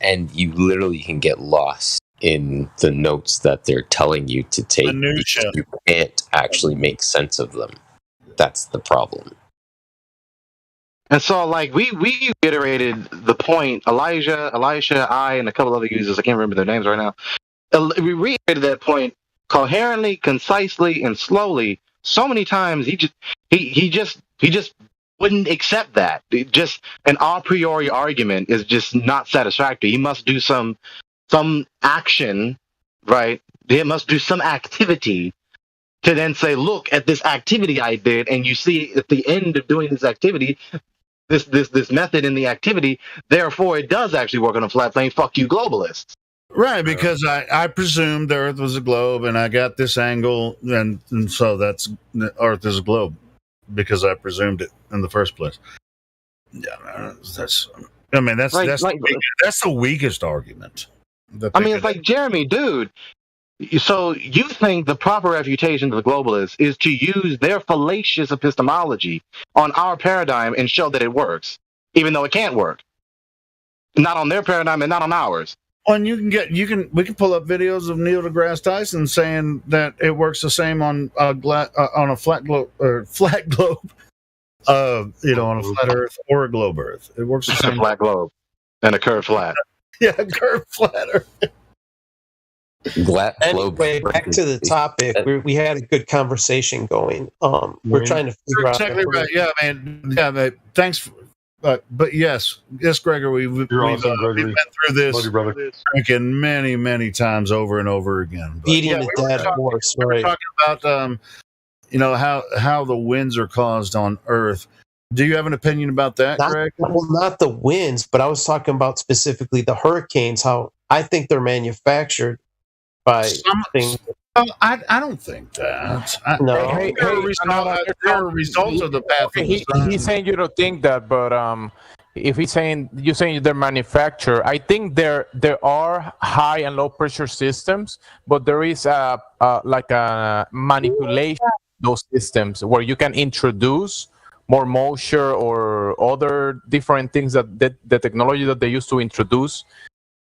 and you literally can get lost in the notes that they're telling you to take. Because you can't actually make sense of them. That's the problem. And so, like, we reiterated the point. Elisha, I, and a couple other users, I can't remember their names right now. We reiterated that point coherently, concisely, and slowly so many times. He just wouldn't accept that. Just an a priori argument is just not satisfactory. He must do some action, right? He must do some activity to then say, look at this activity I did, and you see at the end of doing this activity, this method in the activity, therefore it does actually work on a flat plane. Fuck you, globalists. Right, because I presumed the Earth was a globe, and I got this angle, and so that's Earth is a globe because I presumed it in the first place. Yeah, that's the weakest argument. It's like, Jeremy, dude. So you think the proper refutation of the globalists is to use their fallacious epistemology on our paradigm and show that it works, even though it can't work. Not on their paradigm and not on ours. And we can pull up videos of Neil deGrasse Tyson saying that it works the same on a flat globe, on a flat Earth or a globe Earth. It works the same. A flat globe and a curved flat. Yeah, a curved flat Earth. Anyway, back to the topic. We had a good conversation going. We're trying to figure out. Exactly right. Yeah, man. Yeah, man. Thanks. But yes, Gregor, we've been through this many, many times over and over again. Beating the dead horse. We're talking about how the winds are caused on Earth. Do you have an opinion about that, Greg? Well, not the winds, but I was talking about specifically the hurricanes. How I think they're manufactured by things. I don't think that. They're a result of the path. He's saying you don't think that, but if you're saying they're manufactured, I think there are high and low pressure systems, but there is like a manipulation of those systems where you can introduce more moisture or other different things that the technology that they use to introduce.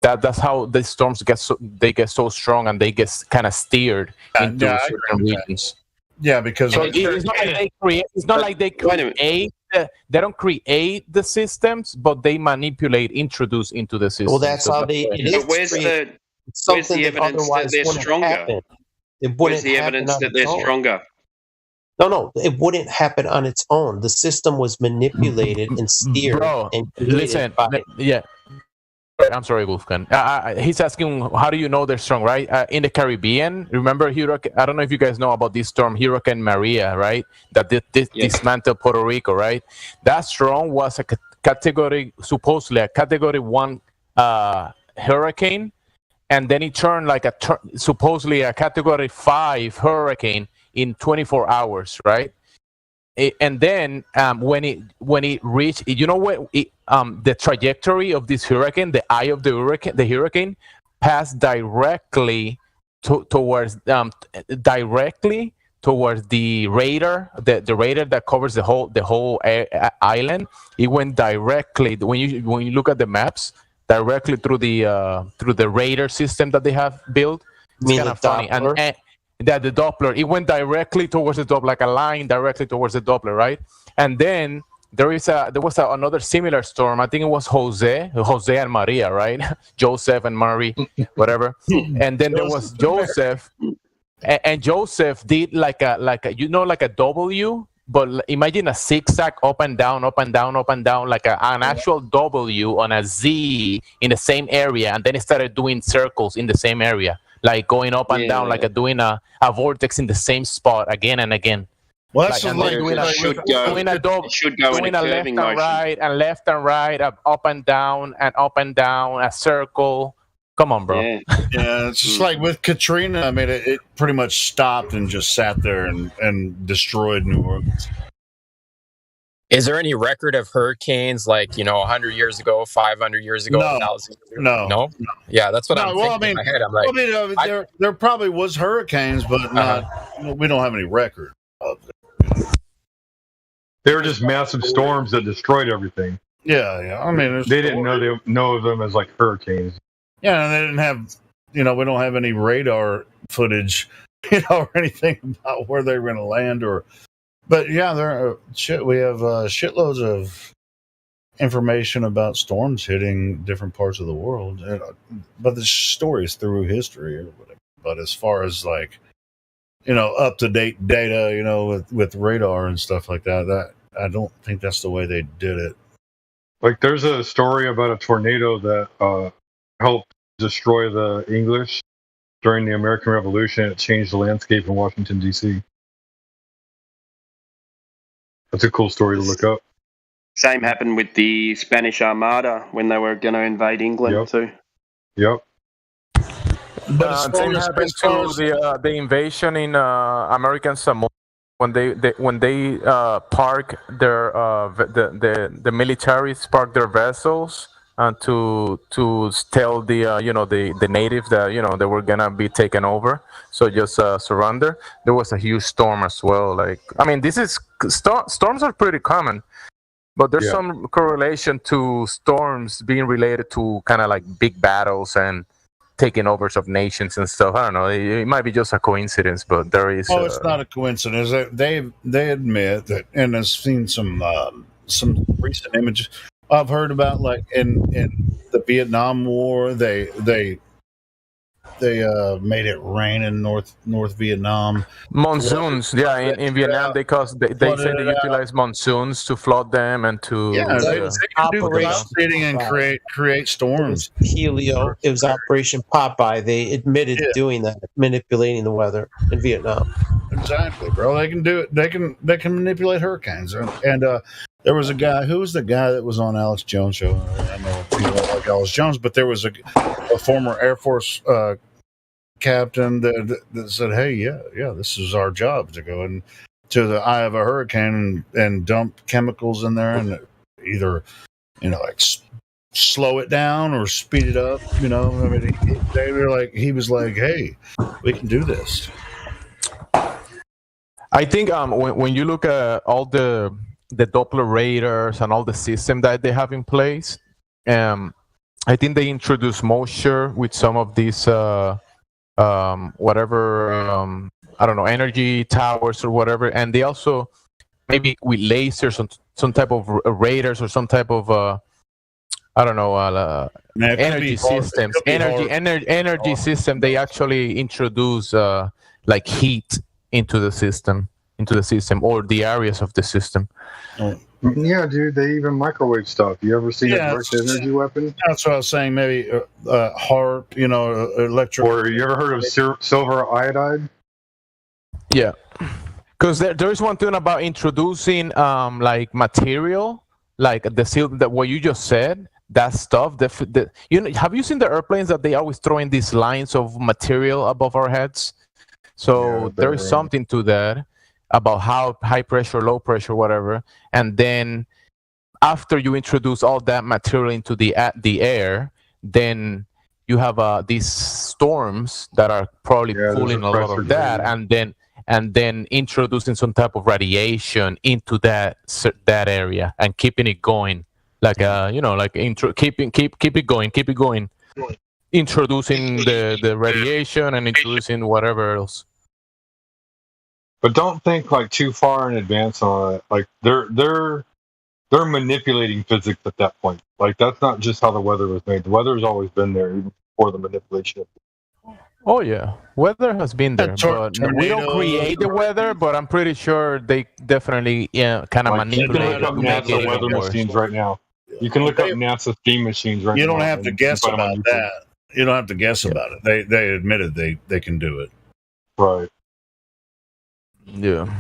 That's how the storms get so strong and they get kind of steered into certain regions. Yeah, because it's not like they create. They don't create the systems, but they introduce into the system. Well, that's how they. But where's the evidence that they're stronger? Where's the evidence that they're stronger? No, it wouldn't happen on its own. The system was manipulated and steered. Bro, listen, I'm sorry, Wolfgang. He's asking, how do you know they're strong, right? In the Caribbean, remember, I don't know if you guys know about this storm, Hurricane Maria, right? That dismantled Puerto Rico, right? That storm was supposedly a Category 1 hurricane, and then it turned like supposedly a Category 5 hurricane in 24 hours, right? And then when it reached, you know what? The trajectory of this hurricane, the eye of the hurricane, passed directly towards the radar, the radar that covers the whole island. It went directly, when you look at the maps, directly through the radar system that they have built. It's kind of funny. And the Doppler, it went directly towards the Doppler, like a line directly towards the Doppler, right? And then there was another similar storm. I think it was Jose and Maria, right? Joseph and Marie, whatever. And then there was Joseph, and Joseph did like a W, but imagine a zigzag up and down, up and down, up and down, like an actual W on a Z in the same area, and then it started doing circles in the same area, like going up and down, like doing a vortex in the same spot again and again. Well, that's doing a left and right, up and down, a circle. Come on, bro. Yeah, it's just like with Katrina. I mean, it pretty much stopped and just sat there and destroyed New Orleans. Is there any record of hurricanes like 100 years ago, 500 years ago, 1,000 years ago? No. Yeah, that's what I'm thinking in my head. I'm like, there probably was hurricanes, but we don't have any record of them. They were just massive storms that destroyed everything. Yeah. I mean, they didn't know them as like hurricanes. Yeah, and they didn't have, we don't have any radar footage, or anything about where they were going to land, but yeah, we have shitloads of information about storms hitting different parts of the world, but the stories through history or whatever. But as far as like, up to date data, with radar and stuff like that, I don't think that's the way they did it. Like, there's a story about a tornado that helped destroy the English during the American Revolution. It changed the landscape in Washington, D.C. That's a cool story to look up. Same happened with the Spanish Armada when they were going to invade England too. Yep. But same happened to the invasion in American Samoa when they park their the militaries park their vessels to tell the natives that they were gonna be taken over, so just surrender. There was a huge storm as well. Like, I mean, storms are pretty common, but there's some correlation to storms being related to kind of like big battles and taking overs of nations and stuff. I don't know. It might be just a coincidence, but there is. Oh, it's not a coincidence. They admit that, and I've seen some recent images I've heard about, like in the Vietnam War, they made it rain in North Vietnam. Monsoons, in Vietnam they say they utilize monsoons to flood them and to they can do cloud seeding and create storms. It was Operation Popeye. They admitted doing that, manipulating the weather in Vietnam. Exactly, bro. They can do it. They can manipulate hurricanes. And there was a guy. Who was the guy that was on Alex Jones' show? I know people don't like Alex Jones, but there was a former Air Force captain that said, "Hey, this is our job to go into the eye of a hurricane and dump chemicals in there and either, like slow it down or speed it up." I mean, he was like, "Hey, we can do this." I think when you look at all the Doppler radars and all the system that they have in place, I think they introduce moisture with some of these I don't know, energy towers or whatever, and they also maybe with lasers or some type of radars or some type of I don't know energy systems, energy system. They actually introduce like heat into the system or the areas of the system. Yeah, dude, they even microwave stuff. You ever seen a direct energy weapon? That's what I was saying. Maybe HARP, electric. Or you ever heard of silver iodide? Yeah, because there's one thing about introducing like material, like what you just said. That stuff. Have you seen the airplanes that they always throw in these lines of material above our heads? So there is something to that about how high pressure, low pressure, whatever. And then after you introduce all that material into the air, then you have these storms that are probably pulling a lot of that, and then introducing some type of radiation into that area and keeping it going, like keep it going, introducing the radiation and introducing whatever else. But don't think like too far in advance on it. Like they're manipulating physics at that point. Like that's not just how the weather was made. The weather has always been there even before the manipulation. Oh yeah, weather has been there, but we don't create the weather. But I'm pretty sure they definitely kind of manipulate it to make it weather machines right now. You can look up NASA steam machines right now. You don't have to guess about that. You don't have to guess about it. They admitted they can do it. Right. Yeah.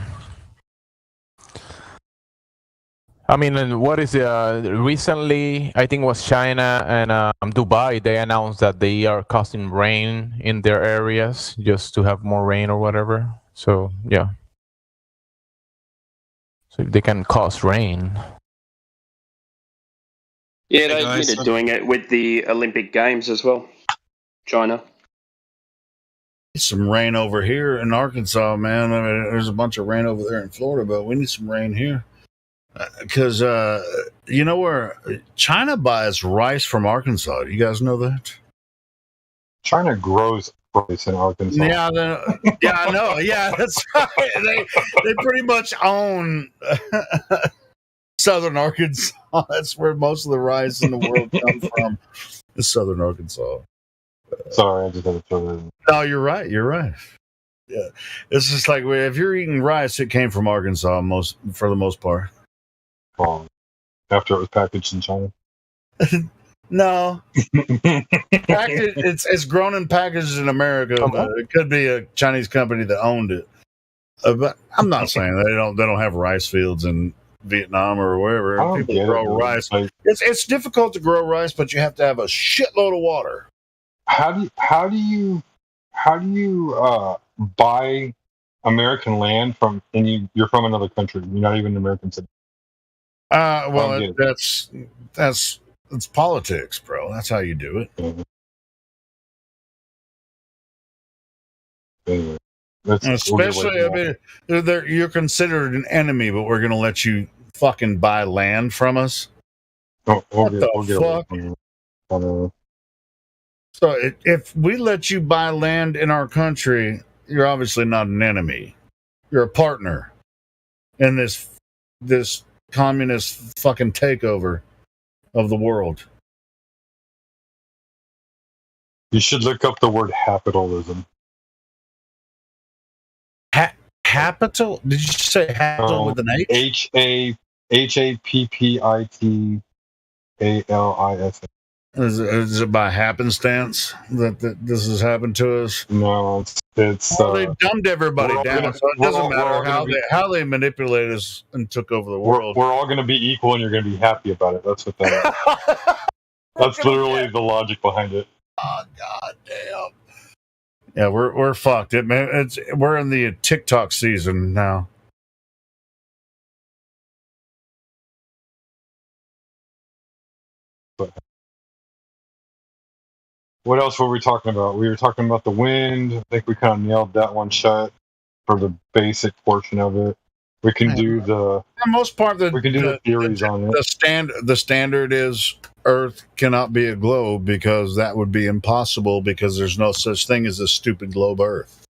I mean, what is recently? I think it was China and Dubai. They announced that they are causing rain in their areas just to have more rain or whatever. So yeah, so they can cause rain. Yeah, they admitted doing it with the Olympic Games as well. China. Some rain over here in Arkansas, man. I mean, there's a bunch of rain over there in Florida, but we need some rain here. Because you know where China buys rice from Arkansas. You guys know that? China grows rice in Arkansas. Yeah, I know. Yeah, that's right. They pretty much own southern Arkansas. That's where most of the rice in the world comes from. Is southern Arkansas. Sorry, I just had to throw that in. No, you're right. You're right. Yeah, it's just like if you're eating rice, it came from Arkansas for the most part. Well, after it was packaged in China. No, it's grown and packaged in America. But it could be a Chinese company that owned it. But I'm not saying they don't have rice fields in Vietnam or wherever. People grow rice. It's difficult to grow rice, but you have to have a shitload of water. How do you buy American land you're from another country? You're not even an American citizen. Well, it's politics, bro. That's how you do it. Mm-hmm. Anyway, especially, I mean, you're considered an enemy, but we're going to let you fucking buy land from us. What the fuck? So if we let you buy land in our country, you're obviously not an enemy. You're a partner in this communist fucking takeover of the world. You should look up the word capitalism. Capital? Did you say capital with an H? HAPPITALIS. Is it by happenstance that this has happened to us? No, it's. Well, they dumbed everybody down, so it doesn't matter how they manipulated us and took over the world. We're all going to be equal, and you're going to be happy about it. That's what that is. That's literally the logic behind it. Oh, God damn. Yeah, we're fucked. We're in the TikTok season now. What else were we talking about? We were talking about the wind. I think we kind of nailed that one shut for the basic portion of it. We can do for the most part. We can do the theories on it. The standard is Earth cannot be a globe because that would be impossible because there's no such thing as a stupid globe Earth.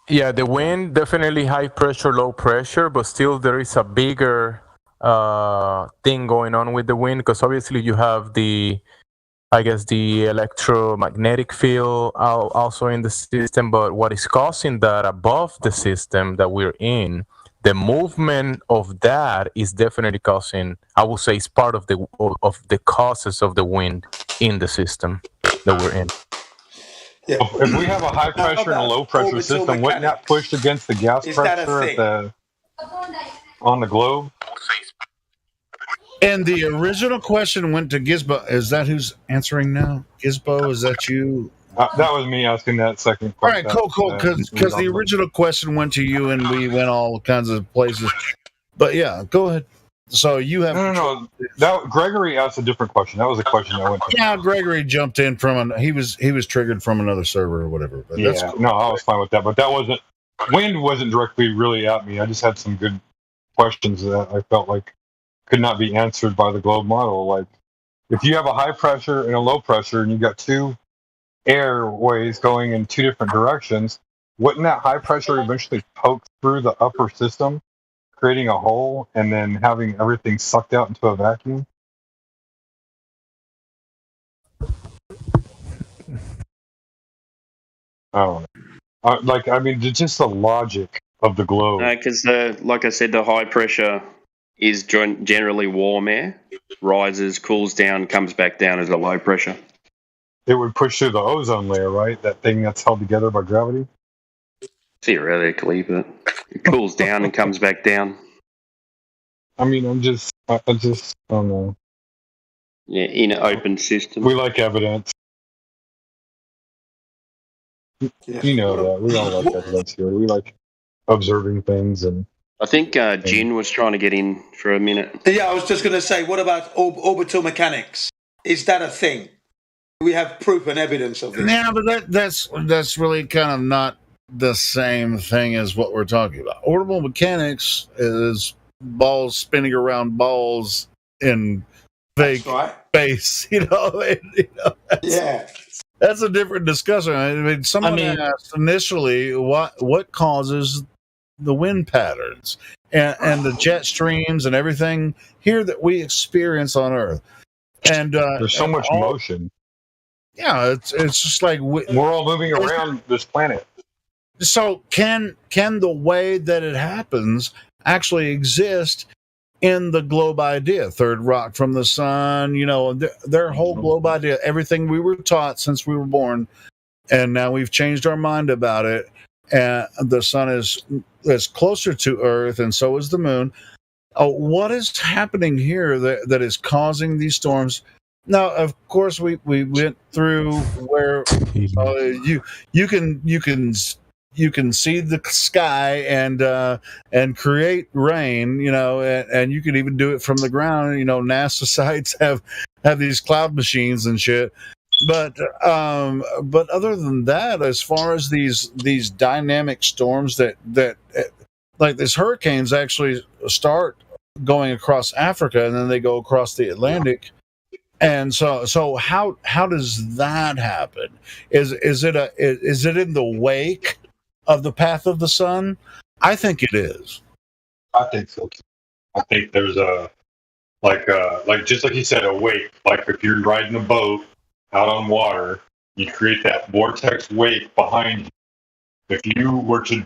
Yeah, the wind definitely high pressure, low pressure, but still there is a bigger thing going on with the wind because obviously you have the electromagnetic field also in the system, but what is causing that above the system that we're in, the movement of that is definitely causing, I would say, it's part of the causes of the wind in the system that we're in. Yeah. If we have a high pressure and a low pressure system, wouldn't that push against the gas pressure on the globe? And the original question went to Gizbo. Is that who's answering now? Gizbo, is that you? That was me asking that second question. All right, cool. Because the original question went to you, and we went all kinds of places. But yeah, go ahead. So you have no. That Gregory asked a different question. That was a question I went to. Yeah, Gregory jumped in from he was triggered from another server or whatever. But yeah, cool. No, I was fine with that. But that wasn't wind wasn't directly really at me. I just had some good questions that I felt like could not be answered by the globe model. Like if you have a high pressure and a low pressure, and you've got two airways going in two different directions, wouldn't that high pressure eventually poke through the upper system, creating a hole and then having everything sucked out into a vacuum? I don't know. Just the logic of the globe. Because, like I said, the high pressure is generally warm air, rises, cools down, comes back down as a low pressure. It would push through the ozone layer, right? That thing that's held together by gravity? Theoretically, but it cools down and comes back down. I don't know. Yeah, in an open system. We like evidence. Yeah. You know that. We all like evidence here. We like observing things. And I think Jin was trying to get in for a minute. Yeah, I was just going to say, what about orbital mechanics? Is that a thing? We have proof and evidence of this. Yeah, but that's really kind of not the same thing as what we're talking about. Orbital mechanics is balls spinning around balls in fake space. That's a different discussion. I mean, someone asked initially what causes the wind patterns and the jet streams and everything here that we experience on Earth. And there's so much motion. Yeah, it's just like we're all moving around this planet. So can the way that it happens actually exist in the globe idea? Third rock from the sun, their whole globe idea, everything we were taught since we were born, and now we've changed our mind about it. And the sun is closer to Earth, and so is the moon. What is happening here that is causing these storms? Now, of course, we went through where you can see the sky and create rain, and you can even do it from the ground. NASA sites have these cloud machines and shit. But other than that, as far as these dynamic storms that like these hurricanes actually start going across Africa and then they go across the Atlantic. And so how does that happen? Is it in the wake of the path of the sun? I think it is. I think so too. I think there's like just like you said, a wake. Like if you're riding a boat out on water, you create that vortex wake behind you. If you were to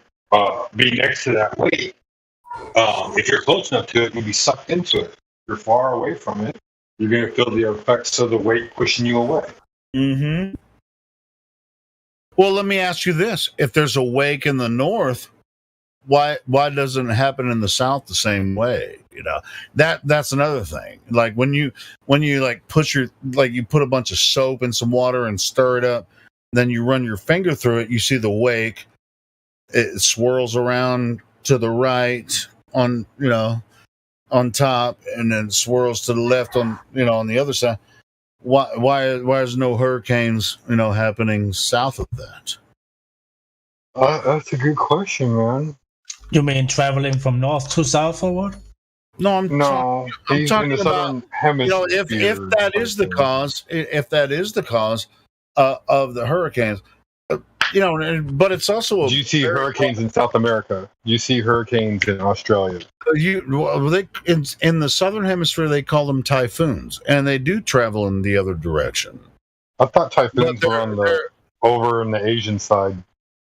be next to that wake, if you're close enough to it, you'll be sucked into it. If you're far away from it, you're going to feel the effects of the wake pushing you away. Mm-hmm. Well, let me ask you this. If there's a wake in the north, why doesn't it happen in the south the same way? That's another thing. Like when you like you put a bunch of soap in some water and stir it up, then you run your finger through it, you see the wake. It swirls around to the right on top, and then swirls to the left on the other side. Why is no hurricanes happening south of that? That's a good question, man. You mean traveling from north to south or what? No, I'm talking in the southern hemisphere. If that is the cause of the hurricanes, but it's also. Do you see hurricanes in South America? Do you see hurricanes in Australia? In the southern hemisphere they call them typhoons, and they do travel in the other direction. I thought typhoons were over in the Asian side,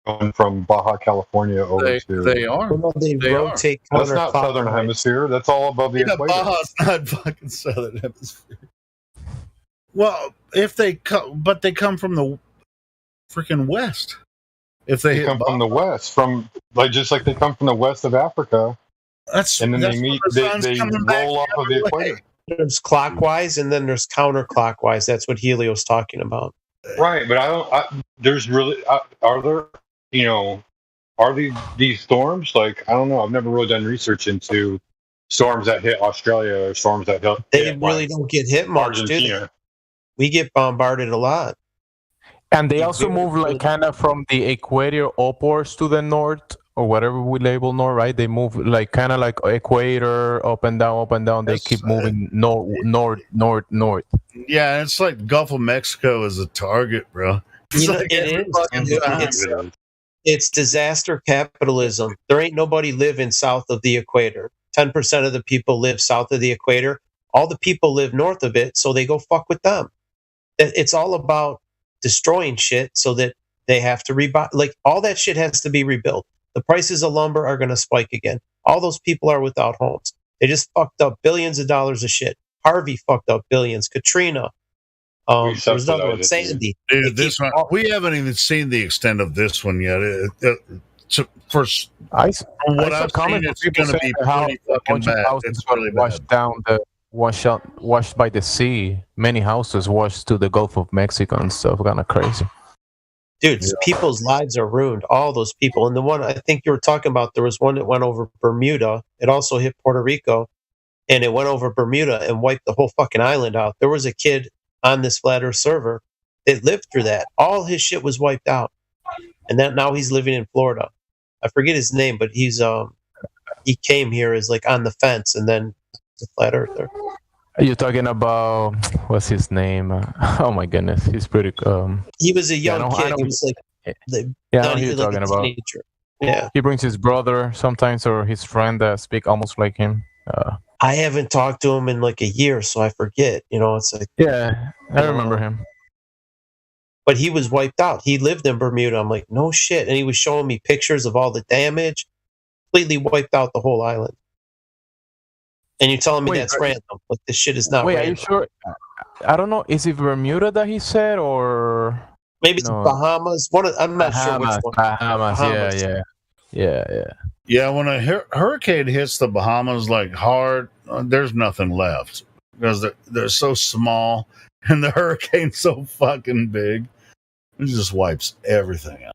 going from Baja California over to. They are. Well, they rotate. That's not southern hemisphere. That's all above the equator. Baja's not fucking southern hemisphere. Well, if they come, but they come from the freaking west. If they come from the west, just like they come from the west of Africa, and then they roll off of the equator. There's clockwise, and then there's counterclockwise. That's what Helio's talking about. Right, but there's really are there are these storms? Like, I don't know. I've never really done research into storms that hit Australia or storms that hit. They really don't get hit much, do they? We get bombarded a lot. And they also move like kind of from the equator upwards to the north, or whatever we label north, right? They move like kind of like equator, up and down, up and down. They keep moving north. Yeah, it's like Gulf of Mexico is a target, bro. It's disaster capitalism. There ain't nobody living south of the equator. 10% of the people live south of the equator. All the people live north of it, so they go fuck with them. It's all about destroying shit so that they have to rebuy. Like, all that shit has to be rebuilt. The prices of lumber are going to spike again. All those people are without homes. They just fucked up billions of dollars of shit. Harvey fucked up billions. Katrina. There's another one. Sandy. Dude, this one, we haven't even seen the extent of this one yet. From what I've seen, it's going to be pretty fucking bad. It's really bad. Washed by the sea. Many houses washed to the Gulf of Mexico and stuff. Kind of crazy. Dude, people's lives are ruined. All those people. And the one I think you were talking about, there was one that went over Bermuda. It also hit Puerto Rico. And it went over Bermuda and wiped the whole fucking island out. There was a kid on this Flat Earth server that lived through that. All his shit was wiped out. And now he's living in Florida. I forget his name, but he's he came here as like on the fence, and then the flat earther. Are you talking about what's his name? Oh my goodness, he's pretty. He was a young kid. He was like, I know who you're talking about. Teenager. Yeah, he brings his brother sometimes or his friend that speak almost like him. I haven't talked to him in like a year, so I forget. It's like I remember him. But he was wiped out. He lived in Bermuda. I'm like, no shit, and he was showing me pictures of all the damage. Completely wiped out the whole island. And you're telling me that's random? Like this shit is not. Wait, random. Are you sure? I don't know. Is it Bermuda that he said, or maybe it's Bahamas? I'm not sure which one. Bahamas. Yeah, when a hurricane hits the Bahamas like hard, there's nothing left because they're so small and the hurricane's so fucking big. It just wipes everything out.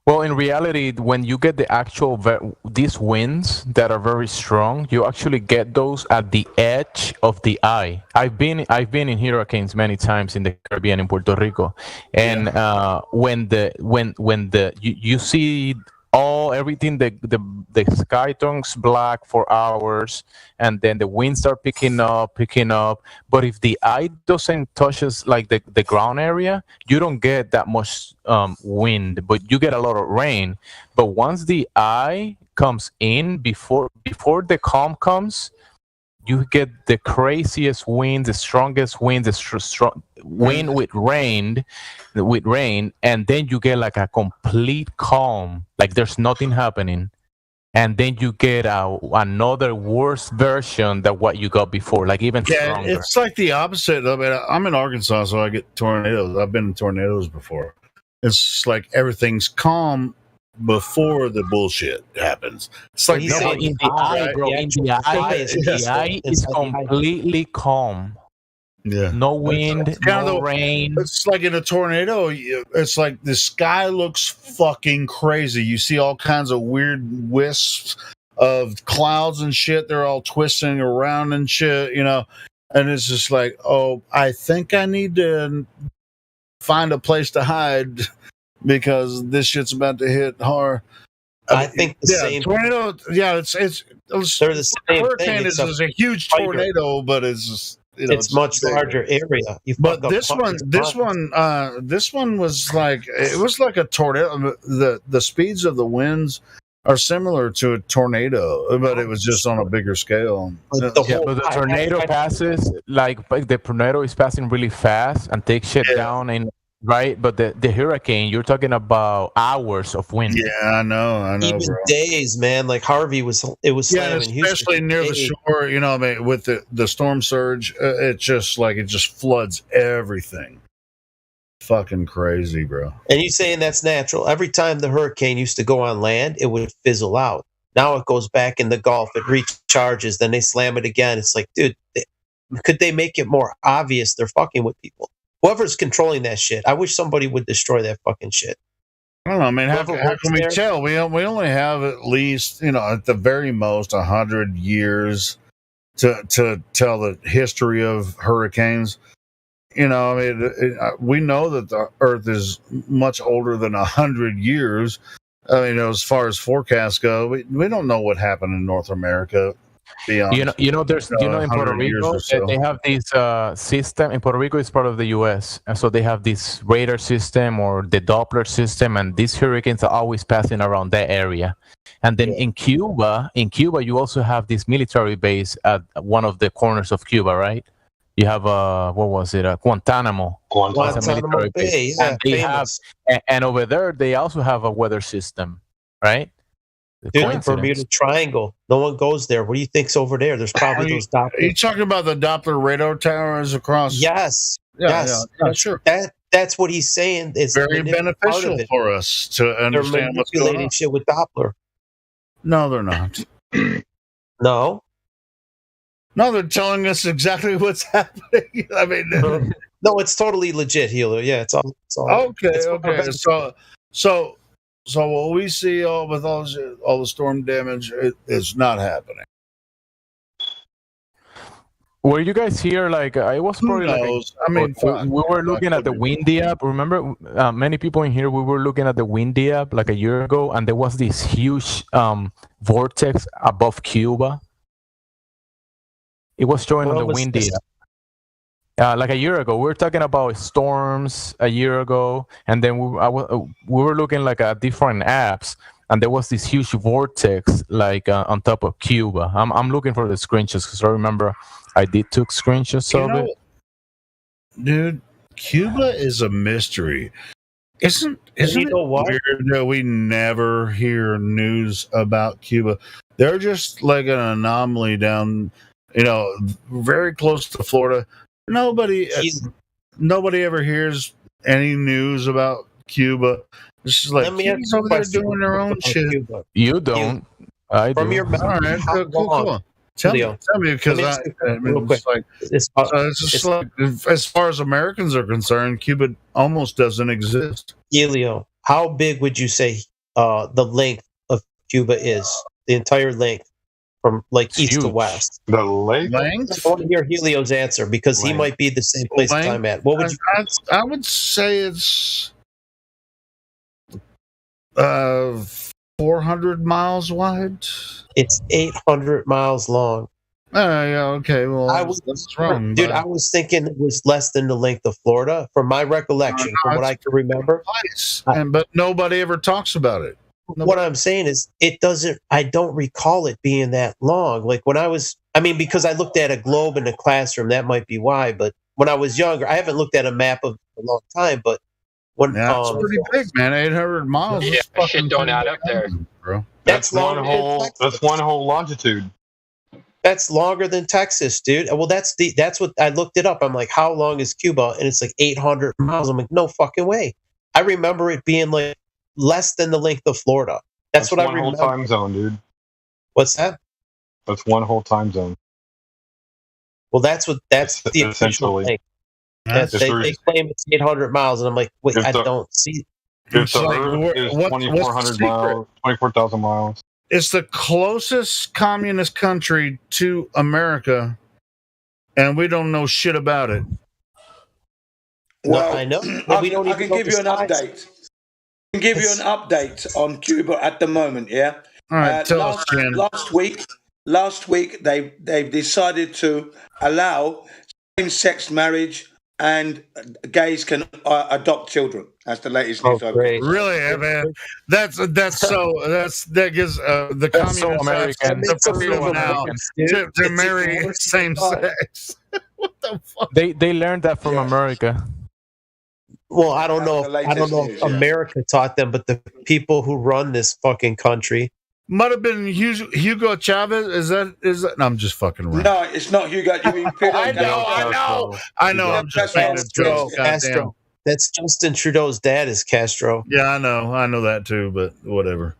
Well, in reality, when you get the actual these winds that are very strong, you actually get those at the edge of the eye. I've been in hurricanes many times in the Caribbean, in Puerto Rico, and when you see everything, the sky turns black for hours, and then the winds start picking up. But if the eye doesn't touches like the ground area, you don't get that much wind, but you get a lot of rain. But once the eye comes in, before the calm comes, you get the craziest wind, the strongest wind, wind with rain, and then you get like a complete calm, like there's nothing happening, and then you get another worse version than what you got before, like even stronger. It's like the opposite. I mean, I'm in Arkansas, so I get tornadoes. I've been in tornadoes before. It's like everything's calm before the bullshit happens. It's like in the eye, bro. In the eye is completely calm. Yeah. No wind, no rain. It's like in a tornado, it's like the sky looks fucking crazy. You see all kinds of weird wisps of clouds and shit. They're all twisting around and shit, and it's just like, oh, I think I need to find a place to hide because this shit's about to hit hard. I think the same tornado. Yeah, it's they're the same hurricane thing. is a huge tornado, but it's just it's much larger area. But this one was like a tornado. The speeds of the winds are similar to a tornado, but it was just on a bigger scale. But the tornado passes like the tornado is passing really fast and takes shit down in. Right, but the hurricane, you're talking about hours of wind. Yeah, I know, even bro. Days, man. Like Harvey was slamming, especially near the shore. I mean, with the storm surge, it just floods everything. Fucking crazy, bro. And you saying that's natural? Every time the hurricane used to go on land, it would fizzle out. Now it goes back in the Gulf, it recharges, then they slam it again. It's like, dude, could they make it more obvious they're fucking with people? Whoever's controlling that shit, I wish somebody would destroy that fucking shit. I don't know, man. How can we tell? We only have at least, at the very most, 100 years to tell the history of hurricanes. We know that the Earth is much older than 100 years. I mean, as far as forecasts go, we don't know what happened in North America. There's in Puerto Rico they have this system. In Puerto Rico, it's part of the U.S., and so they have this radar system or the Doppler system, and these hurricanes are always passing around that area. And then in Cuba, you also have this military base at one of the corners of Cuba, right? You have Guantanamo military base, and over there they also have a weather system, right? Dude, Bermuda Triangle. No one goes there. What do you think's over there? There's probably those Doppler. Are you talking about the Doppler radar towers across? Yes. Yeah, sure. That's what he's saying. It's very beneficial for us to understand what's going on. Shit with Doppler. No, they're not. No, they're telling us exactly what's happening. I mean, no, it's totally legit, Hilo. Yeah, it's all okay. So what we see with all the storm damage is not happening. Were you guys here? Like, it was probably like we were looking at the Windy app. Remember, many people in here, we were looking at the Windy app like a year ago, and there was this huge vortex above Cuba. It was showing on the Windy app. Like a year ago, we were talking about storms a year ago, and then we were looking like at different apps, and there was this huge vortex like on top of Cuba. I'm looking for the screenshots because I remember I did took screenshots of it. Dude, Cuba is a mystery. Isn't it weird that we never hear news about Cuba? They're just like an anomaly down, very close to Florida. Nobody ever hears any news about Cuba. It's just like Cuba's over there doing their own shit. Cuba. You don't. I do. From your memory, all right, cool. Tell me, because as far as Americans are concerned, Cuba almost doesn't exist. Elio, how big would you say the length of Cuba is? The entire length from east to west. The length? I want to hear Helio's answer because he might be the same place that I'm at. What would you? I would say it's 400 miles wide. It's 800 miles long. Yeah, okay. Well, that's wrong. Dude, I was thinking it was less than the length of Florida, from my recollection, from what I can remember. But nobody ever talks about it. What I'm saying is, I don't recall it being that long. Like when because I looked at a globe in the classroom, that might be why. But when I was younger, I haven't looked at a map of a long time, but it's pretty big, man. 800 miles. Yeah, shit don't add up there, bro. That's one whole longitude. That's longer than Texas, dude. Well, that's what I looked it up. I'm like, how long is Cuba? And it's like 800 miles. I'm like, no fucking way. I remember it being like less than the length of Florida. That's what I remember. One whole time zone, dude. What's that? That's one whole time zone. Well, that's the official thing. They claim it's 800 miles, and I'm like, wait, I don't see. If the Earth is 2,400 miles, 24,000 miles. It's the closest communist country to America, and we don't know shit about it. Well, I know. I can give you an update. I can give you an update on Cuba at the moment. Yeah. All right. Tell us, last week they've decided to allow same-sex marriage, and gays can adopt children. That's the latest news. Really, man? That gives the communist American to marry same sex. What the fuck? They learned that from America. Well, I don't know if America taught them, but the people who run this fucking country. Might have been Hugo Chavez. Is that? No, I'm just fucking around. No, it's not Hugo. I know. I'm just saying Castro. That's Justin Trudeau's dad is Castro. Yeah, I know that too, but whatever.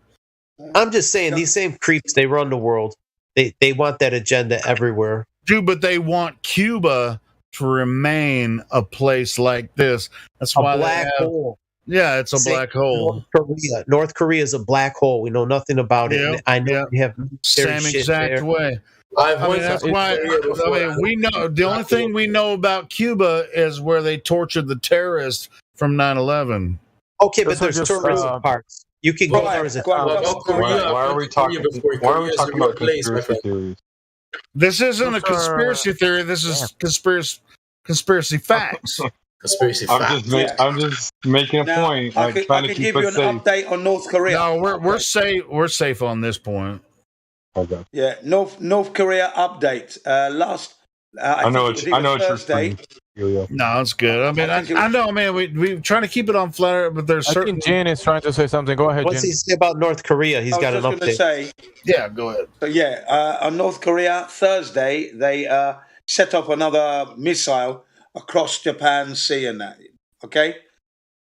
I'm just saying these same creeps, they run the world. They want that agenda everywhere. Dude, but they want Cuba to remain a place like this. That's why a black hole. Yeah, it's a black hole. North Korea is a black hole. We know nothing about it. And I know we have same exact way. That's why. We know the only thing we know about Cuba is where they tortured the terrorists from 9/11. Okay, but there's tourism parts. You can go there as a tourist. Why are we talking about conspiracy theories? This isn't a conspiracy theory. This is conspiracy facts. Conspiracy facts. I'm just making a point. I can give you an update on North Korea. No, we're safe. We're safe on this point. Okay. Yeah, North Korea update. I know it's Thursday. No, it's good. I know, man. We trying to keep it on flat, but there's certain. I think Jen is trying to say something. Go ahead. What's he say about North Korea? He's got an update. Yeah, go ahead. So on North Korea Thursday, they set off another missile across Japan's sea and that. Okay,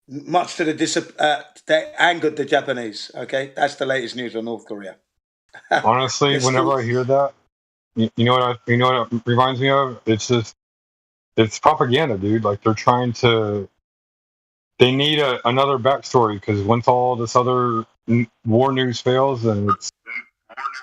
much to that angered the Japanese. Okay, that's the latest news on North Korea. Honestly, whenever I hear that, you know what it reminds me of? It's propaganda, dude. Like they're trying to. They need another backstory because once all this other war news fails, then it's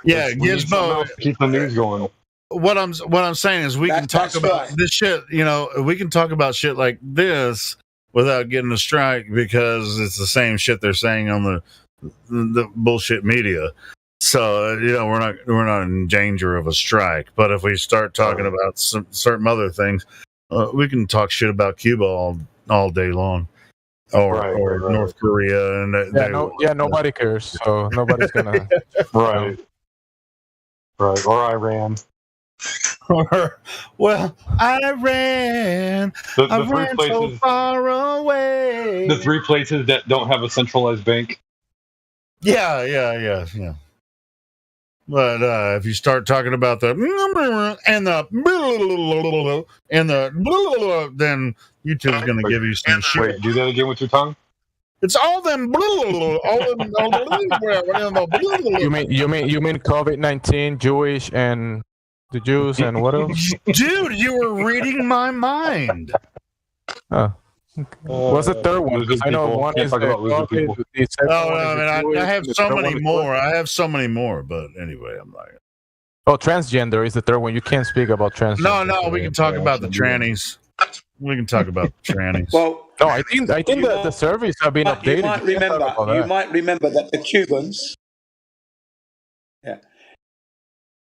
Gizmo keep the news going. what I'm saying is we can talk about this shit. We can talk about shit like this without getting a strike because it's the same shit they're saying on the bullshit media. So we're not in danger of a strike. But if we start talking about some certain other things, we can talk shit about Cuba all day long, or North Korea, and nobody cares. So nobody's gonna right, or Iran. Well, I ran so far away. The 3 places that don't have a centralized bank. Yeah. But if you start talking about the then YouTube's going to give you some shit. Wait, do that again with your tongue. It's all them. You mean COVID-19, Jewish and the Jews and what else? Dude, you were reading my mind. What's the third one? I know one is I have so many more. I have so many more, but anyway, I'm like. Oh, transgender is the third one. You can't speak about transgender. No, we can talk about the trannies. We can talk about the trannies. Well, no, I think the surveys have been updated. You might remember that the Cubans.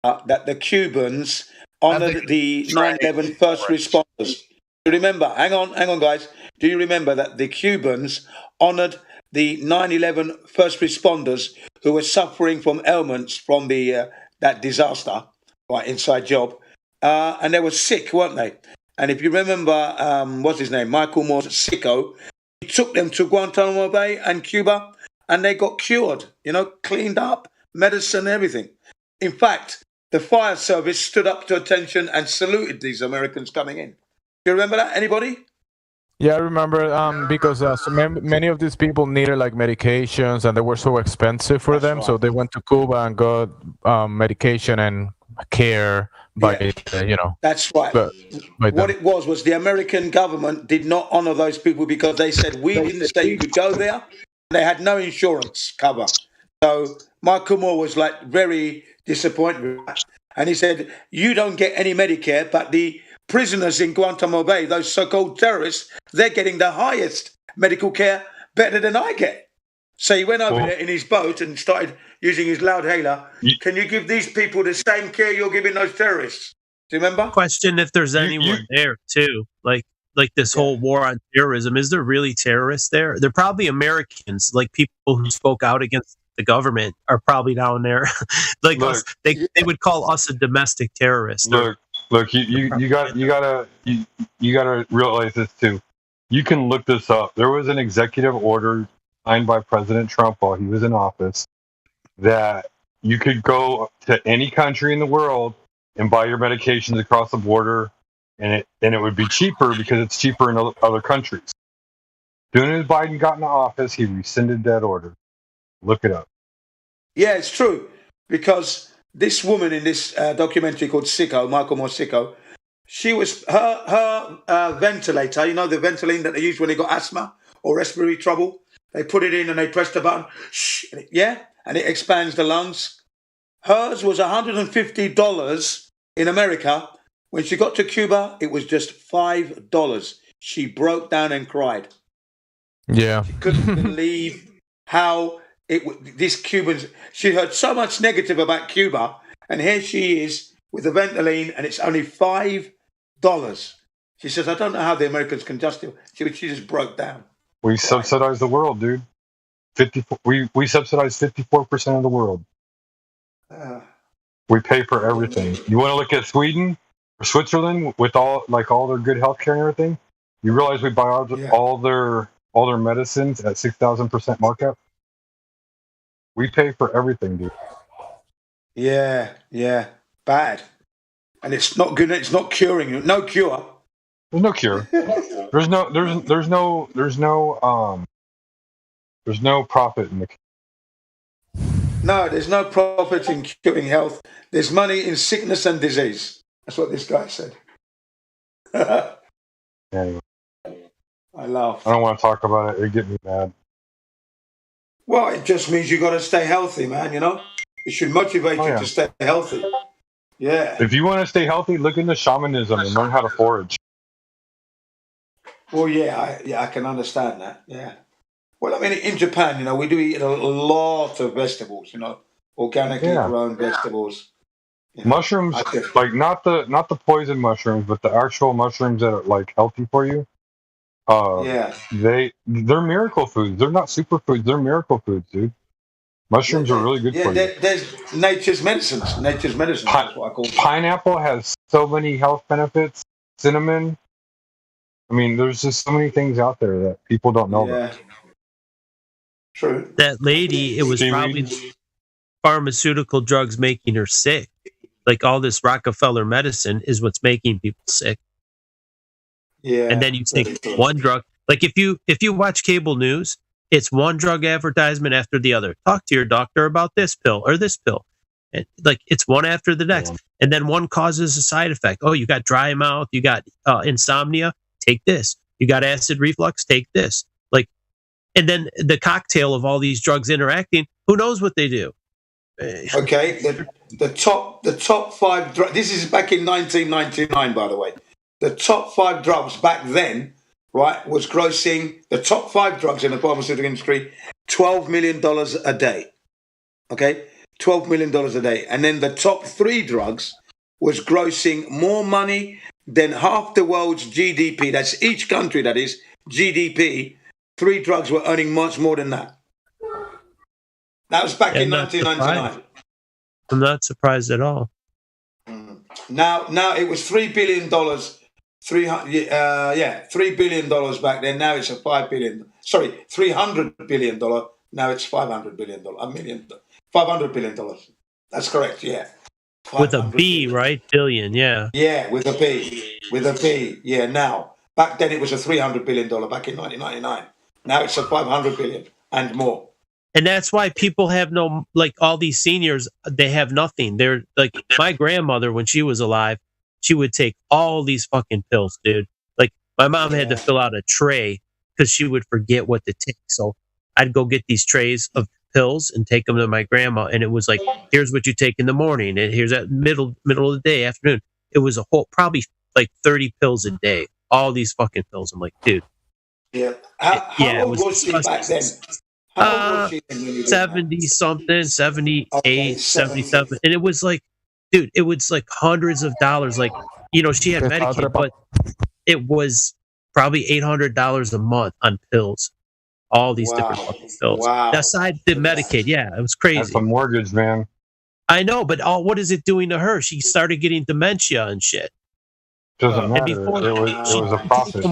That the Cubans honored the 9/11 first responders. Do you remember? Hang on, guys. Do you remember that the Cubans honored the 9/11 first responders who were suffering from ailments from that disaster, right, inside job, and they were sick, weren't they? And if you remember, what's his name, Michael Moore's sicko, he took them to Guantanamo Bay and Cuba, and they got cured, cleaned up, medicine, everything. In fact, the fire service stood up to attention and saluted these Americans coming in. Do you remember that? Anybody? Yeah, I remember because many of these people needed like medications and they were so expensive for them. Right. So they went to Cuba and got medication and care by, That's right. What it was the American government did not honor those people because they said we didn't say you could go there. They had no insurance cover. So Michael Moore was like very disappointed. And he said, you don't get any Medicare, but the prisoners in Guantanamo Bay, those so-called terrorists, they're getting the highest medical care better than I get. So he went over there in his boat and started using his loudhailer. Can you give these people the same care you're giving those terrorists? Do you remember? Question if there's anyone there too, like this whole war on terrorism. Is there really terrorists there? They're probably Americans, like people who spoke out against the government are probably down there. Look, us, they would call us a domestic terrorist. Look, you gotta realize this too. You can look this up. There was an executive order signed by President Trump while he was in office that you could go to any country in the world and buy your medications across the border, and it would be cheaper because it's cheaper in other countries. As soon as Biden got into office, he rescinded that order. Look it up. Yeah, it's true. Because this woman in this documentary called Sicko, Michael Moore Sicko, she was her ventilator, the ventilator that they use when they got asthma or respiratory trouble. They put it in and they press the button, and it expands the lungs. Hers was $150 in America. When she got to Cuba, it was just $5. She broke down and cried. Yeah. She couldn't believe how these Cubans, she heard so much negative about Cuba, and here she is with the Ventolin, and it's only $5. She says, I don't know how the Americans can justify. She just broke down. We subsidize the world, dude. We subsidize 54% of the world. We pay for everything. You want to look at Sweden or Switzerland with all their good healthcare and everything? You realize we buy all their medicines at 6,000% markup? We pay for everything, dude. Yeah, bad. And it's not good. It's not curing you. No cure. There's no cure. There's no profit in the. No, there's no profit in curing health. There's money in sickness and disease. That's what this guy said. Anyway, I laugh. I don't want to talk about it. It get me mad. Well, it just means you got to stay healthy, man. It should motivate you to stay healthy. Yeah. If you want to stay healthy, look into shamanism and learn how to forage. Well, I can understand that. Yeah. Well, I mean, in Japan, we do eat a lot of vegetables. Organically grown vegetables. Mushrooms, like not the poison mushrooms, but the actual mushrooms that are like healthy for you. They're miracle foods. They're not superfoods. They're miracle foods, dude. Mushrooms are really good for you. There's nature's medicines. Nature's medicines. That's what I call them. Pineapple has so many health benefits. Cinnamon. I mean, there's just so many things out there that people don't know about. True. That lady, it was probably pharmaceutical drugs making her sick. Like all this Rockefeller medicine is what's making people sick. Yeah. And then you take one drug. Like if you watch cable news, it's one drug advertisement after the other. Talk to your doctor about this pill or this pill. And like it's one after the next. And then one causes a side effect. Oh, you got dry mouth, you got insomnia, take this. You got acid reflux, take this. Like, and then the cocktail of all these drugs interacting, who knows what they do? Okay, the top 5 drugs. This is back in 1999, by the way. The top 5 drugs back then, right, was grossing the top 5 drugs in the pharmaceutical industry, $12 million a day. Okay, $12 million a day, and then the top 3 drugs was grossing more money than half the world's GDP. That's each country. That is GDP. 3 drugs were earning much more than that. That was back in 1999. I'm not surprised at all. Now it was $3 billion. $3 billion back then. Now it's $300 billion. Now it's $500 billion. $500 billion. That's correct. Yeah. With a B, right? Billion. Yeah. Yeah, with a B. Yeah. Now, back then it was a $300 billion. Back in 1999. Now it's a $500 billion and more. And that's why people have no, like all these seniors, they have nothing. They're like my grandmother, when she was alive, she would take all these fucking pills, dude. Like my mom had to fill out a tray because she would forget what to take. So I'd go get these trays of pills and take them to my grandma. And it was like, here's what you take in the morning. And here's at middle of the day, afternoon. It was a whole, probably like 30 pills a day. All these fucking pills. I'm like, dude. Yeah. How old was she back then? 70 something, 78, 77. And it was like, dude, it was like hundreds of dollars. Like, she had Medicaid, but it was probably $800 a month on pills. All these different fucking pills. Wow. Aside the Medicaid, it was crazy. That's a mortgage, man. I know, but what is it doing to her? She started getting dementia and shit. Doesn't matter. It was a process.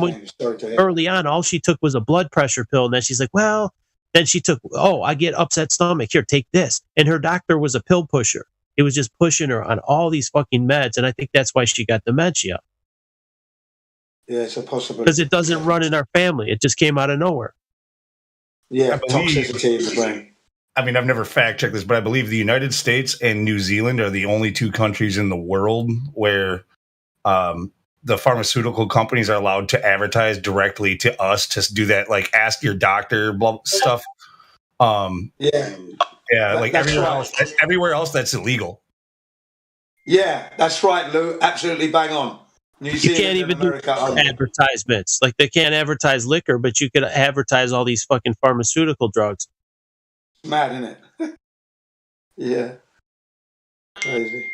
Early on, all she took was a blood pressure pill, and then she's like, well. Then she took, I get upset stomach. Here, take this. And her doctor was a pill pusher. He was just pushing her on all these fucking meds. And I think that's why she got dementia. Yeah, it's a possibility. Because it doesn't run in our family. It just came out of nowhere. Yeah, toxicity in the brain. I mean, I've never fact checked this, but I believe the United States and New Zealand are the only 2 countries in the world where the pharmaceutical companies are allowed to advertise directly to us to do that, like ask your doctor stuff. Like everywhere else that's illegal. Yeah, that's right, Lou. Absolutely bang on. New Zealand, you can't even do advertisements. Like they can't advertise liquor, but you could advertise all these fucking pharmaceutical drugs. Mad, isn't it? Yeah. Crazy.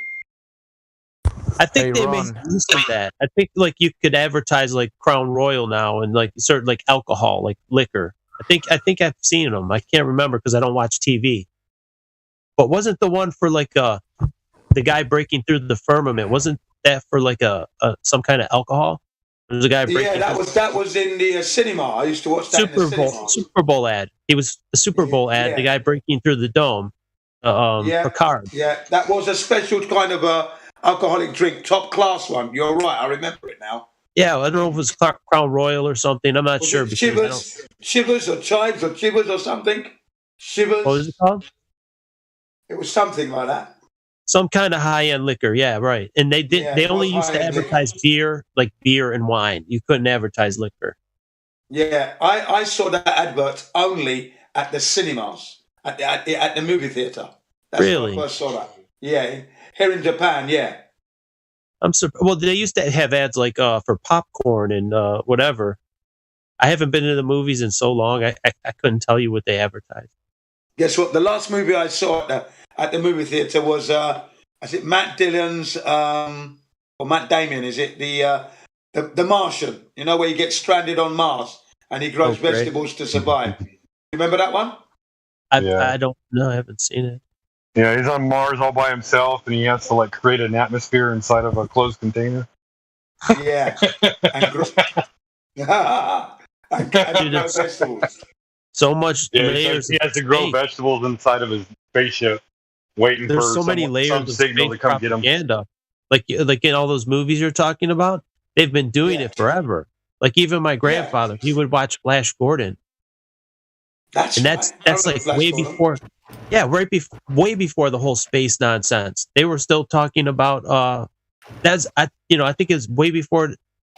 I think they made use of that. I think like you could advertise like Crown Royal now and like certain like alcohol, like liquor. I think I've seen them. I can't remember because I don't watch TV. But wasn't the one for like the guy breaking through the firmament? Wasn't that for like a some kind of alcohol? There was a guy breaking. Yeah, that was in the cinema. I used to watch that Super Bowl ad. It was a Super Bowl ad. The guy breaking through the dome. For cars. Yeah, that was a special kind of a alcoholic drink, top class one. You're right. I remember it now. Yeah, I don't know if it was Crown Royal or something. I'm not sure. Shivers or Chives or Chivers or something. Shivers. What was it called? It was something like that. Some kind of high-end liquor. Yeah, right. And they did. They only used to advertise beer, like beer and wine. You couldn't advertise liquor. Yeah, I saw that advert only at the cinemas, at the movie theater. That's really? when I first saw that. Yeah, here in Japan. Yeah, Well, they used to have ads like for popcorn and whatever. I haven't been to the movies in so long. I couldn't tell you what they advertised. Guess what? The last movie I saw at the movie theater was is it Matt Dillon's or Matt Damon? Is it the Martian? You know, where he gets stranded on Mars and he grows vegetables to survive. Remember that one? I don't know. I haven't seen it. Yeah, he's on Mars all by himself, and he has to like create an atmosphere inside of a closed container. Yeah, and grow vegetables. So much layers. He has to grow vegetables inside of his spaceship, waiting for so many layers some of signal to come get him. Like in all those movies you're talking about, they've been doing it forever. Like even my grandfather, he would watch Flash Gordon. That's like way before. Yeah, way before the whole space nonsense. They were still talking about I think it's way before.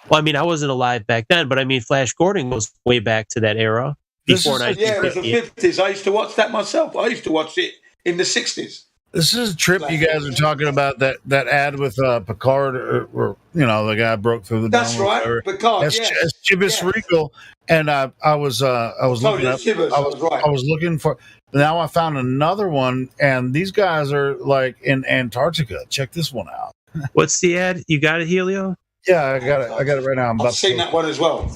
Well, I mean, I wasn't alive back then, but I mean, Flash Gordon goes way back to that era. Before it was the 50s. I used to watch that myself. I used to watch it in the 60s. This is a trip you guys are talking about, that ad with Picard, or the guy broke through the. That's right, Picard. That's Chibis Regal, and I was looking up. I was looking for. Now I found another one, and these guys are like in Antarctica. Check this one out. What's the ad? You got it, Helio? Yeah, I got it. I got it right now. I've seen that one as well.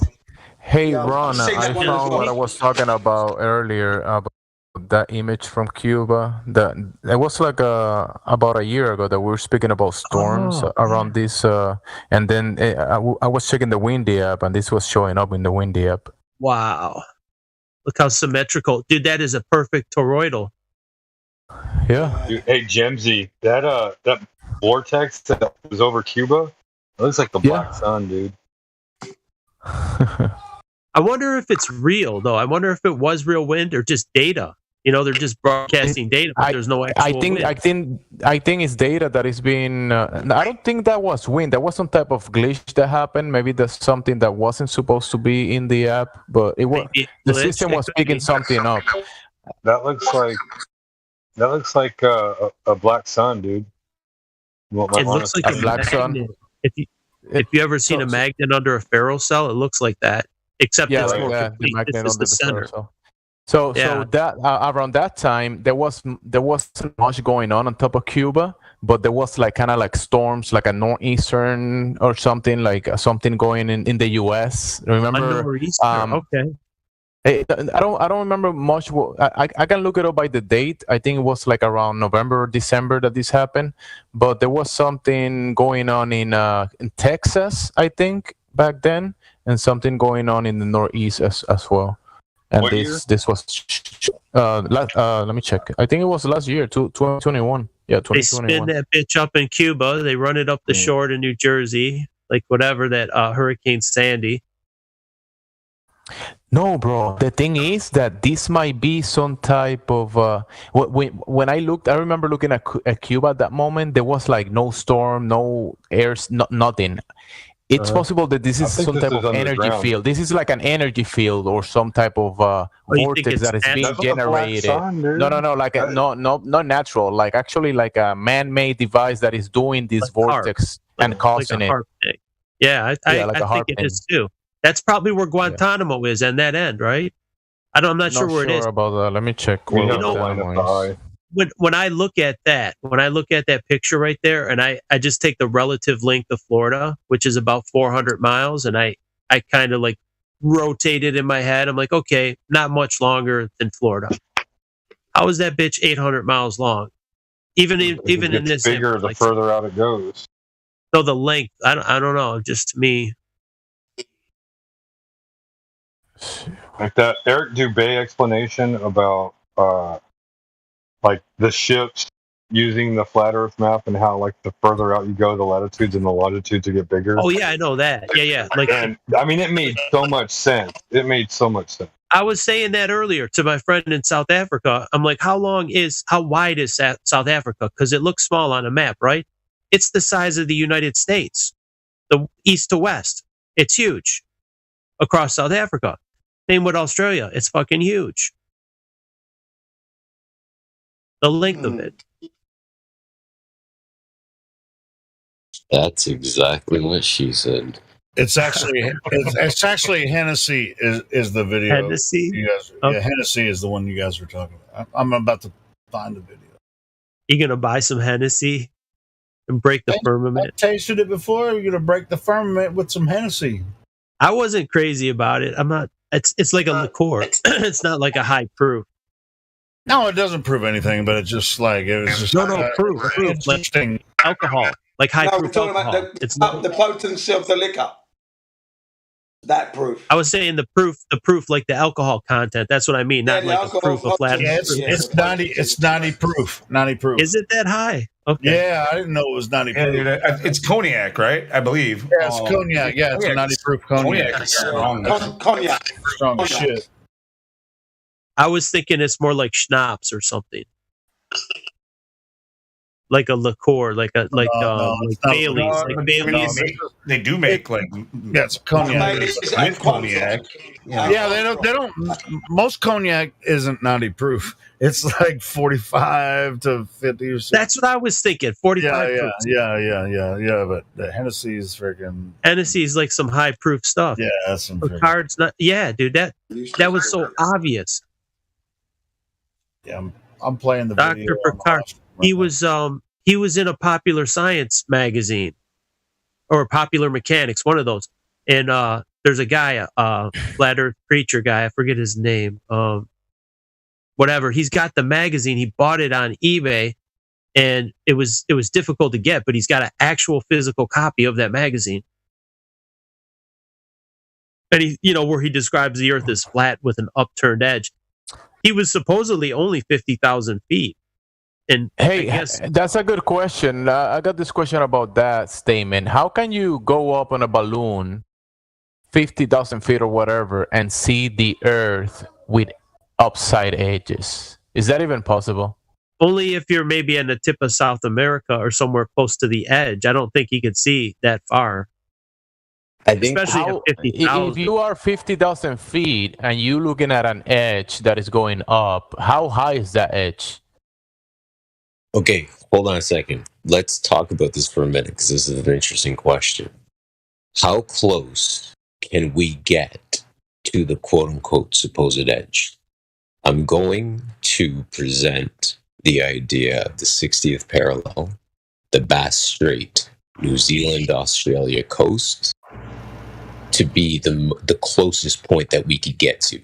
Hey, Ron, I found what I was talking about earlier about that image from Cuba. It was like about a year ago that we were speaking about storms around this, and then I was checking the Windy app, and this was showing up in the Windy app. Wow, look how symmetrical, dude! That is a perfect toroidal. Yeah. Dude, hey, Gemsy, that vortex that was over Cuba, it looks like the Black Sun, dude. I wonder if it's real, though. I wonder if it was real wind or just data. They're just broadcasting data, but there's no actual wind. I think it's data that is being. I don't think that was wind. There was some type of glitch that happened. Maybe there's something that wasn't supposed to be in the app, but it was the system was picking something up. That looks like a black sun, dude. It looks like a black sun. If you ever seen a magnet under a ferro cell, it looks like that. Except it's more complete. This is the center. So that around that time there wasn't much going on top of Cuba, but there was like kind of like storms, like a northeastern or something, like something going in the U.S. Remember? A nor'easter. Okay. I don't remember much. I can look it up by the date. I think it was like around November or December that this happened. But there was something going on in Texas, I think, back then, and something going on in the Northeast as well. And what this was let me check. I think it was last year, 2021. Yeah, 2021. They spin that bitch up in Cuba. They run it up the shore to New Jersey, like whatever that Hurricane Sandy. No, bro. The thing is that this might be some type of. When I looked, I remember looking at Cuba at that moment. There was like no storm, no air, nothing. It's possible that this is some type of energy field. This is like an energy field or some type of vortex that is being generated. No, like not natural. Like actually, like a man-made device that is doing this vortex and causing it. Yeah, I think it is too. That's probably where Guantanamo is, and that end, right? I'm not sure where it is. About that. Let me check. When I look at that picture right there, and I just take the relative length of Florida, which is about 400 miles, and I kind of like rotate it in my head. I'm like, okay, not much longer than Florida. How is that bitch 800 miles long? Even in this bigger the further out it goes. So the length, I don't know. Just to me. Like that Eric Dubé explanation about like the ships using the flat Earth map and how like the further out you go, the latitudes and the longitudes get bigger. Oh yeah, I know that. Yeah. Like, and I mean, it made so much sense. I was saying that earlier to my friend in South Africa. I'm like, how wide is South Africa? Because it looks small on a map, right? It's the size of the United States, the east to west. It's huge across South Africa. Same with Australia. It's fucking huge. The length of it. That's exactly what she said. It's actually Hennessy is the video. Hennessy? You guys, okay. Yeah, Hennessy is the one you guys were talking about. I'm about to find the video. You gonna buy some Hennessy and break the firmament? I tasted it before. You're gonna break the firmament with some Hennessy. I wasn't crazy about it. I'm not. It's like a liqueur. It's not like a high proof. No, it doesn't prove anything, but it's just like it was just proof. Interesting. Like alcohol, like high proof alcohol. It's the potency of the liquor. That proof. I was saying the proof, like the alcohol content. That's what I mean. Not like a proof of flat. Yeah, it's 90 proof. 90 proof. Is it that high? Okay. Yeah, I didn't know it was 90 proof. Yeah, it's cognac, right? I believe. Yeah, it's cognac. Yeah, it's a 90 proof cognac. Cognac is strong. Cognac. Strong as shit. I was thinking it's more like schnapps or something. Like a liqueur, like Bailey's. Like Bailey's. They do make it's cognac. With cognac. Yeah, they don't. Most cognac isn't 90 proof. It's like 45 to 50 or so. That's what I was thinking. 45 proof. Yeah. But the Hennessy is freaking. Hennessy is like some high proof stuff. Yeah, that's some. Picard's not. Yeah, dude. That was so obvious. Yeah, I'm playing the Dr. video. Picard. He was in a Popular Science magazine or Popular Mechanics, one of those. And there's a guy, flat Earth preacher guy, I forget his name. Whatever. He's got the magazine. He bought it on eBay, and it was difficult to get, but he's got an actual physical copy of that magazine. And where he describes the Earth as flat with an upturned edge. He was supposedly only 50,000 feet. And hey, that's a good question. I got this question about that statement. How can you go up on a balloon 50,000 feet or whatever and see the Earth with upside edges? Is that even possible? Only if you're maybe in the tip of South America or somewhere close to the edge. I don't think you could see that far. I think especially at 50,000. If you are 50,000 feet and you're looking at an edge that is going up, how high is that edge? Okay, hold on a second. Let's talk about this for a minute because this is an interesting question. How close can we get to the quote-unquote supposed edge? I'm going to present the idea of the 60th parallel, the Bass Strait, New Zealand, Australia coast, to be the closest point that we could get to.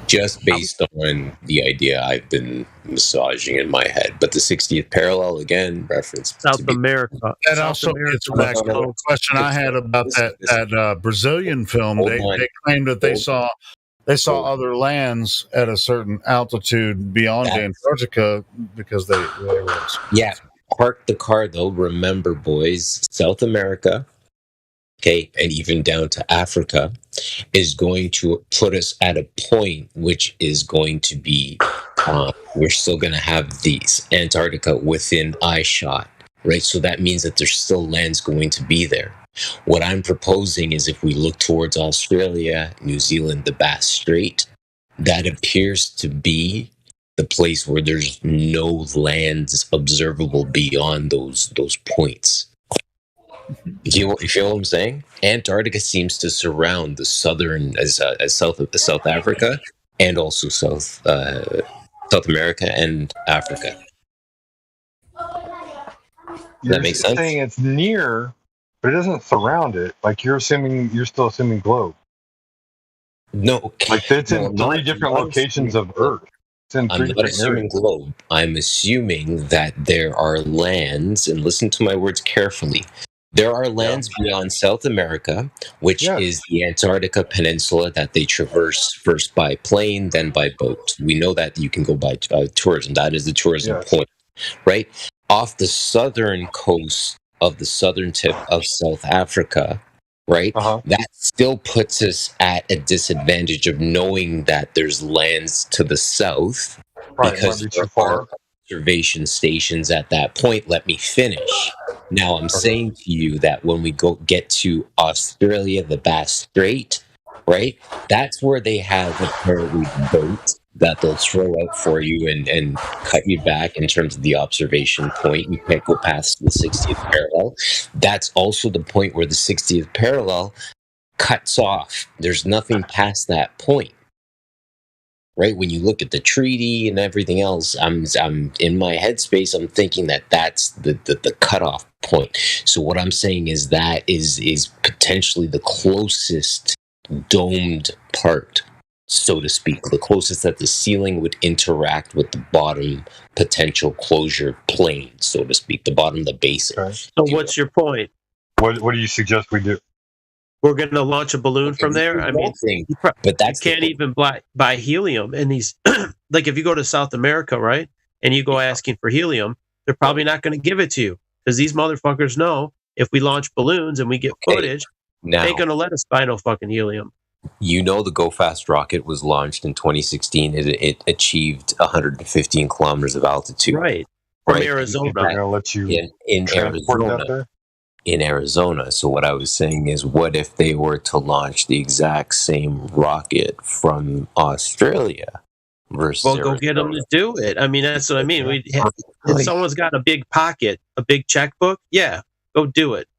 Just based on the idea I've been massaging in my head. But the 60th parallel, again, reference South America. That also gets back to the question I had about that Brazilian film. They claimed that they saw other lands at a certain altitude beyond Antarctica because they were. Yeah, park the car though. Remember, boys, South America, okay, and even down to Africa, is going to put us at a point which is going to be, we're still going to have these Antarctica within eye shot, right? So that means that there's still lands going to be there. What I'm proposing is if we look towards Australia, New Zealand, the Bass Strait, that appears to be the place where there's no lands observable beyond those points. You feel what I'm saying? Antarctica seems to surround the southern, as South Africa, and also South America and Africa. That makes sense. You're saying it's near, but it doesn't surround it. Like you're still assuming globe. No, like it's in three different locations of Earth. I'm not assuming globe. I'm assuming that there are lands, and listen to my words carefully. There are lands beyond South America, which is the Antarctica Peninsula that they traverse first by plane, then by boat. We know that you can go by tourism. That is the tourism point, right? Off the southern coast of the southern tip of South Africa, right? That still puts us at a disadvantage of knowing that there's lands to the south because there are observation stations at that point. Let me finish. Now I'm saying to you that when we get to Australia, the Bass Strait, right? That's where they have apparently boats that they'll throw out for you and cut you back in terms of the observation point. You can't go past the 60th parallel. That's also the point where the 60th parallel cuts off. There's nothing past that point. Right, when you look at the treaty and everything else, I'm in my headspace. I'm thinking that that's the cutoff point. So what I'm saying is that is potentially the closest domed part, so to speak, the closest that the ceiling would interact with the bottom potential closure plane, so to speak, the bottom of the basin. Okay. So what's your point? What do you suggest we do? We're going to launch a balloon from there. I mean, but that's you can't even buy helium in these. Like if you go to South America, right, and you go asking for helium, they're probably not going to give it to you because these motherfuckers know if we launch balloons and we get footage, they ain't going to let us buy no fucking helium. You know, the Go Fast rocket was launched in 2016. It achieved 115 kilometers of altitude. Right. From Arizona. They're going to let you in Arizona. In Arizona. So what I was saying is, what if they were to launch the exact same rocket from Australia versus Well, go Arizona? get them to do it. I mean, that's what I mean. If someone's got a big pocket, a big checkbook, yeah, go do it.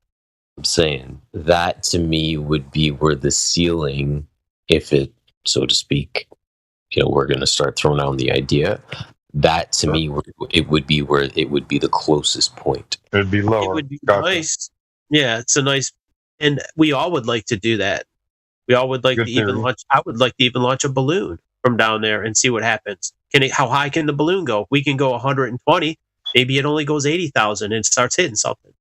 I'm saying that to me would be where the ceiling, if it, so to speak, we're going to start throwing out the idea. That to me, it would be where it would be the closest point. It'd be lower. It would be nice. Yeah, it's a nice, and we all would like to do that. We all would like to even launch. I would like to even launch a balloon from down there and see what happens. How high can the balloon go? We can go 120. Maybe it only goes 80,000 and starts hitting something.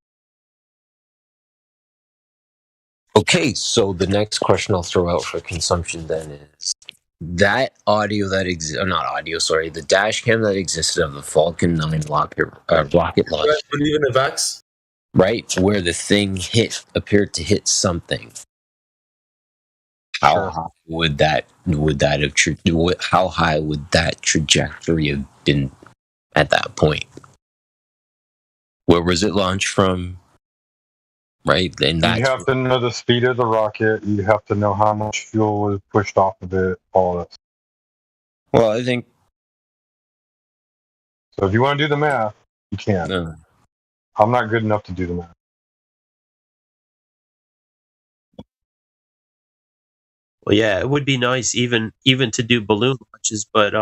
Okay, so the next question I'll throw out for consumption then is that audio that the dash cam that existed of the Falcon 9 rocket launch. Even the VAX? Right, where the thing appeared to hit something. How high would that have how high would that trajectory have been at that point? Where was it launched from? Right, and you have to know the speed of the rocket. You have to know how much fuel was pushed off of it. All that. Well, I think. So if you want to do the math, you can. No. I'm not good enough to do the math. Well, yeah, it would be nice even to do balloon launches, but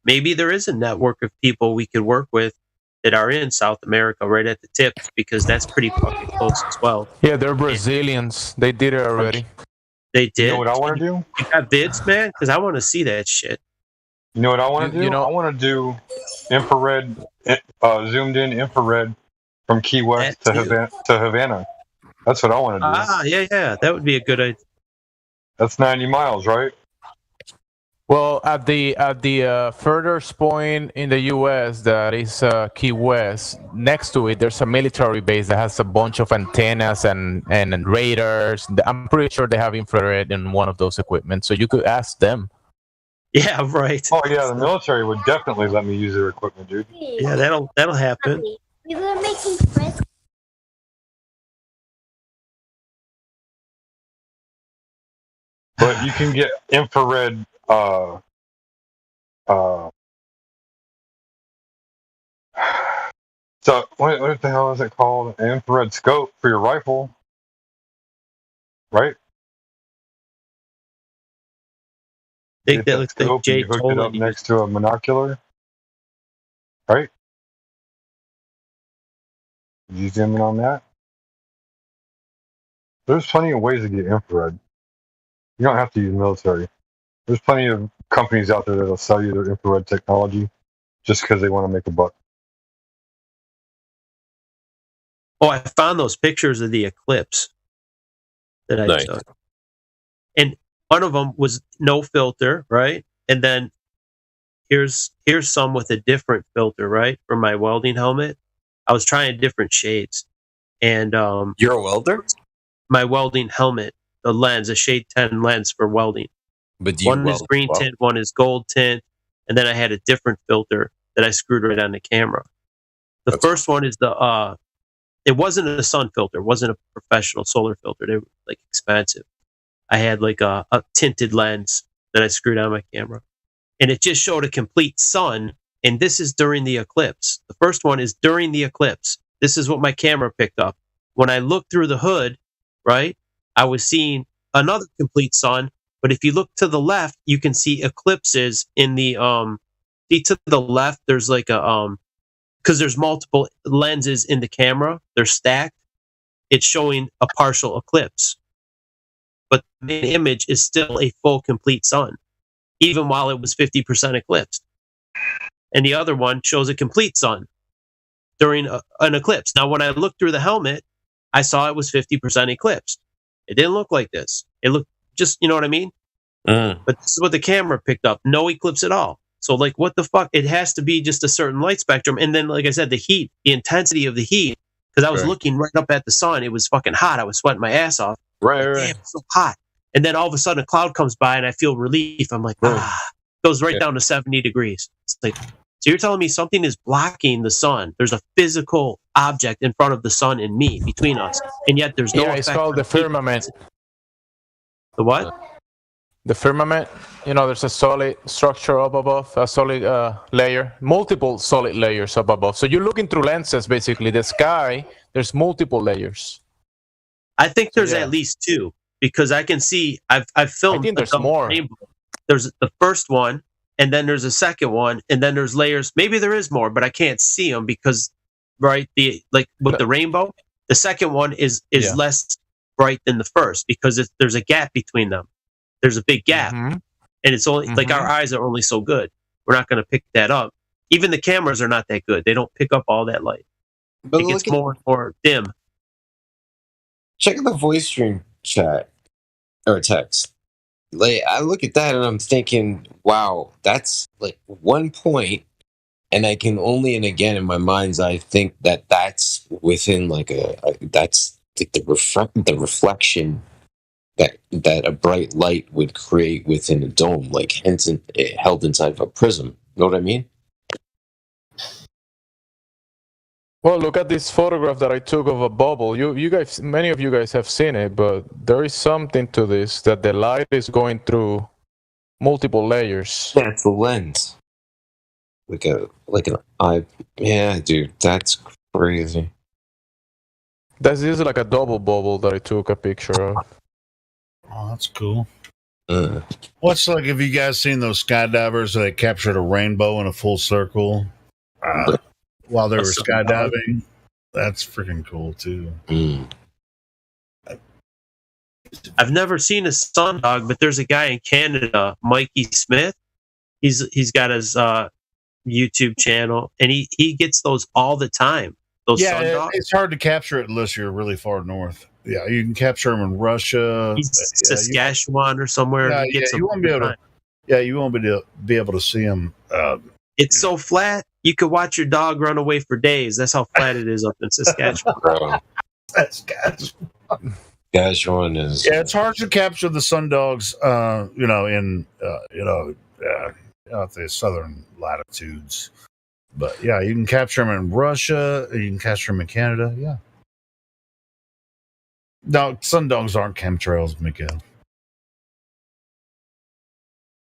maybe there is a network of people we could work with that are in South America right at the tip, because that's pretty fucking close as well. Yeah, they're Brazilians. They did it already. They did. You know what I want to do? You got vids, man? Because I want to see that shit. You know what I want to do? I want to do infrared, zoomed in infrared from Key West to Havana. That's what I want to do. Ah, yeah. That would be a good idea. That's 90 miles, right? Well, at the furthest point in the U.S. that is Key West, next to it there's a military base that has a bunch of antennas and radars. I'm pretty sure they have infrared in one of those equipment, so you could ask them. Yeah, right. Oh yeah, the military would definitely let me use their equipment, dude. Yeah, that'll happen. We were making friends. But you can get infrared. So what the hell is it called? An infrared scope for your rifle, right? I think that looks like Jay you hooked it up next to a monocular, right? Did you zoom in on that? There's plenty of ways to get infrared. You don't have to use military. There's plenty of companies out there that'll sell you their infrared technology just because they want to make a buck. Oh, I found those pictures of the eclipse that I took. And one of them was no filter, right? And then here's some with a different filter, right? For my welding helmet. I was trying different shades. And you're a welder? My welding helmet, the lens, a shade 10 lens for welding. But one is green tint, one is gold tint, and then I had a different filter that I screwed right on the camera. The first one is it wasn't a sun filter, it wasn't a professional solar filter. They were like expensive. I had like a tinted lens that I screwed on my camera, and it just showed a complete sun. And this is during the eclipse. The first one is during the eclipse. This is what my camera picked up. When I looked through the hood, right, I was seeing another complete sun. But if you look to the left, you can see eclipses in the see to the left. There's like a because there's multiple lenses in the camera. They're stacked. It's showing a partial eclipse, but the main image is still a full complete sun, even while it was 50% eclipsed. And the other one shows a complete sun during an eclipse. Now, when I looked through the helmet, I saw it was 50% eclipsed. It didn't look like this. It looked just, you know what I mean? But this is what the camera picked up. No eclipse at all. So, like, what the fuck? It has to be just a certain light spectrum. And then, like I said, the heat, the intensity of the heat, because I was looking right up at the sun. It was fucking hot. I was sweating my ass off. Right. Damn, it's so hot. And then all of a sudden a cloud comes by and I feel relief. I'm like, goes right down to 70 degrees. It's like, so you're telling me something is blocking the sun. There's a physical object in front of the sun and me, between us. And yet there's no it's called the firmament. The what? The firmament. You know, there's a solid structure up above, a solid layer, multiple solid layers up above. So you're looking through lenses, basically. The sky, there's multiple layers. I think there's at least two, because I can see, I've filmed. I think there's more. Rainbow. There's the first one, and then there's a second one, and then there's layers. Maybe there is more, but I can't see them because, right, with the rainbow, the second one is less bright than the first because there's a gap between them. There's a big gap, and it's only like our eyes are only so good. We're not going to pick that up. Even the cameras are not that good. They don't pick up all that light. But it gets more and more dim. Check out the voice stream chat or text. Like, I look at that and I'm thinking, wow, that's like 1 point, and I can only, and again in my mind's eye, think that that's within like that's like the reflection that a bright light would create within a dome, like hence held inside of a prism. You know what I mean? Well, look at this photograph that I took of a bubble. You guys, many of you guys have seen it, but there is something to this, that the light is going through multiple layers. Yeah, it's the lens. Like an eye. Yeah, dude, that's crazy. This is like a double bubble that I took a picture of. Oh, that's cool. What's like, have you guys seen those skydivers that captured a rainbow in a full circle while they were skydiving? That's freaking cool too. I've never seen a sundog, but there's a guy in Canada, Mikey Smith. He's got his YouTube channel, and he gets those all the time. Those sundogs. It's hard to capture it unless you're really far north. Yeah, you can capture them in Russia, Saskatchewan, or somewhere. You won't be able to. Yeah, you won't be able to see them. It's so flat, you could watch your dog run away for days. That's how flat it is up in Saskatchewan. Saskatchewan is. Yeah, it's hard to capture the sundogs. Out the southern latitudes. But yeah, you can capture them in Russia. You can capture them in Canada. Yeah. No, sundogs aren't chemtrails, Miguel.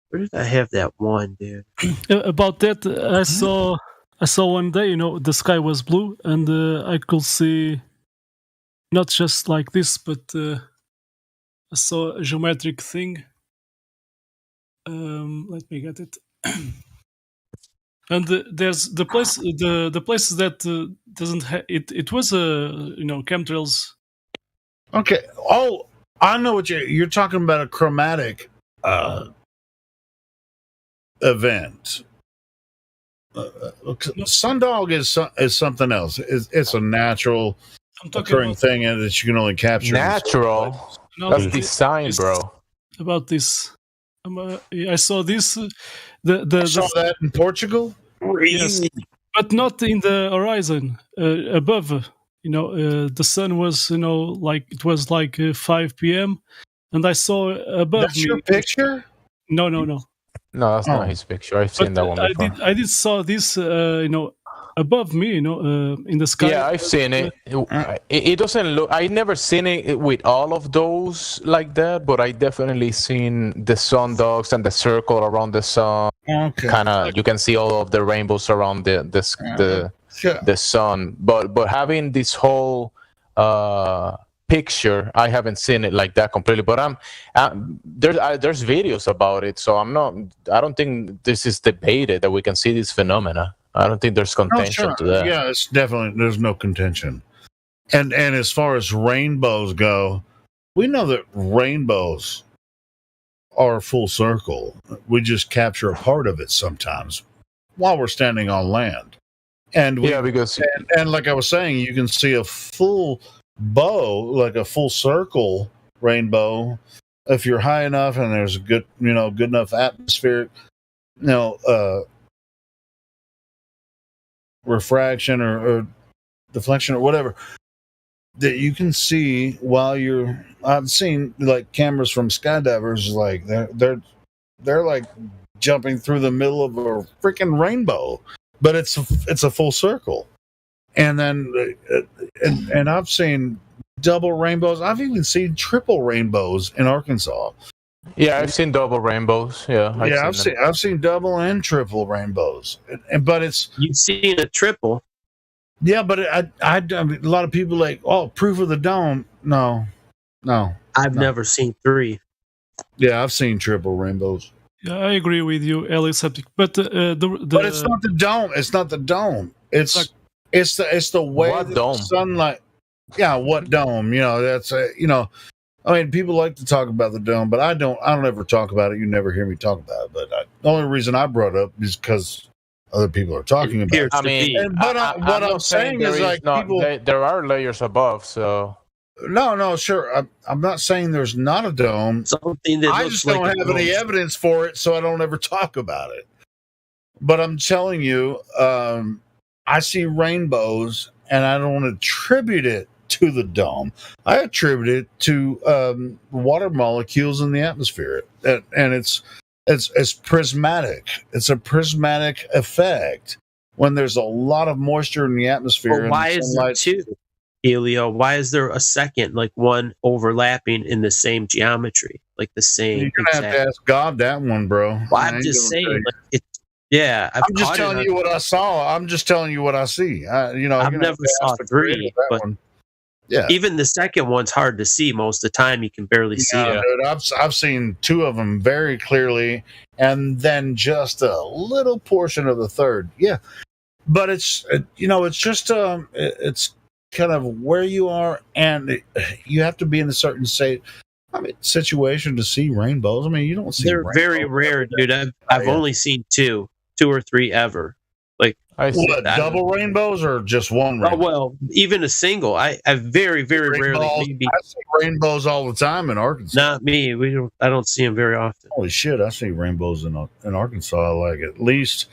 Where did I have that one, dude? About that, I saw one day, the sky was blue, and I could see not just like this, but I saw a geometric thing. Let me get it. And there's the place that doesn't have it. It was chemtrails. Okay. Oh, I know what you're talking about. A chromatic event. Sundog is something else. It's a natural occurring thing that you can only capture. Natural. That's design, bro. About this, I saw this. Saw that in Portugal. Yes, but not in the horizon. Above, the sun was, like it was like 5 p.m. and I saw above. That's me. Your picture? No. No, that's not his picture. I've seen that one before. I did saw this, above me, in the sky. Yeah, I've seen it. It doesn't look. I never seen it with all of those like that, but I definitely seen the sun dogs and the circle around the sun. Okay. Kind of, you can see all of the rainbows around the sun. But having this whole picture, I haven't seen it like that completely. But there's videos about it, so I don't think this is debated that we can see this phenomena. I don't think there's contention to that. Yeah, it's definitely, there's no contention. And as far as rainbows go, we know that rainbows are full circle. We just capture a part of it sometimes while we're standing on land. And and like I was saying, you can see a full bow, like a full circle rainbow, if you're high enough and there's a good enough atmospheric, refraction or deflection or whatever, that you can see while you're. I've seen like cameras from skydivers, like they're like jumping through the middle of a freaking rainbow, but it's a full circle. And then and I've seen double rainbows. I've even seen triple rainbows in Arkansas. Yeah, I've seen double rainbows. Yeah, I've seen double and triple rainbows. But it's, you've seen a triple. Yeah, but I mean, a lot of people like, oh, proof of the dome. No. I've never seen 3. Yeah, I've seen triple rainbows. Yeah, I agree with you, Eliseptic. But but it's not the dome. It's not the dome. It's the way what that dome? the sunlight. Yeah, what dome? That's I mean, people like to talk about the dome, but I don't ever talk about it. You never hear me talk about it. But the only reason I brought it up is because other people are talking about it. I mean, what I'm saying is like people. There are layers above, so. No, sure. I'm not saying there's not a dome. Something that I looks just don't like have any evidence for it, so I don't ever talk about it. But I'm telling you, I see rainbows, and I don't attribute it to the dome. I attribute it to water molecules in the atmosphere, and it's prismatic. It's a prismatic effect when there's a lot of moisture in the atmosphere. But why is there 2, Helio? Why is there a second, like one overlapping in the same geometry, like the same? You're gonna have to ask God that one, bro. Well, I'm just saying, I'm just telling you what I saw. I'm just telling you what I see. I've never saw 3, but one. Yeah, even the second one's hard to see most of the time. You can barely see it. Dude, I've seen 2 of them very clearly, and then just a little portion of the third. Yeah, but it's it's just it's kind of where you are, and you have to be in a certain situation to see rainbows. I mean, you don't see. They're very rare, dude. I've only seen 2 or 3 ever. Like double rainbows or just one rainbow? Oh, well, even a single. I very, very rarely. I see rainbows all the time in Arkansas. Not me. I don't see them very often. Holy shit! I see rainbows in Arkansas like at least,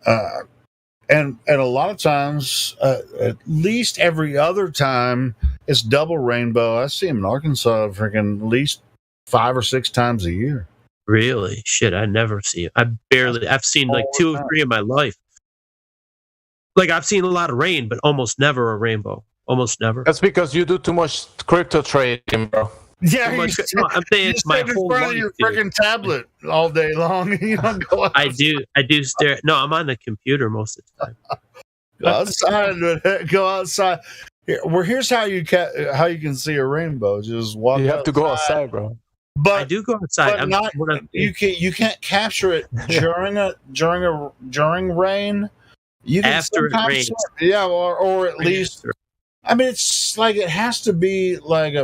and a lot of times, at least every other time, it's double rainbow. I see them in Arkansas freaking at least 5 or 6 times a year. Really? Shit, I never see it. I've seen like 2 or 3 in my life. Like, I've seen a lot of rain, but almost never a rainbow. Almost never. That's because you do too much crypto trading, bro. Yeah, I'm saying it's my whole in front life, of your dude. freaking tablet all day long. You don't go outside. I do stare. No, I'm on the computer most of the time. Go outside. Here's how you can see a rainbow. Just walk. You have to go outside, bro. But I do go outside. You can't capture it during rain. You can after it rains. Yeah, or at least. I mean, it's like it has to be like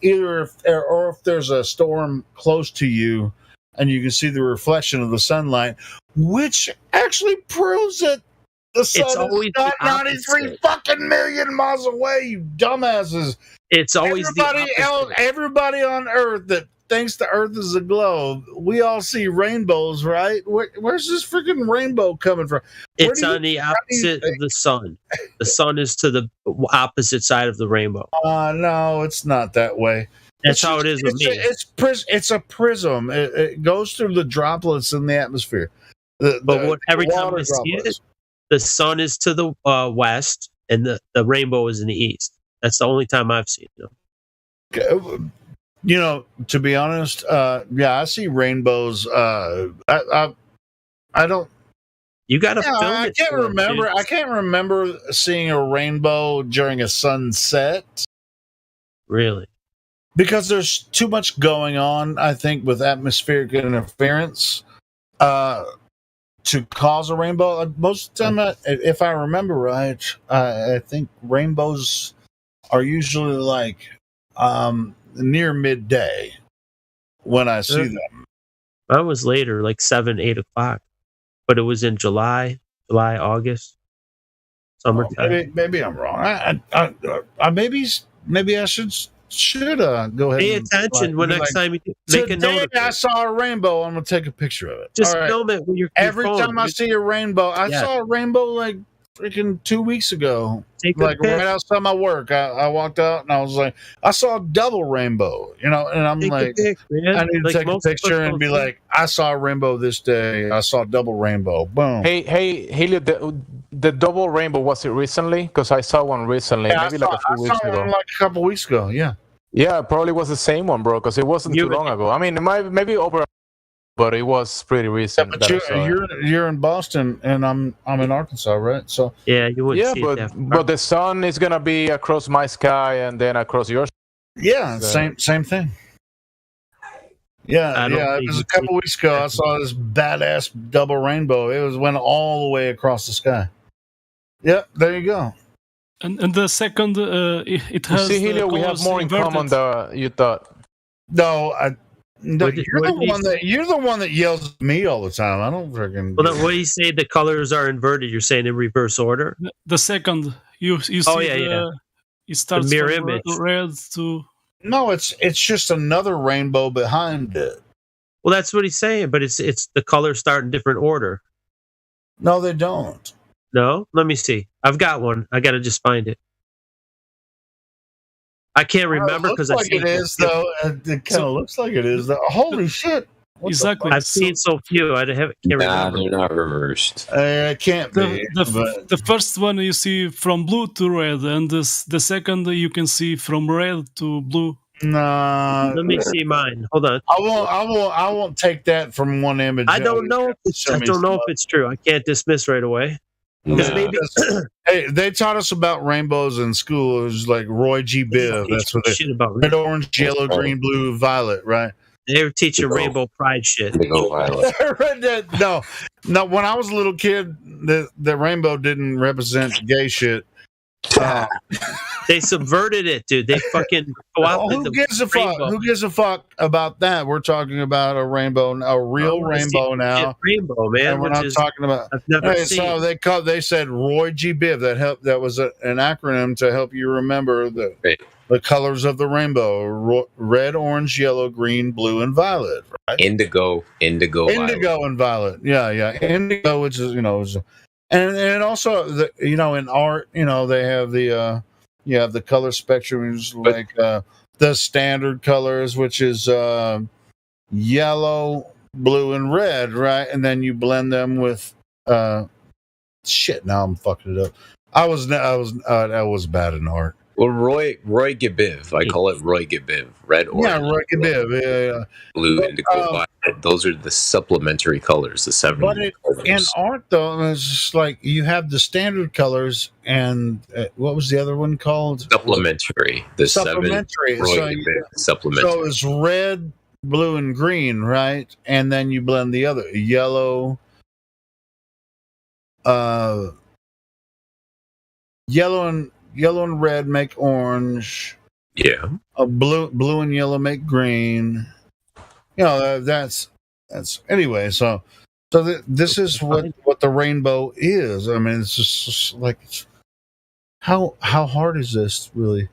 either if there's a storm close to you, and you can see the reflection of the sunlight, which actually proves that the sun is not 93 fucking million miles away. You dumbasses! It's always everybody on Earth that thinks the Earth is a globe. We all see rainbows, right? Where's this freaking rainbow coming from? It's on the opposite of the sun. The sun is to the opposite side of the rainbow. No, it's not that way. That's how it is with me. It's a prism. It goes through the droplets in the atmosphere. But every time I see it, the sun is to the west and the rainbow is in the east. That's the only time I've seen them. You know, to be honest, yeah, I see rainbows. I don't. You got to film I it. can't remember. I can't remember seeing a rainbow during a sunset. Really? Because there's too much going on, I think, with atmospheric interference to cause a rainbow. Most of the time, if I remember right, I think rainbows are usually like near midday when I see them. Mine was later, like 7, 8 o'clock, but it was in July, August, summertime. Maybe I'm wrong. I maybe I should go ahead. Pay attention when next time you make a note. Today I saw a rainbow. I'm gonna take a picture of it. Just film it with your Every phone. time I see a rainbow, I saw a rainbow like freaking 2 weeks ago. Like right outside my work, I walked out and I was like, I saw a double rainbow, you know, and I'm like, I need to take a picture and be like, I saw a rainbow this day. I saw a double rainbow. Boom. Hey, Helio, the double rainbow, was it recently? Because I saw one recently, maybe like a few weeks ago. Like a couple weeks ago, yeah. Yeah, probably was the same one, bro, because it wasn't too long ago. I mean, it might maybe over, but it was pretty recent. Yeah, but you're in Boston and I'm in Arkansas, right? So yeah, you wouldn't see it but the sun is gonna be across my sky and then across yours. Yeah, same thing. Yeah, it was a couple weeks ago. I saw this badass double rainbow. It went all the way across the sky. Yep, there you go. And the second, it has. See, Helio, we have more in common than you thought. No, you're the one that yells at me all the time. I don't freaking. Well, what do you say? The colors are inverted. You're saying in reverse order. The second, you see. It starts the mirror from image. red to. No, it's just another rainbow behind it. Well, that's what he's saying, but it's the colors start in different order. No, they don't. No, let me see. I've got one. I got to just find it. I can't remember because it is though. It kind of looks like it is though. Holy shit! Exactly. I've seen so few. I can't remember. They're not reversed. It can't be. The first one you see from blue to red, and the second you can see from red to blue. No. Let me see mine. Hold on. I won't take that from one image. I don't know if it's true. I can't dismiss right away. Maybe. Hey, they taught us about rainbows in school. It was like Roy G. Biv. That's what they about red, orange, yellow, green, blue, violet, right? They were teaching rainbow pride shit. No. When I was a little kid, the rainbow didn't represent gay shit. They subverted it, dude. They fucking go out. Who gives a fuck? Who gives a fuck about that? We're talking about a rainbow, a real rainbow now. Rainbow, man. And we're not talking about. I've never seen. So they said Roy G. Biv. That was an acronym to help you remember the colors of the rainbow: red, orange, yellow, green, blue, and violet. Right? Indigo, and violet. Yeah. Indigo, which is and also in art, they have the you have the color spectrum, which is like the standard colors, which is yellow, blue, and red, right? And then you blend them with shit. Now I'm fucking it up. I was bad in art. Well, Roy Gabiv. I call it Roy Gabiv. Red, orange. Yeah, Roy Gabiv. Yeah. Blue, indigo, violet. Those are the supplementary colors, the 7 colors. In art, though, it's just like you have the standard colors and what was the other one called? Supplementary. The supplementary. 7 Roy Gabiv supplementary. So it's red, blue, and green, right? And then you blend the other yellow. Yellow and red make orange. Yeah. Blue and yellow make green. That's anyway. So this is what the rainbow is. I mean, it's just like how hard is this really?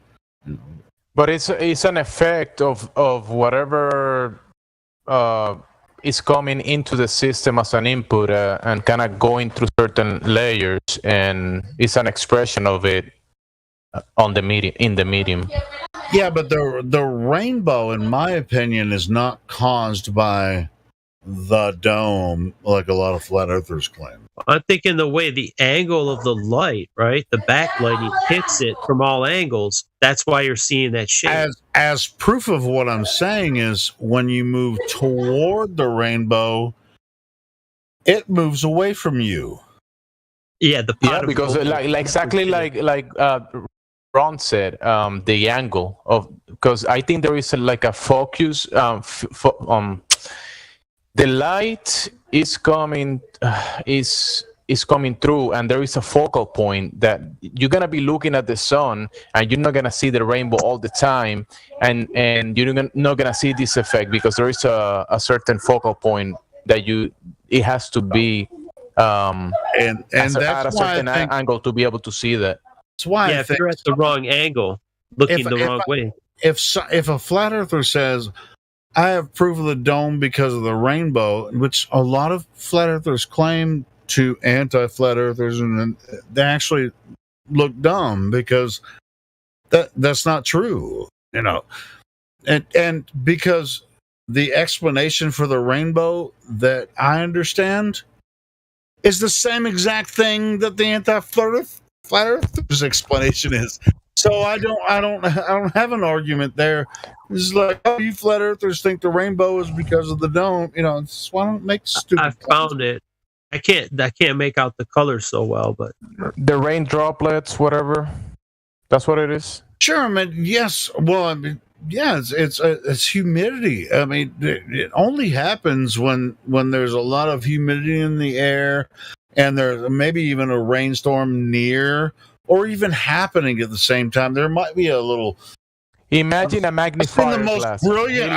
But it's an effect of whatever is coming into the system as an input and kind of going through certain layers, and it's an expression of it on the medium. Yeah, but the rainbow, in my opinion, is not caused by the dome like a lot of flat earthers claim. I'm thinking the way the angle of the light, right? The backlighting hits it from all angles. That's why you're seeing that shape. As proof of what I'm saying is when you move toward the rainbow, it moves away from you. Yeah, because exactly like Ron said, the angle of, because I think there is a focus. The light is coming coming through, and there is a focal point that you're gonna be looking at the sun, and you're not gonna see the rainbow all the time, and you're not gonna see this effect because there is a certain focal point that it has to be and that's at a certain angle to be able to see that. That's why if you're at the wrong angle, looking the wrong way. If a flat earther says, I have proof of the dome because of the rainbow, which a lot of flat earthers claim to anti-flat earthers, and they actually look dumb because that's not true, and because the explanation for the rainbow that I understand is the same exact thing that the anti-flat earthers explanation is. So I don't have an argument there. It's like, oh, you flat earthers think the rainbow is because of the dome. It's why don't make stupid. I found it. I can't make out the colors so well, but the rain droplets, whatever. That's what it is. Sure, I mean, yes. Well, I mean, yeah, it's humidity. I mean, it only happens when there's a lot of humidity in the air, and there's maybe even a rainstorm near, or even happening at the same time. There might be a little. Imagine a magnifier glass. Brilliant.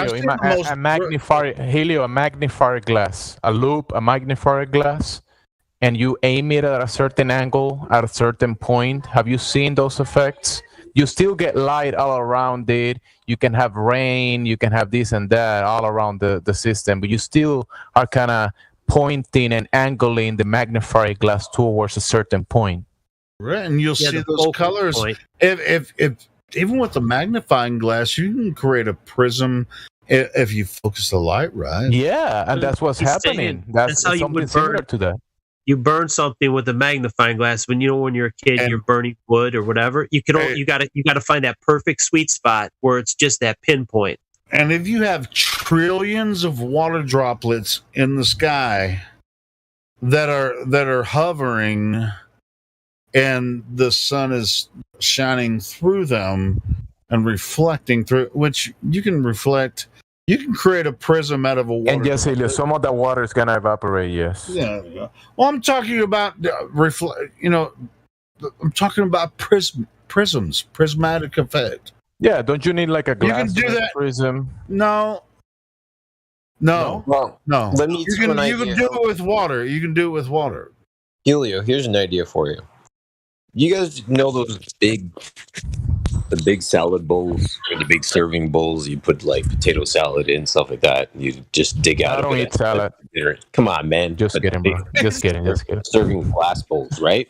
A magnifier glass, a loop, a magnifier glass, and you aim it at a certain angle, at a certain point. Have you seen those effects? You still get light all around it. You can have rain, you can have this and that all around the system, but you still are kind of pointing and angling the magnifier glass towards a certain point. Right, and you'll see those colors. If even with the magnifying glass, you can create a prism if you focus the light right. Yeah, and that's what's happening. That's how you would burn to that. You burn something with a magnifying glass when you're a kid, you're burning wood or whatever. You gotta find that perfect sweet spot where it's just that pinpoint. And if you have trillions of water droplets in the sky that are hovering, and the sun is shining through them and reflecting through, which you can reflect. You can create a prism out of a water. And yes, Helio, some of the water is gonna evaporate. Yes. Yeah. Well, I'm talking about I'm talking about prisms, prismatic effect. Yeah. Don't you need like a glass you can do that. prism? No. Well, let me you can do it with water. You can do it with water. Helio, here's an idea for you. You guys know those the big salad bowls or the big serving bowls? You put like potato salad in, stuff like that. You just dig out. I don't eat salad. Come on, man. Just kidding, bro. Just kidding. Serving glass bowls, right?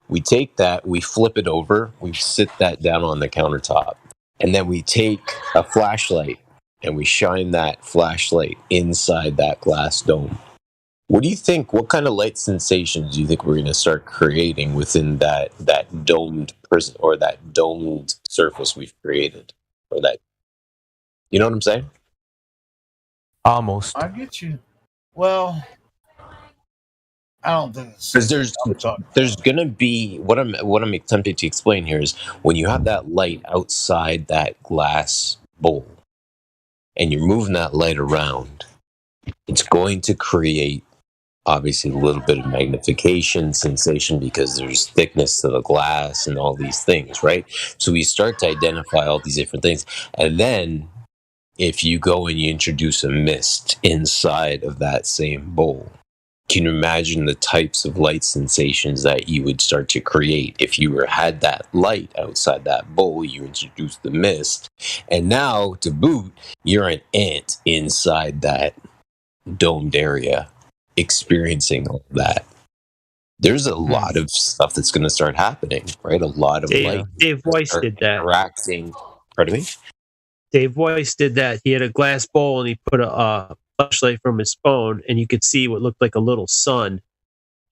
We take that, we flip it over, we sit that down on the countertop, and then we take a flashlight and we shine that flashlight inside that glass dome. What do you think? What kind of light sensations do you think we're going to start creating within that domed prism or that domed surface we've created? Or that, you know what I'm saying? Almost. I get you. Well, I don't think it's because there's going to be what I'm attempting to explain here is when you have that light outside that glass bowl and you're moving that light around, it's going to create obviously a little bit of magnification sensation because there's thickness to the glass and all these things, right? So we start to identify all these different things. And then if you go and you introduce a mist inside of that same bowl, can you imagine the types of light sensations that you would start to create if you had that light outside that bowl? You introduce the mist, and now to boot, you're an ant inside that domed area experiencing all that. There's a lot of stuff that's going to start happening, right? A lot of light. Dave Weiss did that. Interacting. Pardon me? Dave Weiss did that. He had a glass bowl and he put a flashlight from his phone, and you could see what looked like a little sun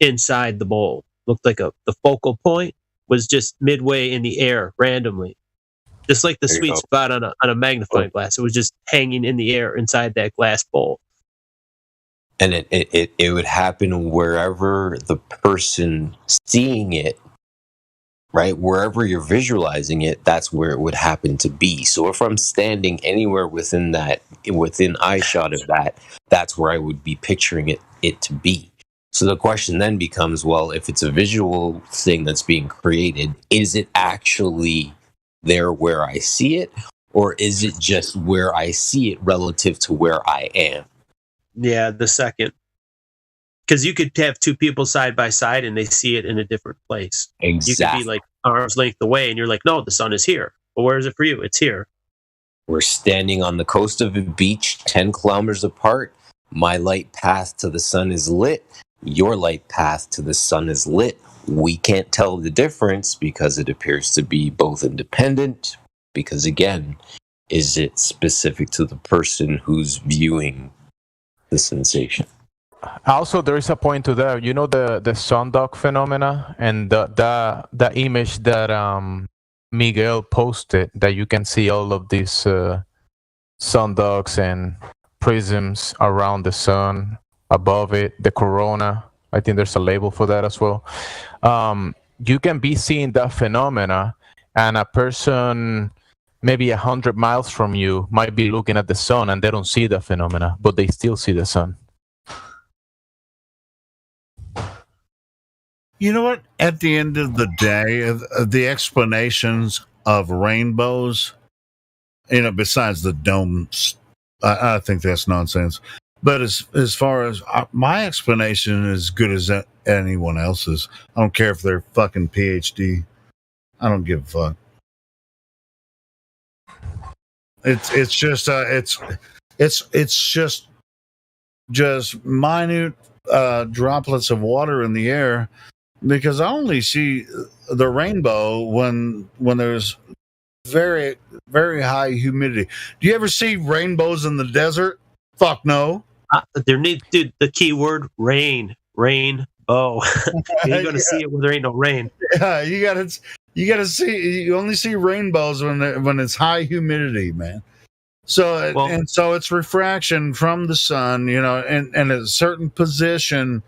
inside the bowl. Looked like the focal point was just midway in the air randomly, just like the There you sweet go. spot on a magnifying glass. It was just hanging in the air inside that glass bowl. And it would happen wherever the person seeing it, right? Wherever you're visualizing it, that's where it would happen to be. So if I'm standing anywhere within eye shot of that, that's where I would be picturing it to be. So the question then becomes, well, if it's a visual thing that's being created, is it actually there where I see it? Or is it just where I see it relative to where I am? Yeah, the second. Because you could have two people side by side and they see it in a different place. Exactly. You could be like arm's length away and you're like, no, the sun is here. But where is it for you? It's here. We're standing on the coast of a beach 10 kilometers apart. My light path to the sun is lit. Your light path to the sun is lit. We can't tell the difference because it appears to be both independent. Because again, is it specific to the person who's viewing the sensation? Also, there is a point to that. You know the sundog phenomena and the image that Miguel posted, that you can see all of these sundogs and prisms around the sun, above it, the corona. I think there's a label for that as well. You can be seeing that phenomena, and a person maybe 100 miles from you might be looking at the sun and they don't see the phenomena, but they still see the sun. You know what? At the end of the day, the explanations of rainbows, besides the domes, I think that's nonsense. But as far as my explanation is as good as anyone else's. I don't care if they're fucking PhD. I don't give a fuck. It's just minute droplets of water in the air, because I only see the rainbow when there's very, very high humidity. Do you ever see rainbows in the desert? Fuck no. Dude, the key word rainbow. You ain't gonna see it when there ain't no rain. Yeah, you gotta see. You only see rainbows when it's high humidity, man. So so it's refraction from the sun, in a certain position.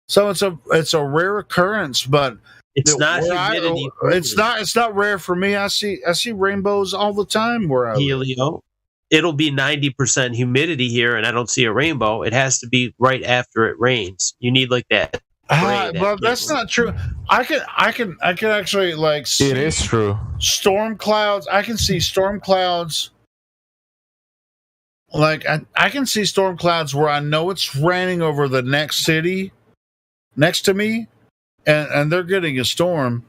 So it's a rare occurrence, but it's not humidity. It's not rare for me. I see rainbows all the time where I live. It'll be 90% humidity here, and I don't see a rainbow. It has to be right after it rains. You need like that. Well, that's not true. I can actually see. It is true. Storm clouds. I can see storm clouds. I can see storm clouds where I know it's raining over the next city next to me, and they're getting a storm,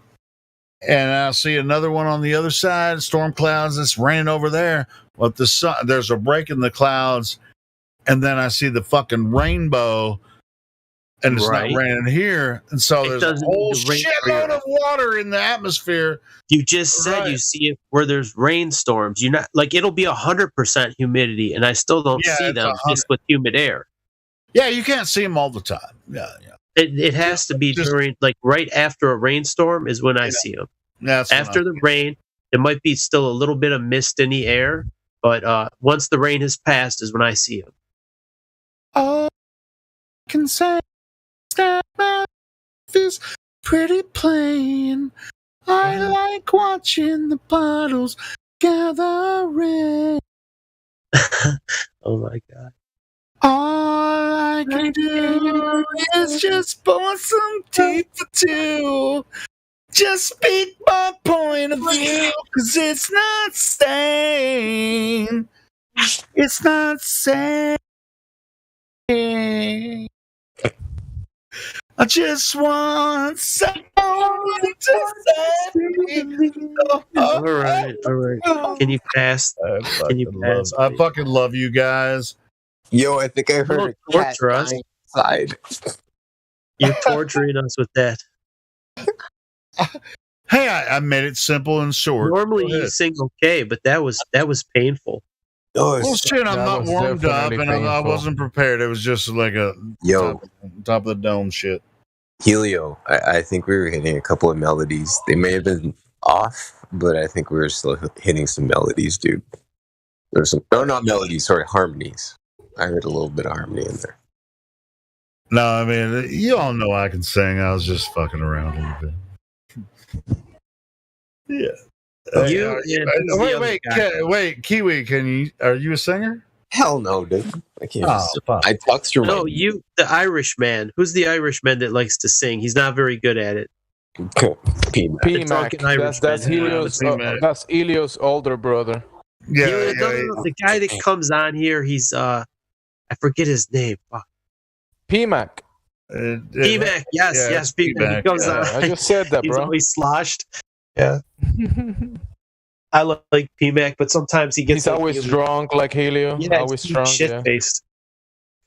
and I'll see another one on the other side, storm clouds, it's raining over there, but the sun, there's a break in the clouds, and then I see the fucking rainbow, and it's not raining here, and so there's a whole shitload of water in the atmosphere. You just said you see it where there's rainstorms. You're not it'll be 100% humidity, and I still don't see them just with humid air. Yeah, you can't see them all the time. Yeah. It has to be during right after a rainstorm is when I see them. That's after the rain. There might be still a little bit of mist in the air, but once the rain has passed is when I see them. All I can say is that my life is pretty plain. I like watching the puddles gather rain. Oh my God. All I can do is just pour some tea for two. Just speak my point of view, 'cause it's not sane. It's not sane. I just want someone to say. All right. Can you pass? I fucking love you guys. Yo, I think I heard a cat dying inside. You're torturing us with that. Hey, I made it simple and short. Normally you sing okay, but that was painful. Oh, Well, shit, I'm not warmed up, and I wasn't prepared. It was just like a top of the dome shit. Helio, I think we were hitting a couple of melodies. They may have been off, but I think we were still hitting some melodies, dude. There's some, no, not melodies, sorry, harmonies. I heard a little bit of harmony in there. No, I mean, you all know I can sing. I was just fucking around a little bit. Yeah. Wait, Kiwi, are you a singer? Hell no, dude. I can't. I talk through No, the Irishman. Who's the Irishman that likes to sing? He's not very good at it. P-Mac. That's Helio's. That's Helio's older brother. Yeah, the guy that comes on here, he's I forget his name. P-Mac. P-Mac, yes, P-Mac. He comes on. I just said that, bro. He's always sloshed. Yeah. I like P-Mac, but sometimes he gets. He's always drunk, like Helio. Yeah, always drunk. Shit-faced.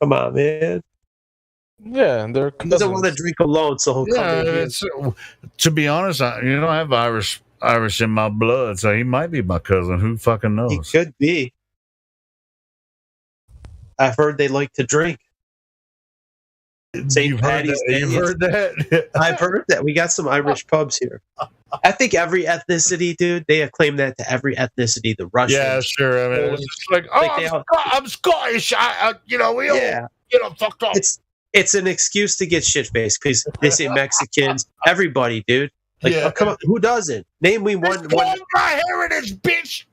Come on, man. Yeah, they're cousins. He doesn't want to drink alone, so he'll come in here. To be honest, I have Irish in my blood, so he might be my cousin. Who fucking knows? He could be. I've heard they like to drink. You've heard that? I've heard that. We got some Irish pubs here. I think every ethnicity, dude, they acclaim that to every ethnicity. The Russians. Yeah, sure. I mean, it's like, I'm Scottish. We all, fucked up. It's an excuse to get shit-faced because they say Mexicans. Everybody, dude. Like, come on, who doesn't? Name me one. My heritage, bitch.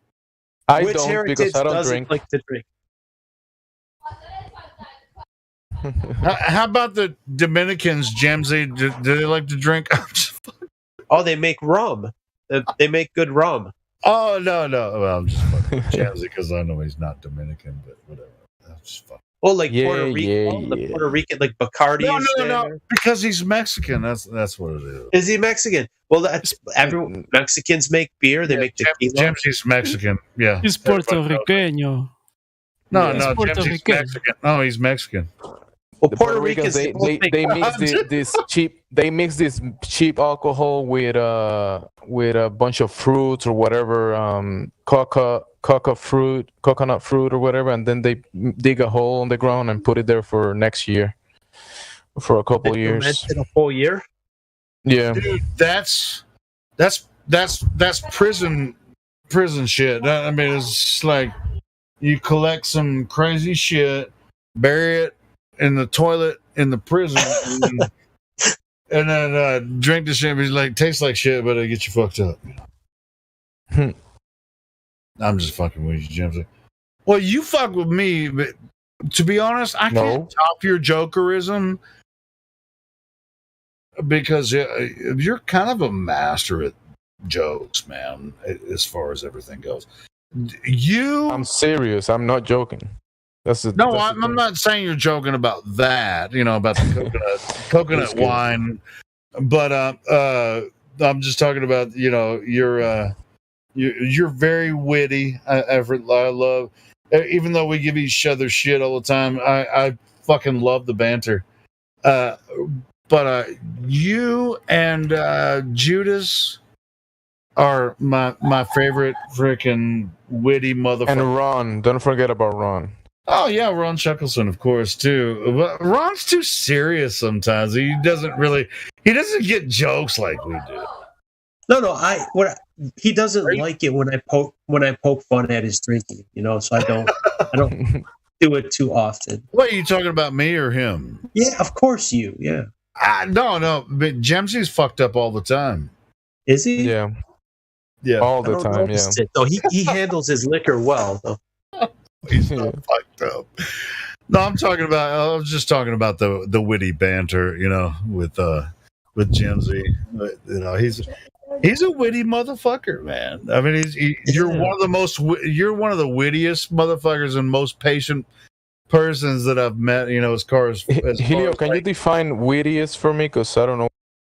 I don't because I don't drink. Like to drink? How about the Dominicans, Jamsey? Do they like to drink? Oh, they make rum. They make good rum. Oh, no. Well, I'm just fucking Jamsey because I know he's not Dominican, but whatever. I'm just fucking. Well, like Puerto Rico, the Puerto Rican, like Bacardi. No, because he's Mexican. That's what it is. Is he Mexican? Well, that's Mexicans make beer. They make tequila. James's Mexican. Yeah, he's Puerto Rican. No, James's Mexican. No, he's Mexican. Well, Puerto Ricans they mix this cheap alcohol with a bunch of fruits or whatever, coconut fruit or whatever, and then they dig a hole in the ground and put it there for next year, for a couple years. A whole year. Yeah, dude, that's prison shit. I mean, it's like you collect some crazy shit, bury it in the toilet in the prison, and then drink the shit. It's like tastes like shit, but it gets you fucked up. I'm just fucking with you, Jimsy. Well, you fuck with me, but to be honest, I can't top your jokerism because you're kind of a master at jokes, man. As far as everything goes, I'm serious. I'm not joking. I'm not saying you're joking about that. About the coconut wine, but I'm just talking about you're very witty. I love, even though we give each other shit all the time. I fucking love the banter. But you and Judas are my favorite freaking witty motherfucker. And Ron, don't forget about Ron. Oh yeah, Ron Chuckleson, of course, too. But Ron's too serious sometimes. He doesn't get jokes like we do. No, he doesn't like it when I poke fun at his drinking, so I don't do it too often. What are you talking about, me or him? Yeah, of course you. Yeah. No, but Jemsy's fucked up all the time. Is he? Yeah. Yeah. All the time, yeah. So he handles his liquor well, though. He's not fucked up. No, I was just talking about the witty banter, with Jemsy. He's a witty motherfucker, man. I mean, you're one of the wittiest motherfuckers and most patient persons that I've met. As far as Helio, can you define wittiest for me? Because I don't know.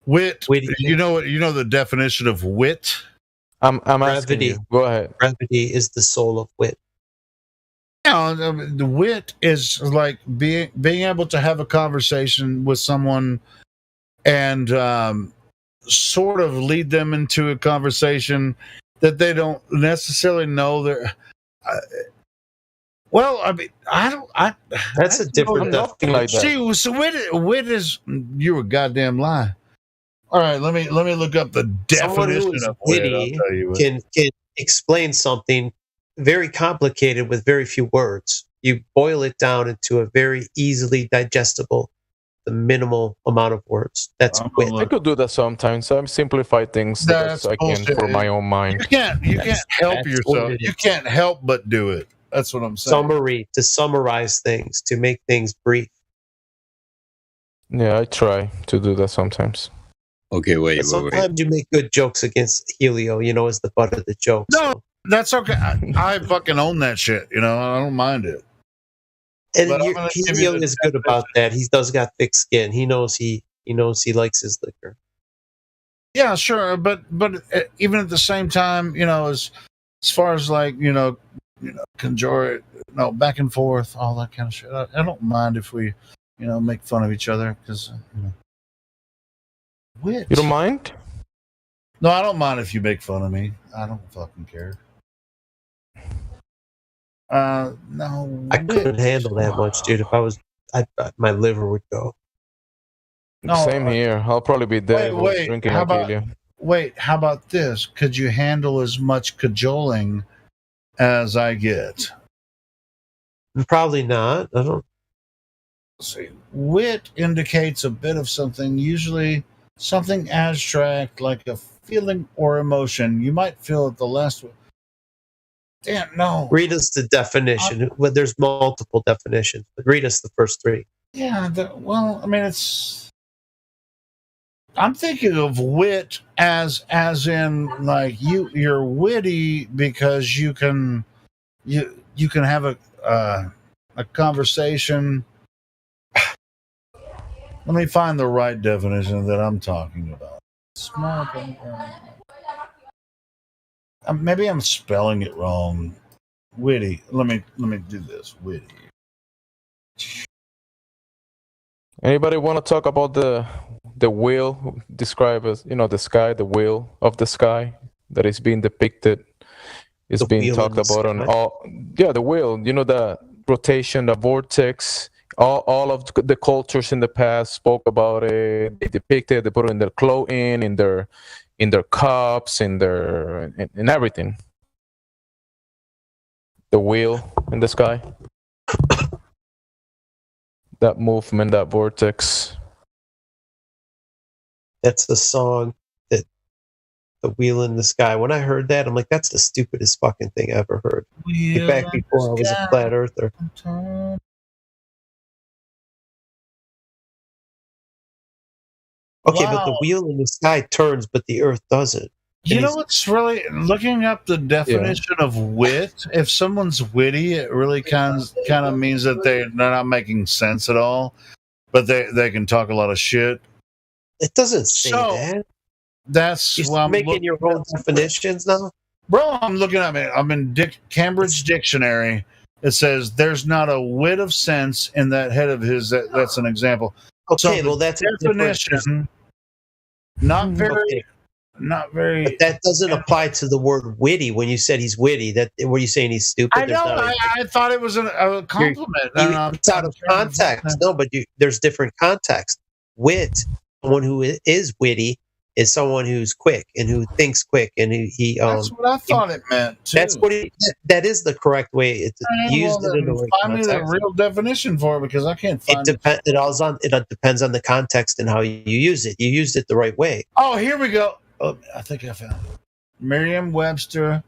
Wit. You know the definition of wit. I'm asking you. Go ahead. Brevity is the soul of wit. The wit is like being able to have a conversation with someone and sort of lead them into a conversation that they don't necessarily know. Well, I mean, I don't. That's a different nothing like that. See, so wit is you a goddamn lie. All right, let me look up the Someone definition who is of wit. I'll witty tell you what. can explain something very complicated with very few words. You boil it down into a very easily digestible, the minimal amount of words. That's wit. I could do that sometimes. I simplify things the best I can for my own mind. You can't help yourself. You can't help but do it. That's what I'm saying. Summary, to summarize things, to make things brief. Yeah, I try to do that sometimes. Okay, wait. Sometimes you make good jokes against Helio, as the butt of the joke. No, that's okay. I fucking own that shit. I don't mind it. And Helio is good about that. He does got thick skin. He knows he likes his liquor. Yeah, sure, but even at the same time, as far as like conjure, back and forth, all that kind of shit. I don't mind if we, make fun of each other because wit. You don't mind? No, I don't mind if you make fun of me. I don't fucking care. No, I couldn't handle that much, dude. If I was, my liver would go. No, same here. I'll probably be dead drinking how like Helio. Wait, how about this? Could you handle as much cajoling as I get? Probably not. I don't. See, wit indicates a bit of something, usually something abstract, like a feeling or emotion. You might feel it the last one. Damn, no. Read us the definition. Well, there's multiple definitions, but read us the first three. Yeah, I mean, I'm thinking of wit as in like you're witty because you can have a conversation. Let me find the right definition that I'm talking about. Smart. Maybe I'm spelling it wrong. Witty. Let me do this. Witty. Anybody want to talk about the wheel described as the sky, the wheel of the sky that is being depicted? It's being talked about on all. Yeah, the wheel. The rotation, the vortex. All of the cultures in the past spoke about it. They depicted. They put it in their clothing, in their cups, in everything. The wheel in the sky. That movement, that vortex. That's the song that the wheel in the sky. When I heard that, I'm like, that's the stupidest fucking thing I ever heard. Back before I was a flat earther. Okay, but the wheel in the sky turns, but the earth doesn't. You know what's really looking up the definition of wit? If someone's witty, it really kind of means that they're not making sense at all, but they can talk a lot of shit. It doesn't say that. That's why I'm making your own definitions now, bro. I'm looking at it. I'm in Cambridge Dictionary. It says there's not a whit of sense in that head of his. That's an example. Okay, well that's a definition. Not very. But that doesn't apply to the word witty. When you said he's witty, were you saying he's stupid? I know. I thought it was a compliment. It's out of context. No, but there's different context. Wit, someone who is witty, is someone who's quick and who thinks quick, and he. That's what I thought it meant too. That's what that is the correct way. It's used in the right find context. Me the real definition for it because I can't find it. It depends on the context and how you use it. You used it the right way. Oh, here we go. Oh, I think I found it. Merriam-Webster,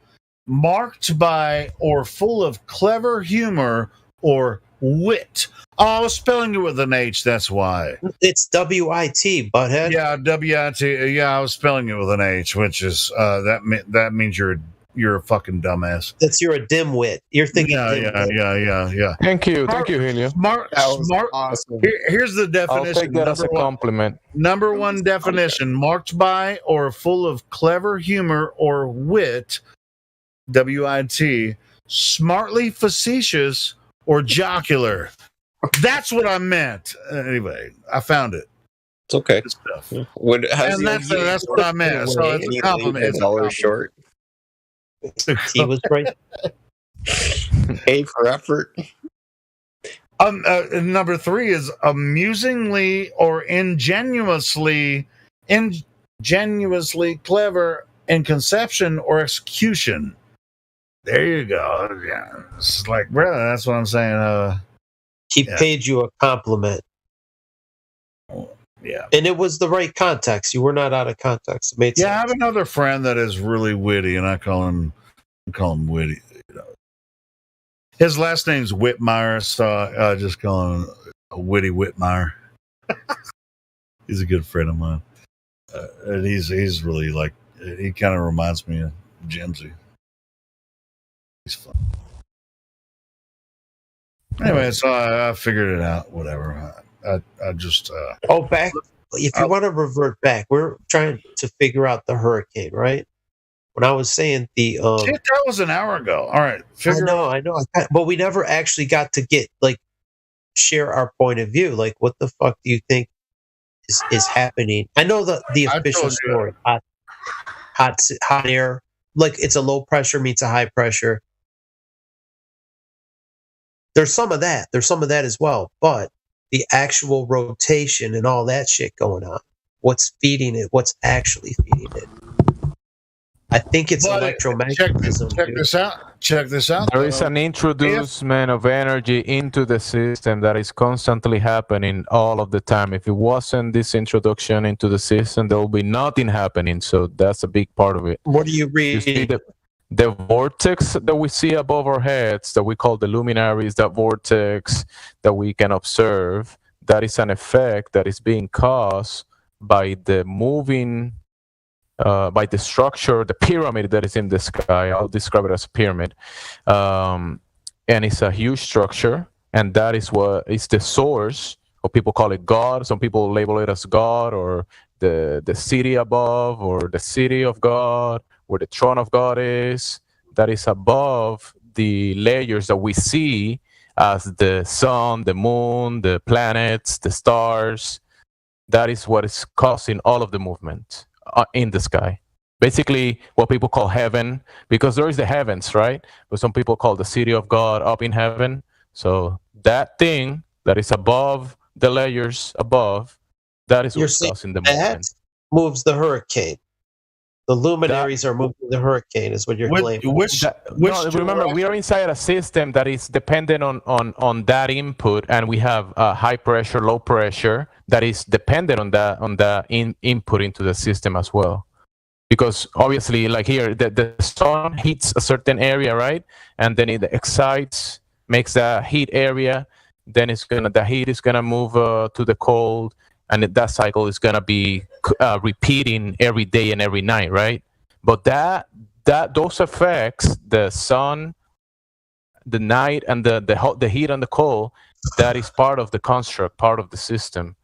marked by or full of clever humor or wit. Oh, I was spelling it with an H, that's why. It's W-I-T, butthead. Yeah, W-I-T. Yeah, I was spelling it with an H, which is that means you're a fucking dumbass. You're a dimwit. You're thinking. Yeah. Thank you, Helio. Smart. Awesome. Here's the definition. I'll take that as a compliment. Number one definition: marked by or full of clever humor or wit. W-I-T. Smartly facetious or jocular. That's what I meant. Anyway, I found it. It's okay. Good stuff. That's what I meant. So it's a compliment. $1 short. He was right. A for effort. Number 3 is amusingly or ingenuously clever in conception or execution. There you go. Yeah, it's like, brother, that's what I'm saying. He paid you a compliment. Yeah. And it was the right context. You were not out of context. It made sense. I have another friend that is really witty, and I call him witty. His last name's Whitmire, so I just call him a witty Whitmire. He's a good friend of mine. And he's really like, he kind of reminds me of Jimsy. He's fun. Anyway, so I figured it out. Whatever. I just. Back. If you want to revert back, we're trying to figure out the hurricane, right? When I was saying the. Shit, that was an hour ago. All right. I know. But we never actually got to share our point of view. Like, what the fuck do you think is happening? I know the official story. Hot air. Like, it's a low pressure meets a high pressure. There's some of that. There's some of that as well. But the actual rotation and all that shit going on, what's feeding it? What's actually feeding it? I think it's electromagnetism. Check this out. There is an introducement of energy into the system that is constantly happening all of the time. If it wasn't this introduction into the system, there will be nothing happening. So that's a big part of it. What do you read? You see the vortex that we see above our heads, that we call the luminaries, that vortex that we can observe, that is an effect that is being caused by the moving, by the structure, the pyramid that is in the sky. I'll describe it as a pyramid. And it's a huge structure, and that is what is the source, or people call it God. Some people label it as God, or the city above, or the city of God, where the throne of God is, that is above the layers that we see as the sun, the moon, the planets, the stars. That is what is causing all of the movement in the sky. Basically, what people call heaven, because there is the heavens, right? But some people call the city of God up in heaven. So that thing that is above the layers above, that is what's causing the movement. That moves the hurricane. The luminaries are moving the hurricane, is what you're claiming. Remember, we are inside a system that is dependent on that input, and we have high pressure, low pressure that is dependent on that input into the system as well. Because obviously, like here, the sun heats a certain area, right? And then it excites, makes the heat area. Then the heat is gonna move to the cold. And that cycle is gonna be repeating every day and every night, right? But those effects, the sun, the night, and the heat and the cold, that is part of the construct, part of the system.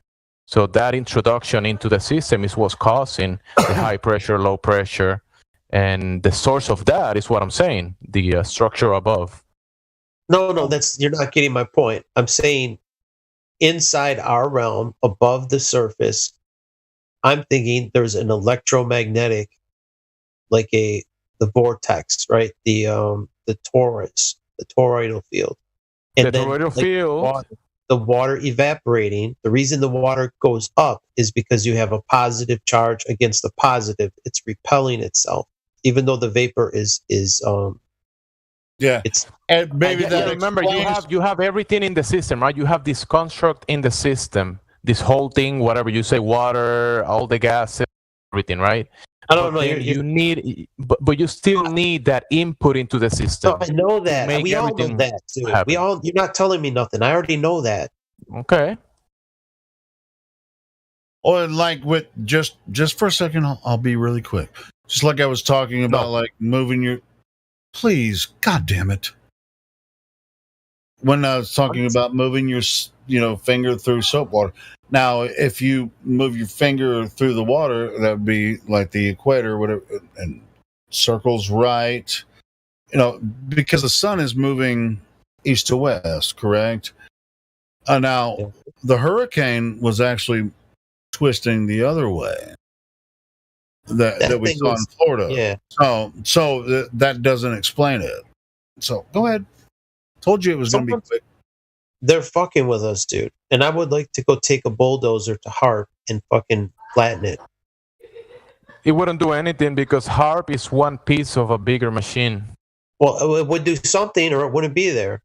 So that introduction into the system is what's causing the high pressure, low pressure, and the source of that is what I'm saying, the structure above. No, you're not getting my point. I'm saying, inside our realm, above the surface, I'm thinking there's an electromagnetic, like the vortex, right? The torus, the toroidal field, and the toroidal field. The water evaporating. The reason the water goes up is because you have a positive charge against the positive. It's repelling itself, even though the vapor is. Yeah, and maybe that. Remember, you have everything in the system, right? You have this construct in the system, this whole thing, whatever you say, water, all the gases, everything, right? I don't know. You need, but you still need that input into the system. No, I know that. We all know that too. You're not telling me nothing. I already know that. Okay. Or like with just for a second, I'll be really quick. Just like I was talking about, like moving your. Please, God damn it. When I was talking about moving your, finger through soap water. Now, if you move your finger through the water, that would be like the equator, whatever, and circles right, because the sun is moving east to west, correct? Now, the hurricane was actually twisting the other way. That we saw in Florida. Yeah. So that doesn't explain it. So go ahead. Told you it was going to be quick. They're fucking with us, dude. And I would like to go take a bulldozer to HARP and fucking flatten it. It wouldn't do anything because HARP is one piece of a bigger machine. Well, it would do something, or it wouldn't be there.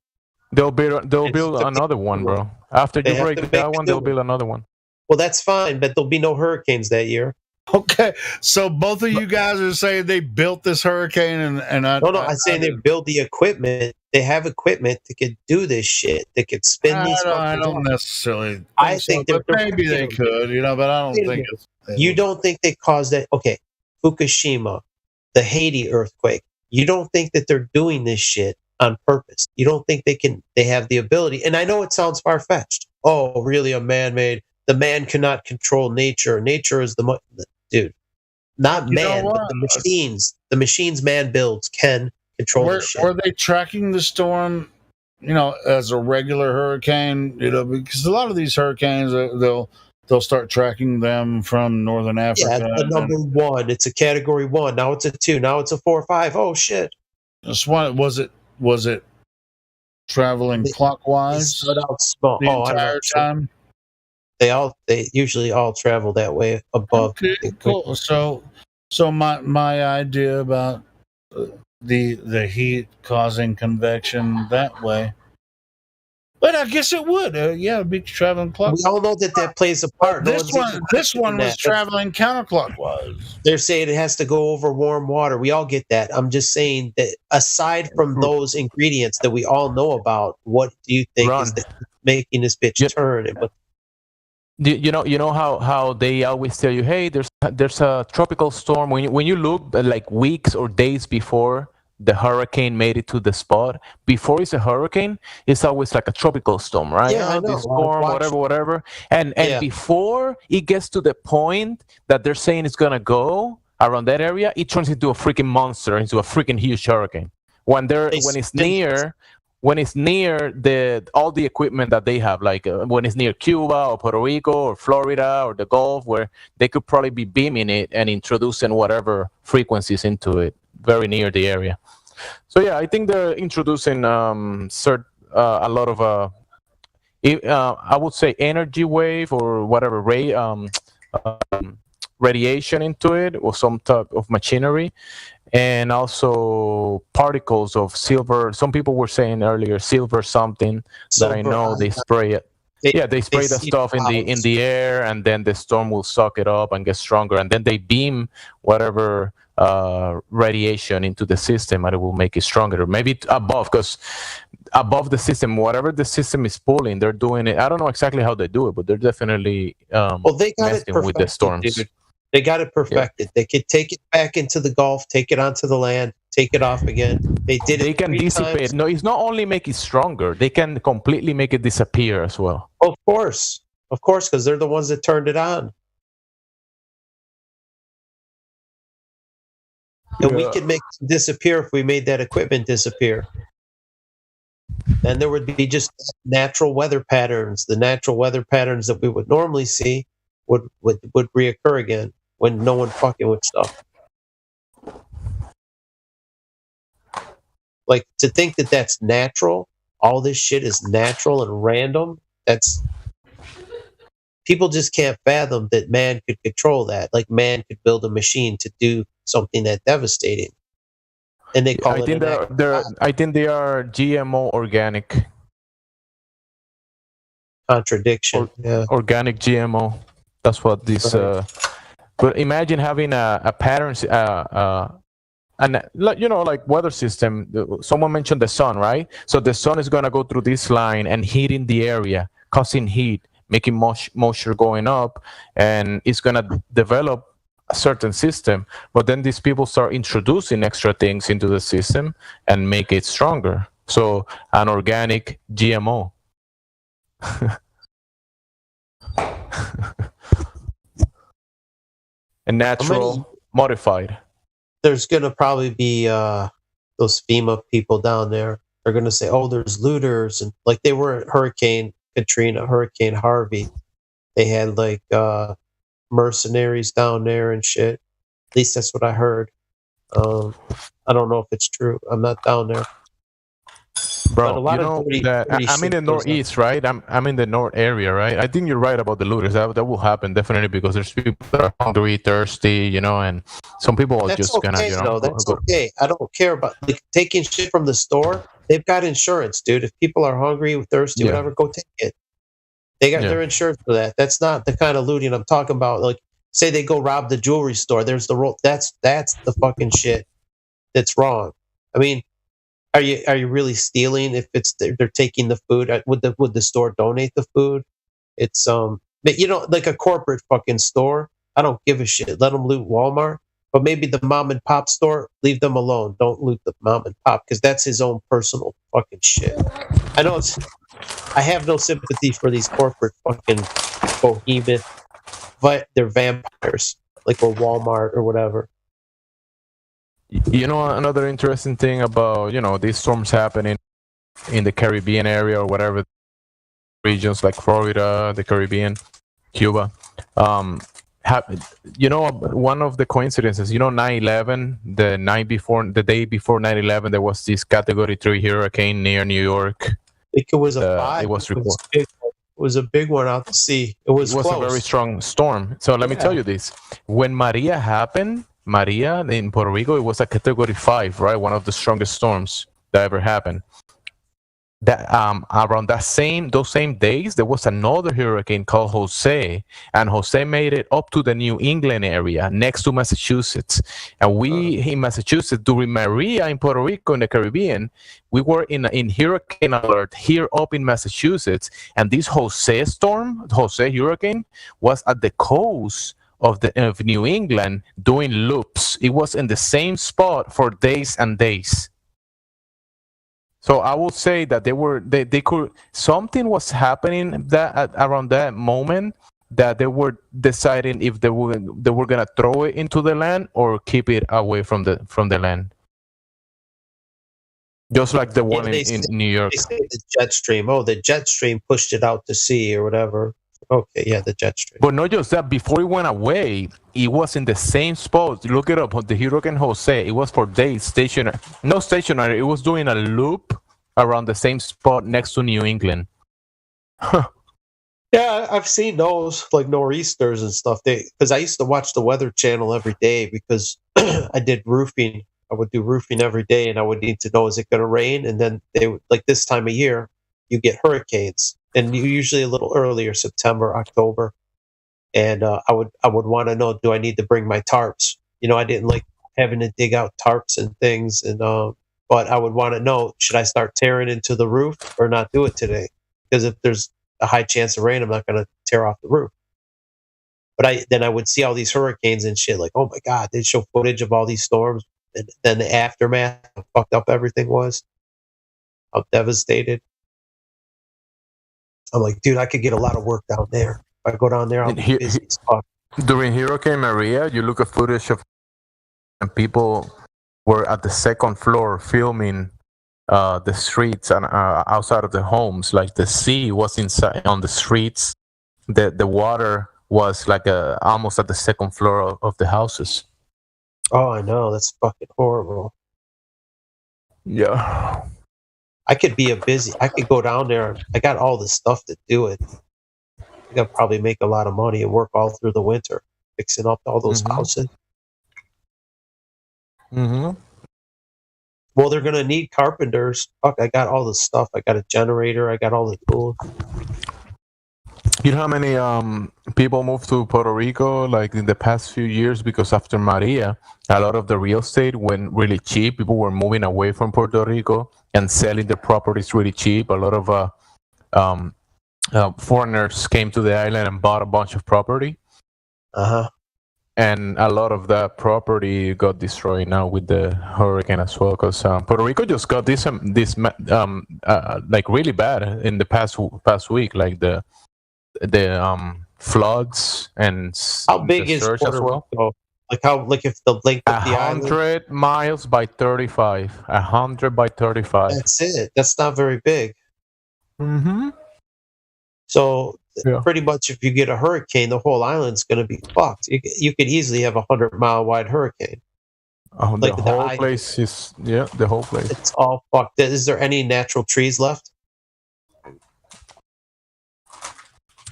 They'll build another one, bro. After you break that one, they'll build another one. Well, that's fine, but there'll be no hurricanes that year. Okay, so both of you guys are saying they built this hurricane, and I'm saying they build the equipment. They have equipment that could do this shit. That could spin these. I don't necessarily. I think so, but maybe they could, but I don't think it's. You don't think they caused that? Okay, Fukushima, the Haiti earthquake. You don't think that they're doing this shit on purpose? You don't think they have the ability? And I know it sounds far fetched. Oh, really? A man-made? The man cannot control nature. Nature is dude. Not man, but the machines. The machines man builds can control the shit. Were they tracking the storm, as a regular hurricane? Because a lot of these hurricanes, they'll start tracking them from northern Africa. Yeah, number 1. It's a category 1. Now it's a 2. Now it's a 4 or 5. Oh shit! Just one. Was it traveling clockwise the entire time? They usually all travel that way above. Okay, cool. So my idea about the heat causing convection that way, but I guess it would. It'd be traveling clockwise. We all know that plays a part. This one was traveling counterclockwise. They're saying it has to go over warm water. We all get that. I'm just saying that aside from those ingredients that we all know about, what do you think is making this bitch turn? And you know how they always tell you, hey, there's a tropical storm. When you look like weeks or days before the hurricane made it to the spot, before it's a hurricane, it's always like a tropical storm, right? Yeah, I know. This storm, whatever. And before it gets to the point that they're saying it's gonna go around that area, it turns into a freaking monster, into a freaking huge hurricane. When it's near all the equipment that they have, like when it's near Cuba or Puerto Rico or Florida or the Gulf, where they could probably be beaming it and introducing whatever frequencies into it very near the area. So yeah, I think they're introducing a lot of I would say energy wave or whatever radiation into it, or some type of machinery. And also particles of silver. Some people were saying earlier silver something that I know they spray it. They spray the stuff in the air, and then the storm will suck it up and get stronger, and then they beam whatever radiation into the system, and it will make it stronger. Maybe above, because above the system, whatever the system is pulling, they're doing it. I don't know exactly how they do it, but they're definitely they got messing with the storms. Dude. They got it perfected. Yeah. They could take it back into the Gulf, take it onto the land, take it off again. They can dissipate. Times. No, it's not only make it stronger. They can completely make it disappear as well. Of course, because they're the ones that turned it on. And we could make it disappear if we made that equipment disappear. Then there would be just natural weather patterns. The natural weather patterns that we would normally see would reoccur again when no one fucking with stuff. Like, to think that that's natural, all this shit is natural and random, people just can't fathom that man could control that. Like, man could build a machine to do something that devastating. And they call I think they are GMO organic. Contradiction. Organic GMO. That's what this. But imagine having a pattern, and like weather system. Someone mentioned the sun, right? So the sun is gonna go through this line and heating the area, causing heat, making moisture going up, and it's gonna develop a certain system. But then these people start introducing extra things into the system and make it stronger. So an organic GMO. And natural modified. There's going to probably be those FEMA people down there. They're going to say, oh, there's looters. And like they were at Hurricane Katrina, Hurricane Harvey. They had like mercenaries down there and shit. At least that's what I heard. I don't know if it's true. I'm not down there. Bro, But a lot you of know dirty, that dirty I'm in shit the goes on. northeast, right? I'm in the north area, right? I think you're right about the looters. That will happen definitely because there's people that are hungry, thirsty, you know, and some people are That's just gonna, okay, you know, though. That's okay. I don't care about like taking shit from the store. They've got insurance, dude. If people are hungry, thirsty, Yeah. whatever, go take it. They got Yeah. their insurance for that. That's not the kind of looting I'm talking about. Like, say they go rob the jewelry store. There's the role. That's the fucking shit that's wrong. I mean, are you really stealing if it's they're taking the food? Would the store donate the food? It's but you know, like a corporate fucking store. I don't give a shit. Let them loot Walmart, but maybe the mom and pop store, leave them alone. Don't loot the mom and pop because that's his own personal fucking shit. I know it's. I have no sympathy for these corporate fucking behemoth, but they're vampires, like or Walmart or whatever. You know, another interesting thing about, you know, these storms happening in the Caribbean area or whatever regions like Florida, the Caribbean, Cuba. You know, one of the coincidences, you know, 9/11, the day before 9/11, there was this Category 3 hurricane near New York. I think it was a 5. It was reported. It was a big one out to sea. It was close. A very strong storm. So let me tell you this: when Maria happened, Maria in Puerto Rico, it was a Category 5, right? One of the strongest storms that ever happened. That around those same days, there was another hurricane called Jose, and Jose made it up to the New England area next to Massachusetts. And we in Massachusetts during Maria in Puerto Rico in the Caribbean, we were in hurricane alert here up in Massachusetts, and this Jose hurricane was at the coast of New England doing loops. It was in the same spot for days and days. So I will say that they could, something was happening that around that moment that they were deciding if they were gonna throw it into the land or keep it away from the land. Just like the one in New York. They say the jet stream. Oh, the jet stream pushed it out to sea or whatever. Okay, yeah, the jet stream. But not just that. Before it went away, it was in the same spot. Look it up. The Hurricane Jose. It was for days stationary. No stationary. It was doing a loop around the same spot next to New England. Yeah, I've seen those like nor'easters and stuff. Because I used to watch the Weather Channel every day because I did roofing. I would do roofing every day, and I would need to know, is it going to rain? And then they would, like this time of year, you get hurricanes, and usually a little earlier, September, October. And I would want to know, do I need to bring my tarps? You know, I didn't like having to dig out tarps and things, and but I would want to know, should I start tearing into the roof or not do it today? Because if there's a high chance of rain, I'm not going to tear off the roof. But then I would see all these hurricanes and shit, like, oh my God, they show footage of all these storms, and then the aftermath, how fucked up everything was, how devastated. I'm like, dude, I could get a lot of work down there. If I go down there, I'll be busy as fuck. During Hurricane Maria, you look at footage of, and people were at the second floor filming the streets and outside of the homes. Like the sea was inside on the streets. The water was like almost at the second floor of the houses. Oh, I know. That's fucking horrible. Yeah. I could go down there. I got all the stuff to do it. I could probably make a lot of money and work all through the winter, fixing up all those houses. Mm-hmm. Well, they're going to need carpenters. Fuck, I got all the stuff. I got a generator. I got all the tools. You know how many people moved to Puerto Rico like in the past few years because after Maria, a lot of the real estate went really cheap. People were moving away from Puerto Rico and selling their properties really cheap. A lot of foreigners came to the island and bought a bunch of property. And a lot of that property got destroyed now with the hurricane as well. Because Puerto Rico just got this like really bad in the past week, like the floods and how big is Puerto Rico? Like if the length of the island? 100 miles by 35. 100 by 35. That's it. That's not very big. Mm-hmm. So pretty much, if you get a hurricane, the whole island's going to be fucked. You could easily have a 100-mile wide hurricane. The whole place is the whole place. It's all fucked. Is there any natural trees left?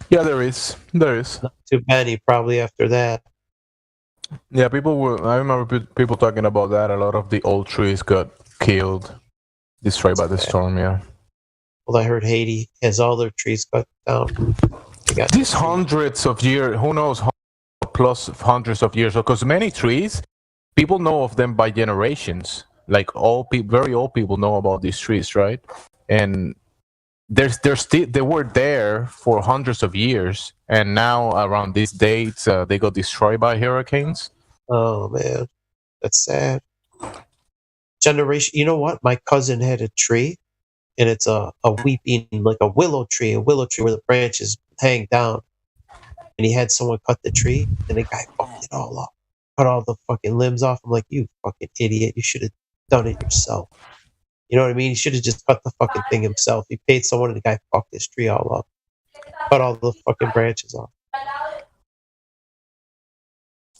Yeah, there is. Not too many, probably after that. Yeah, I remember people talking about that. A lot of the old trees got killed, destroyed by the storm. Yeah. Well, I heard Haiti has all their trees cut down. These hundreds of years, who knows, plus hundreds of years, because many trees, people know of them by generations. Like very old people know about these trees, right? And they're still, they were there for hundreds of years, and now around these dates, they got destroyed by hurricanes. Oh man, that's sad. Generation. You know what? My cousin had a tree, and it's a weeping, like a willow tree where the branches hang down. And he had someone cut the tree, and the guy fucked it all up, cut all the fucking limbs off. I'm like, you fucking idiot! You should have done it yourself. You know what I mean? He should have just cut the fucking thing himself. He paid someone, and the guy fucked this tree all up, cut all the fucking branches off.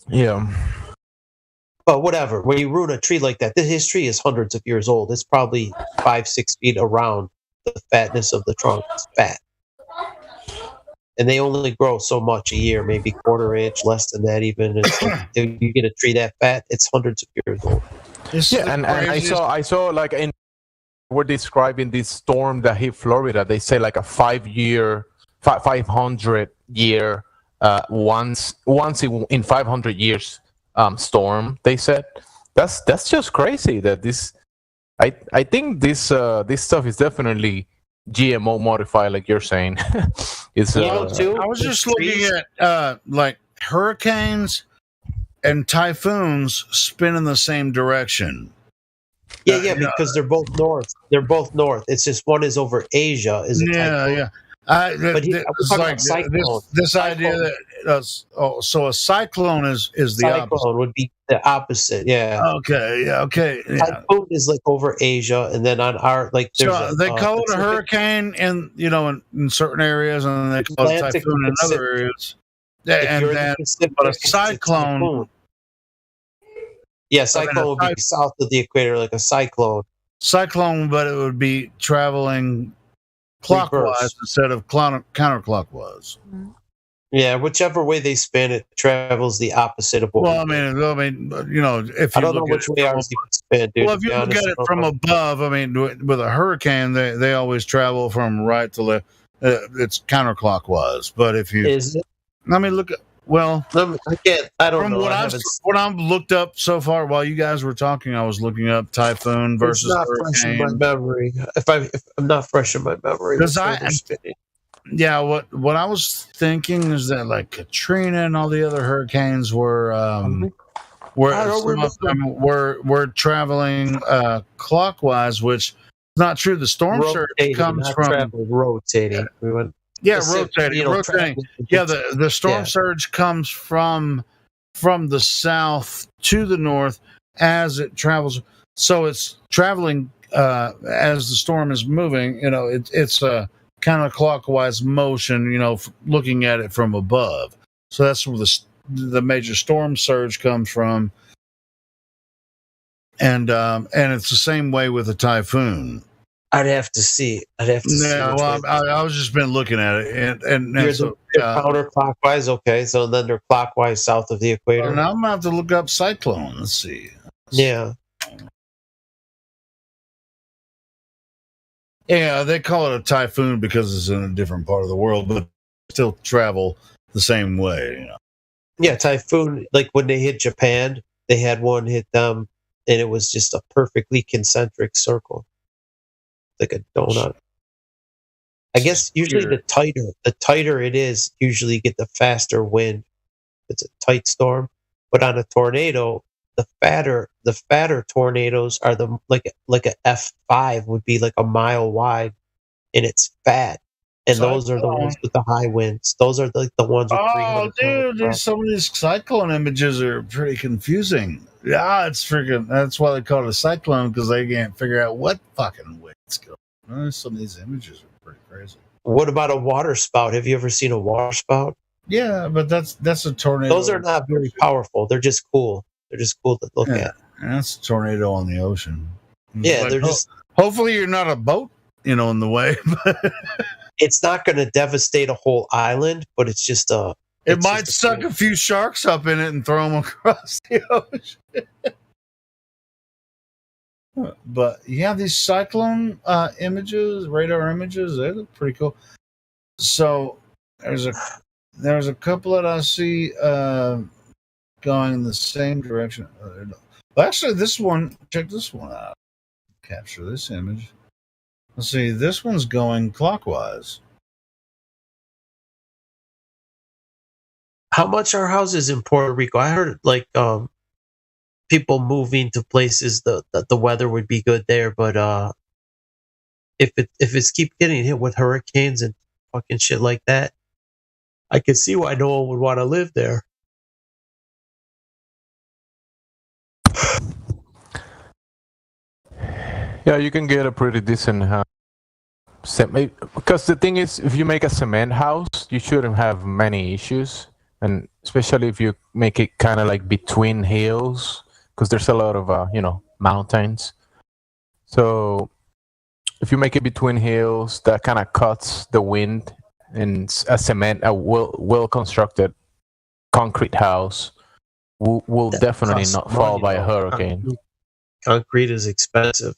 Yeah. But whatever. When you ruin a tree like that, his tree is hundreds of years old. It's probably 5-6 feet around. The fatness of the trunk is fat, and they only grow so much a year, maybe quarter inch, less than that even. If you get a tree that fat, it's hundreds of years old. Yeah, and I saw like we're describing this storm that hit Florida. They say like a 500 year once in 500 years storm. They said that's just crazy. That this I think this stuff is definitely GMO modified, like you're saying. It's I was just looking at like hurricanes and typhoons spin in the same direction. Yeah, because they're both north. They're both north. It's just one is over Asia. Is a typhoon. But this idea that so a cyclone is the opposite. Would be the opposite. Yeah. Okay. Yeah. Typhoon is like over Asia, and then on our like so they call it a hurricane in certain areas, and they call it a typhoon in other areas. Yeah, but a cyclone. Yeah, cyclone would be south of the equator, like a cyclone. Cyclone, but it would be traveling clockwise instead of counterclockwise. Yeah, whichever way they spin it, travels the opposite of what. Well, I mean, if you I don't know which way ours spin, dude. Well, if you look at it from above, I mean, with a hurricane, they always travel from right to left. It's counterclockwise, but if you I mean, look at. Well, again, I don't know. What I've looked up so far while you guys were talking, I was looking up typhoon versus hurricane. Fresh in my memory. If I'm not fresh in my memory, what I was thinking is that like Katrina and all the other hurricanes were traveling clockwise, which is not true. The storm surge comes from rotating. We went. Yeah, rotating. Yeah, the storm surge comes from the south to the north as it travels. So it's traveling as the storm is moving. It's a counterclockwise motion. Looking at it from above. So that's where the major storm surge comes from. And it's the same way with a typhoon. I'd have to see. I was just been looking at it, and they're counterclockwise. Okay, so then they're clockwise south of the equator. Now I'm gonna have to look up cyclone. Let's see. Yeah, they call it a typhoon because it's in a different part of the world, but still travel the same way. Yeah, typhoon. Like when they hit Japan, they had one hit them, and it was just a perfectly concentric circle. Like a donut. I guess usually the tighter it is, usually you get the faster wind. It's a tight storm, but on a tornado, the fatter tornadoes are like a F5 would be like a mile wide, and it's fat. And those are the ones with the high winds. Those are like the ones with 300. Oh, dude, some of these cyclone images are pretty confusing. Yeah, it's freaking. That's why they call it a cyclone, because they can't figure out what fucking way it's going. Some of these images are pretty crazy. What about a water spout? Have you ever seen a water spout? Yeah, but that's a tornado. Those are not very powerful. They're just cool. They're just cool to look at. That's a tornado on the ocean. Yeah, like, they're just. Hopefully, you're not a boat, in the way. It's not going to devastate a whole island, but it's just a. It might suck a few sharks up in it and throw them across the ocean. But yeah, these cyclone images, radar images, they look pretty cool. So there's a couple that I see going in the same direction. Well, actually, this one, check this one out. Capture this image. Let's see, this one's going clockwise. How much are houses in Puerto Rico? I heard like people moving to places that the weather would be good there, but if it's keep getting hit with hurricanes and fucking shit like that, I could see why no one would want to live there. Yeah, you can get a pretty decent house. Because the thing is, if you make a cement house, you shouldn't have many issues, and especially if you make it kind of like between hills, because there's a lot of mountains. So if you make it between hills, that kind of cuts the wind, and a well constructed concrete house will definitely not fall by a hurricane. Concrete is expensive.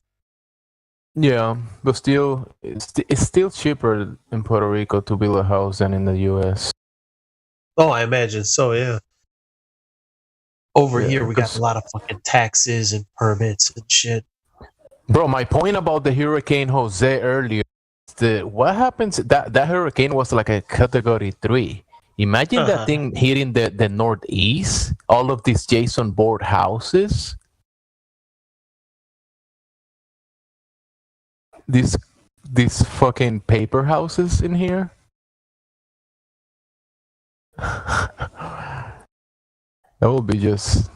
Yeah, but still, it's still cheaper in Puerto Rico to build a house than in the U.S. Oh, I imagine so. Yeah. Over here, we got a lot of fucking taxes and permits and shit. Bro, my point about the Hurricane Jose earlier, what happens? That hurricane was like a Category 3. Imagine that thing hitting the Northeast. All of these Jason board houses. These fucking paper houses in here. That would be just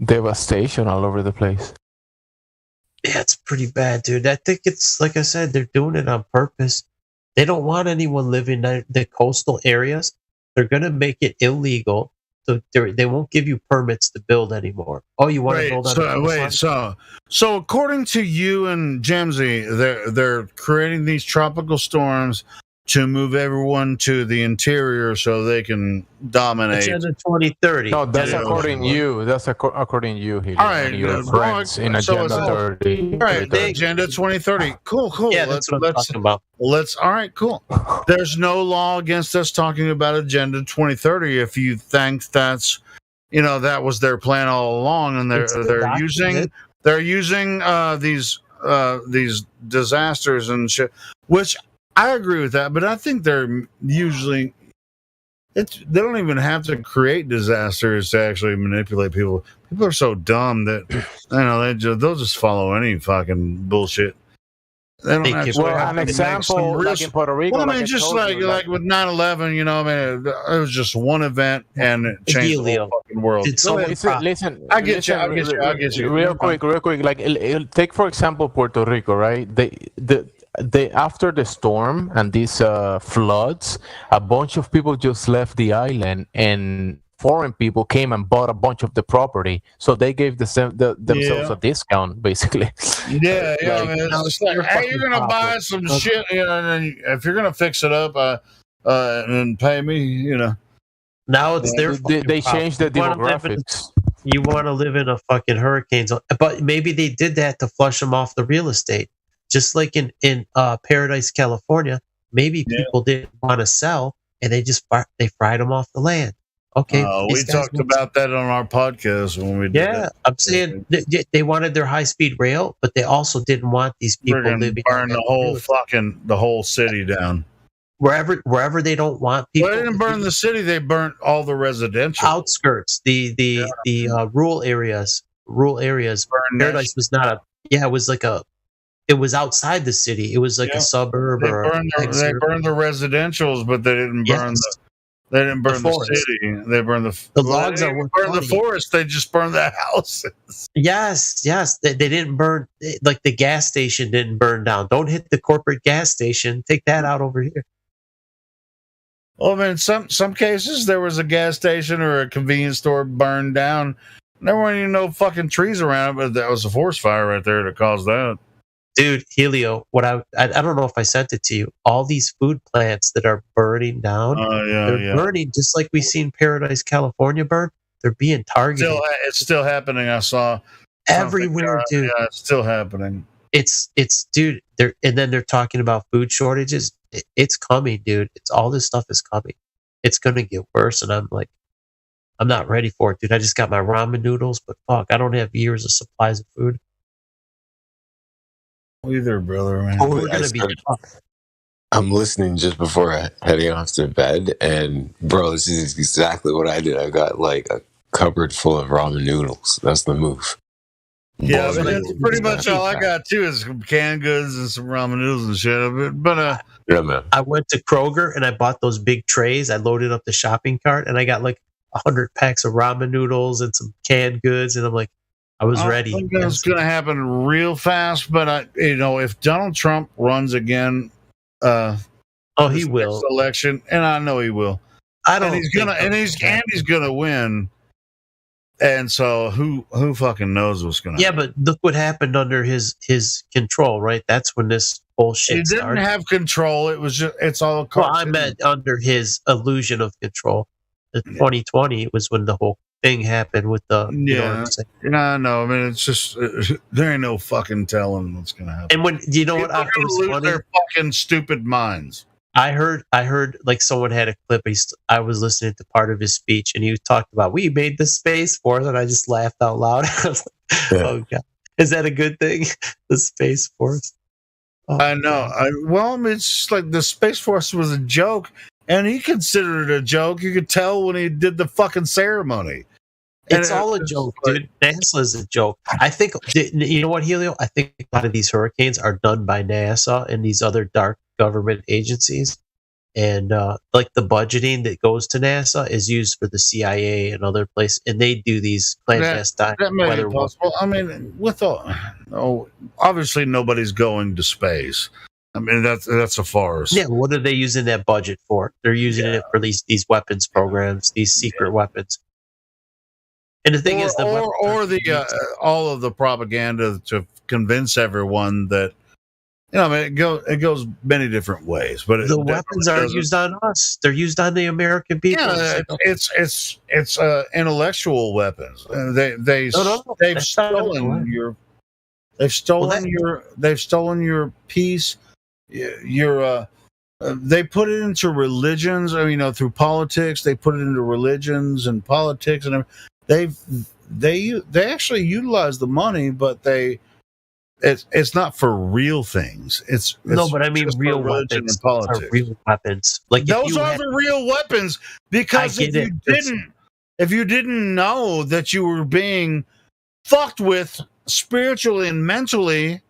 devastation all over the place. Yeah, it's pretty bad, dude. I think it's like I said, they're doing it on purpose. They don't want anyone living in the coastal areas. They're gonna make it illegal, so they won't give you permits to build anymore. Oh, you want to build on so according to you and Jamsey, they're creating these tropical storms to move everyone to the interior so they can dominate. Agenda 2030. No, that's according to you. That's according to you here. All right, your friends in Agenda 30. All right, Agenda 2030. Cool. Yeah, that's what I'm talking about. All right, cool. There's no law against us talking about Agenda 2030 if you think that's, that was their plan all along, and they're using these disasters and shit, which I agree with that, but I think they're usually they don't even have to create disasters to actually manipulate people. People are so dumb that they'll just follow any fucking bullshit. They don't actually have an example like in Puerto Rico. Well, I mean, just like with 9/11, it was just one event and it changed the whole fucking world. Listen, I get you. Real quick. Like, take for example Puerto Rico, right? They after the storm and these floods, a bunch of people just left the island, and foreign people came and bought a bunch of the property, so they gave themselves a discount, basically. Yeah, I mean, it's like, hey, you're gonna buy some shit, and if you're gonna fix it up, and pay me, Now it's their. They changed the demographics. You want to live in a fucking hurricane zone, but maybe they did that to flush them off the real estate, just like in Paradise, California. Maybe people didn't want to sell, and they fried them off the land. Okay, we talked about that on our podcast when we did that. I'm saying they wanted their high-speed rail, but they also didn't want these people living. Burn the whole city down. Wherever they don't want people. Well, they didn't burn the city; they burnt all the residential outskirts, the rural areas. Paradise was not it was outside the city. It was like a suburb. They burned the residentials, but they didn't burn the city. They burned the logs. They didn't burn the forest. They just burned the houses. Yes. They didn't burn, like the gas station didn't burn down. Don't hit the corporate gas station. Take that out over here. Well, I mean, some cases there was a gas station or a convenience store burned down, There weren't even no fucking trees around, but that was a forest fire right there that caused that. Dude, Helio, what I don't know if I sent it to you. All these food plants that are burning down, they're burning just like we seen Paradise, California burn. They're being targeted. It's still happening. I saw everywhere, dude. Yeah, it's still happening. It's dude. And then they're talking about food shortages. It's coming, dude. It's all this stuff is coming. It's gonna get worse, and I'm like, I'm not ready for it, dude. I just got my ramen noodles, but fuck, I don't have years of supplies of food. Either, brother, man. We're gonna be fucked. I'm listening just before heading off to bed, and bro, this is exactly what I did. I got like a cupboard full of ramen noodles. That's the move. Yeah, but that's pretty much all I got too is some canned goods and some ramen noodles and shit. But yeah, man. I went to Kroger and I bought those big trays. I loaded up the shopping cart and I got like 100 packs of ramen noodles and some canned goods, and I'm like, I was ready. I think that's going to happen real fast. But if Donald Trump runs again, he will election, and I know he will. I don't. And he's gonna win. And so who fucking knows what's gonna happen? Yeah, but look what happened under his control, right? That's when this bullshit started. He didn't have control. It was just it's all. Well, I meant under his illusion of control. The 2020 was when the whole thing happened with the. I know. I mean, it's just there ain't no fucking telling what's gonna happen. And when what I was lose their fucking stupid minds. I heard like someone had a clip. I was listening to part of his speech, and he talked about we made the Space Force, and I just laughed out loud. I was like, oh god, is that a good thing? The Space Force. Oh, I know. It's like the Space Force was a joke, and he considered it a joke. You could tell when he did the fucking ceremony. It's all a joke, dude. NASA is a joke. I think you know what, Helio? I think a lot of these hurricanes are done by NASA and these other dark government agencies, and like the budgeting that goes to NASA is used for the CIA and other places, and they do these clandestine. That may be possible. I mean, obviously nobody's going to space. I mean, that's a farce. Yeah, what are they using that budget for? They're using it for these weapons programs, these secret weapons. And the thing is, all of the propaganda to convince everyone that. I mean, it goes many different ways, but the weapons aren't used on us; they're used on the American people. Yeah, it's intellectual weapons. They've stolen your peace. They put it into religions. I mean, through politics, they put it into religions and politics, and they actually utilize the money, but it's not for real things. But I mean real weapons and politics. Are real weapons. Like those are the real weapons. Because if you didn't know that you were being fucked with spiritually and mentally,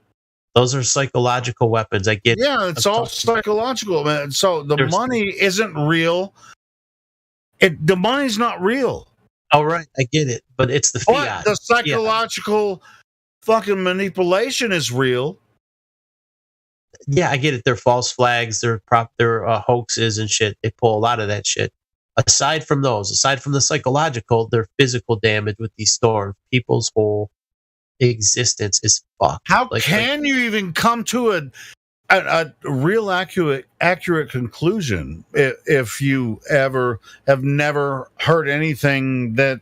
those are psychological weapons. I get. Yeah, it's all psychological, man. So the money isn't real. The money's not real. All right, I get it, but it's the fiat. But the psychological. Fucking manipulation is real. Yeah, I get it. They're false flags. They're hoaxes and shit. They pull a lot of that shit. Aside from the psychological, their physical damage with these storms, people's whole existence is fucked. How can you even come to a real accurate conclusion if you ever have never heard anything that?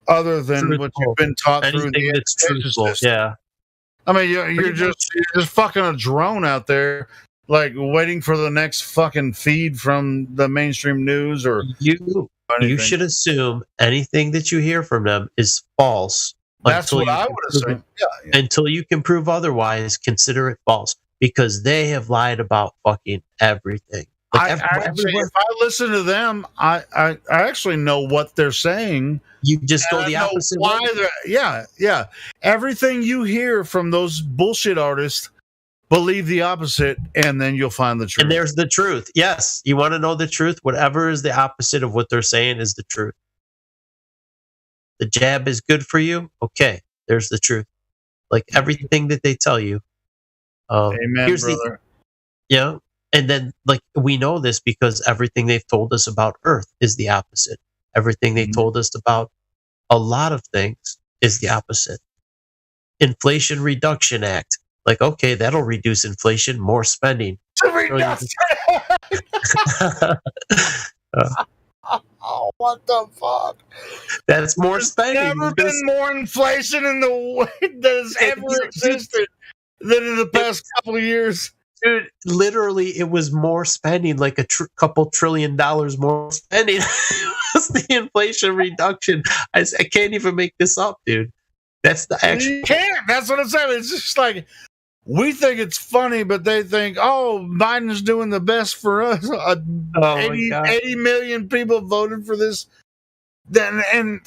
Other than what you've been taught through the education system. Yeah. I mean, you're just fucking a drone out there, like waiting for the next fucking feed from the mainstream news or you should assume anything that you hear from them is false. That's what I would assume. Yeah. Until you can prove otherwise, consider it false because they have lied about fucking everything. Like if I listen to them, I actually know what they're saying. You just go the opposite way. Yeah. Everything you hear from those bullshit artists, believe the opposite, and then you'll find the truth. And there's the truth. Yes, you want to know the truth? Whatever is the opposite of what they're saying is the truth. The jab is good for you? Okay, there's the truth. Like everything that they tell you. Amen, brother. And then, like, we know this because everything they've told us about Earth is the opposite. Everything they told us about a lot of things is the opposite. Inflation Reduction Act. Like, okay, that'll reduce inflation, more spending. Oh, what the fuck? That's more spending. There's never been more inflation in the that has ever existed than in the past couple of years. Dude, literally, it was more spending, like a couple $1 trillion more spending. That's the Inflation Reduction. I can't even make this up, dude. That's the actual. You can't. That's what I'm saying. It's just like we think it's funny, but they think, oh, Biden's doing the best for us. 80 million people voted for this. Then, and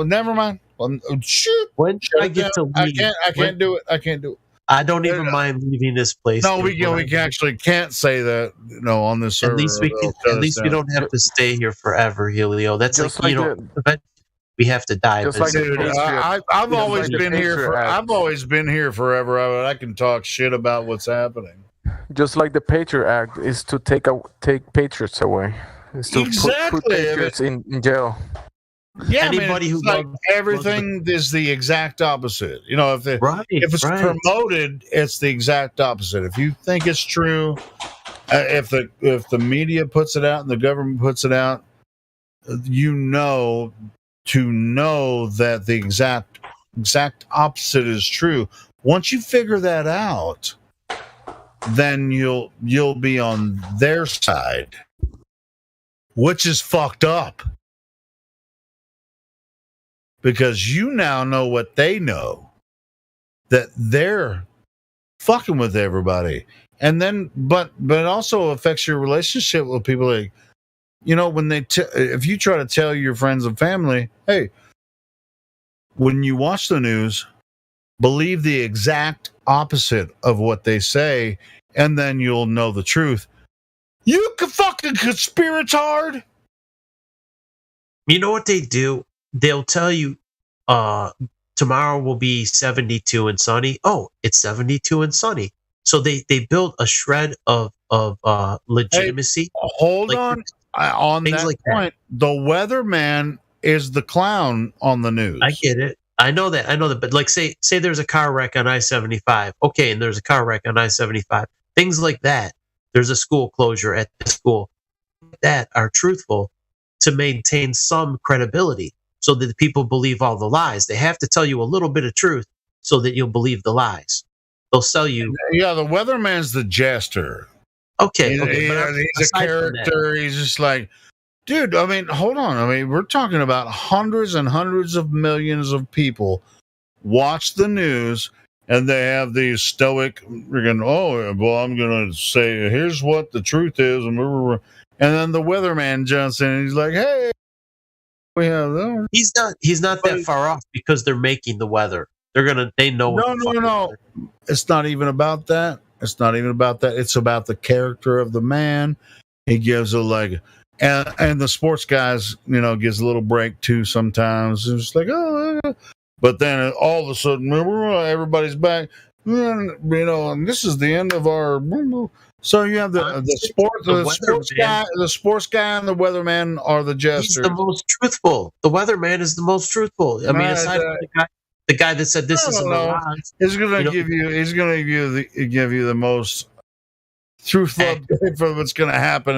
never mind. Shoot. When should I get to leave? I can't do it. I can't do it. I don't even mind leaving this place. No, we actually can't say that. On this server. At least we don't have to stay here forever, Helio. That's just like we have to die. Dude, I've always been here. I've always been here forever. I can talk shit about what's happening. Just like the Patriot Act is to take patriots away. It's to put patriots in jail. Yeah, anybody who everything is the exact opposite. If it's promoted, it's the exact opposite. If you think it's true, if the media puts it out and the government puts it out, to know that the exact opposite is true. Once you figure that out, then you'll be on their side, which is fucked up. Because you now know what they know, that they're fucking with everybody. And then, but it also affects your relationship with people. Like, when if you try to tell your friends and family, hey, when you watch the news, believe the exact opposite of what they say, and then you'll know the truth. You can fucking conspiratard. You know what they do? They'll tell you tomorrow will be 72 and sunny. Oh, it's 72 and sunny. So they build a shred of legitimacy. Hey, hold on that point. That. The weatherman is the clown on the news. I get it. I know that. But like say there's a car wreck on I-75. Okay, and there's a car wreck on I-75. Things like that. There's a school closure at the school. That are truthful to maintain some credibility. So that the people believe all the lies. They have to tell you a little bit of truth so that you'll believe the lies. They'll sell you. Yeah, the weatherman's the jester. Okay. He's a character. He's just like, dude, I mean, hold on. I mean, we're talking about hundreds and hundreds of millions of people watch the news and they have these stoic, I'm going to say, here's what the truth is. And then the weatherman jumps in and he's like, hey, we have that. He's not that far off because they're making the weather. They know. No. It's not even about that. It's about the character of the man. He gives and the sports guys, gives a little break too sometimes. It's just like, but then all of a sudden, everybody's back. And this is the end of our. So you have the sports guy and the weatherman are the jesters. He's the most truthful. The weatherman is the most truthful. I mean, aside from the guy that said this is a mirage. He's going to give you the most truthful update for what's going to happen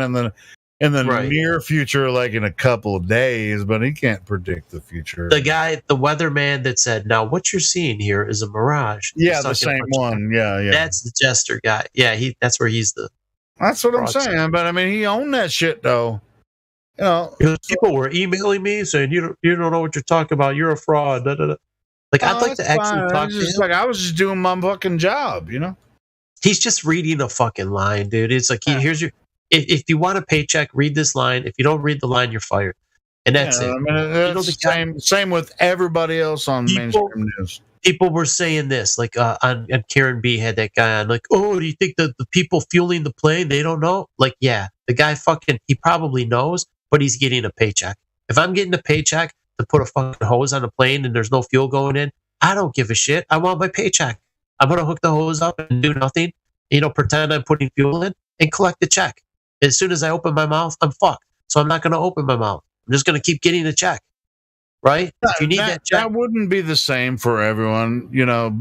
in the near future, like in a couple of days. But he can't predict the future. The weatherman that said, "Now what you're seeing here is a mirage." Yeah, the same one. Yeah. That's the jester guy. Yeah, that's where he's the. That's what I'm saying. But I mean, he owned that shit though. People were emailing me saying, "You don't know what you're talking about. You're a fraud." Da, da, da. Like, I'd like to actually talk to him. Like, I was just doing my fucking job, He's just reading a fucking line, dude. It's like, here's your. If you want a paycheck, read this line. If you don't read the line, you're fired. And that's it. I mean, same with everybody else on mainstream news. People were saying this, like on Karen B had that guy on, like, oh, do you think that the people fueling the plane, they don't know? Like, yeah, the guy he probably knows, but he's getting a paycheck. If I'm getting a paycheck to put a fucking hose on a plane and there's no fuel going in, I don't give a shit. I want my paycheck. I'm going to hook the hose up and do nothing, pretend I'm putting fuel in and collect the check. As soon as I open my mouth, I'm fucked. So I'm not going to open my mouth. I'm just going to keep getting the check. right? If you need that jet, that wouldn't be the same for everyone,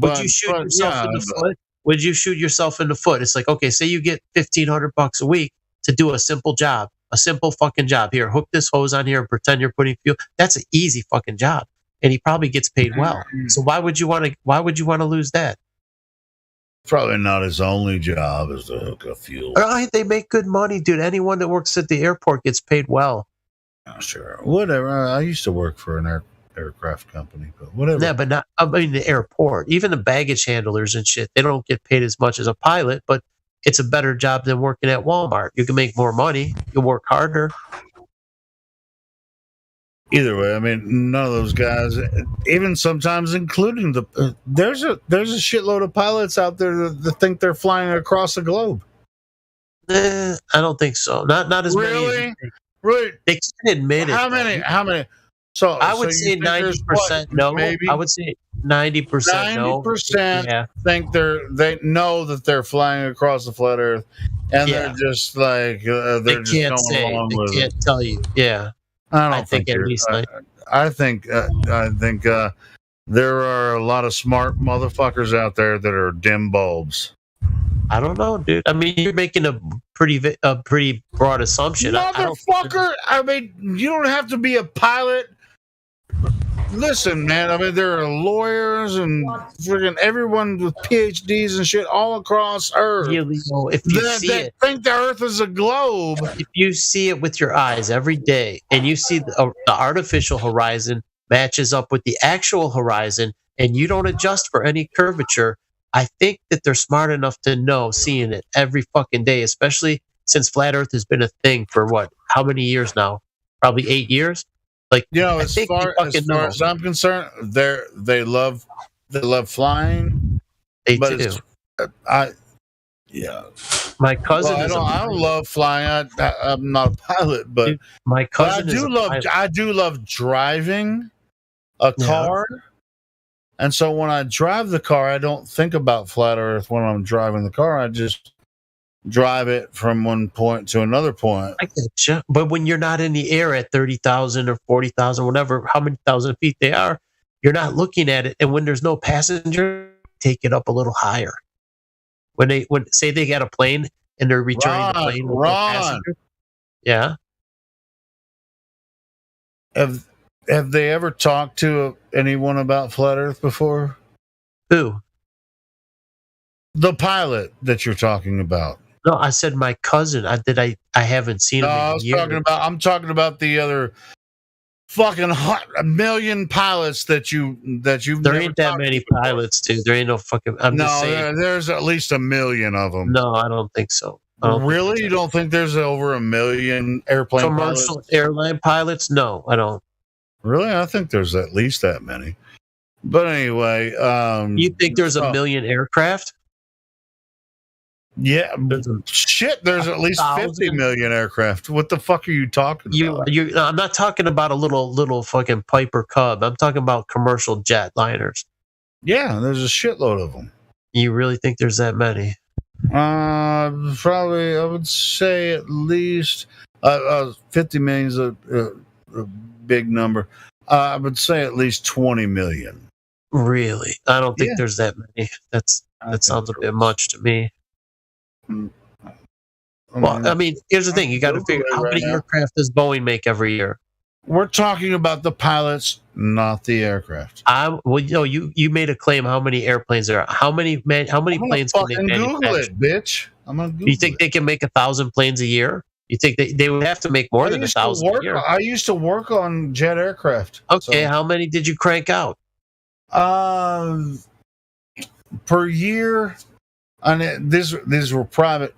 but would you shoot yourself in the foot? Would you shoot yourself in the foot? It's like, okay, say you get $1,500 a week to do a simple job, a simple fucking job. Here, hook this hose on here and pretend you're putting fuel. That's an easy fucking job, and he probably gets paid well. So why would you want to lose that? Probably not his only job is to hook up fuel. Right, they make good money, dude. Anyone that works at the airport gets paid well. Oh, sure, whatever. I used to work for an aircraft company, but whatever. Yeah, but not. I mean, the airport, even the baggage handlers and shit, they don't get paid as much as a pilot, but it's a better job than working at Walmart. You can make more money. You work harder. Either way, I mean, none of those guys, even sometimes including there's a shitload of pilots out there that think they're flying across the globe. I don't think so. Not as many. Really? Really? They can't admit it. How many? So I would say 90% no. Maybe? I would say 90% no. 90% think they know that they're flying across the flat Earth, and they're just like they're just going along with it. They can't tell you. Yeah. I think at least I think there are a lot of smart motherfuckers out there that are dim bulbs. I don't know, dude. I mean, you're making a pretty broad assumption. Motherfucker! I mean, you don't have to be a pilot. Listen, man. I mean, there are lawyers and freaking everyone with PhDs and shit all across Earth. If you see think the Earth is a globe. If you see it with your eyes every day, and you see the artificial horizon matches up with the actual horizon, and you don't adjust for any curvature, I think that they're smart enough to know, seeing it every fucking day, especially since flat Earth has been a thing for how many years now? Probably 8 years. Like, as far as I'm concerned, they love flying. They do. My cousin. I don't love flying. I'm not a pilot, but dude, my cousin. I do love driving a car. And so when I drive the car, I don't think about flat Earth when I'm driving the car. I just drive it from one point to another point. I get you. But when you're not in the air at 30,000 or 40,000, whatever, how many thousand feet they are, you're not looking at it. And when there's no passenger, take it up a little higher. When say they got a plane and they're returning the plane with no passenger. Yeah. Have they ever talked to anyone about flat Earth before? Who? The pilot that you're talking about. No, I said my cousin. I haven't seen him. I'm talking about the other fucking million pilots that you've. There ain't that many pilots, dude. There ain't no fucking. There's at least 1 million of them. No, I don't think so. Really? You don't think there's over 1 million airplane commercial airline pilots? No, I don't. Really? I think there's at least that many. But anyway, you think there's 1 million aircraft? Yeah, there's at least 50 million aircraft. What the fuck are you talking about? I'm not talking about a little fucking Piper Cub. I'm talking about commercial jet liners. Yeah, there's a shitload of them. You really think there's that many? Probably, I would say at least 50 million is a big number. I would say at least 20 million. Really? I don't think there's that many. That sounds a bit much to me. Well, I mean, here's the thing: you got to figure how many aircraft does Boeing make every year. We're talking about the pilots, not the aircraft. You made a claim. How many airplanes there are? How many planes can they manufacture? Google it, bitch. I'm gonna Google You think they can make 1,000 planes a year? You think they would have to make more than 1,000 a year? I used to work on jet aircraft. Okay, how many did you crank out? Per year. And these were private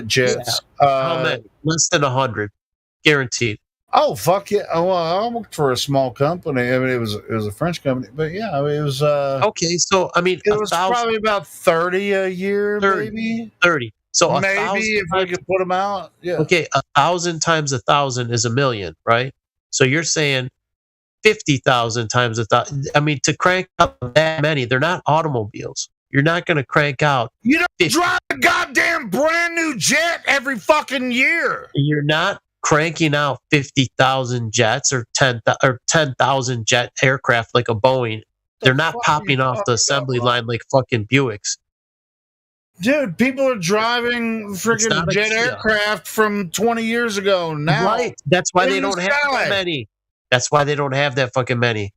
jets. Yeah. How many? Less than 100, guaranteed. Oh fuck yeah! Well, I worked for a small company. I mean, it was a French company, but yeah, I mean, it was. Okay, so I mean, it was probably about 30 a year, 30, maybe 30. So maybe if we could put them out, yeah. Okay, 1,000 times 1,000 is 1 million, right? So you're saying 50,000 times 1,000. I mean, to crank out that many, they're not automobiles. You're not going to crank out. You don't drive a goddamn brand new jet every fucking year. You're not cranking out 50,000 jets or 10,000 jet aircraft like a Boeing. They're not popping off the assembly line like fucking Buicks. Dude, people are driving freaking jet aircraft from 20 years ago now. Right. That's why they don't have that many. That's why they don't have that fucking many.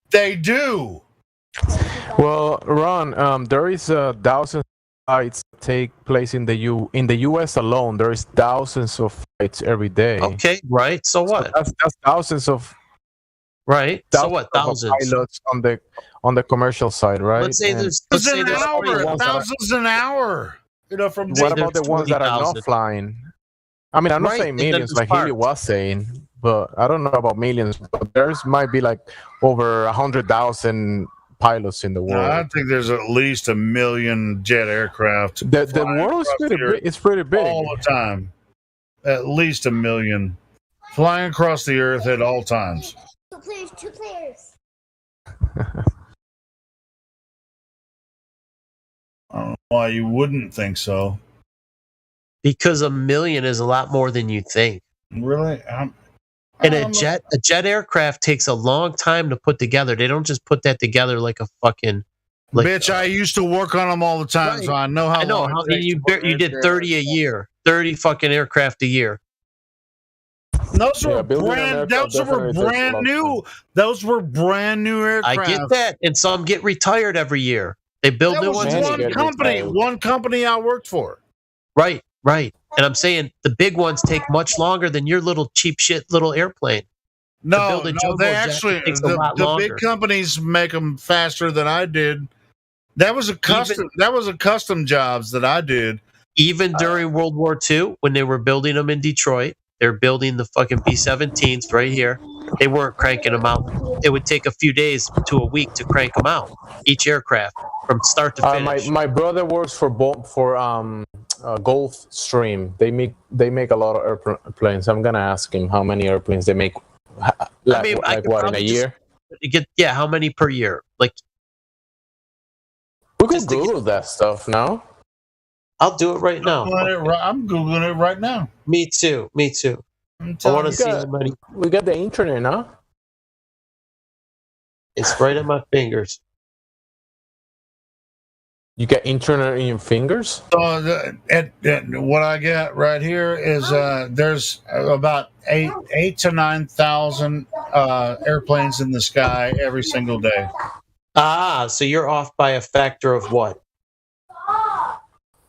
They do. Well, Ron, there is thousands of flights that take place in the U.S. alone. There is thousands of flights every day. Okay, right. So what? That's thousands of. Right. So what? Thousands pilots on the commercial side, right? Let's say there's thousands an hour. You know, from what about the ones that are not flying? I mean, I'm not saying millions like Healy was saying, but I don't know about millions. But there's might be like over 100,000 pilots in the world. I think there's at least 1 million jet aircraft. The world is pretty big. It's pretty big all the time. At least 1 million flying across the earth at all times. Two players. I don't know why you wouldn't think so. Because 1 million is a lot more than you think. Really? And a jet aircraft takes a long time to put together. They don't just put that together like a fucking. Bitch, I used to work on them all the time, so I know how. I know long how you did 30 a year, 30 fucking aircraft a year. Those were brand new. Those were brand new aircraft. I get that, and some get retired every year. They build new ones. One company I worked for. Right. And I'm saying the big ones take much longer than your little cheap shit little airplane. No, they actually the big companies make them faster than I did. That was a custom jobs that I did. Even during World War II, when they were building them in Detroit. They're building the fucking B-17s right here. They weren't cranking them out. It would take a few days to a week to crank them out. Each aircraft from start to finish. My brother works for Gulfstream. They make a lot of airplanes. I'm gonna ask him how many airplanes they make. In a year? How many per year? Like we could Google that stuff now. I'll do it right now. I'm Googling it right now. Me too. I want to see how many. We got the internet now. It's right on my fingers. You got internet in your fingers? So what I got right here is there's about 8 to 9,000 airplanes in the sky every single day. So you're off by a factor of what?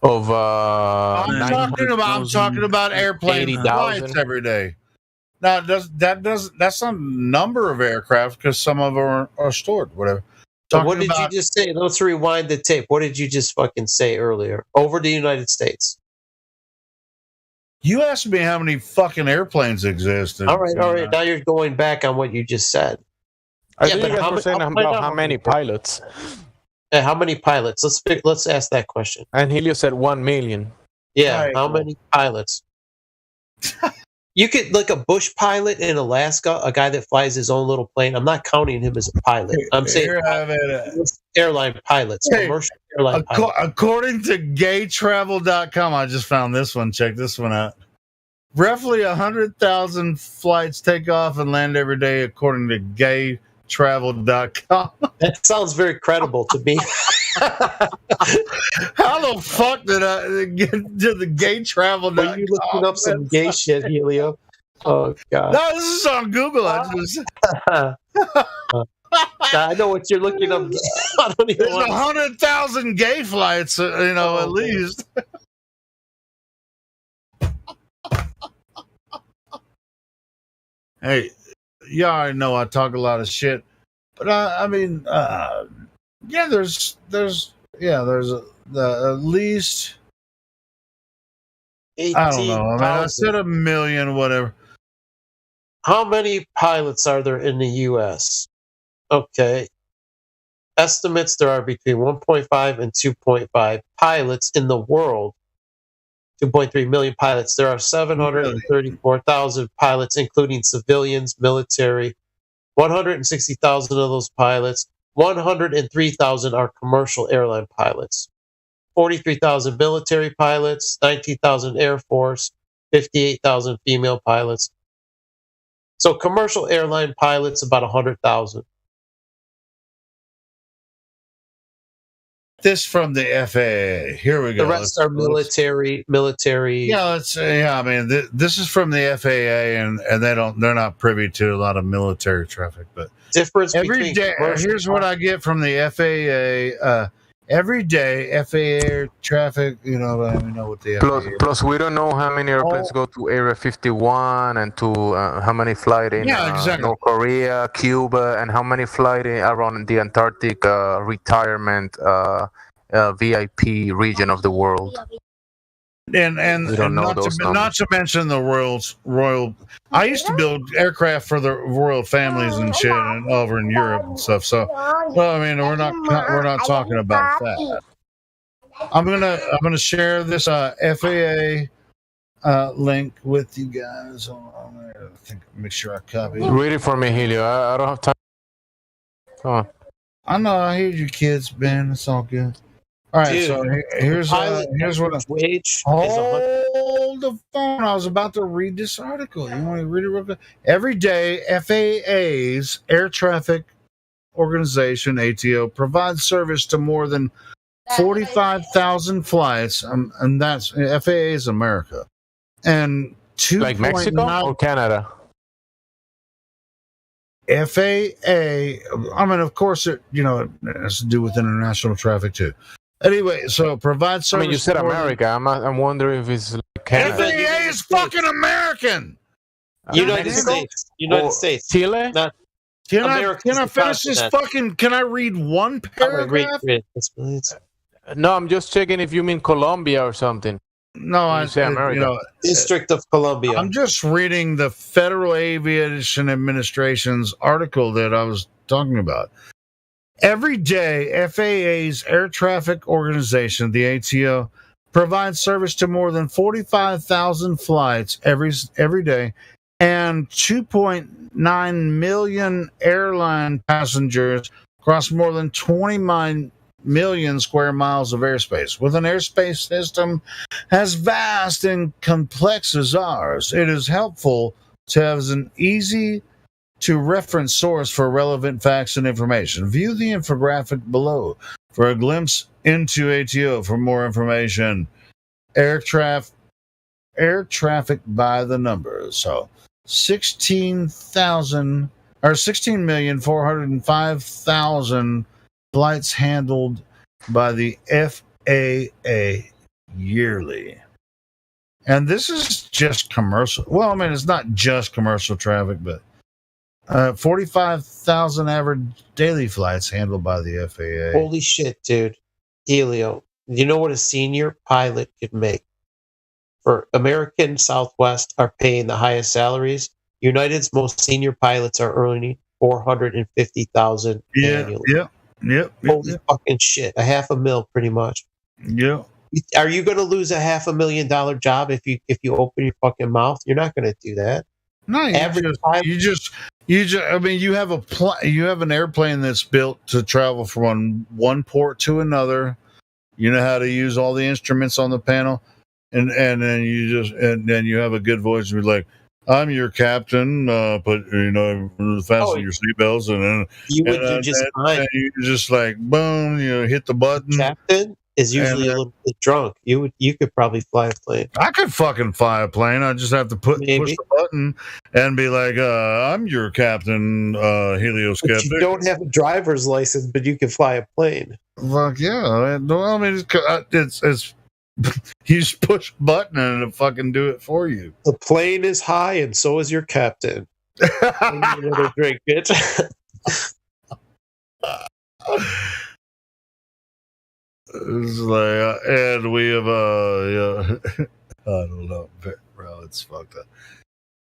Of I'm talking about airplane flights every day. Now that's a number of aircraft because some of them are stored, whatever. So what did you just say? Let's rewind the tape. What did you just fucking say earlier? Over the United States. You asked me how many fucking airplanes exist. All right. Now you're going back on what you just said. I think you guys were saying about how many pilots. How many pilots? Let's ask that question. And Helio said 1 million. Yeah, right. How many pilots? You could, like a bush pilot in Alaska, a guy that flies his own little plane. I'm not counting him as a pilot. I'm saying airline pilots, commercial airline pilots. According to gaytravel.com, I just found this one. Check this one out. Roughly 100,000 flights take off and land every day, according to gaytravel.com. That sounds very credible to me. How the fuck did I get to the gaytravel.com? Are you looking up some gay shit, Helio? Oh, God. No, this is on Google. I know what you're looking up. There's 100,000 gay flights, at least. Hey, you already know I talk a lot of shit, but there's at least 18, I don't know. I said 1 million, whatever. How many pilots are there in the U.S.? Okay. Estimates there are between 1.5 and 2.5 pilots in the world. 2.3 million pilots. There are 734,000 pilots, including civilians, military. 160,000 of those pilots. 103,000 are commercial airline pilots. 43,000 military pilots. 19,000 Air Force. 58,000 female pilots. So commercial airline pilots, about 100,000. This from the FAA. Here we go. The rest are military. Yeah, I mean, this is from the FAA, and they're not privy to a lot of military traffic. But difference every day, here's what I get from the FAA. Every day, FAA air traffic. You know, I don't know what the FAA. Plus, we don't know how many airplanes go to Area 51 and to how many fly in North Korea, Cuba, and how many fly around the Antarctic retirement VIP region of the world. And not to mention the royal. I used to build aircraft for the royal families and shit, and over in Europe and stuff. So, well, I mean, we're not talking about that. I'm gonna share this FAA link with you guys. Make sure I copy it. Read it for me, Helio. I don't have time. Come on. I know. I hear you, kids, man. It's all good. All right, dude, so here's what wage. Hold the phone. I was about to read this article. You want to read it real quick? Every day, FAA's Air Traffic Organization (ATO) provides service to more than 45,000 flights, and that's FAA is America, and 2. Like Mexico or Canada. FAA. I mean, of course, it has to do with international traffic too. Anyway, so provide service. I mean, you said America. I'm wondering if it's like Canada. FAA is fucking American. United States. Chile. Can I finish this fucking? Can I read one paragraph? No, I'm just checking if you mean Colombia or something. No, I say America. District of Columbia. I'm just reading the Federal Aviation Administration's article that I was talking about. Every day, FAA's Air Traffic Organization, the ATO, provides service to more than 45,000 flights every day, and 2.9 million airline passengers across more than 29 million square miles of airspace. With an airspace system as vast and complex as ours, it is helpful to have an easy to reference source for relevant facts and information. View the infographic below for a glimpse into ATO. For more information, air traffic by the numbers. So 16,405,000 flights handled by the FAA yearly. And this is just commercial. Well, I mean, it's not just commercial traffic, but 45,000 average daily flights handled by the FAA. Holy shit, dude. Helio, you know what a senior pilot could make? For American Southwest are paying the highest salaries. United's most senior pilots are earning $450,000 annually. Yep. Holy fucking shit. $500,000 pretty much. Yeah. Are you going to lose a $500,000 job if you open your fucking mouth? You're not going to do that. No, you just. I mean, you have an airplane that's built to travel from one port to another. You know how to use all the instruments on the panel, and then you have a good voice and be like, "I'm your captain. Fasten your seatbelts," and then you just like boom, hit the button. Captain is usually a little bit drunk. You could probably fly a plane. I could fucking fly a plane. I just have to push the button and be like, "I'm your captain, Helioskeptic." You don't have a driver's license, but you can fly a plane. Fuck yeah! No, I mean, it's you just push a button and it'll fucking do it for you. The plane is high, and so is your captain. Another drink, bitch. It's like, and we have I don't know, bro, it's fucked up.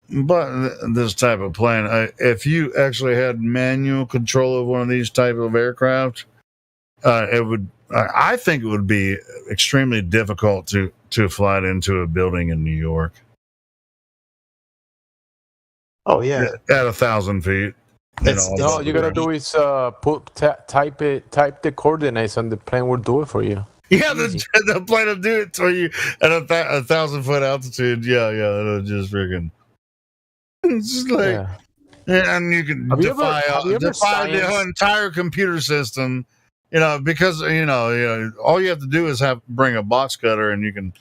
But this type of plane, if you actually had manual control of one of these type of aircraft, it would. I think it would be extremely difficult to fly it into a building in New York. Oh yeah, at 1,000 feet. All you gotta do is type the coordinates, and the plane will do it for you. Yeah, the plane will do it to you at a 1,000-foot altitude. Yeah, it'll just freaking. It's just like, and you can defy the entire computer system. Because all you have to do is bring a box cutter, and you can,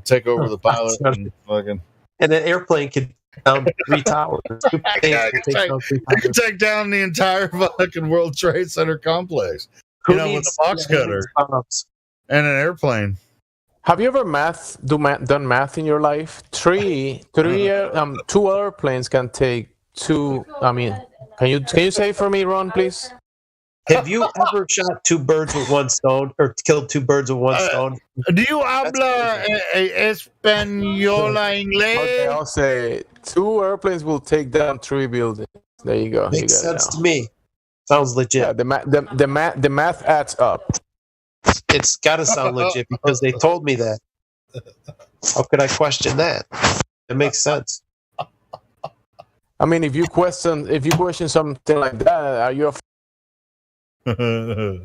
take over the pilot and fucking. And an airplane can down 3 towers. You can take down the entire fucking World Trade Center complex. With a box cutter and an airplane. Have you ever done math in your life? Two airplanes can take two. I mean, can you say for me, Ron, please? Have you ever shot 2 birds with 1 stone, or killed 2 birds with 1 stone? Do you habla española inglés? Okay, I'll say 2 airplanes will take down 3 buildings. There you go. Makes sense to me. Sounds legit. Yeah, the math adds up. It's got to sound legit because they told me that. How could I question that? It makes sense. I mean, if you question something like that, are you I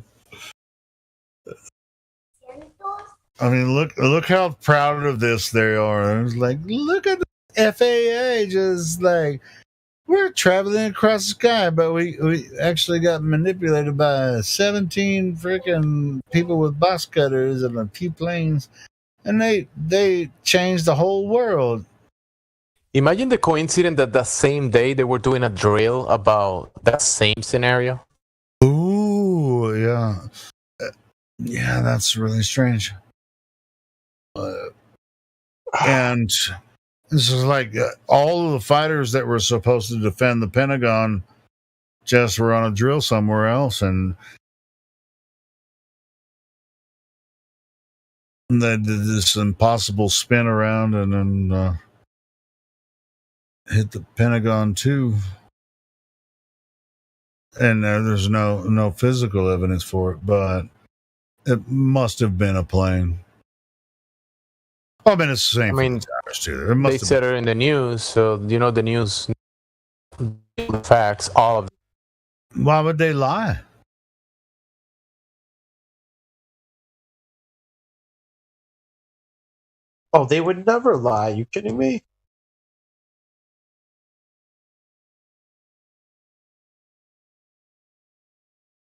mean, look how proud of this they are. It's like, look at the FAA, just like, we're traveling across the sky, but we actually got manipulated by 17 freaking people with box cutters and a few planes, and they changed the whole world. Imagine the coincidence that same day they were doing a drill about that same scenario. Ooh, yeah. Yeah, that's really strange. And this is like all of the fighters that were supposed to defend the Pentagon just were on a drill somewhere else, and they did this impossible spin around and then hit the Pentagon too. And there's no physical evidence for it, but it must have been a plane. I mean, it's the same. I mean, they said it in the news, so the news, the facts, all of them. Why would they lie? Oh, they would never lie. You kidding me?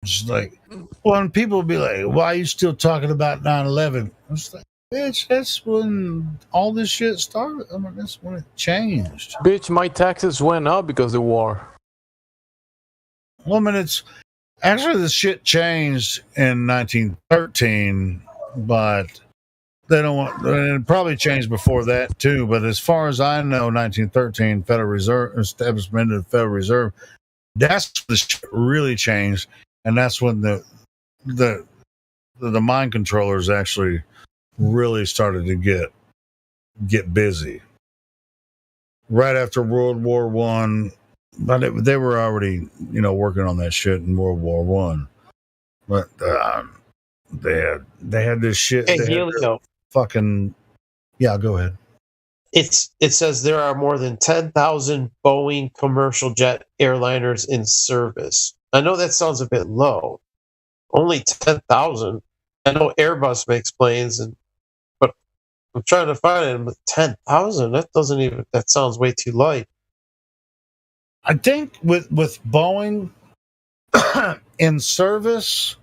It's like, when people be like, why are you still talking about 9/11? It's like, bitch, that's when all this shit started. I mean, that's when it changed. Bitch, my taxes went up because of the war. Well, I mean, it's actually the shit changed in 1913, but they don't want. It probably changed before that too. But as far as I know, 1913 Federal Reserve establishment of the Federal Reserve. That's when the shit really changed, and that's when the mind controllers actually really started to get busy. Right after World War I, but they were already, working on that shit in World War I. But they had this shit. Hey, Helio. Fucking, yeah. Go ahead. It says there are more than 10,000 Boeing commercial jet airliners in service. I know that sounds a bit low. Only 10,000. I know Airbus makes planes, but I'm trying to find it. But 10,000? That sounds way too light. I think with Boeing in service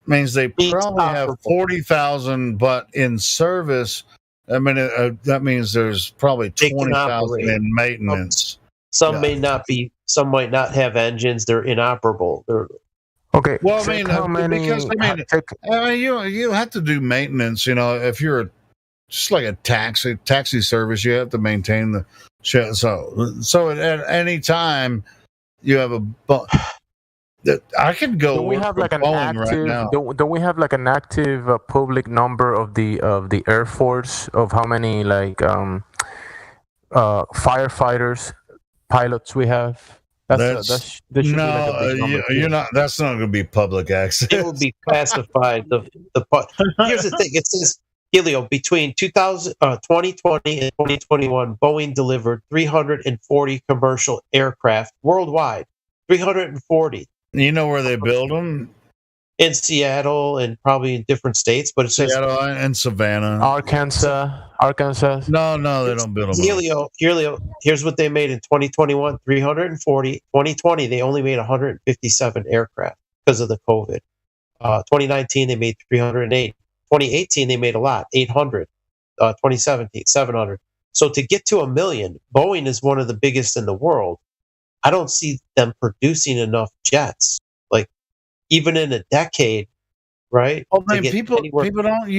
means they probably have 40,000, but in service, I mean, that means there's probably 20,000 in maintenance. Some may not be. Some might not have engines. They're inoperable. Okay. Well, I mean, you have to do maintenance. If you're just like a taxi service, you have to maintain the shit. So at any time you have I could go. Don't we have like an active? Right now. Don't we have like an active public number of the Air Force of how many firefighters, pilots we have? That's you're not. That's not going to be public access. It will be classified. Here's the thing. It says, Helio, between 2020 and 2021, Boeing delivered 340 commercial aircraft worldwide. 340. You know where they build them? in Seattle and probably in different states, but it says Seattle and Savannah, Arkansas. No, they don't build them. Helio, here's what they made in 2021: 340. 2020, they only made 157 aircraft because of the COVID. 2019, they made 308. 2018, they made a lot, 800. 2017, 700. So to get to 1 million, Boeing is one of the biggest in the world. I don't see them producing enough jets, like even in a decade, right? Oh man, people don't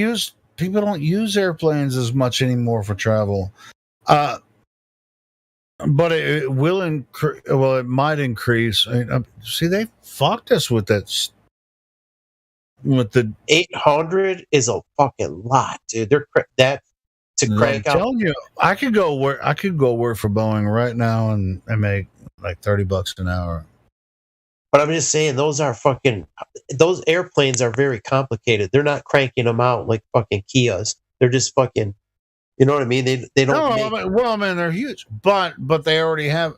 use airplanes as much anymore for travel. But it will increase. Well, it might increase. See, they fucked us with that. With the 800 is a fucking lot, dude. They're that to crank out. I'm telling you, I could go work for Boeing right now and make like $30 an hour. But I'm just saying, those airplanes are very complicated. They're not cranking them out like fucking Kias. They're just fucking, you know what I mean? They don't. They're huge, but they already have.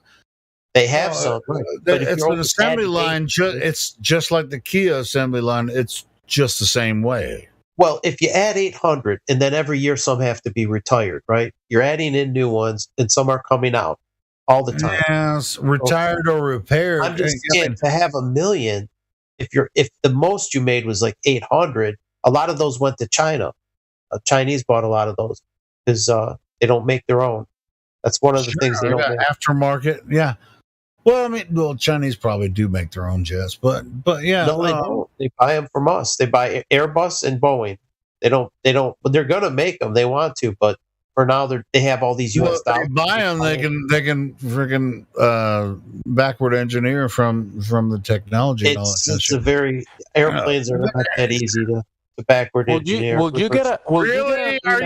They have some. Right. But it's an assembly line. It's just like the Kia assembly line. It's just the same way. Well, if you add 800, and then every year some have to be retired, right? You're adding in new ones, and some are coming out all the time. Yes, retired or repaired. I'm just saying, to have 1 million, if the most you made was like 800, a lot of those went to China. Chinese bought a lot of those because they don't make their own. That's one of the things they don't make. Aftermarket, yeah. Well, Chinese probably do make their own jets, but yeah. No, they don't. They buy them from us. They buy Airbus and Boeing. They don't. But they're going to make them. They want to, but for now, they have all these U.S. dollars. They buy them. They can freaking backward engineer from the technology. Airplanes are not that easy to backward engineer. Are you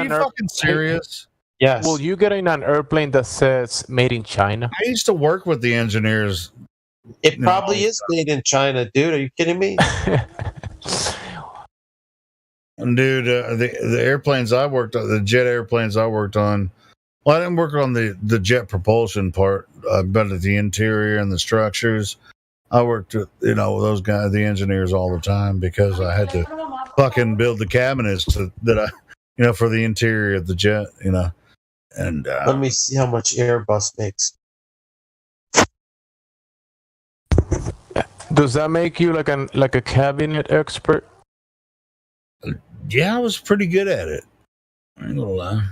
fucking serious? Yes. Will you get in an airplane that says "Made in China"? I used to work with the engineers. It probably is made in China, dude. Are you kidding me? Dude, the airplanes I worked on, the jet airplanes I worked on. Well, I didn't work on the jet propulsion part, but at the interior and the structures. I worked with those guys, the engineers, all the time because I had to fucking build the cabinets that I for the interior of the jet, And let me see how much Airbus makes. Does that make you like a cabinet expert? Yeah, I was pretty good at it. I ain't gonna lie.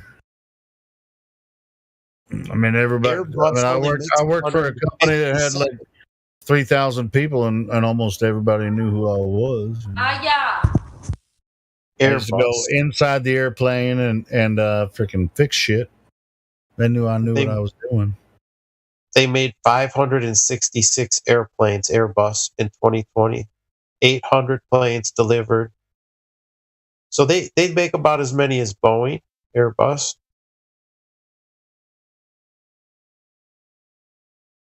I mean, everybody. I worked for a company that had like 3,000 people, and almost everybody knew who I was. Yeah. I used to go inside the airplane and freaking fix shit. They knew I knew what I was doing. They made 566 airplanes, Airbus, in 2020. 800 planes delivered. So they make about as many as Boeing, Airbus.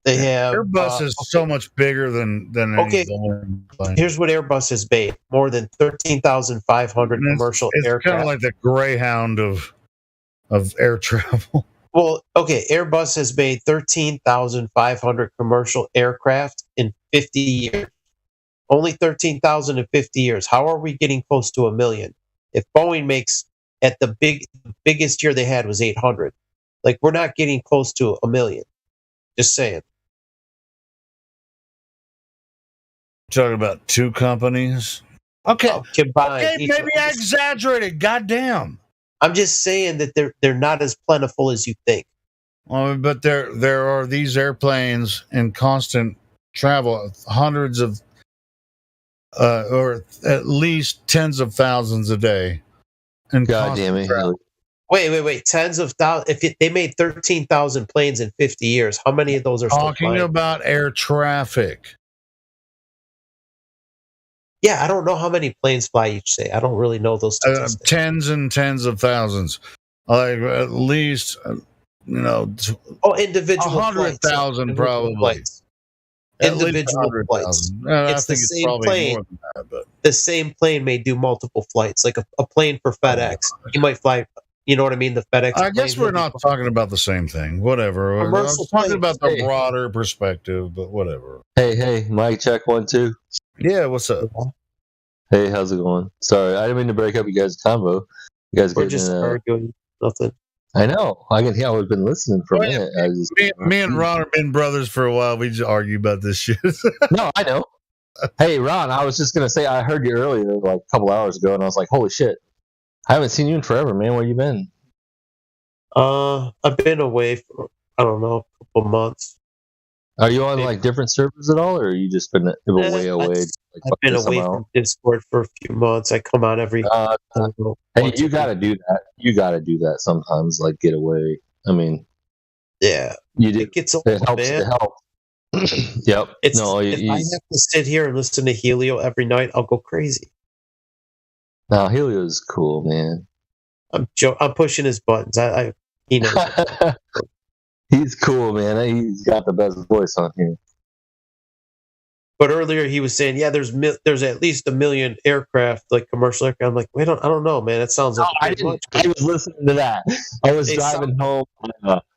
They have Airbus is so much bigger than any Boeing plane. Here's what Airbus has made: more than 13,500 commercial aircraft. It's kind of like the Greyhound of air travel. Well, okay, Airbus has made 13,500 commercial aircraft in 50 years. Only 13,000 in 50 years. How are we getting close to 1 million? If Boeing makes at the biggest year they had was 800, like we're not getting close to 1 million. Just saying. Talking about two companies. Okay, combined. Okay, maybe I exaggerated. Goddamn. I'm just saying that they're not as plentiful as you think. Well, but there are these airplanes in constant travel, hundreds of, or at least tens of thousands a day. And God damn it! Travel. Wait! Tens of thousands. If they made 13,000 planes in 50 years, how many of those are talking about air traffic? Yeah, I don't know how many planes fly each day. I don't really know those statistics. Tens and tens of thousands, like at least individual 100,000 probably. Flights. Individual flights. It's the same plane. More than that, but the same plane may do multiple flights, like a plane for FedEx. You might fly. You know what I mean? The FedEx. I guess we're not talking about the same thing. Whatever. I was talking about the broader perspective, but whatever. Hey, mic check 1 2. Yeah, what's up? Hey, how's it going? Sorry, I didn't mean to break up you guys' convo. You guys We're getting just in a... arguing. Nothing. I know. I can hear. I've been listening for a minute. Me and Ron have been brothers for a while. We just argue about this shit. No, I know. Hey, Ron, I was just gonna say I heard you earlier, like a couple hours ago, and I was like, "Holy shit! I haven't seen you in forever, man. Where you been?" I've been away for I don't know a couple months. Are you on like different servers at all, or are you just been away? Like, I've been away from Discord for a few months. I come out every. Hey, you gotta do that. You gotta do that sometimes. Like get away. I mean, yeah, you do. It gets old, It helps. man. It helps. Yep. It's no, if I have to sit here and listen to Helio every night, I'll go crazy. No, Helio's cool, man. I'm pushing his buttons. He knows. He's cool, man. He's got the best voice on here. But earlier he was saying, yeah, there's at least 1 million aircraft, like commercial aircraft. I'm like, I don't know, man. It sounds like I was listening to that. I was driving home.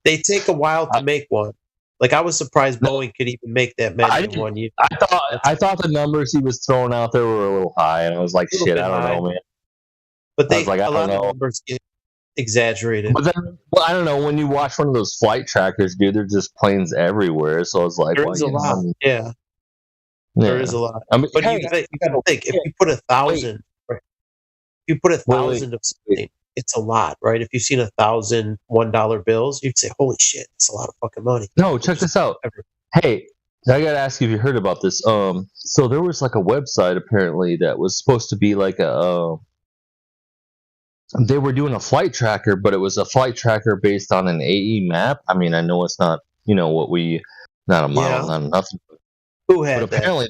They take a while to make one. Like I was surprised Boeing could even make that many in 1 year. I thought the numbers he was throwing out there were a little high, and I was like, shit, I don't know, man. But a lot of numbers get exaggerated. But then, I don't know. When you watch one of those flight trackers, dude, there's just planes everywhere. So I was like, there is a lot. Yeah. There is a lot. I mean, but you gotta think, if you put 1,000, right? If you put 1,000 of something, it's a lot, right? If you've seen 1,000 $1 bills, you'd say, holy shit, that's a lot of fucking money. No, check this out. Hey, I gotta ask you if you heard about this. So there was like a website apparently that was supposed to be like they were doing a flight tracker, but it was a flight tracker based on an AE map. I mean, I know it's not, not a model, not nothing. Who had but apparently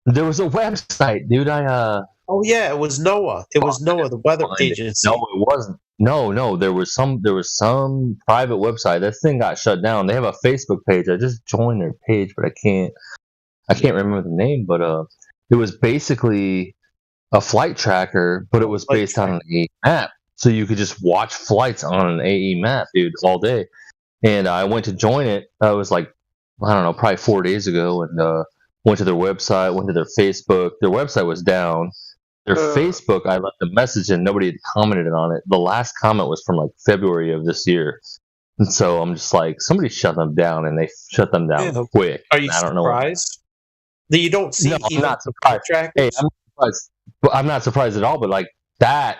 there was a website, dude. Oh yeah, it was NOAA. It was NOAA, the weather agency. No, it wasn't. No. There was some private website. That thing got shut down. They have a Facebook page. I just joined their page, but I can't remember the name. But it was basically a flight tracker, but it was based on an AE map, so you could just watch flights on an AE map, dude, all day. And I went to join it. I was like, I don't know, probably 4 days ago, and went to their website, went to their Facebook. Their website was down. Their Facebook, I left a message and nobody had commented on it. The last comment was from like February of this year. And so I'm just like, somebody shut them down, and they shut them down quick. Are you surprised that you don't see? No, I'm not surprised. Hey, I'm not surprised. I'm not surprised at all, but like that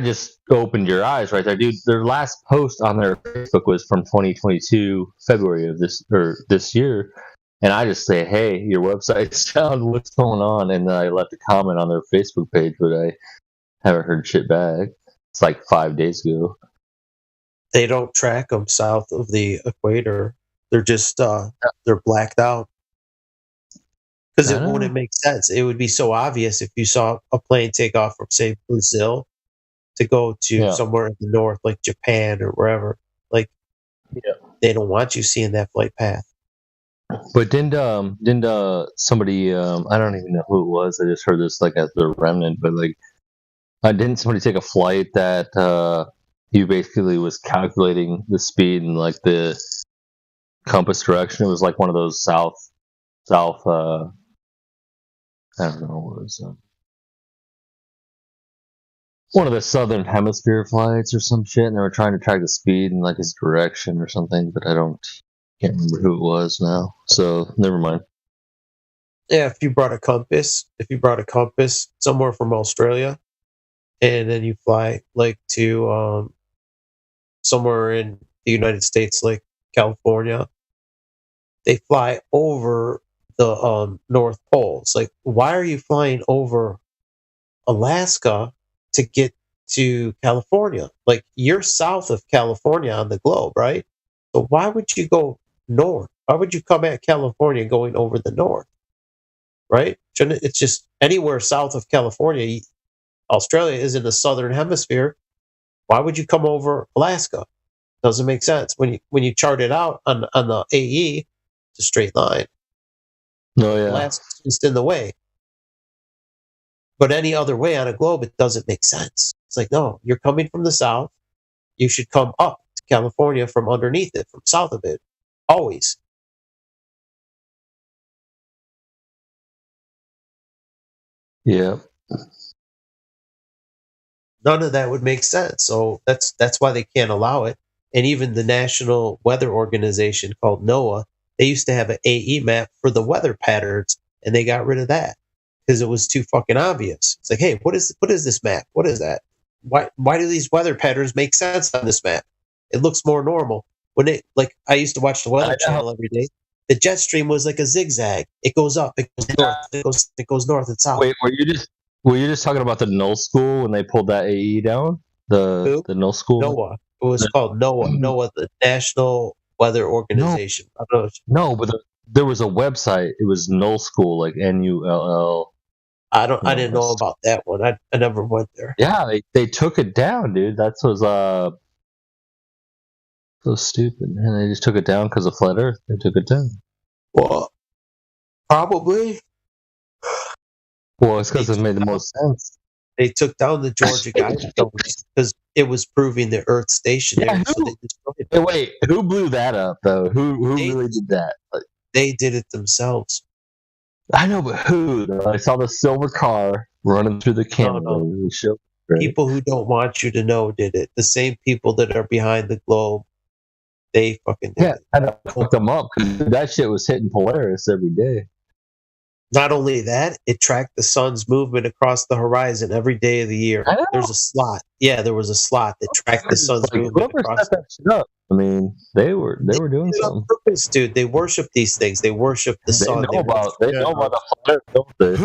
just opened your eyes right there, dude. Their last post on their Facebook was from 2022, February of this year. And I just say, hey, your website's down. What's going on? And then I left a comment on their Facebook page, but I haven't heard shit back. It's like 5 days ago. They don't track them south of the equator. They're just they're blacked out. Because it wouldn't make sense. It would be so obvious if you saw a plane take off from, say, Brazil to go to somewhere in the north, like Japan or wherever. Like, they don't want you seeing that flight path. But didn't somebody I don't even know who it was. I just heard this like at the remnant, but like didn't somebody take a flight that he basically was calculating the speed and like the compass direction? It was like one of those south I don't know what it was one of the southern hemisphere flights or some shit, and they were trying to track the speed and like his direction or something, but I can't remember who it was now, so never mind. Yeah, if you brought a compass somewhere from Australia, and then you fly like to somewhere in the United States, like California, they fly over the North Pole. It's like, why are you flying over Alaska to get to California? Like, you're south of California on the globe, right? So why would you go north? Why would you come at California going over the north? Right? It's just anywhere south of California. Australia is in the southern hemisphere. Why would you come over Alaska? Doesn't make sense. When you chart it out on the AE, it's a straight line. Oh yeah. Alaska's just in the way. But any other way on a globe, it doesn't make sense. It's like, no, you're coming from the south. You should come up to California from underneath it, from south of it. Always. Yeah. None of that would make sense. So that's why they can't allow it. And even the National Weather Organization called NOAA, they used to have an AE map for the weather patterns, and they got rid of that because it was too fucking obvious. It's like, hey, what is this map? What is that? Why do these weather patterns make sense on this map? It looks more normal. When it like I used to watch the Weather Channel every day. The jet stream was like a zigzag. It goes up, it goes north, it goes north and south. Wait, were you just talking about the null school when they pulled that AE down? The null school? NOAA. It was called NOAA. NOAA, the National Weather Organization. No, but there was a website. It was null school, like NULL. I didn't know about that one. I never went there. Yeah, they took it down, dude. That was so stupid. And they just took it down because of flat Earth. They took it down. Well, probably. Well, it's because it made the most sense. They took down the Georgia Guidestones because it was proving the Earth stationary. Yeah, so they destroyed it. Hey, wait, who blew that up though? Who really did that? Like, they did it themselves. I know, but who? Though? I saw the silver car running through the canyon. No. People who don't want you to know did it. The same people that are behind the globe. They fucking did it. I fucked them up because that shit was hitting Polaris every day. Not only that, it tracked the sun's movement across the horizon every day of the year. There's a slot. Yeah, there was a slot that tracked the sun's movement across. Set that shit up? I mean, they were doing something. Purpose, dude. They worship these things. They worship the sun. They know about the flat, don't they?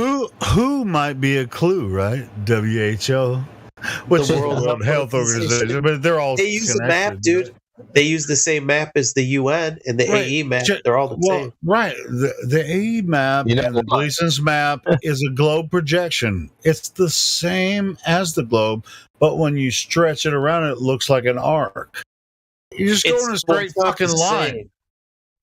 Who might be a clue, right? WHO, which is the World Health Organization, but they're all. They use the map, dude. They use the same map as the UN and the AE map. They're all the same. Right. The AE map and the Gleason's map is a globe projection. It's the same as the globe, but when you stretch it around, it looks like an arc. You just go in a straight fucking line.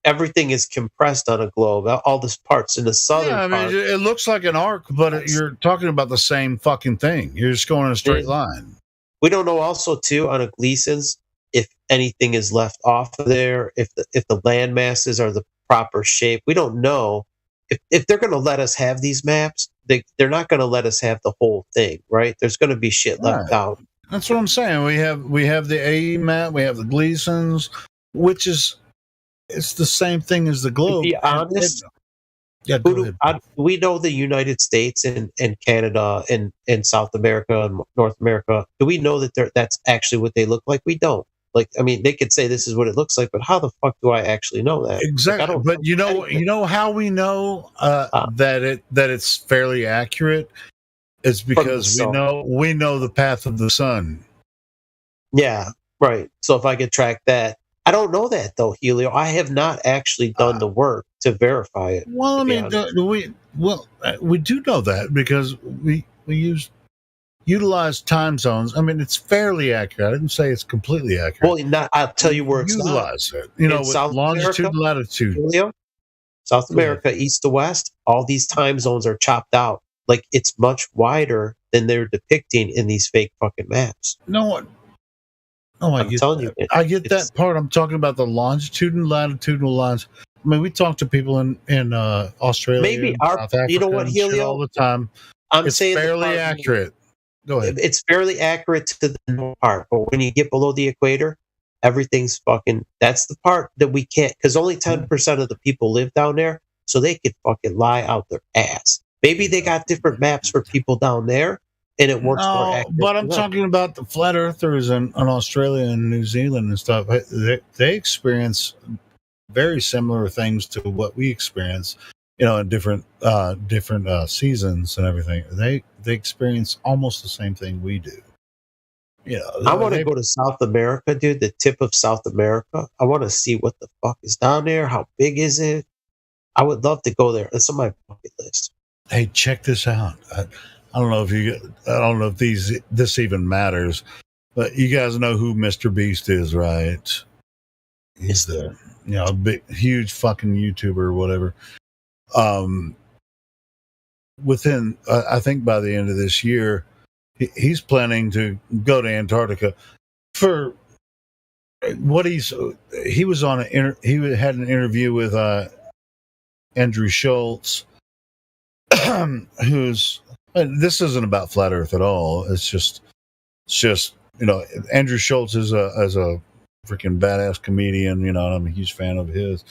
Everything is compressed on a globe. All the parts in the southern part. It looks like an arc, but you're talking about the same fucking thing. You're just going in a straight line. We don't know also, too, on a Gleason's, if anything is left off of there, if the land masses are the proper shape. We don't know. If they're going to let us have these maps, they're not going to let us have the whole thing, right? There's going to be shit left out. That's what I'm saying. We have the AE map, we have the Gleason's, which is it's the same thing as the globe. To be honest, we know the United States and Canada and South America and North America. Do we know that that's actually what they look like? We don't. Like, I mean, they could say this is what it looks like, but how the fuck do I actually know that? Exactly. Like, but you know how we know that it's fairly accurate? It's because we know the path of the sun. Yeah, right. So if I could track that, I don't know that though, Helio. I have not actually done the work to verify it. Well, I mean, we do know that because we utilize time zones. I mean, it's fairly accurate. I didn't say it's completely accurate. Well, I'll tell you where it's utilize it. You know, with longitude and latitude. Julio, South America, east to west, all these time zones are chopped out. Like, it's much wider than they're depicting in these fake fucking maps. No, I get that. I get that part. I'm talking about the longitude and latitudinal lines. I mean, we talk to people in Australia, maybe South Africa, you know what, Helio, all the time. It's saying fairly accurate. Go ahead. It's fairly accurate to the north part, but when you get below the equator, everything's fucking. That's the part that we can't, because only 10% of the people live down there, so they could fucking lie out their ass. Maybe they got different maps for people down there, and it works more accurate. But I'm talking about the flat earthers in Australia and New Zealand and stuff. They experience very similar things to what we experience. You know, in different seasons and everything, they experience almost the same thing we do. You know, I want to go to South America, dude. The tip of South America. I want to see what the fuck is down there. How big is it? I would love to go there. It's on my bucket list. Hey, check this out. I don't know if this even matters, but you guys know who Mr. Beast is, right? He's the big, huge fucking YouTuber or whatever. Within, I think by the end of this year, he's planning to go to Antarctica for what he was on he had an interview with Andrew Schultz, who's This isn't about flat Earth at all. It's just Andrew Schultz is a freaking badass comedian. I'm a huge fan of his,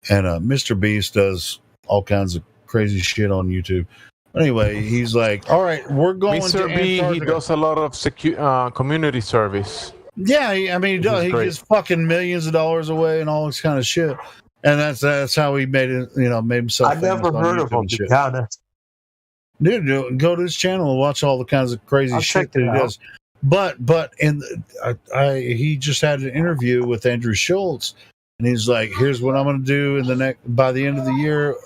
and Mr. Beast does all kinds of crazy shit on YouTube. Anyway, he's like, all right, we're going Mr. to B, Antarctica. he does a lot of community service. Yeah, he does. He gives fucking millions of dollars away and all this kind of shit. And that's how he made it. Made himself. I've never heard of him, to be honest. Dude, go to his channel and watch all the kinds of crazy shit that he does. But he just had an interview with Andrew Schultz, and he's like, "Here's what I'm going to do by the end of the year,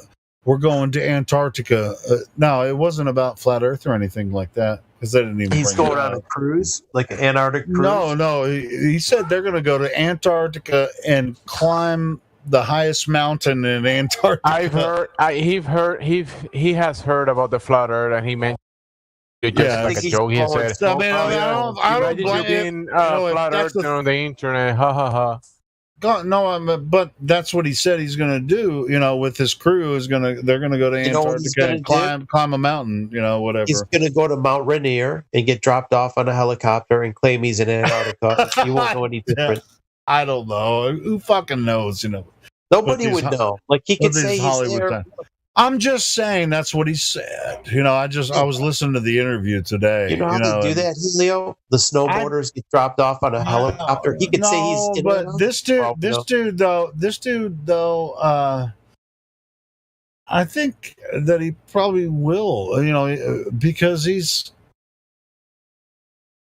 we're going to Antarctica." No, it wasn't about flat Earth or anything like that, because they didn't even. He's going on a cruise, like an Antarctic cruise. No, he said they're going to go to Antarctica and climb the highest mountain in Antarctica. He has heard about the flat Earth, and he mentioned it just like a joke. He said, I don't blame flat Earth on the internet. Ha ha ha. But that's what he said he's going to do. With his crew they're going to go to Antarctica and climb a mountain. Whatever. He's going to go to Mount Rainier and get dropped off on a helicopter and claim he's in Antarctica. You won't know any different. I don't know. Who fucking knows? Nobody would know. Like he could say he's there. I'm just saying that's what he said. I was listening to the interview today. You know how they do that, Leo? The snowboarders get dropped off on a helicopter. He could say he's in but this dude though, I think that he probably will, because he's.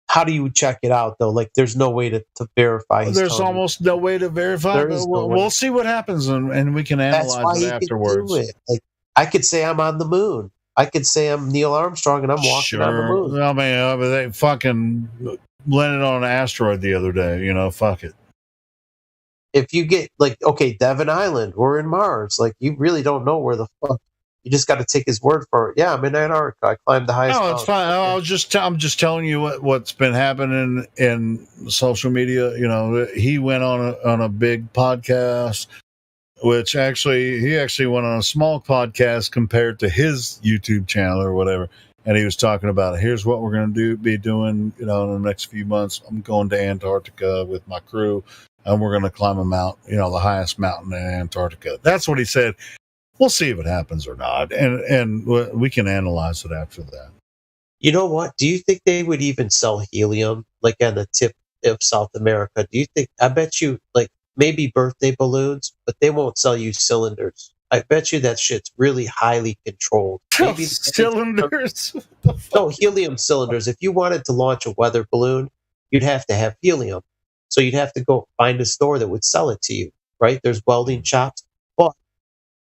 How do you check it out though? Like, there's no way to verify. There's almost no way to verify. We'll see what happens, and we can analyze it afterwards. Like, I could say I'm on the moon. I could say I'm Neil Armstrong, and I'm walking on the moon. I mean, but they fucking landed on an asteroid the other day. Fuck it. If you get Devon Island, we're in Mars. Like, you really don't know where the fuck. You just got to take his word for it. Yeah, I'm in Antarctica. I climbed the highest. No, it's fine. I'm just telling you what's been happening in social media. He went on a big podcast, which he actually went on a small podcast compared to his YouTube channel or whatever. And he was talking about, here's what we're going to be doing, in the next few months. I'm going to Antarctica with my crew, and we're going to climb a mountain, the highest mountain in Antarctica. That's what he said. We'll see if it happens or not, and we can analyze it after that. You know what? Do you think they would even sell helium, like on the tip of South America? Do you think? I bet you, maybe birthday balloons, but they won't sell you cylinders. I bet you that shit's really highly controlled. Maybe cylinders? No, helium cylinders. If you wanted to launch a weather balloon, you'd have to have helium. So you'd have to go find a store that would sell it to you, right? There's welding shops.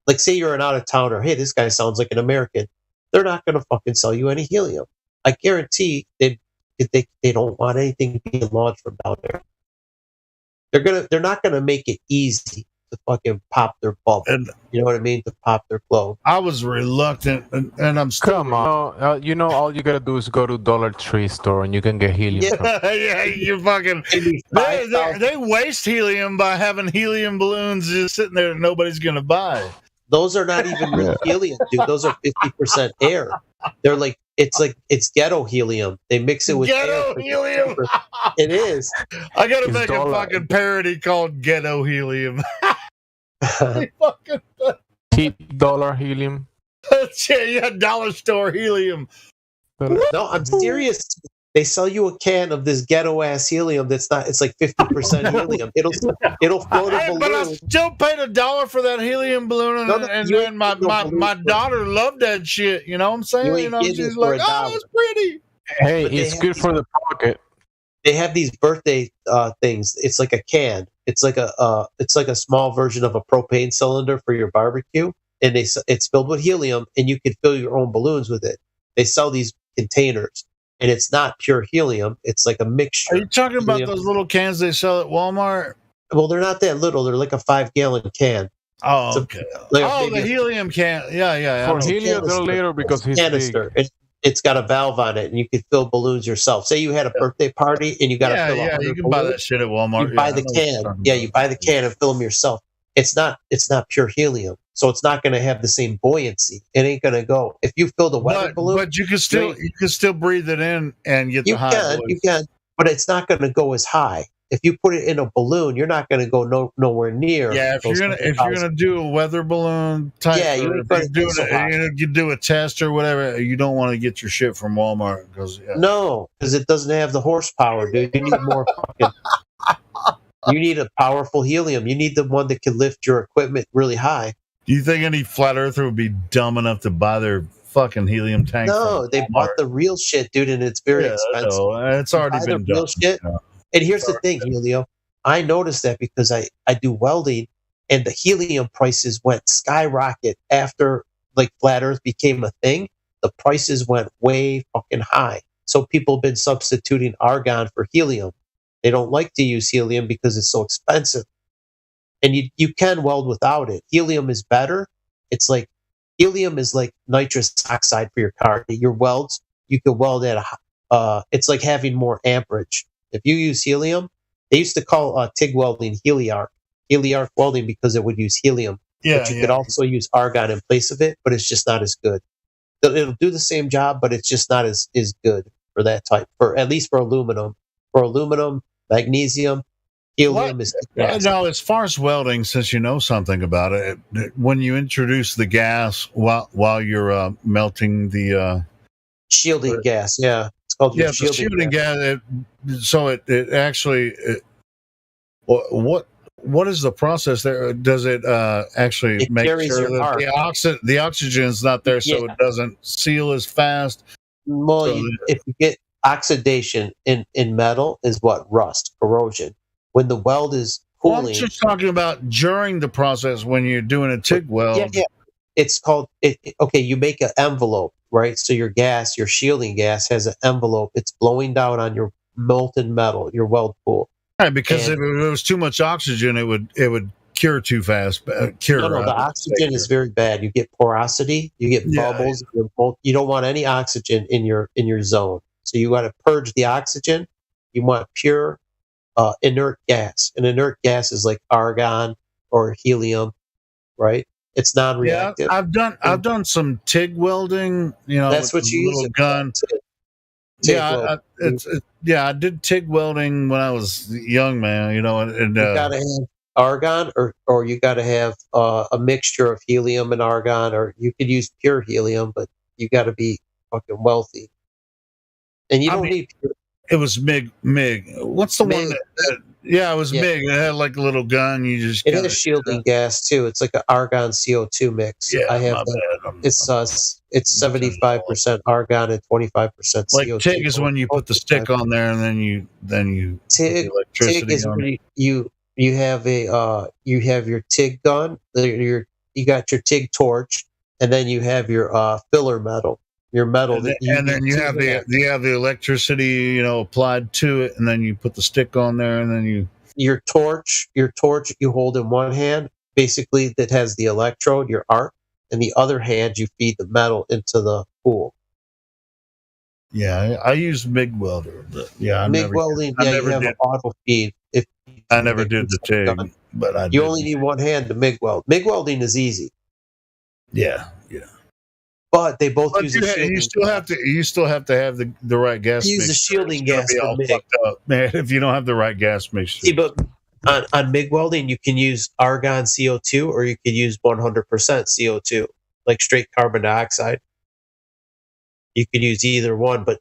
But, say you're an out-of-towner. Hey, this guy sounds like an American. They're not going to fucking sell you any helium. I guarantee they don't want anything being launched from down there. They're not gonna make it easy to fucking pop their bubble. You know what I mean? To pop their globe. I was reluctant, and I'm still. Come on, all you gotta do is go to Dollar Tree store and you can get helium. Yeah, you fucking. They waste helium by having helium balloons just sitting there that nobody's gonna buy. Those are not even real helium, dude. Those are 50% air. They're it's ghetto helium. They mix it with ghetto air helium. It is. I gotta make a fucking parody called Ghetto Helium. Cheap dollar helium. Yeah, dollar store helium. No, I'm serious. They sell you a can of this ghetto ass helium that's not. It's like 50% helium. It'll float a balloon. But I still paid $1 for that helium balloon, and my daughter loved that shit. You know what I'm saying? She's like, "Oh, it's pretty." Hey, it's good for the pocket. They have these birthday things. It's like a can. It's like a small version of a propane cylinder for your barbecue, and it's filled with helium, and you can fill your own balloons with it. They sell these containers. And it's not pure helium. It's like a mixture. Are you talking about those little cans they sell at Walmart? Well, they're not that little. They're like a 5-gallon can. Oh, okay. The helium can. Yeah. For helium, they're little because it's canister. It's got a valve on it, and you can fill balloons yourself. Say you had a birthday party, and you got to fill. Yeah, you can buy that shit at Walmart. You buy the can. Yeah, you buy the can and fill them yourself. it's not pure helium, so it's not going to have the same buoyancy. It ain't going to go. If you fill the weather balloon, but you can still breathe it in and get the high voice. You can, but it's not going to go as high. If you put it in a balloon, you're not going to go nowhere near. Yeah, if you're gonna do a weather balloon type, yeah, you you do a test or whatever. You don't want to get your shit from Walmart because because it doesn't have the horsepower, dude. You need more fucking. You need a powerful helium. You need the one that can lift your equipment really high. Do you think any flat earther would be dumb enough to buy their fucking helium tank? No, they bought the real shit, dude, and it's very expensive. It's already been done. Real shit. And here's the thing, Helio. I noticed that because I do welding, and the helium prices went skyrocket after like flat Earth became a thing. The prices went way fucking high. So people have been substituting argon for helium. They don't like to use helium because it's so expensive. And you can weld without it. Helium is better. It's like helium is like nitrous oxide for your car. Your welds, you can weld at it's like having more amperage. If you use helium, they used to call TIG welding heliarc welding because it would use helium. Yeah, but you could also use argon in place of it, but it's just not as good. It'll do the same job, but it's just not as good for that type. At least for aluminum. For aluminum, magnesium, helium is. Now, as far as welding, since you know something about it, when you introduce the gas while you're melting the shielding gas, it's called shielding gas. It actually. What is the process there? Does it actually make sure that the oxygen is not there, so it doesn't seal as fast? Well, if you get oxidation in metal, is what rust, corrosion. When the weld is cooling, I'm just talking about during the process when you're doing a TIG weld. Yeah. It's called okay. You make an envelope, right? So your shielding gas has an envelope. It's blowing down on your molten metal, your weld pool. Right, because if it was too much oxygen, it would cure too fast. No, the oxygen is very bad. You get porosity, you get bubbles. You don't want any oxygen in your zone. So you got to purge the oxygen. You want pure inert gas. And inert gas is like argon or helium, right? It's non-reactive. Yeah, I've done some TIG welding. That's what you use. Gun. I did TIG welding when I was young, man. You gotta have argon, or you gotta have a mixture of helium and argon, or you could use pure helium, but you gotta be fucking wealthy. And you don't need pure. It was MIG. What's the one that it was MIG. It had like a little gun. It has shielding gas too. It's like an argon CO2 mix. Yeah, I have that. It's 75% argon and 25% CO2. Like TIG is when you put the stick on there and then you TIG, put the electricity TIG is on when you have you have your TIG gun. You got your TIG torch, and then you have your filler metal. Your metal, and then you have the electricity, applied to it, and then you put the stick on there, and then your torch you hold in one hand, basically that has the electrode, your arc, and the other hand you feed the metal into the pool. Yeah, I use MIG welder, but MIG welding. You have an auto feed. I never did the TIG, but you only need one hand to MIG weld. MIG welding is easy. Yeah. But they both use the shielding. You still have to have the right gas. Use the shielding gas for MIG. Up, man, if you don't have the right gas mixture. See, but on MIG welding, you can use argon CO2, or you could use 100% CO2, like straight carbon dioxide. You could use either one, but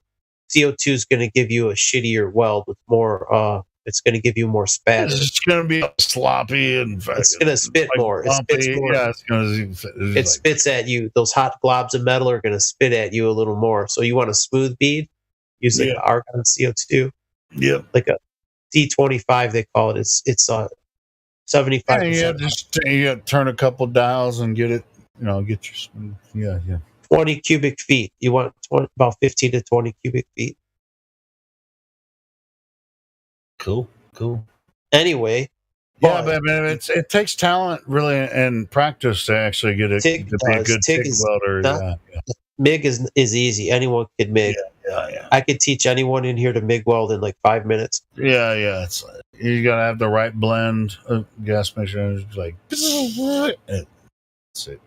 CO2 is going to give you a shittier weld with more. It's going to give you more spatter. It's going to be sloppy and it's going to spit more. It spits more. Yeah, it spits at you. Those hot globs of metal are going to spit at you a little more. So you want a smooth bead? Use like argon CO2. Yeah, like a C25 they call it. It's 75%. You got to turn a couple dials and get it. Get your 20 cubic feet. You want about 15 to 20 cubic feet. Cool. Anyway, but it takes talent really and practice to actually get it to be a good TIG welder. MIG is easy. Anyone can MIG. I could teach anyone in here to MIG weld in like 5 minutes. Yeah. It's you gotta have the right blend of gas mixture. It's like that's it.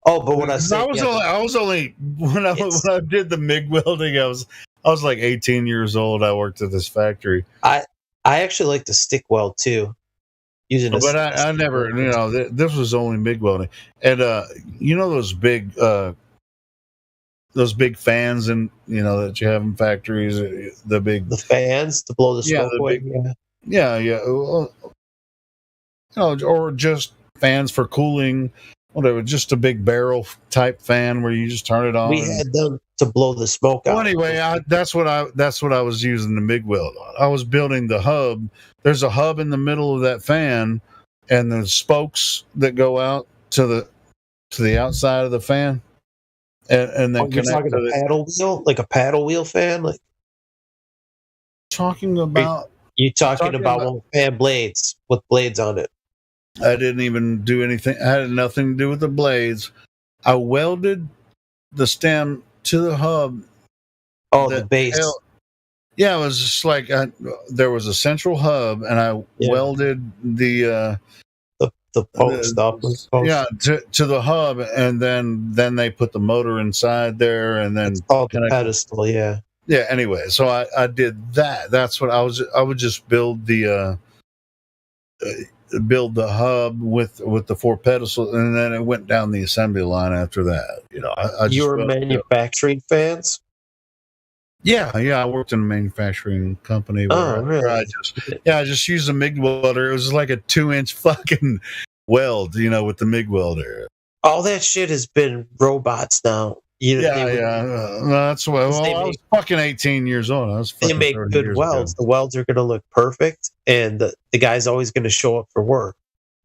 Oh, but what I said, I was only when I did the MIG welding, I was like 18 years old. I worked at this factory. I actually like to stick weld too. But I never, this was only MIG welding, and those big fans, and that you have in factories, the fans to blow the smoke away. Or just fans for cooling, whatever. Just a big barrel type fan where you just turn it on. We had them to blow the smoke out. Well, anyway, that's what I was using the MIG weld on. I was building the hub. There's a hub in the middle of that fan, and the spokes that go out to the outside of the fan, and then you're talking a paddle wheel, like a paddle wheel fan, like talking about. You talking about one with fan blades with blades on it? I didn't even do anything. I had nothing to do with the blades. I welded the stem to the hub. Oh, the base. It was just like there was a central hub, and I welded the post stuff. Yeah, to the hub, and then they put the motor inside there, and then it's called the pedestal. Yeah. Yeah. Anyway, so I did that. That's what I would just build the hub with the 4 pedestals, and then it went down the assembly line after that. You were manufacturing fans? Yeah, I worked in a manufacturing company. Really? I just used a MIG welder. It was like a 2-inch fucking weld, with the MIG welder. All that shit has been robots now. That's why. Well, I was fucking 18 years old. They make good welds. The welds are going to look perfect, and the guy's always going to show up for work,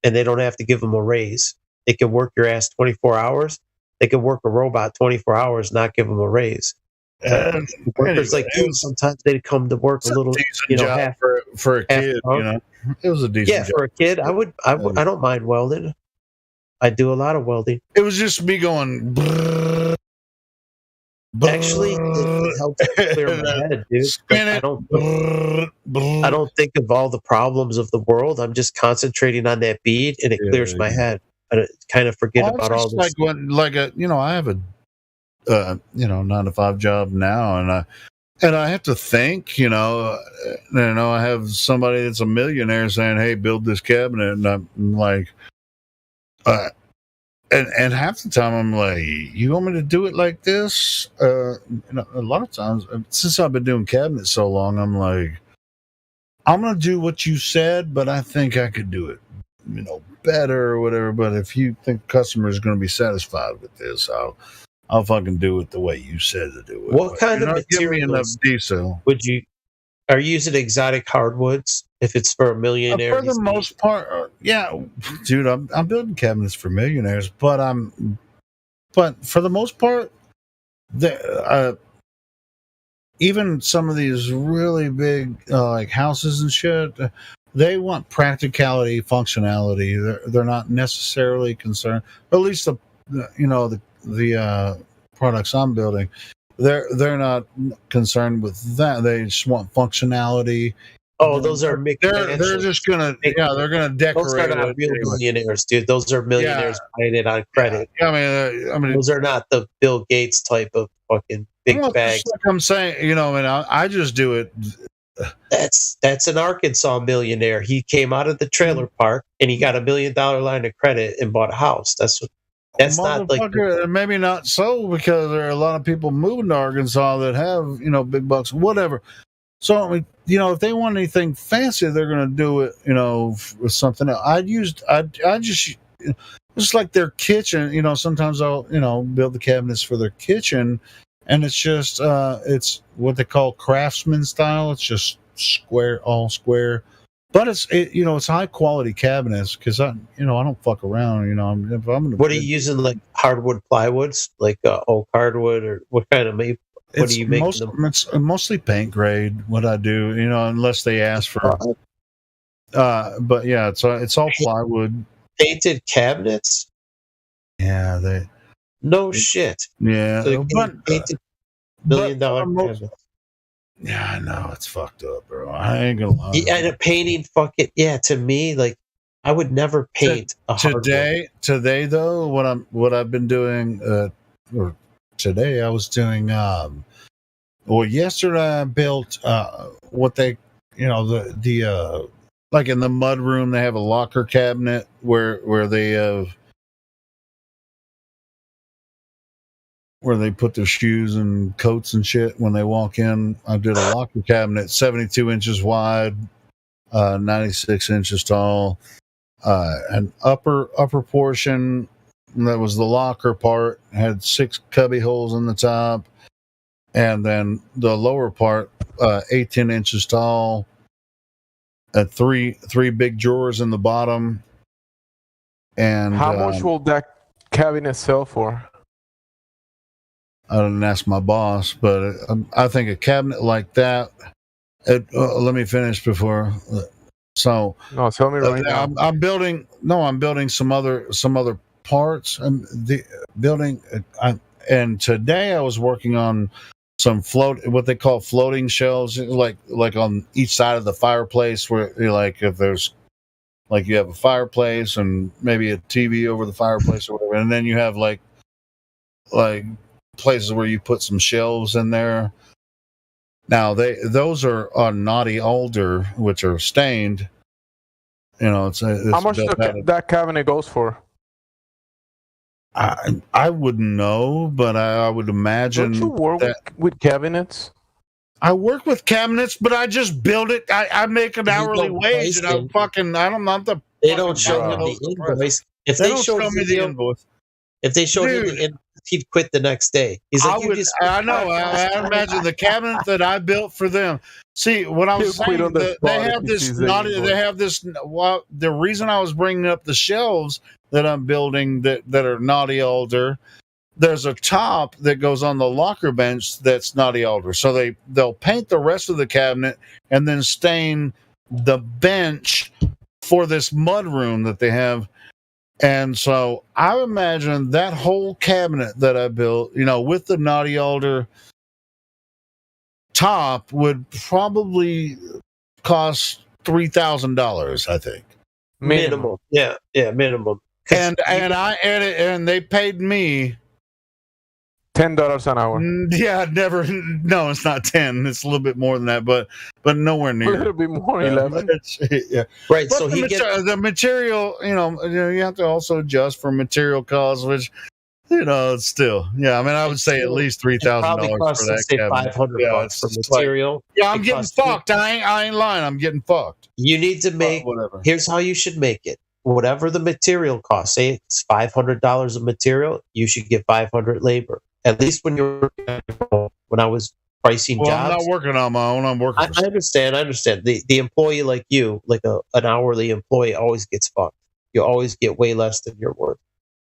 and they don't have to give them a raise. They can work your ass 24 hours. They can work a robot 24 hours, not give them a raise. Workers like you, sometimes they come to work a little, half for a kid. It was a decent. Yeah, for a kid, I don't mind welding. I do a lot of welding. It was just me going. Actually, it helps clear my head, dude. I don't think of all the problems of the world. I'm just concentrating on that bead, and it clears my head. I kind of forget about all this. I have a 9-to-5 job now, and I have to think, I have somebody that's a millionaire saying, "Hey, build this cabinet," and I'm like, and half the time I'm like, "You want me to do it like this?" A lot of times, since I've been doing cabinets so long, I'm like, "I'm gonna do what you said, but I think I could do it, better or whatever. But if you think the customer is going to be satisfied with this, I'll fucking do it the way you said to do it." What kind of materials would you? Are you using exotic hardwoods if it's for a millionaire? For the most part, yeah, dude. I'm building cabinets for millionaires, but for the most part, even some of these really big like houses and shit, they want practicality, functionality. They're not necessarily concerned, or at least the products I'm building, they're not concerned with that. They just want functionality. Oh, those are they're just gonna they're gonna decorate. Those are not real millionaires, dude. Those are millionaires buying it on credit. Yeah, I mean, those are not the Bill Gates type of fucking big bags. Like I'm saying, I just do it. That's an Arkansas millionaire. He came out of the trailer park and he got $1 million line of credit and bought a house. That's not like maybe not so, because there are a lot of people moving to Arkansas that have big bucks, whatever. So if they want anything fancy, they're going to do it with something else. I just like their kitchen. Sometimes I'll build the cabinets for their kitchen, and it's just it's what they call craftsman style. It's just all square. But it's high quality cabinets, because I don't fuck around. What are you using, like hardwood plywoods, like oak hardwood, or what kind of maple? What do you make them? It's mostly paint grade. What I do, unless they ask for. But yeah, it's all plywood. Painted cabinets. Yeah, No shit. Yeah, so $1 million most, cabinet. yeah, I know it's fucked up, bro. I ain't gonna lie. And a painting, fuck it. Yeah, to me, like I would never paint a hardwood. Today though, what I've been doing, or today I was doing. Well, yesterday I built what they, the like in the mud room they have a locker cabinet where they have. Where they put their shoes and coats and shit when they walk in. I did a locker cabinet, 72 inches wide, 96 inches tall, an upper portion that was the locker part had 6 cubby holes in the top, and then the lower part, 18 inches tall, three big drawers in the bottom. And how much will that cabinet sell for? I didn't ask my boss, but I think a cabinet like that. Let me finish before. So no, tell me right now. I'm building. No, I'm building some other parts. And the building. And today I was working on some what they call floating shelves, like on each side of the fireplace, where like if there's like you have a fireplace and maybe a TV over the fireplace or whatever, and then you have like places where you put some shelves in there. Now those are on naughty alder, which are stained. It's how much that cabinet goes for? I wouldn't know, but I would imagine. Don't you work with cabinets? I work with cabinets, but I just build it. I make an hourly wage, and I'm not the. They don't show him the invoice. If they showed me the invoice, if they showed him the invoice, he'd quit the next day. He's like, I know. I imagine the cabinet that I built for them. See, what I was saying, they have this naughty. They have this. Well, the reason I was bringing up the shelves that I'm building that are naughty alder, there's a top that goes on the locker bench that's naughty alder. So they'll paint the rest of the cabinet and then stain the bench for this mud room that they have. And so I imagine that whole cabinet that I built, with the naughty alder top, would probably cost $3,000. I think minimum. Yeah, minimum. And they paid me $10 an hour. Yeah, never. No, it's not 10. It's a little bit more than that, but nowhere near. A little bit more, 11. Yeah, right. But so the material. You have to also adjust for material costs, which, still. Yeah, I mean, I would say at least $3,000 for that cabinet. $500 for material. I'm getting fucked. I ain't lying. I'm getting fucked. You need to make. Whatever. Here's how you should make it. Whatever the material cost, say it's $500 of material, you should get $500 labor. At least when I was pricing jobs. I'm not working on my own. I'm working. I understand. The employee like you, like an hourly employee, always gets fucked. You always get way less than your worth.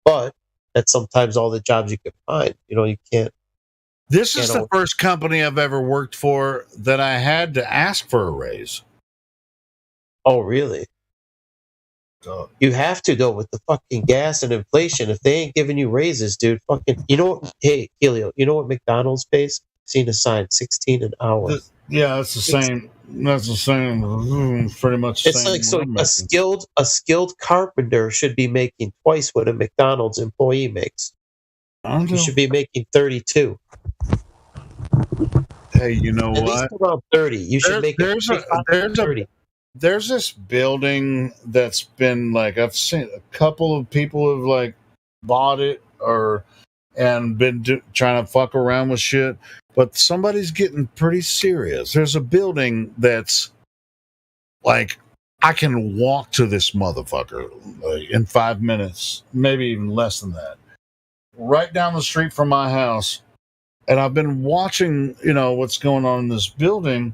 But that's sometimes all the jobs you can find. You can't. This is the first company I've ever worked for that I had to ask for a raise. Oh, really? You have to though with the fucking gas and inflation. If they ain't giving you raises, dude, fucking. Hey, Helio, you know what McDonald's pays? Seen a sign, 16 an hour. That's the same. That's the same. Pretty much. It's like so. A skilled carpenter should be making twice what a McDonald's employee makes. You should be making 32. Hey, you know At what? least around 30. You should make it 30. There's this building that's been like, I've seen a couple of people have like bought it and been trying to fuck around with shit, but somebody's getting pretty serious. There's a building that's like, I can walk to this motherfucker in 5 minutes, maybe even less than that, right down the street from my house. And I've been watching, what's going on in this building.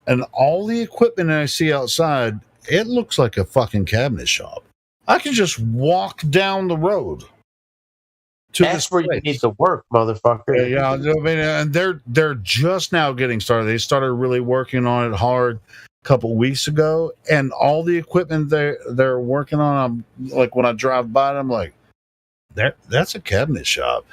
And all the equipment I see outside, it looks like a fucking cabinet shop. I can just walk down the road to That's where you need to work, motherfucker. Yeah, I mean, and they're just now getting started. They started really working on it hard a couple weeks ago, and all the equipment they're working on, I'm like, when I drive by it, I'm like, that's a cabinet shop.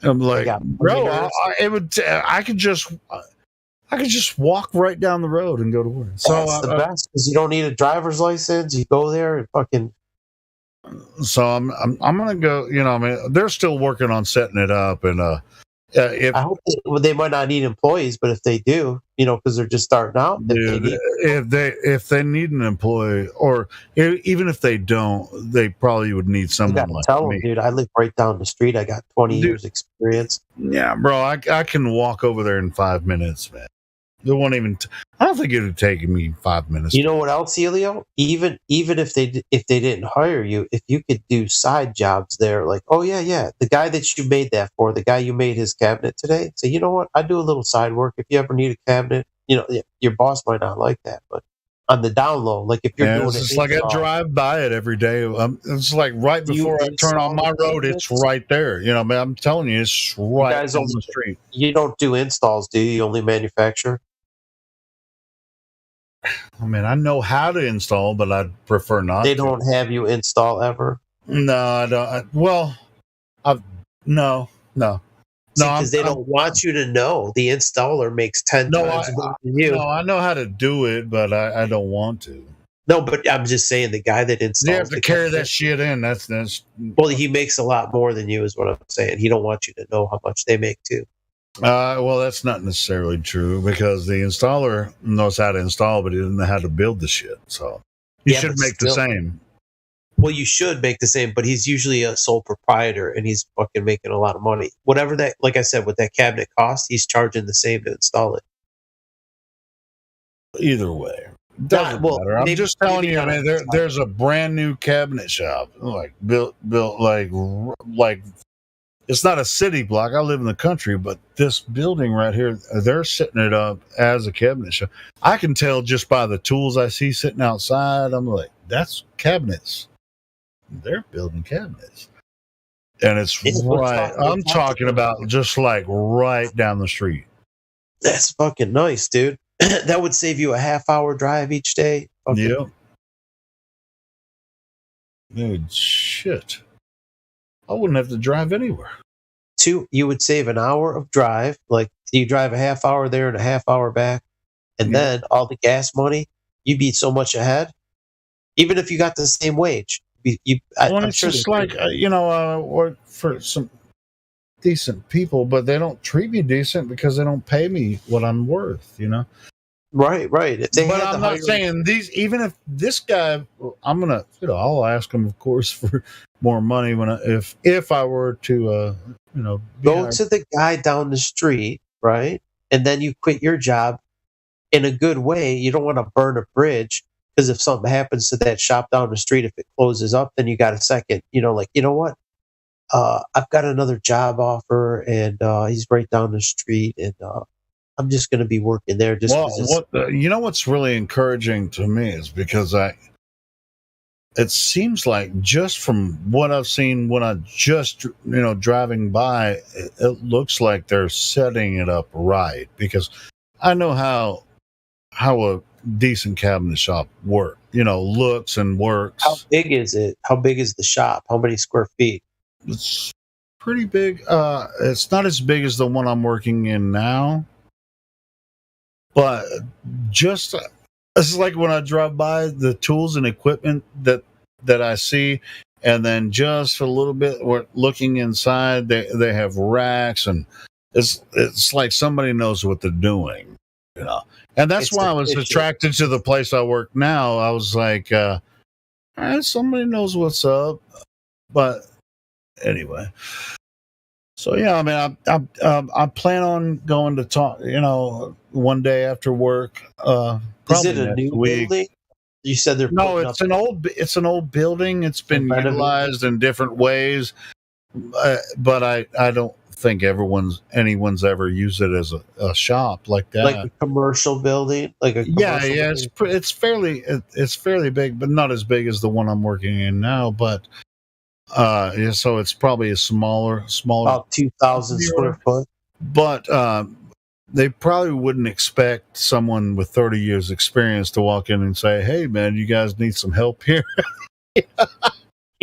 I'm like, bro, I could just walk right down the road and go to work. So that's the best because you don't need a driver's license. You go there and fucking. So I'm gonna go. You know, I mean, they're still working on setting it up, and I hope they might not need employees, but if they do, you know, because they're just starting out. If they need an employee, or even if they don't, they probably would need someone like tell me. them, dude, I live right down the street. I got 20 years experience. Yeah, bro, I can walk over there in 5 minutes, man. It won't even. I don't think it would take me 5 minutes. You know what else, Elio? Even if they didn't hire you, if you could do side jobs there, like, oh yeah, the guy that you made that for, the guy you made his cabinet today, say, you know what? I do a little side work. If you ever need a cabinet, you know, your boss might not like that, but on the down low, like if you're doing it's just like I drive by it every day. It's like right before I turn on my road, it's right there. You know, man, I'm telling you, it's right on the street. You don't do installs, do you? You only manufacture? I mean, I know how to install, but I'd prefer not. They don't have you install ever? No, I don't. No. Because they don't want you to know. The installer makes 10 times more than you. No, I know how to do it, but I don't want to. No, but I'm just saying the guy that installs. You have to carry that shit in. That's. Well, he makes a lot more than you, is what I'm saying. He don't want you to know how much they make too. Well, that's not necessarily true because the installer knows how to install, but he doesn't know how to build the shit. So you should make the same. Well, you should make the same, but he's usually a sole proprietor and he's fucking making a lot of money. Whatever that, like I said, what that cabinet costs, he's charging the same to install it. Either way, doesn't matter. I'm just telling you, man. There's a brand new cabinet shop, like built like. It's not a city block. I live in the country, but this building right here, they're setting it up as a cabinet shop. I can tell just by the tools I see sitting outside. I'm like, that's cabinets. They're building cabinets. And it's right. I'm talking about just like right down the street. That's fucking nice, dude. That would save you a half-hour drive each day. Yep. Dude, shit. I wouldn't have to drive anywhere. You would save an hour of drive. Like you drive a half hour there and a half hour back, and then all the gas money, you'd be so much ahead. Even if you got the same wage, I'm it's sure just like work for some decent people, but they don't treat me decent because they don't pay me what I'm worth. You know. Right. But I'm not saying these. Even if this guy, I'm gonna, I'll ask him, of course, for more money if I were to, go to the guy down the street, right, and then you quit your job in a good way. You don't want to burn a bridge because if something happens to that shop down the street, if it closes up, then you got a second. You know, like, you know what? I've got another job offer, and he's right down the street, and I'm just going to be working there. You know what's really encouraging to me is because it seems like just from what I've seen when I just driving by, it looks like they're setting it up right because I know how a decent cabinet shop looks and works. How big is it? How big is the shop? How many square feet? It's pretty big. It's not as big as the one I'm working in now. But just it's like when I drive by the tools and equipment that I see, and then just a little bit looking inside, they have racks, and it's like somebody knows what they're doing, And that's why I was attracted to the place I work now. I was like, somebody knows what's up. But anyway. So yeah, I mean, I plan on going to talk. One day after work. Is it a new building? You said they're it's an old building. It's been utilized in different ways, but I don't think anyone's ever used it as a shop like that. Like a commercial building, It's fairly big, but not as big as the one I'm working in now. But so it's probably a smaller, about 2,000 square foot. But they probably wouldn't expect someone with 30 years experience to walk in and say, "Hey, man, you guys need some help here."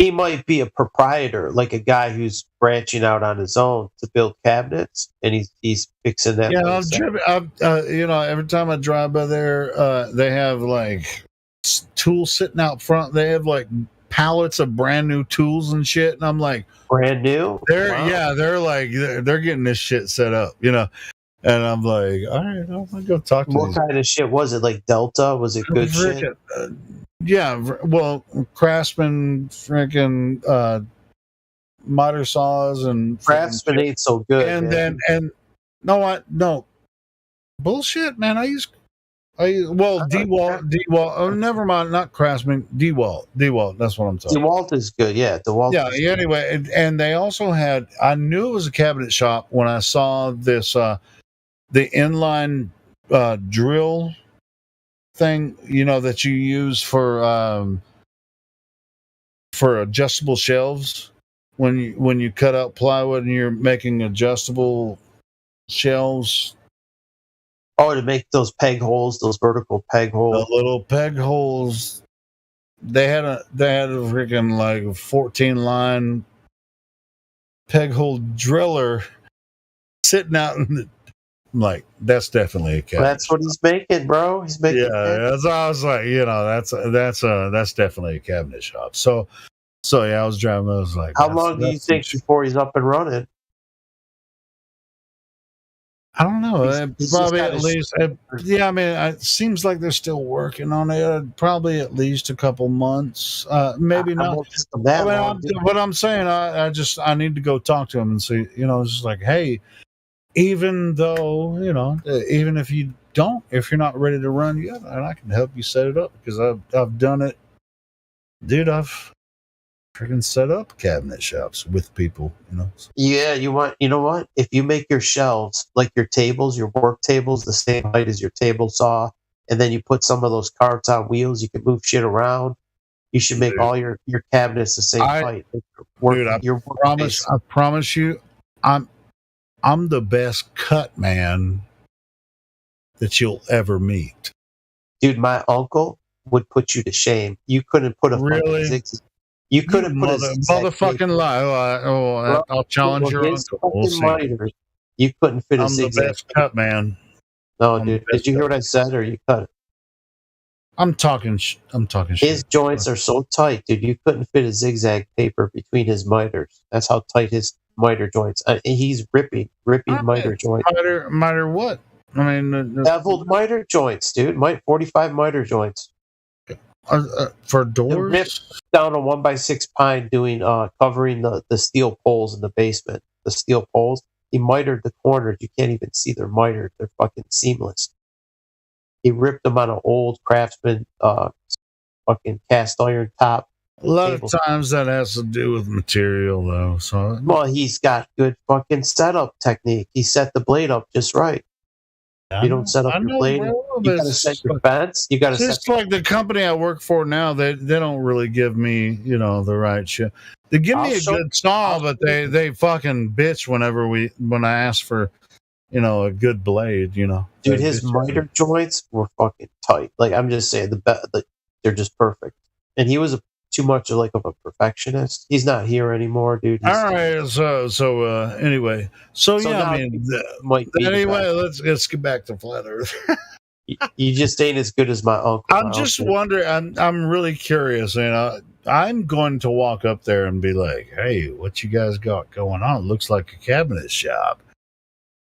He might be a proprietor, like a guy who's branching out on his own to build cabinets, and he's fixing that. Yeah, every time I drive by there, they have like tools sitting out front. They have like pallets of brand new tools and shit, and I'm like, brand new. They're getting this shit set up, And I'm like, all right, I'm gonna go talk to What kind of shit was it? Like Delta? Was it good shit? Well, Craftsman, freaking miter saws and Craftsman ain't so good. And man. No bullshit, man. DeWalt. Oh, never mind, not Craftsman. DeWalt. That's what I'm talking. DeWalt is good. Yeah, DeWalt. Yeah. Anyway, and they also had. I knew it was a cabinet shop when I saw this. The inline drill thing, that you use for adjustable shelves when you cut out plywood and you're making adjustable shelves. Oh, to make those peg holes, those vertical peg holes. The little peg holes. They had a freaking like 14 line peg hole driller sitting out in the. I'm like, that's definitely a cabinet. That's what he's making, bro. He's making. Yeah, I was like, that's definitely a cabinet shop. So yeah, I was driving. I was like, how long do you think before he's up and running? I don't know. Probably at least. Yeah, I mean, it seems like they're still working on it. Probably at least a couple months. Maybe not. But I'm saying, I need to go talk to him and see. It's just like, hey. Even though, even if you're not ready to run yet, and I can help you set it up because I've done it. Dude, I've freaking set up cabinet shops with people, Yeah, you know what? If you make your shelves, like your tables, your work tables, the same height as your table saw, and then you put some of those carts on wheels, you can move shit around. You should make all your cabinets the same height. I promise you, I'm the best cut man that you'll ever meet. Dude, my uncle would put you to shame. You couldn't put a fucking zigzag. You couldn't put a zigzag. Motherfucking lie. I'll challenge your uncle. We'll see. You couldn't fit a I'm zigzag. I'm the best cut man. No, dude. Did you hear what I said, or you cut it? I'm talking shit. His joints are so tight, dude. You couldn't fit a zigzag paper between his miters. That's how tight his miter joints. He's ripping miter joints. Miter what? I mean, beveled miter joints, dude. 45 miter joints. For doors? Ripped down a 1x6 pine doing covering the steel poles in the basement. The steel poles. He mitered the corners. You can't even see they're mitered. They're fucking seamless. He ripped them on an old Craftsman fucking cast iron top. A lot of times that has to do with material, though. So, well, he's got good fucking setup technique. He set the blade up just right. You don't set up your blade. You got to set your fence. You got to set. Just like the company I work for now, they don't really give me, the right shit. They give me a good saw, but they fucking bitch when I ask for, a good blade. Dude, his miter joints were fucking tight. Like I'm just saying, they're just perfect. And he was too much of a perfectionist. He's not here anymore, dude. All right. So anyway. So yeah, I mean, anyway, let's get back to flat Earth. You just ain't as good as my uncle. I'm just wondering. I'm really curious. I'm going to walk up there and be like, "Hey, what you guys got going on? It looks like a cabinet shop."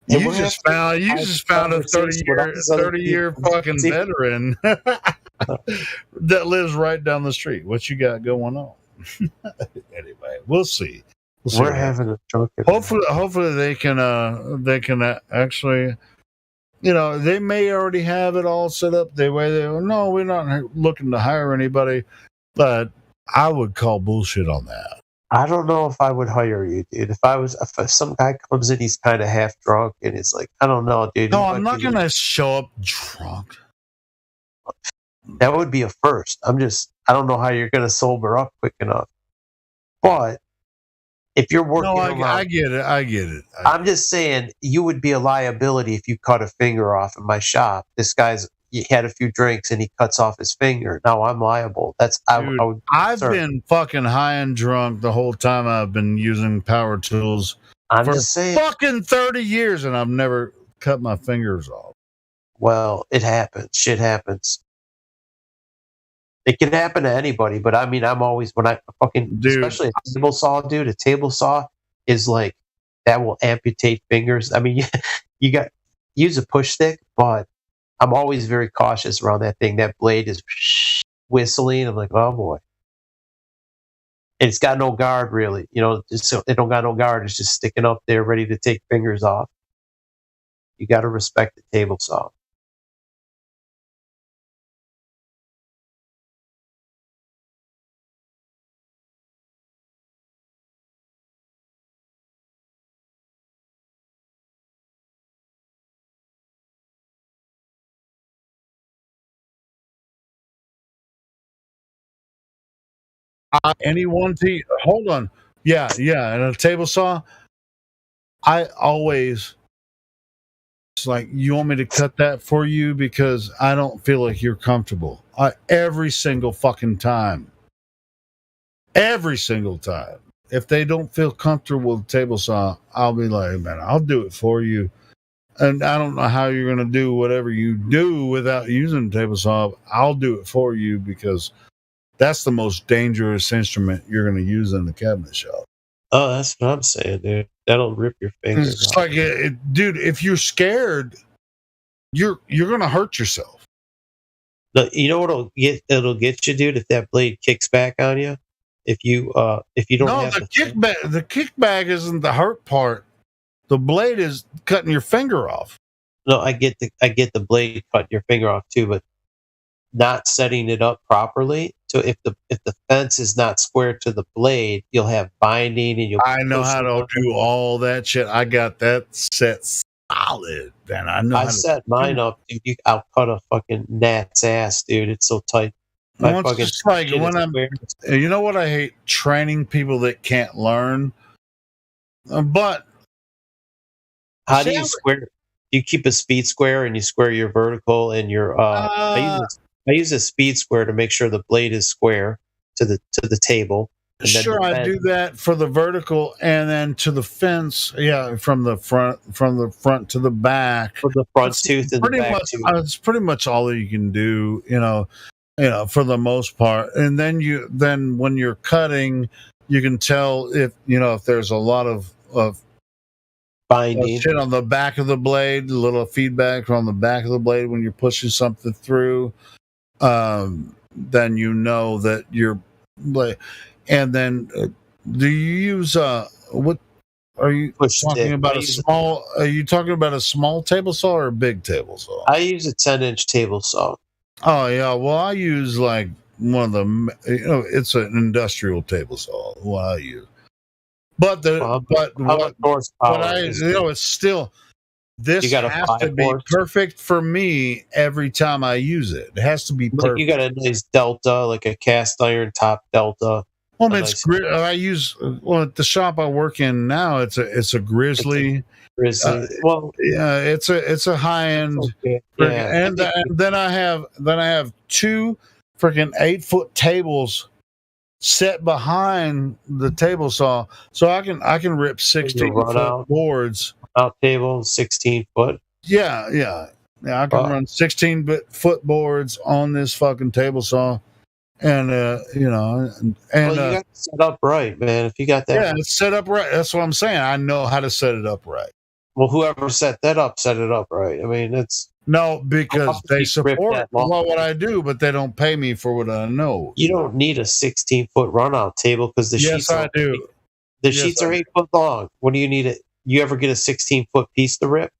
You just found a 30-year fucking veteran that lives right down the street. What you got going on? Anyway, we'll see. We're having a joke. Hopefully they can actually, they may already have it all set up. No, we're not looking to hire anybody, but I would call bullshit on that. I don't know if I would hire you, dude. If some guy comes in, he's kind of half drunk, and he's like, I don't know, dude. No, I'm not gonna show up drunk. That would be a first. I don't know how you're gonna sober up quick enough. But if you're working, I get it. I'm just saying, you would be a liability if you cut a finger off in my shop. This guy's he had a few drinks and he cuts off his finger. Now I'm liable. Dude, I've been fucking high and drunk the whole time I've been using power tools for just saying, fucking 30 years, and I've never cut my fingers off. Well, it happens. Shit happens. It can happen to anybody, but I mean, I'm always when I fucking, especially a table saw, dude. A table saw is like that will amputate fingers. I mean, you got use a push stick, but I'm always very cautious around that thing. That blade is whistling. I'm like, oh boy. And it's got no guard, really. You know, it don't got no guard. It's just sticking up there, ready to take fingers off. You got to respect the table saw. Anyone to hold on, yeah, and a table saw. I always, it's like, you want me to cut that for you because I don't feel like you're comfortable. Every single fucking time. Every single time. If they don't feel comfortable with the table saw, I'll be like, man, I'll do it for you. And I don't know how you're going to do whatever you do without using the table saw. I'll do it for you because that's the most dangerous instrument you're going to use in the cabinet shop. Oh, that's what I'm saying, dude. That'll rip your fingers It's off. like, dude, if you're scared, you're going to hurt yourself. You know what'll get you, dude? If that blade kicks back on you, if you don't have the kickback isn't the hurt part. The blade is cutting your finger off. No, I get the blade cutting your finger off too, but not setting it up properly. So if the fence is not square to the blade, you'll have binding and you'll. I know how to do all that shit. I got that set solid, man. I set mine up, dude. I'll cut a fucking gnat's ass, dude. It's so tight. Well, it's just like when you know what I hate? Training people that can't learn. But how do you square? You keep a speed square and you square your vertical and your. I use a speed square to make sure the blade is square to the table. And sure, I do that for the vertical and then to the fence. Yeah, from the front to the back. From the front tooth and the back tooth. It's pretty much all that you can do. You know, for the most part. And then when you're cutting, you can tell if there's a lot of binding shit on the back of the blade, a little feedback on the back of the blade when you're pushing something through. Then you know that you're. And then, do you use what? Are you talking about a small? Are you talking about a small table saw or a big table saw? I use a 10-inch table saw. Oh yeah, well I use like one of the. It's an industrial table saw. What I use, but it's still. This has to be perfect for me every time I use it. It has to be perfect. You got a nice delta, like a cast iron top delta. Well, it's I use at the shop I work in now. It's a Grizzly. Well, yeah, it's a high end. Okay. Yeah. And then I have two freaking 8-foot tables set behind the table saw, so I can rip 16-foot boards. Out table 16-foot. Yeah. I can run 16-foot boards on this fucking table saw, and you got to set up right, man. If you got that, yeah, it's set up right. That's what I'm saying. I know how to set it up right. Well, whoever set it up right. I mean, it's no, because they support what I do, but they don't pay me for what I know. You don't need a 16-foot runout table because the sheets. Yes, I do. The sheets are 8 foot long. What do you need it? You ever get a 16-foot piece to rip?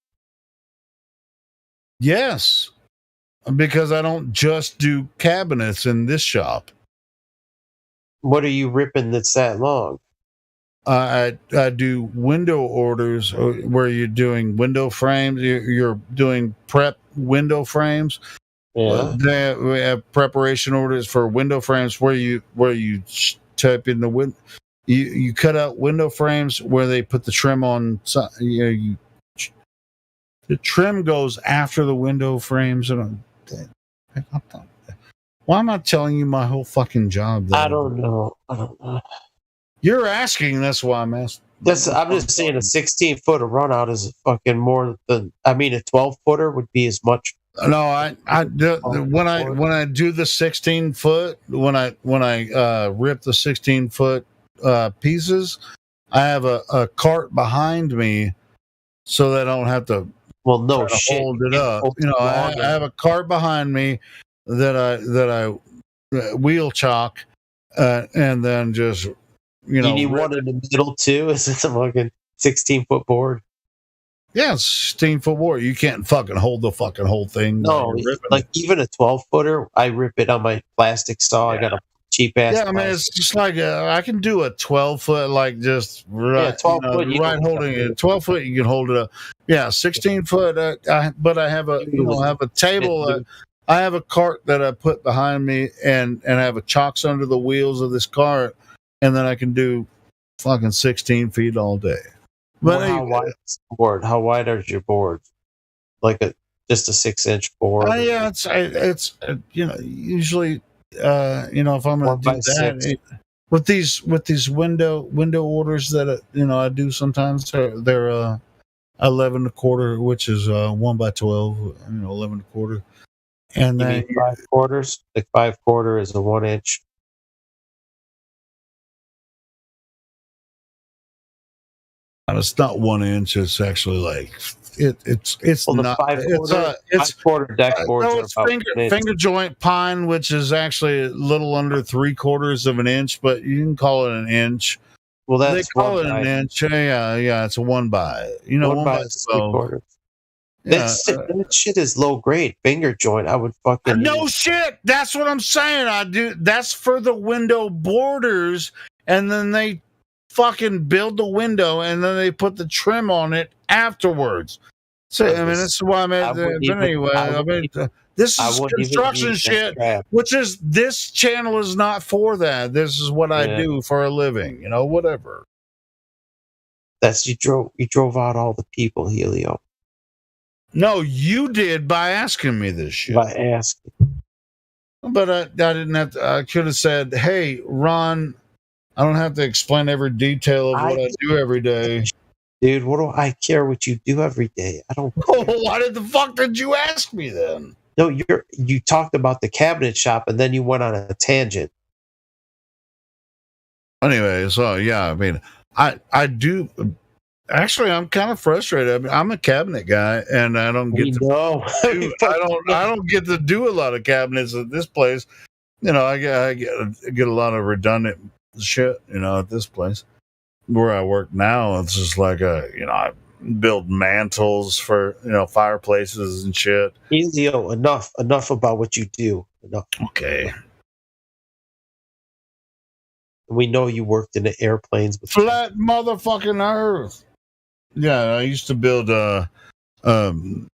Yes, because I don't just do cabinets in this shop. What are you ripping that's that long? I do window orders where you're doing window frames. You're doing prep window frames. Yeah. We have preparation orders for window frames where you type in the window. You cut out window frames where they put the trim on. The trim goes after the window frames, and Why am I telling you my whole fucking job? I don't know. You're asking. That's why I'm asking. I'm just saying a 16-footer run out is fucking more than. I mean, a 12-footer would be as much. No, when I do the 16-foot, when I rip the 16-foot pieces, I have a cart behind me, so that I don't have to. Well, no shit. Hold it up. I have a cart behind me that I wheel chock, and then just you need one in the middle too. Is it a fucking 16-foot board? Yeah, 16-foot board. You can't fucking hold the fucking whole thing. No, like even a 12-footer, I rip it on my plastic saw. Yeah. I got a cheap ass. Yeah, I mean, it's just like I can do a 12-foot, like just right, 12-foot, right holding it. 12-foot, you can hold it up. Yeah, 16-foot. But I have a have a table. I have a cart that I put behind me, and I have a chocks under the wheels of this cart, and then I can do fucking 16 feet all day. But how wide is the board? How wide are your boards? Like just a 6-inch board? Yeah, it's usually if I'm going to do that with these window orders that I do sometimes, they're 11 1/4, which is 1 by 12, 11 1/4, and then 5 quarters. Like 5 1/4 is a 1-inch. It's not 1 inch. It's actually like it's well, not. It's 5/4 deck boards. No, it's finger joint pine, which is actually a little under 3/4 of an inch, but you can call it an inch. Well, that's they call it an inch. Yeah, it's a 1 by. 1 by 3/4. That shit is low grade. Finger joint. I would fucking no shit. That's what I'm saying. I do. That's for the window borders, and then they fucking build the window, and then they put the trim on it afterwards. So I mean, that's why I'm at. Anyway, this is construction shit, which is this channel is not for that. This is what I do for a living. Whatever. That's you drove out all the people, Helio. No, you did by asking me this shit. By asking. But I didn't have to. I could have said, "Hey, Ron, I don't have to explain every detail of what I do every day." Dude, what do I care what you do every day? I don't care. Why the fuck did you ask me then? No, you talked about the cabinet shop and then you went on a tangent. Anyway, so yeah, I mean, I do. Actually, I'm kind of frustrated. I mean, I'm a cabinet guy, and I don't get I don't get to do a lot of cabinets at this place. I get a lot of redundant shit. At this place where I work now, it's just like I build mantles for fireplaces and shit. Elio, enough about what you do. Enough. Okay. We know you worked in the airplanes. Flat motherfucking Earth. Yeah, I used to build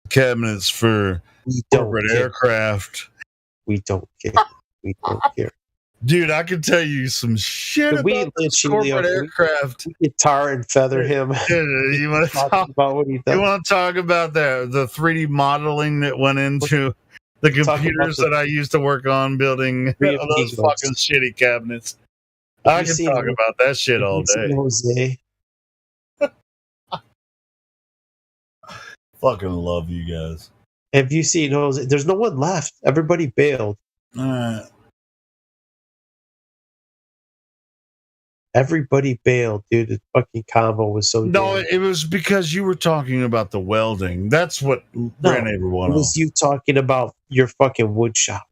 cabinets for corporate aircraft. We don't care. We don't care. Dude, I can tell you some shit about this corporate aircraft. We tar and feather him. You want to talk about what he does? You want to talk about the 3D modeling that went into the computers that I used to work on building those fucking shitty cabinets? I can talk about that shit all day. Jose? Fucking love you guys. Have you seen Jose? There's no one left. Everybody bailed. Everybody bailed, dude. The fucking combo was so. No, it was because you were talking about the welding. That's what ran everyone off. It was you talking about your fucking wood shop.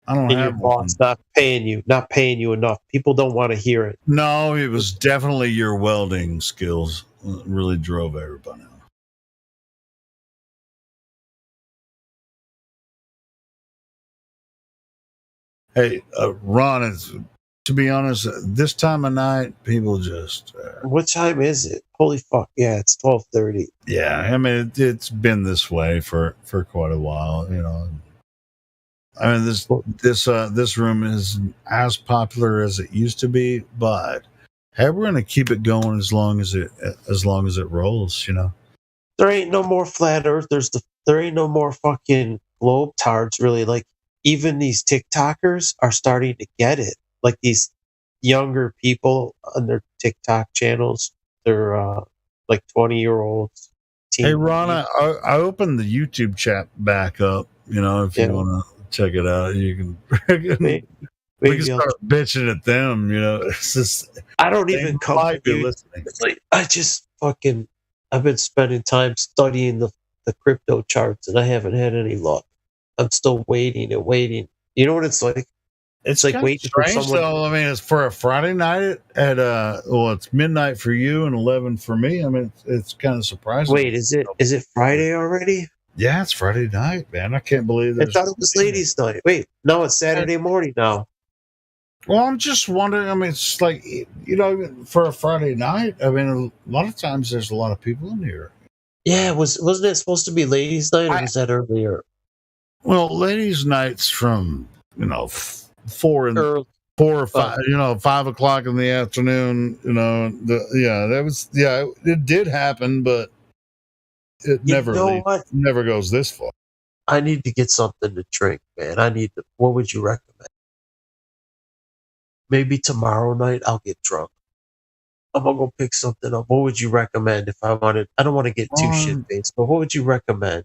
I don't have your boss not paying you enough. People don't want to hear it. No, it was definitely your welding skills that really drove everybody. Hey, Ron, to be honest, this time of night, people just... what time is it? Holy fuck, yeah, it's 12:30. Yeah, I mean, it's been this way for quite a while, I mean, this room isn't as popular as it used to be, but hey, we're going to keep it going as long as it rolls, There ain't no more flat earthers. There ain't no more fucking globetards really like. Even these TikTokers are starting to get it. Like these younger people on their TikTok channels, they're like 20-year-olds. Hey, Ron, I opened the YouTube chat back up. You know, if you want to check it out, you can. We can start bitching at them. You know, it's just I don't even come to you. Listening. Like, I just fucking. I've been spending time studying the crypto charts, and I haven't had any luck. I'm still waiting and waiting. You know what it's like? It's like waiting for someone. Though. I mean, it's for a Friday night at well, it's midnight for you and 11 for me. I mean, it's kind of surprising. Wait, is it Friday already? Yeah, it's Friday night, man. I can't believe I thought it was ladies' night. Wait, no, it's Saturday morning now. Well, I'm just wondering. I mean, it's like, you know, for a Friday night. I mean, a lot of times there's a lot of people in here. Yeah, wasn't it supposed to be ladies' night, or was that earlier? Well, ladies' nights from 4 or 5, 5 o'clock in the afternoon. You know, it did happen, but it never goes this far. I need to get something to drink, man. What would you recommend? Maybe tomorrow night I'll get drunk. I'm gonna go pick something up. What would you recommend if I wanted? I don't want to get too shit-faced, but what would you recommend?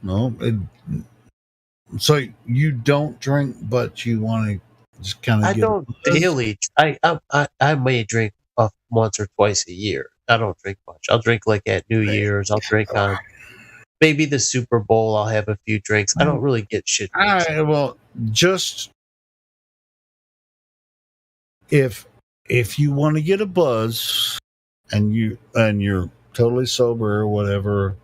No, so you don't drink, but you want to just kind of. I don't daily. I may drink once or twice a year. I don't drink much. I'll drink like at New Year's. I'll drink on maybe the Super Bowl. I'll have a few drinks. I don't really get shit. All right, well, just if you want to get a buzz and you're totally sober or whatever.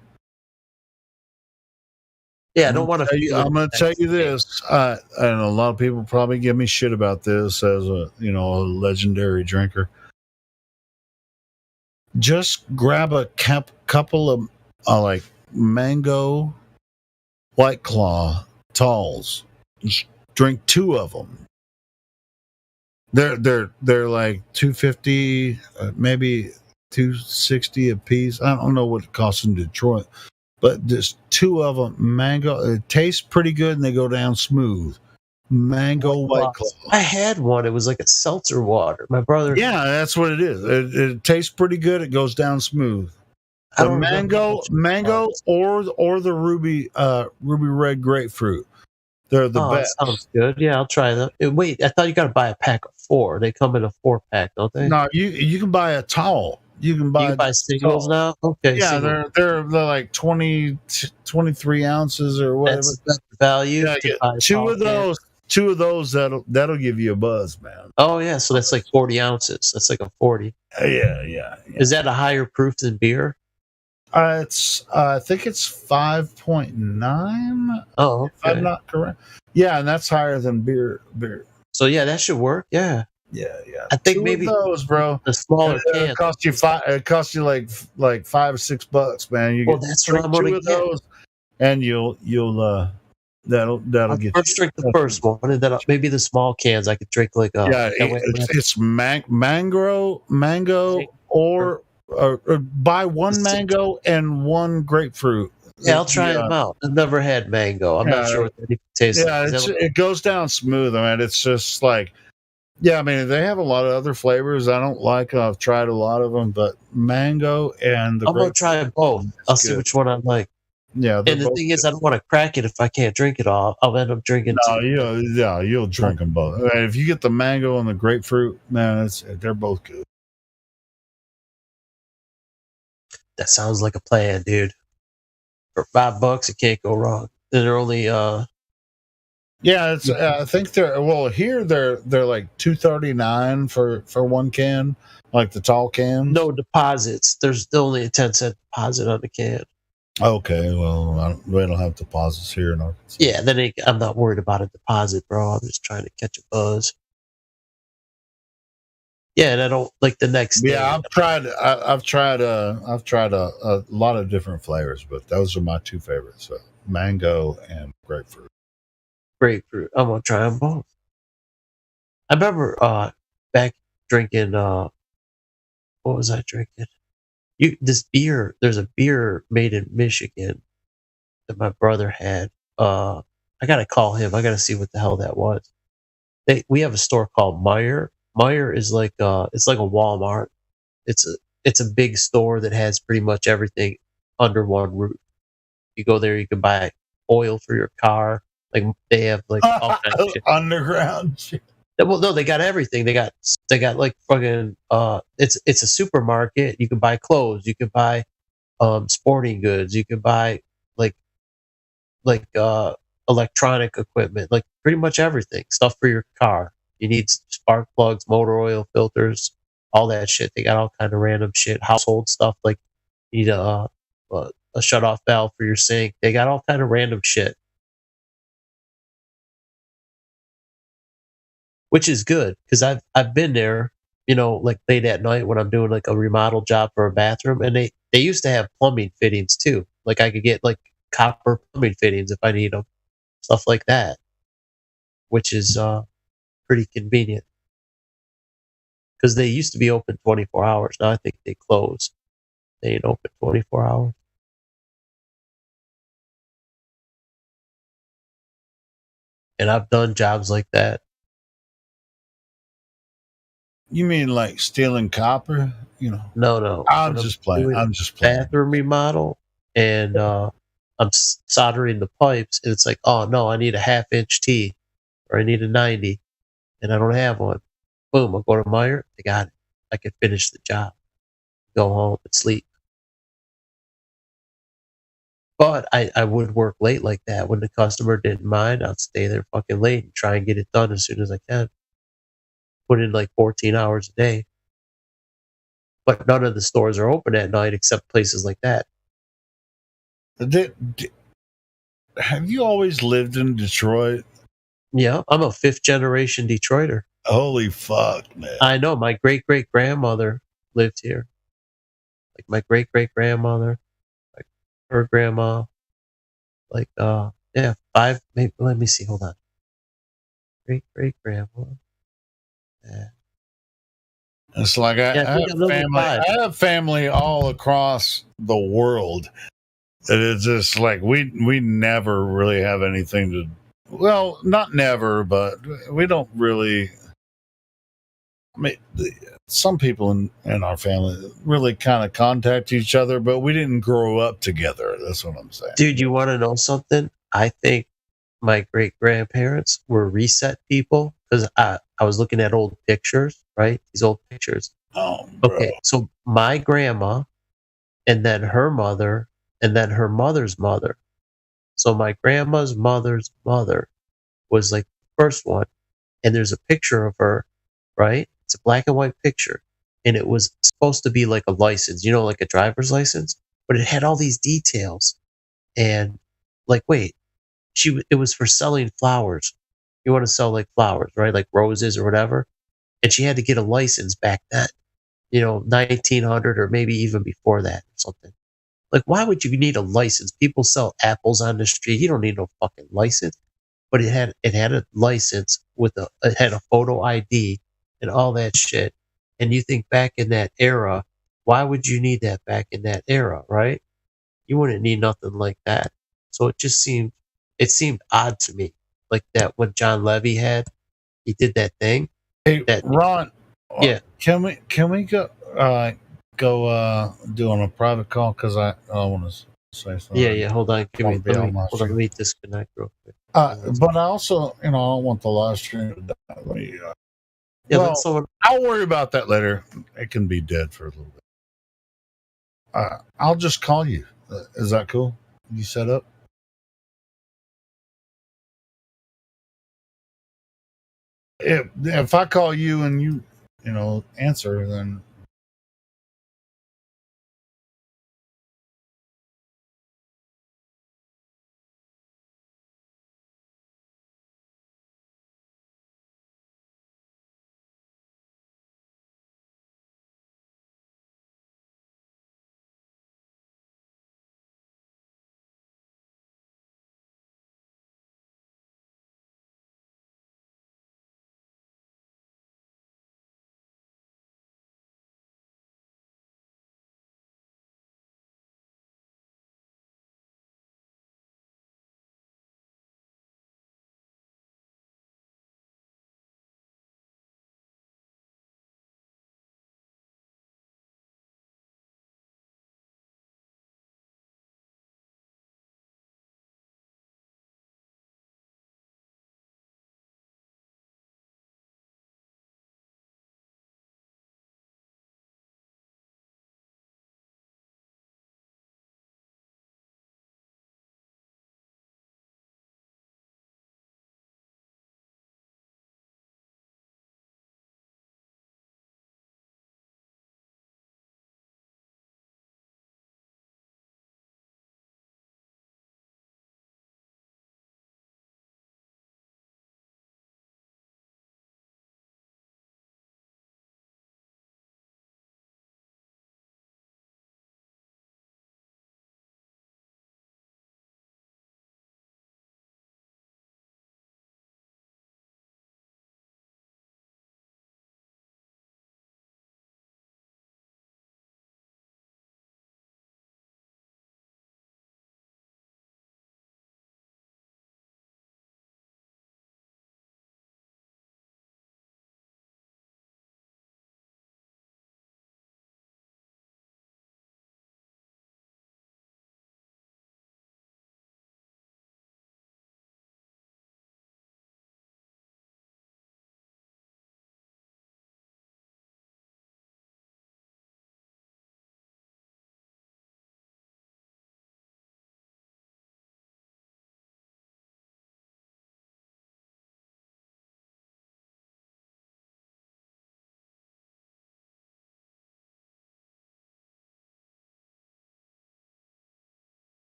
Yeah, I don't want to. I'm going to tell you this, and a lot of people probably give me shit about this as a legendary drinker. Just grab a couple of like mango White Claw talls. Just drink 2 of them. They're like $2.50, maybe $2.60 a piece. I don't know what it costs in Detroit. But just 2 of them, mango. It tastes pretty good, and they go down smooth. Mango White Claw. I had one. It was like a seltzer water. My brother. Yeah, that's what it is. It tastes pretty good. It goes down smooth. The mango, or the ruby red grapefruit. They're the best. Sounds good. Yeah, I'll try them. Wait, I thought you got to buy a pack of 4. They come in a 4-pack, don't they? No, you can buy a tall. You can buy singles now? Okay. Yeah, they're like 23 ounces or whatever. That's value. Yeah, two of those that'll give you a buzz, man. Oh yeah, so that's like 40 ounces. That's like a 40. Yeah. Is that a higher proof than beer? I think it's 5.9. Oh, okay. If I'm not correct. Yeah, and that's higher than beer. So yeah, that should work. Yeah. Yeah. I think 2 maybe of those, bro. The smaller can. It cost you like $5 or $6, man. You get that's what I'm 2 of those, and you'll that'll get. First drink the first one, and then maybe the small cans I could drink like. It's mango, or buy 1 mango and 1 grapefruit. Yeah, I'll try them out. I've never had mango. I'm not sure what that tastes like. Yeah, it goes down smooth. I mean, it's just like. Yeah, I mean, they have a lot of other flavors I don't like. I've tried a lot of them, but mango and I'm going to try both. I'll see which one I like. Yeah. And the thing is, I don't want to crack it if I can't drink it all. I'll end up drinking you'll drink them both. I mean, if you get the mango and the grapefruit, man, they're both good. That sounds like a plan, dude. For $5, it can't go wrong. And they're only... Yeah, it's. I think they're here. They're like $2.39 for 1 can, like the tall cans. No deposits. There's only a 10-cent deposit on the can. Okay, well, we don't have deposits here in Arkansas. Yeah, I'm not worried about a deposit, bro. I'm just trying to catch a buzz. Yeah, and I don't like the next day. Yeah, I've tried a lot of different flavors, but those are my 2 favorites: mango and grapefruit. Grapefruit. I'm gonna try them both. I remember back drinking. What was I drinking? This beer. There's a beer made in Michigan. that my brother had. I gotta call him. I gotta see what the hell that was. We have a store called Meyer. Meyer is like it's like a Walmart. It's a big store that has pretty much everything under one roof. You go there, you can buy oil for your car. Like they have like all kinds of shit. Underground shit. Well, no, they got everything. They got like fucking it's a supermarket. You can buy clothes. You can buy sporting goods. You can buy like like electronic equipment, like pretty much everything. Stuff for your car. You need spark plugs, motor oil filters, all that shit. They got all kind of random shit, household stuff like you need a shut off valve for your sink. They got all kind of random shit, which is good because I've been there. You know, like late at night when I'm doing like a remodel job for a bathroom, and they used to have plumbing fittings too. Like I could get like copper plumbing fittings if I need them, stuff like that, which is pretty convenient because they used to be open 24 hours. Now I think they close. They ain't open 24 hours. And I've done jobs like that. You mean like stealing copper? You know? No. I'm just playing. Bathroom remodel, and I'm soldering the pipes, and it's like, oh no, I need a 1/2 inch T, or I need a 90, and I don't have one. Boom, I'll go to Meyer. I got it. I can finish the job, go home and sleep. But I would work late like that when the customer didn't mind. I'd stay there fucking late and try and get it done as soon as I can. Put in like 14 hours a day. But none of the stores are open at night except places like that. Have you always lived in Detroit? Yeah, I'm a 5th generation Detroiter. Holy fuck, man. I know. My great great grandmother lived here. Like my great great grandmother, like her grandma, like yeah, 5 maybe, let me see, hold on. Great great grandma. Yeah. It's like I have family all across the world. It is just like we never really have anything to. Well, not never, but we don't really. I mean, some people in our family really kind of contact each other, but we didn't grow up together. That's what I'm saying. Dude, you want to know something? I think my great grandparents were reset people because I was looking at old pictures, right? These old pictures. Oh, bro. Okay, so my grandma, and then her mother, and then her mother's mother. So my grandma's mother's mother was like the first one, and there's a picture of her, right? It's a black and white picture, and it was supposed to be like a license, you know, like a driver's license, but it had all these details, and like, wait, it was for selling flowers. You want to sell like flowers, right? Like roses or whatever, and she had to get a license back then, you know, 1900 or maybe even before that or something. Like, why would you need a license? People sell apples on the street. You don't need no fucking license. But it had a license it had a photo ID and all that shit. And you think back in that era, why would you need that back in that era, right? You wouldn't need nothing like that. So it seemed odd to me, like that when John Levy he did that thing. Hey, that Ron. Yeah. Can we go do on a private call because I want to say something. Yeah. Hold on. Let me disconnect real quick. But I also, I don't want the live stream to die. Let me, I'll worry about that later. It can be dead for a little bit. I'll just call you. Is that cool? You set up? If I call you and you answer, then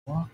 fuck?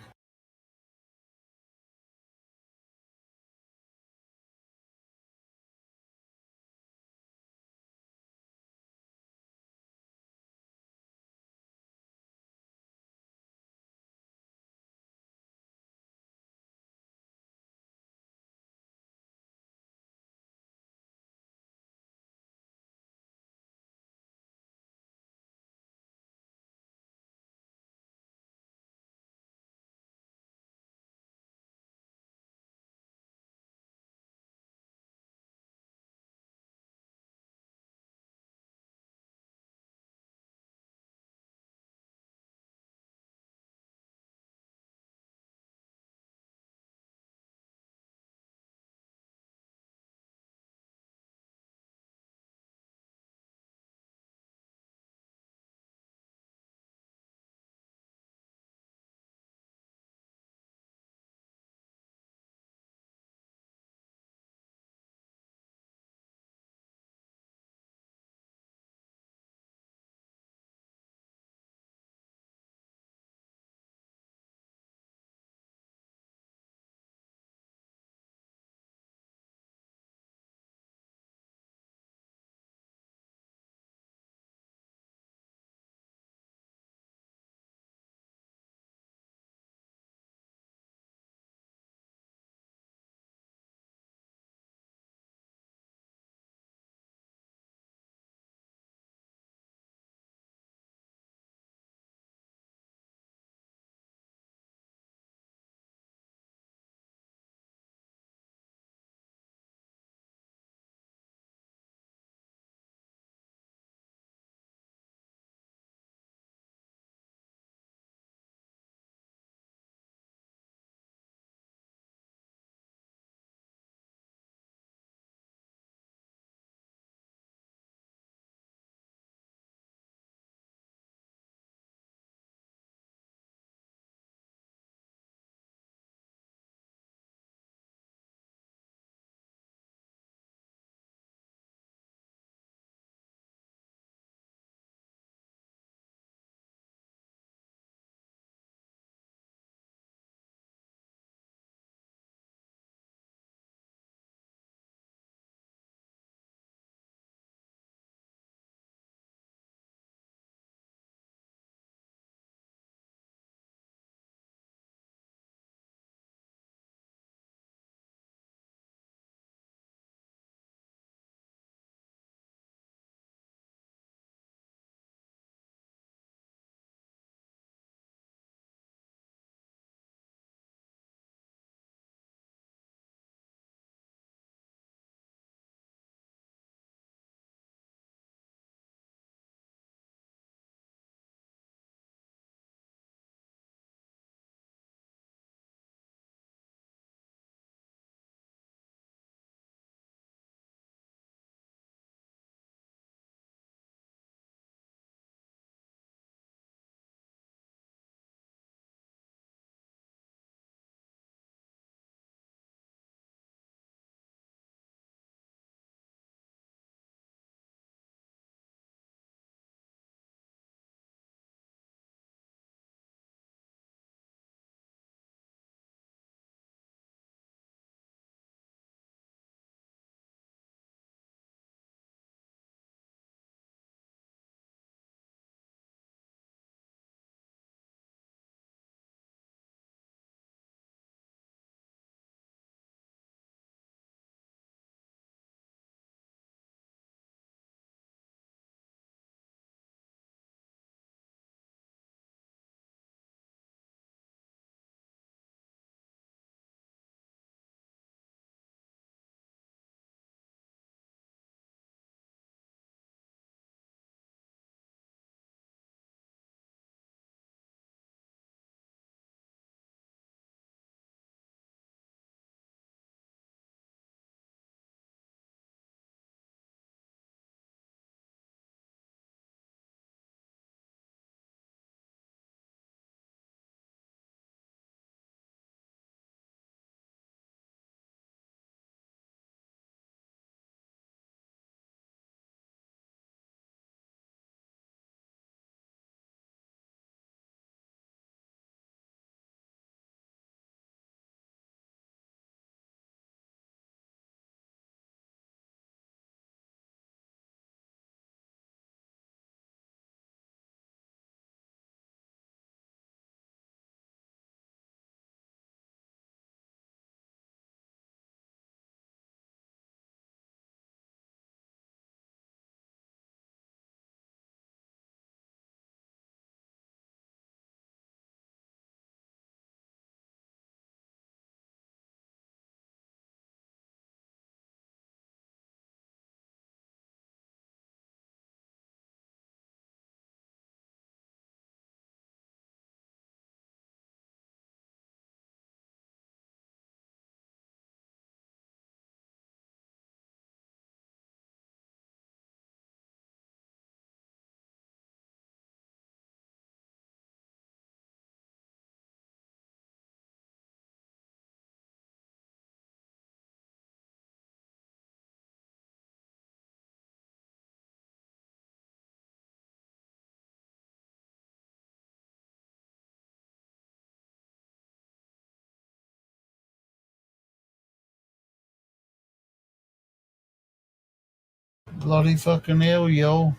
Bloody fucking hell, yo.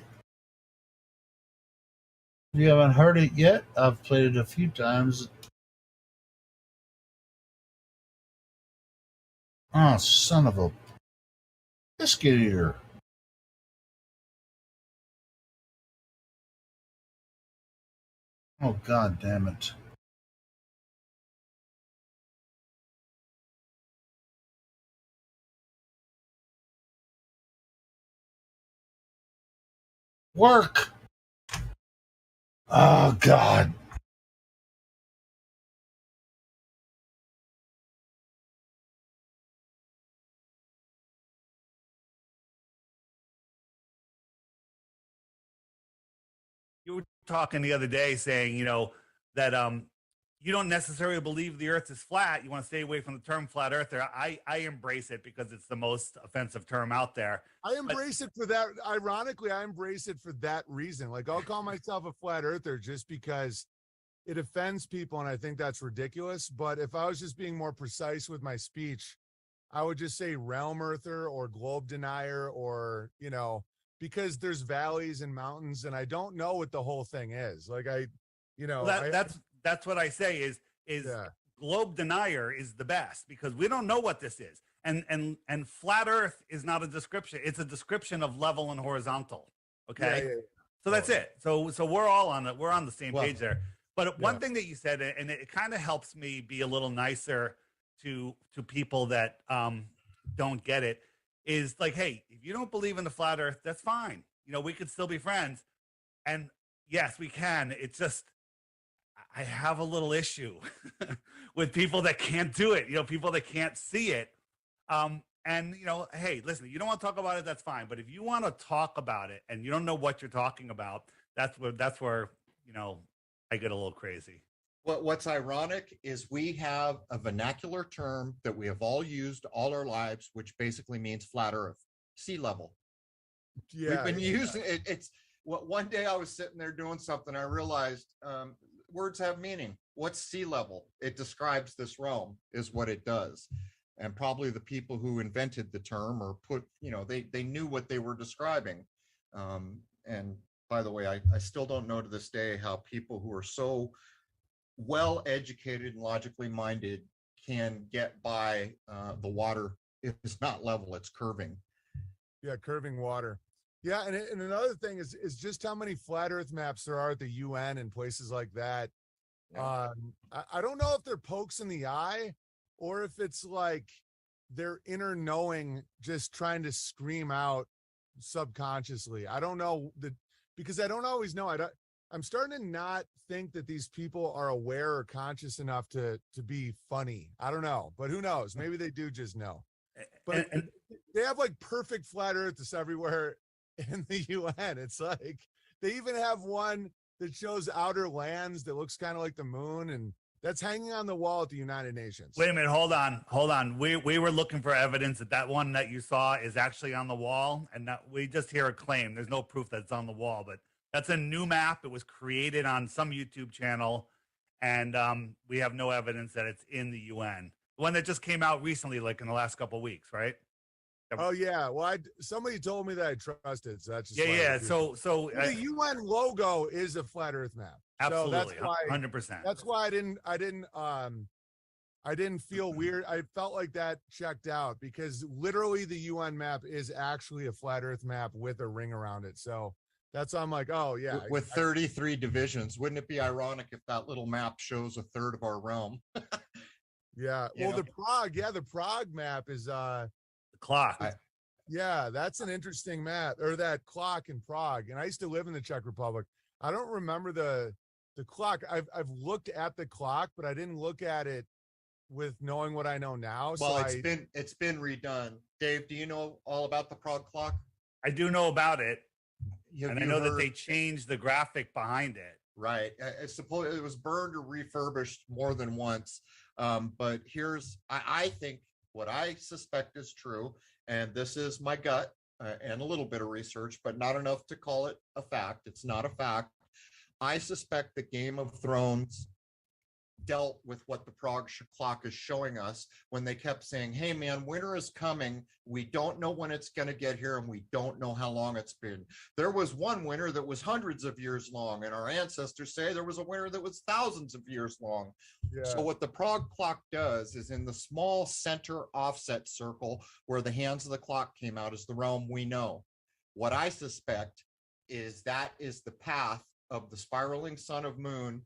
If you haven't heard it yet, I've played it a few times. Oh, son of a biscuit eater. Oh, god damn it. Work! Oh, god. You were talking the other day saying, that you don't necessarily believe the earth is flat. You want to stay away from the term flat earther. I embrace it because it's the most offensive term out there. I embrace it for that. Ironically, I embrace it for that reason. Like, I'll call myself a flat earther just because it offends people, and I think that's ridiculous. But if I was just being more precise with my speech, I would just say realm earther or globe denier, or, because there's valleys and mountains, and I don't know what the whole thing is. Like, that's what I say is yeah. Globe denier is the best because we don't know what this is. And flat earth is not a description. It's a description of level and horizontal. Okay. Yeah. So that's it. So we're all on it. We're on the same page there. But one thing that you said, and it kind of helps me be a little nicer to people that don't get it, is like, hey, if you don't believe in the flat earth, that's fine. We could still be friends. And yes, we can. It's just, I have a little issue with people that can't do it, people that can't see it. And, hey, listen, you don't want to talk about it, that's fine. But if you want to talk about it and you don't know what you're talking about, that's where I get a little crazy. What's ironic is we have a vernacular term that we have all used all our lives, which basically means flat earth, sea level. Yeah, we've been using it. It's one day I was sitting there doing something. I realized words have meaning. What's sea level? It describes this realm, is what it does. And probably the people who invented the term or they knew what they were describing. And by the way, I still don't know to this day how people who are so well educated and logically minded can get by the water. It's not level, it's curving. Yeah, curving water. Yeah, and another thing is just how many flat earth maps there are at the UN and places like that. Yeah. I don't know if they're pokes in the eye or if it's like their inner knowing just trying to scream out subconsciously. I don't know because I don't always know. I'm starting to not think that these people are aware or conscious enough to be funny. I don't know, but who knows? Maybe they do just know. But they have like perfect flat earths everywhere in the UN. It's like they even have one that shows outer lands that looks kind of like the moon, and that's hanging on the wall at the United Nations. Wait a minute, hold on. We were looking for evidence that one that you saw is actually on the wall, and we just hear a claim. There's no proof that it's on the wall, but that's a new map. It was created on some YouTube channel, and we have no evidence that it's in the UN. The one that just came out recently, like in the last couple of weeks, right? Oh yeah, well, somebody told me that I trusted, so that's just So the UN logo is a flat Earth map. Absolutely, so that's why 100%. That's why I didn't feel weird. I felt like that checked out because literally the UN map is actually a flat Earth map with a ring around it. So that's why I'm like, oh yeah, with 33 divisions. Wouldn't it be ironic if that little map shows a third of our realm? Yeah. Well, the Prague map is clock. Yeah, that's an interesting map, or that clock in Prague. And I used to live in the Czech Republic. I don't remember the clock. I've looked at the clock, but I didn't look at it with knowing what I know now. Well, it's been redone. Dave, do you know all about the Prague clock? I do know about it. And I know that they changed the graphic behind it. Right. It was burned or refurbished more than once. But I think what I suspect is true, and this is my gut and a little bit of research, but not enough to call it a fact. It's not a fact. I suspect that Game of Thrones dealt with what the Prague clock is showing us when they kept saying, hey man, winter is coming. We don't know when it's going to get here and we don't know how long it's been. There was one winter that was hundreds of years long, and our ancestors say there was a winter that was thousands of years long. Yeah. So what the Prague clock does is in the small center offset circle where the hands of the clock came out is the realm we know. What I suspect is that is the path of the spiraling sun of moon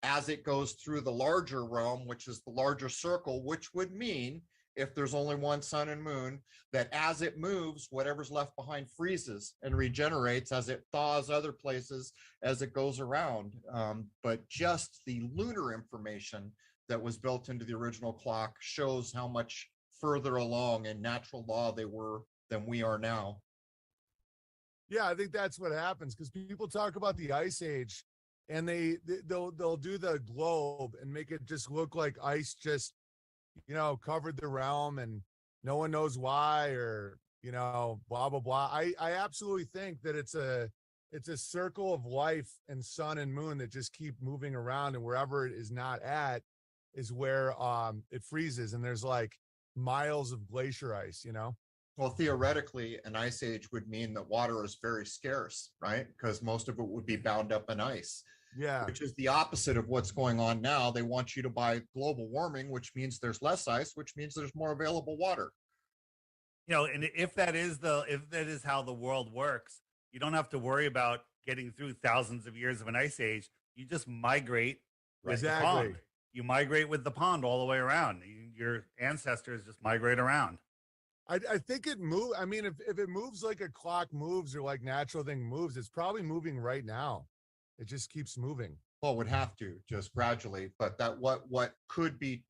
as it goes through the larger realm, which is the larger circle, which would mean if there's only one sun and moon, that as it moves, whatever's left behind freezes and regenerates as it thaws other places as it goes around. But just the lunar information that was built into the original clock shows how much further along in natural law they were than we are now. Yeah, I think that's what happens because people talk about the ice age and they'll do the globe and make it just look like ice just, covered the realm and no one knows why or, blah, blah, blah. I absolutely think that it's a circle of life and sun and moon that just keep moving around, and wherever it is not at is where it freezes. And there's like miles of glacier ice, Well, theoretically, an ice age would mean that water is very scarce, right? Because most of it would be bound up in ice. Yeah. Which is the opposite of what's going on now. They want you to buy global warming, which means there's less ice, which means there's more available water. And if that is how the world works, you don't have to worry about getting through thousands of years of an ice age. You just migrate with the pond. You migrate with the pond all the way around. Your ancestors just migrate around. I think it moves. I mean, if it moves like a clock moves or like natural thing moves, it's probably moving right now. It just keeps moving. Well, it would have to just gradually, but that what could be,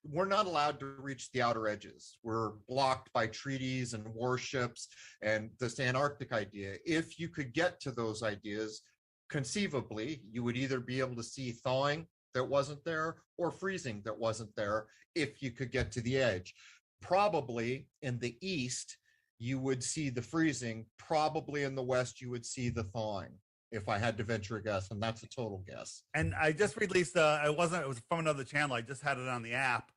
we're not allowed to reach the outer edges. We're blocked by treaties and warships and this Antarctic idea. If you could get to those ideas, conceivably, you would either be able to see thawing that wasn't there or freezing that wasn't there if you could get to the edge. Probably in the east, you would see the freezing. Probably in the west, you would see the thawing, if I had to venture a guess, and that's a total guess. And I just released it was from another channel. I just had it on the app.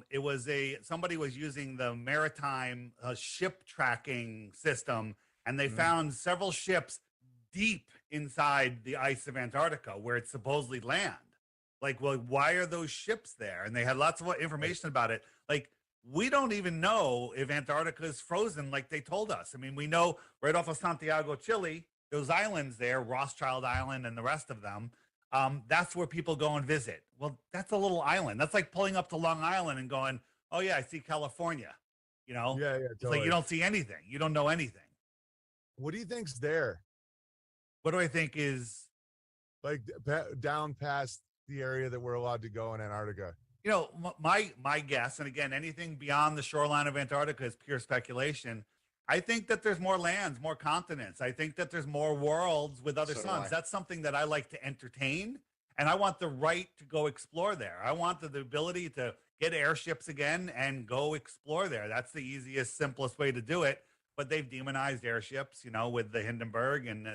It was somebody was using the maritime ship tracking system, and they found several ships deep inside the ice of Antarctica where it's supposedly land. Like, well, why are those ships there? And they had lots of information about it. Like, we don't even know if Antarctica is frozen like they told us. I mean, we know right off of Santiago, Chile, those islands there, Rothschild Island and the rest of them, that's where people go and visit. Well, that's a little island. That's like pulling up to Long Island and going, oh, yeah, I see California. Yeah, totally. It's like you don't see anything. You don't know anything. What do you think's there? What do I think is? Like down past the area that we're allowed to go in Antarctica. My guess, and again, anything beyond the shoreline of Antarctica is pure speculation. I think that there's more lands, more continents. I think that there's more worlds with other suns. That's something that I like to entertain, and I want the right to go explore there. I want the ability to get airships again and go explore there. That's the easiest, simplest way to do it. But they've demonized airships, with the Hindenburg, and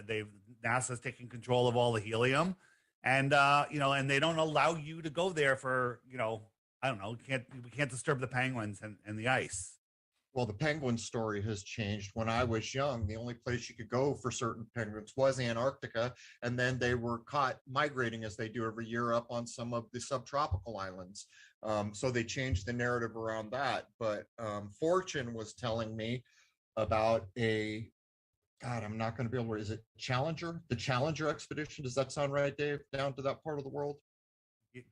NASA's taking control of all the helium. And, and they don't allow you to go there for, I don't know, we can't disturb the penguins and the ice. Well, the penguin story has changed. When I was young, the only place you could go for certain penguins was Antarctica, and then they were caught migrating as they do every year up on some of the subtropical islands. So they changed the narrative around that. But Fortune was telling me about I'm not going to be able to, is it Challenger? The Challenger expedition. Does that sound right, Dave? Down to that part of the world?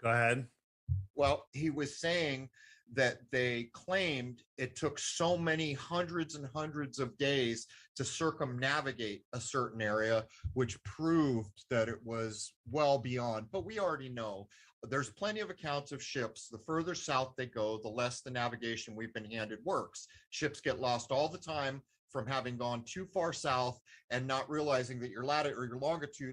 Go ahead. Well, he was saying that they claimed it took so many hundreds and hundreds of days to circumnavigate a certain area, which proved that it was well beyond. But we already know there's plenty of accounts of ships. The further south they go, the less the navigation we've been handed works. Ships get lost all the time from having gone too far south and not realizing that your latitude or your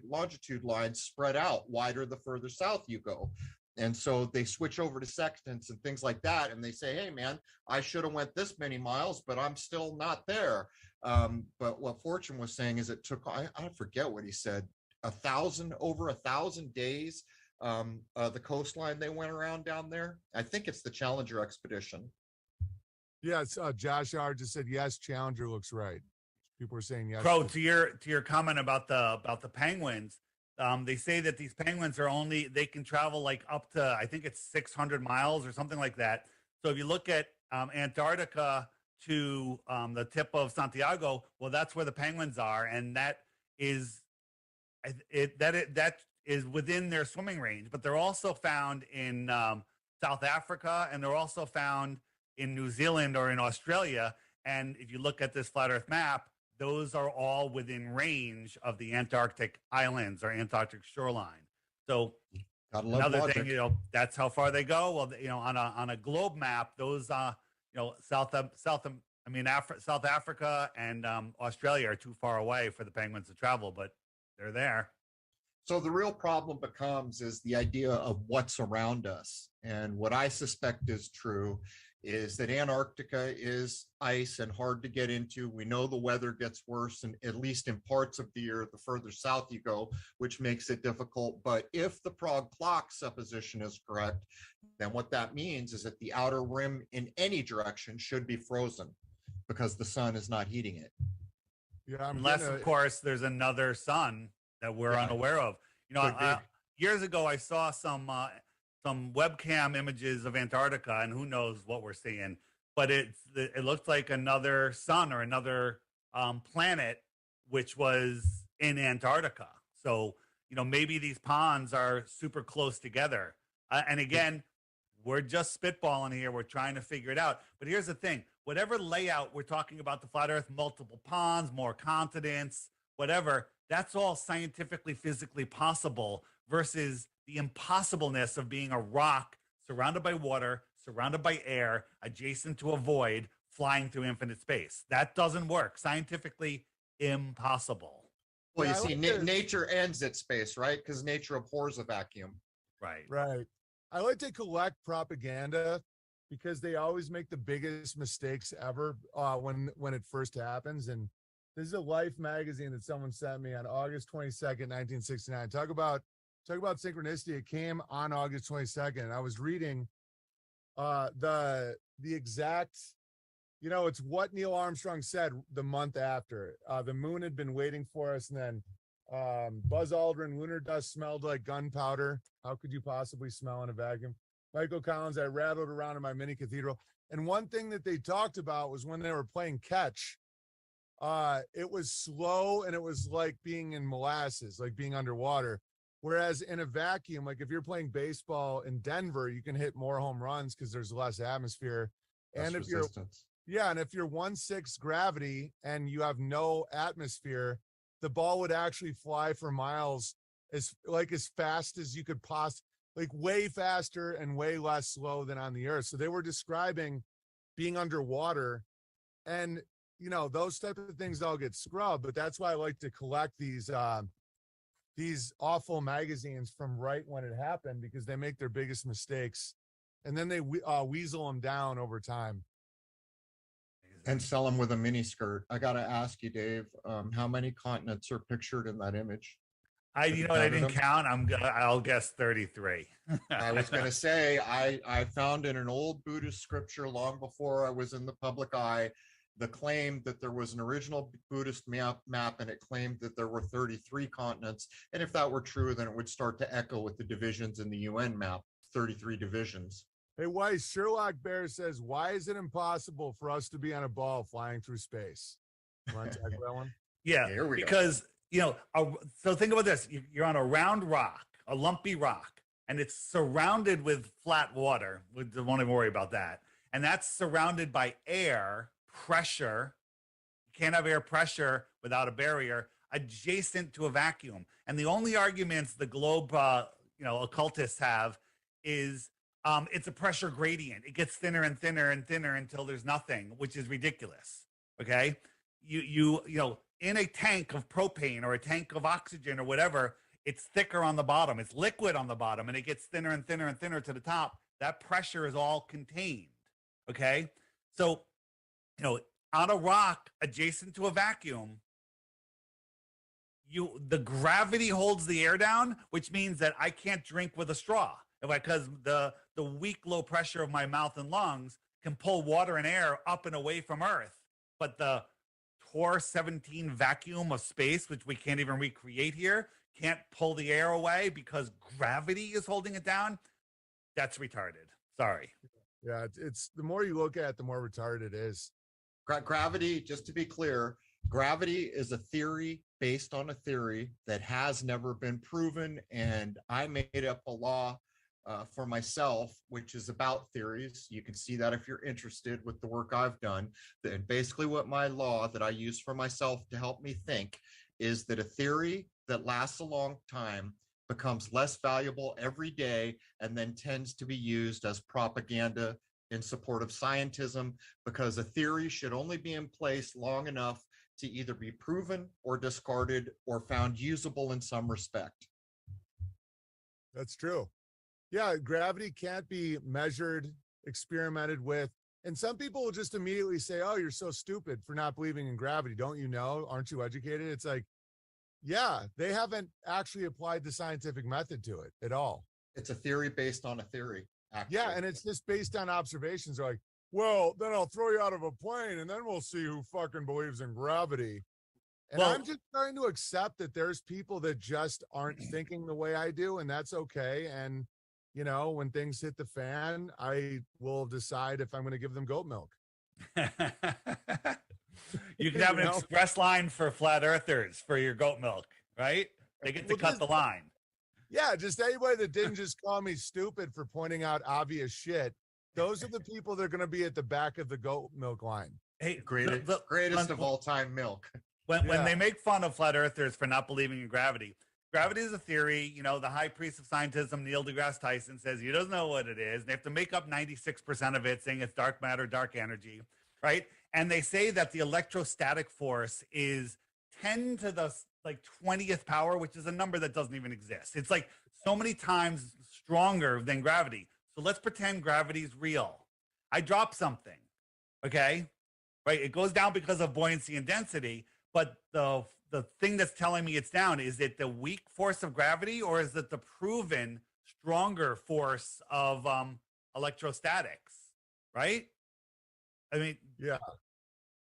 longitude lines spread out wider the further south you go. And so they switch over to sextants and things like that. And they say, hey, man, I should have went this many miles, but I'm still not there. But what Fortune was saying is it took, I forget what he said, over 1,000 days the coastline they went around down there? I think it's the Challenger expedition. Yes, Josh R just said yes. Challenger looks right. People are saying yes. Crow, to your comment about the penguins, they say that these penguins they can travel like up to, I think it's 600 miles or something like that. So if you look at Antarctica to the tip of Santiago, well, that's where the penguins are, and that is within their swimming range. But they're also found in South Africa, and they're also found in New Zealand or in Australia. And if you look at this flat Earth map, those are all within range of the Antarctic islands or Antarctic shoreline. So another thing, that's how far they go. Well, on a globe map, those South Africa and Australia are too far away for the penguins to travel, but they're there. So the real problem is the idea of what's around us. And what I suspect is true is that Antarctica is ice and hard to get into. We know the weather gets worse, and at least in parts of the year, the further south you go, which makes it difficult. But if the Prague clock supposition is correct, then what that means is that the outer rim in any direction should be frozen because the sun is not heating it. Yeah, unless, of course, there's another sun that we're unaware of. Years ago, I saw some webcam images of Antarctica, and who knows what we're seeing. But it looked like another sun or another planet, which was in Antarctica. So, maybe these ponds are super close together. And again, we're just spitballing here. We're trying to figure it out. But here's the thing. Whatever layout we're talking about, the flat Earth, multiple ponds, more continents, whatever, that's all scientifically, physically possible versus the impossibleness of being a rock surrounded by water, surrounded by air, adjacent to a void, flying through infinite space. That doesn't work. Scientifically impossible. Well, you see, nature ends at space, right? Because nature abhors a vacuum. Right. Right. I like to collect propaganda because they always make the biggest mistakes ever when it first happens. And this is a Life magazine that someone sent me on August 22nd, 1969. Talk about synchronicity. It came on August 22nd. I was reading the exact, it's what Neil Armstrong said the month after. The moon had been waiting for us, and then Buzz Aldrin, lunar dust smelled like gunpowder. How could you possibly smell in a vacuum? Michael Collins, I rattled around in my mini cathedral. And one thing that they talked about was when they were playing catch, it was slow and it was like being in molasses, like being underwater. Whereas in a vacuum, like if you're playing baseball in Denver, you can hit more home runs because there's less atmosphere. And if you're 1/6 gravity and you have no atmosphere, the ball would actually fly for miles as fast as you could possibly, like way faster and way less slow than on the earth. So they were describing being underwater, and those type of things all get scrubbed. But that's why I like to collect these awful magazines from right when it happened, because they make their biggest mistakes and then they weasel them down over time and sell them with a mini skirt. I got to ask you, Dave, how many continents are pictured in that image? I didn't count. I'll guess 33. I was going to say, I found in an old Buddhist scripture long before I was in the public eye, the claim that there was an original Buddhist map and it claimed that there were 33 continents. And if that were true, then it would start to echo with the divisions in the UN map, 33 divisions. Hey, Weiss, Sherlock Bear says, why is it impossible for us to be on a ball flying through space? You want to tackle that one? Yeah, because, so think about this. You're on a round rock, a lumpy rock, and it's surrounded with flat water. We don't even worry about that. And that's surrounded by air, pressure. You can't have air pressure without a barrier adjacent to a vacuum. And the only arguments the globe, occultists have is it's a pressure gradient. It gets thinner and thinner and thinner until there's nothing, which is ridiculous. Okay, you in a tank of propane or a tank of oxygen or whatever, it's thicker on the bottom. It's liquid on the bottom, and it gets thinner and thinner and thinner to the top. That pressure is all contained. Okay, so on a rock adjacent to a vacuum, the gravity holds the air down, which means that I can't drink with a straw because the weak low pressure of my mouth and lungs can pull water and air up and away from Earth. But the Tor 17 vacuum of space, which we can't even recreate here, can't pull the air away because gravity is holding it down. That's retarded. Sorry. Yeah, it's the more you look at it, the more retarded it is. Gravity, just to be clear, gravity is a theory based on a theory that has never been proven. And I made up a law for myself, which is about theories. You can see that if you're interested with the work I've done. And basically what my law that I use for myself to help me think is that a theory that lasts a long time becomes less valuable every day and then tends to be used as propaganda in support of scientism, because a theory should only be in place long enough to either be proven or discarded or found usable in some respect. That's true. Yeah, gravity can't be measured, experimented with. And some people will just immediately say, oh, you're so stupid for not believing in gravity. Don't you know? Aren't you educated? It's like, yeah, they haven't actually applied the scientific method to it at all. It's a theory based on a theory. Actually. Yeah, and it's just based on observations. They're like, well, then I'll throw you out of a plane and then we'll see who fucking believes in gravity. And I'm just trying to accept that there's people that just aren't thinking the way I do, and that's okay. And, you know, when things hit the fan, I will decide if I'm going to give them goat milk. You can have an express line for flat earthers for your goat milk, right? They get to cut the line. Yeah, just anybody that didn't just call me stupid for pointing out obvious shit. Those are the people that are going to be at the back of the goat milk line. Hey, greatest of all time milk. When they make fun of flat earthers for not believing in gravity, gravity is a theory. You know, the high priest of scientism, Neil deGrasse Tyson, says he doesn't know what it is. They have to make up 96% of it, saying it's dark matter, dark energy, right? And they say that the electrostatic force is 10 to the 20th power, which is a number that doesn't even exist. It's like so many times stronger than gravity. So let's pretend gravity is real. I drop something, okay? Right? It goes down because of buoyancy and density, but the thing that's telling me it's down, is it the weak force of gravity, or is it the proven stronger force of electrostatics, right? I mean, yeah.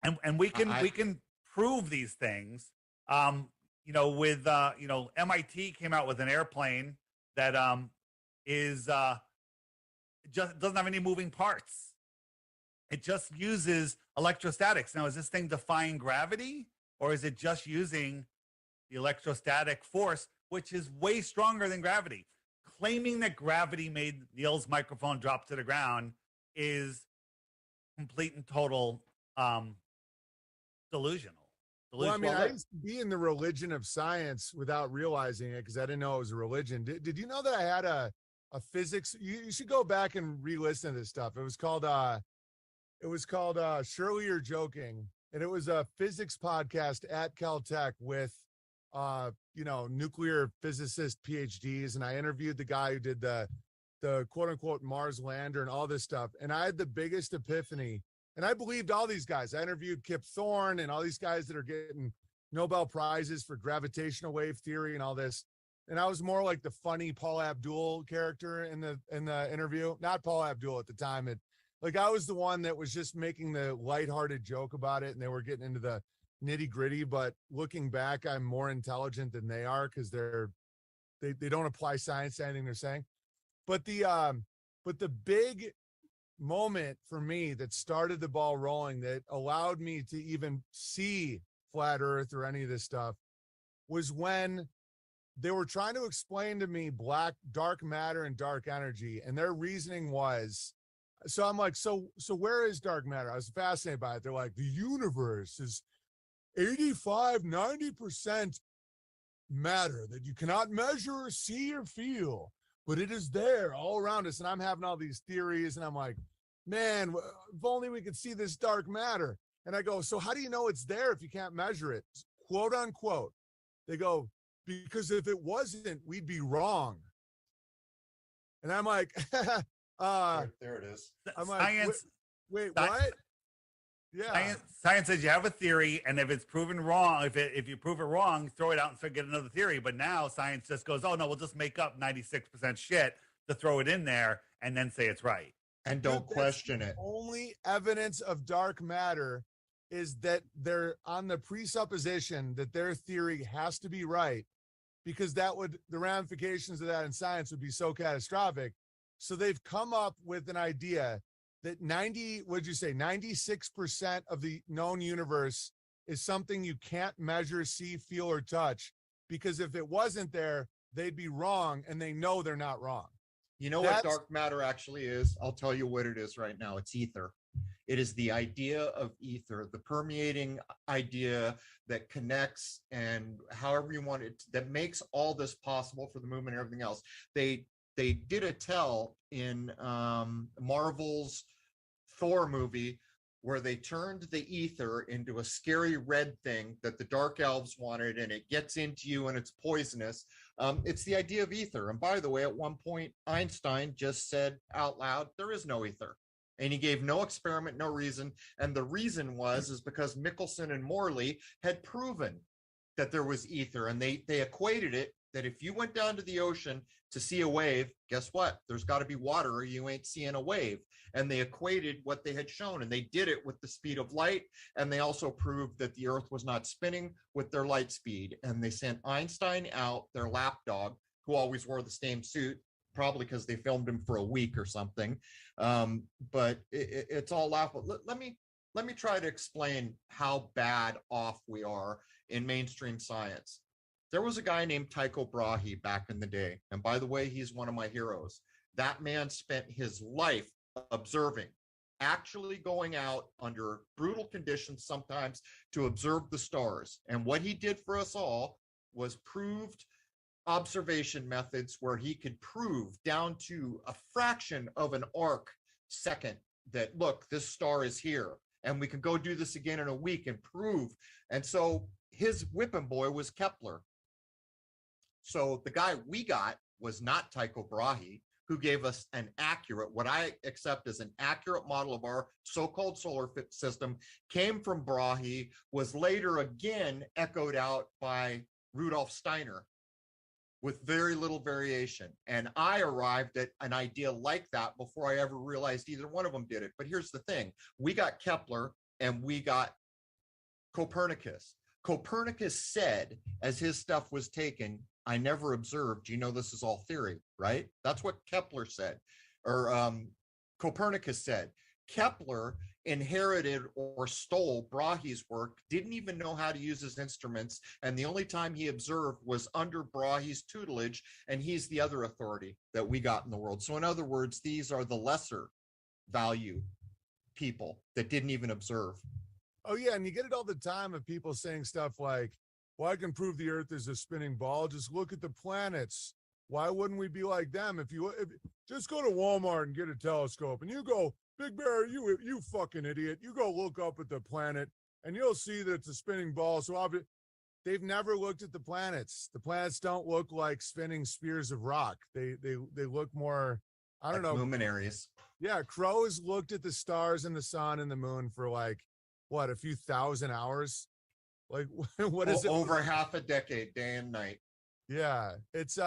And we can prove these things. You know, with you know, MIT came out with an airplane that is just doesn't have any moving parts. It just uses electrostatics. Now, is this thing defying gravity, or is it just using the electrostatic force, which is way stronger than gravity? Claiming that gravity made Neil's microphone drop to the ground is complete and total delusional. Well, I mean, I used to be in the religion of science without realizing it because I didn't know it was a religion. Did you know that I had a physics? You should go back and re-listen to this stuff. It was called Surely You're Joking, and it was a physics podcast at Caltech with you know, nuclear physicist PhDs, and I interviewed the guy who did the quote unquote Mars lander and all this stuff, and I had the biggest epiphany. And I believed all these guys. I interviewed Kip Thorne and all these guys that are getting Nobel Prizes for gravitational wave theory and all this. And I was more like the funny Paul Abdul character in the interview. Not Paul Abdul at the time. I was the one that was just making the lighthearted joke about it, and they were getting into the nitty gritty. But looking back, I'm more intelligent than they are because they don't apply science to anything they're saying. But the big moment for me that started the ball rolling, that allowed me to even see flat earth or any of this stuff, was when they were trying to explain to me dark matter and dark energy, and their reasoning was, so I'm like, so where is dark matter? I was fascinated by it. They're like, the universe is 85-90% matter that you cannot measure, see, or feel, but it is there all around us. And I'm having all these theories, and I'm like, man, if only we could see this dark matter. And I go, so how do you know it's there if you can't measure it? Quote unquote. They go, because if it wasn't, we'd be wrong. And I'm like, there it is. I'm like, Science. wait, what? Yeah. Science says you have a theory, and if it's proven wrong, if you prove it wrong, throw it out and get another theory. But now science just goes, oh no, we'll just make up 96% shit to throw it in there and then say it's right. And don't question it. Only evidence of dark matter is that they're on the presupposition that their theory has to be right, because the ramifications of that in science would be so catastrophic. So they've come up with an idea that 96% of the known universe is something you can't measure, see, feel, or touch, because if it wasn't there, they'd be wrong, and they know they're not wrong. You know what dark matter actually is? I'll tell you what it is right now. It's ether. It is the idea of ether, the permeating idea that connects and however you want it, that makes all this possible for the movement and everything else. They did a tell in Marvel's Thor movie where they turned the ether into a scary red thing that the dark elves wanted, and it gets into you and it's poisonous. It's the idea of ether. And by the way, at one point, Einstein just said out loud, there is no ether. And he gave no experiment, no reason. And the reason is because Michelson and Morley had proven that there was ether. And they equated it that if you went down to the ocean to see a wave, guess what? There's got to be water or you ain't seeing a wave. And they equated what they had shown. And they did it with the speed of light. And they also proved that the Earth was not spinning with their light speed. And they sent Einstein out, their lapdog, who always wore the same suit, probably because they filmed him for a week or something. But it's all laughable. Let me try to explain how bad off we are in mainstream science. There was a guy named Tycho Brahe back in the day. And by the way, he's one of my heroes. That man spent his life observing, actually going out under brutal conditions sometimes to observe the stars. And what he did for us all was proved observation methods where he could prove down to a fraction of an arc second that, look, this star is here. And we can go do this again in a week and prove. And so his whipping boy was Kepler. So the guy we got was not Tycho Brahe, who gave us an accurate, what I accept as an accurate model of our so-called solar system, came from Brahe, was later again echoed out by Rudolf Steiner with very little variation. And I arrived at an idea like that before I ever realized either one of them did it. But here's the thing. We got Kepler and we got Copernicus. Copernicus said, as his stuff was taken, I never observed, you know, this is all theory, right? That's what Kepler said, or Copernicus said. Kepler inherited or stole Brahe's work, didn't even know how to use his instruments, and the only time he observed was under Brahe's tutelage, and he's the other authority that we got in the world. So in other words, these are the lesser value people that didn't even observe. Oh yeah, and you get it all the time of people saying stuff like, well, I can prove the Earth is a spinning ball. Just look at the planets. Why wouldn't we be like them? If just go to Walmart and get a telescope, and you go, Big Bear, you fucking idiot. You go look up at the planet, and you'll see that it's a spinning ball. So they've never looked at the planets. The planets don't look like spinning spears of rock. They look more, I don't know, luminaries. Yeah, Crow has looked at the stars and the sun and the moon for like what, a few thousand hours. Like, what is it? Over half a decade, day and night. Yeah, it's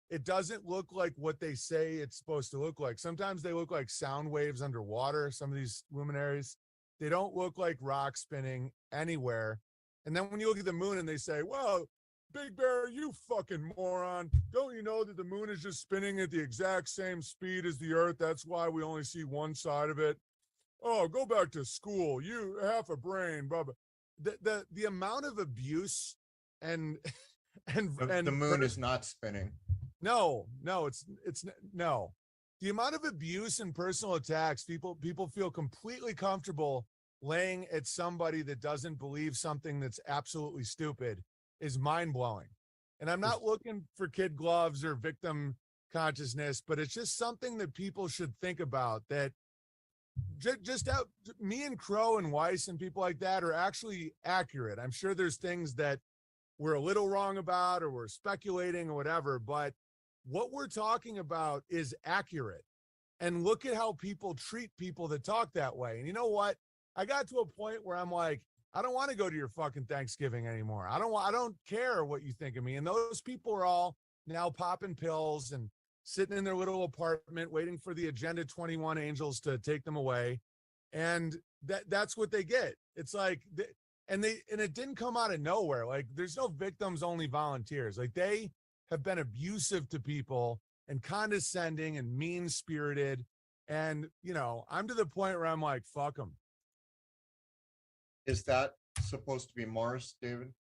it doesn't look like what they say it's supposed to look like. Sometimes they look like sound waves underwater. Some of these luminaries, they don't look like rock spinning anywhere. And then when you look at the moon and they say, well, Big Bear, you fucking moron. Don't you know that the moon is just spinning at the exact same speed as the Earth? That's why we only see one side of it. Oh, go back to school. You half a brain, blah, blah. The amount of abuse and the moon is not spinning. No, it's no. The amount of abuse and personal attacks, people feel completely comfortable laying at somebody that doesn't believe something that's absolutely stupid is mind-blowing. And I'm not looking for kid gloves or victim consciousness, but it's just something that people should think about, that me and Crow and Weiss and people like that are actually accurate. I'm sure there's things that we're a little wrong about or we're speculating or whatever, but what we're talking about is accurate. And look at how people treat people that talk that way. And you know what? I got to a point where I'm like, I don't want to go to your fucking Thanksgiving anymore. I don't care what you think of me. And those people are all now popping pills and sitting in their little apartment waiting for the Agenda 21 angels to take them away. And that's what they get. It's like, and it didn't come out of nowhere. Like, there's no victims, only volunteers. Like, they have been abusive to people and condescending and mean spirited. And, you know, I'm to the point where I'm like, fuck them. Is that supposed to be Mars, David?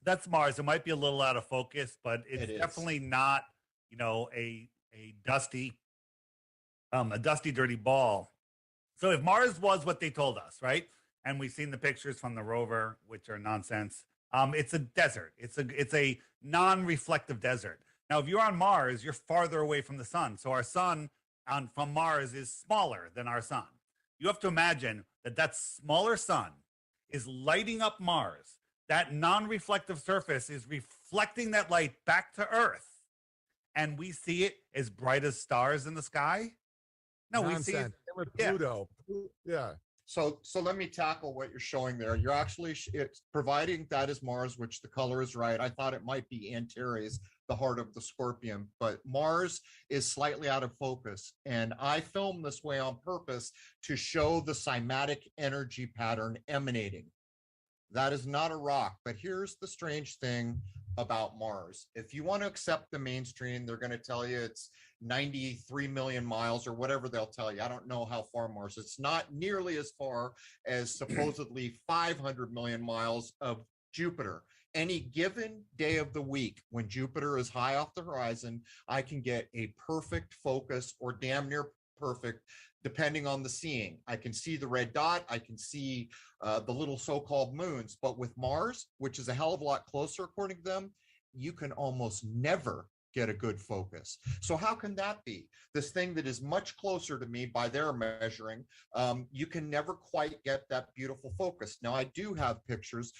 That's Mars. It might be a little out of focus, but it's definitely not, you know, a dusty, dirty ball. So if Mars was what they told us, right? And we've seen the pictures from the rover, which are nonsense. It's a desert. It's a non-reflective desert. Now, if you're on Mars, you're farther away from the sun. So our sun from Mars is smaller than our sun. You have to imagine that smaller sun is lighting up Mars. That non-reflective surface is reflecting that light back to Earth. And we see it as bright as stars in the sky. No, Nonsense. We see it with Pluto. Yeah. So let me tackle what you're showing there. You're actually, it's providing that is Mars, which the color is right. I thought it might be Antares, the heart of the scorpion, but Mars is slightly out of focus. And I filmed this way on purpose to show the cymatic energy pattern emanating. That is not a rock, but here's the strange thing about Mars. If you want to accept the mainstream, they're going to tell you it's 93 million miles or whatever they'll tell you. I don't know how far Mars is. It's not nearly as far as supposedly 500 million miles of Jupiter. Any given day of the week when Jupiter is high off the horizon, I can get a perfect focus or damn near perfect, depending on the seeing. I can see the red dot. I can see the little so-called moons. But with Mars, which is a hell of a lot closer, according to them, you can almost never get a good focus. So how can that be? This thing that is much closer to me by their measuring, you can never quite get that beautiful focus. Now, I do have pictures.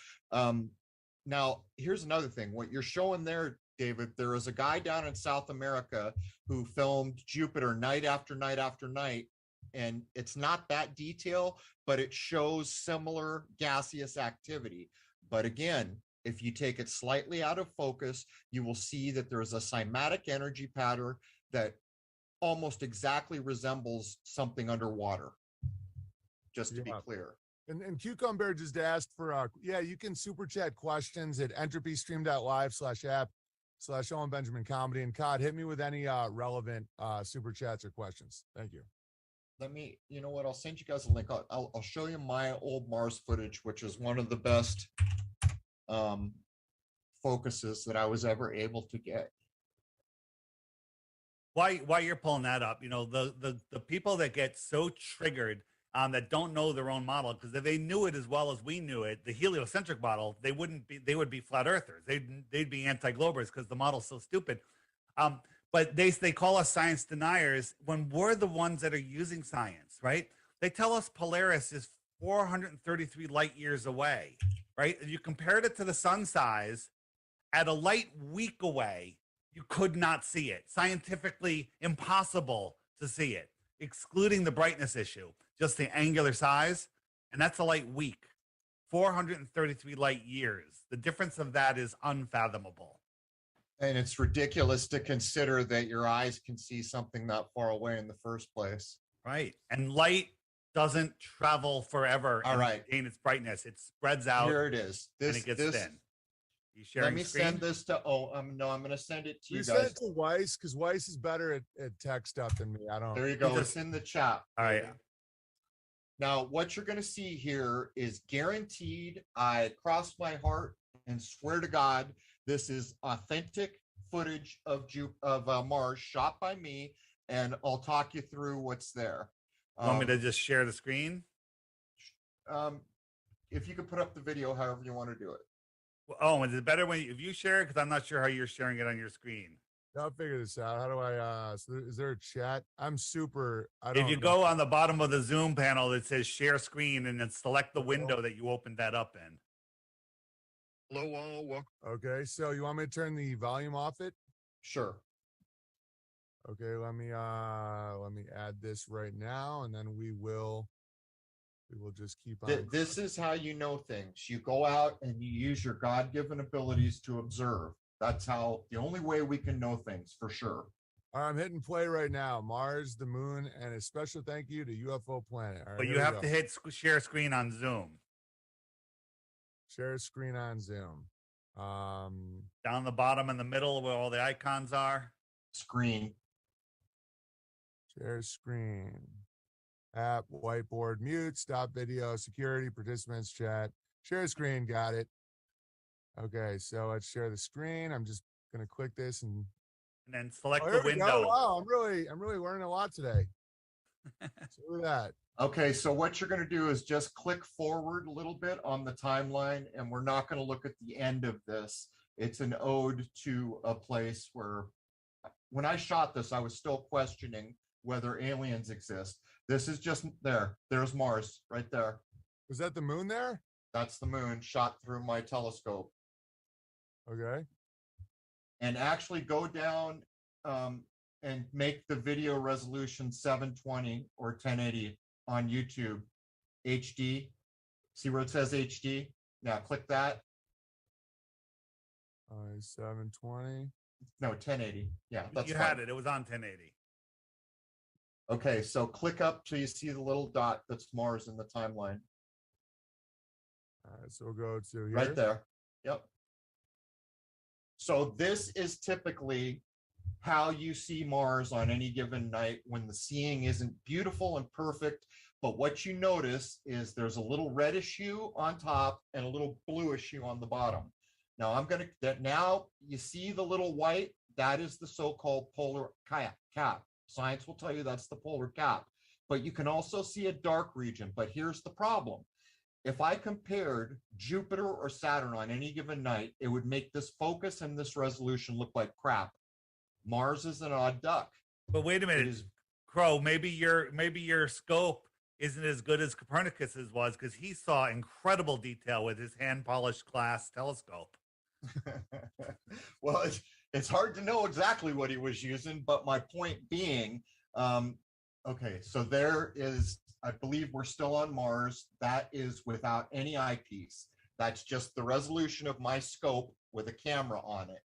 Now, here's another thing. What you're showing there, David, there is a guy down in South America who filmed Jupiter night after night after night. And it's not that detail, but it shows similar gaseous activity. But again, if you take it slightly out of focus, you will see that there's a cymatic energy pattern that almost exactly resembles something underwater. Just to be clear. And Cucumber just asked for, you can super chat questions at entropystream.live/app/Owen Benjamin Comedy. And Cod, hit me with any relevant super chats or questions. Thank you. Let me, you know what, I'll send you guys a link. I'll show you my old Mars footage, which is one of the best focuses that I was ever able to get. While you're pulling that up, you know, the people that get so triggered that don't know their own model, because if they knew it as well as we knew it, the heliocentric model, they would be flat earthers. They'd be anti-globers because the model's so stupid. But they call us science deniers when we're the ones that are using science, right? They tell us Polaris is 433 light years away, right? If you compared it to the sun size, at a light week away, you could not see it. Scientifically impossible to see it, excluding the brightness issue, just the angular size. And that's a light week, 433 light years. The difference of that is unfathomable. And it's ridiculous to consider that your eyes can see something that far away in the first place. Right. And light doesn't travel forever. All right. Gain its brightness. It spreads out. Here it is. And it gets thin. You sharing Let me screen? send this to, no, I'm going to send it to you guys. Send it to Weiss, because Weiss is better at tech stuff than me. I don't. There you go. It's in the chat. All right. Now, what you're going to see here is guaranteed. I cross my heart and swear to God, this is authentic footage of Mars shot by me, and I'll talk you through what's there. Want me to just share the screen? If you could put up the video, however you want to do it. Oh, is it better if you share it? Because I'm not sure how you're sharing it on your screen. I'll figure this out. How do I? Is there a chat? I'm super. If you go on the bottom of the Zoom panel that says share screen, and then select the window that you opened that up in. Hello, all. Welcome. Okay, so you want me to turn the volume off it? Sure. Okay, let me add this right now, and then we will We will just keep on. This is how you know things. You go out and you use your God-given abilities to observe. That's how the only way we can know things for sure. All right, I'm hitting play right now. Mars, the moon, and a special thank you to UFO Planet. All right, But you have to hit share screen on Zoom. Share screen on Zoom. Down the bottom in the middle where all the icons are. Screen. Share screen. App, whiteboard, mute, stop video, security, participants, chat. Share screen, got it. Okay, so let's share the screen. I'm just gonna click this and then select the the window. Wow, I'm really learning a lot today. So look at that. Okay, so what you're going to do is just click forward a little bit on the timeline, and we're not going to look at the end of this. It's an ode to a place where, when I shot this, I was still questioning whether aliens exist. This is just there. There's Mars right there. Was that the moon there? That's the moon shot through my telescope. Okay. And actually go down and make the video resolution 720 or 1080 on YouTube. HD. See where it says HD? Now click that. 720. No, 1080. Yeah, that's you fine. had it. It was on 1080. Okay, so click up till you see the little dot that's Mars in the timeline. All right, so we'll go to here. Right there. Yep. So this is typically how you see Mars on any given night when the seeing isn't beautiful and perfect, but what you notice is there's a little reddish hue on top and a little bluish hue on the bottom. Now now you see the little white, that is the so-called polar cap. Science will tell you that's the polar cap, but you can also see a dark region. But here's the problem. If I compared Jupiter or Saturn on any given night, it would make this focus and this resolution look like crap. Mars is an odd duck. But wait a minute, Crow, maybe your scope isn't as good as Copernicus's was, because he saw incredible detail with his hand-polished glass telescope. Well, it's hard to know exactly what he was using, but my point being, okay, so there is, I believe we're still on Mars. That is without any eyepiece. That's just the resolution of my scope with a camera on it.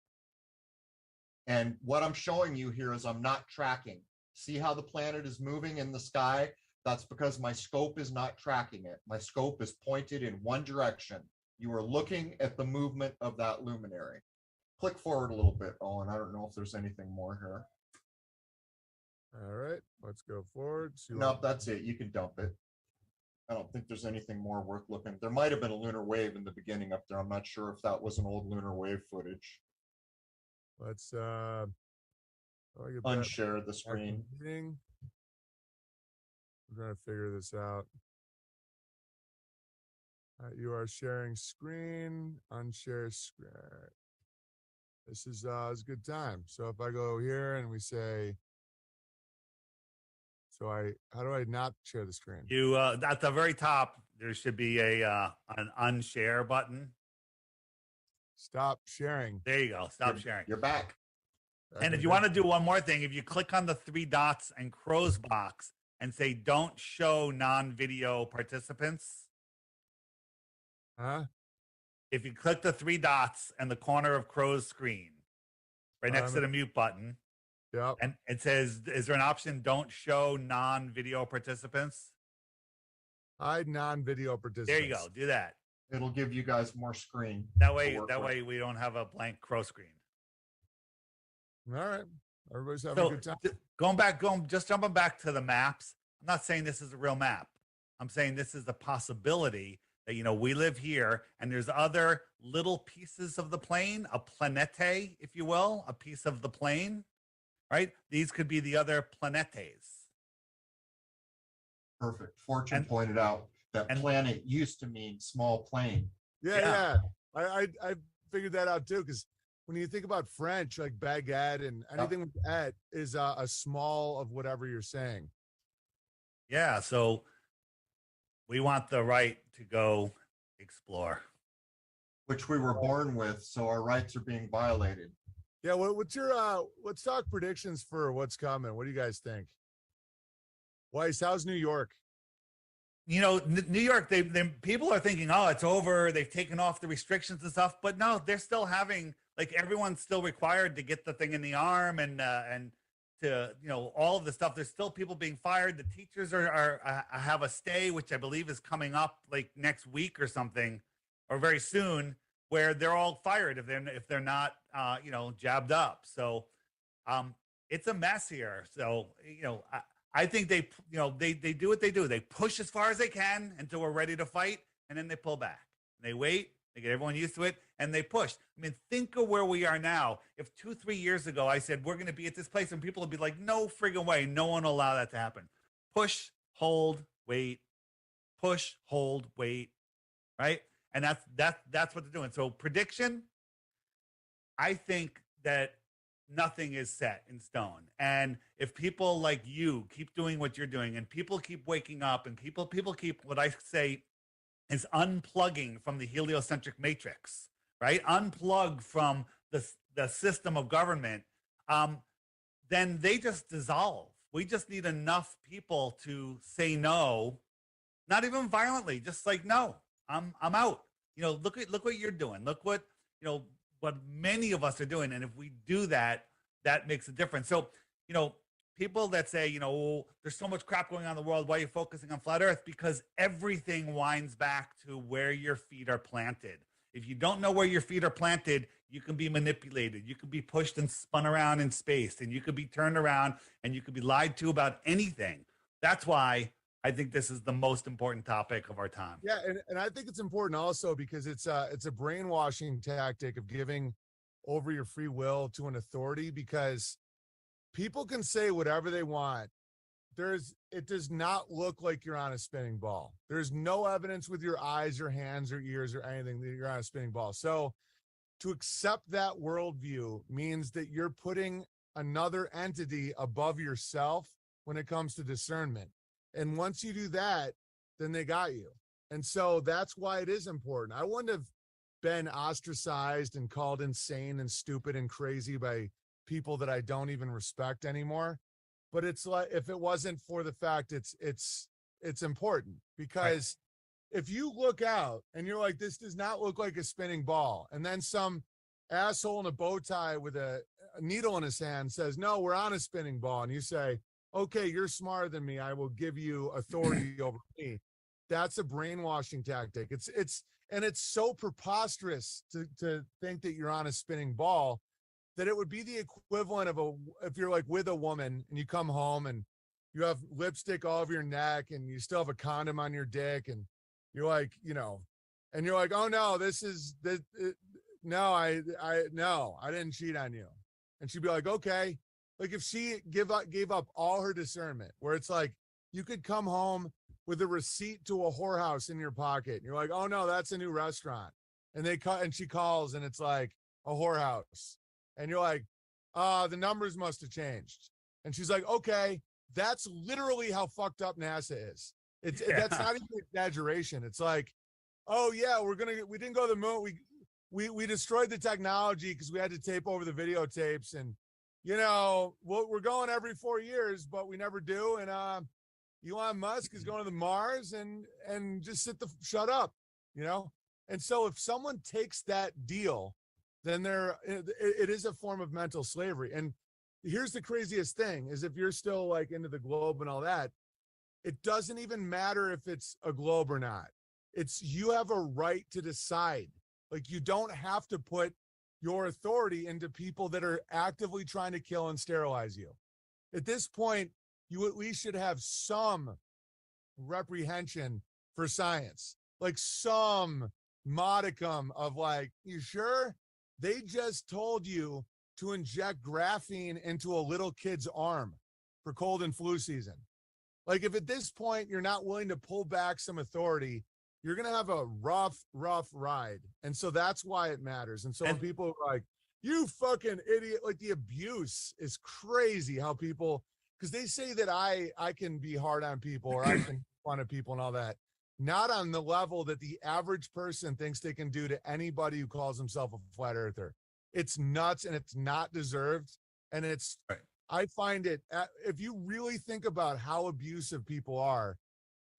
And what I'm showing you here is I'm not tracking. See how the planet is moving in the sky? That's because my scope is not tracking it. My scope is pointed in one direction. You are looking at the movement of that luminary. Click forward a little bit, Owen. I don't know if there's anything more here. All right, let's go forward. No, that's it. You can dump it. I don't think there's anything more worth looking. There might have been a lunar wave in the beginning up there. I'm not sure if that was an old lunar wave footage. Let's unshare the screen. We're going to figure this out. You are sharing screen, unshare screen. This is a good time. So if I go here and we say, how do I not share the screen? You at the very top, there should be an unshare button. Stop sharing. There you go. Stop sharing. You're back. And if you want to do one more thing, if you click on the three dots and Crow's box and say, don't show non-video participants. Huh? If you click the three dots in the corner of Crow's screen, right next to the mute button. Yep. And it says, is there an option, don't show non-video participants? Hide non-video participants. There you go. Do that. It'll give you guys more screen. That way we don't have a blank Crow screen. All right. Everybody's having a good time. Just jumping back to the maps. I'm not saying this is a real map. I'm saying this is a possibility that, we live here and there's other little pieces of the plane, a planete, if you will, a piece of the plane, right? These could be the other planetes. Perfect. Fortune pointed out that planet used to mean small plane. Yeah. I figured that out too, because when you think about French, like baguette and anything with et is a small of whatever you're saying. Yeah, so we want the right to go explore. Which we were born with, so our rights are being violated. Yeah, what's your let's talk predictions for what's coming. What do you guys think? Weiss, how's New York? New York, they people are thinking, oh, it's over. They've taken off the restrictions and stuff, but no, they're still having, like, everyone's still required to get the thing in the arm and to, all of the stuff. There's still people being fired. The teachers are have a stay, which I believe is coming up like next week or something, or very soon, where they're all fired if they're not jabbed up. So it's a mess here. So I think they do what they do. They push as far as they can until we're ready to fight, and then they pull back. They wait, they get everyone used to it, and they push. I mean, think of where we are now. If 2-3 years ago I said we're going to be at this place, and people would be like, no friggin' way, no one will allow that to happen. Push, hold, wait. Push, hold, wait. Right? And that's what they're doing. So prediction, I think that nothing is set in stone. And if people like you keep doing what you're doing, and people keep waking up, and people keep, what I say is, unplugging from the heliocentric matrix, right? Unplug from the system of government, then they just dissolve. We just need enough people to say no, not even violently, just like, no, I'm out. Look what you're doing. Look what many of us are doing. And if we do that, that makes a difference. So, people that say, there's so much crap going on in the world, why are you focusing on flat Earth? Because everything winds back to where your feet are planted. If you don't know where your feet are planted, you can be manipulated. You can be pushed and spun around in space, and you could be turned around, and you could be lied to about anything. That's why I think this is the most important topic of our time. Yeah, and I think it's important also because it's a brainwashing tactic of giving over your free will to an authority, because people can say whatever they want. It does not look like you're on a spinning ball. There's no evidence with your eyes, your hands, or ears, or anything that you're on a spinning ball. So to accept that worldview means that you're putting another entity above yourself when it comes to discernment. And once you do that, then they got you. And so that's why it is important. I wouldn't have been ostracized and called insane and stupid and crazy by people that I don't even respect anymore. But it's like, if it wasn't for the fact it's important, because if you look out and you're like, this does not look like a spinning ball, and then some asshole in a bow tie with a needle in his hand says, no, we're on a spinning ball, and you say, okay, you're smarter than me, I will give you authority over me. That's a brainwashing tactic. It's so preposterous to think that you're on a spinning ball, that it would be the equivalent of if you're like with a woman and you come home and you have lipstick all over your neck and you still have a condom on your dick, and you're like, and you're like, oh no, no, I didn't cheat on you. And she'd be like, okay. Like, if she gave up all her discernment, where it's like, you could come home with a receipt to a whorehouse in your pocket, and you're like, oh no, that's a new restaurant. And she calls and it's like a whorehouse. And you're like, the numbers must have changed. And she's like, okay, that's literally how fucked up NASA is. That's not even an exaggeration. It's like, oh yeah, we didn't go to the moon. We destroyed the technology because we had to tape over the videotapes, and we're going every 4 years, but we never do. And Elon Musk is going to the Mars, and just shut up, And so if someone takes that deal, then it is a form of mental slavery. And here's the craziest thing is, if you're still like into the globe and all that, it doesn't even matter if it's a globe or not. You have a right to decide. Like, you don't have to put your authority into people that are actively trying to kill and sterilize you. At this point, you at least should have some reprehension for science, like some modicum of like, you sure? They just told you to inject graphene into a little kid's arm for cold and flu season. Like, if at this point you're not willing to pull back some authority, you're going to have a rough ride. And so that's why it matters. And so when people are like, you fucking idiot, like, the abuse is crazy how people, because they say that I can be hard on people, or I can make fun of people and all that. Not on the level that the average person thinks they can do to anybody who calls himself a flat earther. It's nuts, and it's not deserved. And I find it, if you really think about how abusive people are,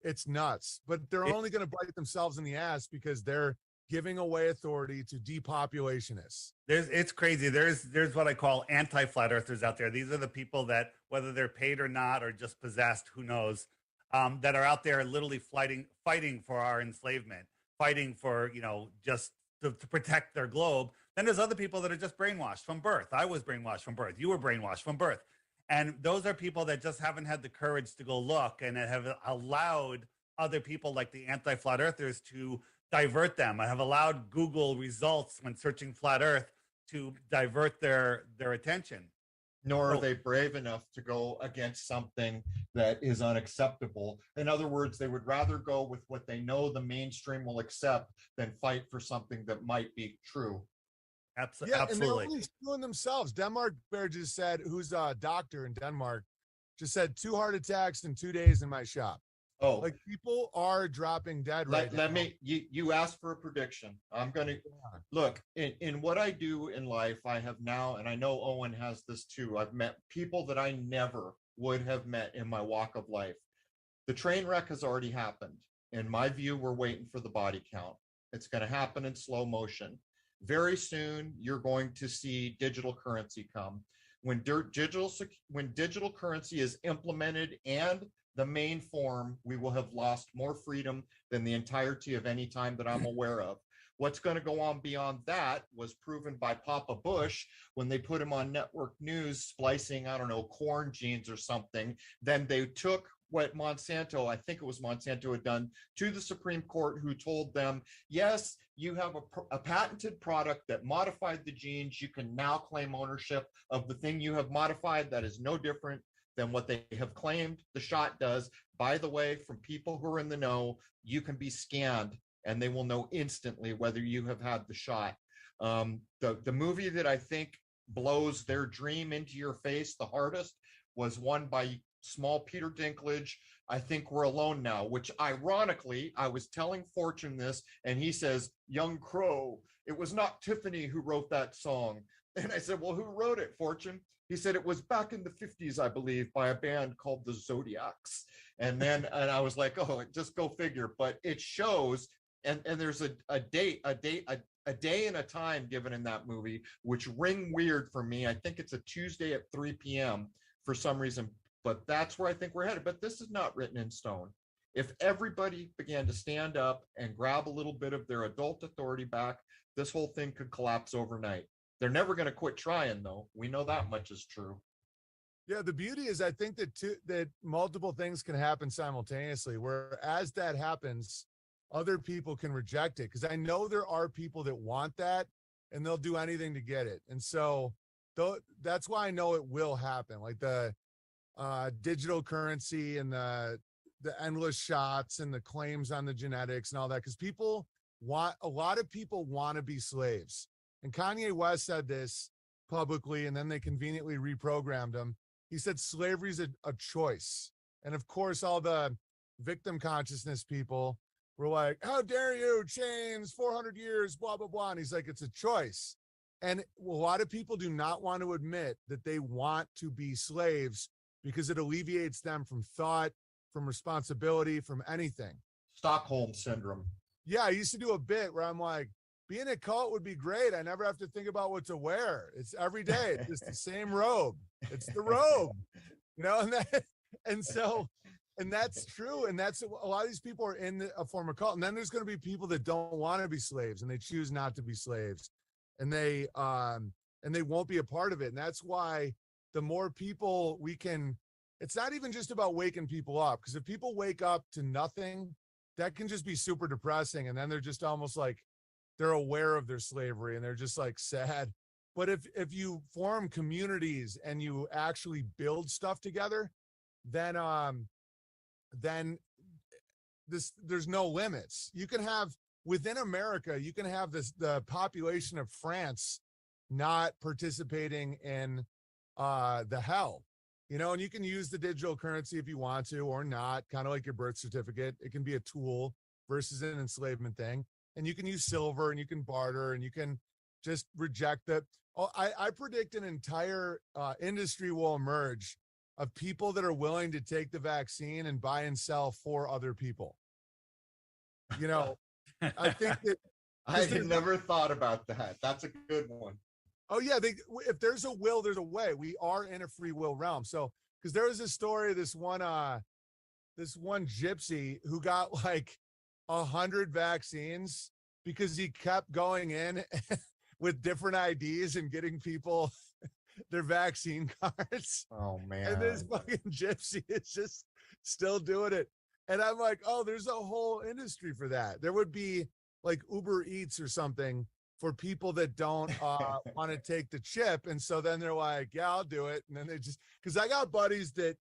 It's nuts. But they're only going to bite themselves in the ass because they're giving away authority to depopulationists. It's crazy. There's what I call anti-flat earthers out there. These are the people that, whether they're paid or not, or just possessed, who knows, that are out there literally fighting for our enslavement, fighting for, just to protect their globe. Then there's other people that are just brainwashed from birth. I was brainwashed from birth. You were brainwashed from birth. And those are people that just haven't had the courage to go look and have allowed other people like the anti-flat earthers to divert them. I have allowed Google results when searching flat earth to divert their attention. Nor are they brave enough to go against something that is unacceptable. In other words, they would rather go with what they know the mainstream will accept than fight for something that might be true. Absolutely. And they're only screwing themselves. Denmark Bear just said, who's a doctor in Denmark, just said 2 heart attacks in 2 days in my shop. Oh, like people are dropping dead right now. You asked for a prediction. I'm going to look in what I do in life. I have now, and I know Owen has this too. I've met people that I never would have met in my walk of life. The train wreck has already happened. In my view, we're waiting for the body count. It's going to happen in slow motion. Very soon, you're going to see digital currency come. When digital currency is implemented and the main form, we will have lost more freedom than the entirety of any time that I'm aware of. What's going to go on beyond that was proven by Papa Bush when they put him on network news splicing, I don't know, corn genes or something. Then they took what Monsanto, I think it was Monsanto, had done to the Supreme Court, who told them, yes, you have a patented product that modified the genes. You can now claim ownership of the thing you have modified. That is no different than what they have claimed the shot does. By the way, from people who are in the know, you can be scanned and they will know instantly whether you have had the shot. The movie that I think blows their dream into your face the hardest was one by small Peter Dinklage, I Think We're Alone Now, which ironically, I was telling Fortune this, and he says, Young Crow, it was not Tiffany who wrote that song. And I said, well, who wrote it, Fortune? He said it was back in the 50s, I believe, by a band called the Zodiacs. And I was like, oh, just go figure. But it shows, and there's a day and a time given in that movie, which ring weird for me. I think it's a Tuesday at 3 p.m. for some reason. But that's where I think we're headed. But this is not written in stone. If everybody began to stand up and grab a little bit of their adult authority back, this whole thing could collapse overnight. They're never going to quit trying, though. We know that much is true. Yeah, the beauty is I think that multiple things can happen simultaneously, where as that happens, other people can reject it. Because I know there are people that want that, and they'll do anything to get it. And so that's why I know it will happen. Like the digital currency and the endless shots and the claims on the genetics and all that, because a lot of people want to be slaves. And Kanye West said this publicly, and then they conveniently reprogrammed him. He said slavery is a choice. And of course, all the victim consciousness people were like, how dare you, chains, 400 years, blah, blah, blah. And he's like, it's a choice. And a lot of people do not want to admit that they want to be slaves because it alleviates them from thought, from responsibility, from anything. Stockholm syndrome. Yeah, I used to do a bit where I'm like, being a cult would be great. I never have to think about what to wear. It's every day. It's just the same robe. It's the robe, and that's true. And that's a lot of these people are in a form of cult. And then there's going to be people that don't want to be slaves and they choose not to be slaves, and they won't be a part of it. And that's why the more people we can, it's not even just about waking people up, because if people wake up to nothing, that can just be super depressing. And then they're just almost like, they're aware of their slavery and they're just like sad. But if you form communities and you actually build stuff together, then there's no limits. You can have within America, you can have the population of France not participating in the hell, and you can use the digital currency if you want to or not, kind of like your birth certificate. It can be a tool versus an enslavement thing. And you can use silver and you can barter and you can just reject that. I predict an entire industry will emerge of people that are willing to take the vaccine and buy and sell for other people. You know, I think that I had never thought about that. That's a good one. Oh yeah, if there's a will, there's a way. We are in a free will realm. So, because there was a story, this one gypsy who got like 100 vaccines because he kept going in with different IDs and getting people their vaccine cards. Oh man! And this fucking gypsy is just still doing it. And I'm like, oh, there's a whole industry for that. There would be like Uber Eats or something for people that don't want to take the chip. And so then they're like, yeah, I'll do it. And then they just, because I got buddies that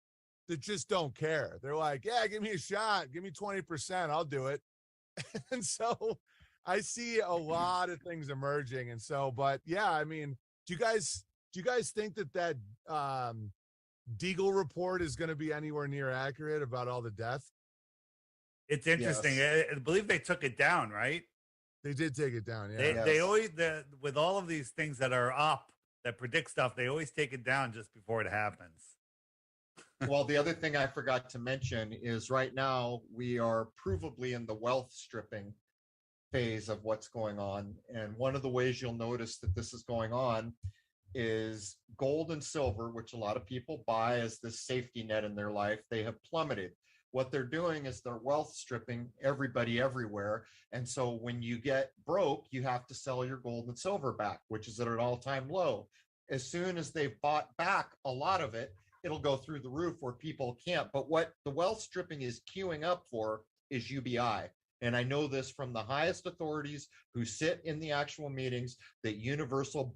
just don't care. They're like, yeah, give me a shot. Give me 20%. I'll do it. And so I see a lot of things emerging. And so, but yeah, I mean, do you guys think that Deagle report is going to be anywhere near accurate about all the death? It's interesting. Yes. I believe they took it down, right? They did take it down. Yeah. They always, with all of these things that are up that predict stuff, they always take it down just before it happens. Well, the other thing I forgot to mention is right now we are provably in the wealth stripping phase of what's going on. And one of the ways you'll notice that this is going on is gold and silver, which a lot of people buy as the safety net in their life. They have plummeted. What they're doing is they're wealth stripping everybody everywhere. And so when you get broke, you have to sell your gold and silver back, which is at an all-time low. As soon as they've bought back a lot of it, it'll go through the roof where people can't. But what the wealth stripping is queuing up for is UBI. And I know this from the highest authorities who sit in the actual meetings, that universal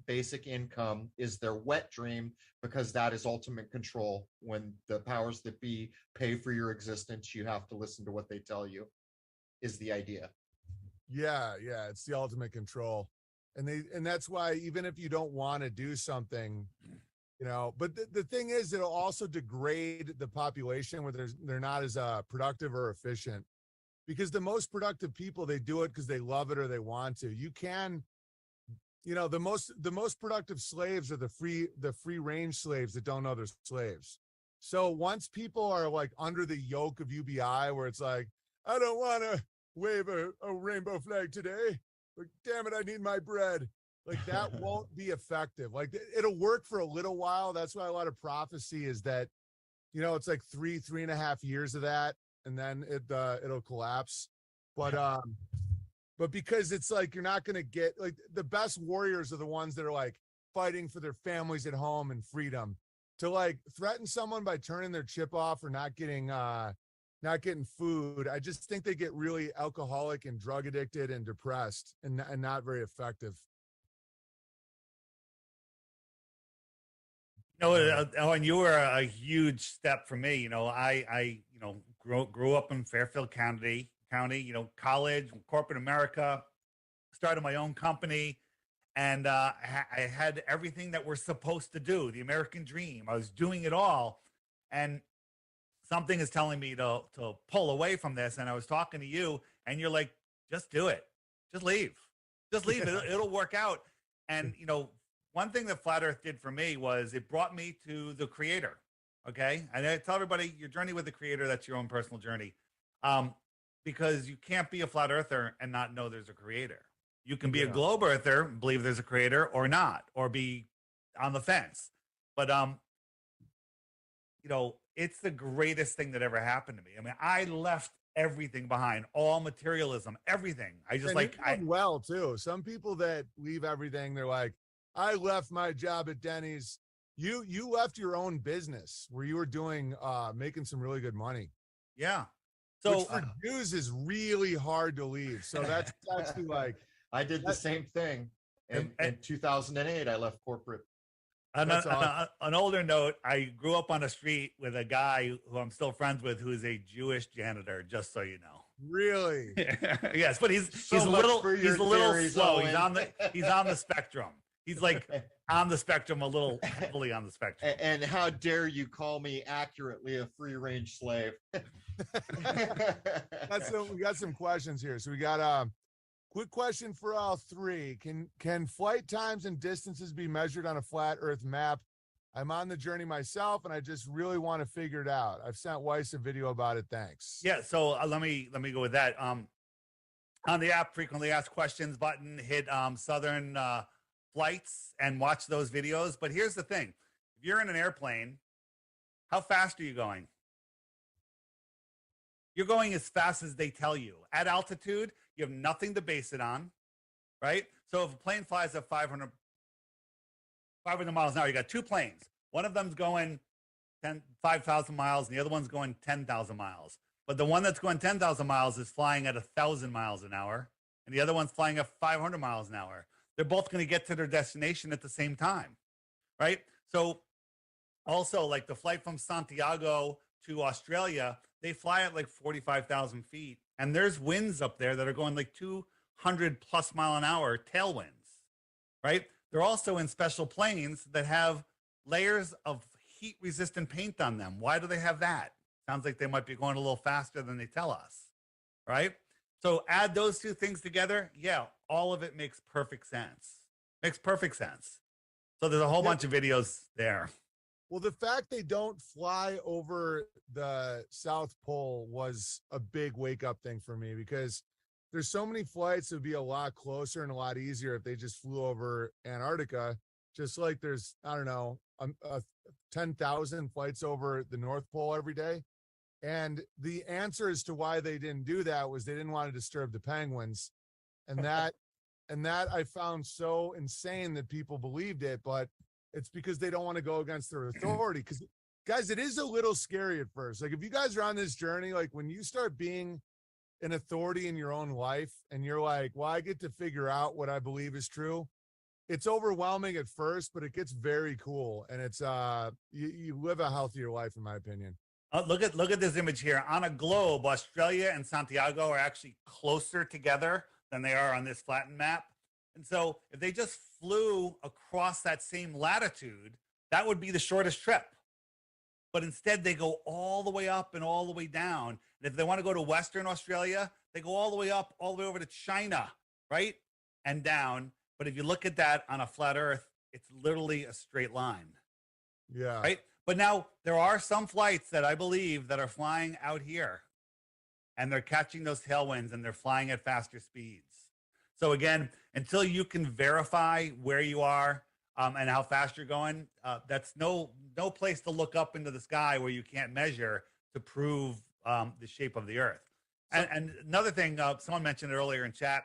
basic income is their wet dream, because that is ultimate control. When the powers that be pay for your existence, you have to listen to what they tell you, is the idea. Yeah, it's the ultimate control. And that's why even if you don't want to do something, you know, but the thing is, it'll also degrade the population where they're not as productive or efficient. Because the most productive people, they do it because they love it or they want to. You can, you know, the most productive slaves are the free range slaves that don't know they're slaves. So once people are like under the yoke of UBI, where it's like, I don't want to wave a rainbow flag today, but damn it, I need my bread. Like that won't be effective. Like it'll work for a little while. That's why a lot of prophecy is that, you know, it's like 3.5 years of that. And then it'll collapse. But because it's like, you're not going to get, like, the best warriors are the ones that are like fighting for their families at home and freedom. To like threaten someone by turning their chip off or not getting food, I just think they get really alcoholic and drug addicted and depressed and not very effective. You know, Owen, you were a huge step for me. You know, I grew up in Fairfield County, you know, college, corporate America, started my own company, and I had everything that we're supposed to do, the American dream. I was doing it all, and something is telling me to pull away from this. And I was talking to you, and you're like, just do it. Just leave. It'll work out. And, you know, one thing that Flat Earth did for me was it brought me to the creator. Okay. And I tell everybody, your journey with the creator, that's your own personal journey. Because you can't be a flat earther and not know there's a creator. You can be a globe earther, believe there's a creator, or not, or be on the fence. But, you know, it's the greatest thing that ever happened to me. I mean, I left everything behind, all materialism, everything. I just well too. Some people that leave everything, they're like, I left my job at Denny's. You left your own business where you were doing making some really good money. Yeah. So which for Jews is really hard to leave. So that's actually like I did the same thing. In 2008, I left corporate. On an older note, I grew up on a street with a guy who I'm still friends with, who is a Jewish janitor, just so you know. Really? Yes, but he's a little slow. He's on the spectrum. He's like on the spectrum, a little heavily on the spectrum. And how dare you call me accurately a free range slave? We got some questions here. So we got a quick question for all three. Can flight times and distances be measured on a flat Earth map? I'm on the journey myself, and I just really want to figure it out. I've sent Weiss a video about it. Thanks. Yeah. So let me go with that. On the app, frequently asked questions button, hit Southern flights and watch those videos. But here's the thing: if you're in an airplane, how fast are you going? You're going as fast as they tell you. At altitude, you have nothing to base it on, right? So if a plane flies at 500 miles an hour, you got two planes. One of them's going 5,000 miles, and the other one's going 10,000 miles. But the one that's going 10,000 miles is flying at 1,000 miles an hour, and the other one's flying at 500 miles an hour. They're both going to get to their destination at the same time, right? So also, like the flight from Santiago to Australia, they fly at like 45,000 feet, and there's winds up there that are going like 200 plus mile an hour tailwinds, right? They're also in special planes that have layers of heat resistant paint on them. Why do they have that? Sounds like they might be going a little faster than they tell us, right? So add those two things together. Yeah, all of it makes perfect sense. Makes perfect sense. So there's a whole bunch of videos there. Well, the fact they don't fly over the South Pole was a big wake up thing for me, because there's so many flights that would be a lot closer and a lot easier if they just flew over Antarctica, just like there's, I don't know, 10,000 flights over the North Pole every day. And the answer as to why they didn't do that was they didn't want to disturb the penguins. And that I found so insane that people believed it, but it's because they don't want to go against their authority. Because, guys, it is a little scary at first. Like, if you guys are on this journey, like when you start being an authority in your own life and you're like, well, I get to figure out what I believe is true, it's overwhelming at first, but it gets very cool. And it's you live a healthier life, in my opinion. Look at this image here. On a globe, Australia and Santiago are actually closer together than they are on this flattened map. And so if they just flew across that same latitude, that would be the shortest trip. But instead, they go all the way up and all the way down. And if they want to go to Western Australia, they go all the way up, all the way over to China, right? And down. But if you look at that on a flat Earth, it's literally a straight line. Yeah. Right? But now there are some flights that I believe that are flying out here, and they're catching those tailwinds and they're flying at faster speeds. So again, until you can verify where you are and how fast you're going, that's no place to look up into the sky where you can't measure to prove the shape of the Earth. And another thing, someone mentioned it earlier in chat,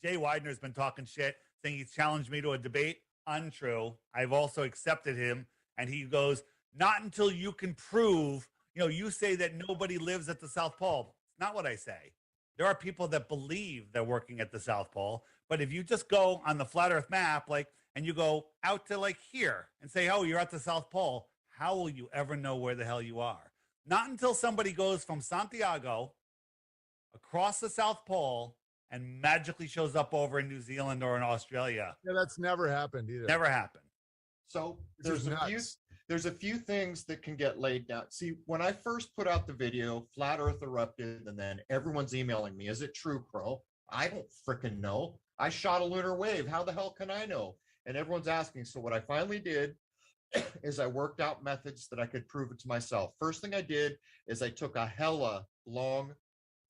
Jay Widener's been talking shit, saying he's challenged me to a debate. Untrue. I've also accepted him. And he goes, not until you can prove, you say that nobody lives at the South Pole. It's not what I say. There are people that believe they're working at the South Pole. But if you just go on the flat Earth map, and you go out to here and say, oh, you're at the South Pole, how will you ever know where the hell you are? Not until somebody goes from Santiago across the South Pole and magically shows up over in New Zealand or in Australia. Yeah, that's never happened either. Never happened. So there's a few things that can get laid down. See, when I first put out the video, Flat Earth erupted, and then everyone's emailing me, is it true, Crow? I don't freaking know. I shot a lunar wave. How the hell can I know? And everyone's asking. So what I finally did is I worked out methods that I could prove it to myself. First thing I did is I took a hella long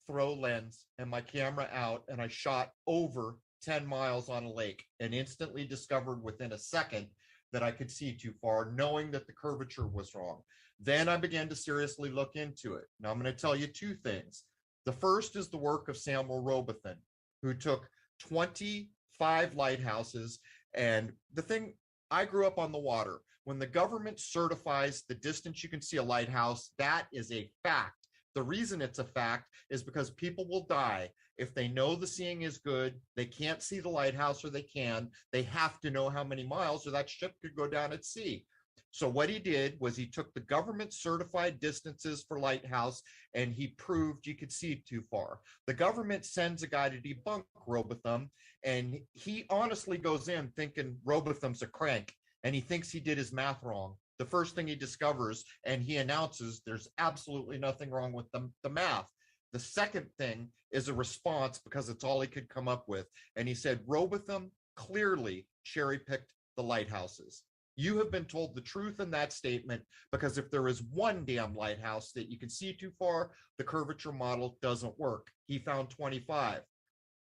throw lens and my camera out, and I shot over 10 miles on a lake and instantly discovered within a second that I could see too far, knowing that the curvature was wrong. Then I began to seriously look into it. Now I'm going to tell you two things. The first is the work of Samuel Robotham, who took 25 lighthouses. And the thing, I grew up on the water. When the government certifies the distance you can see a lighthouse, that is a fact. The reason it's a fact is because people will die if they know the seeing is good. They can't see the lighthouse, or they can. They have to know how many miles, or that ship could go down at sea. So what he did was he took the government certified distances for lighthouse, and he proved you could see too far. The government sends a guy to debunk Robotham, and he honestly goes in thinking Robotham's a crank, and he thinks he did his math wrong. The first thing he discovers, and he announces there's absolutely nothing wrong with the math. The second thing is a response, because it's all he could come up with. And he said, Robotham clearly cherry-picked the lighthouses. You have been told the truth in that statement, because if there is one damn lighthouse that you can see too far, the curvature model doesn't work. He found 25.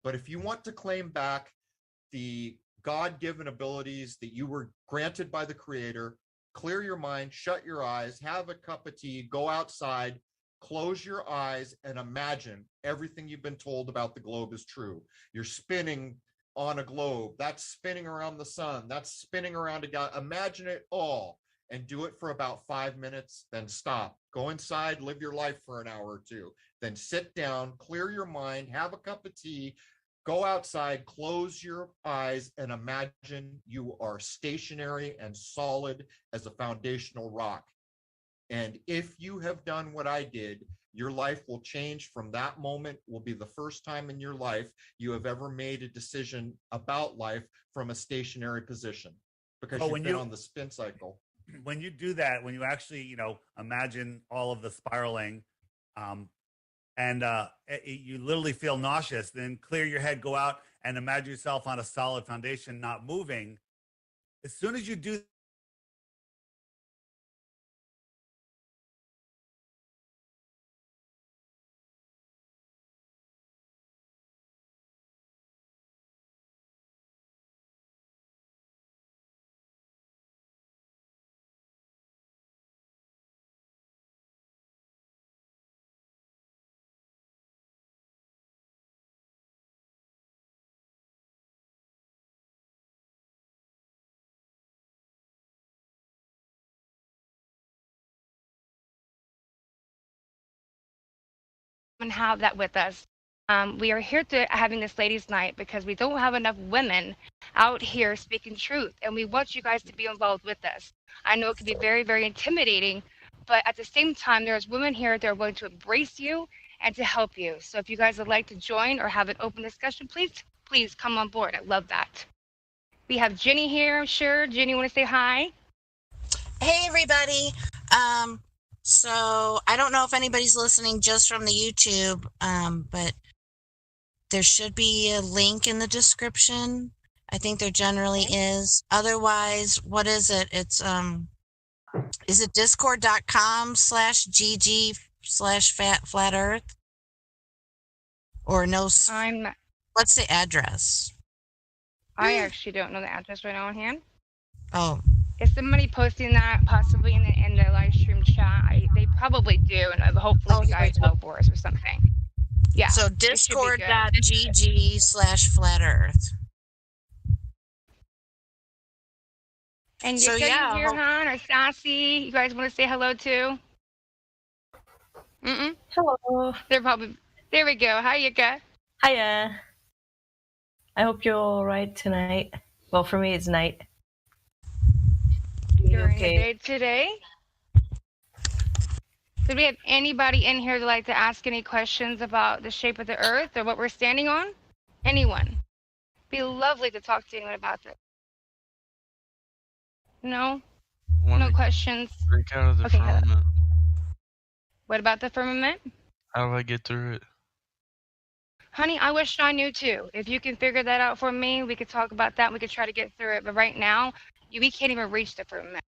But if you want to claim back the God-given abilities that you were granted by the Creator, clear your mind, shut your eyes, have a cup of tea, go outside, close your eyes, and imagine everything you've been told about the globe is true. You're spinning on a globe, that's spinning around the sun, that's spinning around a guy. Imagine it all and do it for about 5 minutes, then stop. Go inside, live your life for an hour or two, then sit down, clear your mind, have a cup of tea, go outside, close your eyes, and imagine you are stationary and solid as a foundational rock. And if you have done what I did, your life will change from that moment. Will be the first time in your life you have ever made a decision about life from a stationary position, because you've been on the spin cycle. When you do that, when you actually, imagine all of the spiraling, and you literally feel nauseous, then clear your head, go out and imagine yourself on a solid foundation, not moving. As soon as you do and have that with us. We are here to having this ladies' night because we don't have enough women out here speaking truth, and we want you guys to be involved with us. I know it can be very, very intimidating, but at the same time, there's women here that are willing to embrace you and to help you. So if you guys would like to join or have an open discussion, please come on board. I love that. We have Jenny here, I'm sure. Jenny, want to say hi? Hey, everybody. So I don't know if anybody's listening just from the YouTube, but there should be a link in the description. I think there generally is. Otherwise, what is it? It's is it discord.com/gg/flat earth? Or no? What's the address? I actually don't know the address right now on hand. Oh. Is somebody posting that possibly in the live stream chat? They probably do, and hopefully you guys will for us or something. Yeah. So discord.gg/flat earth. And so, yeah, here, hon, or Sassy, you guys want to say hello to? Hello. They're probably there. We go. Hi, Yuka. Hiya. I hope you're all right tonight. Well, for me, it's night. During the day today. Did we have anybody in here that like to ask any questions about the shape of the Earth or what we're standing on? Anyone? Be lovely to talk to anyone about this. No? No questions? Break out of the firmament. What about the firmament? How do I get through it? Honey, I wish I knew too. If you can figure that out for me, we could talk about that. We could try to get through it. But right now, we can't even reach the firmament.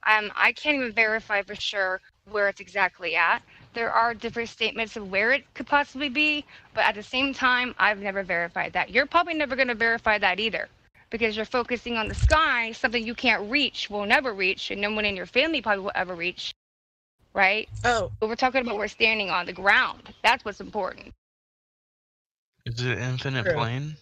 I can't even verify for sure where it's exactly at. There are different statements of where it could possibly be, but at the same time, I've never verified that. You're probably never going to verify that either, because you're focusing on the sky, something you can't reach, will never reach, and no one in your family probably will ever reach, right? Oh. But we're talking about we're standing on the ground. That's what's important. Is it an infinite plane?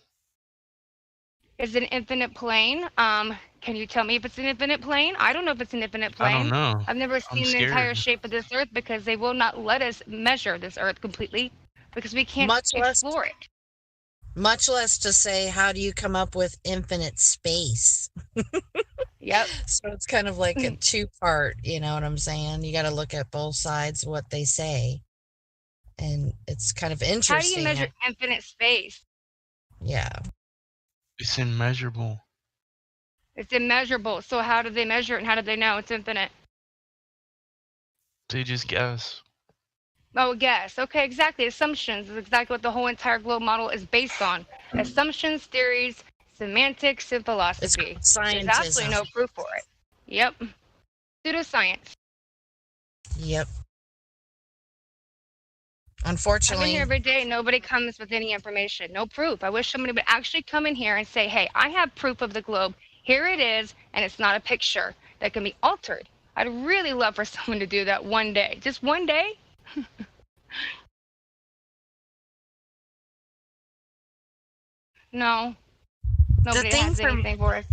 Is it an infinite plane? Can you tell me if it's an infinite plane? I don't know if it's an infinite plane. I don't know. I've never seen the entire shape of this Earth because they will not let us measure this Earth completely because we can't explore it. Much less to say, how do you come up with infinite space? Yep. So it's kind of like a two-part, you know what I'm saying? You got to look at both sides of what they say. And it's kind of interesting. How do you measure infinite space? Yeah. It's immeasurable. It's immeasurable. So how do they measure it and how do they know it's infinite? They just guess. Oh, guess. Okay, exactly. Assumptions is exactly what the whole entire globe model is based on. Assumptions, theories, semantics, and philosophy. There's absolutely no proof for it. Yep. Pseudoscience. Yep. I'm in Unfortunately, here every day. Nobody comes with any information. No proof. I wish somebody would actually come in here and say, hey, I have proof of the globe. Here it is, and it's not a picture that can be altered. I'd really love for someone to do that one day. Just one day. No. Nobody has anything for us.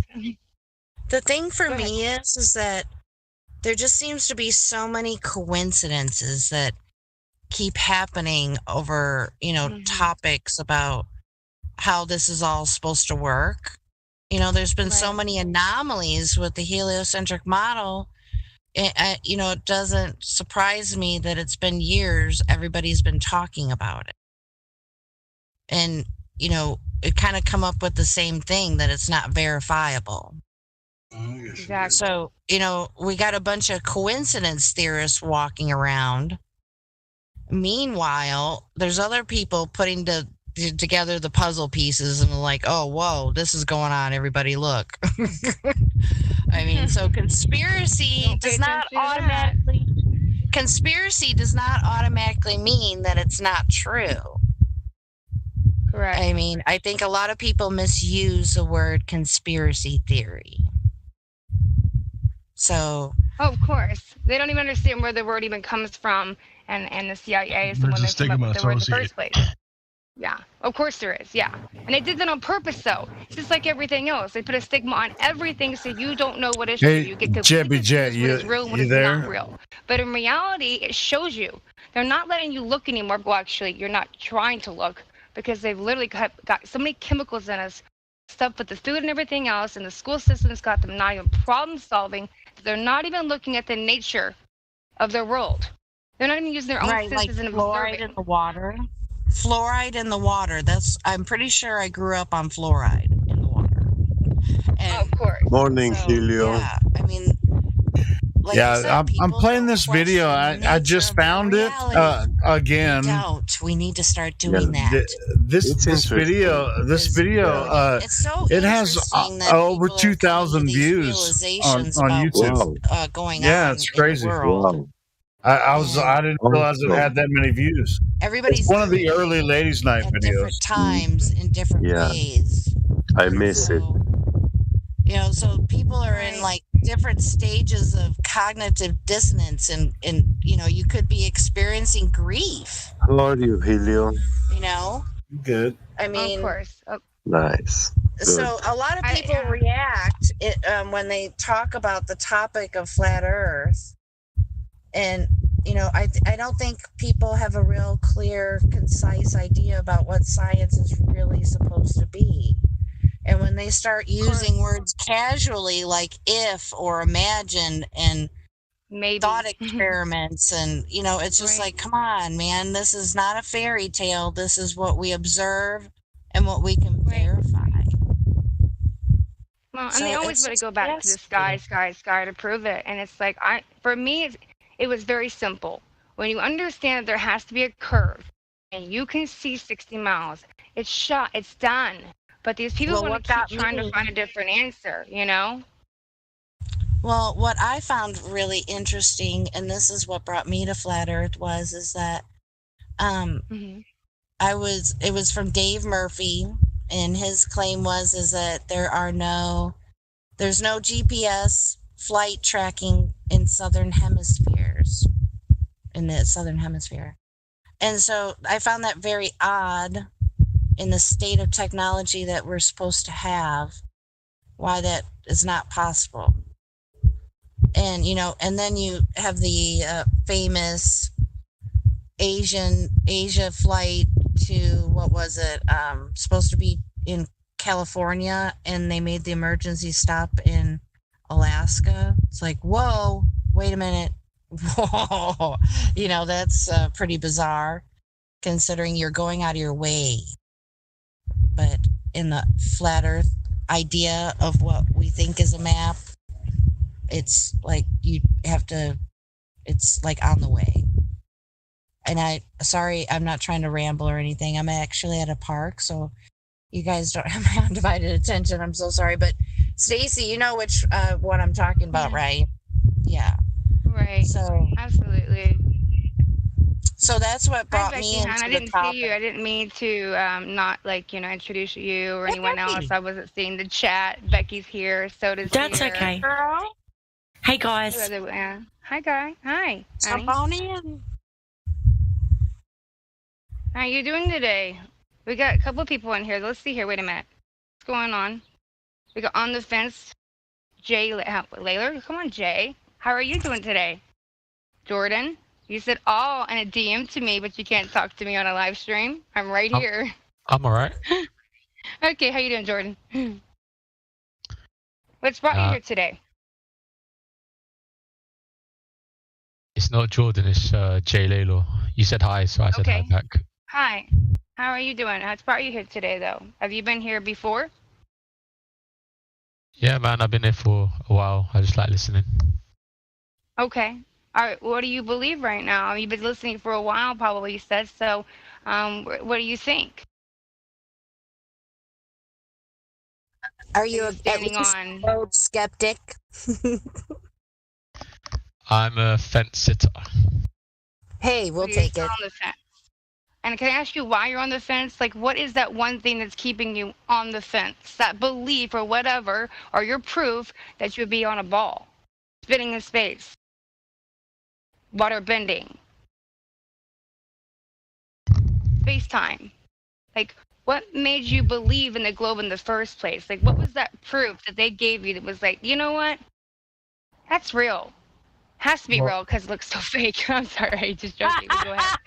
the thing for Go ahead. me is that there just seems to be so many coincidences that keep happening over, topics about how this is all supposed to work. There's been so many anomalies with the heliocentric model. It doesn't surprise me that it's been years everybody's been talking about it. And, it kind of come up with the same thing, that it's not verifiable. Exactly. So, we got a bunch of coincidence theorists walking around. Meanwhile, there's other people putting together the puzzle pieces and like, oh, whoa, this is going on. Everybody look. I mean, so conspiracy does not automatically mean that it's not true. Correct. I mean, I think a lot of people misuse the word conspiracy theory. So, of course, they don't even understand where the word even comes from, and the CIA is the one that came up with the word in the first place. Yeah, of course there is. Yeah, and they did that on purpose, though. It's just like everything else. They put a stigma on everything, so you don't know what is true. You get completely confused what is real and what is not real. But in reality, it shows you. They're not letting you look anymore. Well, actually, you're not trying to look because they've literally got so many chemicals in us, stuff with the food and everything else, and the school system's got them not even problem solving. They're not even looking at the nature of their world. They're not even using their own senses and fluoride in the water. Fluoride in the water. I'm pretty sure I grew up on fluoride in the water. And of course. Morning, Helio. Yeah, I mean, like you said, I'm playing this video. I just found it again. We need to start doing that. This video. It's so it has over 2,000 views on YouTube. What's going on? Yeah, it's crazy. Wow. I didn't realize it had that many views. Everybody's it's one of the early ladies' night at videos. Different times in different ways. I miss it. So people are in like different stages of cognitive dissonance, and you could be experiencing grief. How are you, Helio? Good. I mean, of course. Nice. Good. So a lot of people react when they talk about the topic of flat Earth, and I don't think people have a real clear, concise idea about what science is really supposed to be. And when they start using words casually like if or imagine and maybe thought experiments, and it's just like, come on, man, this is not a fairy tale. This is what we observe and what we can verify. Well, and they always want to go back to the sky to prove it. And it's like, for me, it was very simple. When you understand there has to be a curve and you can see 60 miles, it's shot, it's done. But these people want to keep trying to find a different answer, Well, what I found really interesting, and this is what brought me to Flat Earth, is that it was from Dave Murphy, and his claim is that there's no GPS flight tracking in the Southern Hemisphere. And so I found that very odd in the state of technology that we're supposed to have, why that is not possible. And, and then you have the famous Asia flight to, what was it? Supposed to be in California, and they made the emergency stop in Alaska. It's like, whoa, wait a minute. Whoa. That's pretty bizarre considering you're going out of your way. But in the flat Earth idea of what we think is a map, it's like it's like on the way. And I'm not trying to ramble or anything. I'm actually at a park, so you guys don't have my undivided attention. I'm so sorry. But Stacy, you know which what I'm talking about, right? Yeah. Right. So absolutely. So that's what Hi, brought Becky, me hon. into I the didn't see you. topic. I didn't mean to not introduce you or anyone else. I wasn't seeing the chat. Becky's here. Soda's That's here. okay. Girl. Hey guys. Hi, guy. Hi, honey. Jump on in. How are you doing today? We got a couple of people in here. Let's see here. Wait a minute. What's going on? We got on the fence. Jay Layler. Come on, Jay. How are you doing today? Jordan. You said all in a DM to me, but you can't talk to me on a live stream. I'm right here. I'm all right. Okay, how you doing, Jordan? What's brought you here today? It's not Jordan, it's Jay Lalo. You said hi, so I said hi back. Hi. How are you doing? What's brought you here today, though? Have you been here before? Yeah, man, I've been here for a while. I just like listening. Okay. All right. What do you believe right now? You've been listening for a while, probably, you said. So, what do you think? Are you at least a skeptic? I'm a fence sitter. Hey, we'll You're take still it. on the fence. And can I ask you why you're on the fence? Like, what is that one thing that's keeping you on the fence? That belief or whatever, or your proof that you would be on a ball, spinning in space, water bending, space time. Like, what made you believe in the globe in the first place? Like, what was that proof that they gave you that was like, you know what? That's real. Has to be real because it looks so fake. I'm sorry, just joking. Go ahead.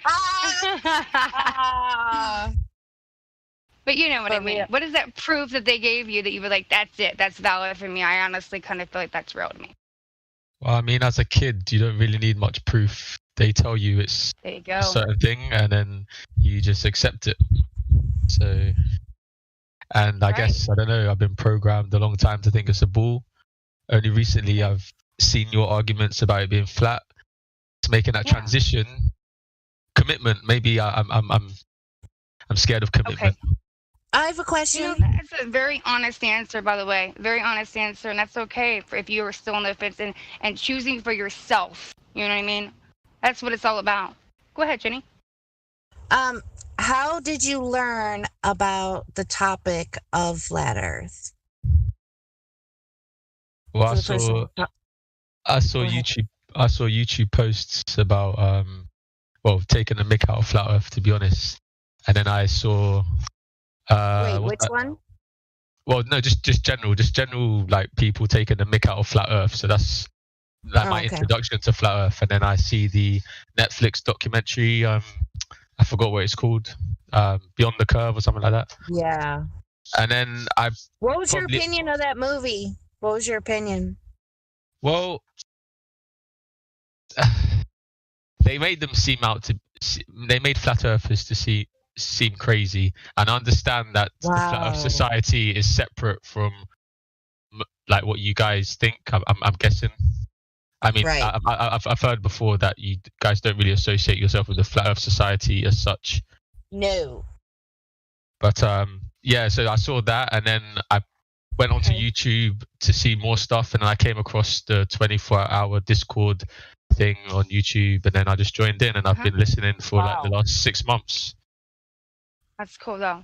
But you know what I mean. What is that proof that they gave you that you were like, that's it, that's valid for me? I honestly kind of feel like that's real to me. Well, I mean, as a kid, you don't really need much proof. They tell you it's There you go. a certain thing, and then you just accept it. So, and I guess, I don't know, I've been programmed a long time to think it's a ball. Only recently I've seen your arguments about it being flat. It's making that transition. Commitment. Maybe I'm scared of commitment. Okay. I have a question. You know, that's a very honest answer, by the way. Very honest answer, and that's okay if you are still on the fence and choosing for yourself. You know what I mean? That's what it's all about. Go ahead, Jenny. How did you learn about the topic of flat Earth? Well, I saw YouTube posts about taking a mick out of flat Earth, to be honest, and then I saw. Wait, which one? Well, no, just general like people taking the mick out of flat Earth. So that's my introduction to flat Earth, and then I see the Netflix documentary. I forgot what it's called, Beyond the Curve or something like that. Yeah. And then What was your opinion of that movie? What was your opinion? Well, they made them they made flat earthers to seem crazy, and I understand that the flat Earth society is separate from like what you guys think. I'm guessing. I mean, I've heard before that you guys don't really associate yourself with the flat Earth society as such. No. But yeah, so I saw that, and then I went onto YouTube to see more stuff, and then I came across the 24-hour Discord thing on YouTube, and then I just joined in, and I've been listening for like the last 6 months. That's cool, though.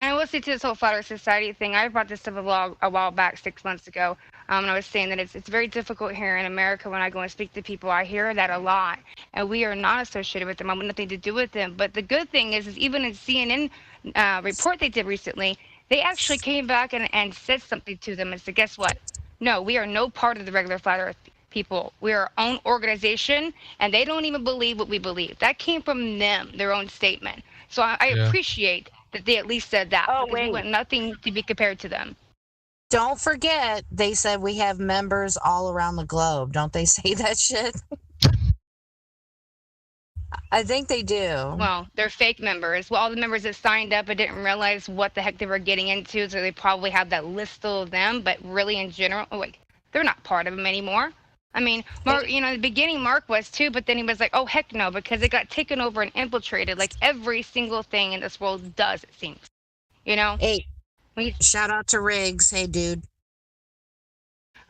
And we'll see to this whole Flat Earth Society thing. I brought this up a while back, 6 months ago. And I was saying that it's very difficult here in America when I go and speak to people. I hear that a lot. And we are not associated with them. I want nothing to do with them. But the good thing is even in CNN report they did recently, they actually came back and said something to them and said, guess what? No, we are no part of the regular Flat Earth people. We are our own organization, and they don't even believe what we believe. That came from them, their own statement. So I appreciate that they at least said that. Oh, because we want nothing to be compared to them. Don't forget, they said we have members all around the globe. Don't they say that shit? I think they do. Well, they're fake members. Well, all the members that signed up and didn't realize what the heck they were getting into, so they probably have that list of them. But really, in general, like, they're not part of them anymore. I mean, Mark, in the beginning, Mark was too, but then he was like, oh, heck no, because it got taken over and infiltrated like every single thing in this world does, it seems. You know? Hey, shout out to Riggs. Hey, dude.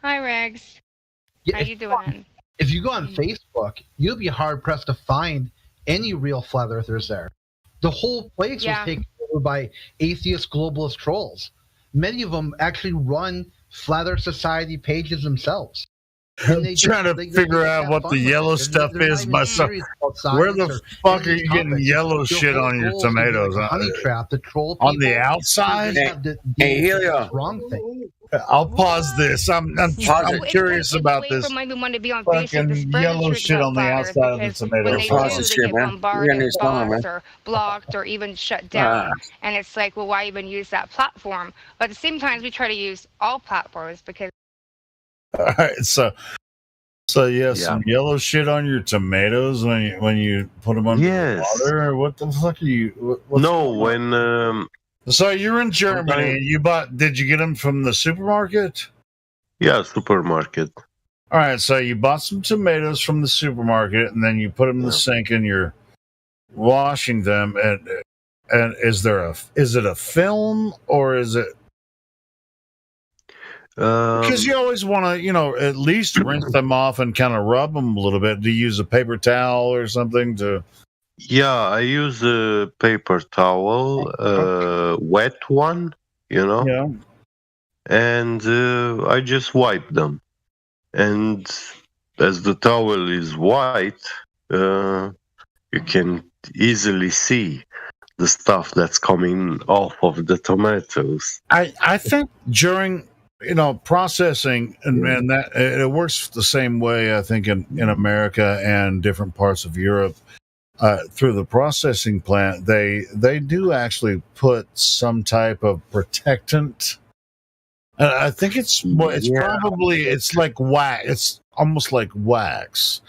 Hi, Rex. Yeah, How you doing? If you go on Facebook, you'll be hard pressed to find any real flat earthers there. The whole place was taken over by atheist globalist trolls. Many of them actually run Flat Earth Society pages themselves. I'm trying to figure out what the yellow stuff is myself. Where the fuck are you getting yellow shit on your tomatoes? Like a honey trap to troll on people. the outside? Hey, Helio. Wrong thing. I'll pause this. I'm curious about this From maybe want to be on Facebook fucking to spread yellow the truth shit about on the flat Earth, outside of the because tomato. when they do, they get bombarded, bots, or blocked, or even shut down. And it's like, well, why even use that platform? But at the same time, we try to use all platforms because. All right, so some yellow shit on your tomatoes when you put them under the water. Or what the fuck are you? So you're in Germany. And you bought? Did you get them from the supermarket? Yeah, supermarket. All right, so you bought some tomatoes from the supermarket, and then you put them in the sink, and you're washing them. And is it a film or is it? Because you always want to, at least rinse them off and kind of rub them a little bit. Do you use a paper towel or something to? Yeah, I use a paper towel, wet one, Yeah. And I just wipe them. And as the towel is white, you can easily see the stuff that's coming off of the tomatoes. I think during processing and that it works the same way. I think in America and different parts of Europe, through the processing plant, they do actually put some type of protectant. I think it's like wax. It's almost like wax.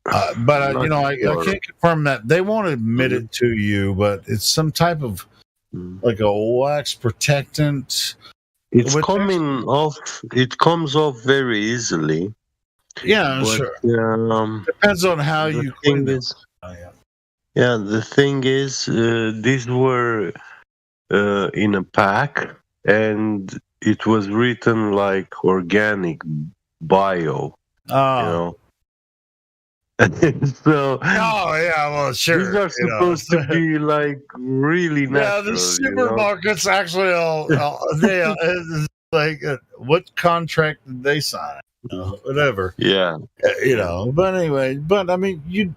But I can't confirm that. They won't admit it to you, but it's some type of like a wax protectant. It's coming off. It comes off very easily. Yeah, sure. Depends on how you clean them. Yeah, the thing is, these were in a pack, and it was written like organic bio. Oh. So. Oh yeah, well sure. These are supposed to be like really natural. Yeah, the supermarkets actually they like what contract did they sign? Whatever. Yeah. But anyway, I mean,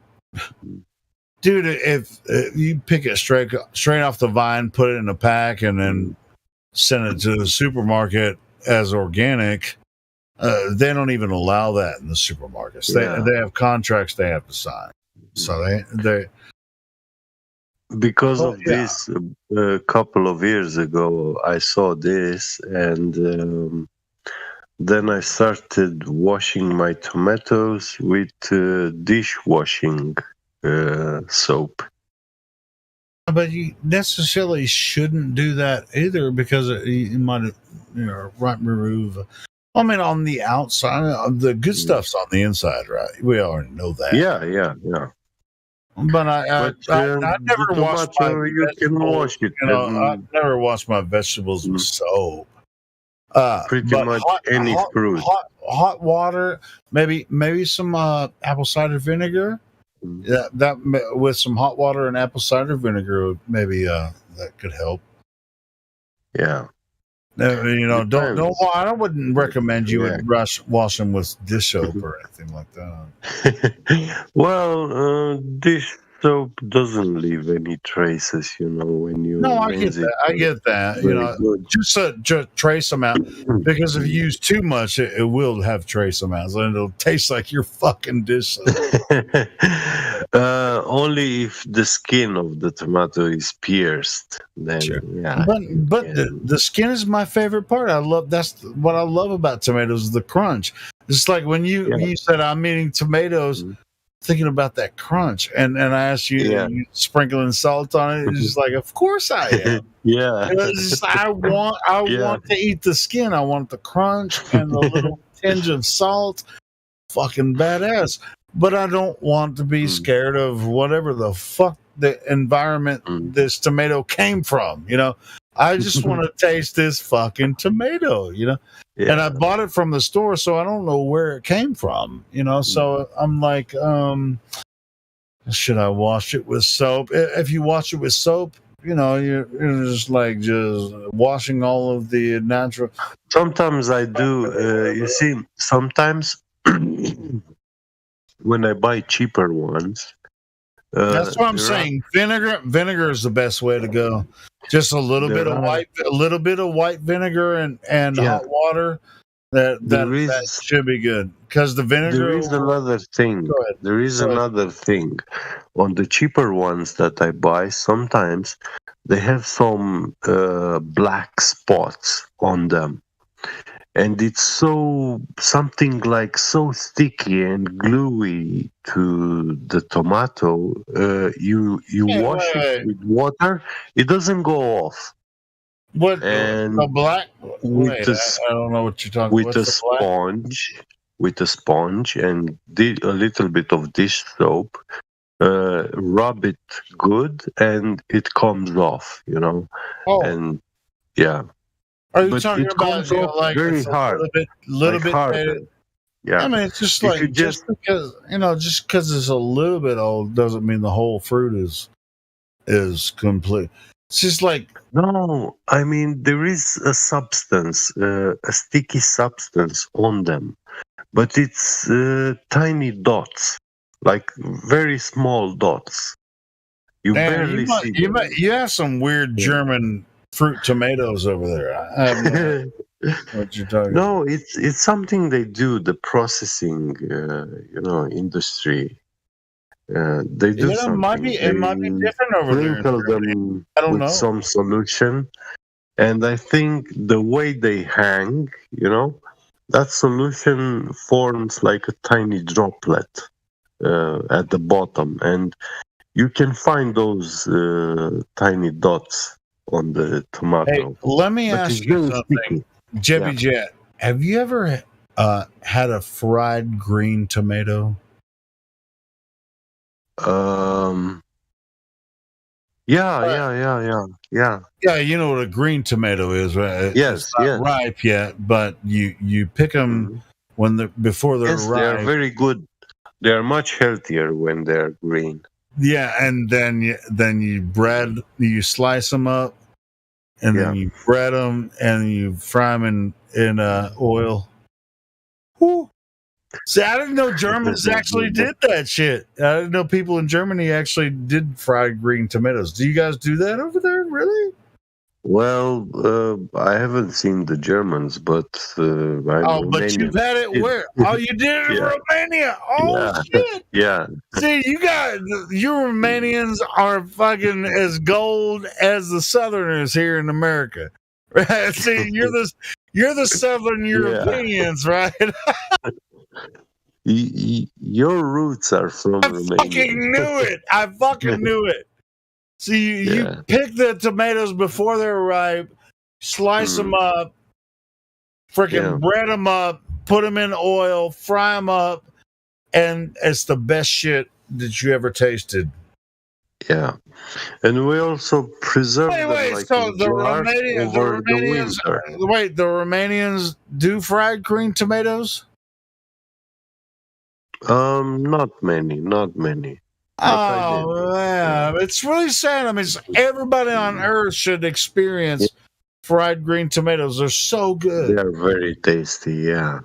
dude, if you pick it straight off the vine, put it in a pack, and then send it to the supermarket as organic, they don't even allow that in the supermarkets. They have contracts they have to sign. So they because of this, a couple of years ago, I saw this, and then I started washing my tomatoes with dishwashing soap. But you necessarily shouldn't do that either, because you might remove. I mean, on the outside, the good stuff's on the inside, right? We already know that. Yeah. But I never washed my vegetables. I never washed my vegetables with soap. Pretty much any fruit. Hot water, maybe some apple cider vinegar. That with some hot water and apple cider vinegar, maybe that could help. Yeah. Don't. I wouldn't recommend you would wash them with dish soap or anything like that. Well, dish soap doesn't leave any traces, when you. No, I get that. I get that. Just trace amounts, because if you use too much, it will have trace amounts, and it'll taste like your fucking dish soap. Only if the skin of the tomato is pierced, then yeah. But the skin is my favorite part. That's what I love about tomatoes, is the crunch. It's like when you said I'm eating tomatoes, thinking about that crunch, and I asked you, sprinkling salt on it. It's just like, of course I am. I want to eat the skin. I want the crunch and the little tinge of salt. Fucking badass. But I don't want to be scared of whatever the fuck the environment this tomato came from. I just want to taste this fucking tomato, Yeah. And I bought it from the store, so I don't know where it came from, So I'm like, should I wash it with soap? If you wash it with soap, you're just washing all of the natural. Sometimes I do. You see, sometimes when I buy cheaper ones, That's what I'm there are saying. Vinegar is the best way to go. Just a little bit there of are white vinegar and yeah. hot water. That There that is should be good because the vinegar. there is another thing. Go ahead. There is Go ahead. another thing. On the cheaper ones that I buy, sometimes they have some black spots on them. And it's something like so sticky and gluey to the tomato. You wash it with water, it doesn't go off. What And the black? with Wait, the I don't know what you're talking. with What's a the black? sponge and a little bit of dish soap, rub it good, and it comes off. Oh. And yeah. Are you But talking it about comes off like very it's a hard, little like bit? harder. Yeah. I mean, it's just If you like just because it's a little bit old doesn't mean the whole fruit is complete. It's just like No, I mean there is a substance, a sticky substance on them, but it's tiny dots, like very small dots. You barely see them. you have some weird German fruit tomatoes over there. I have no idea what you're talking about. No, it's something they do. The processing, industry. They do It might something. be different over there. Sprinkle them I don't with know. some solution, and I think the way they hang, that solution forms like a tiny droplet at the bottom, and you can find those tiny dots on the tomato. Hey, let me But ask it's you very something, sticky. Jebby Yeah. Jet. Have you ever had a fried green tomato? Yeah. Yeah, you know what a green tomato is, right? Yes, It's not yes. ripe yet, but you pick them before they're Yes, they are ripe. very good. They are much healthier when they are green. Yeah, and then you slice them up, and then you bread them, and you fry them in oil. Whew. See, I didn't know Germans actually did that shit. I didn't know people in Germany actually did fried green tomatoes. Do you guys do that over there? Really? Well, I haven't seen the Germans, but I'm Romanian. But you've had it where? Oh, you did it in Romania. Oh, shit. Yeah. See, you Romanians are fucking as gold as the Southerners here in America. Right? See, you're the Southern Europeans, right? Your roots are from Romania. I fucking knew it. See, you pick the tomatoes before they're ripe, slice them up, freaking bread them up, put them in oil, fry them up, and it's the best shit that you ever tasted. Yeah, and we also preserve them like so in jars over the winter. Wait, the Romanians do fried green tomatoes? Not many. Oh, man. It's really sad. I mean, everybody on earth should experience fried green tomatoes. They're so good. They are very tasty, yeah.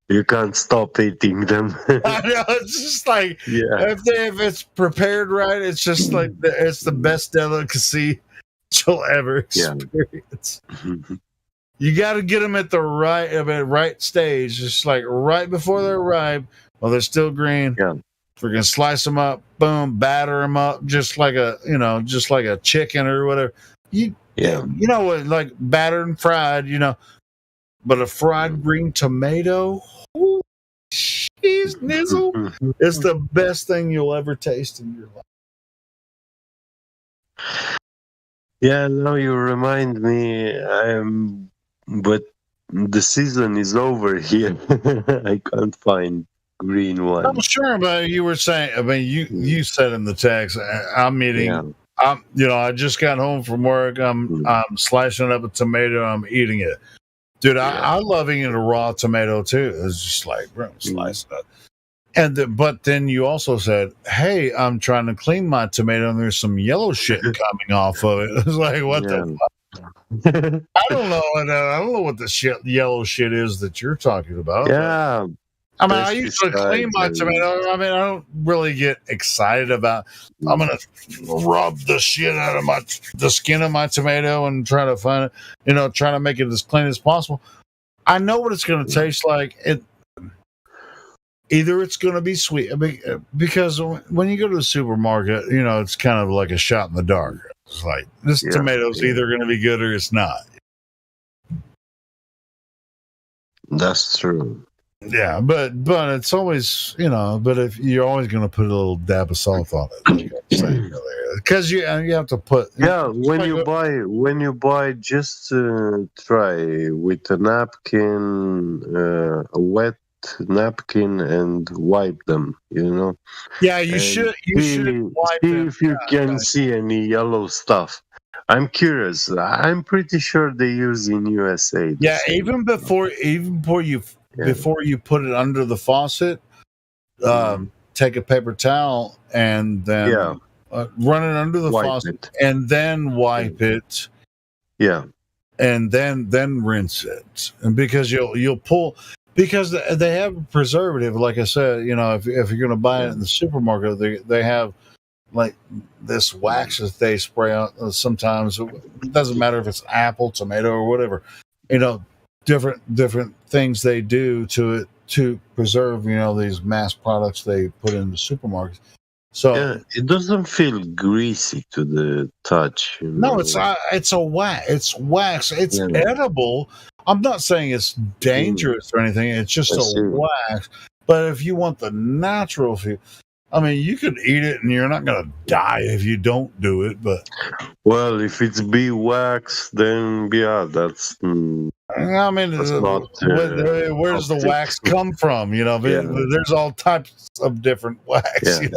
You can't stop eating them. I know, it's just like, if it's prepared right, it's just like, it's the best delicacy you'll ever experience. You got to get them at the right stage, just like right before they're ripe, while they're still green. Yeah. Freaking slice them up, boom, batter them up, just like a chicken or whatever. You know what, like battered and fried, but a fried green tomato, cheese nizzle, it's the best thing you'll ever taste in your life. Yeah, now you remind me. But the season is over here. I can't find green ones. I'm sure, but you were saying. I mean, you said in the text. I'm eating I just got home from work. I'm slicing up a tomato. I'm eating it, dude. I love eating a raw tomato too. It's just like slice it up. And but then you also said, "Hey, I'm trying to clean my tomato, and there's some yellow shit coming off of it." It's like, what the fuck? I don't know. I don't know what the yellow shit is that you're talking about. Yeah. I mean, I usually clean my tomato. I mean, I don't really get excited about. I'm gonna rub the shit out of the skin of my tomato and try to find it. Try to make it as clean as possible. I know what it's gonna taste like. Either it's going to be sweet because when you go to the supermarket, it's kind of like a shot in the dark. It's like this tomato's either going to be good or it's not. That's true. Yeah, but it's always but if you're always going to put a little dab of salt on it, because you have to put. Yeah, when you buy, just try with a napkin, a wet napkin, and wipe them. Yeah, you should wipe see them. if you can see any yellow stuff. I'm curious. I'm pretty sure they use in USA. Yeah, even before you put it under the faucet, take a paper towel and then run it under the faucet and then wipe it. Yeah, and then rinse it, and because you'll pull. Because they have a preservative, like I said, if you're going to buy it in the supermarket, they have like this wax that they spray out. Sometimes it doesn't matter if it's apple, tomato, or whatever. Different things they do to it to preserve. These mass products they put in the supermarkets. So it doesn't feel greasy to the touch. No, it's a wax. It's wax. It's edible. I'm not saying it's dangerous or anything. It's just a wax. But if you want the natural feel, I mean, you could eat it and you're not going to die if you don't do it. But if it's bee wax, then that's. I mean, where's the wax come from? There's all types of different wax. But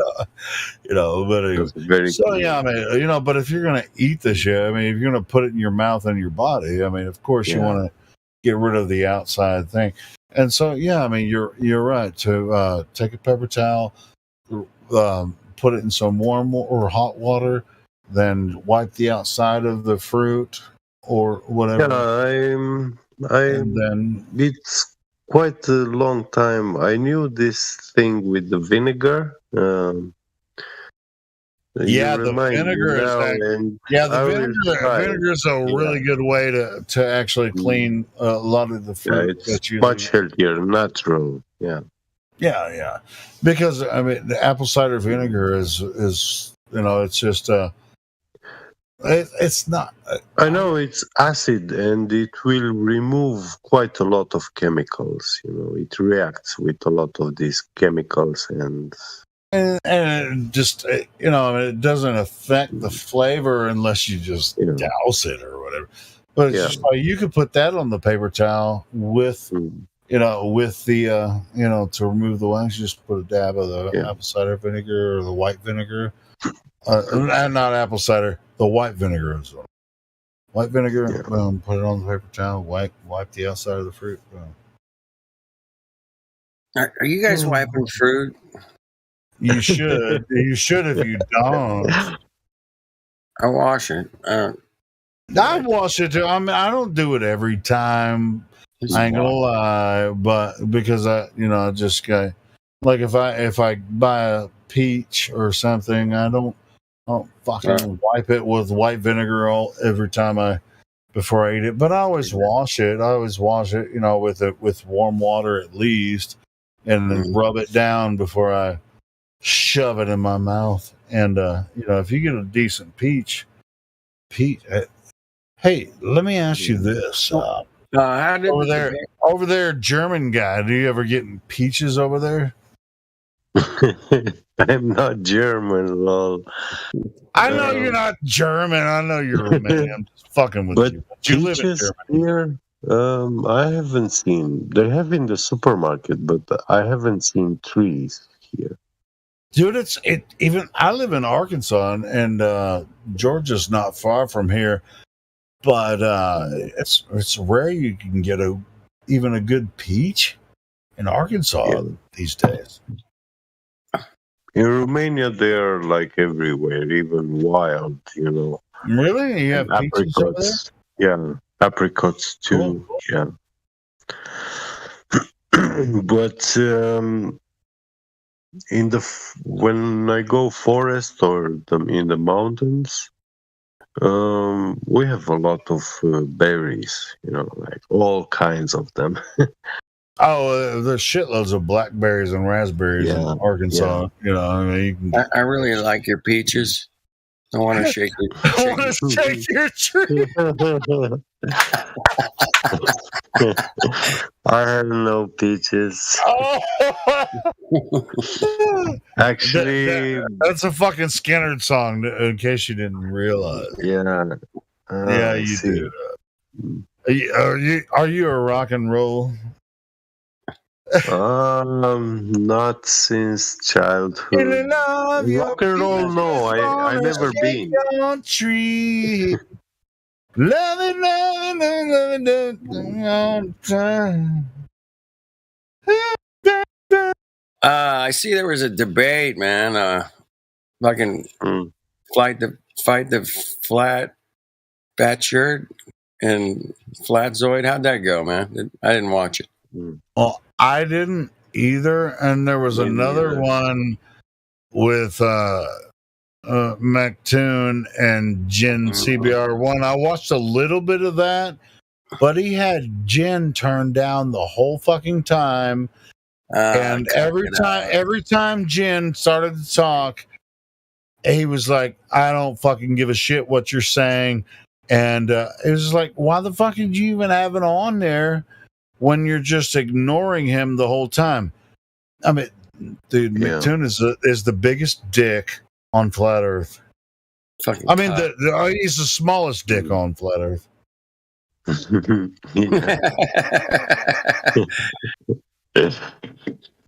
anyway. I mean, but if you're going to eat the shit, I mean, if you're going to put it in your mouth and your body, I mean, of course you want to get rid of the outside thing. And so, I mean, you're right to take a paper towel, put it in some warm or hot water, then wipe the outside of the fruit or whatever. And then it's quite a long time. I knew this thing with the vinegar. The vinegar is a really good way to actually clean a lot of the fruit. It's much healthier, natural. Yeah. Because I mean, the apple cider vinegar is it's just it's not. I know it's acid, and it will remove quite a lot of chemicals. It reacts with a lot of these chemicals and it just it doesn't affect the flavor unless you just douse it or whatever. But it's just like you could put that on the paper towel with with the to remove the wax. You just put a dab of the apple cider vinegar or the white vinegar, and not apple cider. The white vinegar is white vinegar. Put it on the paper towel. Wipe the outside of the fruit. Are you guys wiping fruit? You should. You should if you don't. I wash it. I wash it too. I mean, I don't do it every time. I ain't gonna lie, but because I just got like if I buy a peach or something, I don't fucking wipe it with white vinegar every time before I eat it. But I always wash it. With warm water at least, and then rub it down before I shove it in my mouth. And if you get a decent peach, hey, let me ask you this. Over there, German guy, do you ever get peaches over there? I'm not German, lol. I know you're not German. I know you're Romanian. I'm just fucking with you. But you live in Germany. Here, I haven't seen. They have in the supermarket, but I haven't seen trees here. Dude, even I live in Arkansas, and Georgia's not far from here, but it's rare you can get even a good peach in Arkansas these days. In Romania, they're like everywhere, even wild, you know. Really? You have And peaches over there? apricots. Yeah, apricots too. Cool. Yeah. But when I go forest or in the mountains, we have a lot of berries, you know, like all kinds of them. There's shitloads of blackberries and raspberries in Arkansas. You know, I mean, you can get I really like your peaches. I want to shake it. I want to shake your tree. I have no peaches. Actually, that's a fucking Skinner song. In case you didn't realize. Yeah. Yeah, you do. Are you a rock and roll? Not since childhood. Rock and roll, no. I never been. Tree. Loving all the time. I see there was a debate, man. Fucking fight the flat shirt and flat Zoid. How'd that go, man? I didn't watch it. Well, I didn't either, and there was another one with McToon and Jen CBR1. I watched a little bit of that, but he had Jen turned down the whole fucking time. And every time Jen started to talk, he was like, I don't fucking give a shit what you're saying. And it was like, why the fuck did you even have it on there when you're just ignoring him the whole time? I mean, dude, McToon is the biggest dick on flat Earth. I mean, he's the smallest dick on flat Earth.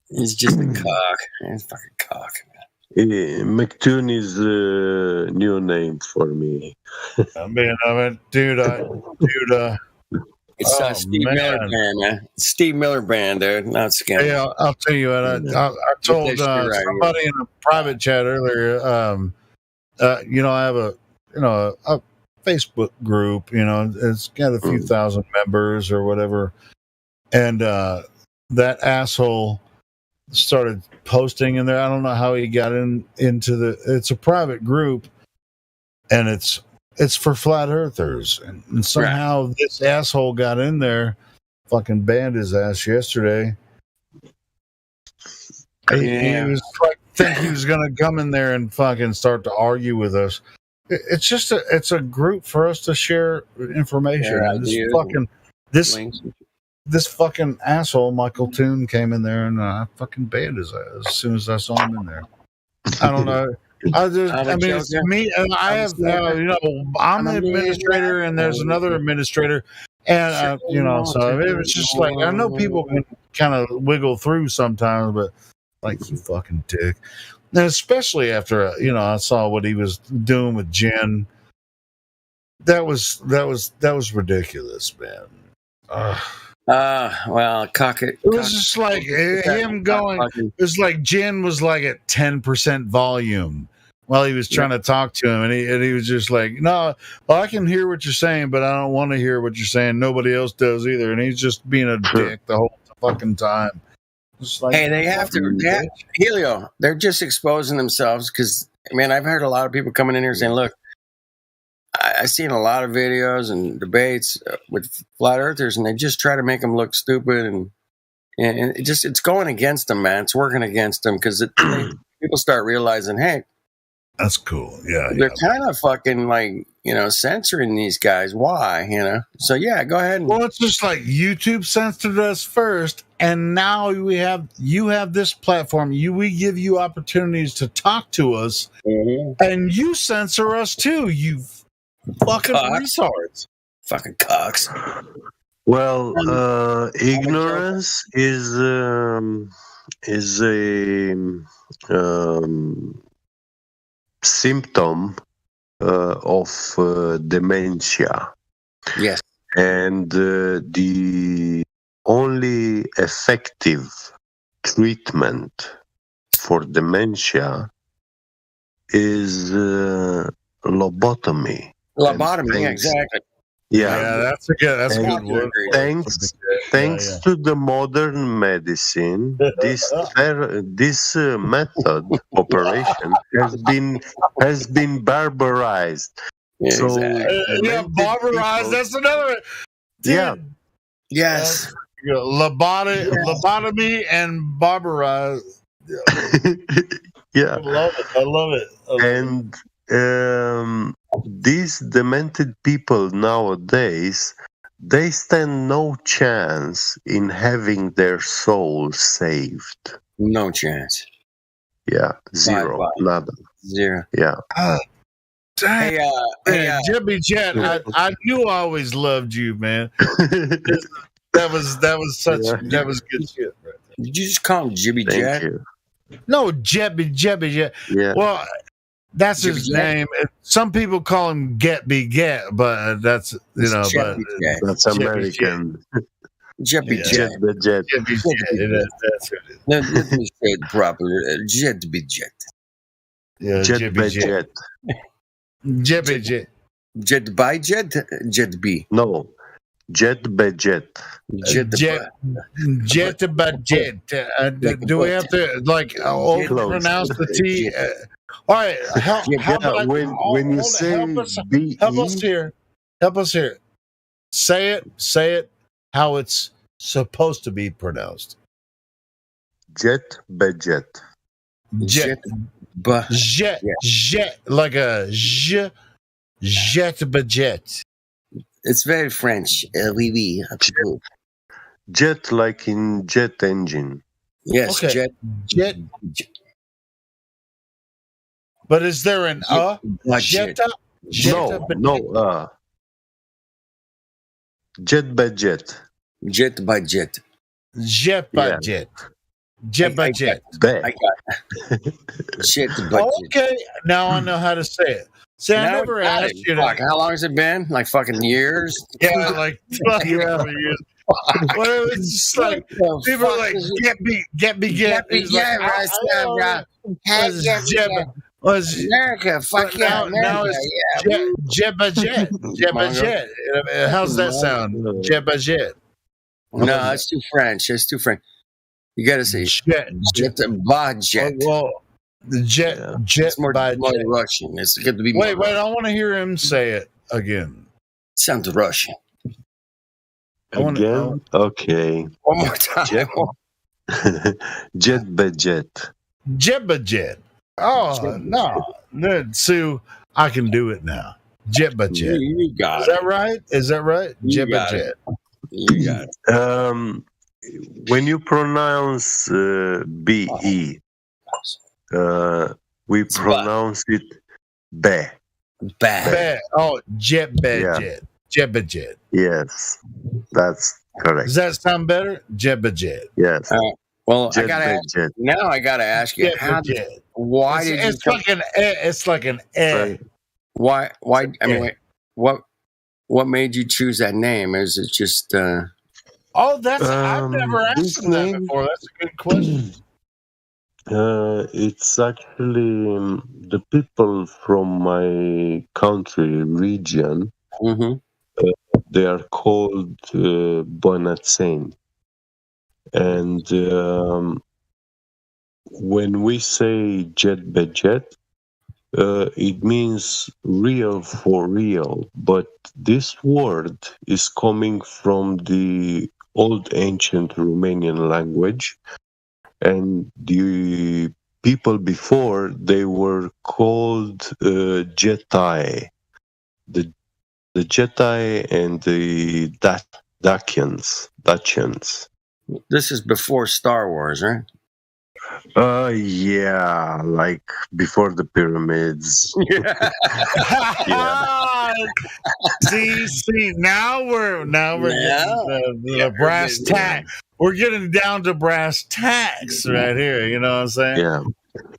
He's just a cock. He's a fucking cock. McToon is a new name for me. Dude, it's Steve Miller Band, man. Steve Miller Band, dude. Not Skinner. Yeah, I'll tell you what. I told somebody in a private chat earlier. I have a Facebook group. You know, it's got a few thousand members or whatever, and that asshole started posting in there. I don't know how he got into the. It's a private group, and it's for flat earthers, and somehow this asshole got in there, fucking banned his ass yesterday. He was like, think he was gonna come in there and fucking start to argue with us. It's just it's a group for us to share information. And this fucking asshole Michael Toon came in there and I fucking banned his ass as soon as I saw him in there. I don't know. It's me, and I have, I'm the administrator, and there's another administrator, and so it was just like I know people can kind of wiggle through sometimes, but like you fucking dick, and especially after I saw what he was doing with Jen. That was ridiculous, man. Well, cock it. It was just like him going. It was like Jen was like at 10% volume while he was trying to talk to him, and he was just like, "No, well, I can hear what you're saying, but I don't want to hear what you're saying. Nobody else does either." And he's just being a dick the whole fucking time. Like, hey, they have to. Helio, they're just exposing themselves because, man, I've heard a lot of people coming in here saying, "Look, I've seen a lot of videos and debates with flat earthers, and they just try to make them look stupid, and it's going against them, man. It's working against them because people start realizing, hey, that's cool. Yeah, they're kind of fucking like censoring these guys. Why? So yeah, go ahead. Well, it's just like YouTube censored us first, and now you have this platform. We give you opportunities to talk to us, and you censor us too. You fucking retards. Fucking cocks. Well, ignorance is is a symptom of dementia. Yes. And the only effective treatment for dementia is lobotomy. Lobotomy, exactly. Yeah, that's a good word. Thanks to the modern medicine, this method operation has been barbarized. barbarized. That's another. Dude, Yes. Lobotomy and barbarized. Yeah. I love it. And these demented people nowadays, they stand no chance in having their soul saved. No chance. Yeah, zero, Bye-bye. nada. Zero. Yeah. Dang. Jimmy Jet, I knew I always loved you, man. that was good shit. Right there. Did you just call him Jibby Thank Jet? you. No, Jebby Jet. Yeah. Well, that's Jibby his Jet? name. Some people call him Get, but that's It's but Jebby Jet. That's Jebby American. Jebby Yeah. Jet. Jet. Jebby Jet. That's who it is. Let me say it properly. Jebby Jet. Yeah, Jebby Jet. Jebby Jet. Jet by Jet? Jet B. No, Jet by Jet. Jet by Jet. Do we have to pronounce the T? All right. How about when you say help us here. Help us here. Say it how it's supposed to be pronounced. Jet by Jet. Jet like a jet by jet. It's very French. Oui, oui. Absolutely. Jet like in jet engine. Yes, Okay. Jet. But is there an Jetta? No. Jet by jet. Jet by jet. Jet by jet. Jet by jet. I got jet by jet. Okay, now I know how to say it. See, I never asked you to. How long has it been? Like fucking years? Yeah, like fucking years. Well, it's just like people are like, get me. America, fuck yeah, now it's jet by jet. How's that sound? Jet by jet. No, that's too French. That's too French. You got to say jet by jet. Well, the jet it's more Russian. It's got to be. Wait! I want to hear him say it again. Sounds Russian. Again? Okay. One more time. Jet by jet. Jet by jet. Oh, no. Sue, I can do it now. Jet by jet. You got it. Is that right? Jet by jet. You got it. When you pronounce B-E, we pronounce it be. Oh, jet by jet. Jet by jet. Yes, that's correct. Does that sound better? Jet by jet. Yes. Well, jet I gotta ask, jet. now. I gotta ask you, why did it's like an it's like an Why? I mean, what made you choose that name? Is it just? That's I've never asked him that before. That's a good question. It's actually the people from my country region. They are called Bonatsen, and when we say jet by jet, it means real for real. But this word is coming from the old ancient Romanian language, and the people before, they were called Jetai. The Jetai and the Dacians. This is before Star Wars, right? Yeah, like before the pyramids. See, now we're getting the brass tack. we're getting down to brass tacks right here. You know what I'm saying? Yeah.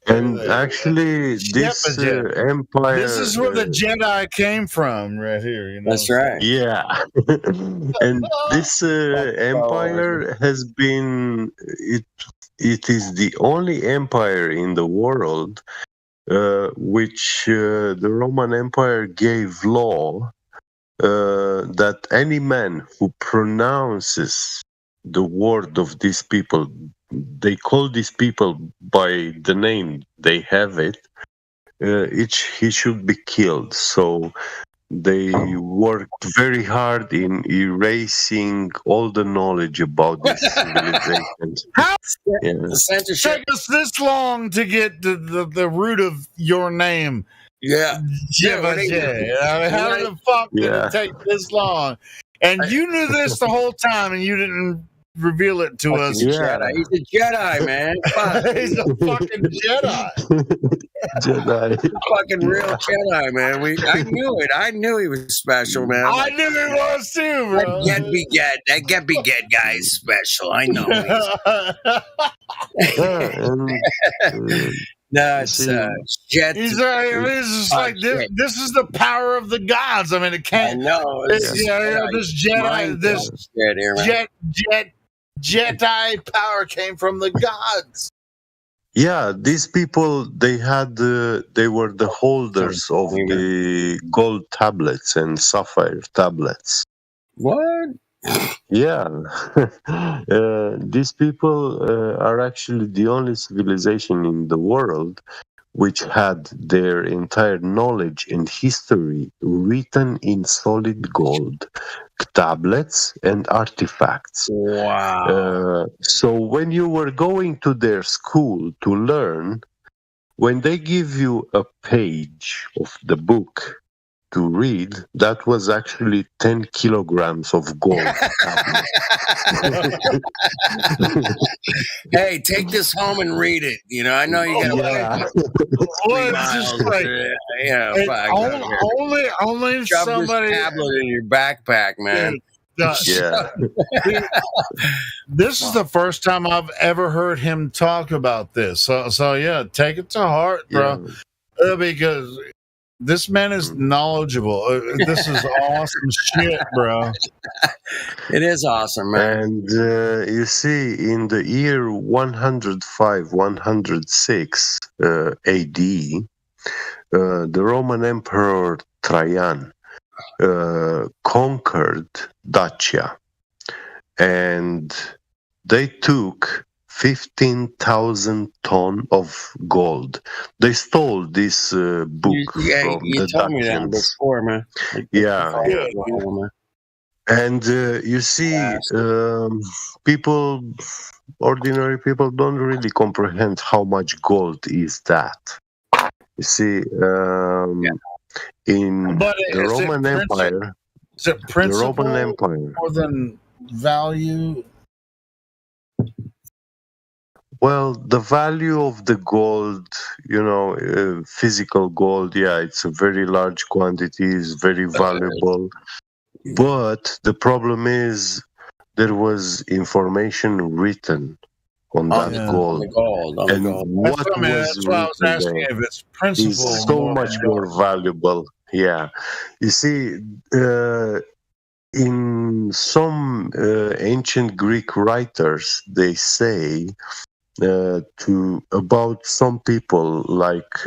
And actually, this empire. This is where the Jedi came from, right here. You know. That's right. Yeah. And this empire has been. It is the only empire in the world which the Roman Empire gave law that any man who pronounces the word of these people, they call these people by the name they have it, he should be killed. So they worked very hard in erasing all the knowledge about these civilizations. How Yeah. take us this long to get the root of your name? Yeah. How the fuck did it take this long? And you knew this the whole time, and you didn't reveal it to us. Jedi. He's a Jedi, man. Fuck. He's a fucking Jedi. Jedi. Fucking real Jedi, man. I knew it. I knew he was special, man. I knew he was too, bro. That get be get guy is special. I know. No, it's Jet. This is the power of the gods. I mean, it can't. I know. This Jedi, Jedi power came from the gods. Yeah, these people, they were the holders of the gold tablets and sapphire tablets. What? Yeah. These people are actually the only civilization in the world which had their entire knowledge and history written in solid gold tablets and artifacts. Wow. So when you were going to their school to learn, when they give you a page of the book to read, that was actually 10 kilograms of gold. Hey, take this home and read it. You know, I know you got only shove somebody this tablet in your backpack, man. Yeah. This is the first time I've ever heard him talk about this. So yeah, take it to heart, bro. Because this man is knowledgeable. This is awesome shit, bro. It is awesome, man. And you see, in the year 105, 106 AD, the Roman Emperor Trajan conquered Dacia, and they took 15,000 tons of gold. They stole this book from you the told me that Dacians. before, man. Yeah. And you see, ordinary people don't really comprehend how much gold is that. You see, in the Roman Empire, is it principle the Roman Empire, more than value? Well, the value of the gold, physical gold, yeah, it's a very large quantity, it's very valuable. But the problem is there was information written on that gold. What was written there is so much more valuable. Yeah. You see, in some ancient Greek writers, they say about some people like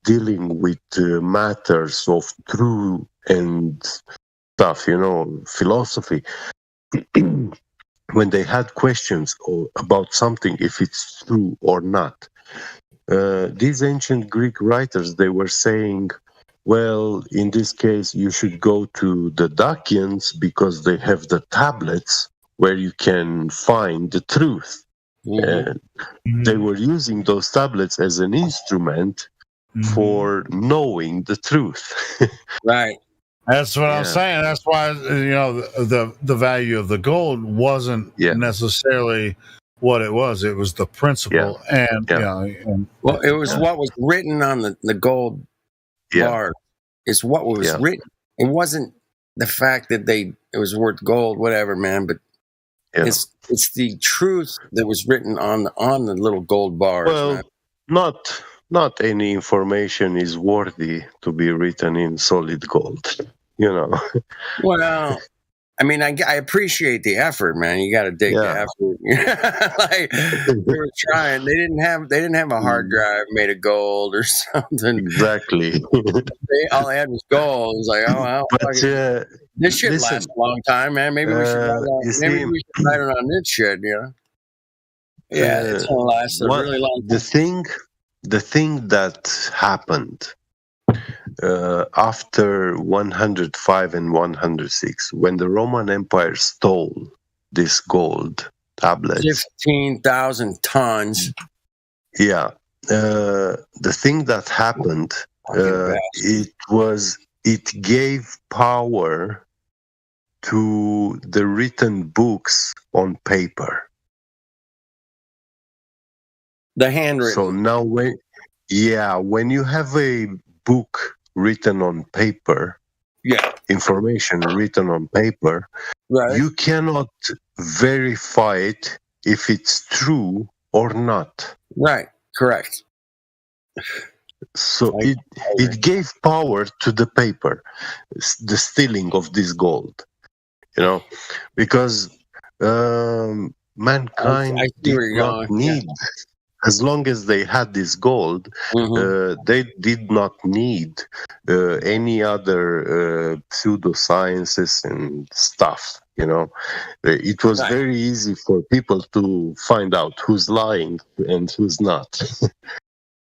dealing with matters of truth and stuff, philosophy. When they had questions about something, if it's true or not, these ancient Greek writers, they were saying, well, in this case, you should go to the Dacians because they have the tablets where you can find the truth. And they were using those tablets as an instrument for knowing the truth. Right. That's what I'm saying. That's why the value of the gold wasn't necessarily what it was. It was the principle, and well, it was what was written on the gold bar. It's what was written. It wasn't the fact that it was worth gold, whatever, man. But It's the truth that was written on the little gold bars. Well, not any information is worthy to be written in solid gold. Well, I mean, I appreciate the effort, man. You got to dig the effort. Like they were trying. They didn't have a hard drive made of gold or something. Exactly. All they had was gold. It was like, well, this should last a long time, man. Maybe we should write it on this shit. Yeah, it's gonna last a really long time. The thing that happened after 105 and 106, when the Roman Empire stole this gold tablets, 15,000 tons. Yeah, the thing that happened, it gave power to the written books on paper. The handwritten. So now when you have a book written on paper, information written on paper, you cannot verify it if it's true or not. Right, correct. So it gave power to the paper, the stealing of this gold, because mankind did not need, as long as they had this gold, they did not need any other pseudosciences and stuff. It was very easy for people to find out who's lying and who's not.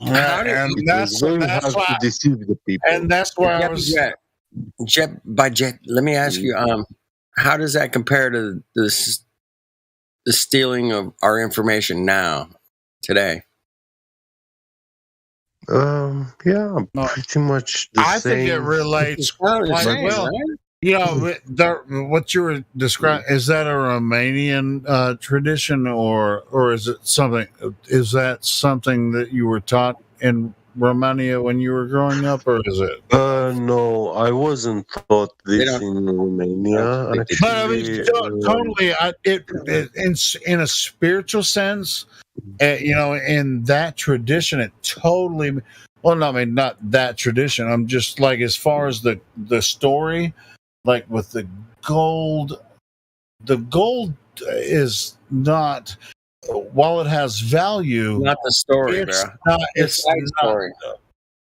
And that's hard why to deceive the people. And that's why I was. Jet, let me ask you, how does that compare to the stealing of our information now, today? Pretty much the I same. think it relates quite well. What you were describing, is that a Romanian tradition, or is it something? Is that something that you were taught in Romania when you were growing up, or is it? No, I wasn't taught this in Romania. But I mean, totally. In a spiritual sense, in that tradition, it totally. Well, no, I mean, not that tradition. I'm just like, as far as the story, like with the gold is not, while it has value, not the story, it's bro. not, it's the story.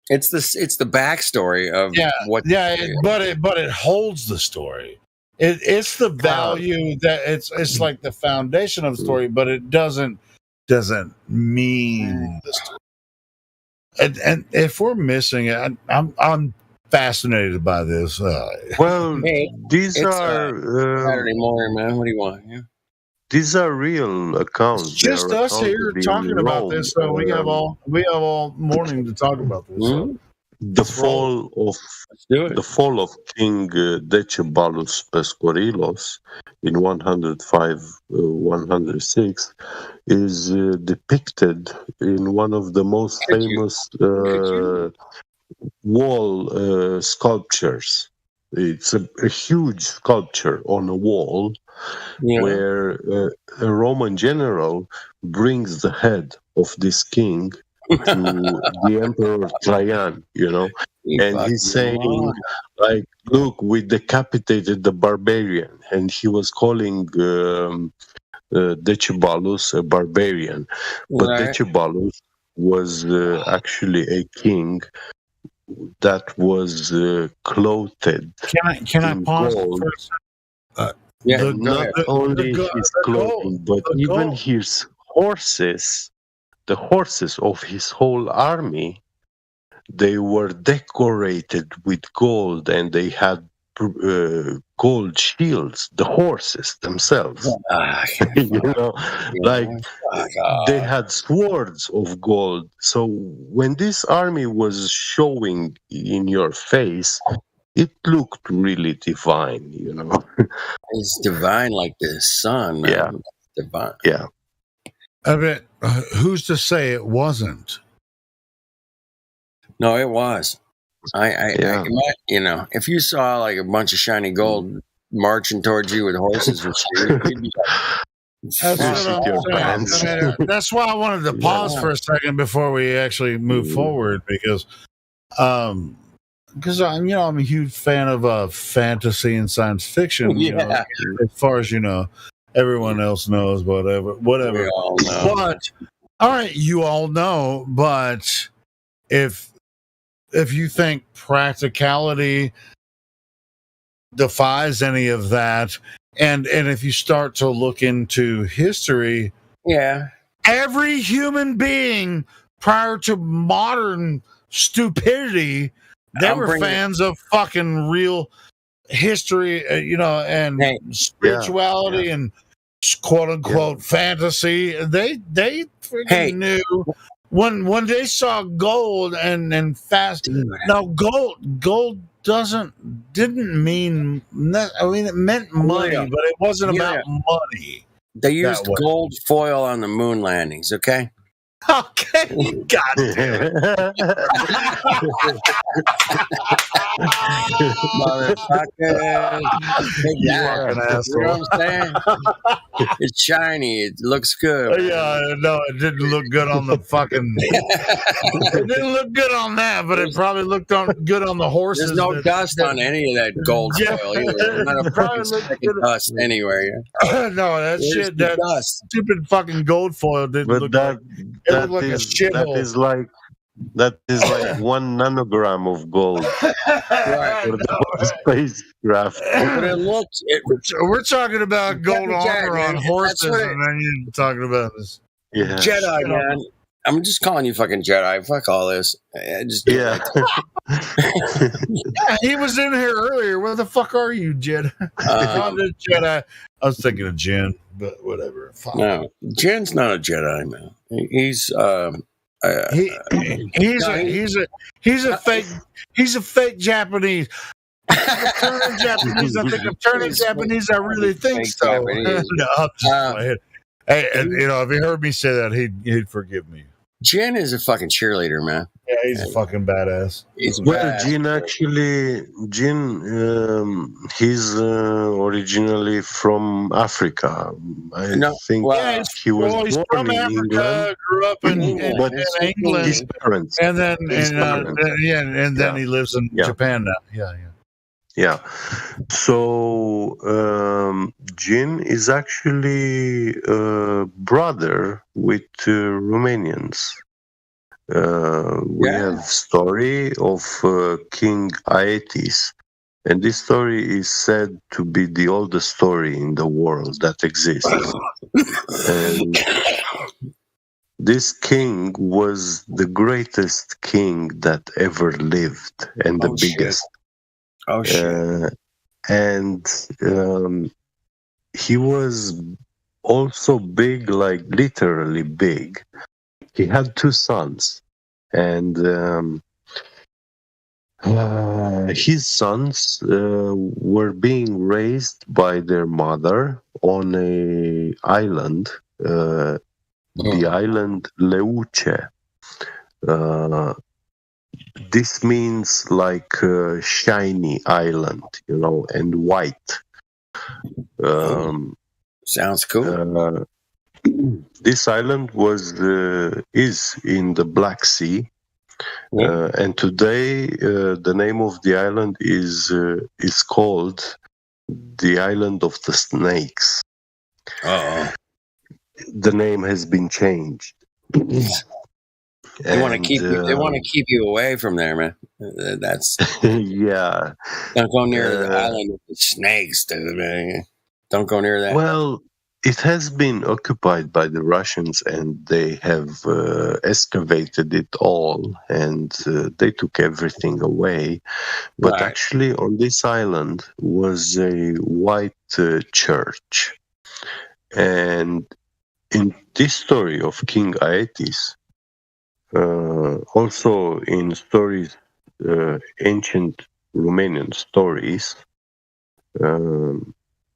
It's the backstory of what. But it holds the story. It's the value that it's like the foundation of the story, but it doesn't mean the story. And if we're missing it, I'm fascinated by this. These are Saturday morning, man. What do you want? Yeah. These are real accounts. It's just us here talking about this, so we have all morning to talk about this. So. The fall of King Decebalus Pescorilos in 105-106 is depicted in one of the most famous wall sculptures. It's a huge sculpture on a wall where a Roman general brings the head of this king to the Emperor Trajan, and he's saying, like, look, we decapitated the barbarian, and he was calling Decebalus a barbarian, but Decebalus was actually a king that was clothed. Can I pause for a second? Not only his clothing, but even his horses. The horses of his whole army, they were decorated with gold, and they had gold shields, the horses themselves. They had swords of gold. So when this army was showing in your face, it looked really divine, It's divine like the sun, man. Yeah. It's divine. Yeah. I mean, who's to say it wasn't? No, it was. If you saw like a bunch of shiny gold marching towards you with horses and shoes, you'd be That's what I'm saying. I mean, that's why I wanted to pause for a second before we actually move forward, because I'm I'm a huge fan of fantasy and science fiction. You know, as far as everyone else knows, whatever. We all know. But all right, you all know. But if you think practicality defies any of that, and if you start to look into history, every human being prior to modern stupidity, they were fans of fucking real history, and spirituality and quote unquote fantasy. They freaking knew when they saw gold and fast. Now gold didn't mean. I mean, it meant money, but it wasn't about money. They used gold foil on the moon landings. Okay. Okay, goddamn. Motherfucker. You know what I'm saying? It's shiny. It looks good. Yeah, no, it didn't look good on the fucking. It didn't look good on that, but it probably looked good on the horses. There's no dust on any of that gold foil either. Not a fucking speck of dust anywhere. No, that shit, that stupid fucking gold foil didn't look like. It looked like a shithole. That is like 1 nanogram of gold for the spacecraft. But it looks. We're talking about gold armor on horses, and then you're talking about this. Yeah. Jedi, man. I'm just calling you fucking Jedi. Fuck all this. Yeah, he was in here earlier. Where the fuck are you, Jedi? Jedi. I was thinking of Jin, but whatever. Fuck. No, Jin's not a Jedi, man. He's he's a fake Japanese. Turning Japanese. I think of turning Japanese. I really think so. No, hey, and, if he heard me say that, he'd forgive me. Jin is a fucking cheerleader, man. Yeah, he's a fucking badass. He's originally from Africa. I think he was born in England. Grew up in England, his parents, and then then he lives in Japan now. Yeah. So Jin is actually a brother with Romanians. We have story of King Aetis, and this story is said to be the oldest story in the world that exists. And this king was the greatest king that ever lived, and the biggest. Oh shit! And he was also big, like literally big. He had 2 sons, and his sons were being raised by their mother on a island, the island Leuce. This means like shiny island, and white. Sounds cool. This island is in the Black Sea, and today the name of the island is called the Island of the Snakes. The name has been changed. They want to keep you. They want to keep you away from there, man. That's yeah. Don't go near the island with the snakes, dude. Man. Don't go near that. Well, it has been occupied by the Russians, and they have excavated it all, and they took everything away. But actually, on this island was a white church, and in this story of King Aetis. Also in stories, ancient Romanian stories,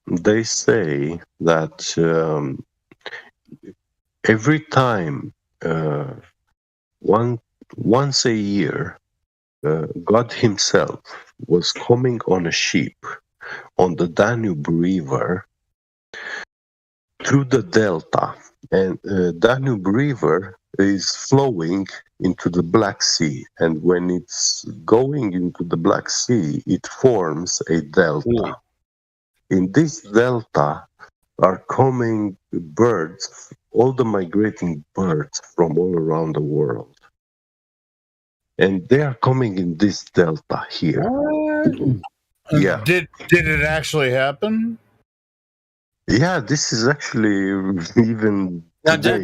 they say that every time, once a year, God himself was coming on a ship on the Danube River through the delta. And Danube River is flowing into the Black Sea. And when it's going into the Black Sea, it forms a delta. In this delta are coming birds, all the migrating birds from all around the world. And they are coming in this delta here. Yeah. Did it actually happen? Yeah, this is actually even today.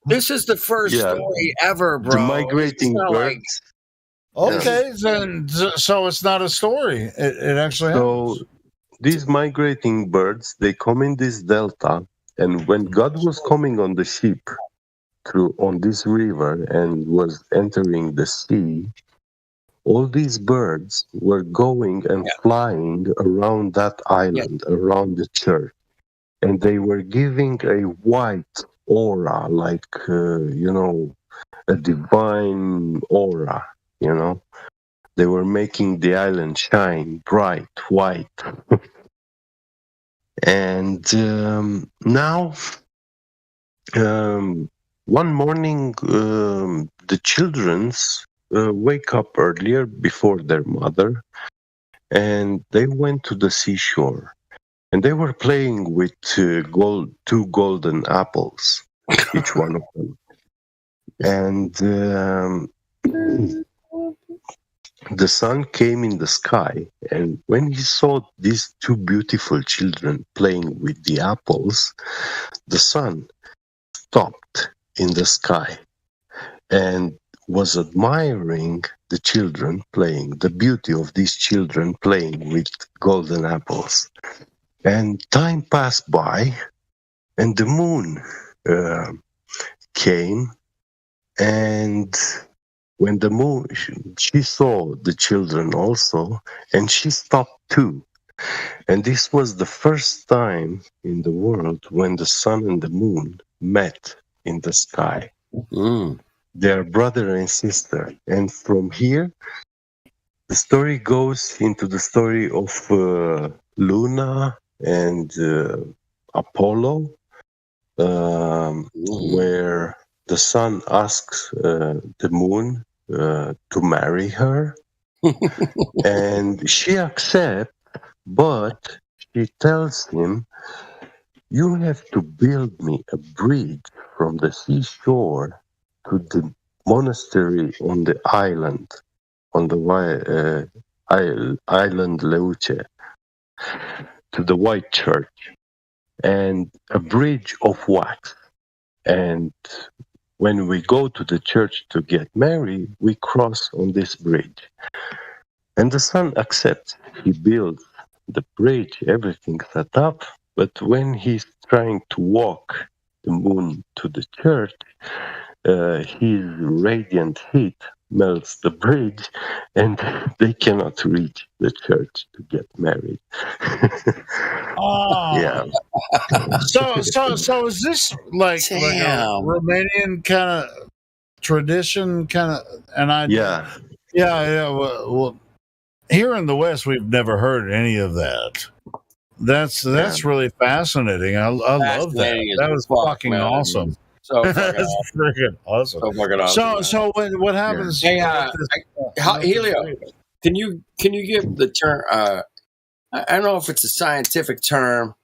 This is the first story ever, bro. The migrating birds. Okay, then so it's not a story. It actually happens. So these migrating birds, they come in this delta, and when God was coming on the ship through on this river and was entering the sea, all these birds were going and flying around that island, around the church, and they were giving a white aura, like a divine aura. They were making the island shine bright white. And now, one morning, the children's wake up earlier before their mother, and they went to the seashore, and they were playing with two golden apples, each one of them. And the sun came in the sky, and when he saw these two beautiful children playing with the apples, the sun stopped in the sky and was admiring the children playing, the beauty of these children playing with golden apples. And time passed by, and the moon came, and when the moon, she saw the children also, and she stopped too. And this was the first time in the world when the sun and the moon met in the sky. They are brother and sister. And from here, the story goes into the story of Luna and Apollo, where the sun asks the moon to marry her, and she accepts, but she tells him, "You have to build me a bridge from the seashore to the monastery on the island, on the island Leuce, to the White Church, and a bridge of wax. And when we go to the church to get married, we cross on this bridge." And the son accepts. He builds the bridge, everything set up. But when he's trying to walk the moon to the church, his radiant heat melts the bridge, and they cannot reach the church to get married. Yeah. So is this like a Romanian kind of tradition, kind of an idea? Yeah. Well, here in the West, we've never heard any of that. That's really fascinating. I love that. That was fucking awesome. So That's freaking awesome. So fucking awesome. So what happens? Hey, Helio, can you give the term? I don't know if it's a scientific term.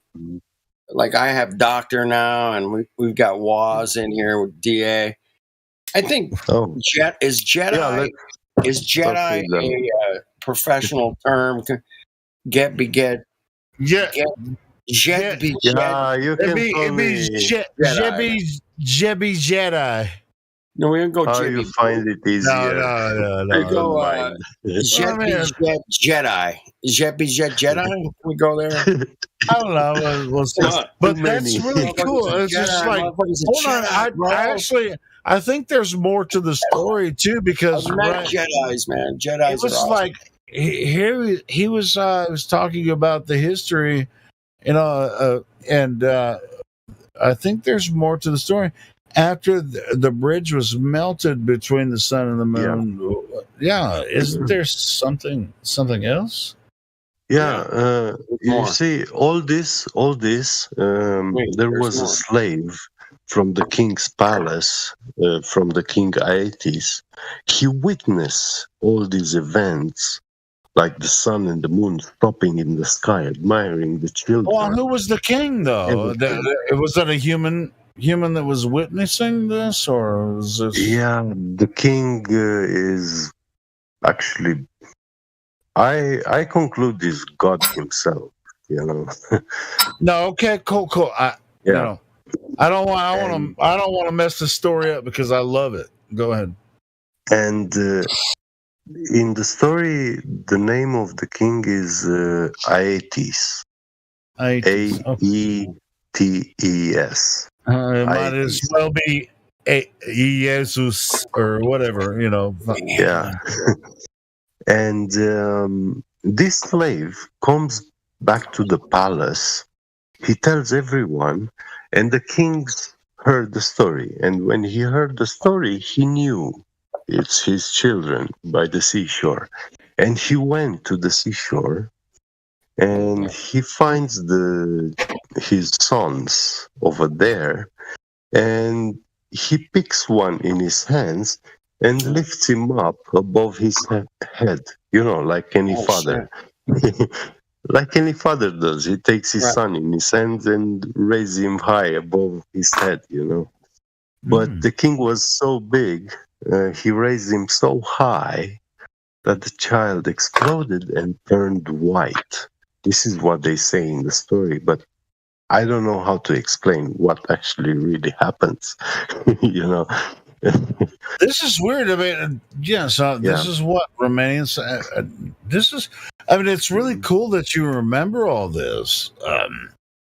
Like I have doctor now, and we've got WAS in here with DA. I think is Jedi a professional term? Jet. You can call me Jebby Jedi. No, we don't go how Jebby. You find it easier. No. We go Jedi. Jedi. We go there. I don't know. But that's really cool. It's just like, hold on. I think there's more to the story too, because Jedis, man. Jedis. It was awesome. Like he was talking about the history, and I think there's more to the story. After the bridge was melted between the sun and the moon, isn't there something else? Yeah, you more. see, all this, Wait, there there's was a more. slave from the king's palace, from the king Aetes. He witnessed all these events, like the sun and the moon stopping in the sky, admiring the Well, children, who was the king though? everything. Was that a human that was witnessing this, or was this? Yeah, the king is actually, I conclude is God himself, you know. No, okay, cool. Yeah. I don't want to mess the story up because I love it. Go ahead. And in the story, the name of the king is Aetes. Aetes. Aetes. It might as well be Jesus or whatever, Yeah. And this slave comes back to the palace. He tells everyone, and the king heard the story. And when he heard the story, he knew it's his children by the seashore. And he went to the seashore and he finds his sons over there, and he picks one in his hands and lifts him up above his head, like any father. Like any father does. He takes his son in his hands and raises him high above his head, But the king was so big, he raised him so high that the child exploded and turned white. This is what they say in the story, but I don't know how to explain what actually really happens. This is weird. I mean, this is what Romanians. It's really cool that you remember all this.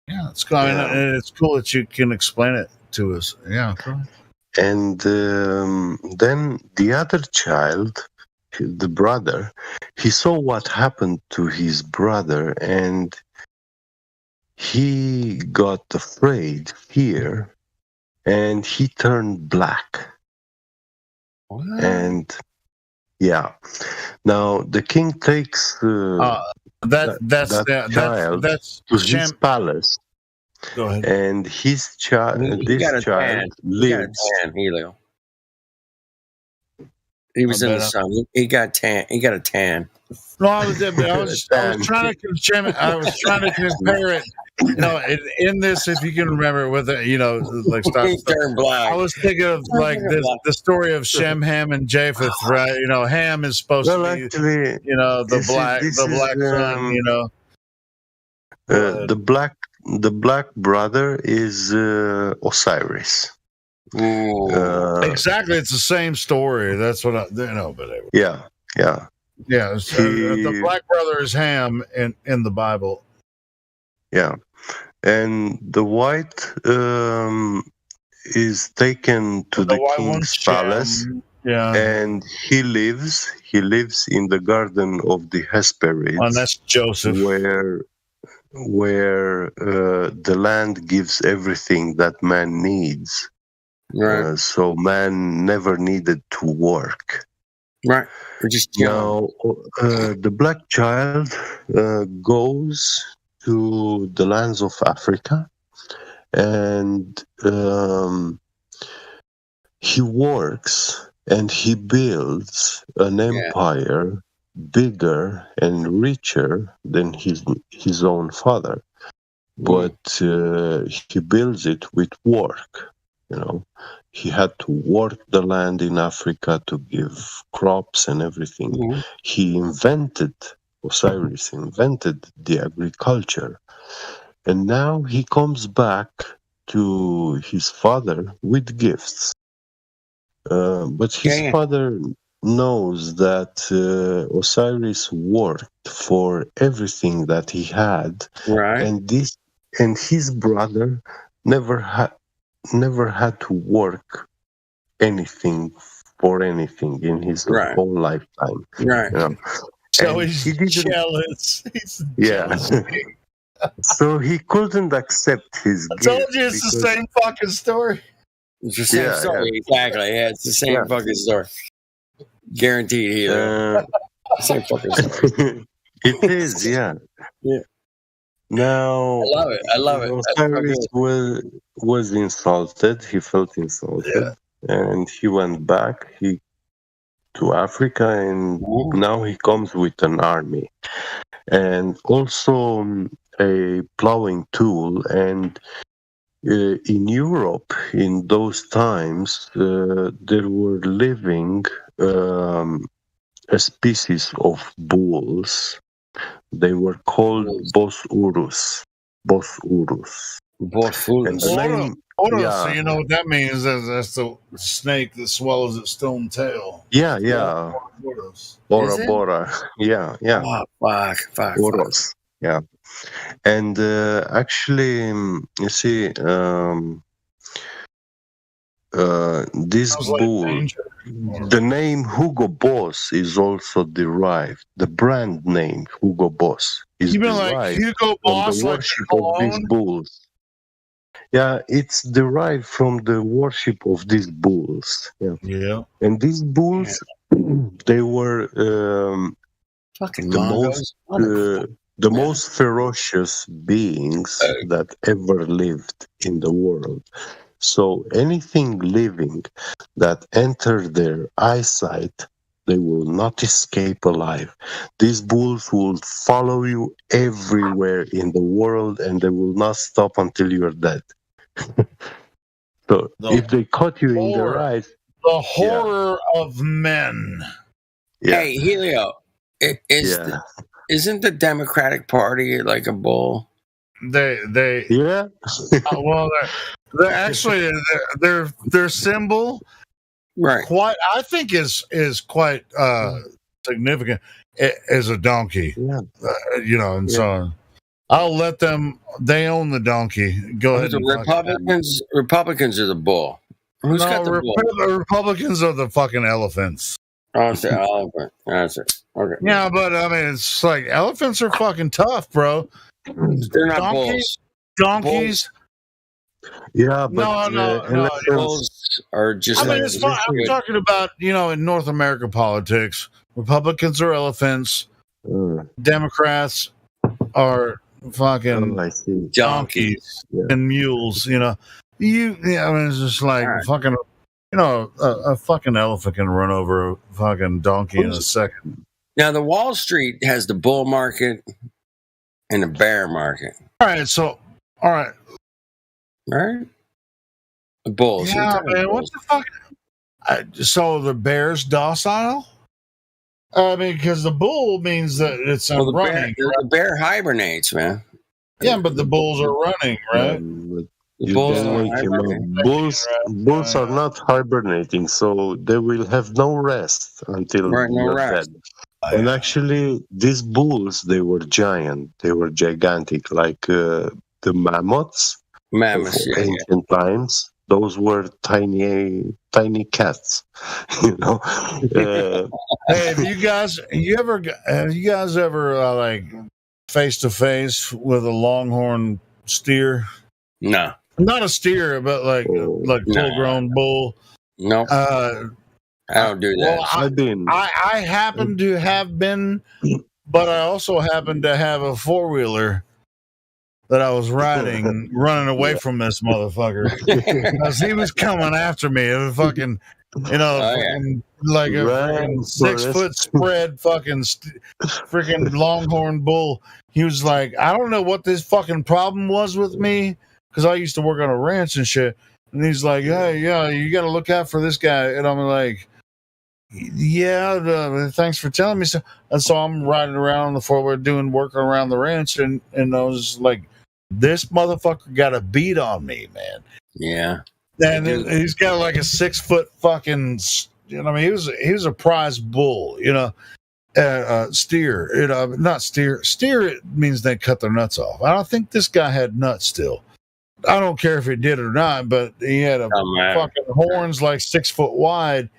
It's cool. It's cool that you can explain it to us. Yeah, go ahead. And then the other child, the brother, he saw what happened to his brother, and he got afraid, fear, and he turned black. What? And yeah, now the king takes that child to his palace. Go ahead. And his child, this child lives. Helio. He was in the sun. He got tan. He got a tan. No, I was trying to compare it. In this, if you can remember, with it, like turned black. I was thinking of like the story of Shem, Ham, and Japheth, right? Ham is supposed to be, actually, the black son. The black brother is Osiris. Exactly, it's the same story. That's what I but anyway. Yeah. The black brother is Ham in the Bible. Yeah, and the white is taken to the king's palace. Yeah, and he lives in the garden of the Hesperids. And that's Joseph, where the land gives everything that man needs. Right. So man never needed to work. Right. Now, the black child goes to the lands of Africa, and he works and he builds an empire bigger and richer than his own father. But he builds it with work. He had to work the land in Africa to give crops and everything. Osiris invented the agriculture. And now he comes back to his father with gifts. But his father knows that Osiris worked for everything that he had. Right. And his brother never had to work anything for anything in his whole lifetime. Right. So he's jealous. He's jealous. So he couldn't accept his gift. I told you it's the same fucking story. It's the same story. Exactly. Yeah, it's the same fucking story. Guaranteed either. Same fucking story. It is, yeah. Yeah. Now, I love it. I love it. That's Osiris fucking- was insulted. He felt insulted, and he went back. He to Africa, and now he comes with an army, and also a plowing tool. And in Europe, in those times, there were living a species of bulls. They were called bosurus. Bosurus. And the name, So you know what that means? That's the snake that swallows its stone tail. yeah, yeah. Bora Is it? Bora. Yeah, yeah. Oh, fuck. Oros. Yeah. And actually, you see, this Sounds like bull, danger. the name Hugo Boss is also derived. The brand name Hugo Boss is You mean like derived Hugo from Boss, the like worship the of these cologne? bulls. Yeah, it's derived from the worship of these bulls. Yeah. Yeah. And these bulls, they were Fucking the Mongos. most ferocious beings that ever lived in the world. So anything living that entered their eyesight, they will not escape alive. These bulls will follow you everywhere in the world, and they will not stop until you're dead. So if they caught you in their eyes, The horror of men. yeah. Hey, Helio, isn't the Democratic Party like a bull? They yeah. Well, they're actually their symbol, right? Quite, I think is quite significant. Is a donkey, you know, and so on. I'll let them. They own the donkey. Go ahead. The And Republicans. Republicans are the bull. Who's got the bull? Republicans are the fucking elephants. Oh, it's the elephant. That's it. Okay. Yeah, but I mean, it's like elephants are fucking tough, bro. They're not bulls. Donkeys. Yeah, but no. Bulls are just. I mean, it's fine. I'm talking about, you know, in North America politics, Republicans are elephants, Democrats are fucking donkeys and mules. You know, I mean, it's just like fucking. You know, a fucking elephant can run over a fucking donkey in a second. Now, the Wall Street has the bull market and the bear market. All right, all right. The bulls. Yeah, man. What the fuck? So the bear's docile? I mean, because the bull means that it's running. The bear hibernates, man. Yeah, but the bulls are running, right? The bulls don't Bulls are not hibernating, so they will have no rest until you're dead. And actually, these bulls, they were giant. They were gigantic, like the mammoths of ancient times. Those were tiny cats, you know. Hey, have you guys ever like face to face with a longhorn steer? No, not a steer, but like full grown bull. No, I don't do that. Well, I happen to have been, but I also happen to have a 4-wheeler that I was riding, running away from this motherfucker because he was coming after me. It was fucking, you know, like a fucking 6-foot spread, fucking freaking longhorn bull. He was like, I don't know what this fucking problem was with me because I used to work on a ranch and shit. And he's like, hey, yeah, you got to look out for this guy. And I'm like, yeah, thanks for telling me so. And so I'm riding around on the 4-wheeler doing work around the ranch, and I was like, this motherfucker got a beat on me, man. Yeah. And he's got like a 6-foot fucking, you know, I mean, he was a prize bull, you know, steer, you know, not steer. Steer, it means they cut their nuts off. I don't think this guy had nuts still. I don't care if he did or not, but he had a fucking horns like 6 foot wide.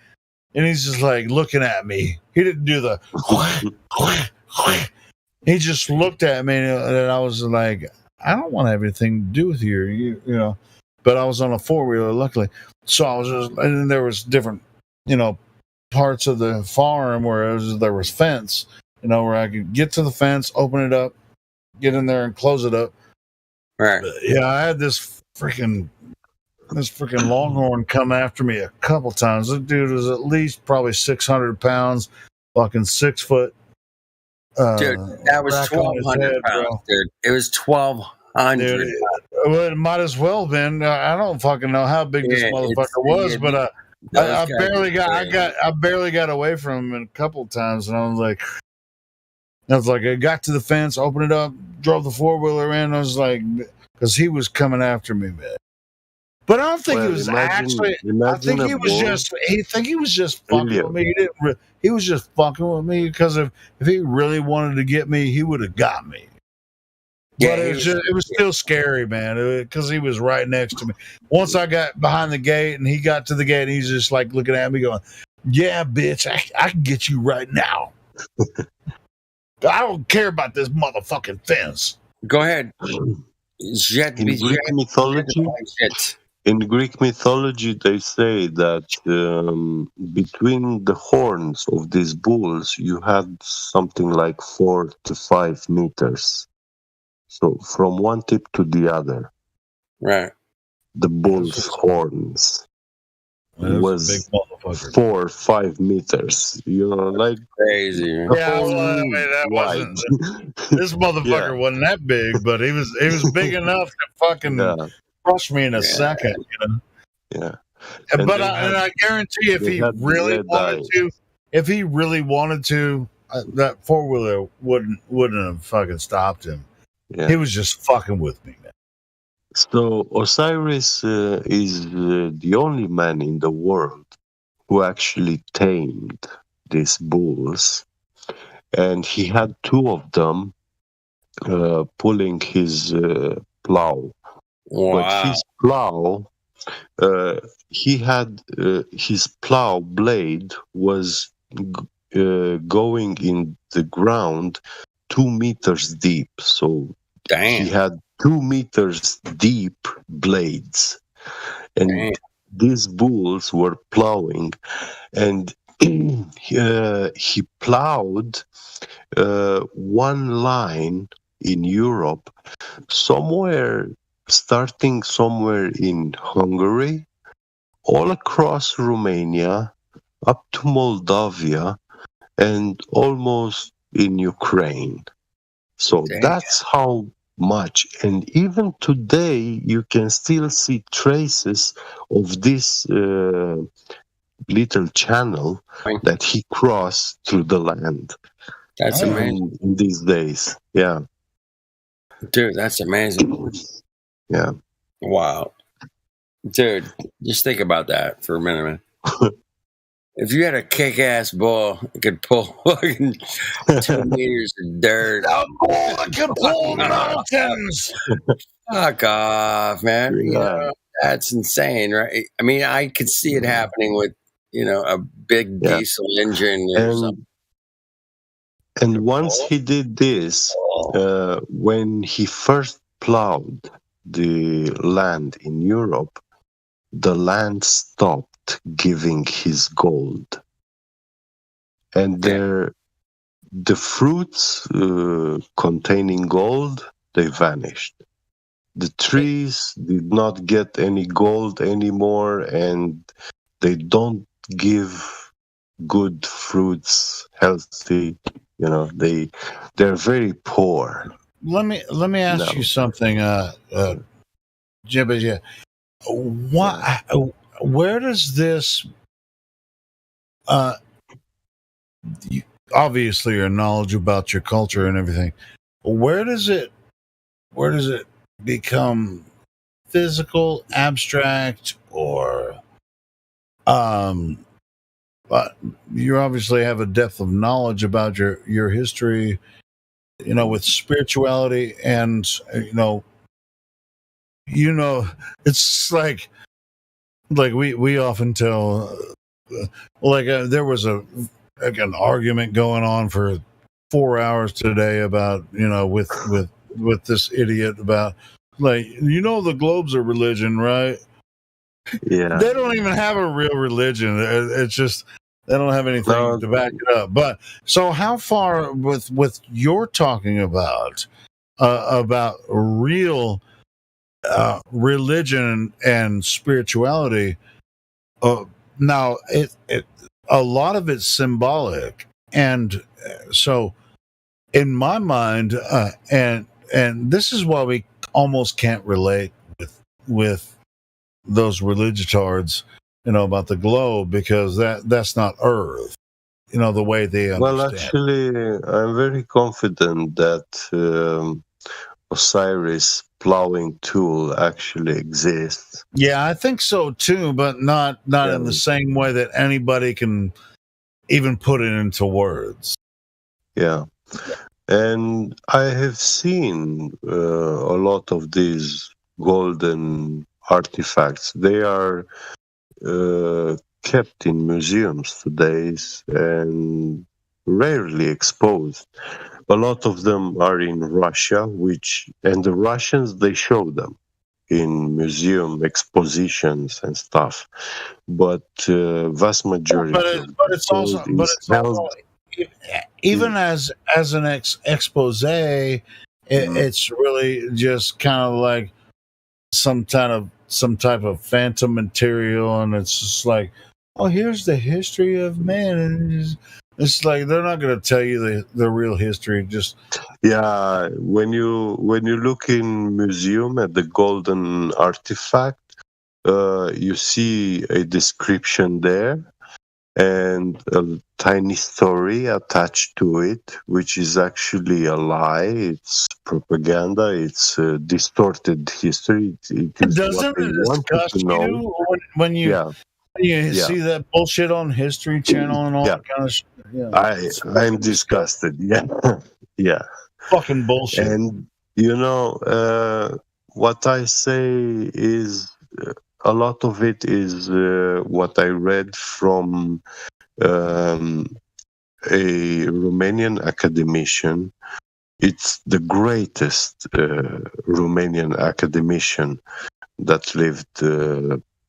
And he's just like looking at me. He didn't do the. He just looked at me, and I was like, I don't want to have anything to do with you, you know. But I was on a 4-wheeler, luckily. So I was just, and there was different, you know, parts of the farm where there was fence. where I could get to the fence, open it up, get in there and close it up. Right. But, yeah, I had this freaking longhorn come after me a couple times. This dude was at least probably 600 pounds, fucking 6 foot. Dude, that was rack on his 1,200 head, pounds, bro. dude. It was 1,200. Dude, well, it might as well been. I don't fucking know how big this motherfucker was, but I barely got away from him a couple of times, and I was like, I got to the fence, opened it up, drove the 4-wheeler in. I was like, because he was coming after me, man. But I don't think he was actually. I think he was just. He was just fucking with me. He was just fucking with me because if he really wanted to get me, he would have got me. Yeah, but it was still scary, man, because he was right next to me. Once I got behind the gate and he got to the gate, he's just like looking at me, going, "Yeah, bitch, I can get you right now. I don't care about this motherfucking fence." Go ahead. In Greek mythology, they say that between the horns of these bulls, you had something like 4 to 5 meters. So from one tip to the other, right? The bull's horns was 4 or 5 meters. Like crazy. Yeah, well, I mean, that wasn't. This motherfucker wasn't that big, but he was big enough to fucking crush me in a second. Yeah. But I guarantee if he really wanted to, that 4-wheeler wouldn't have fucking stopped him. Yeah. He was just fucking with me, man. So Osiris is the only man in the world who actually tamed these bulls, and he had 2 of them pulling his plow. Wow. But his plow, he had his plow blade was going in the ground 2 meters deep. So he had 2 meters deep blades, and these bulls were plowing, and he plowed one line in Europe, starting somewhere in Hungary, all across Romania, up to Moldavia, and almost in Ukraine. So that's how much. And even today, you can still see traces of this little channel that he crossed through the land. That's amazing. In these days. Yeah. Dude, that's amazing. Yeah. Wow. Dude, just think about that for a minute, man. If you had a kick-ass bull that could pull fucking 2 meters of dirt. A bull that could pull mountains. Fuck off, man. Yeah. You know, that's insane, right? I mean, I could see it happening with, a big diesel engine or something. And once he did this, when he first plowed the land in Europe, the land stopped giving his gold. And the fruits containing gold, they vanished. The trees did not get any gold anymore, and they don't give good fruits, healthy. They're very poor. Let me ask you something, Jibba. Yeah, where does this? You obviously your knowledge about your culture and everything. Where does it become physical, abstract, or but you obviously have a depth of knowledge about your history, with spirituality, and it's like we often tell, there was an argument going on for 4 hours today about with this idiot about the globes are religion, right? Yeah. They don't even have a real religion. It's just They don't have anything to back it up. But so, how far with you're talking about real religion and spirituality? Now, a lot of it's symbolic, and so in my mind, and this is why we almost can't relate with those religiotards, about the globe, because that's not Earth, the way they understand. Well, actually, I'm very confident that Osiris plowing tool actually exists. Yeah, I think so too, but not in the same way that anybody can even put it into words. Yeah. And I have seen a lot of these golden artifacts. They are kept in museums today and rarely exposed. A lot of them are in Russia, and the Russians, they show them in museum expositions and stuff. But vast majority but it's also held even as an expose, it's really just kind of like some type of phantom material, and it's just like, oh, here's the history of man, and it's like they're not going to tell you the real history. Just when you look in museum at the golden artifact, you see a description there and a tiny story attached to it, which is actually a lie. It's propaganda. It's distorted history. It is doesn't what they it want disgust to know. you when you see that bullshit on History Channel and all that kind of shit? Yeah, I'm disgusted. Yeah, yeah, fucking bullshit. And what I say is a lot of it is what I read from a Romanian academician. It's the greatest Romanian academician that lived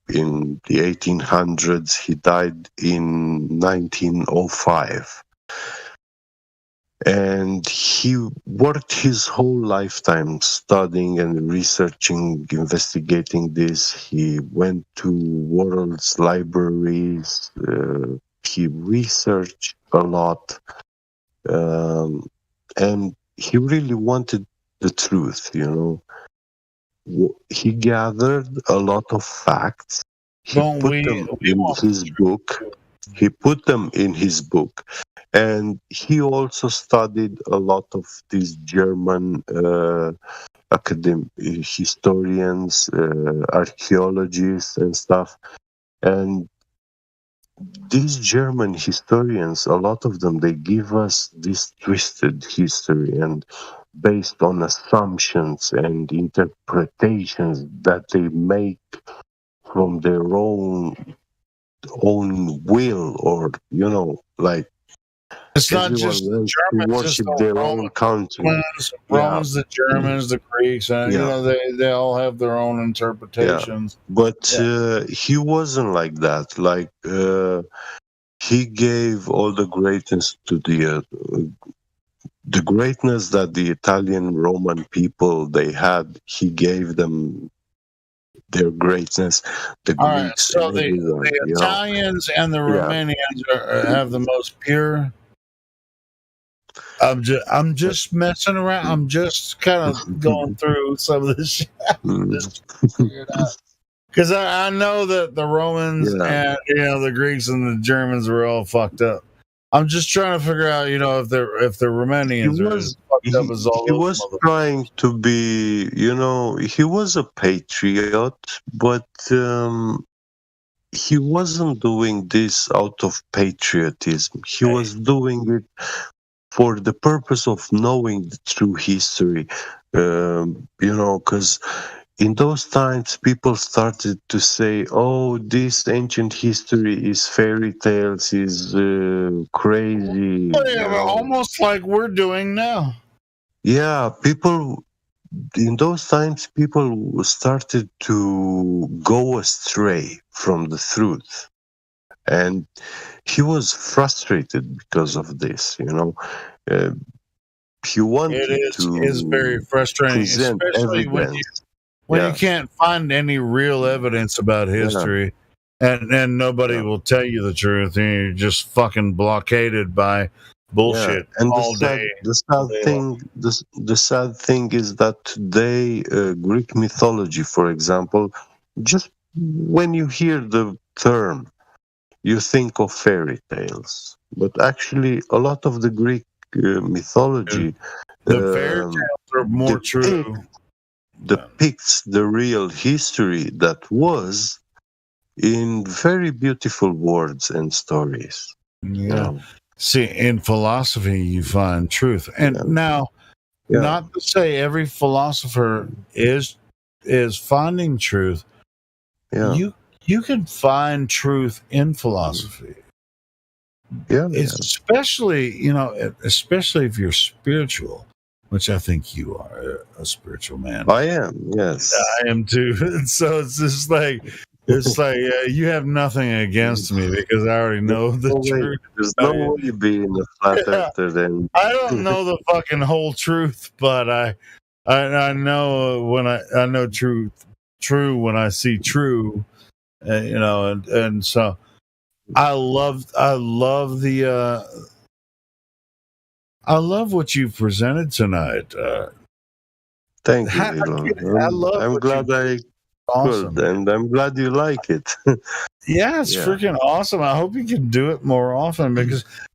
in the 1800s. He died in 1905. And he worked his whole lifetime studying and researching, investigating this. He went to world's libraries. He researched a lot. And he really wanted the truth, He gathered a lot of facts. He put them in his book. He put them in his book. And he also studied a lot of these German historians, archaeologists and stuff. And these German historians, a lot of them, they give us this twisted history and based on assumptions and interpretations that they make from their own will, or like it's not just the Germans, it's the Romans, the Germans, the Greeks, and they all have their own interpretations. But he wasn't like that. Like he gave all the greatness to the greatness that the Italian Roman people they had. He gave them their greatness. The Greeks, so the Italians and the Romanians have the most pure. I'm just messing around. I'm just kind of going through some of this shit. Just figure it out. Because I know that the Romans and the Greeks and the Germans were all fucked up. I'm just trying to figure out, if the Romanians are as fucked up as all those. He was trying to be, he was a patriot, but he wasn't doing this out of patriotism. He was doing it for the purpose of knowing the true history, because in those times people started to say, oh, this ancient history is fairy tales, is crazy. Almost like we're doing now. Yeah, people in those times, people started to go astray from the truth. and he was frustrated because of this. He wanted It is very to frustrating, present especially evidence. when you Yeah, can't find any real evidence about yeah, history, and nobody yeah. will tell you the truth, and you're just fucking blockaded by Yeah, bullshit and all day, all day long. the sad thing is that today, Greek mythology, for example, just when you hear the term, you think of fairy tales, but actually, a lot of the Greek mythology The fairy um, tales are more depict, true. depicts the real history that was in very beautiful words and stories. Yeah. See, in philosophy, you find truth. And now, Yeah. not to say every philosopher is finding truth. Yeah. You can find truth in philosophy. Yeah. Especially, especially if you're spiritual, which I think you are a spiritual man. I am, yes. I am too. So it's just like you have nothing against me because I already know the truth. There's no way being a flat earther then. I don't know the fucking whole truth, but I know when I know true when I see true, and so I love what you presented tonight. Thank you, Vilo. I'm glad I awesome. could, and I'm glad you like it. Yeah, it's freaking awesome. I hope you can do it more often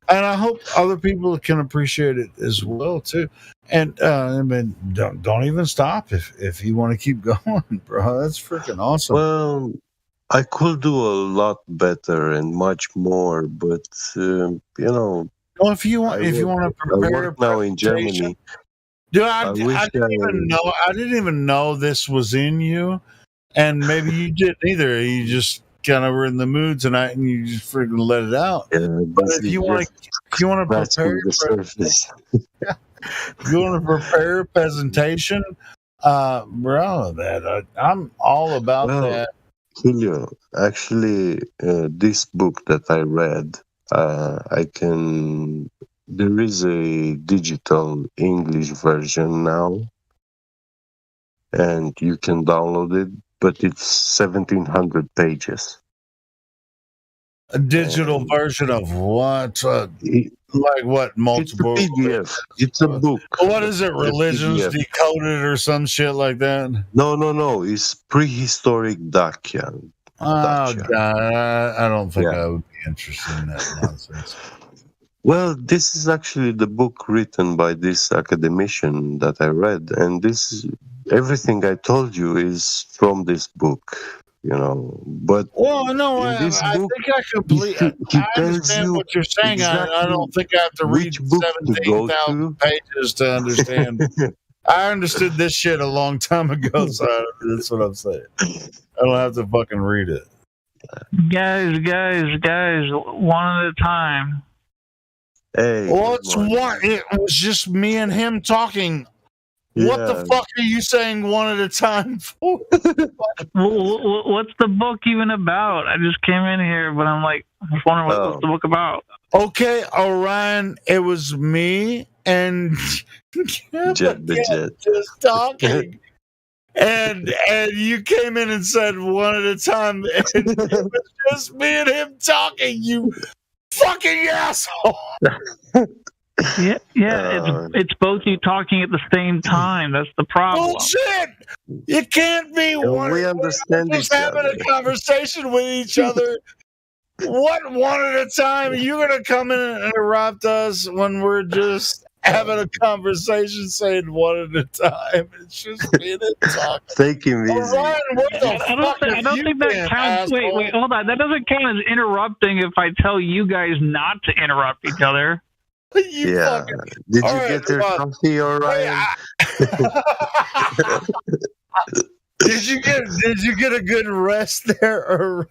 and I hope other people can appreciate it as well too. And I mean, don't even stop if you want to keep going, bro. That's freaking awesome. Well, I could do a lot better and much more, but well, if you want to prepare I work now in Germany. Dude, I didn't even know this was in you, and maybe you didn't either. You just kind of were in the mood tonight, and you just freaking let it out. But if you want to prepare the surface. you want to prepare a presentation, bro, that I'm all about that. Julio, actually, this book that I read, there is a digital English version now, and you can download it, but it's 1,700 pages. A digital version of what? Like what? Multiple? It's a PDF. It's a book. What is it? Religions Decoded or some shit like that? No. It's prehistoric Dacia. Oh, God. I don't think I would be interested in that nonsense. Well, this is actually the book written by this academician that I read, and everything I told you is from this book, But I think I completely. I understand what you're saying. I don't think I have to read 17,000 pages to understand. I understood this shit a long time ago, so that's what I'm saying. I don't have to fucking read it. Guys, one at a time. Hey, it was just me and him talking. What the fuck are you saying one at a time for? What's the book even about? I just came in here, but I'm like, I was wondering what's the book about. Okay, Orion, it was me and Jet the Jet just talking. And you came in and said one at a time, and it was just me and him talking, you fucking asshole. Yeah, it's both you talking at the same time. That's the problem. Bullshit! It can't be one. We understand we're just having a conversation with each other. What one at a time? You're gonna come in and interrupt us when we're just having a conversation, saying one at a time. It's just me and him talking. Take him easy. Ryan, I don't think that counts. Asshole. Wait, hold on. That doesn't count as interrupting if I tell you guys not to interrupt each other. Did you get your coffee, Orion? Did you get a good rest there,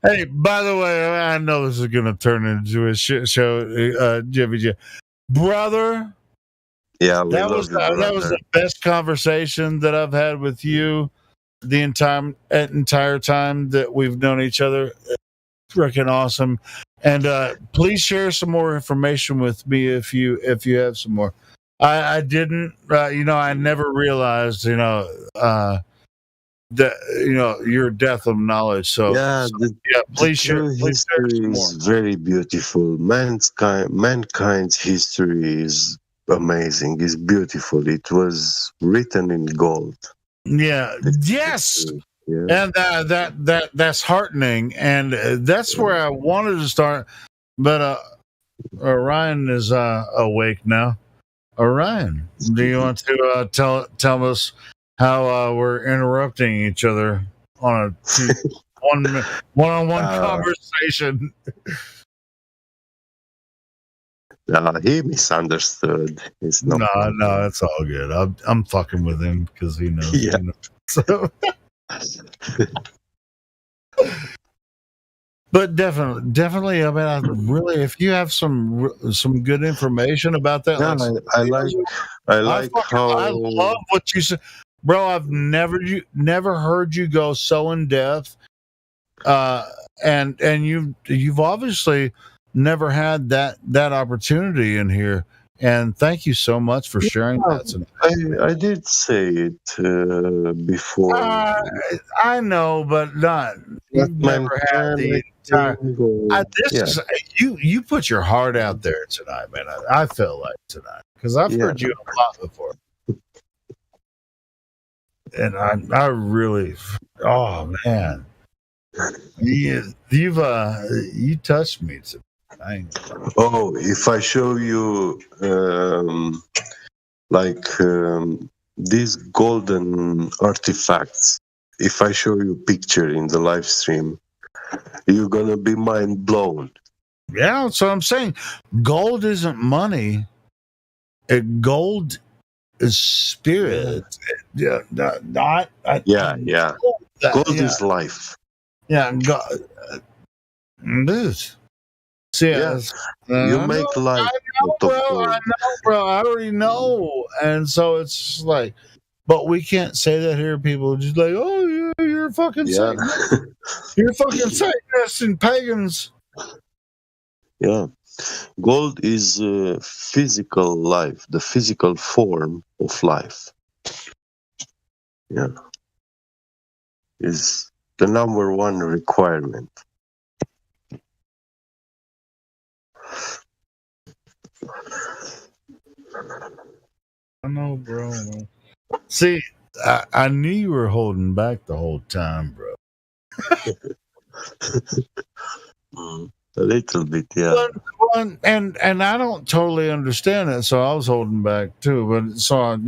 Hey, by the way, I know this is going to turn into a shit show, Jimmy. Brother. Yeah, that was the best conversation that I've had with you the entire time that we've known each other. Freaking awesome. And please share some more information with me if you have some more. I didn't, I never realized, that your depth of knowledge. So, Yeah, please share. true Please share history some more. is very beautiful. Mankind's history is amazing. It's beautiful. It was written in gold. Yeah. Yes. Yeah. And that's heartening, and that's where I wanted to start. But Orion is awake now. Orion, do you want to tell us how we're interrupting each other on a one-on-one conversation? He misunderstood. It's no, no, it's all good. I'm fucking with him because he knows. Yeah. He knows. So. But definitely. I mean, really, if you have some good information about that, Yeah, I like I how love what you said, bro. I've never heard you go so in depth, and you've obviously never had that opportunity in here. And thank you so much for sharing that. I did say it before. I know, but not. You've never had the entire. Is you put your heart out there tonight, man. I feel like tonight because I've heard you a lot before, and I really, oh man, you've you touched me tonight. Oh, if I show you these golden artifacts, if I show you a picture in the live stream, you're gonna be mind blown. Yeah, so I'm saying gold isn't money. Gold is spirit. Yeah, Gold is life. Yeah, God. This. You make life. I know, bro. I already know, and so it's just like, but we can't say that here. People are just like, oh, yeah, you're a fucking Satanist. You're a fucking Satanists and pagans. Yeah, gold is physical life, the physical form of life. Yeah, is the number one requirement. I know, bro. See, I knew you were holding back the whole time, bro. A little bit, yeah. And I don't totally understand it, so I was holding back too. But so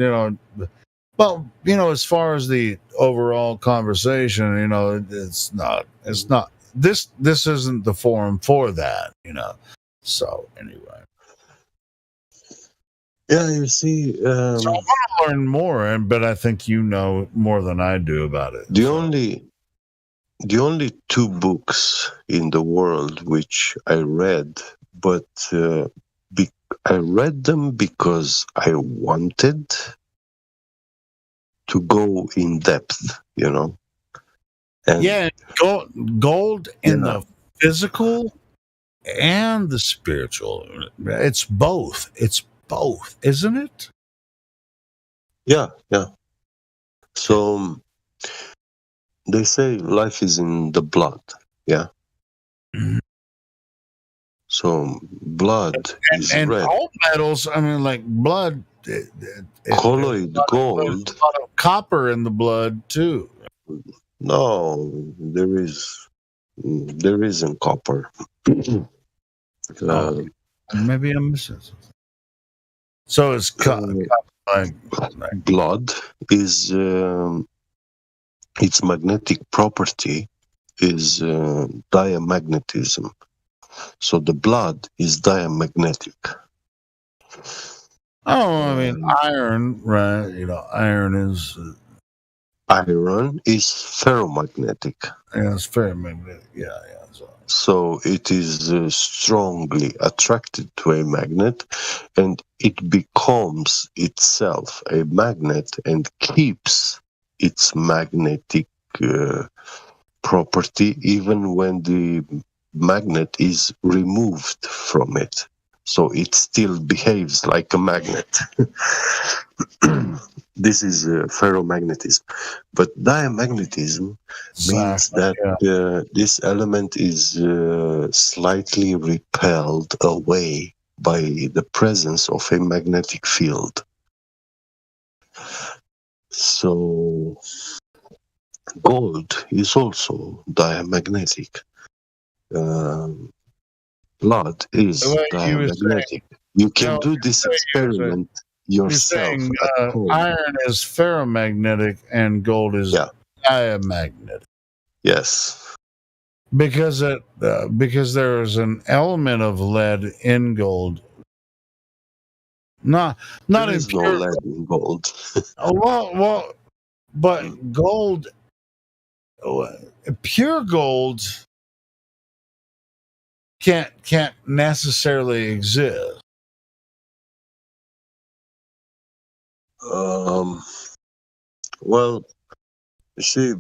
as far as the overall conversation, it's not. This isn't the forum for that, So anyway. Yeah, you see. So I want to learn more, but I think you know more than I do about it. The only two books in the world which I read, but I read them because I wanted to go in depth, And gold in the physical and the spiritual. It's both. It's both, isn't it? Yeah. So they say life is in the blood. Yeah. Mm-hmm. So blood is and red. all metals. I mean, like blood. Colloid gold. There's a lot of copper in the blood too. No, there isn't copper. Maybe I'm missing something. So it's blood is its magnetic property is diamagnetism. So the blood is diamagnetic. Oh, I mean iron, right? Iron is. Iron is ferromagnetic. Yeah, it's ferromagnetic. Yeah. So it is strongly attracted to a magnet, and it becomes itself a magnet and keeps its magnetic property even when the magnet is removed from it. So it still behaves like a magnet. This is ferromagnetism. But diamagnetism means that this element is slightly repelled away by the presence of a magnetic field. So gold is also diamagnetic. Blood is diamagnetic. You can do this experiment yourself at home. Iron is ferromagnetic and gold is diamagnetic. Yes. Because there is an element of lead in gold. Not There in is no pure lead in gold. but gold, pure gold can't necessarily exist. Well, you see,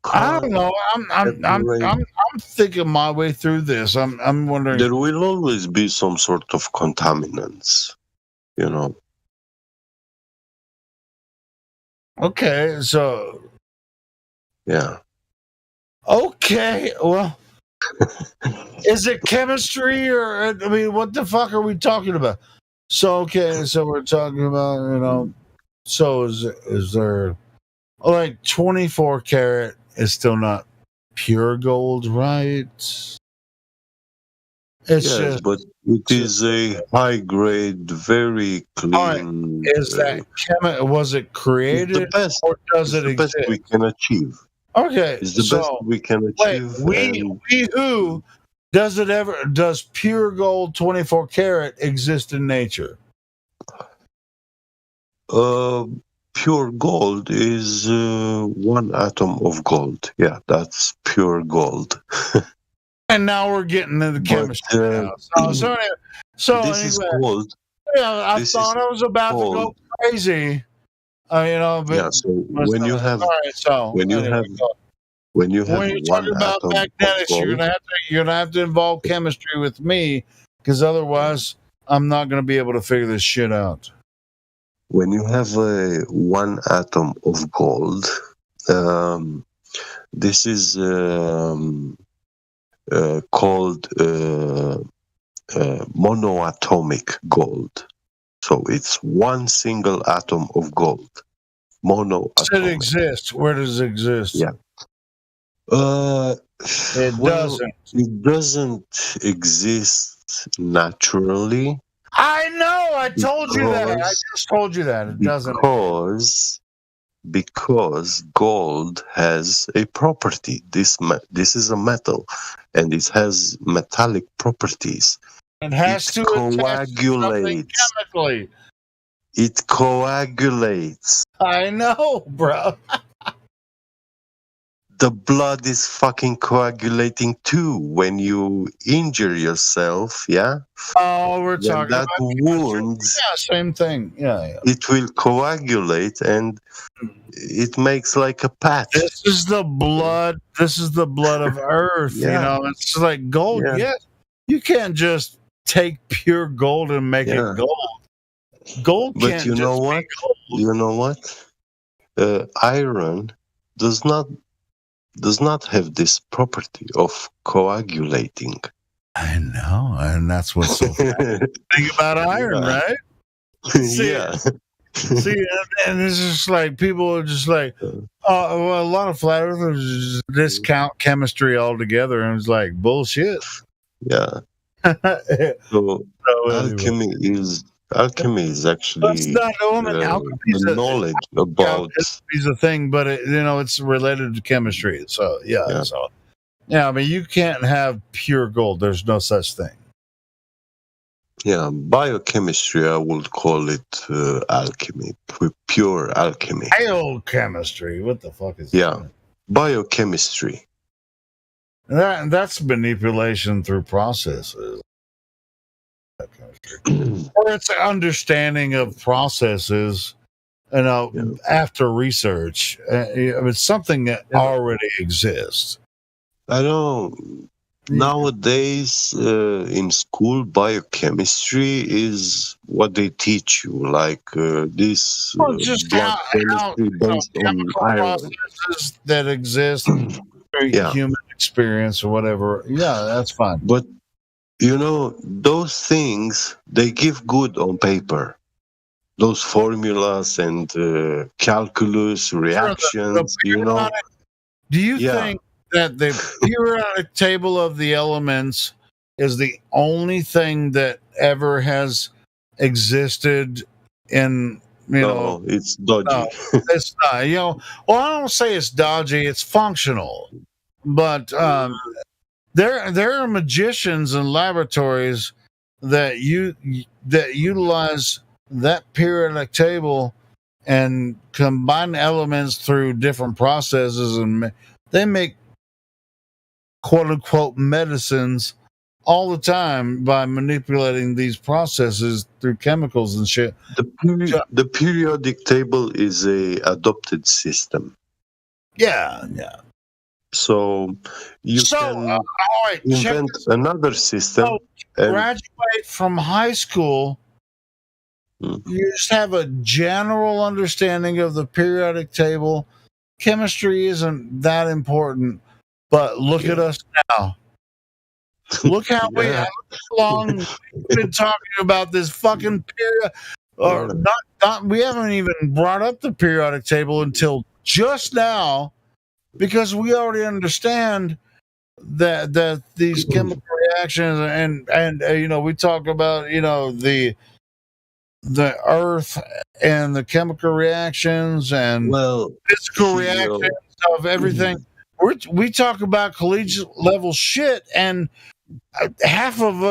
I don't know. I'm thinking my way through this. I'm wondering. There will always be some sort of contaminants, you know. Okay, so yeah. Okay, well, is it chemistry or I mean, what the fuck are we talking about? So okay, so we're talking about So is there like 24 karat is still not pure gold, right? It's yes, but it is a high grade, very clean. Is that was it created or does it the exist? best we can achieve. Okay, It's the best we can achieve. we who does pure gold 24 karat exist in nature? Pure gold is one atom of gold. Yeah, that's pure gold. And now we're getting into the chemistry now. So this is gold. Yeah, I thought I was about to go crazy. But yeah. So when you have when you have when you're one talking about atom magnetics, of you're gonna have to involve chemistry with me, because otherwise I'm not gonna be able to figure this shit out. When you have one atom of gold, this is called monoatomic gold. So it's one single atom of gold. Monoatomic. Does it exist? Where does it exist? Yeah. Doesn't. It doesn't exist naturally. I know. I told you that. I just told you that. It doesn't. Because gold has a property. This is a metal, and it has metallic properties. It has to coagulate chemically. It coagulates. I know, bro. The blood is fucking coagulating too when you injure yourself, yeah? Oh, we're talking that about wounds. Yeah, same thing. Yeah. It will coagulate and it makes like a patch. This is the blood. This is the blood of Earth. Yeah. It's like gold. Yeah. Yes, you can't just take pure gold and make it gold. Gold But can't you know just what? be gold. You know what? Iron does not have this property of coagulating. I know, and that's what's so fascinating about iron, right? Yeah. See, and it's just like people are just like, well, a lot of flat earthers just discount chemistry altogether, and it's like bullshit. Yeah. So alchemy is actually the knowledge about. Alchemy's a thing, but it's related to chemistry. So yeah. I mean, you can't have pure gold. There's no such thing. Yeah, biochemistry, I would call it alchemy, pure alchemy. Biochemistry, what the fuck is that? Biochemistry. That's manipulation through processes. Or it's an understanding of processes, after research. It's something that already exists. I know. Nowadays, in school, biochemistry is what they teach you, like this Just blood how chemistry based on chemical iron. processes that exist through human experience or whatever. Yeah, that's fine. But those things they give good on paper. Those formulas and calculus reactions, Do you think that the periodic table of the elements is the only thing that ever has existed in No, it's dodgy. it's not. Well, I don't say it's dodgy, it's functional. But there are magicians in laboratories that utilize that periodic table and combine elements through different processes, and they make quote unquote medicines all the time by manipulating these processes through chemicals and shit. The periodic table is a adopted system. Yeah. So you can invent another system. Graduate from high school, you just have a general understanding of the periodic table. Chemistry isn't that important, but look at us now. Look how long we've been talking about this fucking period. We haven't even brought up the periodic table until just now, because we already understand that these chemical reactions and we talk about the earth and the chemical reactions and physical reactions of everything. We talk about collegiate level shit, and half of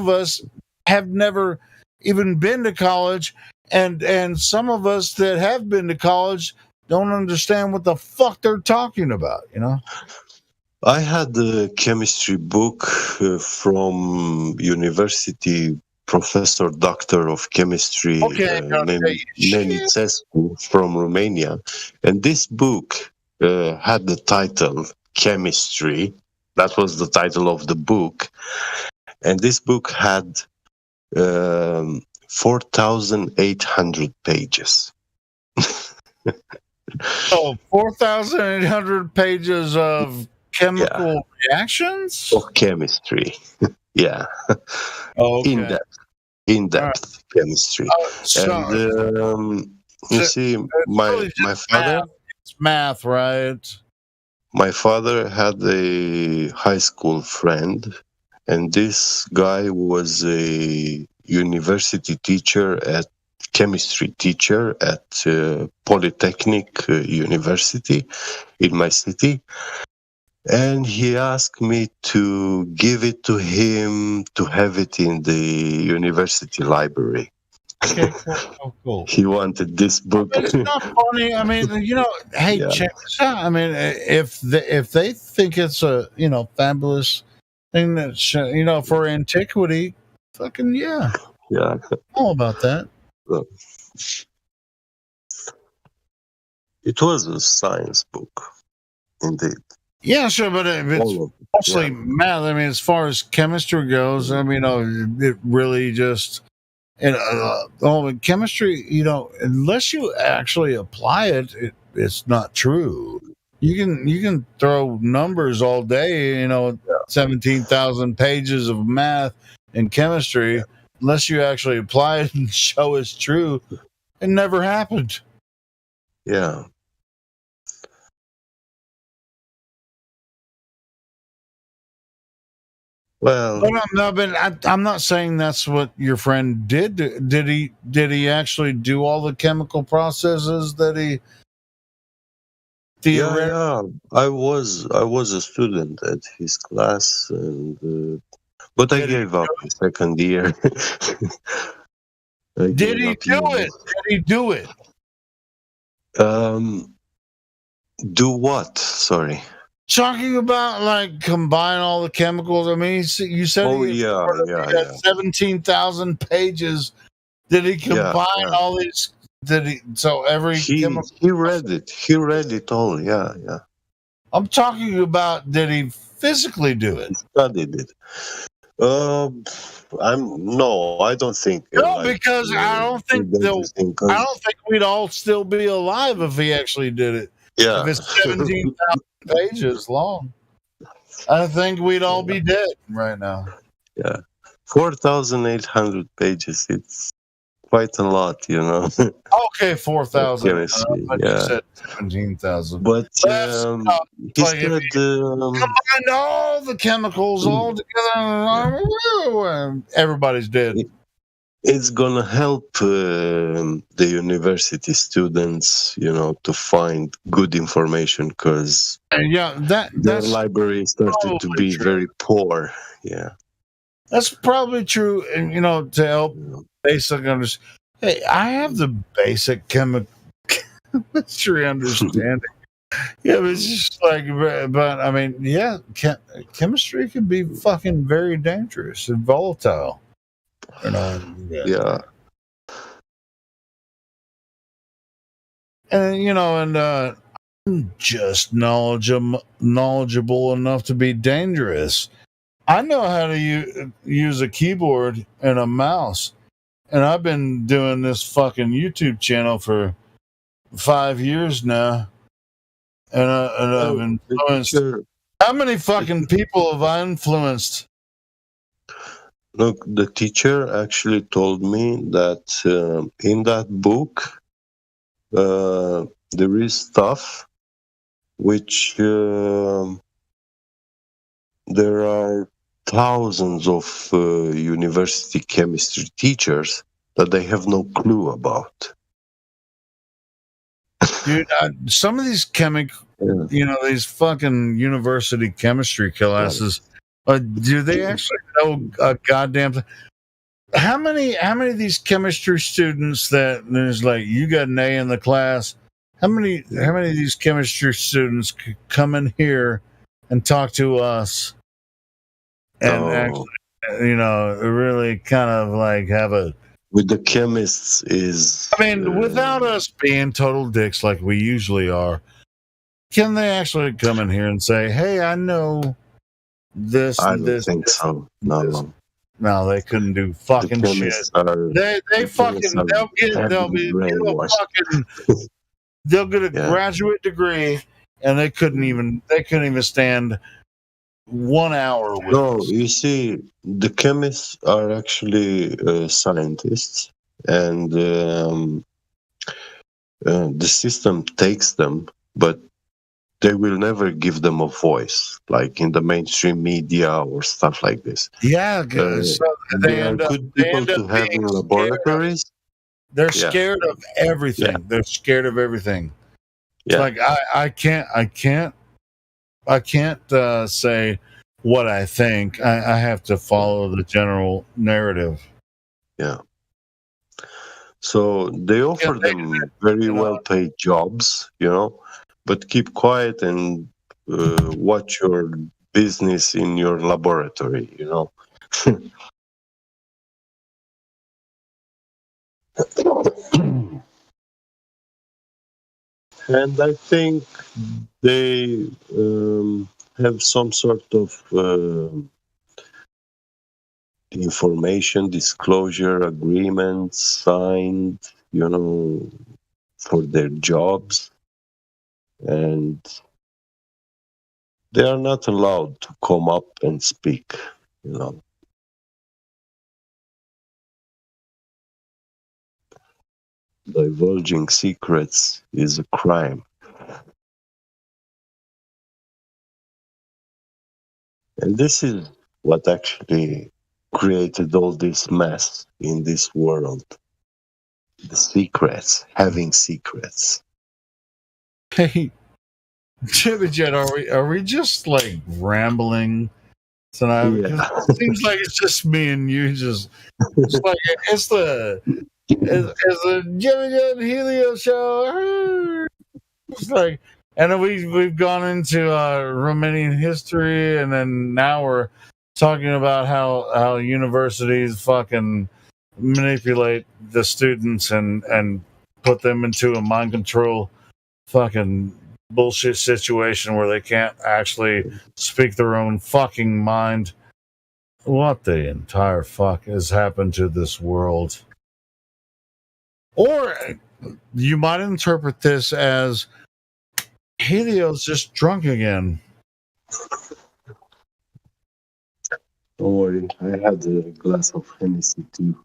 us have never even been to college, and some of us that have been to college don't understand what the fuck they're talking about. I had a chemistry book from university professor doctor of chemistry Menicescu from Romania, and this book had the title Chemistry. That was the title of the book, and this book had 4,800 pages. So 4,800 pages of chemical reactions of chemistry. Yeah. Okay. In depth chemistry. And you see, my father. It's math, right? My father had a high school friend, and this guy was a university teacher chemistry teacher at Polytechnic University in my city. And he asked me to give it to him to have it in the university library. Okay, cool. He wanted this book. It's not funny. I mean, hey, check this out. I mean, if they think it's a fabulous thing that for antiquity, fucking yeah, all about that. It was a science book, indeed. Yeah, sure, but it's mostly math. I mean, as far as chemistry goes, I mean, it really just chemistry. Unless you actually apply it, it's not true. You can throw numbers all day. 17,000 pages of math and chemistry. Unless you actually apply it and show it's true, it never happened. Yeah. Well, I'm not saying that's what your friend did. Did he actually do all the chemical processes that he? Yeah. I was a student at his class, and but I gave up the second year. Did he do it? Do what? Sorry. talking about like combine all the chemicals. I mean, you said he got 17,000 pages. Did he combine all these? Did he? So every chemical. He read it. He read it all. Yeah, yeah. I'm talking about. Did he physically do it? He studied it. I don't think. No, because I don't think we'd all still be alive if he actually did it. Yeah. If it's 17,000 pages long, I think we'd all be dead right now. Yeah, 4,800 pages. It's quite a lot, you know. Okay, 4,000. But you said 17,000. But he he said combined all the chemicals all together, and everybody's dead. It's gonna help the university students, you know, to find good information because their library started to be very poor. Yeah, that's probably true, and you know, to help basic understanding. Hey, I have the basic chemistry understanding. Yeah, but it's just like, but I mean, yeah, chemistry can be fucking very dangerous and volatile. You know, yeah. And you know, and I'm just knowledgeable enough to be dangerous. I know how to use a keyboard and a mouse, and I've been doing this fucking YouTube channel for 5 years now, and I've influenced. How many fucking people have I influenced? Look, the teacher actually told me that in that book there is stuff which there are thousands of university chemistry teachers that they have no clue about. Dude, some of these you know, these fucking university chemistry classes, do they actually know a goddamn thing? How many of these chemistry students that there's like, you got an A in the class? How many of these chemistry students could come in here and talk to us and actually, you know, really kind of like have a with the chemists is. I mean, without us being total dicks like we usually are, can they actually come in here and say, "Hey, I know this"? I don't think so. No. No, they couldn't do fucking shit. They'll get a graduate degree, and they couldn't even stand 1 hour with us. You see, the chemists are actually scientists, and the system takes them, but they will never give them a voice, like in the mainstream media or stuff like this. Yeah, so they are good people to have in laboratories. They're scared of everything. Yeah. They're scared of everything. Yeah. It's like I can't say what I think. I have to follow the general narrative. Yeah. So they offer them very well-paid jobs, you know, but keep quiet and watch your business in your laboratory, you know. And I think they have some sort of information disclosure agreements signed, you know, for their jobs. And they are not allowed to come up and speak, you know. Divulging secrets is a crime. And this is what actually created all this mess in this world. The secrets, having secrets. Hey, Jimmy Jet, are we just like rambling tonight? Yeah. It seems like it's just me and you. It's like it's the Jimmy Jet Helio show. It's like And then we've gone into Romanian history, and then now we're talking about how universities fucking manipulate the students and put them into a mind control fucking bullshit situation where they can't actually speak their own fucking mind. What the entire fuck has happened to this world? Or you might interpret this as Helio's just drunk again. Don't worry, I had a glass of Hennessy too.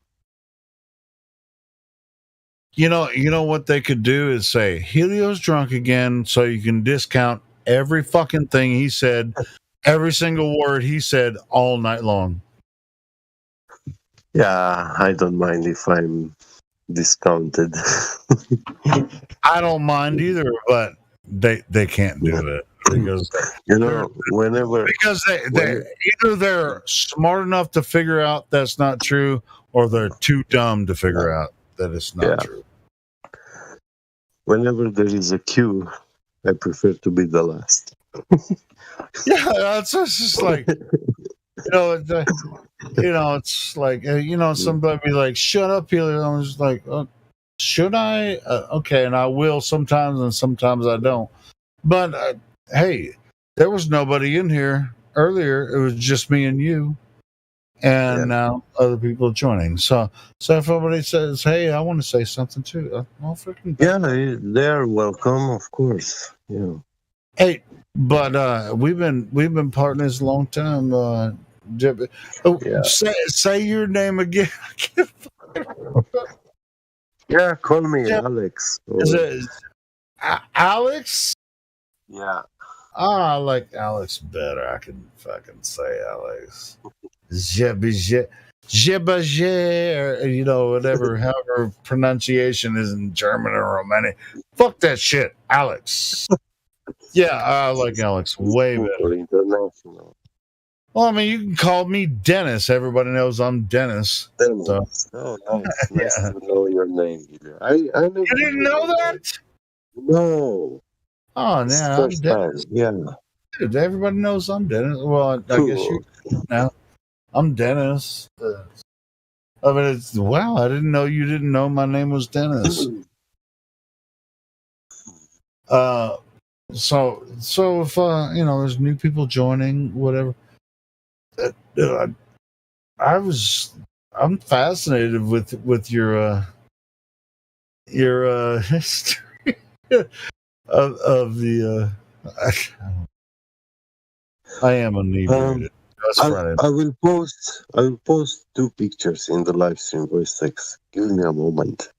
You know what they could do is say Helio's drunk again, so you can discount every fucking thing he said, every single word he said all night long. Yeah, I don't mind if I'm discounted. I don't mind either, but they can't do it because whenever either they're smart enough to figure out that's not true, or they're too dumb to figure out that it's not true. Whenever there is a queue, I prefer to be the last. Yeah, that's just like it's like somebody be like, "Shut up, Helio." I'm just like, should I? Okay, and I will sometimes, and sometimes I don't. But hey, there was nobody in here earlier. It was just me and you, and now other people are joining. So if somebody says, "Hey, I want to say something too," I'll freaking they're welcome, of course. Yeah. Hey, but we've been partners a long time. Say your name again. Yeah, call me Alex. Is it Alex? Yeah. I like Alex better. I can fucking say Alex. Jebajé, or whatever, however pronunciation is in German or Romanian. Fuck that shit, Alex. Yeah, I like Alex way better. International. Well, I mean, you can call me Dennis. Everybody knows I'm Dennis. So. Oh, nice. Nice to know your name, Hilda. I never You didn't know that? No. Oh, yeah, I'm Dennis. Yeah. Dude, everybody knows I'm Dennis. Well, I guess you now. I'm Dennis. I mean, wow, I didn't know you didn't know my name was Dennis. So if there's new people joining, whatever. I'm fascinated with your history of the. I am inebriated. I will post 2 pictures in the live stream voice text. Give me a moment.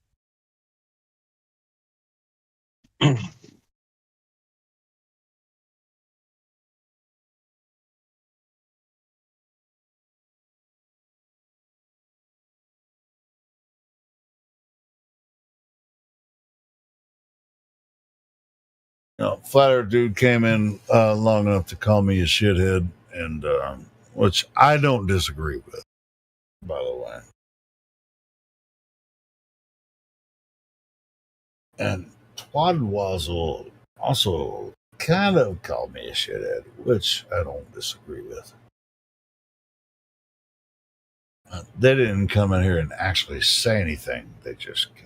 Flat Earth dude came in long enough to call me a shithead, and which I don't disagree with, by the way. And Twadwazzle also kind of called me a shithead, which I don't disagree with. They didn't come in here and actually say anything. They just came.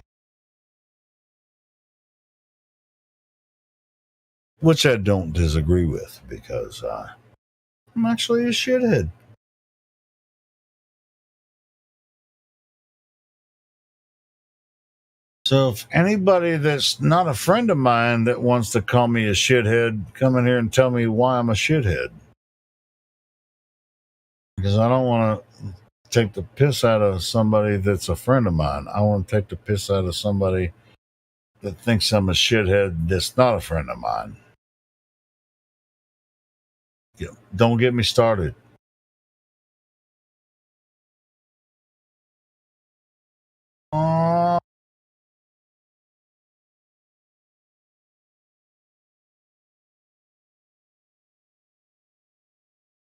Which I don't disagree with, because I'm actually a shithead. So if anybody that's not a friend of mine that wants to call me a shithead, come in here and tell me why I'm a shithead. Because I don't want to take the piss out of somebody that's a friend of mine. I want to take the piss out of somebody that thinks I'm a shithead that's not a friend of mine. Don't get me started.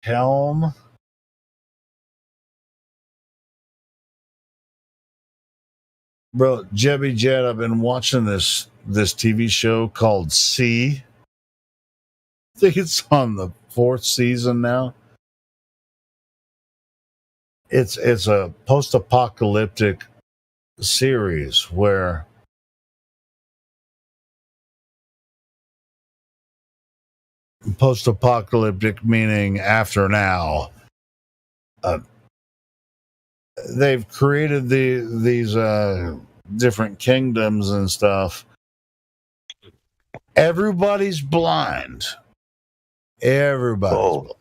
Helm. Bro, Jebby Jed, I've been watching this TV show called C. think it's on the 4th season now. It's a post-apocalyptic series where post-apocalyptic meaning after now. They've created these different kingdoms and stuff. Everybody's blind. Everybody's blind.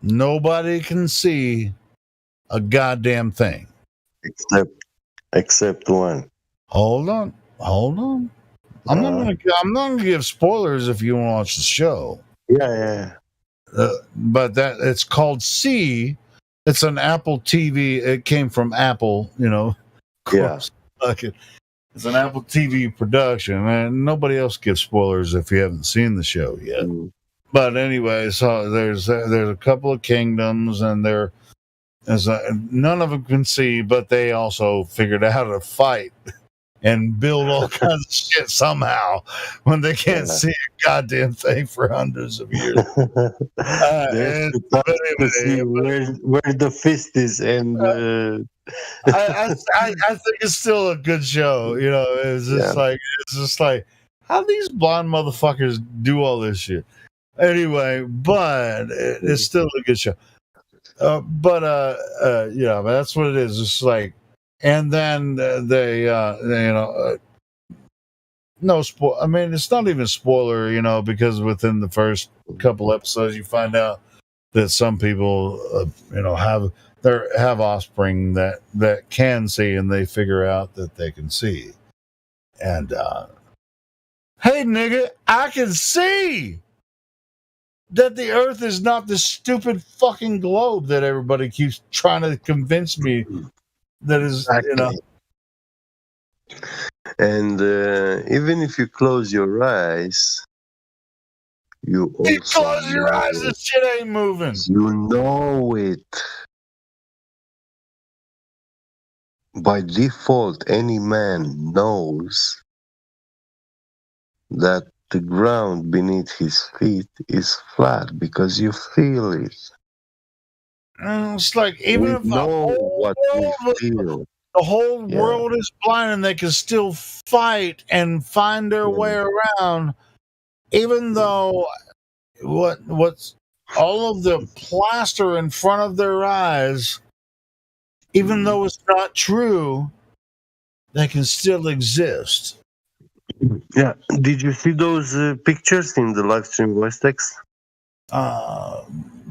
Nobody can see a goddamn thing. Except one. Hold on. I'm not gonna give spoilers if you want to watch the show. Yeah. But that it's called C. It's an Apple TV. It came from Apple, of course. Yeah. It's an Apple TV production, and nobody else gives spoilers if you haven't seen the show yet. But anyway, so there's a couple of kingdoms, and none of them can see, but they also figured out how to fight and build all kinds of shit somehow when they can't see a goddamn thing for hundreds of years. To see where the fist is, and I think it's still a good show. It's just like how these blonde motherfuckers do all this shit. Anyway, but it's still a good show. That's what it is. It's like, and then no spoil. I mean, it's not even spoiler, because within the first couple episodes, you find out that some people, have offspring that can see, and they figure out that they can see. And hey, nigga, I can see that the Earth is not this stupid fucking globe that everybody keeps trying to convince me that is. And even if you close your eyes, you close your eyes, the shit ain't moving. You know it. By default, any man knows that the ground beneath his feet is flat because you feel it. It's like even if the whole world is blind and they can still fight and find their way around, even though what's all of the plaster in front of their eyes, even though it's not true, they can still exist. Yeah. Did you see those pictures in the live stream voice text?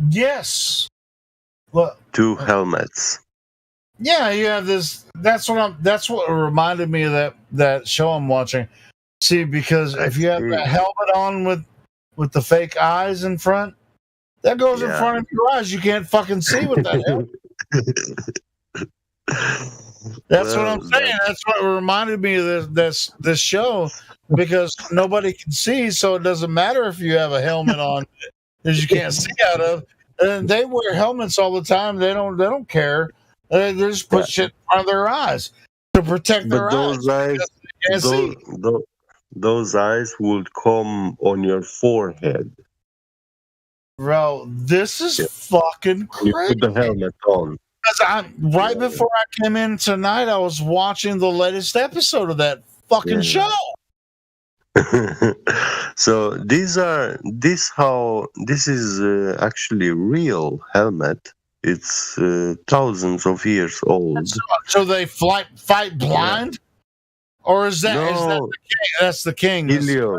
Yes. Well, 2 helmets. Yeah, you have this. That's what reminded me of that show I'm watching. See, because if you have that helmet on with the fake eyes in front, that goes in front of your eyes. You can't fucking see with that helmet. That's what I'm saying. That's what reminded me of this show, because nobody can see, so it doesn't matter if you have a helmet on that you can't see out of. And they wear helmets all the time. They don't care. They just put shit in front of their eyes to protect their eyes. Those eyes would come on your forehead. Bro, this is fucking crazy. You put the helmet on. Because before I came in tonight, I was watching the latest episode of that fucking show. So this is actually real helmet. It's thousands of years old. So they fight blind, or is that the king? That's the king. Helio.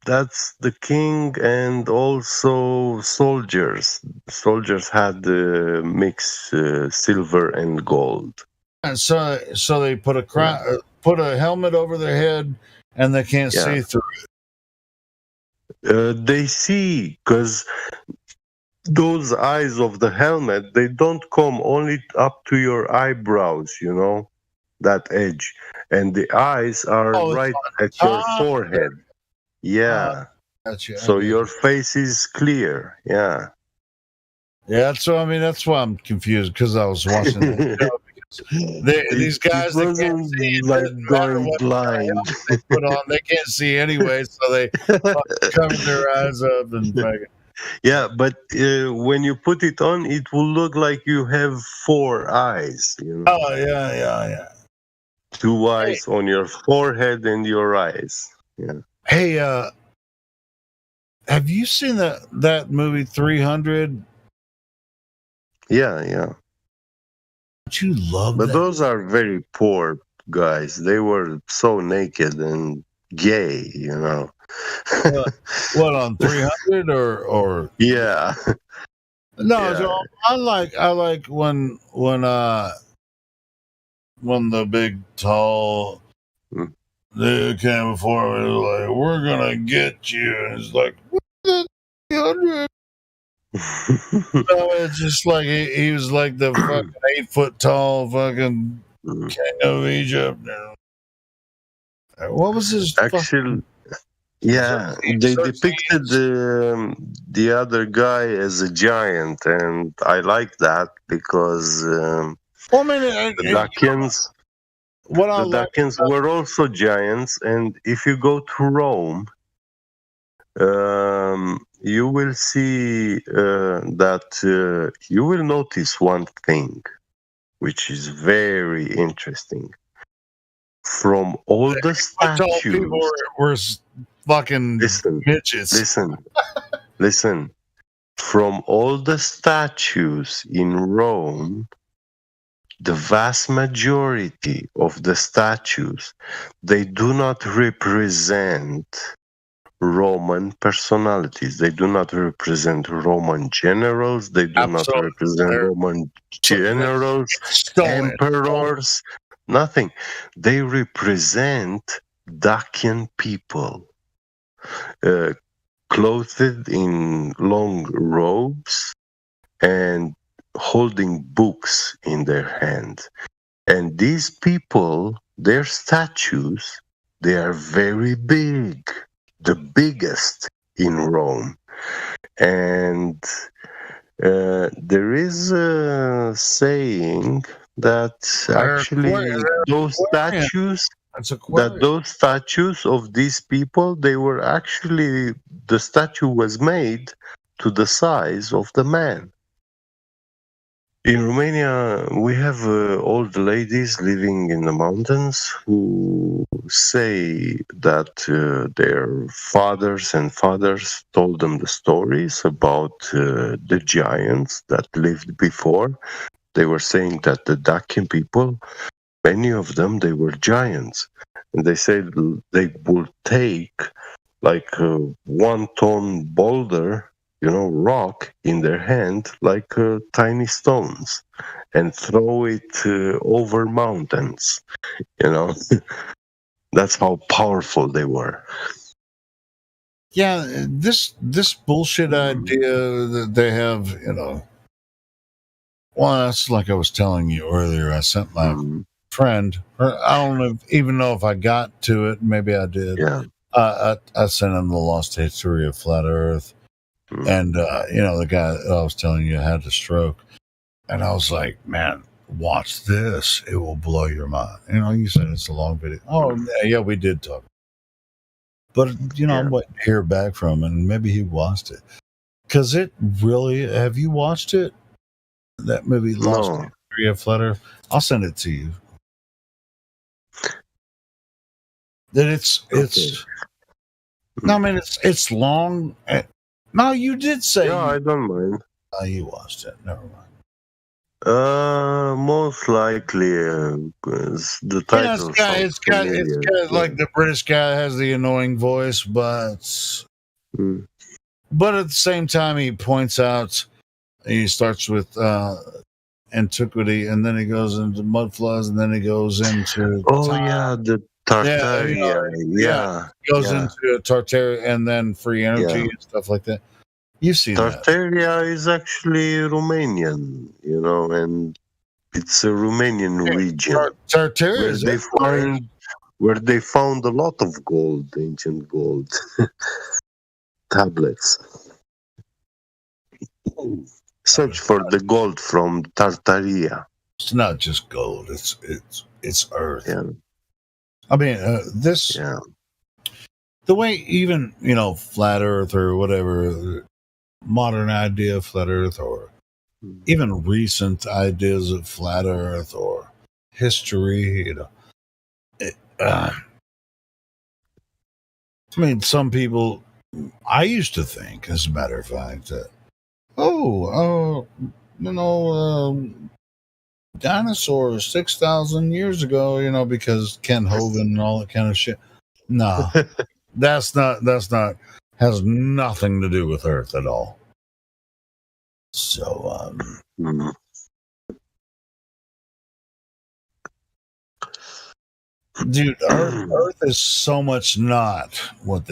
That's the king, and also soldiers. Soldiers had mixed silver and gold. And so they put a crown, put a helmet over their head, and they can't see through it. They see, because those eyes of the helmet, they don't come only up to your eyebrows, that edge, and the eyes are right at your forehead. Yeah. Gotcha. So your face is clear. Yeah. Yeah. So that's why I'm confused, because I was watching that show. These guys, they can't see. It like doesn't matter going what blind. they put on; they can't see anyway, so they cover their eyes up and fucking. Yeah, but when you put it on, it will look like you have 4 eyes. You know? Oh yeah. 2 eyes on your forehead and your eyes. Yeah. Hey, have you seen that movie 300? Yeah. Don't you love But that? those are very poor guys. They were so naked and gay, you know. What on 300 or? Yeah. No, Yeah. so I like when the big tall dude came before me, was like, "We're gonna get you," and it's like, "What the 300?" No, it's just like he was like the fucking 8 foot tall fucking king of Egypt. What was his Actually, yeah, they depicted the other guy as a giant, and I like that because Well, I mean, the Dacians, what I like were also giants, and if you go to Rome, you will see that you will notice one thing, which is very interesting. From all the tall people statues, were fucking midgets. Listen. From all the statues in Rome, the vast majority of the statues, they do not represent Roman personalities. They do not represent Roman generals. They do not represent Roman generals, emperors, nothing. They represent Dacian people, clothed in long robes and holding books in their hands. And these people, their statues, they are very big, the biggest in Rome. And there is a saying that actually those statues of these people, they were actually, the statue was made to the size of the man. In Romania, we have old ladies living in the mountains who say that their fathers and fathers told them the stories about the giants that lived before. They were saying that the Dacian people, many of them, they were giants. And they said they would take like a 1-ton boulder, rock in their hand, like tiny stones, and throw it over mountains. That's how powerful they were. Yeah, this bullshit idea that they have, well, that's like I was telling you earlier. I sent my friend, I don't even know if I got to it. Maybe I did. Yeah. I sent him the Lost History of Flat Earth. And, the guy that I was telling you had a stroke. And I was like, man, watch this. It will blow your mind. You said it's a long video. Oh, yeah, we did talk. But, I'm waiting to hear back from him, and maybe he watched it. Because it really, have you watched it? That movie, Lost History of Flat Earth? I'll send it to you. That it's no, I mean, it's long. No, you did say. No, I don't mind. Oh, you watched it. Never mind. Most likely, the title. It's got like the British guy has the annoying voice, but at the same time he points out, he starts with antiquity, and then he goes into mud floods, and then he goes into the Tartaria. Goes into Tartaria, and then free energy and stuff like that. You've seen Tartaria is actually Romanian, and it's a Romanian region Tartaria where they found a lot of gold, ancient gold tablets. Search for the gold from Tartaria. It's not just gold. It's Earth. Yeah. I mean, this. Yeah. The way even flat Earth or whatever modern idea of flat Earth, or even recent ideas of flat Earth or history, I mean, some people. I used to think, as a matter of fact, that dinosaurs 6,000 years ago, because Ken Hovind and all that kind of shit. Nah, that's not has nothing to do with Earth at all. So, dude, Earth is so much not what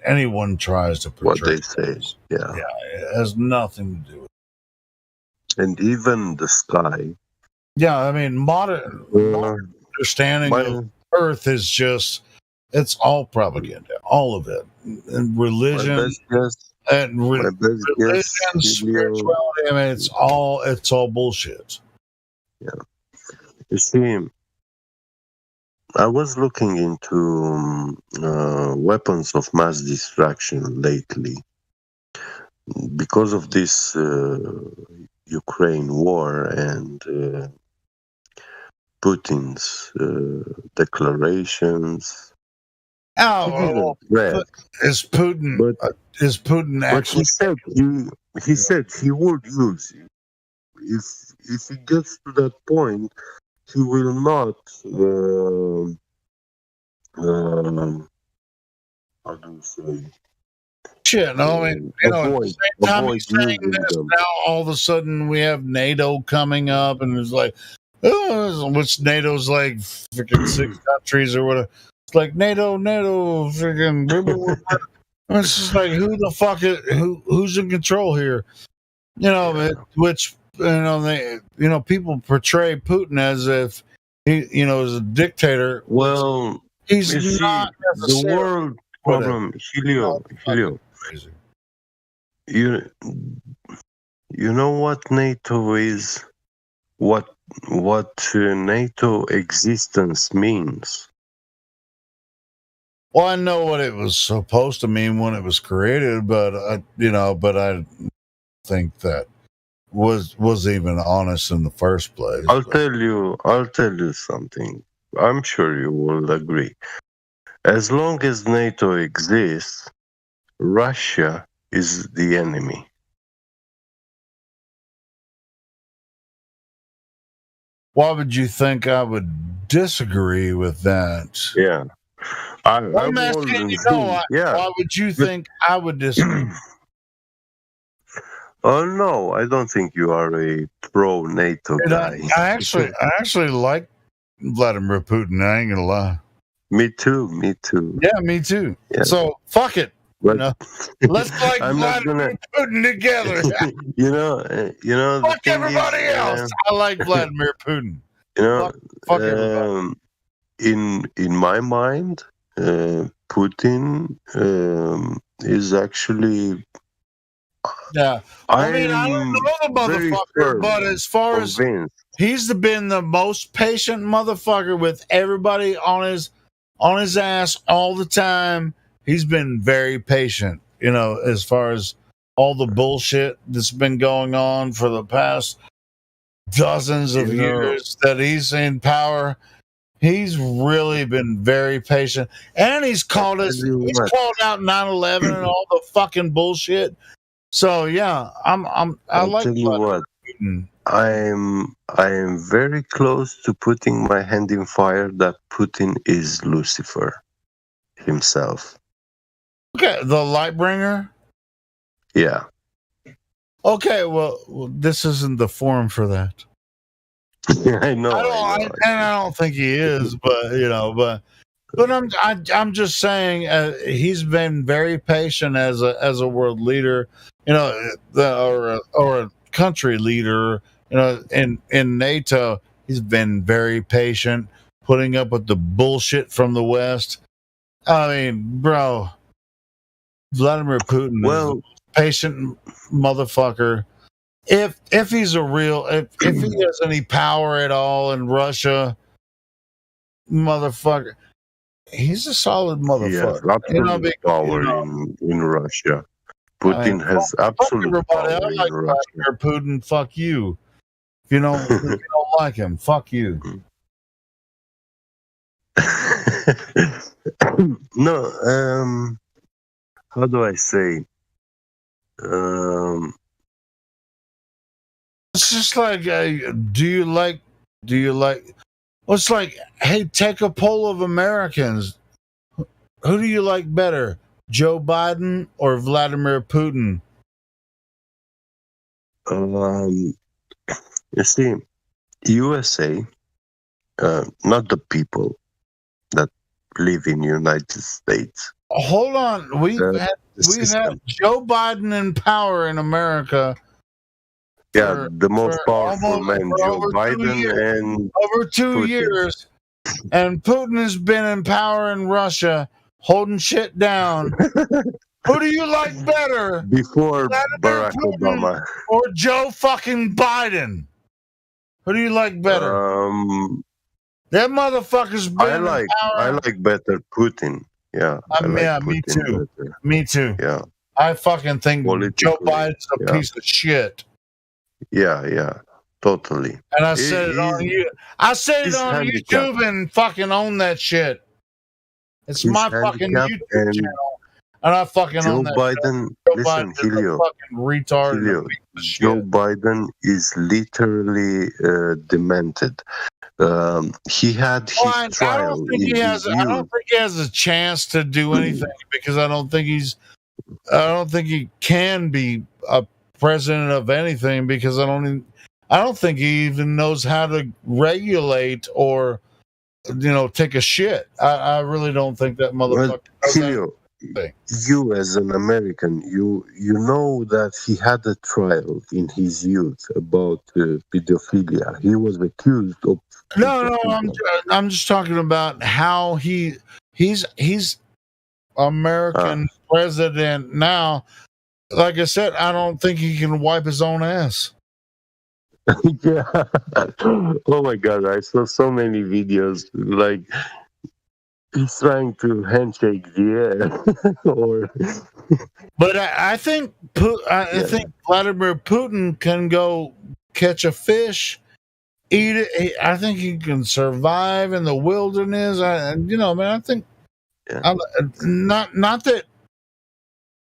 anyone tries to portray. What they say, yeah. It has nothing to do with it. And even the sky. Yeah, I mean, modern understanding of Earth is just, it's all propaganda, all of it. And religion, spirituality, I mean, it's all bullshit. Yeah. You see, I was looking into weapons of mass destruction lately because of this Ukraine war and Putin's declarations. Is Putin actually? But he said he would use it. If he gets to that point, he will not. How do you say? Shit, no, I mean, at the same time he's saying this, now all of a sudden we have NATO coming up, and it's like, which NATO's like freaking 6 countries or whatever. It's like NATO, freaking. It's just like, who the fuck who's in control here? Which people portray Putin as if he is a dictator. Well, he's not the world problem, Helio. You know what NATO is? What NATO existence means? Well, I know what it was supposed to mean when it was created, but I think that was even honest in the first place. I'll tell you something. I'm sure you will agree. As long as NATO exists, Russia is the enemy. Why would you think I would disagree with that? Yeah. I'm asking you, why would you think I would disagree? Oh no, I don't think you are a pro NATO guy. I actually like Vladimir Putin. I ain't gonna lie. Me too. Yeah, me too. Yeah. So fuck it. Let's like Vladimir Putin together. Fuck everybody else. I like Vladimir Putin. Fuck everybody. In my mind, Putin is actually. Yeah, I mean, I don't know the motherfucker, but as far as he's been the most patient motherfucker with everybody on his ass all the time. He's been very patient, as far as all the bullshit that's been going on for the past dozens of years that he's in power. He's really been very patient, and he's called out 9/11 and all the fucking bullshit. So yeah, I like. Tell you what, I am very close to putting my hand in fire that Putin is Lucifer himself. Okay, the light bringer. Yeah. Okay, well, this isn't the forum for that. I know. I don't think he is, but I'm just saying he's been very patient as a world leader, or a country leader, in NATO. He's been very patient, putting up with the bullshit from the West. I mean, bro, Vladimir Putin is a patient motherfucker if he's a real, if he has any power at all in Russia, motherfucker, he's a solid He has motherfucker. absolute power in Russia. Putin has Fuck absolute everybody. I power in like Russia. Vladimir Putin. Fuck you. If you don't like him, fuck you. No, how do I say? It's just like, do you like? Well, it's like, hey, take a poll of Americans. Who do you like better, Joe Biden or Vladimir Putin? You see, USA, not the people that live in United States. Hold on, we've had Joe Biden in power in America. Yeah, the most powerful man, Joe Biden, and over 2 years, and Putin has been in power in Russia, holding shit down. Who do you like better? Before Vladimir Barack Putin Obama. or Joe fucking Biden? Who do you like better? That motherfucker's been in power. I like better Putin. Yeah, I like yeah, Putin me too. better. Me too. Yeah. I fucking think Joe Biden's a piece of shit. Yeah, totally. And I said it on you. I said it on YouTube and fucking own that shit. It's my fucking YouTube channel, and I fucking Joe own that. Biden, listen, Helio. Fucking retard. Helio, Joe Biden is literally demented. He had his trial. I don't think he has a chance to do anything because I don't think he can be a president of anything because I don't think he even knows how to regulate or take a shit. I really don't think that motherfucker knows Helio, you as an American, you know that he had a trial in his youth about pedophilia. He was accused of. No, I'm just talking about how he's American president now. Like I said, I don't think he can wipe his own ass. Yeah. Oh my God, I saw so many videos like he's trying to handshake the air, or. But I think think Vladimir Putin can go catch a fish, eat it. I think he can survive in the wilderness. I think not that.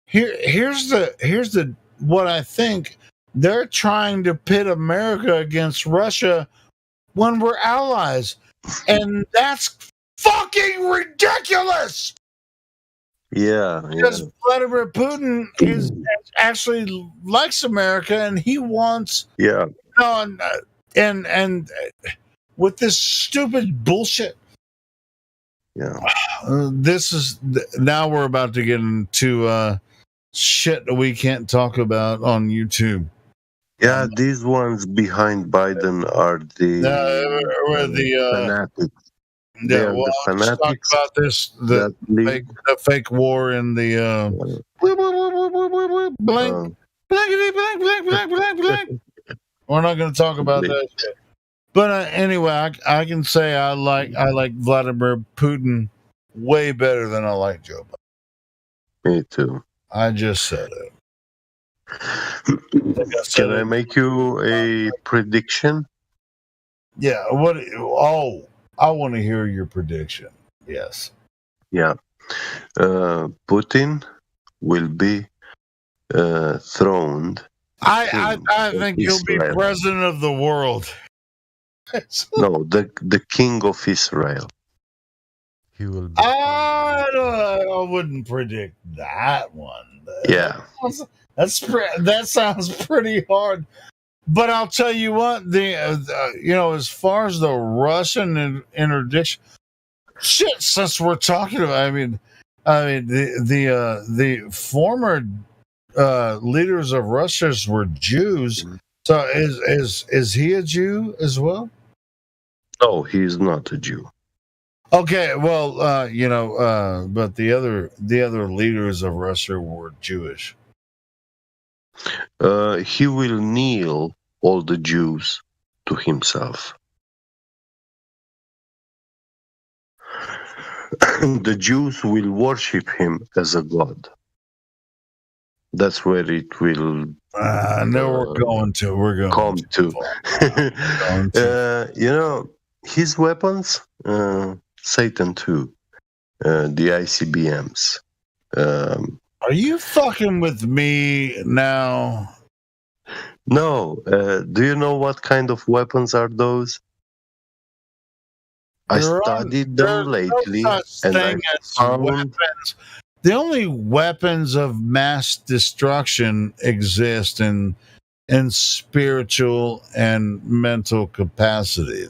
Here's the what I think. They're trying to pit America against Russia when we're allies, and that's fucking ridiculous. Yeah, because Vladimir Putin actually likes America, and he wants and with this stupid bullshit. Yeah, this is now we're about to get into shit that we can't talk about on YouTube. Yeah, these ones behind Biden are the fanatics. Yeah, well, I'll just talk about this the fake war in the blank, blank. We're not going to talk about that shit. But anyway, I can say I like Vladimir Putin way better than I like Joe Biden. Me too. I just said it. Can I make you a prediction? Yeah. What? Oh, I want to hear your prediction. Yes. Yeah. Putin will be throned. I think he'll be president of the world. No, the king of Israel. He will be. I wouldn't predict that one. Yeah. That sounds pretty hard. But I'll tell you what, as far as the Russian interdiction, shit. Since we're talking about, the former leaders of Russia were Jews. So is he a Jew as well? No, he's not a Jew. Okay, well, but the other leaders of Russia were Jewish. he will kneel all the Jews to himself. The Jews will worship him as a god. That's where it will. No, we're going to. We're going come to. You know, his weapons, Satan too, the ICBMs. Are you fucking with me now? No. Do you know what kind of weapons are those? I studied them lately, no such and I thing as found weapons. The only weapons of mass destruction exist in spiritual and mental capacity.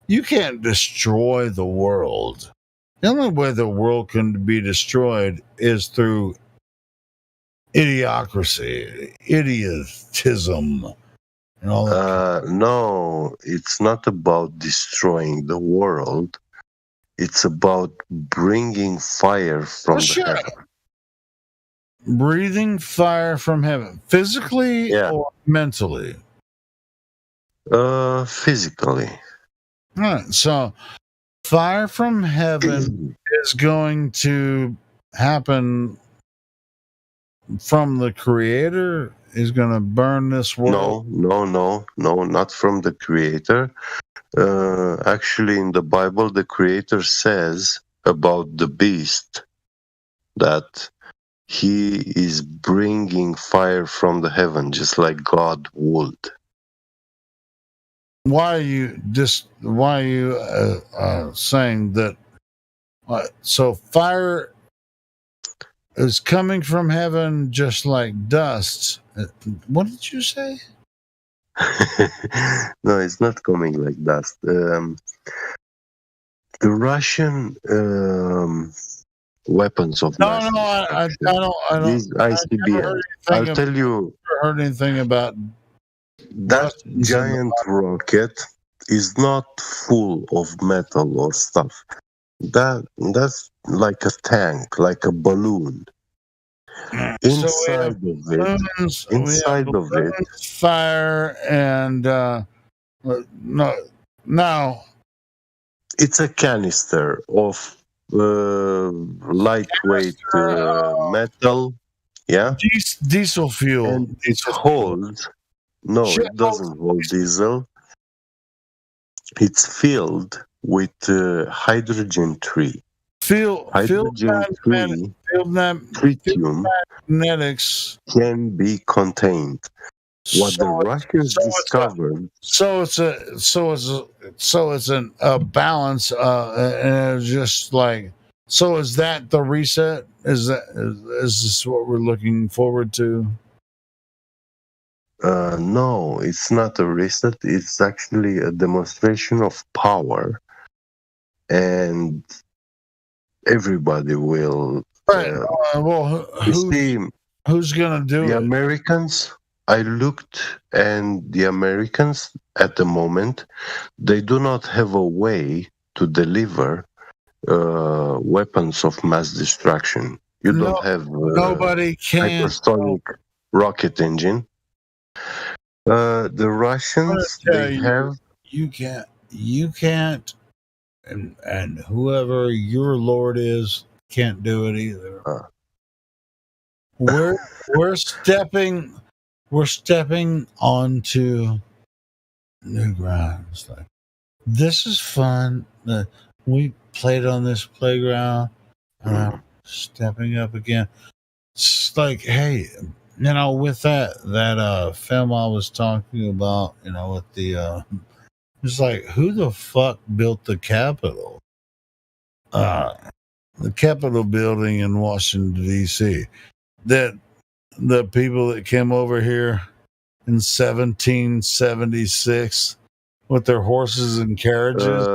You can't destroy the world. The only way the world can be destroyed is through idiocracy, idiotism, and all that. no, it's not about destroying the world. It's about bringing fire from the heaven. Breathing fire from heaven, physically or mentally? Physically. All right, so fire from heaven is going to happen from the Creator. Is going to burn this world. No, not from the Creator. Actually, in the Bible, the Creator says about the beast that he is bringing fire from the heaven, just like God would. Why are you saying that? So fire is coming from heaven, just like dust. What did you say? No, it's not coming like dust. The Russian weapons of mass I don't. These ICBMs. I'll tell you. Heard anything about that giant rocket is not full of metal or stuff. That's like a tank, like a balloon. Inside of it, fire and no. It's a canister of lightweight metal. Yeah. Diesel fuel. And it holds. No, it doesn't hold diesel. It's filled with hydrogen 3. Hydrogen 3 tritium magnetics can be contained. What the Russians discovered. So it's a balance, and it's just like. So is that the reset? Is this what we're looking forward to? No, it's not a reset. It's actually a demonstration of power, and everybody will. Who's gonna do the it? Americans. I looked, and the Americans at the moment, they do not have a way to deliver weapons of mass destruction. You don't have nobody can hypersonic rocket engine. The Russians, they have. You can't, and whoever your lord is can't do it either. We're stepping onto new ground. It's like, this is fun. We played on this playground. Stepping up again. It's like, hey, with that film I was talking about, with the it's like, who the fuck built the Capitol? The Capitol building in Washington, D.C. That the people that came over here in 1776 with their horses and carriages.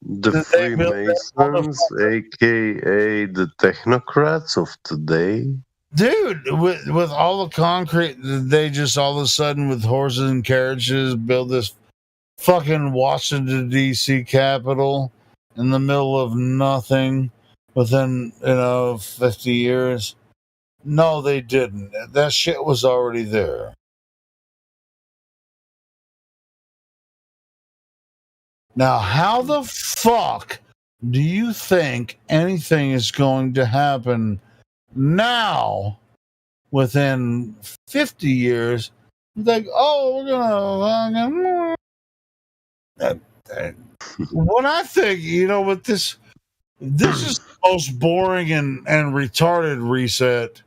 The Freemasons, aka the technocrats of today. Dude, with all the concrete, they just all of a sudden with horses and carriages build this fucking Washington D.C. Capitol in the middle of nothing within 50 years. No, they didn't. That shit was already there. Now, how the fuck do you think anything is going to happen now within 50 years? Like, oh, we're gonna when I think, with this is the most boring and retarded reset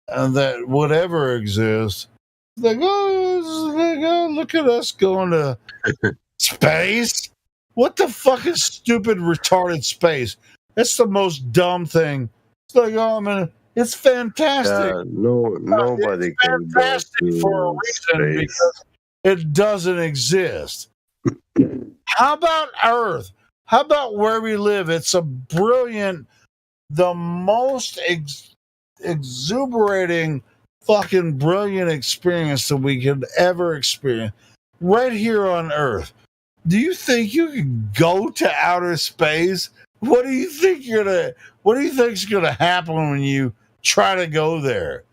that would ever exist. Like, oh, look at us going to space. What the fuck is stupid, retarded space? That's the most dumb thing. It's like, oh man, it's fantastic. Nobody It's can go fantastic for a to reason space. because it doesn't exist. How about Earth? How about where we live? It's a brilliant, the most exuberating, fucking brilliant experience that we could ever experience right here on Earth. Do you think you can go to outer space? What do you think is gonna happen when you try to go there?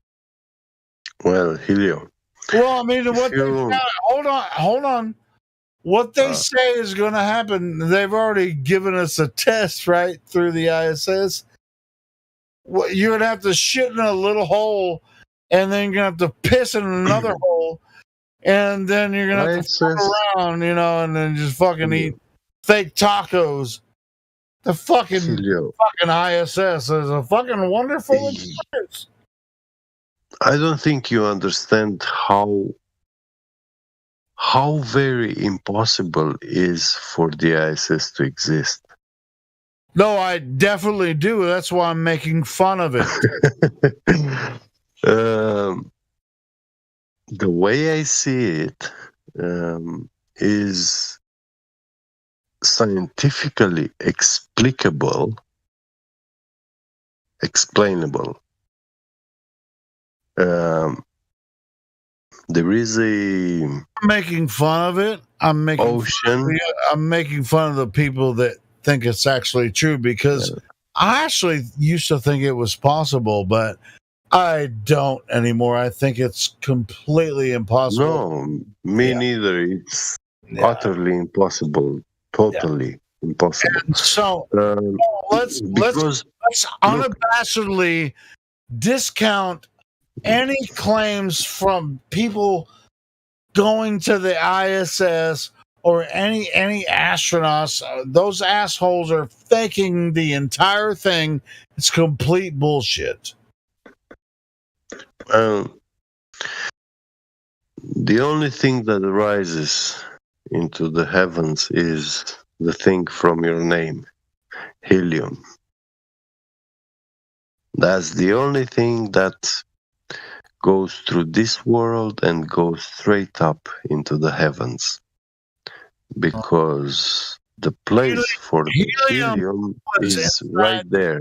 Well, Helio. Well, I mean, hold on. What they say is going to happen, they've already given us a test, right, through the ISS. You're going to have to shit in a little hole, and then you're going to have to piss in another hole, and then you're going to have to fuck around, and then just fucking eat fake tacos. The fucking ISS is a fucking wonderful experience. I don't think you understand how very impossible is for the ISS to exist. No, I definitely do. That's why I'm making fun of it. The way I see it is scientifically explainable. There is I'm making fun of it. I'm making fun of the people that think it's actually true because I actually used to think it was possible, but I don't anymore. I think it's completely impossible. No, me neither. It's utterly impossible. Totally impossible. And so let's unabashedly discount any claims from people going to the ISS or any astronauts. Those assholes are faking the entire thing. It's complete bullshit. The only thing that rises into the heavens is the thing from your name, helium. That's the only thing that goes through this world and goes straight up into the heavens. Because the place for the helium is right there.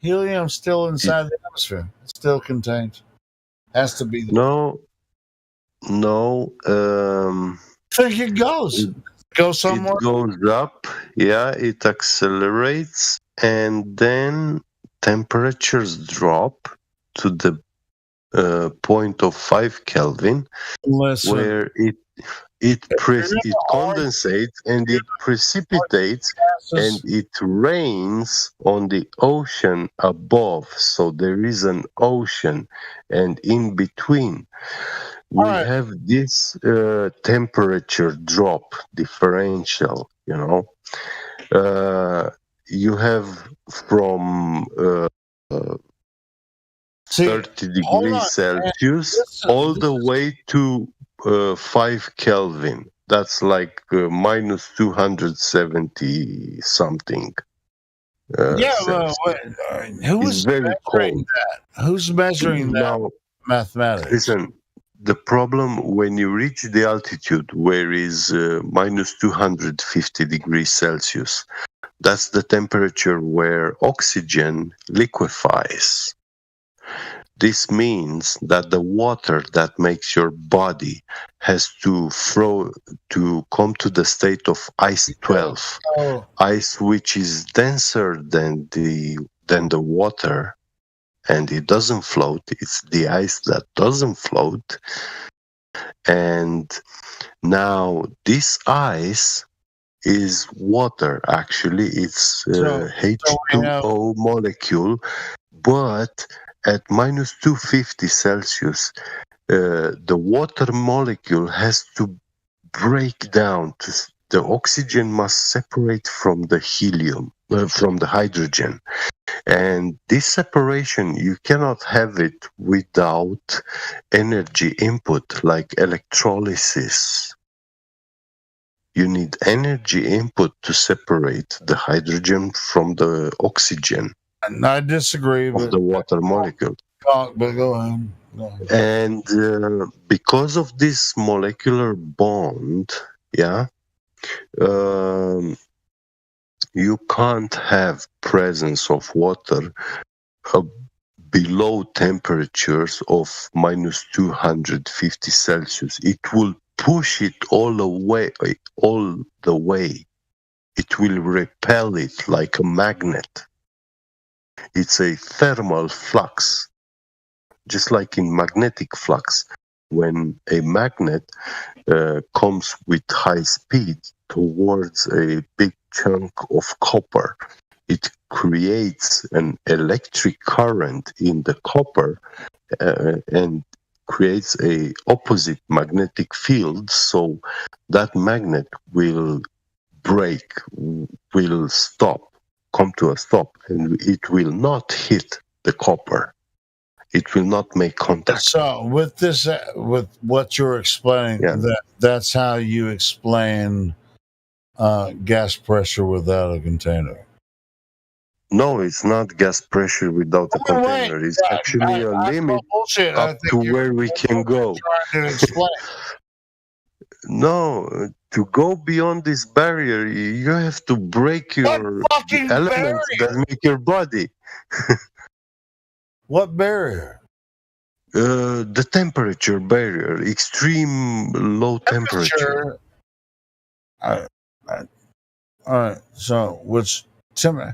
Helium's still inside the atmosphere. It's still contained. Has to be there. No. I think it goes. Goes somewhere. It goes up. Yeah, it accelerates, and then temperatures drop to the point of 5 Kelvin, where it condensates and it precipitates and it rains on the ocean above. So there is an ocean, and in between we have this temperature drop differential. You have from 30 degrees Celsius all the way to 5 Kelvin. That's like minus 270 something. Who's very cold. That? Who's measuring that? Mathematics. Listen, the problem when you reach the altitude where is minus 250 degrees Celsius, that's the temperature where oxygen liquefies. This means that the water that makes your body has to come to the state of ice 12, ice which is denser than the water, and it doesn't float. It's the ice that doesn't float. And now this ice is water, actually. It's H2O molecule, but at minus 250 Celsius, the water molecule has to break down. The oxygen must separate from the helium, from the hydrogen. And this separation, you cannot have it without energy input like electrolysis. You need energy input to separate the hydrogen from the oxygen. And I disagree, of the water molecule. But go ahead. And because of this molecular bond, you can't have presence of water below temperatures of minus 250 Celsius. It will push it all the way. It will repel it like a magnet. It's a thermal flux, just like in magnetic flux. When a magnet comes with high speed towards a big chunk of copper, it creates an electric current in the copper and creates a opposite magnetic field, so that magnet will break, will stop, come to a stop, and it will not hit the copper. It will not make contact. So with this, with what you're explaining, that's how you explain gas pressure without a container. No, it's not gas pressure without a container. It's actually a limit up to where we can go. No, to go beyond this barrier, you have to break your elements that make your body. What barrier? The temperature barrier, extreme low temperature. All right. So,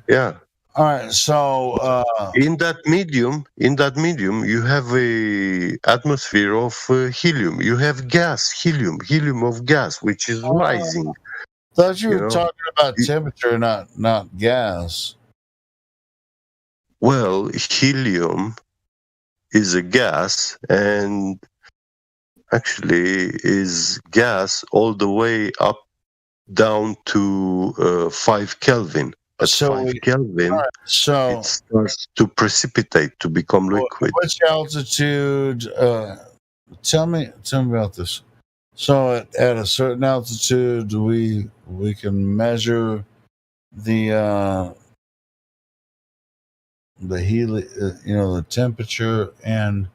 yeah. All right. So, in that medium, you have a atmosphere of helium. You have gas, helium of gas, which is rising. Thought you were talking about temperature, not gas. Well, helium is a gas, and actually is gas all the way up down to 5 Kelvin. At 5 Kelvin, it starts to precipitate, to become liquid. Which altitude? Tell me about this. So at a certain altitude, we can measure the the temperature and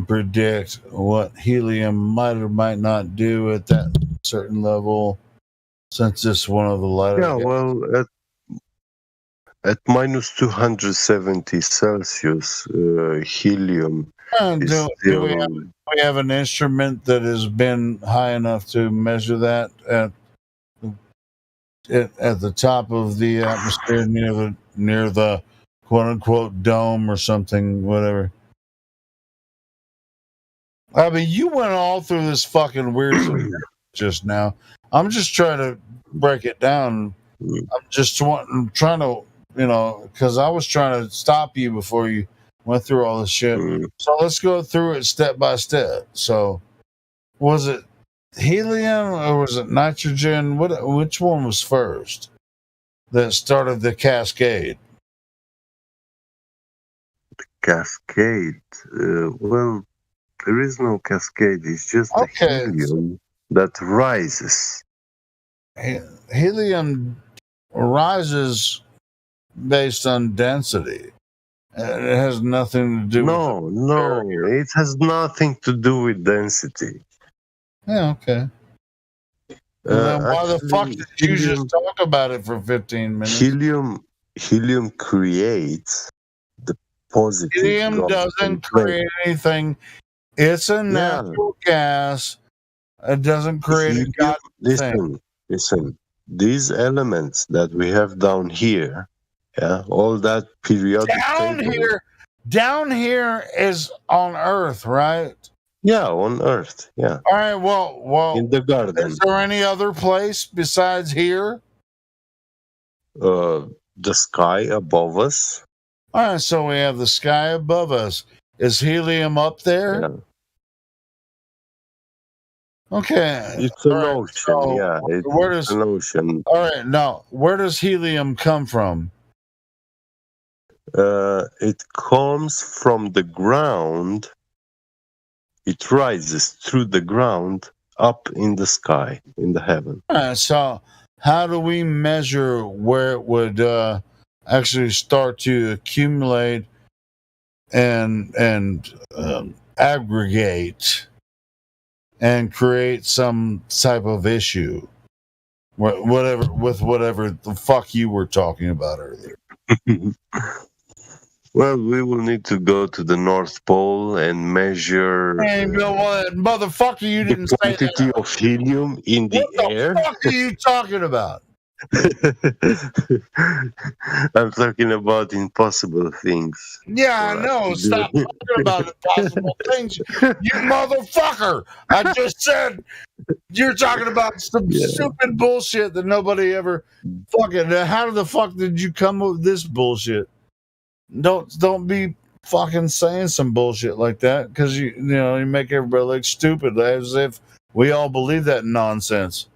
predict what helium might or might not do at that certain level, since it's one of the lighter. Yeah, well, at minus 270 Celsius, helium is do we have an instrument that has been high enough to measure that at the top of the atmosphere, near the quote unquote dome or something, whatever? I mean, you went all through this fucking weird just now. I'm just trying to break it down. I'm trying to, because I was trying to stop you before you went through all this shit. So let's go through it step by step. So, was it helium or was it nitrogen? Which one was first that started the cascade? Cascade. Well, there is no cascade. It's just the helium that rises. Helium rises based on density. It has nothing to do with it has nothing to do with density. Yeah, okay. Then why the fuck did you just talk about it for 15 minutes? Helium creates the positive. Helium doesn't create anything. It's a natural gas. It doesn't create a goddamn thing. Listen. These elements that we have down here, all that periodic down table. here. Down here is on Earth, right? Yeah, on Earth. Yeah. All right. Well. In the garden. Is there any other place besides here? The sky above us. All right. So we have the sky above us. Is helium up there? Yeah. Okay. It's an All right, ocean. so Yeah, where it's does an ocean. all right now? Where does helium come from? It comes from the ground. It rises through the ground up in the sky, in the heaven. All right. So how do we measure where it would actually start to accumulate and aggregate and create some type of issue? Whatever the fuck you were talking about earlier. Well, we will need to go to the North Pole and measure Hey, you know what, motherfucker? You the didn't say quantity that. of helium in the air. What the fuck are you talking about? I'm talking about impossible things. Yeah, I know. Stop talking about impossible things, you motherfucker. I just said you're talking about some stupid bullshit that nobody ever fucking. How the fuck did you come up with this bullshit? Don't be fucking saying some bullshit like that, because you make everybody look stupid, as if we all believe that nonsense.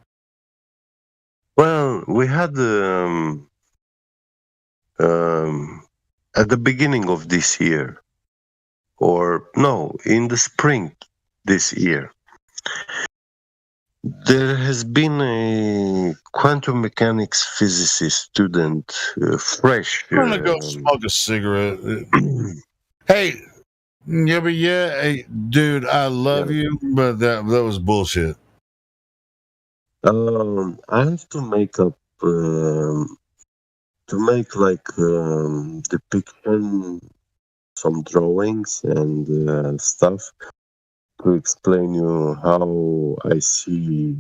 Well, we had at the beginning of this year, or no, in the spring this year, there has been a quantum mechanics physicist student, fresh. I'm gonna go smoke a cigarette. Hey, hey, dude, I love you, but that was bullshit. I have to make up to make like depiction, some drawings and stuff to explain you how I see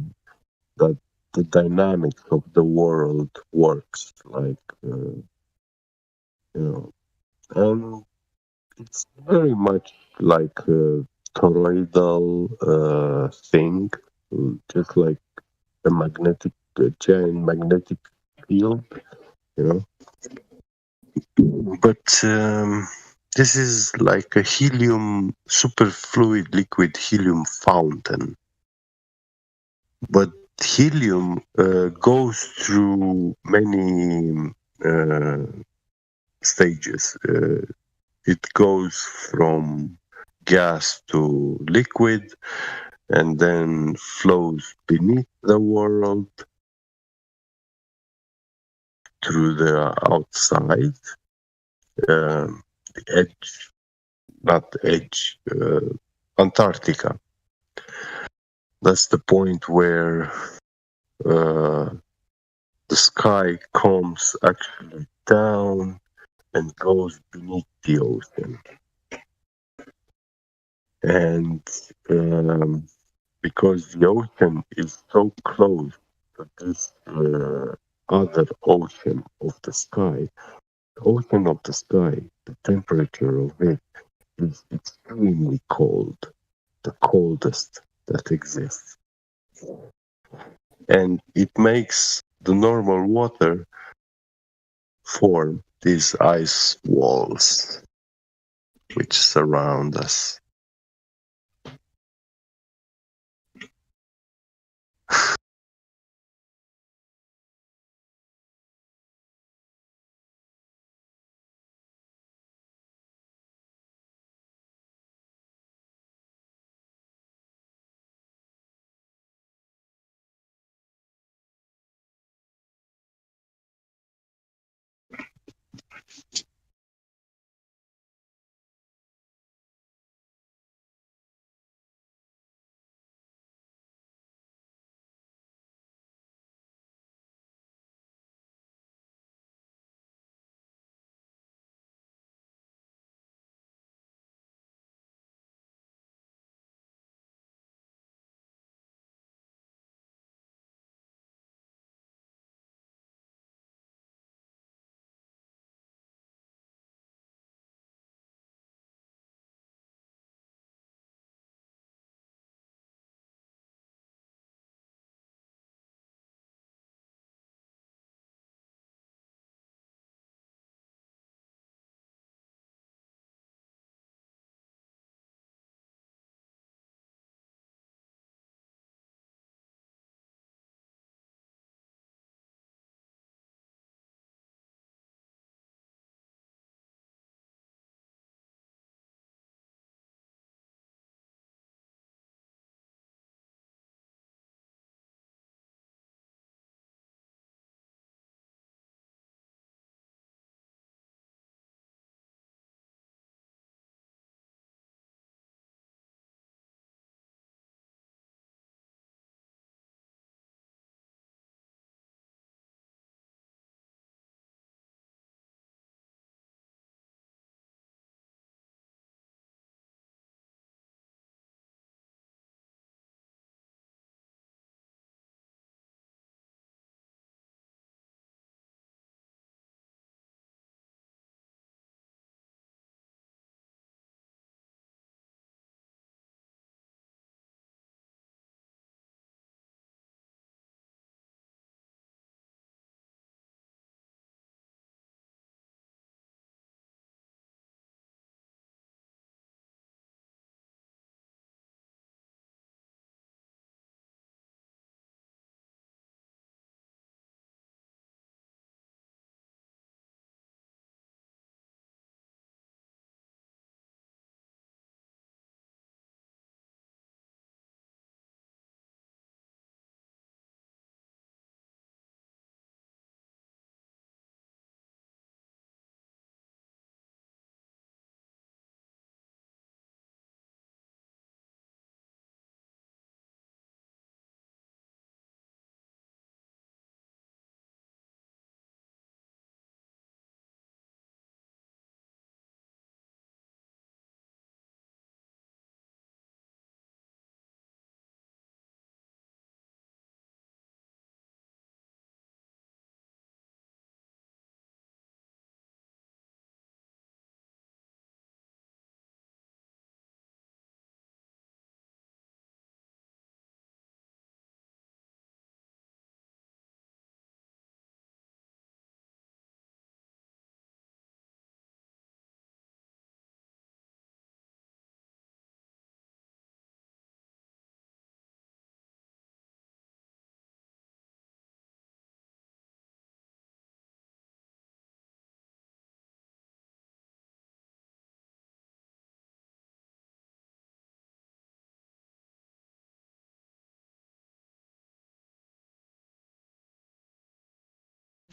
that the dynamics of the world works, like and it's very much like a toroidal thing, just like a giant magnetic field, you know. But this is like a helium, superfluid liquid helium fountain. But helium goes through many stages. It goes from gas to liquid and then flows beneath the world through the outside, the edge, not the edge, Antarctica. That's the point where the sky comes actually down and goes beneath the ocean. And because the ocean is so close to this other ocean of the sky, the ocean of the sky, the temperature of it is extremely cold, the coldest that exists. And it makes the normal water form these ice walls which surround us.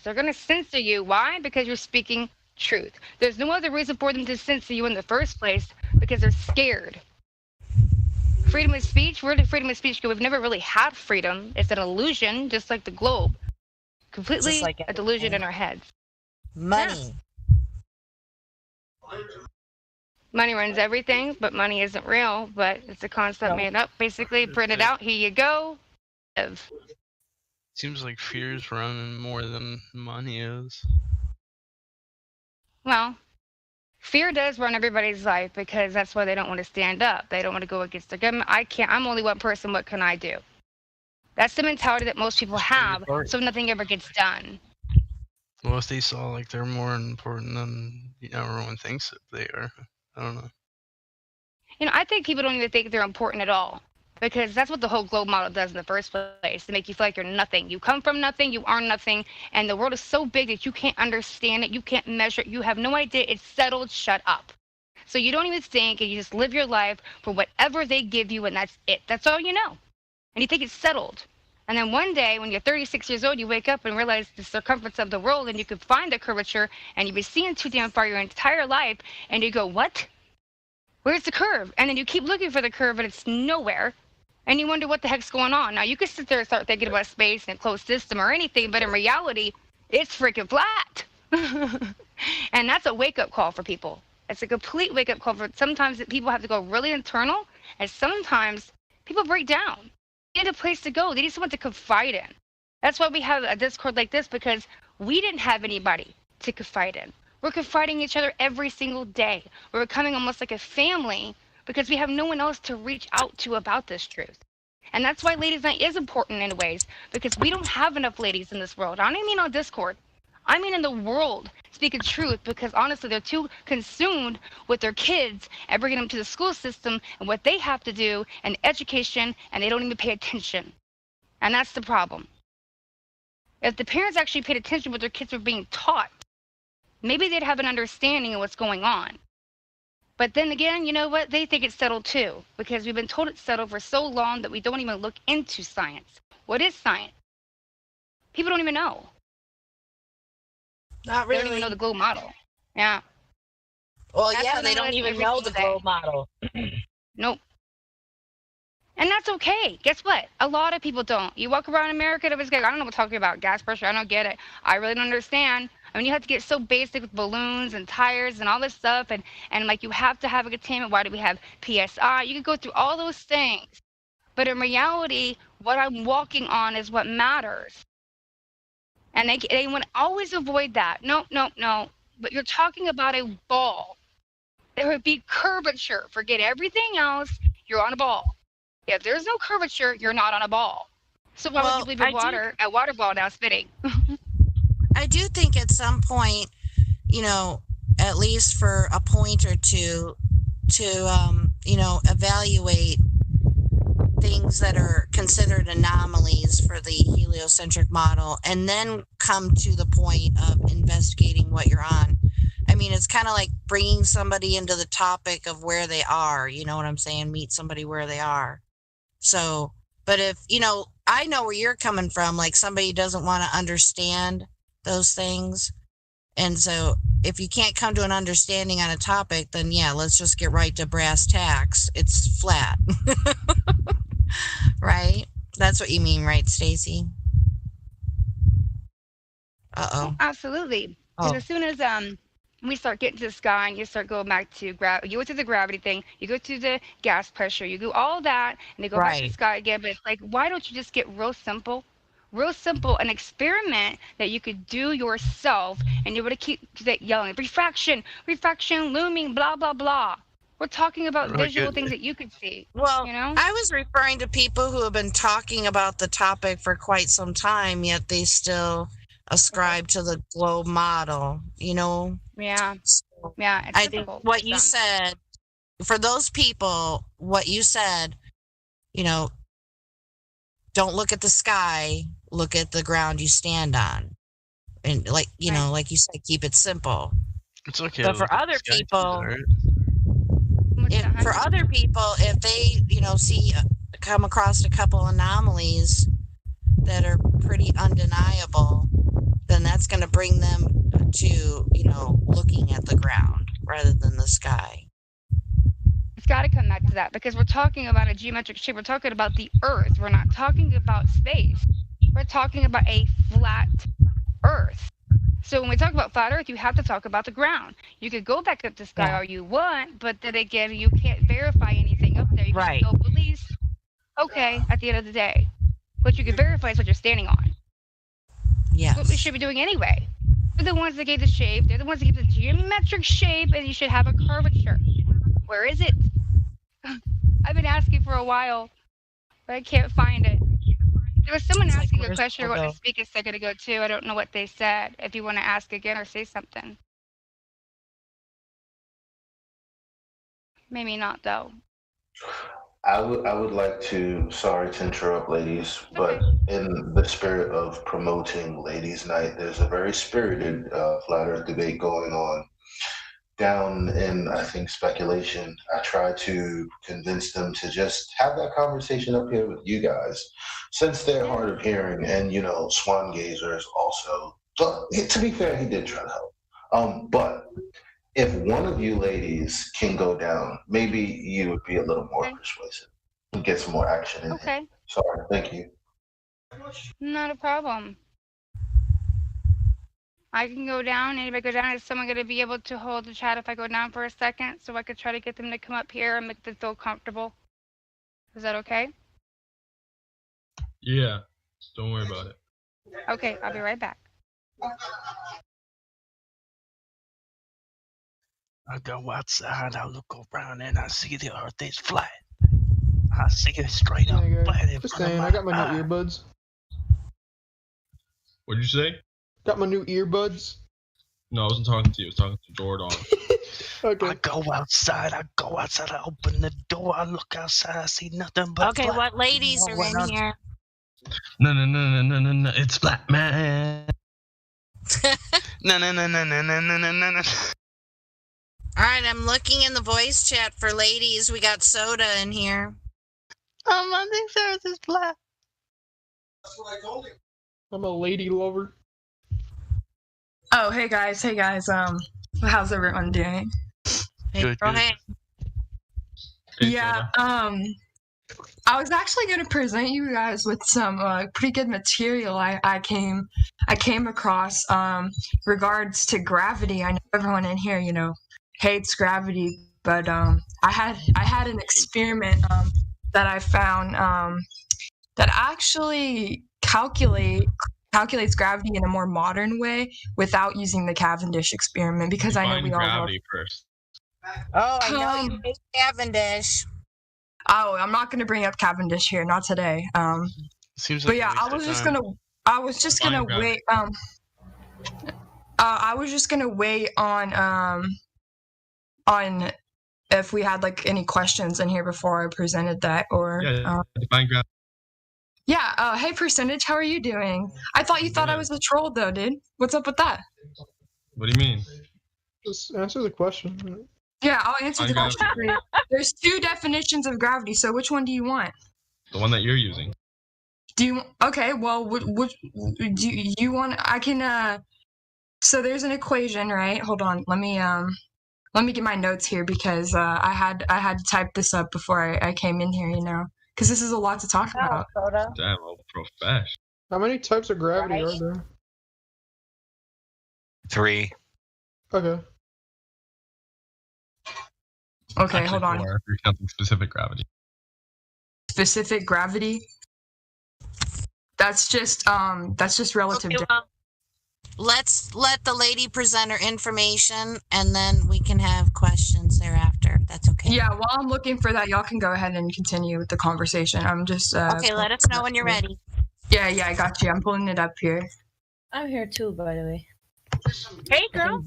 They're going to censor you. Why? Because you're speaking truth. There's no other reason for them to censor you in the first place because they're scared. Freedom of speech? Where did freedom of speech go? We've never really had freedom. It's an illusion, just like the globe. Completely like a delusion in our heads. Money. Yeah. Money runs everything, but money isn't real. But it's a concept made up, basically printed out. Here you go. Seems like fear is running more than money is. Well, fear does run everybody's life because that's why they don't want to stand up. They don't want to go against their government. I can't. I'm only one person. What can I do? That's the mentality that most people have. So nothing ever gets done. Well, if they saw like they're more important than everyone thinks that they are, I don't know. I think people don't even think they're important at all because that's what the whole globe model does in the first place, to make you feel like you're nothing. You come from nothing, you are nothing, and the world is so big that you can't understand it, you can't measure it, you have no idea. It's settled, shut up. So you don't even think, and you just live your life for whatever they give you, and that's it. That's all you know. And you think it's settled. And then one day, when you're 36 years old, you wake up and realize the circumference of the world, and you could find the curvature, and you've been seeing too damn far your entire life, and you go, what? Where's the curve? And then you keep looking for the curve, and it's nowhere. And you wonder what the heck's going on. Now, you could sit there and start thinking about space and a closed system or anything, but in reality, it's freaking flat. And that's a wake-up call for people. It's a complete wake-up call. For sometimes people have to go really internal, and sometimes people break down. They need a place to go. They need someone to confide in. That's why we have a Discord like this, because we didn't have anybody to confide in. We're confiding each other every single day. We're becoming almost like a family because we have no one else to reach out to about this truth. And that's why Ladies Night is important in ways, because we don't have enough ladies in this world. I don't even mean on Discord. I mean in the world speaking truth, because honestly, they're too consumed with their kids and bringing them to the school system and what they have to do and education, and they don't even pay attention. And that's the problem. If the parents actually paid attention to what their kids were being taught, maybe they'd have an understanding of what's going on. But then again, you know what? They think it's settled too, because we've been told it's settled for so long that we don't even look into science. What is science? People don't even know. Not They really. don't even know the globe model. Yeah. Well, That's yeah, what they I don't notice even every know the single day. globe model. Nope. And that's okay. Guess what? A lot of people don't. You walk around America, everybody's like, I don't know what we're talking about. Gas pressure, I don't get it. I really don't understand. I mean, you have to get so basic with balloons and tires and all this stuff. And like, you have to have a containment. Why do we have PSI? You could go through all those things. But in reality, what I'm walking on is what matters. And they want to always avoid that. No. But you're talking about a ball. There would be curvature. Forget everything else. You're on a ball. If there's no curvature, you're not on a ball. So why would you leave a water ball now spinning? I do think at some point, at least for a point or two, to evaluate things that are considered anomalies for the heliocentric model, and then come to the point of investigating what you're on. I mean, it's kind of like bringing somebody into the topic of where they are. You know what I'm saying? Meet somebody where they are. So, but if, I know where you're coming from, like somebody doesn't want to understand those things. And so if you can't come to an understanding on a topic, then yeah, let's just get right to brass tacks. It's flat. Right? That's what you mean, right, Stacy? Uh-oh. Absolutely. Because as soon as we start getting to the sky and you start going back to you go to the gravity thing, you go to the gas pressure, you do all that, and they go back to the sky again. But it's like, why don't you just get real simple, an experiment that you could do yourself, and you would keep yelling refraction, looming, blah blah blah. We're talking about visual things that you could see. Well, I was referring to people who have been talking about the topic for quite some time, yet they still ascribe to the globe model, Yeah. So yeah. I think what you said, for those people, what you said, don't look at the sky, look at the ground you stand on. And like you said, keep it simple. It's okay. But for other people, if they, come across a couple anomalies that are pretty undeniable, then then that's going to bring them to, looking at the ground rather than the sky. It's got to come back to that because we're talking about a geometric shape. We're talking about the Earth. We're not talking about space. We're talking about a flat Earth. So when we talk about flat Earth, you have to talk about the ground. You could go back up to the sky all you want, but then again, you can't verify anything up there. You can still believe, okay, at the end of the day. What you can verify is what you're standing on. Yes. What we should be doing anyway. They're the ones that gave the shape. They're the ones that gave the geometric shape, and you should have a curvature. Where is it? I've been asking for a while, but I can't find it. There was someone asking a question or wanted to speak a second ago, too. I don't know what they said. If you want to ask again or say something. Maybe not, though. I would like to, sorry to interrupt, ladies, but in the spirit of promoting Ladies' Night, there's a very spirited flat earth debate going on down in, I think, Speculation. I try to convince them to just have that conversation up here with you guys, since they're hard of hearing and, swan gazers also. But to be fair, he did try to help. But if one of you ladies can go down, maybe you would be a little more persuasive and get some more action in it. Sorry, thank you. Not a problem. I can go down. Anybody go down? Is someone going to be able to hold the chat if I go down for a second so I could try to get them to come up here and make them feel comfortable? Is that okay? Yeah, don't worry about it. Okay, I'll be right back. I go outside, I look around, and I see the earth is flat. I see it straight up flat in Just front saying, of I got my my new eye. earbuds. What'd you say? Got my new earbuds. No, I wasn't talking to you. I was talking to Jordan. Okay. I go outside, I open the door, I look outside, I see nothing but Okay, flat. what ladies are in here? No, it's flat, man. No. All right, I'm looking in the voice chat for ladies. We got Soda in here. I think Earth is flat. That's what I told him. I'm a lady lover. Oh, hey guys. How's everyone doing? Good. Yeah, I was actually going to present you guys with some pretty good material I came across regards to gravity. I know everyone in here, hates gravity, but I had an experiment that I found that actually calculates gravity in a more modern way without using the Cavendish experiment, because I know we all love gravity first. Oh, I know you hate Cavendish. Oh, I'm not going to bring up Cavendish here, not today. Seems but like yeah, I was just gonna wait. I was just gonna wait on if we had like any questions in here before I presented that, or define gravity. yeah. Hey, Percentage, how are you doing? I thought you thought I was a troll, though, dude. What's up with that? What do you mean? Just answer the question. Yeah, I'll answer the Define question for you. There's two definitions of gravity, so which one do you want? The one that you're using. Okay, well, what do you want? I can, so there's an equation, right? Hold on, let me get my notes here, because I had to type this up before I came in here, because this is a lot to talk about. Damn, old profesh. How many types of gravity are there? 3. Okay. Okay, Actually, hold on. 4 if you're counting specific gravity. Specific gravity? That's just relative. Okay, well, let's let the lady present her information, and then we can have questions thereafter. That's okay. Yeah, while I'm looking for that, y'all can go ahead and continue with the conversation. I'm just okay, let us know when you're ready. Yeah, I got you. I'm pulling it up here. I'm here too, by the way. Hey, girl.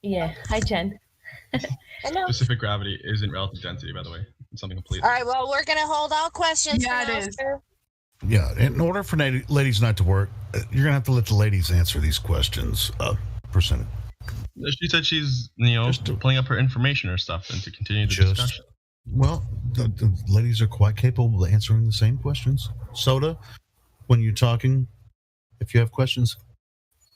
Yeah. Hi, Jen. Hello. Specific gravity isn't relative density, by the way. It's something completely. All right, well, we're going to hold all questions. Yeah, for it now, is. sir. Yeah, in order for ladies not to work, you're gonna have to let the ladies answer these questions. Percentage. She said she's, pulling up her information or stuff, and to continue the discussion. Well, the ladies are quite capable of answering the same questions. Soda, when you're talking, if you have questions,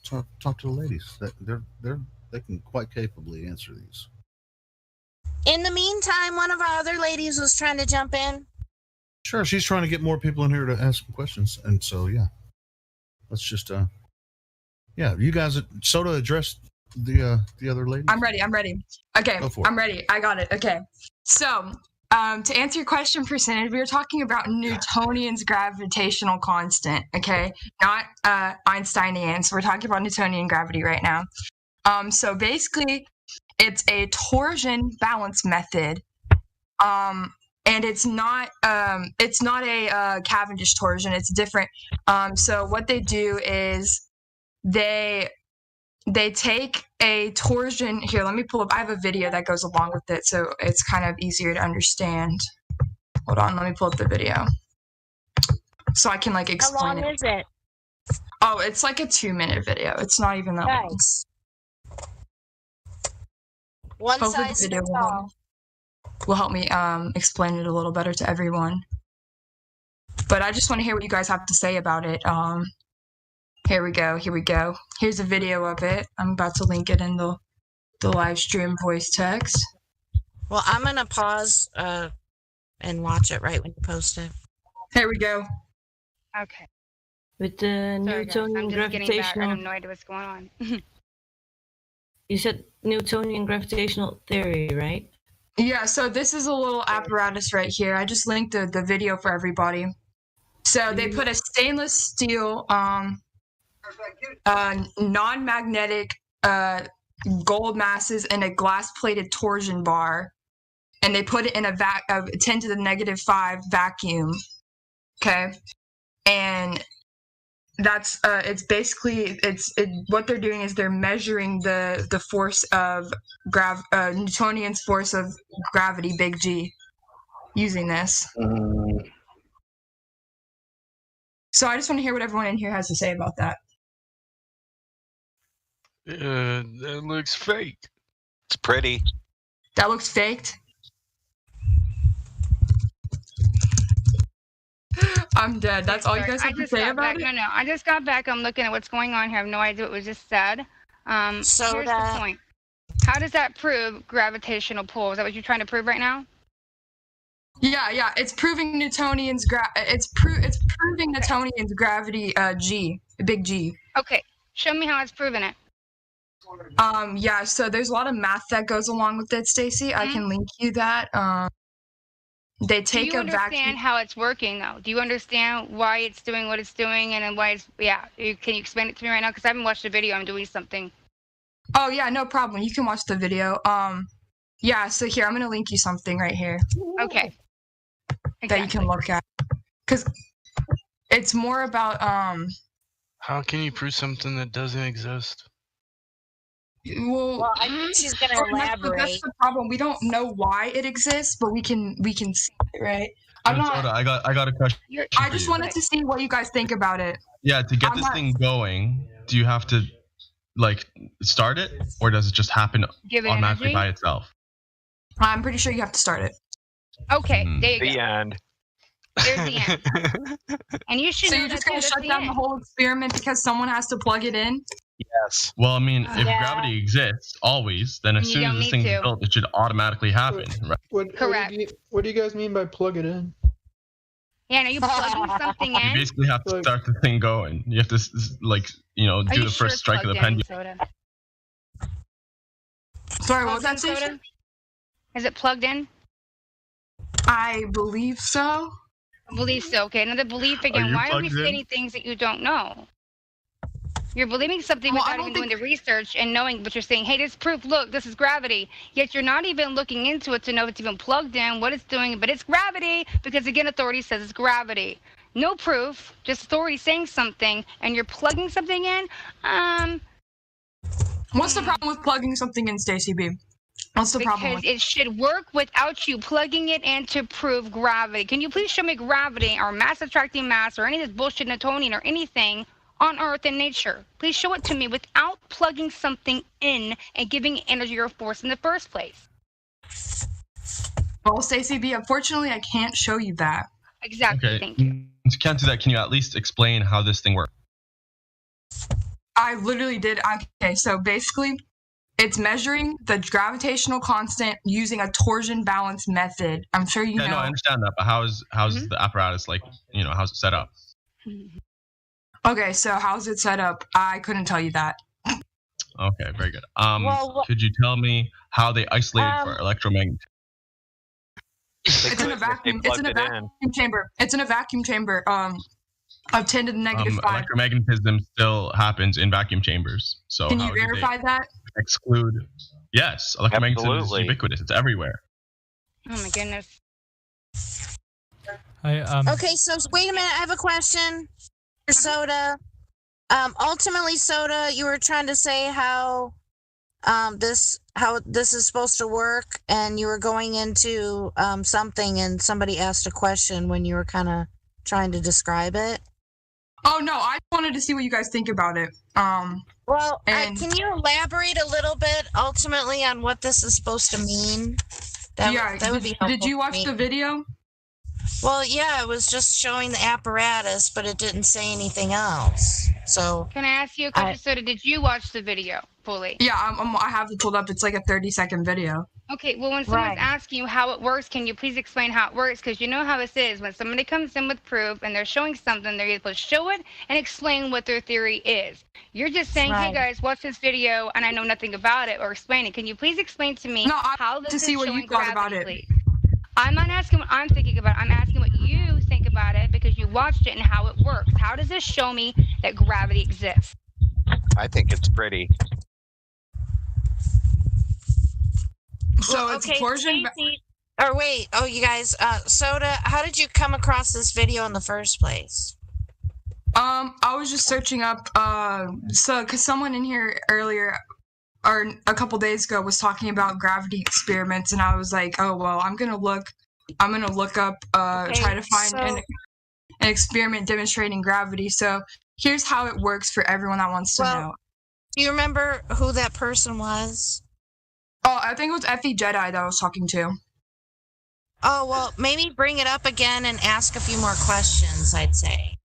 talk to the ladies. They can quite capably answer these. In the meantime, one of our other ladies was trying to jump in. Sure, she's trying to get more people in here to ask questions, and so yeah, let's just you guys, Soda, address the other lady. I'm ready. Okay, I'm ready. I got it. Okay, so to answer your question, percentage, we were talking about Newtonian's gravitational constant. Okay, not Einsteinian. So we're talking about Newtonian gravity right now. So basically, it's a torsion balance method. And it's not a Cavendish torsion. It's different. So what they do is they take a torsion. Here, let me pull up. I have a video that goes along with it, so it's kind of easier to understand. Hold on, let me pull up the video so I can explain it. How long is it? Oh, it's like a 2-minute video. It's not even that long. One Hopefully size the video fits all. will help me explain it a little better to everyone. But I just want to hear what you guys have to say about it. Here we go. Here's a video of it. I'm about to link it in the live stream voice text. Well, I'm gonna pause and watch it right when you post it. Here we go. Okay. With the Newtonian I'm just getting back. I gravitational. have no idea what's going on. You said Newtonian gravitational theory, right? Yeah, so this is a little apparatus right here. I just linked the video for everybody. So they put a stainless steel non-magnetic gold masses in a glass-plated torsion bar, and they put it in a 10 to the -5 vacuum. Okay, and that's it's basically what they're doing is they're measuring the force of Newtonian's force of gravity, big G, using this. So I just want to hear what everyone in here has to say about that. That looks fake. It's pretty. That looks faked. I'm dead. That's all you guys have to say about it? No. I just got back. I'm looking at what's going on here. I have no idea what was just said. Here's the point. How does that prove gravitational pull? Is that what you're trying to prove right now? Yeah. It's proving Newtonian's proving Newtonian's gravity, G, big G. Okay. Show me how it's proving it. Yeah. So there's a lot of math that goes along with it, Stacy. I can link you that. They take a vacuum. Do you understand how it's working, though? Do you understand why it's doing what it's doing and then why it's... Yeah. Can you explain it to me right now? Because I haven't watched the video. I'm doing something. Oh, yeah. No problem. You can watch the video. Yeah. So here, I'm going to link you something right here. Okay. That you can look at. Because it's more about... How can you prove something that doesn't exist? Well, I think she's going to elaborate. That's the problem. We don't know why it exists, but we can see it, right? I got a question. I just wanted to see what you guys think about it. Yeah, to get this thing going, do you have to start it, or does it just happen automatically by itself? I'm pretty sure you have to start it. Okay, there you go. The end. There's the end. And you should. So you're just going to shut down the whole experiment because someone has to plug it in? Yes. Well, I mean, if gravity exists always, then as soon as this thing is built, it should automatically happen, right? Correct. What do you guys mean by plug it in? Yeah, no, you plugging something in. You basically have to start the thing going. You have to, do the first strike of the pendulum. Sorry, what was that, Soda? Is it plugged in? I believe so. I believe so. Okay, another belief again. Why are we stating things that you don't know? You're believing something without even doing the research and knowing what you're saying. Hey, this proof, look, this is gravity. Yet you're not even looking into it to know if it's even plugged in, what it's doing. But it's gravity because, again, authority says it's gravity. No proof, just authority saying something, and you're plugging something in. What's the problem with plugging something in, Stacy B? What's the problem with it? Because it should work without you plugging it in to prove gravity. Can you please show me gravity or mass attracting mass or any of this bullshit Newtonian or anything on Earth and nature? Please show it to me without plugging something in and giving energy or force in the first place. Well, Stacey B, unfortunately, I can't show you that. Exactly. Okay. Thank you. If you can't do that, can you at least explain how this thing works? I literally did. Okay, so basically, it's measuring the gravitational constant using a torsion balance method. I'm sure you know. No, I understand that, but how's the apparatus like? How's it set up? Okay, so how's it set up? I couldn't tell you that. Okay, very good. Could you tell me how they isolated for electromagnetism? It's in a vacuum. It's in a vacuum chamber. It's in a vacuum chamber. Of 10 to the negative 5. Electromagnetism still happens in vacuum chambers. So can you verify that? Exclude? Yes, electromagnetism is ubiquitous. It's everywhere. Oh my goodness. Okay, so wait a minute. I have a question for Soda. Ultimately, Soda, you were trying to say how this is supposed to work, and you were going into something, and somebody asked a question when you were kind of trying to describe it. Oh no, I wanted to see what you guys think about it. Can you elaborate a little bit ultimately on what this is supposed to mean? That would be helpful. Did you watch the video? Well, yeah, it was just showing the apparatus, but it didn't say anything else. So can I ask you a question, Soda? Did you watch the video fully? Yeah, I have it pulled up. It's like a 30-second video. Okay, well, when someone's asking you how it works, can you please explain how it works? Because you know how this is. When somebody comes in with proof and they're showing something, they're supposed to show it and explain what their theory is. You're just saying, hey, guys, watch this video, and I know nothing about it, or explain it. Can you please explain to me how this is showing gravity, please? I'm not asking what I'm thinking about. I'm asking what you think about it because you watched it and how it works. How does this show me that gravity exists? I think it's pretty. So it's torsion. You guys, Soda, how did you come across this video in the first place? I was just searching up, because someone in here earlier, or a couple days ago, was talking about gravity experiments, and I was like, oh well, I'm gonna look up, try to find an experiment demonstrating gravity. So here's how it works for everyone that wants to know. Do you remember who that person was? Oh, I think it was Effie Jedi that I was talking to. Oh, well, maybe bring it up again and ask a few more questions, I'd say.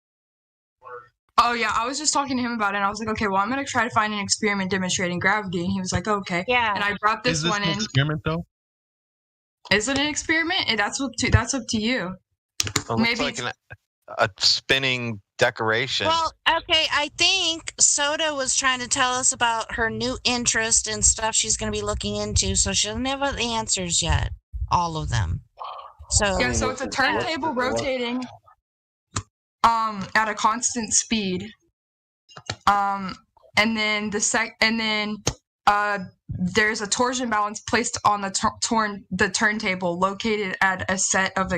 Oh, yeah, I was just talking to him about it, and I was like, okay, well, I'm going to try to find an experiment demonstrating gravity, and he was like, okay. Yeah. And I brought this one in. Is this an experiment, though? Is it an experiment? That's up to you. It looks like a spinning decoration. Well, okay, I think Soda was trying to tell us about her new interest in stuff she's going to be looking into, so she doesn't have the answers yet, all of them. So yeah, so it's a turntable rotating at a constant speed, and then there's a torsion balance placed on the turntable located at a set of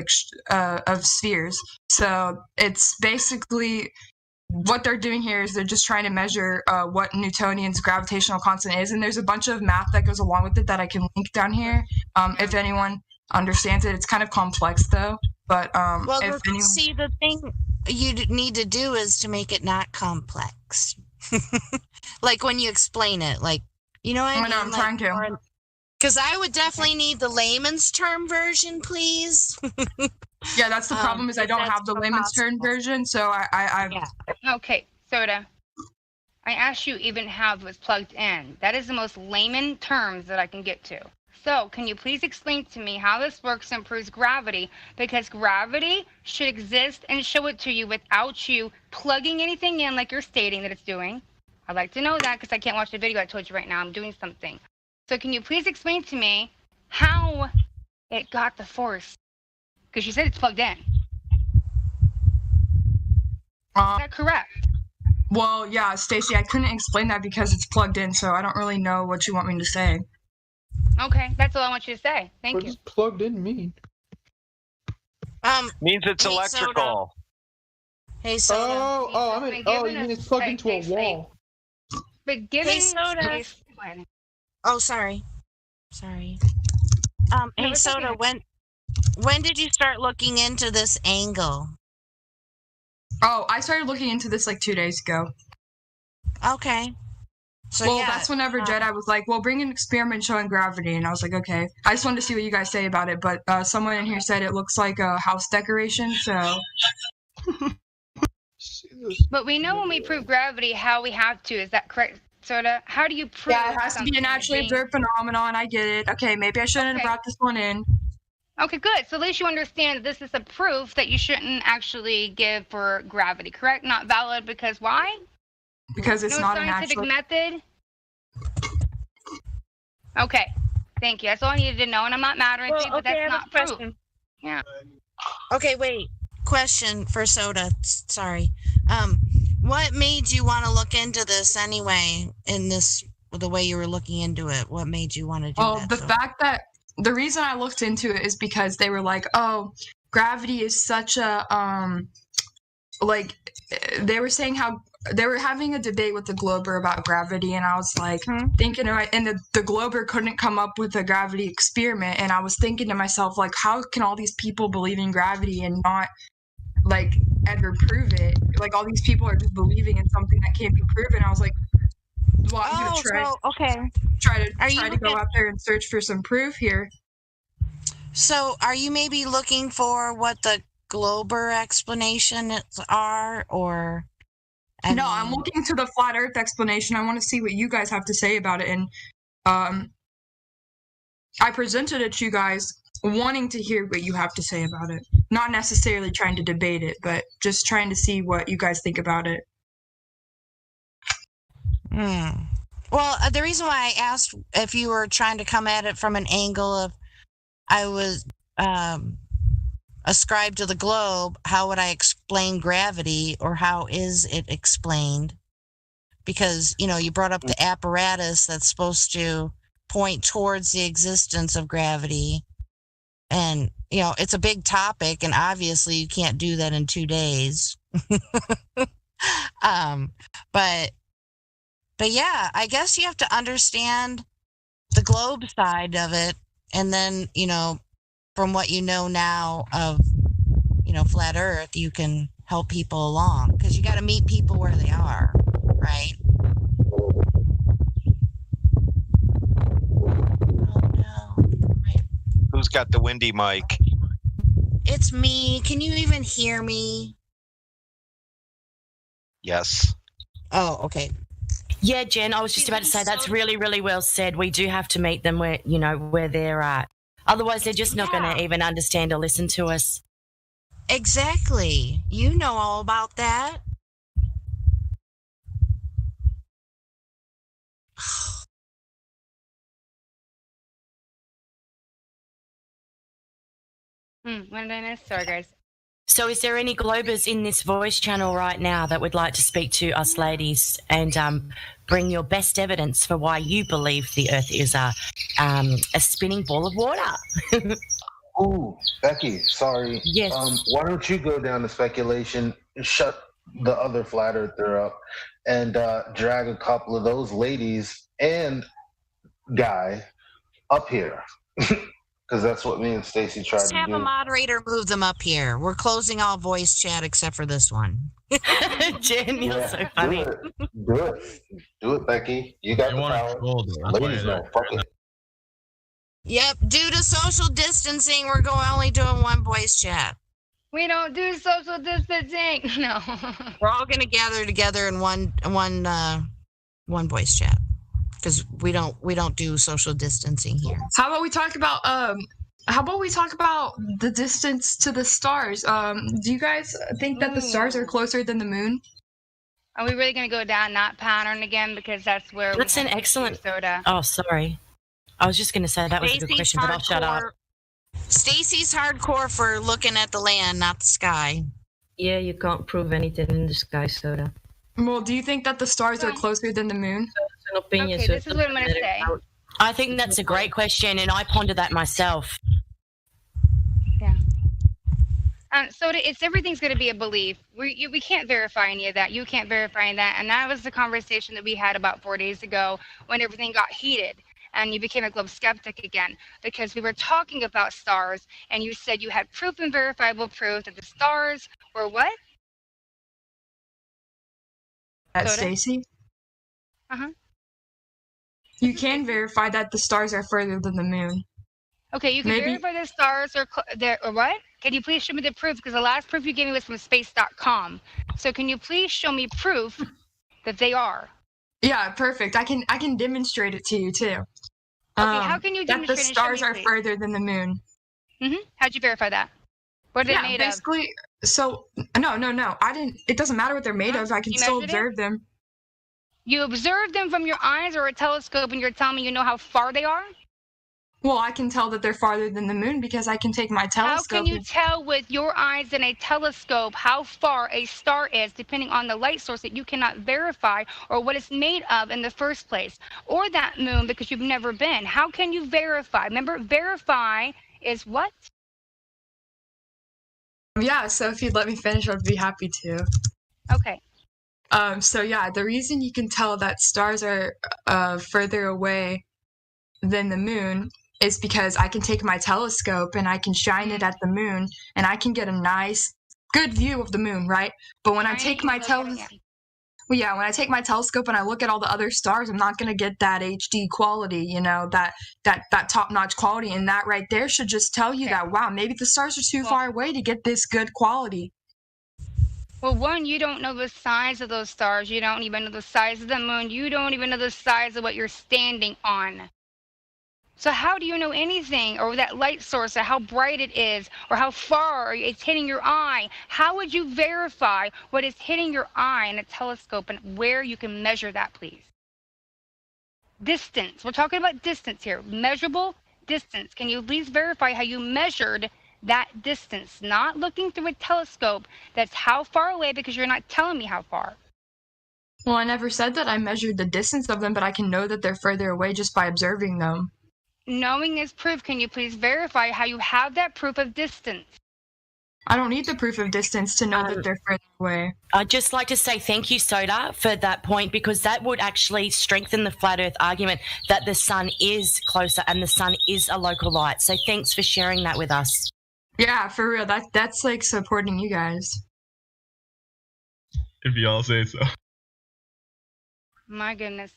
spheres. So it's basically what they're doing here is they're just trying to measure what Newtonian's gravitational constant is, and there's a bunch of math that goes along with it that I can link down here if anyone understands it. It's kind of complex though, but see, the thing you need to do is to make it not complex. Like when you explain it, like, you know what I mean? I'm trying to. Because I would definitely need the layman's term version, please. Yeah, that's the problem is I don't have the layman's term version, so I Okay, Soda. I asked you even how it was plugged in. That is the most layman terms that I can get to. So, can you please explain to me how this works and proves gravity? Because gravity should exist and show it to you without you plugging anything in like you're stating that it's doing. I'd like to know that because I can't watch the video. I told you right now I'm doing something. So can you please explain to me how it got the force? Because you said it's plugged in. Is that correct? Well, yeah, Stacy, I couldn't explain that because it's plugged in, so I don't really know what you want me to say. Okay, that's all I want you to say. Thank you. What does plugged in mean? Means it's electrical. Hey, Soda. You mean it's plugged into a wall. But given hey, Soda. Oh, sorry. Hey, Soda, when did you start looking into this angle? Oh, I started looking into this like 2 days ago. Okay. So that's whenever Jedi was like, well, bring an experiment showing gravity. And I was like, okay. I just wanted to see what you guys say about it. But someone in here said it looks like a house decoration, so... But we know when we prove gravity how we have to. Is that correct, Soda? How do you prove? Yeah, it has to be a naturally observed phenomenon. I get it. Okay, maybe I shouldn't have brought this one in. Okay, good. So at least you understand this is a proof that you shouldn't actually give for gravity, correct? Not valid because why? Because it's not a scientific natural method. Okay, thank you. That's all I needed to know, and I'm not mad or anything, but that's not proof. Yeah. Okay, wait. Question for Soda. Sorry. What made you want to look into this anyway? In this, the way you were looking into it, what made you want to do that? The fact that the reason I looked into it is because they were like, "Oh, gravity is such a like." They were saying how they were having a debate with the Glober about gravity, and I was like thinking, and the Glober couldn't come up with a gravity experiment, and I was thinking to myself, like, how can all these people believe in gravity and not like ever prove it? Like, all these people are just believing in something that can't be proven. I was like, well, I'm gonna try to go out there and search for some proof here. So, are you maybe looking for what the Glober explanations are, or? No, I'm looking to the flat Earth explanation. I want to see what you guys have to say about it, and I presented it to you guys, wanting to hear what you have to say about it. Not necessarily trying to debate it, but just trying to see what you guys think about it. Well, the reason why I asked if you were trying to come at it from an angle of I was ascribed to the globe, how would I explain gravity, or how is it explained? Because, you brought up the apparatus that's supposed to point towards the existence of gravity. And, it's a big topic, and obviously you can't do that in 2 days. But yeah, I guess you have to understand the globe side of it. And then, from what you know now of, flat Earth, you can help people along, because you got to meet people where they are, right? Who's got the windy mic? It's me. Can you even hear me? Yes. Oh, okay. Yeah, Jen, I was just about to say that's really, really well said. We do have to meet them where, where they're at. Otherwise, they're just not going to even understand or listen to us. Exactly. You know all about that. What did I miss? Sorry, guys. So is there any Globers in this voice channel right now that would like to speak to us ladies and bring your best evidence for why you believe the Earth is a spinning ball of water? Ooh, Becky, sorry. Yes. Why don't you go down to speculation, shut the other flat earther up, and drag a couple of those ladies and guy up here? Because that's what me and Stacy tried Just to have do. a moderator move them up here. We're closing all voice chat except for this one. Jen, you're so funny. Do it, Becky. You got the power. Ladies know. Fuck it. Yep. Due to social distancing, we're only doing one voice chat. We don't do social distancing. No. We're all going to gather together in one voice chat, because we don't do social distancing here. How about we talk about the distance to the stars? Do you guys think that the stars are closer than the moon? Are we really going to go down that pattern again? Because that's where that's an excellent Soda. Oh, sorry. I was just going to say that was a good question, but I'll shut up. Stacy's hardcore for looking at the land, not the sky. Yeah, you can't prove anything in the sky, Soda. Well, do you think that the stars are closer than the moon? Okay, this is what I'm going to say. I think that's a great question, and I pondered that myself. Yeah. So it's everything's going to be a belief. We can't verify any of that. You can't verify that. And that was the conversation that we had about 4 days ago when everything got heated. And you became a globe skeptic again, because we were talking about stars, and you said you had proof and verifiable proof that the stars were what? Stacy? Uh-huh. You can verify that the stars are further than the moon. Okay, you can verify the stars or what? Can you please show me the proof? Because the last proof you gave me was from space.com. So can you please show me proof that they are? Yeah, perfect. I can demonstrate it to you too. Okay, how can you that the demonstrate and show stars me, are please? further than the moon? How'd you verify that? What are they Yeah, made basically. So no. I didn't. It doesn't matter what they're made of. I can You still measured it? observe them. You observe them from your eyes or a telescope, and you're telling me you know how far they are? Well, I can tell that they're farther than the moon because I can take my How telescope. can you tell with your eyes and a telescope how far a star is, depending on the light source that you cannot verify or what it's made of in the first place? Or that moon because you've never been. How can you verify? Remember, verify is what? Yeah, so if you'd let me finish, I'd be happy to. Okay. So yeah, the reason you can tell that stars are further away than the moon is because I can take my telescope and I can shine it at the moon and I can get a nice, good view of the moon, right? But when I take my when I take my telescope and I look at all the other stars, I'm not gonna get that HD quality, you know, that top-notch quality, and that right there should just tell you that wow, maybe the stars are too far away to get this good quality. Well, one, you don't know the size of those stars. You don't even know the size of the moon. You don't even know the size of what you're standing on. So how do you know anything, or that light source, or how bright it is, or how far it's hitting your eye? How would you verify what is hitting your eye in a telescope and where you can measure that, please? Distance. We're talking about distance here. Measurable distance. Can you please verify how you measured that distance? Not looking through a telescope. That's how far away, because you're not telling me how far. Well, I never said that I measured the distance of them, but I can know that they're further away just by observing them. Knowing is proof. Can you please verify how you have that proof of distance? I don't need the proof of distance to know that they're further away. I'd just like to say thank you, Soda, for that point, because that would actually strengthen the flat earth argument that the sun is closer and the sun is a local light. So thanks for sharing that with us. Yeah, for real. That's like supporting you guys. If y'all say so. My goodness.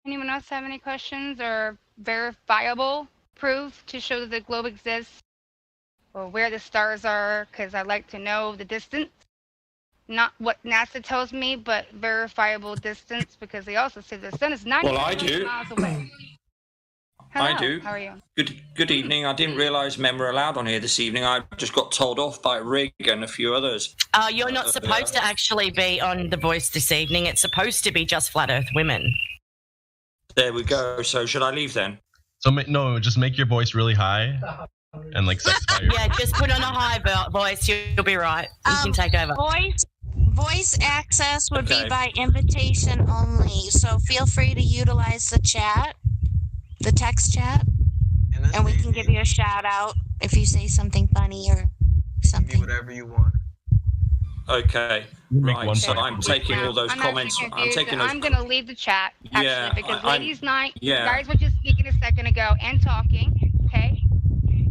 Anyone else have any questions or verifiable proof to show that the globe exists or where the stars are? Because I'd like to know the distance. Not what NASA tells me, but verifiable distance, because they also say the sun is 90 Well, I do. miles away. Hello, I do. How are you? Good evening. I didn't realise men were allowed on here this evening. I just got told off by Rig and a few others. You're not supposed to actually be on The Voice this evening. It's supposed to be just flat earth women. There we go. So should I leave then? So no, just make your voice really high and like sexify your. Yeah, just put on a high voice. You'll be right. You can take over. Voice access would be by invitation only. So feel free to utilize the chat, the text chat, and we can give you a shout out if you say something funny or something. Whatever you want. Okay. Right. So I'm taking all those comments. I'm taking those. I'm going to leave the chat, actually, Yeah, because ladies' night, yeah. you guys were just speaking a second ago and talking, okay?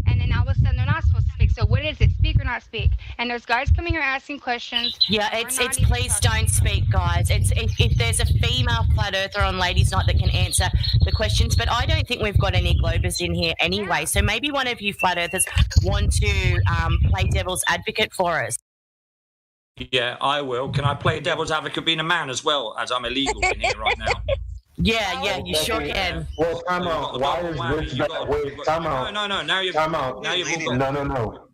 And then all of a sudden they're not supposed to speak. So what is it? Speak or not speak? And there's guys coming here asking questions. Yeah, it's please don't speak, guys. It's if there's a female flat earther on Ladies' Night that can answer the questions, but I don't think we've got any Globers in here anyway. So maybe one of you flat earthers want to play devil's advocate for us. Yeah, I will. Can I play devil's advocate being a man as well, as I'm illegal in here right now? Yeah, you sure can. Well, time out. Why is this better? Wait, time out. No. Now you've time out. Now you've all got. No.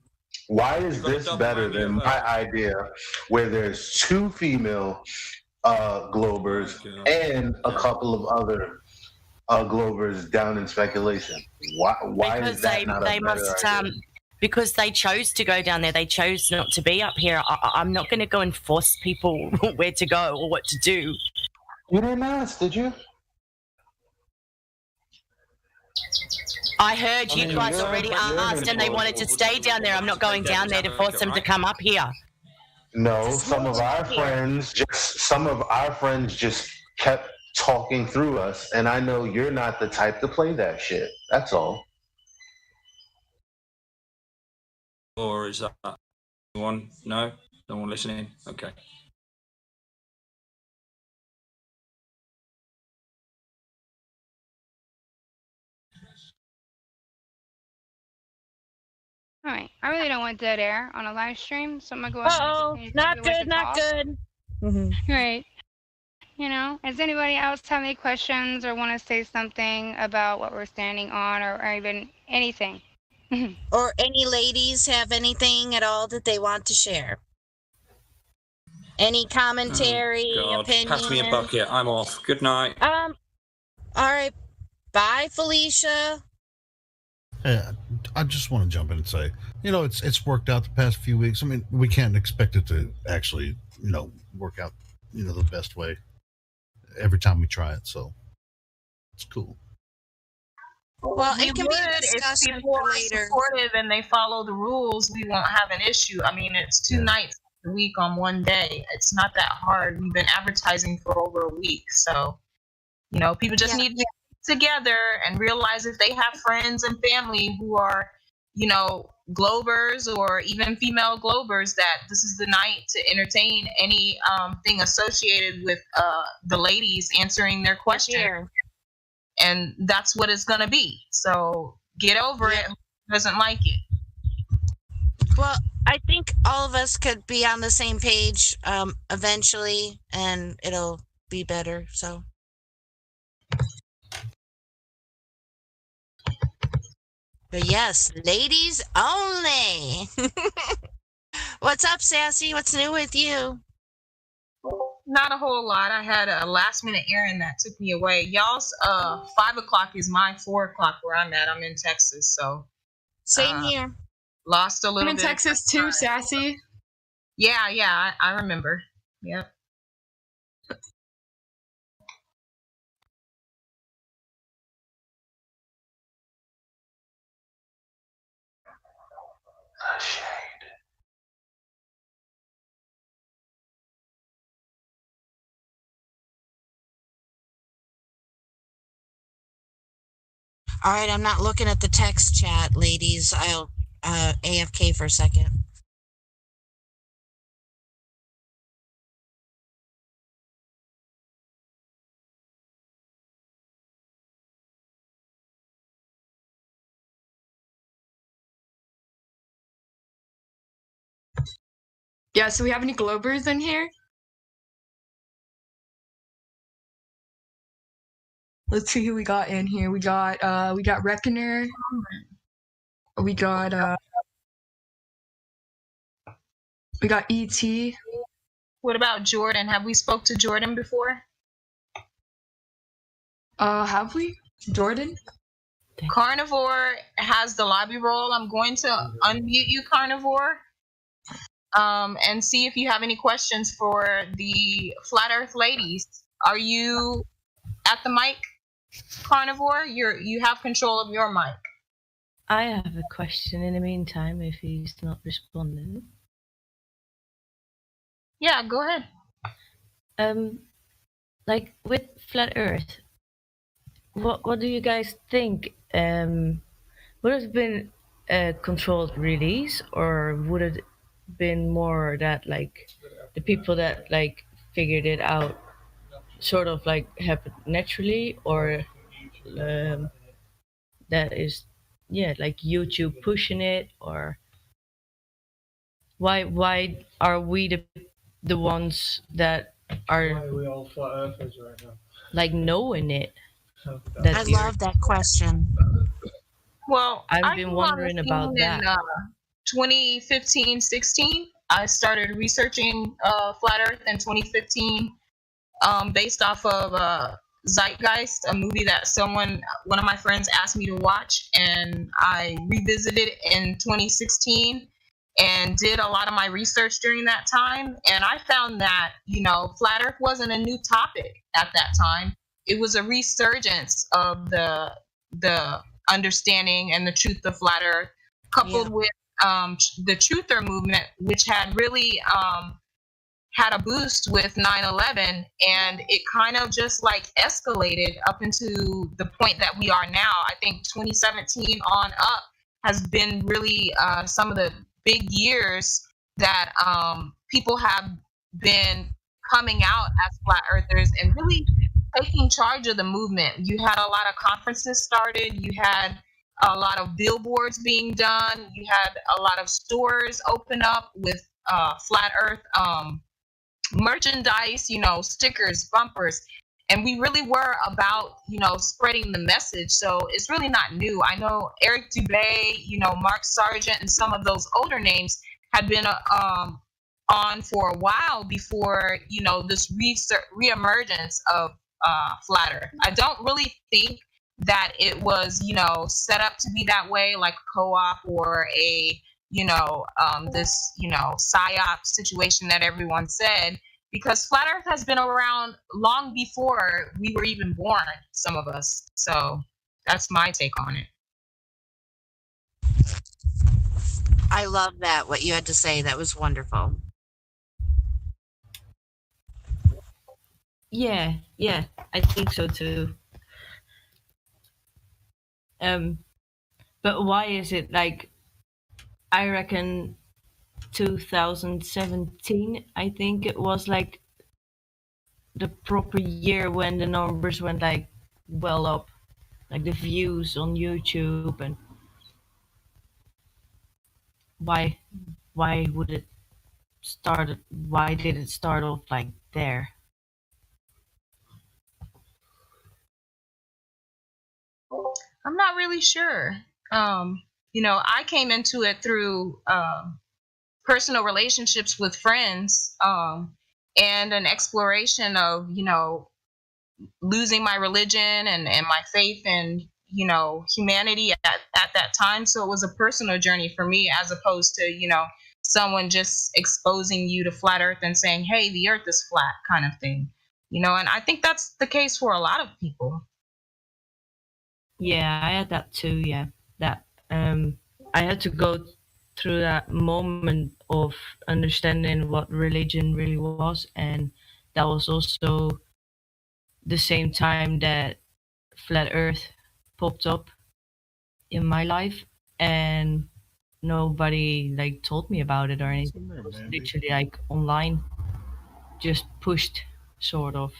Why is this better than my idea, where there's 2 female Globers and a couple of other Globers down in speculation? Why is that not a better idea? Because they chose to go down there. They chose not to be up here. I'm not going to go and force people where to go or what to do. You didn't ask, did you? I heard you guys already asked and they wanted to stay down there. I'm not going down there to force them to come up here. No, some of our friends just kept talking through us, and I know you're not the type to play that shit. That's all. Or is that one? No? No one listening? Okay. All right. I really don't want dead air on a live stream, so I'm gonna go ahead Uh-oh, and not good, not good. Right. You know, does anybody else have any questions or want to say something about what we're standing on, or even anything? Or any ladies have anything at all that they want to share? Any commentary, God, opinion? pass me a bucket. I'm off. Good night. All right. Bye, Felicia. Yeah, I just want to jump in and say, it's worked out the past few weeks. I mean, we can't expect it to actually, work out, the best way every time we try it. So it's cool. Well, we it can would be a if discussion people for are later. supportive and they follow the rules. We won't have an issue. I mean, it's two nights a week on one day. It's not that hard. We've been advertising for over a week, so people just need to get together and realize if they have friends and family who are, Globers or even female Globers, that this is the night to entertain any thing associated with the ladies answering their questions. And that's what it's going to be. So get over it. Who doesn't like it? Well, I think all of us could be on the same page eventually, and it'll be better. So. But yes, ladies only. What's up, Sassy? What's new with you? Not a whole lot. I had a last minute errand that took me away. Y'all's 5 o'clock is my 4 o'clock where I'm at. I'm in Texas, so same here. Lost a little I'm in bit. Texas too, Sassy. Yeah, I remember. Yep. All right, I'm not looking at the text chat, ladies. I'll AFK for a second. Yeah, so we have any Globers in here? Let's see who we got in here. We got Reckoner. We got ET. What about Jordan? Have we spoke to Jordan before? Have we? Jordan? Carnivore has the lobby role. I'm going to unmute you, Carnivore. And see if you have any questions for the Flat Earth ladies. Are you at the mic, Carnivore? You have control of your mic. I have a question in the meantime if he's not responding. Yeah, go ahead. Like with Flat Earth, what do you guys think? Would it have been a controlled release, or would it been more that like the people that like figured it out sort of like happened naturally, or that is like YouTube pushing it, or why are we the ones that are Why are we all flat earthers right now? like knowing it? I love that question. Well, I've been wondering about that. In 2015-16, I started researching Flat Earth in 2015, based off of Zeitgeist, a movie that one of my friends asked me to watch, and I revisited it in 2016 and did a lot of my research during that time. And I found that, Flat Earth wasn't a new topic at that time. It was a resurgence of the understanding and the truth of Flat Earth, coupled with the truther movement, which had really had a boost with 9/11, and it kind of just like escalated up into the point that we are now. I think 2017 on up has been really some of the big years that people have been coming out as Flat Earthers and really taking charge of the movement. You had a lot of conferences started. You had a lot of billboards being done. You had a lot of stores open up with flat Earth merchandise, stickers, bumpers. And we really were about, spreading the message. So it's really not new. I know Eric Dubé, Mark Sargent, and some of those older names had been on for a while before, this reemergence of flat Earth. I don't really think that it was, set up to be that way, like a co-op or a, this, psyop situation that everyone said, because flat Earth has been around long before we were even born, some of us. So that's my take on it. I love that, what you had to say. That was wonderful. Yeah, I think so too. But why is it like, I reckon 2017, I think it was like the proper year when the numbers went like well up, like the views on YouTube, and why would it start? Why did it start off like there? I'm not really sure. I came into it through personal relationships with friends, and an exploration of, losing my religion and my faith and, humanity at that time. So it was a personal journey for me, as opposed to, someone just exposing you to flat Earth and saying, hey, the Earth is flat, kind of thing. And I think that's the case for a lot of people. Yeah, I had that too. Yeah, that I had to go through that moment of understanding what religion really was, and that was also the same time that flat Earth popped up in my life, and nobody like told me about it or anything. It was literally like online, just pushed, sort of,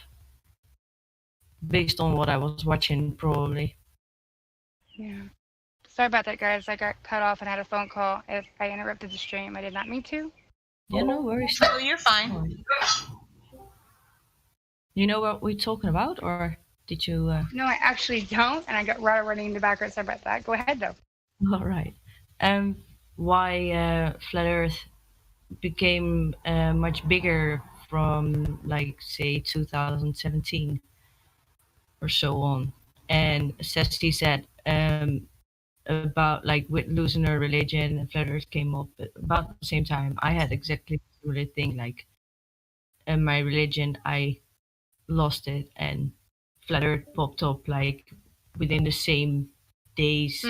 based on what I was watching, probably. Yeah. Sorry about that, guys. I got cut off and had a phone call. If I interrupted the stream, I did not mean to. Yeah, no worries. So you're fine. You know what we're talking about, or did you? No, I actually don't, and I got Rada running in the background. Sorry about that. Go ahead, though. All right. Why flat Earth became much bigger from, like, say, 2017 or so on, and Ceci said about like with losing her religion, and flat Earth came up at about the same time. I had exactly the similar thing, like my religion, I lost it, and flat Earth popped up like within the same days.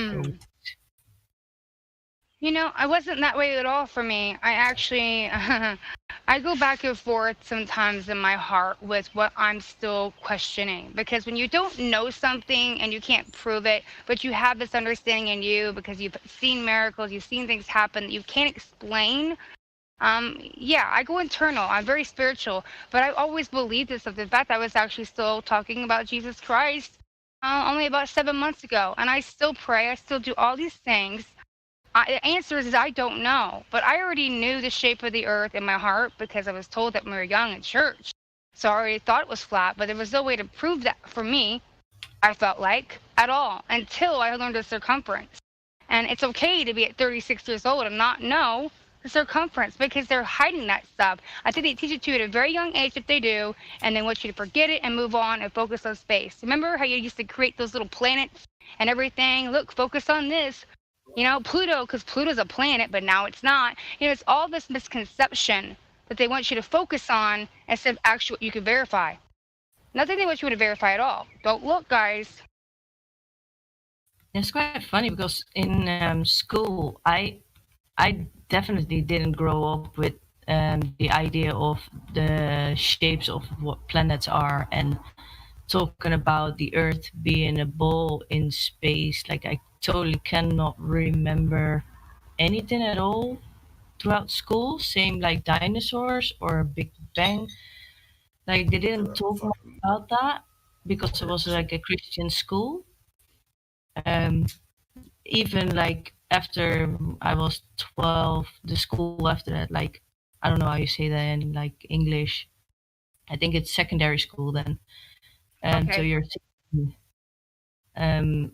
I wasn't that way at all for me. I actually, I go back and forth sometimes in my heart with what I'm still questioning. Because when you don't know something and you can't prove it, but you have this understanding in you because you've seen miracles, you've seen things happen that you can't explain. Yeah, I go internal. I'm very spiritual, but I always believed this stuff. In fact, I was actually still talking about Jesus Christ only about 7 months ago, and I still pray. I still do all these things. The answer is I don't know, but I already knew the shape of the earth in my heart because I was told that when we were young in church. So I already thought it was flat, but there was no way to prove that for me, I felt like, at all, until I learned the circumference. And it's okay to be at 36 years old and not know the circumference because they're hiding that stuff. I think they teach it to you at a very young age if they do, and they want you to forget it and move on and focus on space. Remember how you used to create those little planets and everything? Look, focus on this. Pluto, because Pluto's a planet, but now it's not. It's all this misconception that they want you to focus on instead of actually what you can verify. Nothing they want you to verify at all. Don't look, guys. It's quite funny because in school, I definitely didn't grow up with the idea of the shapes of what planets are, and talking about the Earth being a ball in space. Like, I totally cannot remember anything at all throughout school. Same like dinosaurs or Big Bang. Like, they didn't talk much about that because it was like a Christian school. even like after I was 12, the school after that, like I don't know how you say that in like English. I think it's secondary school then. And so you're 16.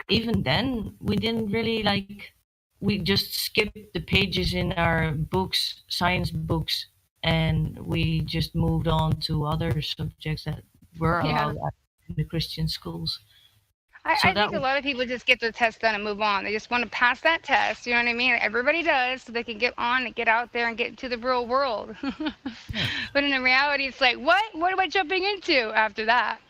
Even then we didn't really like, we just skipped the pages in our books, science books, and we just moved on to other subjects that were allowed in the Christian schools. I think a lot of people just get their test done and move on. They just want to pass that test. You know what I mean? Everybody does, so they can get on and get out there and get into the real world. But in the reality, it's like, what? What am I jumping into after that?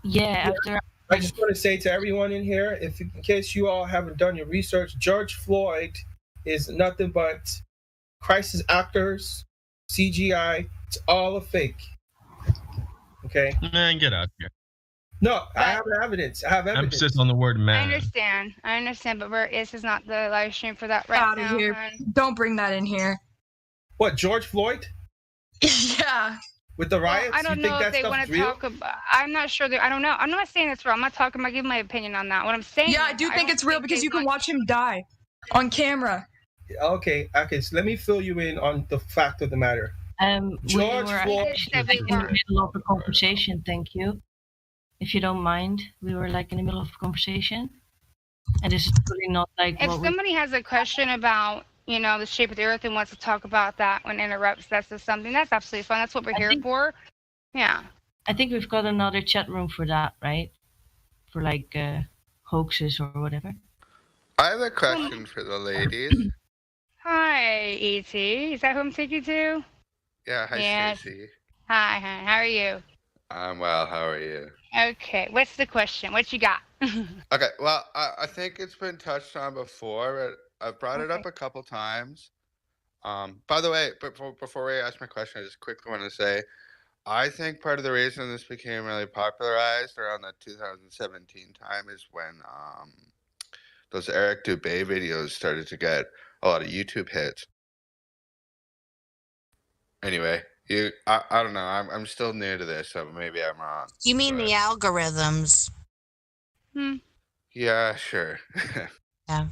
Yeah, after. I just want to say to everyone in here, if in case you all haven't done your research, George Floyd is nothing but crisis actors, CGI. It's all a fake. Okay? Man, get out here. No, I have evidence. I have evidence. Emphasis on the word man. I understand, but this is not the live stream for that right Out now. of here. Don't bring that in here. What, George Floyd? Yeah. With the riots? Well, I don't know if they want to talk about. I'm not sure. I don't know. I'm not saying it's real. I'm not talking about giving my opinion on that. What I'm saying. Yeah, I do think it's real because you can watch him die on camera. Okay, so let me fill you in on the fact of the matter. George Floyd. In the middle of a conversation, thank you. If you don't mind, we were like in the middle of a conversation, and this is really not like. If somebody has a question about, the shape of the earth and wants to talk about that when interrupts, that's just something that's absolutely fine. That's what we're here for. Yeah. I think we've got another chat room for that, right? For like hoaxes or whatever. I have a question for the ladies. Hi, E.T. Is that who I'm speaking to? Yeah, hi, Stacey. Hi, how are you? I'm well. How are you? Okay, what's the question? What you got? Okay, well, I think it's been touched on before, but I've brought it up a couple times. By the way, before we ask my question, I just quickly want to say, I think part of the reason this became really popularized around the 2017 time is when those Eric Dubé videos started to get a lot of YouTube hits. Anyway, I don't know. I'm still new to this, so maybe I'm wrong. You mean the algorithms? Yeah, sure. Yeah.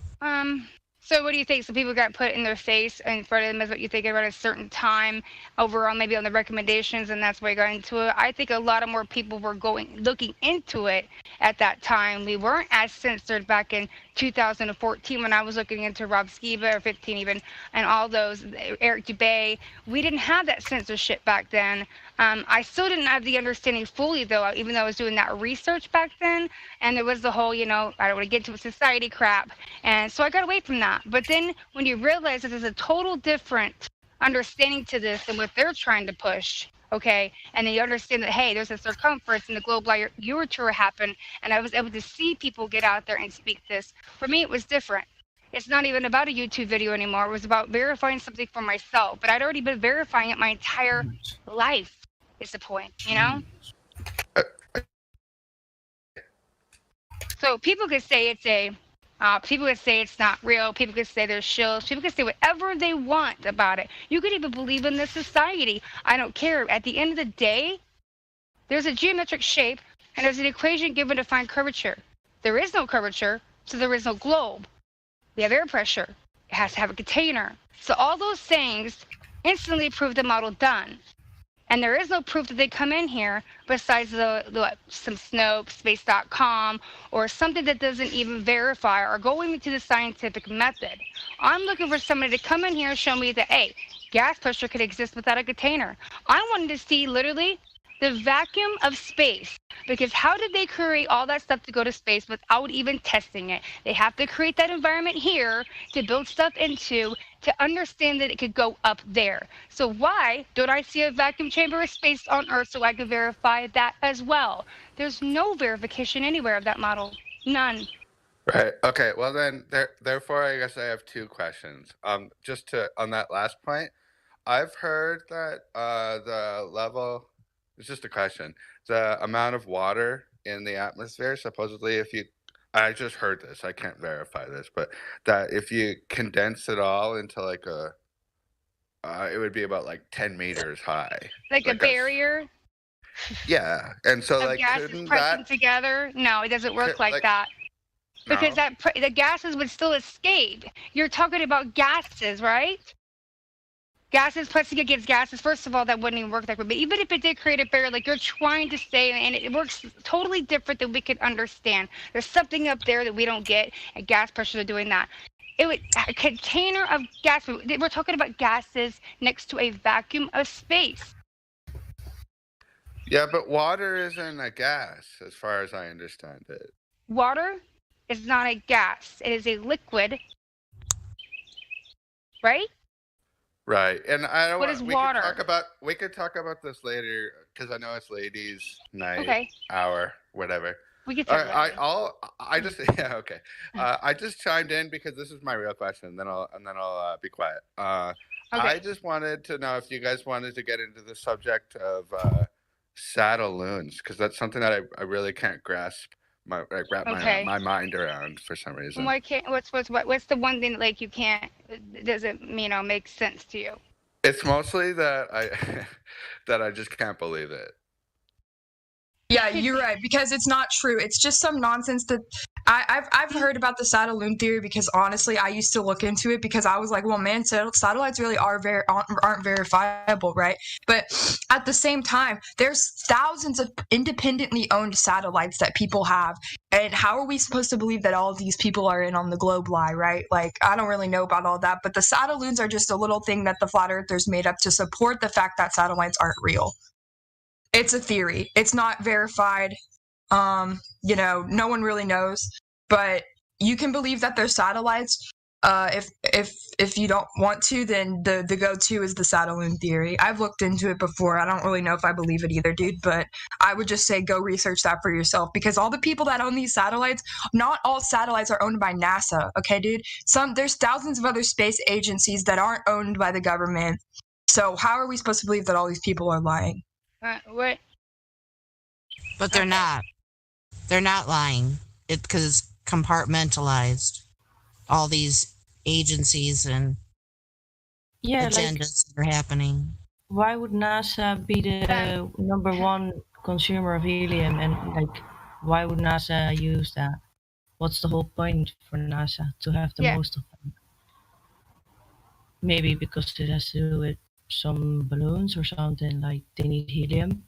So what do you think? So people got put in their face in front of them is what you think about a certain time overall, maybe on the recommendations, and that's why you got into it. I think a lot of more people were looking into it at that time. We weren't as censored back in 2014 when I was looking into Rob Skiba, or 15 even, and all those, Eric Dubé. We didn't have that censorship back then. I still didn't have the understanding fully, though, even though I was doing that research back then. And there was the whole, I don't want to get into society crap. And so I got away from that. But then when you realize that there's a total different understanding to this than what they're trying to push, okay, and then you understand that, hey, there's a circumference and the global tour happened, and I was able to see people get out there and speak this. For me, it was different. It's not even about a YouTube video anymore. It was about verifying something for myself. But I'd already been verifying it my entire life, is the point, So people could say people could say it's not real. People could say there's shills. People could say whatever they want about it. You could even believe in this society. I don't care. At the end of the day, there's a geometric shape, and there's an equation given to find curvature. There is no curvature, so there is no globe. We have air pressure. It has to have a container. So all those things instantly prove the model done. And there is no proof that they come in here besides some Snopes, space.com, or something that doesn't even verify or go into the scientific method. I'm looking for somebody to come in here and show me that, hey, gas pressure could exist without a container. I wanted to see literally the vacuum of space, because how did they create all that stuff to go to space without even testing it? They have to create that environment here to build stuff into, to understand that it could go up there. So why don't I see a vacuum chamber of space on Earth so I can verify that as well? There's no verification anywhere of that model. None. Right. Okay. Well, then, therefore, I guess I have two questions. Just on that last point, I've heard that the level. It's just a question. The amount of water in the atmosphere, supposedly, I just heard this, I can't verify this, but that if you condense it all into like it would be about like 10 meters high. Like a barrier? Yeah. And so of like, gases couldn't pressing that together? No, it doesn't work like that. Because the gases would still escape. You're talking about gases, right? Gases pressing against gases. First of all, that wouldn't even work that way. But even if it did create a barrier, like you're trying to say, and it works totally different than we could understand. There's something up there that we don't get, and gas pressures are doing that. It would a container of gas. We're talking about gases next to a vacuum of space. Yeah, but water isn't a gas, as far as I understand it. Water is not a gas. It is a liquid, right? Right, and I don't. What is we water? We could talk about this later because I know it's ladies' night, hour, whatever. We could talk about it. I just chimed in because this is my real question. Then I'll be quiet. I just wanted to know if you guys wanted to get into the subject of saddle loons, because that's something that I really can't wrap my mind around for some reason. Why can't? What's the one thing like you can't? Doesn't make sense to you? It's mostly that I just can't believe it. Yeah, you're right, because it's not true. It's just some nonsense that I've heard about the saddle loon theory, because honestly, I used to look into it because I was like, well, man, satellites really aren't verifiable, right? But at the same time, there's thousands of independently owned satellites that people have, and how are we supposed to believe that all of these people are in on the globe lie, right? Like, I don't really know about all that, but the saddle loons are just a little thing that the flat earthers made up to support the fact that satellites aren't real. It's a theory. It's not verified. No one really knows. But you can believe that they're satellites. If you don't want to, then the go-to is the saddle loon theory. I've looked into it before. I don't really know if I believe it either, dude. But I would just say go research that for yourself, because all the people that own these satellites, not all satellites are owned by NASA. Okay, dude. There's thousands of other space agencies that aren't owned by the government. So how are we supposed to believe that all these people are lying? What? But they're not. They're not lying. It's because it's compartmentalized. All these agencies and agendas that are happening. Why would NASA be the number one consumer of helium, and why would NASA use that? What's the whole point for NASA to have the most of them? Maybe because it has to do with some balloons or something, like they need helium.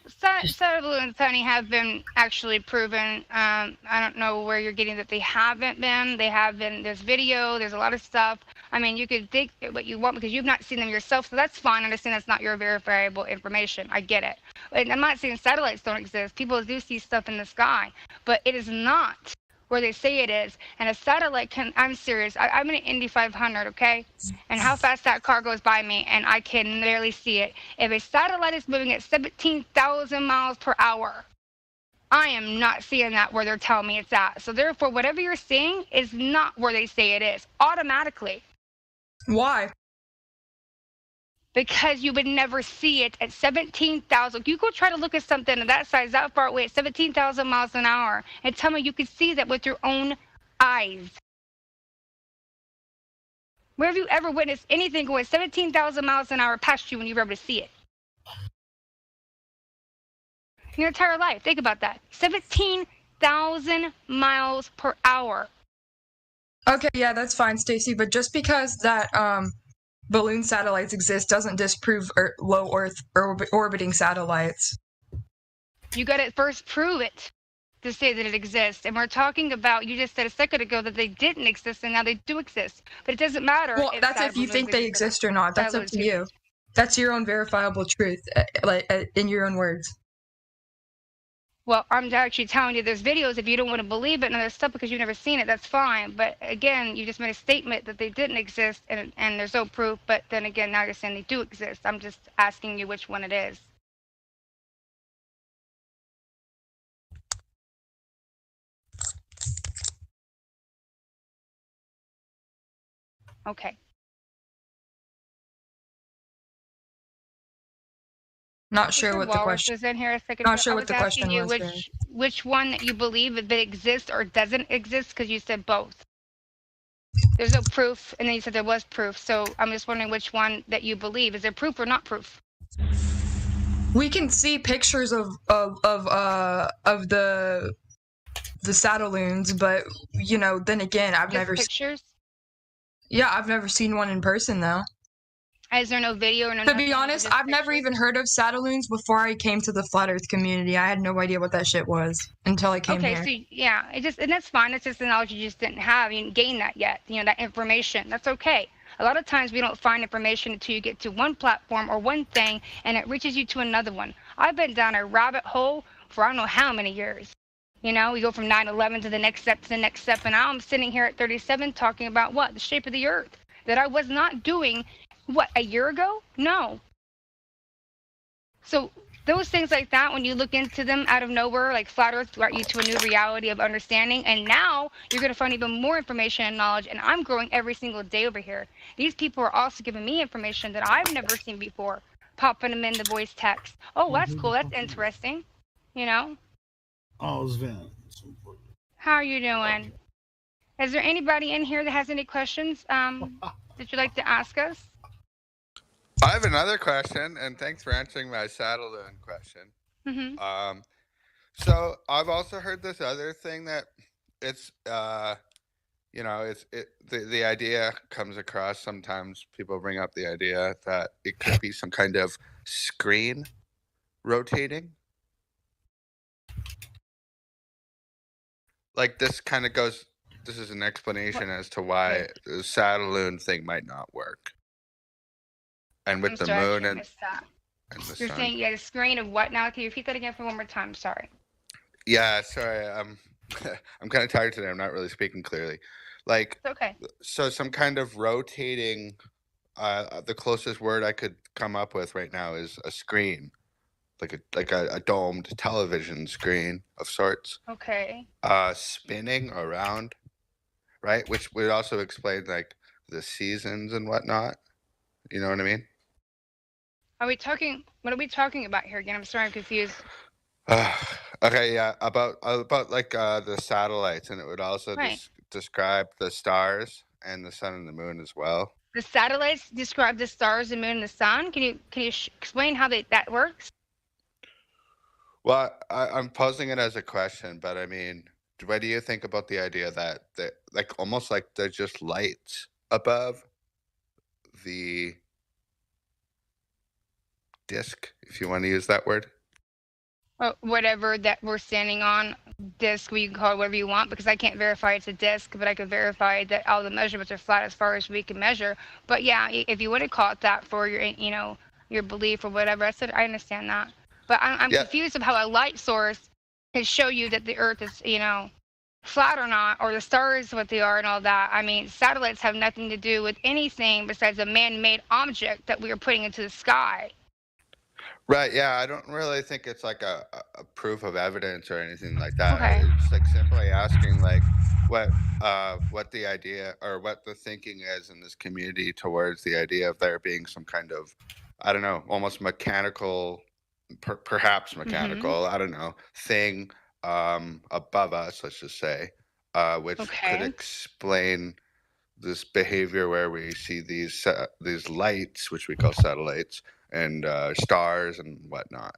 Saddle balloons, honey, have been actually proven. I don't know where you're getting that they haven't been. They have been. There's video. There's a lot of stuff. I mean, you could think what you want because you've not seen them yourself, so that's fine. I understand that's not your verifiable information. I get it. And I'm not saying satellites don't exist. People do see stuff in the sky, but it is not where they say it is. And a satellite can, I'm serious, I'm in an Indy 500, okay? And how fast that car goes by me, and I can barely see it. If a satellite is moving at 17,000 miles per hour, I am not seeing that where they're telling me it's at. So therefore, whatever you're seeing is not where they say it is, automatically. Why? Because you would never see it at 17,000. You go try to look at something of that size, that far away, at 17,000 miles an hour, and tell me you could see that with your own eyes. Where have you ever witnessed anything going 17,000 miles an hour past you when you were able to see it? In your entire life, think about that. 17,000 miles per hour. Okay, yeah, that's fine, Stacy, but just because that balloon satellites exist doesn't disprove low Earth orbiting satellites. You got to first prove it to say that it exists. And we're talking about, you just said a second ago that they didn't exist, and now they do exist. But it doesn't matter. Well, that's if you think they exist or not. That's up to you. That's your own verifiable truth, in your own words. Well, I'm actually telling you there's videos. If you don't want to believe it and other stuff because you've never seen it, that's fine. But again, you just made a statement that they didn't exist, and there's no proof. But then again, now you're saying they do exist. I'm just asking you which one it is. Okay. Not sure what the question. In here a second. Not sure what the question was. Which one that you believe if it exists or doesn't exist? Because you said both. There's no proof, and then you said there was proof. So I'm just wondering which one that you believe. Is there proof or not proof? We can see pictures of the the Saddle-loons, but then again, I've Just never pictures. Yeah, I've never seen one in person though. Is there no video or no? To be honest, I've never even heard of Saddle-loons before I came to the Flat Earth community. I had no idea what that shit was until I came here. So yeah, and that's fine. It's just the knowledge you just didn't have. You didn't gain that yet. That information. That's okay. A lot of times we don't find information until you get to one platform or one thing, and it reaches you to another one. I've been down a rabbit hole for I don't know how many years. We go from 9/11 to the next step to the next step, and now I'm sitting here at 37 talking about what? The shape of the Earth that I was not doing. What, a year ago? No. So those things like that, when you look into them out of nowhere, like Flat Earth brought you to a new reality of understanding, and now you're going to find even more information and knowledge, and I'm growing every single day over here. These people are also giving me information that I've never seen before, popping them in the voice text. Oh, that's cool. That's interesting. Oh, it's Vin. How are you doing? Is there anybody in here that has any questions that you'd like to ask us? I have another question, and thanks for answering my Saddle-loon question. Mm-hmm. So I've also heard this other thing that it's, the idea comes across sometimes. People bring up the idea that it could be some kind of screen rotating. Like this kind of goes. This is an explanation as to why the Saddle-loon thing might not work. And with the moon and the You're sun. saying you had a screen of what now? Can you repeat that again for one more time? Sorry. Yeah, sorry. I'm kind of tired today. I'm not really speaking clearly. Like, it's okay. So some kind of rotating. The closest word I could come up with right now is a screen, like a domed television screen of sorts. Okay. Spinning around, right? Which would also explain like the seasons and whatnot. You know what I mean? What are we talking about here again? I'm sorry, I'm confused. Okay, yeah, about like the satellites, and it would also describe the stars and the sun and the moon as well. The satellites describe the stars, the moon, and the sun. Can you explain how that works? Well, I'm posing it as a question, but I mean, what do you think about the idea that like almost like they're just lights above the disc, if you want to use that word? Whatever that we're standing on, disc, we can call it whatever you want, because I can't verify it's a disc, but I can verify that all the measurements are flat as far as we can measure. But yeah, if you want to call it that for your, your belief or whatever, I understand that. But I'm confused of how a light source can show you that the Earth is, flat or not, or the stars what they are and all that. I mean, satellites have nothing to do with anything besides a man-made object that we are putting into the sky. Right, yeah, I don't really think it's like a proof of evidence or anything like that. Okay. It's like simply asking like what the idea or what the thinking is in this community towards the idea of there being some kind of, I don't know, almost mechanical, perhaps mechanical, I don't know, thing above us, let's just say, which could explain this behavior where we see these lights, which we call satellites, and stars and whatnot,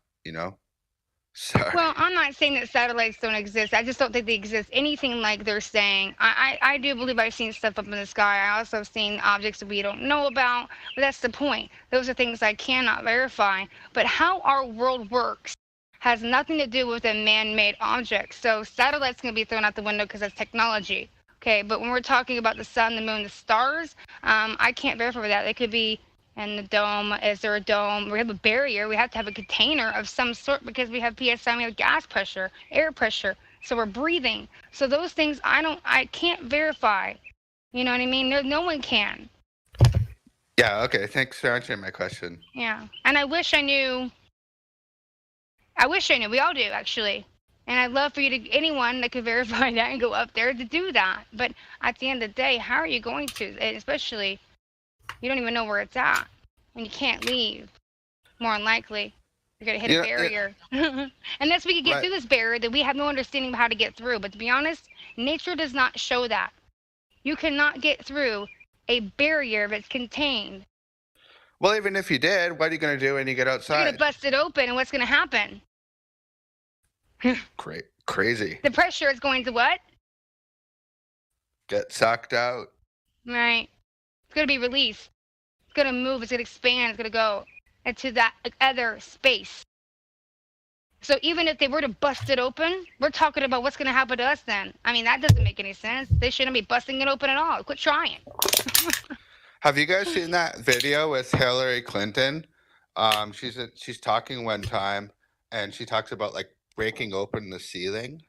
Sorry. Well, I'm not saying that satellites don't exist. I just don't think they exist anything like they're saying. I do believe I've seen stuff up in the sky. I also have seen objects that we don't know about, but that's the point. Those are things I cannot verify. But how our world works has nothing to do with a man-made object. So satellites can be thrown out the window because that's technology. Okay, but when we're talking about the sun, the moon, the stars, I can't verify that. They could be in the dome. Is there a dome? We have a barrier. We have to have a container of some sort because we have PSI, we have gas pressure, air pressure. So we're breathing. So those things I can't verify. You know what I mean? No one can. Yeah, okay. Thanks for answering my question. Yeah. And I wish I knew. We all do, actually. And I'd love for anyone that could verify that and go up there to do that. But at the end of the day, how are you going to? And especially, you don't even know where it's at. And you can't leave. More than likely, you're going to hit a barrier. Unless we could get through this barrier that we have no understanding of how to get through. But to be honest, nature does not show that. You cannot get through a barrier that's contained. Well, even if you did, what are you going to do when you get outside? You're going to bust it open, and what's going to happen? Crazy. The pressure is going to what? Get sucked out. Right. It's going to be released. It's going to move. It's going to expand. It's going to go into that other space. So even if they were to bust it open, we're talking about what's going to happen to us then. I mean, that doesn't make any sense. They shouldn't be busting it open at all. Quit trying. Have you guys seen that video with Hillary Clinton? She's talking one time, and she talks about like breaking open the ceiling.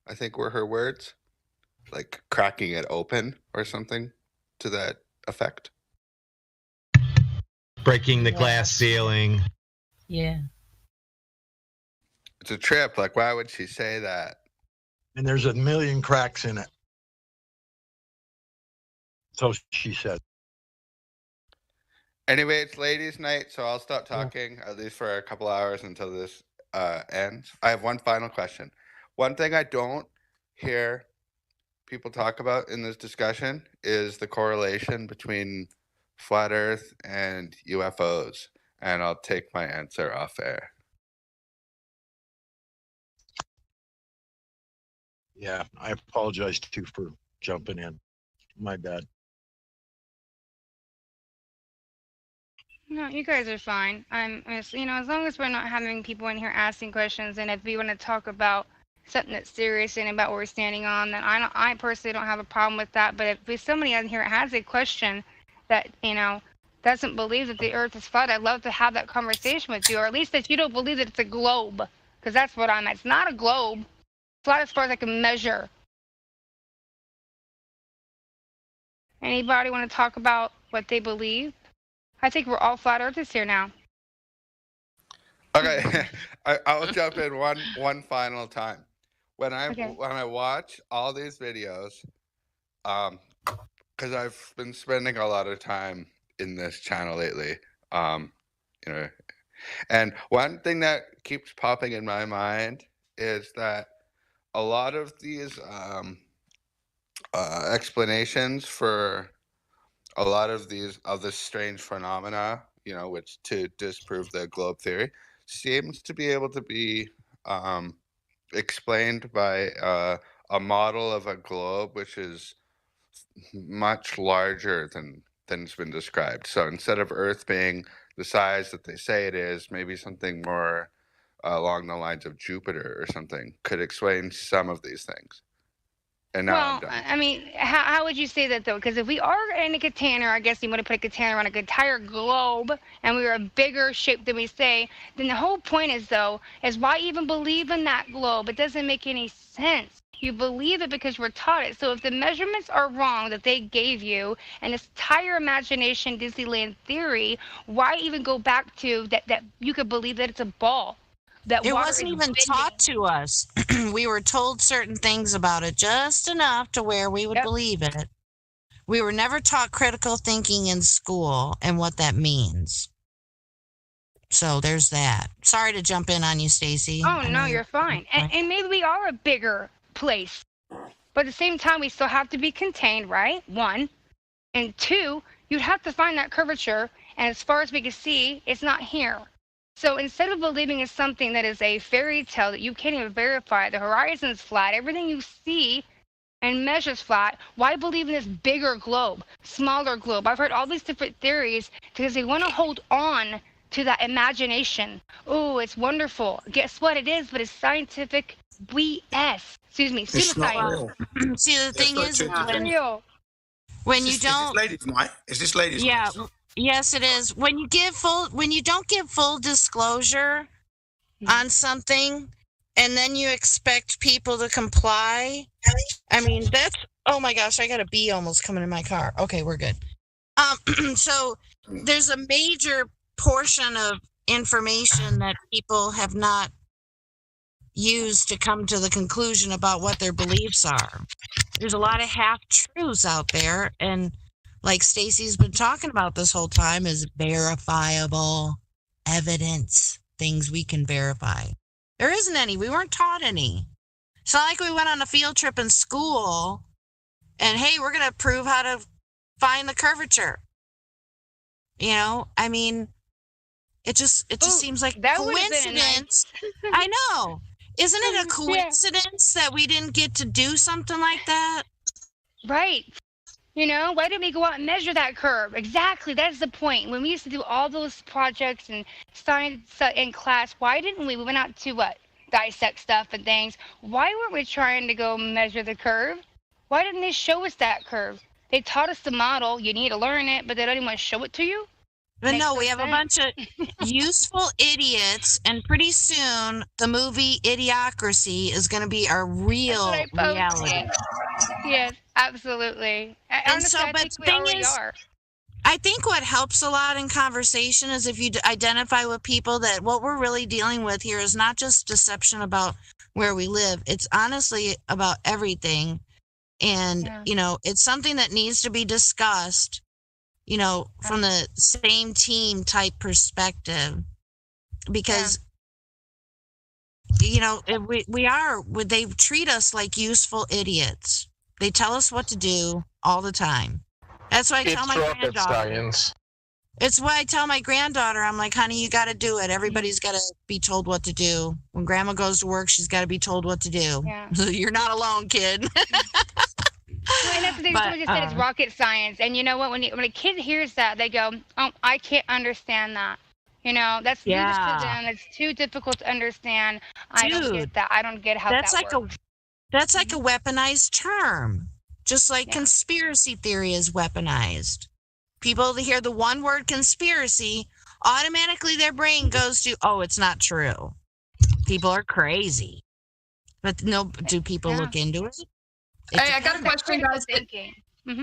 I think were her words, like cracking it open or something to that effect. Breaking the glass ceiling. Yeah. It's a trip. Like, why would she say that? And there's a million cracks in it. So she said. Anyway, it's ladies' night, so I'll stop talking, at least for a couple hours until this ends. I have one final question. One thing I don't hear people talk about in this discussion is the correlation between flat Earth and UFOs. And I'll take my answer off air. Yeah, I apologize too for jumping in. My bad. No, you guys are fine. As long as we're not having people in here asking questions, and if we want to talk about something that's serious and about what we're standing on, then I personally don't have a problem with that. But if somebody in here has a question that, doesn't believe that the Earth is flat, I'd love to have that conversation with you, or at least that you don't believe that it's a globe, because that's what I'm at. It's not a globe. Flat as far as I can measure. Anybody want to talk about what they believe? I think we're all flat earthers here now. Okay, I'll jump in one final time. When I watch all these videos, because I've been spending a lot of time in this channel lately, and one thing that keeps popping in my mind is that a lot of these explanations for a lot of this strange phenomena, which to disprove the globe theory, seems to be able to be explained by a model of a globe which is much larger than's been described. So instead of Earth being the size that they say it is, maybe something more along the lines of Jupiter or something could explain some of these things. And now I'm done. I mean, how would you say that, though? Because if we are in a container, I guess you want to put a container on an entire globe, and we are a bigger shape than we say, then the whole point is why even believe in that globe? It doesn't make any sense. You believe it because we're taught it. So if the measurements are wrong that they gave you, and this entire imagination Disneyland theory, why even go back to that you could believe that it's a ball? It wasn't even taught to us. We were told certain things about it, just enough to where we would believe it. We were never taught critical thinking in school and what that means. So there's that. Sorry to jump in on you, Stacy. Oh, no, you're fine. And maybe we are a bigger place. But at the same time, we still have to be contained, right? One. And two, you'd have to find that curvature. And as far as we can see, it's not here. So instead of believing in something that is a fairy tale that you can't even verify, the horizon's flat, everything you see and measures flat, why believe in this bigger globe, smaller globe? I've heard all these different theories because they want to hold on to that imagination. Oh, it's wonderful. Guess what it is? But it's scientific BS. Excuse me, pseudoscience. See, the thing is, When you don't, is this ladies' yeah, night? Yes, it is. When you don't give full disclosure on something, and then you expect people to comply. I mean, that's, oh my gosh, I got a bee almost coming in my car. Okay, we're good. So there's a major portion of information that people have not used to come to the conclusion about what their beliefs are. There's a lot of half-truths out there, and like Stacy's been talking about this whole time, is verifiable evidence, things we can verify. There isn't any. We weren't taught any. It's not like we went on a field trip in school and, hey, we're going to prove how to find the curvature. I mean, it just seems like that coincidence. I know. Isn't it a coincidence that we didn't get to do something like that? Right. You know, why didn't we go out and measure that curve? Exactly. That's the point. When we used to do all those projects and science in class, why didn't we? We went out to what? Dissect stuff and things. Why weren't we trying to go measure the curve? Why didn't they show us that curve? They taught us the model. You need to learn it, but they don't even want to show it to you? But Makes no, no we have a bunch of useful idiots, and pretty soon the movie Idiocracy is going to be our real reality. Yes, absolutely. Honestly, I think we already are. I think what helps a lot in conversation is if you identify with people that what we're really dealing with here is not just deception about where we live. It's honestly about everything. And, you know, it's something that needs to be discussed, you know, from the same team type perspective. Because, you know, they treat us like useful idiots. They tell us what to do all the time. That's why I tell my granddaughter. It's why I tell my granddaughter, I'm like, honey, you got to do it. Everybody's got to be told what to do. When grandma goes to work, she's got to be told what to do. Yeah. You're not alone, kid. Well, and that's the thing. Someone just said it's rocket science. And you know what? When a kid hears that, they go, oh, I can't understand that. You know, that's news to them. It's too difficult to understand. I don't get that. I don't get how that works. That's like a weaponized term. Just like conspiracy theory is weaponized. People hear the one word conspiracy, automatically their brain goes to, oh, it's not true. People are crazy. But no, do people look into it? Hey, I got a question, guys.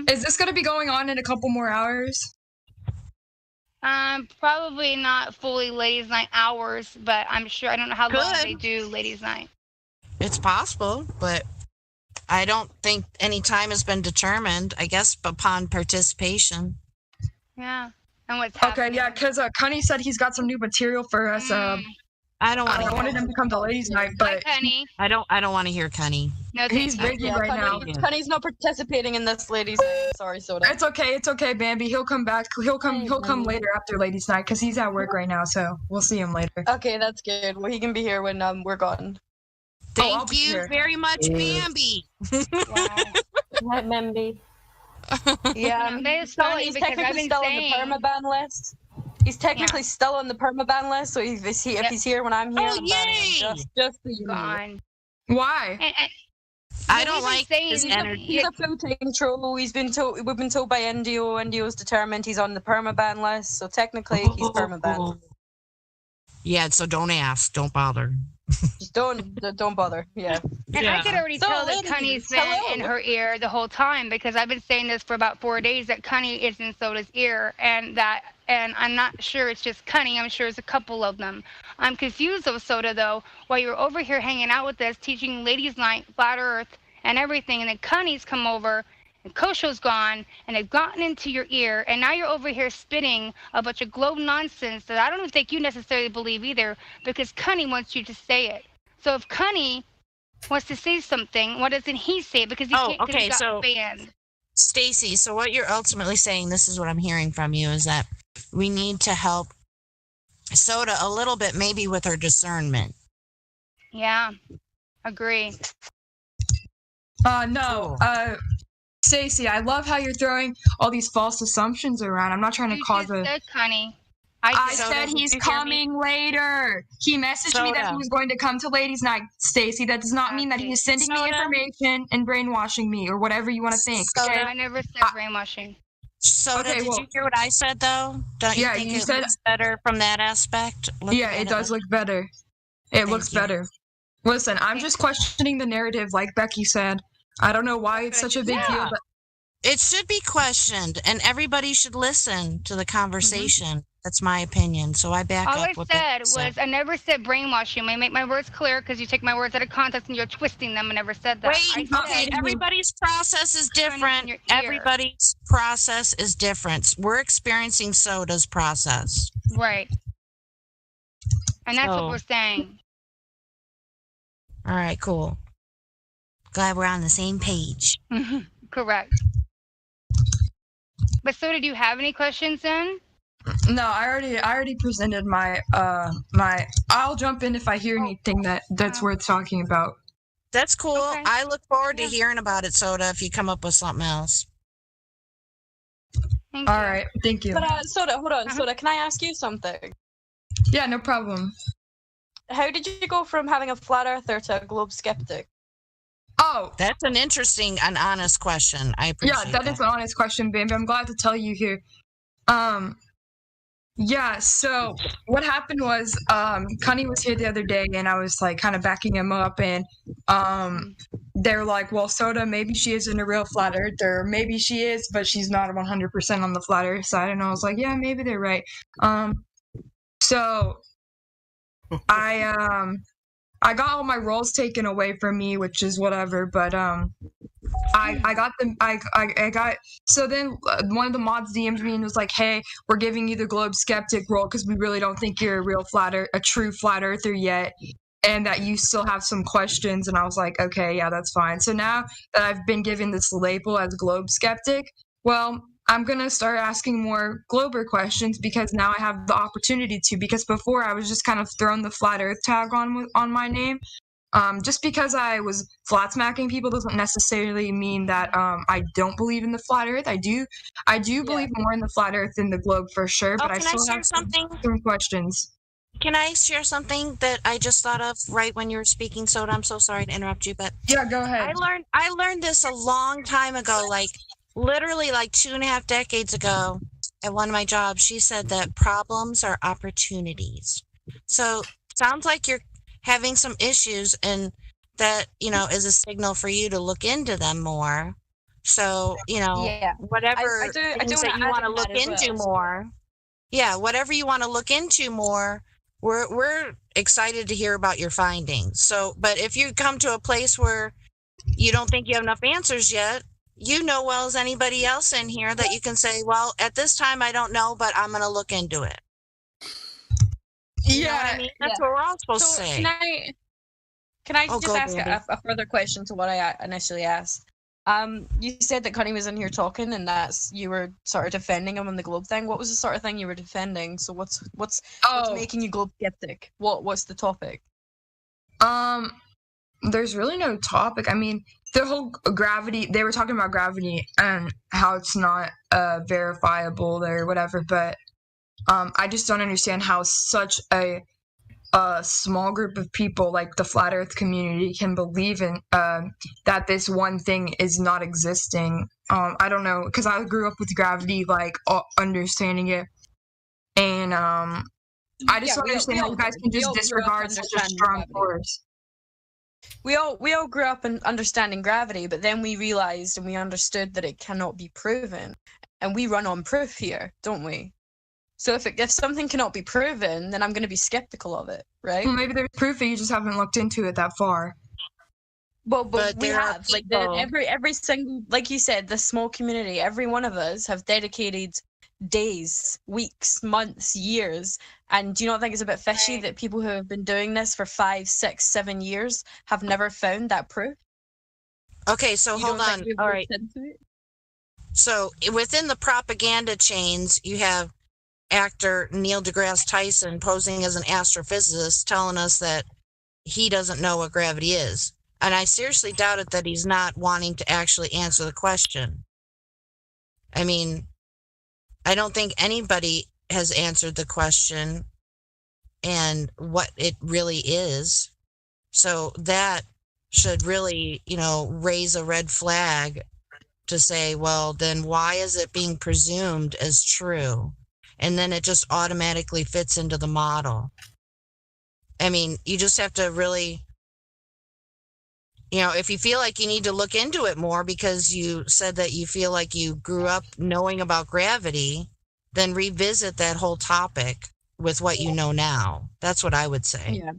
Is this going to be going on in a couple more hours? Probably not fully ladies' night hours, but I'm sure. I don't know how long they do ladies' night. It's possible, but I don't think any time has been determined. I guess upon participation. Yeah, and what's happening? Okay, yeah, because Cunny said he's got some new material for us. I don't want. I wanted him to come to ladies' night, but I don't want to hear Cunny. No, he's busy right now. Cunny's not participating in this ladies' night. Sorry, Soda. It's okay, Bambi. He'll come back. He'll come later after ladies' night because he's at work right now. So we'll see him later. Okay, that's good. Well, he can be here when we're gone. Thank you very much, Bambi. Right, Bambi. Yeah, he's technically still on the permaban list. He's technically still on the permaban list, so if he's here when I'm here, just so you know. Why? I don't like his energy. He's a full-time troll. We've been told by NDO. NDO's determined he's on the permaban list, so technically he's permaban. Yeah, so don't ask, don't bother. Just don't bother. Yeah. And I could already tell that Cunny's been in her ear the whole time because I've been saying this for about 4 days that Cunny is in Soda's ear and I'm not sure it's just Cunny. I'm sure it's a couple of them. I'm confused of Soda though. While you're over here hanging out with us, teaching ladies' night, flat Earth, and everything, and then Cunny's come over. And Kosho's gone, and they've gotten into your ear, and now you're over here spitting a bunch of globe nonsense that I don't think you necessarily believe either, because Cunny wants you to say it. So if Cunny wants to say something, why doesn't he say it? Because he can't, because he got banned. Stacy, so what you're ultimately saying, this is what I'm hearing from you, is that we need to help Soda a little bit, maybe with her discernment. Yeah, agree. No. Stacey, I love how you're throwing all these false assumptions around. I'm not trying to cause a... said, Cunny. I said he's coming later. He messaged me that he was going to come to ladies' night, Stacey. That does not mean that he is sending me information and brainwashing me or whatever you want to think. Okay? I never said brainwashing. Soda, did you hear what I said, though? Don't you think it looks better from that aspect? Yeah, it does look better. It looks better. Listen, I'm just questioning the narrative, like Becky said. I don't know why it's such a big deal, but it should be questioned, and everybody should listen to the conversation. That's my opinion. So I back all up what I said was I never said brainwashing. I make my words clear because you take my words out of context and you're twisting them. I never said that. Wait, okay, everybody's process is different. Everybody's process is different. We're experiencing Soda's process. Right. And that's what we're saying. All right, cool. Glad we're on the same page. Correct. But so did you have any questions then? No, I already presented my my. I'll jump in if I hear anything that's worth talking about. That's cool. Okay. I look forward to hearing about it, Soda, if you come up with something else. All right, thank you. But Soda, hold on, Soda. Can I ask you something? Yeah, no problem. How did you go from having a flat earther to a globe skeptic? Oh, that's an interesting and honest question. I appreciate that. Yeah, that is an honest question, baby. I'm glad to tell you here. Yeah, so what happened was Cunny was here the other day and I was like kind of backing him up, and they're like, well, Soda, maybe she isn't a real flat earther, maybe she is, but she's not 100% on the flat earth side. And I was like, yeah, maybe they're right. So I got all my roles taken away from me, which is whatever, but I got them. I got. So then one of the mods DM'd me and was like, "Hey, we're giving you the globe skeptic role because we really don't think you're a true flat earther yet, and that you still have some questions." And I was like, "Okay, yeah, that's fine." So now that I've been given this label as globe skeptic, well, I'm gonna start asking more Glober questions because now I have the opportunity to. Because before I was just kind of throwing the flat Earth tag on my name. Just because I was flat smacking people doesn't necessarily mean that I don't believe in the flat Earth. I do believe more in the flat Earth than the globe for sure. But I still have some questions. Can I share something that I just thought of right when you were speaking, Soda? I'm so sorry to interrupt you, but yeah, go ahead. I learned this a long time ago, like literally like 2.5 decades ago at one of my jobs. She said that problems are opportunities. So sounds like you're having some issues, and that, is a signal for you to look into them more. So, whatever things that you want to look into more. Yeah, whatever you want to look into more, we're excited to hear about your findings. So, but if you come to a place where you don't think you have enough answers yet, well as anybody else in here that you can say, well, at this time I don't know, but I'm going to look into it. You know what I mean? That's what we're all supposed to say. Can I just ask a further question to what I initially asked? You said that Connie was in here talking, and that's you were sort of defending him on the globe thing. What was the sort of thing you were defending? So what's making you globe skeptic? What's the topic? There's really no topic. I mean, the whole gravity. They were talking about gravity and how it's not verifiable or whatever, but. I just don't understand how such a small group of people, like the flat Earth community, can believe in that this one thing is not existing. I don't know, because I grew up with gravity, like understanding it, and I just don't understand how you guys can just disregard such a strong force. We all grew up in understanding gravity, but then we realized and we understood that it cannot be proven, and we run on proof here, don't we? So if something cannot be proven, then I'm going to be skeptical of it, right? Well, maybe there's proof that you just haven't looked into it that far. Well, but we have. Like every single, like you said, the small community, every one of us have dedicated days, weeks, months, years. And do you not think it's a bit fishy that people who have been doing this for 5, 6, 7 years have never found that proof? Okay, so hold on. All right. So within the propaganda chains, you have actor Neil deGrasse Tyson posing as an astrophysicist telling us that he doesn't know what gravity is. And I seriously doubt it that he's not wanting to actually answer the question. I mean, I don't think anybody has answered the question and what it really is. So that should really, raise a red flag to say, well, then why is it being presumed as true? And then it just automatically fits into the model. I mean, you just have to really, if you feel like you need to look into it more because you said that you feel like you grew up knowing about gravity, then revisit that whole topic with what you know now. That's what I would say. Yeah.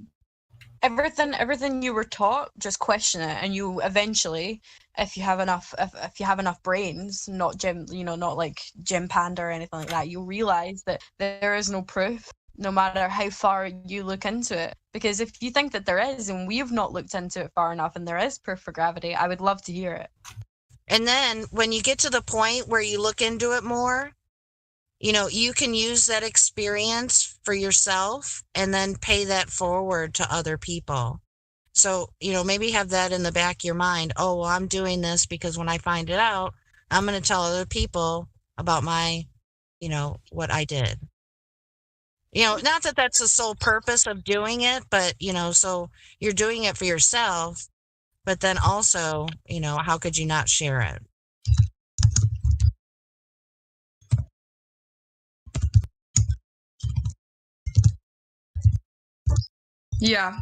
Everything you were taught, just question it, and you eventually, if you have enough brains, not like Jim Panda or anything like that, you'll realize that there is no proof, no matter how far you look into it. Because if you think that there is, and we've not looked into it far enough, and there is proof for gravity, I would love to hear it. And then when you get to the point where you look into it more, you can use that experience for yourself and then pay that forward to other people. So, maybe have that in the back of your mind. Oh, well, I'm doing this because when I find it out, I'm going to tell other people about my, what I did. Not that that's the sole purpose of doing it, but, so you're doing it for yourself, but then also, how could you not share it? Yeah.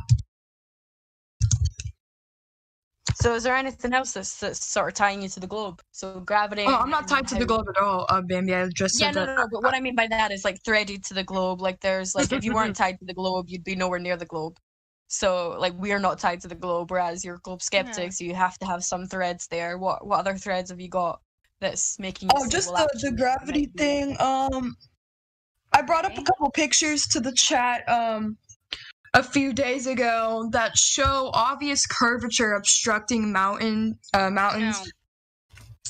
So is there anything else that's sort of tying you to the globe? So gravity. Oh, I'm not tied to the globe at all, Bambi. I just said that. No. But what I mean by that is like threaded to the globe. Like there's like if you weren't tied to the globe, you'd be nowhere near the globe. So like we are not tied to the globe, whereas you're globe skeptic, so you have to have some threads there. What other threads have you got that's making you? Oh, just the gravity thing. I brought up a couple pictures to the chat a few days ago that show obvious curvature obstructing mountains. No.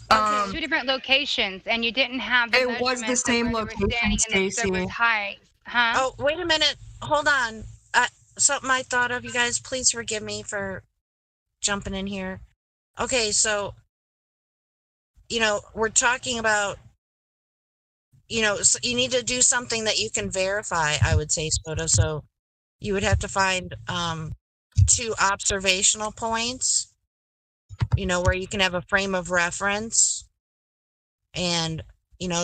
Okay, 2 different locations, and you didn't have the It was the same location, Stacy. Huh? Oh, wait a minute. Hold on. Something I thought of, you guys. Please forgive me for jumping in here. Okay, so, we're talking about, so you need to do something that you can verify, I would say, Soda. So you would have to find 2 observational points, where you can have a frame of reference. And,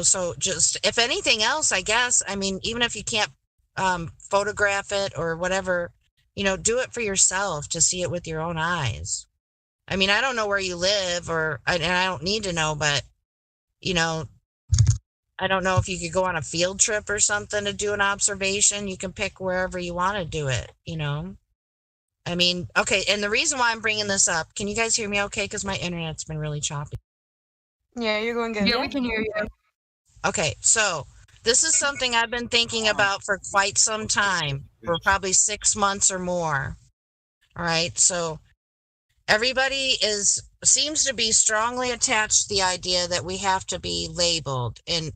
so just, if anything else, I guess, even if you can't photograph it or whatever, do it for yourself to see it with your own eyes. I don't know where you live and I don't need to know, but, I don't know if you could go on a field trip or something to do an observation. You can pick wherever you want to do it, okay. And the reason why I'm bringing this up, can you guys hear me okay? Because my internet's been really choppy. Yeah, you're going good. Yeah, we can hear you. Okay, so this is something I've been thinking about for quite some time, for probably 6 months or more. All right, so everybody seems to be strongly attached to the idea that we have to be labeled in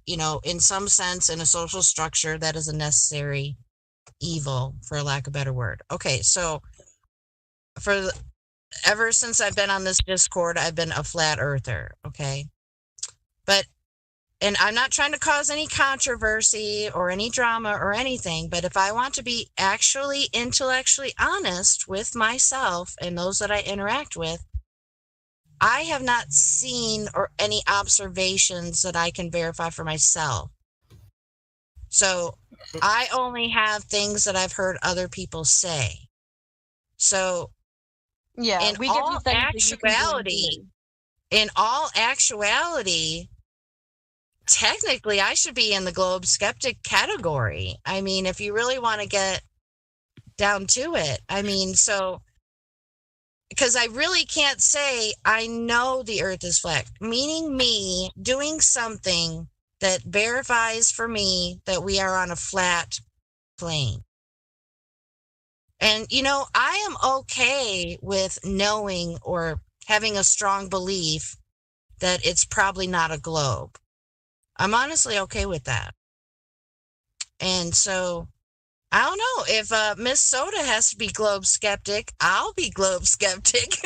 some sense in a social structure that is a necessary evil, for lack of a better word. Okay, so ever since I've been on this Discord, I've been a flat earther, okay? And I'm not trying to cause any controversy or any drama or anything, but if I want to be actually intellectually honest with myself and those that I interact with, I have not seen or any observations that I can verify for myself. So I only have things that I've heard other people say. So yeah, in all actuality, technically, I should be in the globe skeptic category. If you really want to get down to it. Because I really can't say I know the earth is flat, meaning me doing something that verifies for me that we are on a flat plane. And, I am okay with knowing or having a strong belief that it's probably not a globe. I'm honestly okay with that. And so, I don't know. If Miss Soda has to be globe skeptic, I'll be globe skeptic.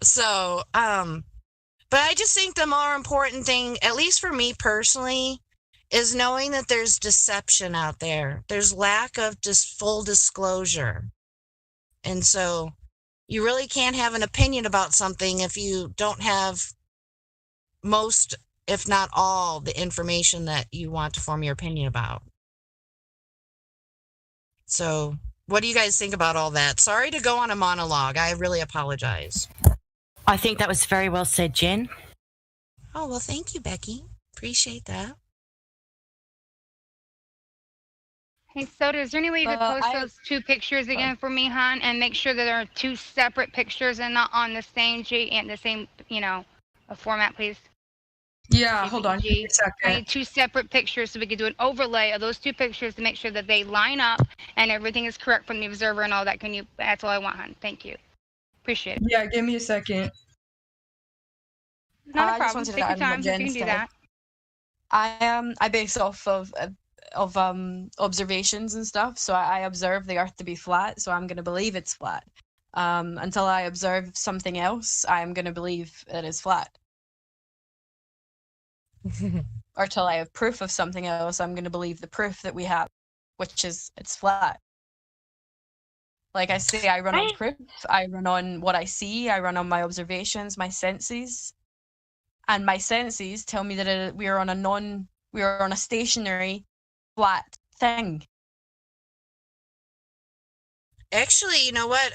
So, but I just think the more important thing, at least for me personally, is knowing that there's deception out there. There's lack of full disclosure. And so, you really can't have an opinion about something if you don't have most, if not all, the information that you want to form your opinion about. So, what do you guys think about all that? Sorry to go on a monologue. I really apologize. I think that was very well said, Jen. Oh, well, thank you, Becky. Appreciate that. Hey, Soda, is there any way you could post those 2 pictures again for me, hon, and make sure that there are 2 separate pictures and not on the same the same, format, please? Yeah, hold on. Give me a second. I need 2 separate pictures so we can do an overlay of those 2 pictures to make sure that they line up and everything is correct from the observer and all that. That's all I want, hon. Thank you. Appreciate it. Yeah, give me a second. Not a problem. Take your time if you can do that. I base it off of observations and stuff. So I observe the Earth to be flat, so I'm going to believe it's flat. Until I observe something else, I'm going to believe it is flat. Or till I have proof of something else, I'm going to believe the proof that we have, which is it's flat. Like I say, I run on proof. I run on what I see. I run on my observations, my senses, and my senses tell me that we are on a stationary, flat thing. Actually, you know what?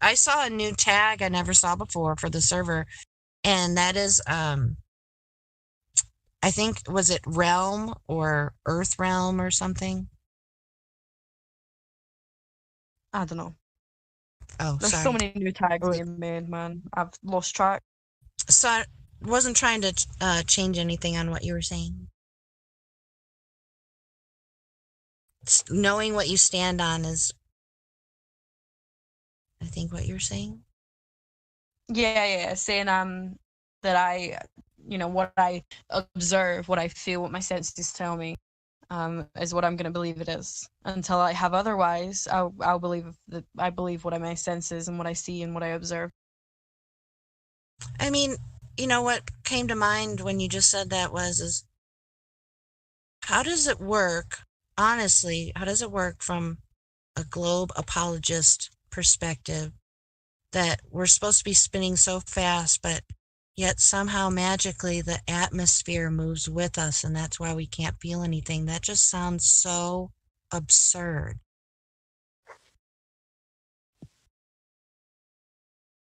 I saw a new tag I never saw before for the server, and that is, I think, was it Realm or Earth Realm or something? I don't know. Oh, There's sorry. so many new tags being made, man. I've lost track. So I wasn't trying to change anything on what you were saying. Knowing what you stand on is, I think, what you're saying. Yeah. Saying that I, what I observe, what I feel, what my senses tell me, is what I'm gonna believe it is. Until I have otherwise, I'll believe that I believe what my senses and what I see and what I observe. I mean, you know what came to mind when you just said that is how does it work? Honestly, how does it work from a globe apologist perspective that we're supposed to be spinning so fast, but yet somehow magically the atmosphere moves with us, and that's why we can't feel anything? That just sounds so absurd.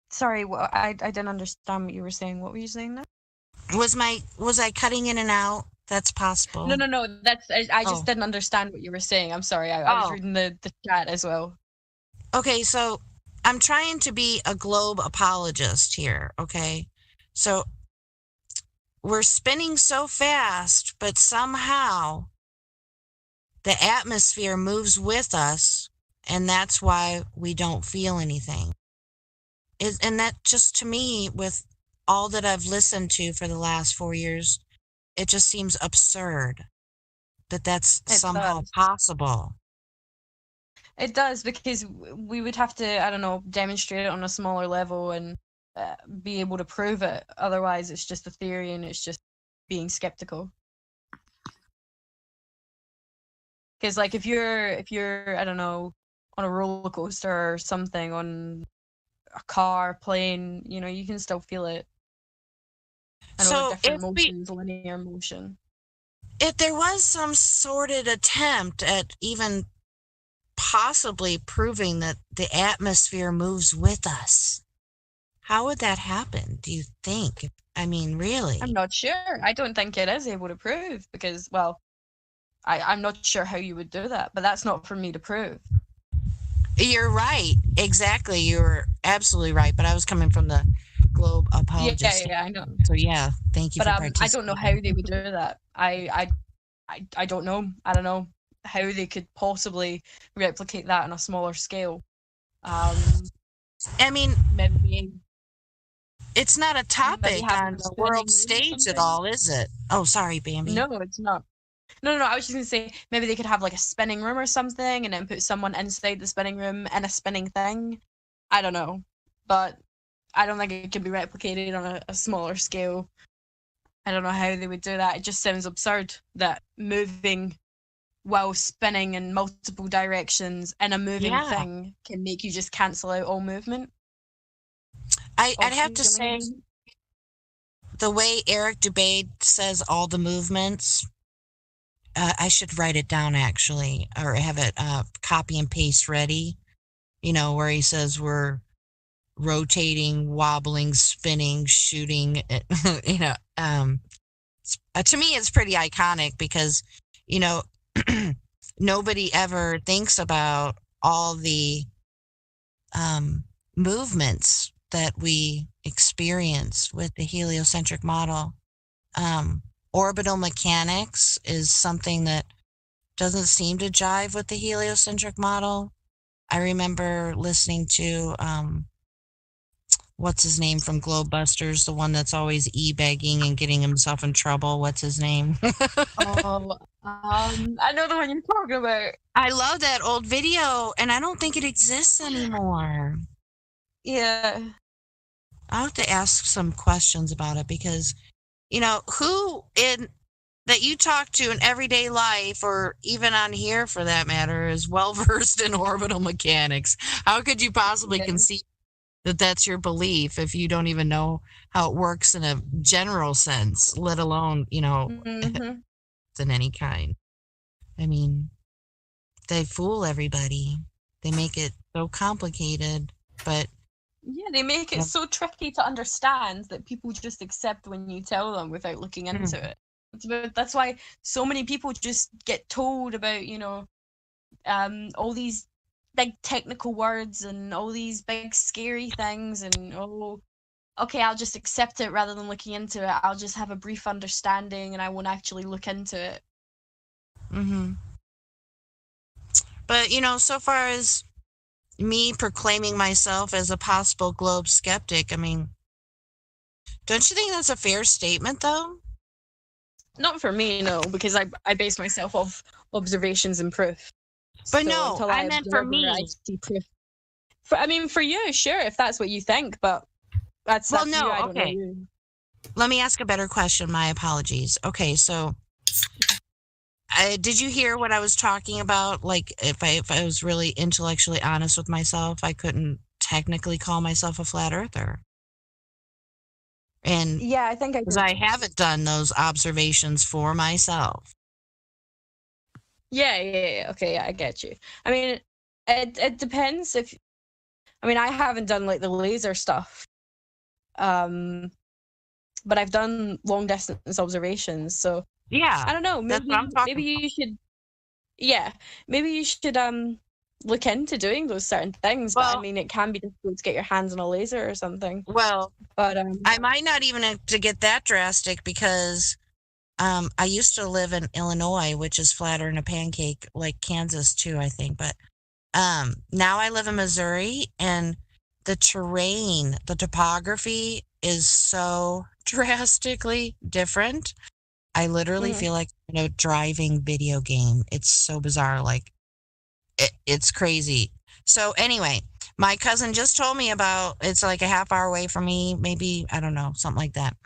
Sorry, I didn't understand what you were saying. What were you saying now? Was I cutting in and out? That's possible. No. I just didn't understand what you were saying. I'm sorry. I was reading the chat as well. Okay, so I'm trying to be a globe apologist here, okay? So we're spinning so fast, but somehow the atmosphere moves with us, and that's why we don't feel anything. And that just, to me, with all that I've listened to for the last 4 years, it just seems absurd that that's somehow possible. It does, because we would have to, I don't know, demonstrate it on a smaller level and be able to prove it. Otherwise, it's just a theory and it's just being skeptical. Because, like, if you're, I don't know, on a roller coaster or something, on a car, plane, you can still feel it. I know different motions, linear motion. If there was some sort of attempt at even possibly proving that the atmosphere moves with us, how would that happen, do you think? I mean, really? I'm not sure. I don't think it is able to prove because, well, I'm not sure how you would do that, but that's not for me to prove. You're right. Exactly. You're absolutely right. But I was coming from the globe apologist. Yeah, I know. So yeah, thank you for participating. I don't know how they would do that. I don't know. I don't know how they could possibly replicate that on a smaller scale. I mean, maybe it's not a topic on the world stage at all, is it? Oh, sorry, Bambi. No, it's not. No, I was just gonna say maybe they could have like a spinning room or something, and then put someone inside the spinning room in a spinning thing. I don't know, but I don't think it can be replicated on a smaller scale. I don't know how they would do that. It just sounds absurd that moving while spinning in multiple directions in a moving thing can make you just cancel out all movement. I'd have to say, the way Eric Dubay says all the movements, I should write it down actually, or have it copy and paste ready, where he says we're rotating, wobbling, spinning, shooting, to me it's pretty iconic because, nobody ever thinks about all the movements that we experience with the heliocentric model. Orbital mechanics is something that doesn't seem to jive with the heliocentric model. I remember listening to what's his name from Globebusters, the one that's always e-begging and getting himself in trouble. What's his name? I know the one you're talking about. I love that old video, and I don't think it exists anymore. Yeah. I'll have to ask some questions about it because, who that you talk to in everyday life, or even on here for that matter, is well-versed in orbital mechanics. How could you possibly conceive that that's your belief if you don't even know how it works in a general sense, let alone, in any kind? I mean, they fool everybody. They make it so complicated, but... Yeah, they make it so tricky to understand that people just accept when you tell them without looking into it. That's why so many people just get told about, all these big technical words and all these big scary things, and okay, I'll just accept it rather than looking into it. I'll just have a brief understanding and I won't actually look into it. But, so far as me proclaiming myself as a possible globe skeptic, I mean, don't you think that's a fair statement, though? Not for me, no, because I base myself off observations and proof. But no, I meant for me. I see proof. For you, sure, if that's what you think, but that's well, no, you, I don't okay. know you. Let me ask a better question. My apologies. Okay, so did you hear what I was talking about? Like, if I was really intellectually honest with myself, I couldn't technically call myself a flat earther. And yeah, I think I haven't done those observations for myself. Yeah. Okay, yeah, I get you. I mean, it depends if. I mean, I haven't done like the laser stuff, but I've done long distance observations. So yeah, I don't know. Maybe you should. Yeah, maybe you should look into doing those certain things. Well, but I mean, it can be difficult to get your hands on a laser or something. Well, but I might not even have to get that drastic because I used to live in Illinois, which is flatter than a pancake, like Kansas too, I think. But now I live in Missouri, and the terrain, the topography is so drastically different. I literally feel like I'm in a driving video game. It's so bizarre. Like, it's crazy. So anyway, my cousin just told me about, it's like a half hour away from me, maybe, I don't know, something like that.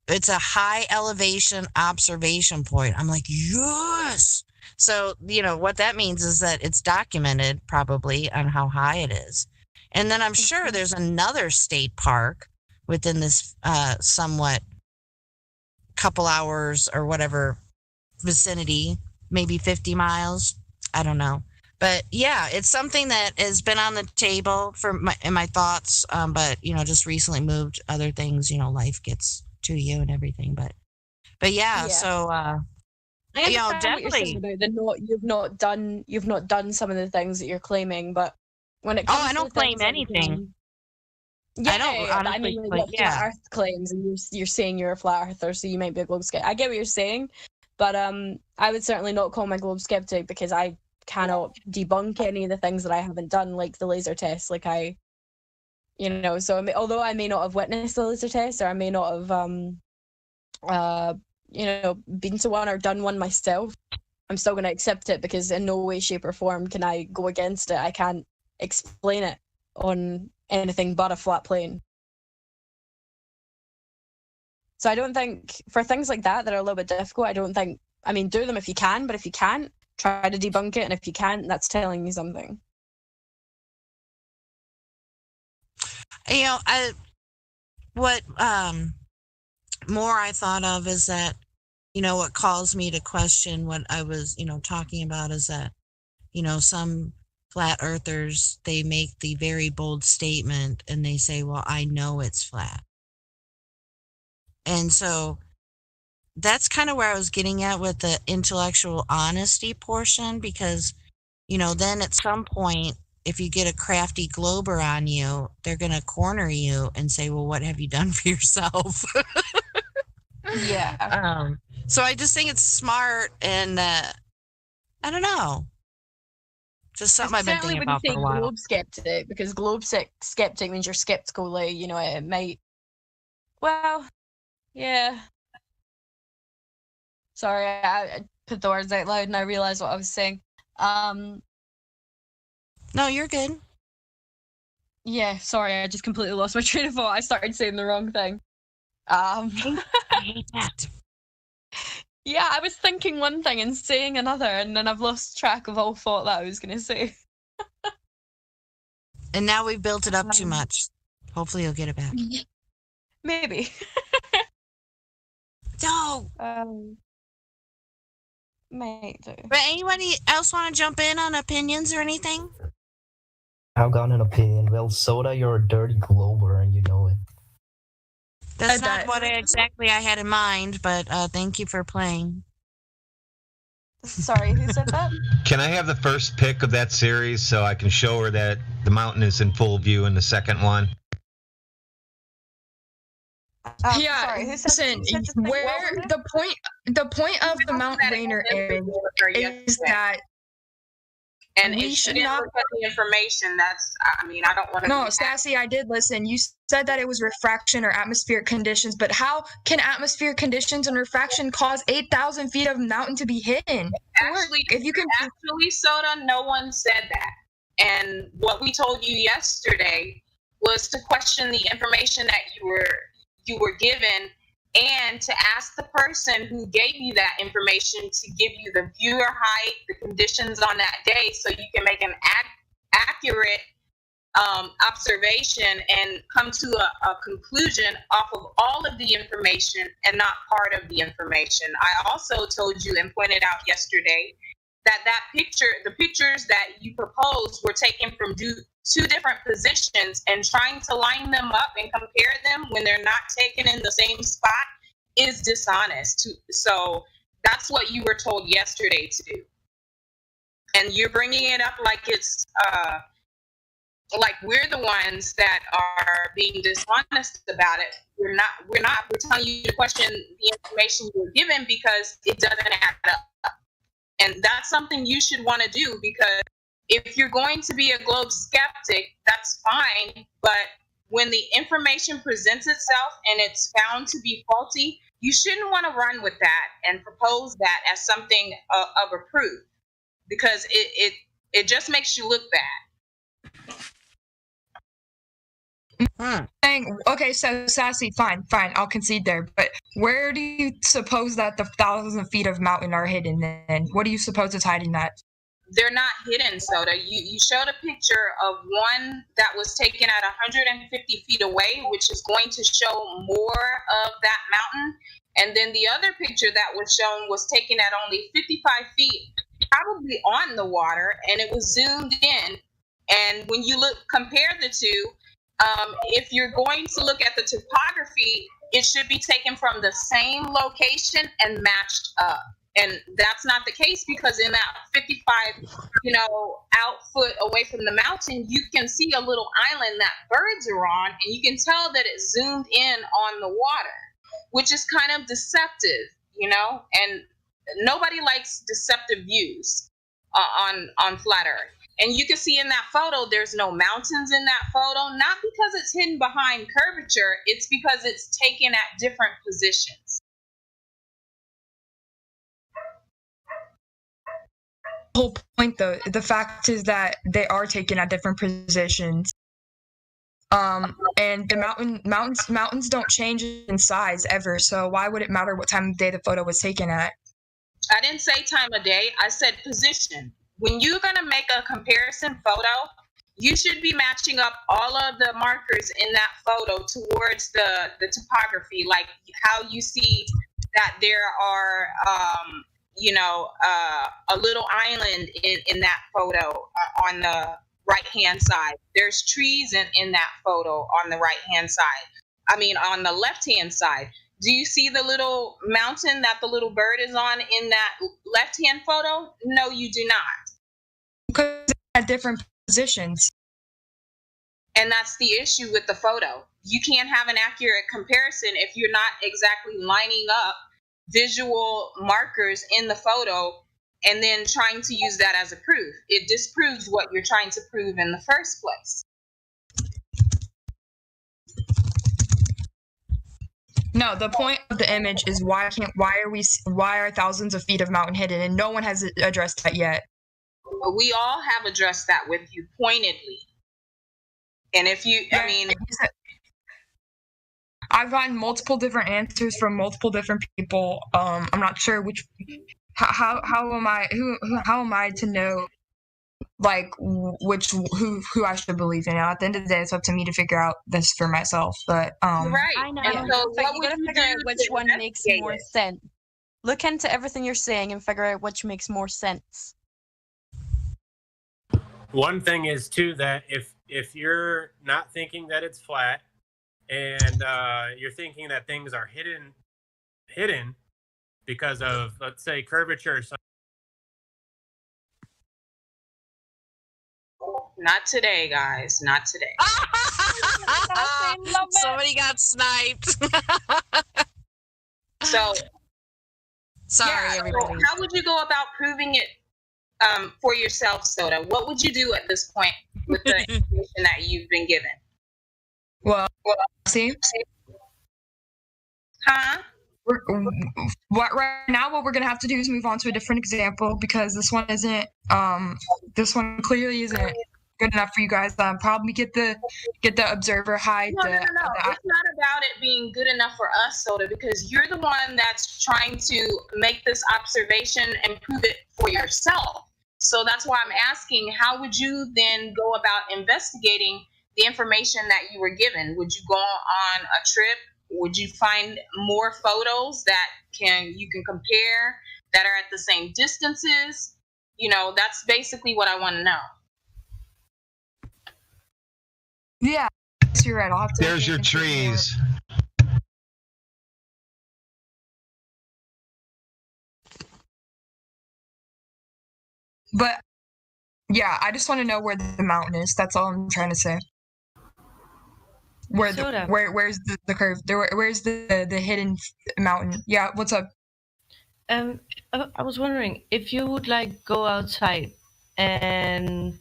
It's a high elevation observation point. I'm like, yes. So, what that means is that it's documented probably on how high it is. And then I'm sure there's another state park within this somewhat couple hours or whatever vicinity, maybe 50 miles. I don't know. But yeah, it's something that has been on the table in my thoughts. But just recently moved other things, life gets to you and everything. But yeah. So I understand definitely. What you're saying about you've not done some of the things that you're claiming, but when it comes I don't claim anything. I don't honestly. I mean, like flat Earth claims, and you're saying you're a flat earther, so you might be a globe skeptic. I get what you're saying, but I would certainly not call my globe skeptic because I cannot debunk any of the things that I haven't done, like the laser test. Like so although I may not have witnessed the laser test, or I may not have been to one or done one myself, I'm still going to accept it because in no way, shape, or form can I go against it. I can't explain it on anything but a flat plane. So I don't think, for things like that are a little bit difficult, do them if you can, but if you can't, try to debunk it, and if you can't, that's telling you something. What more I thought of is that, what calls me to question what I was, talking about is that, some flat earthers, they make the very bold statement and they say, well, I know it's flat. And so that's kind of where I was getting at with the intellectual honesty portion, because, then at some point, if you get a crafty glober on you, they're going to corner you and say, well, what have you done for yourself? Yeah. So I just think it's smart, and I don't know. Just something I've been thinking about for a while. Globe skeptic, because globe skeptic means you're skeptical. Like, you know, it might. Well, yeah. Sorry, I put the words out loud and I realized what I was saying. No, you're good. Yeah, sorry, I just completely lost my train of thought. I started saying the wrong thing. I hate that. Yeah, I was thinking one thing and saying another, and then I've lost track of all thought that I was going to say. And now we've built it up too much. Hopefully you'll get it back. Maybe. No. Might do. But anybody else want to jump in on opinions or anything? I've got an opinion. Well, Soda, you're a dirty glober and you know it. That's not what exactly I had in mind, but thank you for playing. Sorry, who said that? Can I have the first pick of that series so I can show her that the mountain is in full view in the second one? Yeah, sorry, listen, where the point of the Mount Rainier is that and we it should didn't not look at the information. I don't want to. No, Sassy, I did listen. You said that it was refraction or atmospheric conditions, but how can atmospheric conditions and refraction cause 8,000 feet of mountain to be hidden? Actually, Soda, no one said that. And what we told you yesterday was to question the information that you were given, and to ask the person who gave you that information to give you the viewer height, the conditions on that day, so you can make an accurate observation and come to a conclusion off of all of the information and not part of the information. I also told you and pointed out yesterday that the pictures that you proposed were taken from two different positions, and trying to line them up and compare them when they're not taken in the same spot is dishonest. So that's what you were told yesterday to do. And you're bringing it up like it's like we're the ones that are being dishonest about it. We're not. We're telling you to question the information you were given because it doesn't add up. And that's something you should want to do, because if you're going to be a globe skeptic, that's fine. But when the information presents itself and it's found to be faulty, you shouldn't want to run with that and propose that as something of a proof, because it just makes you look bad. Okay, so Sassy, fine, I'll concede there. But where do you suppose that the 1,000 feet of mountain are hidden then? What do you suppose is hiding that? They're not hidden, Soda. You showed a picture of one that was taken at 150 feet away, which is going to show more of that mountain. And then the other picture that was shown was taken at only 55 feet, probably on the water, and it was zoomed in. And when you compare the two, if you're going to look at the topography, it should be taken from the same location and matched up. And that's not the case, because in that 55, outfoot away from the mountain, you can see a little island that birds are on, and you can tell that it's zoomed in on the water, which is kind of deceptive, and nobody likes deceptive views on flat Earth. And you can see in that photo, there's no mountains in that photo, not because it's hidden behind curvature, it's because it's taken at different positions. The whole point, though, the fact is that they are taken at different positions. And the mountains don't change in size ever, so why would it matter what time of day the photo was taken at? I didn't say time of day, I said position. When you're going to make a comparison photo, you should be matching up all of the markers in that photo towards the topography, like how you see that there are, a little island in that photo on the right-hand side. There's trees in that photo on the right-hand side. On the left-hand side. Do you see the little mountain that the little bird is on in that left-hand photo? No, you do not. Because at different positions. And that's the issue with the photo. You can't have an accurate comparison if you're not exactly lining up visual markers in the photo and then trying to use that as a proof. It disproves what you're trying to prove in the first place. No, the point of the image is why are thousands of feet of mountain hidden, and no one has addressed that yet. We all have addressed that with you pointedly. And if you, I mean, I've gotten multiple different answers from multiple different people. I'm not sure which. How am I to know, like, who I should believe in? At the end of the day, it's up to me to figure out this for myself. But right. I know. And so But you gotta figure out which one makes more sense. Look into everything you're saying and figure out which makes more sense. One thing is too that if you're not thinking that it's flat, and you're thinking that things are hidden because of, let's say, curvature or something. Not today, guys. Not today. Somebody got sniped. So, sorry, everybody. So how would you go about proving it for yourself, Soda? What would you do at this point with the information that you've been given? Well, see? Huh? Right now, what we're gonna have to do is move on to a different example because this one isn't. This one clearly isn't good enough for you guys. Probably get the observer height. No. It's not about it being good enough for us, Soda, because you're the one that's trying to make this observation and prove it for yourself. So that's why I'm asking, how would you then go about investigating the information that you were given? Would you go on a trip? Would you find more photos that you can compare that are at the same distances? You know, that's basically what I want to know. Yeah, you're right. I'll have to. There's your trees. But yeah, I just want to know where the mountain is. That's all I'm trying to say. Where's the curve? Where's the hidden mountain? Yeah, what's up? I was wondering if you would like go outside and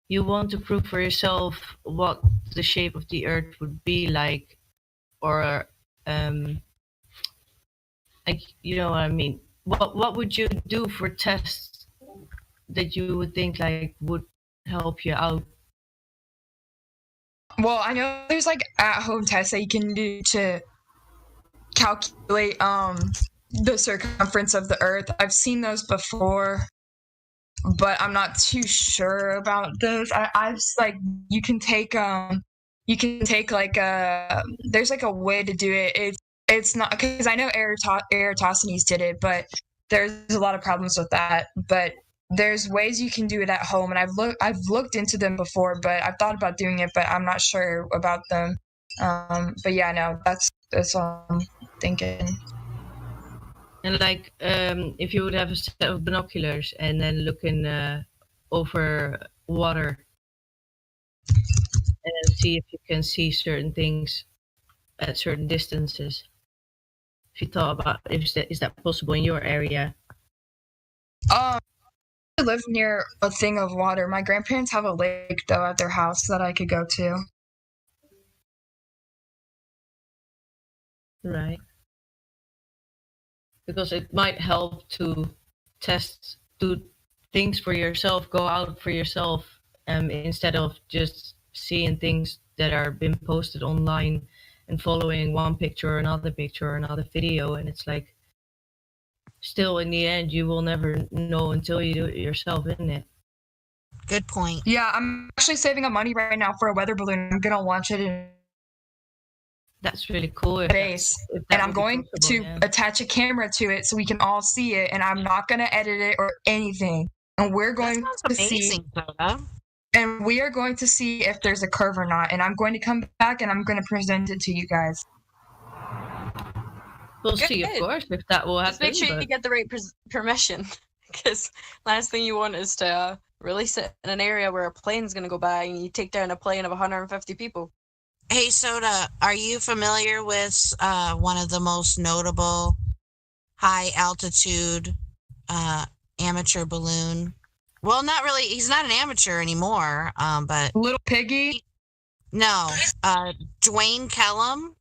you want to prove for yourself what the shape of the Earth would be like, or like, you know what I mean. What would you do for tests that you would think like would help you out? Well, I know there's like at-home tests that you can do to calculate the circumference of the Earth. I've seen those before, but I'm not too sure about those. I've like you can take like there's like a way to do it. It's not because I know Eratosthenes did it, but there's a lot of problems with that. But there's ways you can do it at home, and I've looked into them before, but I've thought about doing it, but I'm not sure about them. But yeah, no, that's all I'm thinking. And like, if you would have a set of binoculars and then looking over water and see if you can see certain things at certain distances. If you thought about is that possible in your area? I live near a thing of water. My grandparents have a lake though at their house that I could go to. Right. Because it might help to do things for yourself, go out for yourself, instead of just seeing things that are being posted online and following one picture or another video, and it's like, still in the end you will never know until you do it yourself, isn't it? Good point. Yeah, I'm actually saving up money right now for a weather balloon. I'm gonna launch it in That's really cool. Space, and I'm going to attach a camera to it so we can all see it, and I'm not gonna edit it or anything. And we're going to see. And we are going to see if there's a curve or not. And I'm going to come back and I'm going to present it to you guys. We'll see, of course, if that will happen. Just make sure you get the right permission, because last thing you want is to release it in an area where a plane's going to go by and you take down a plane of 150 people. Hey, Soda, are you familiar with one of the most notable high altitude amateur balloon. Well, not really. He's not an amateur anymore. But Little Piggy. No, Dwayne Kellum.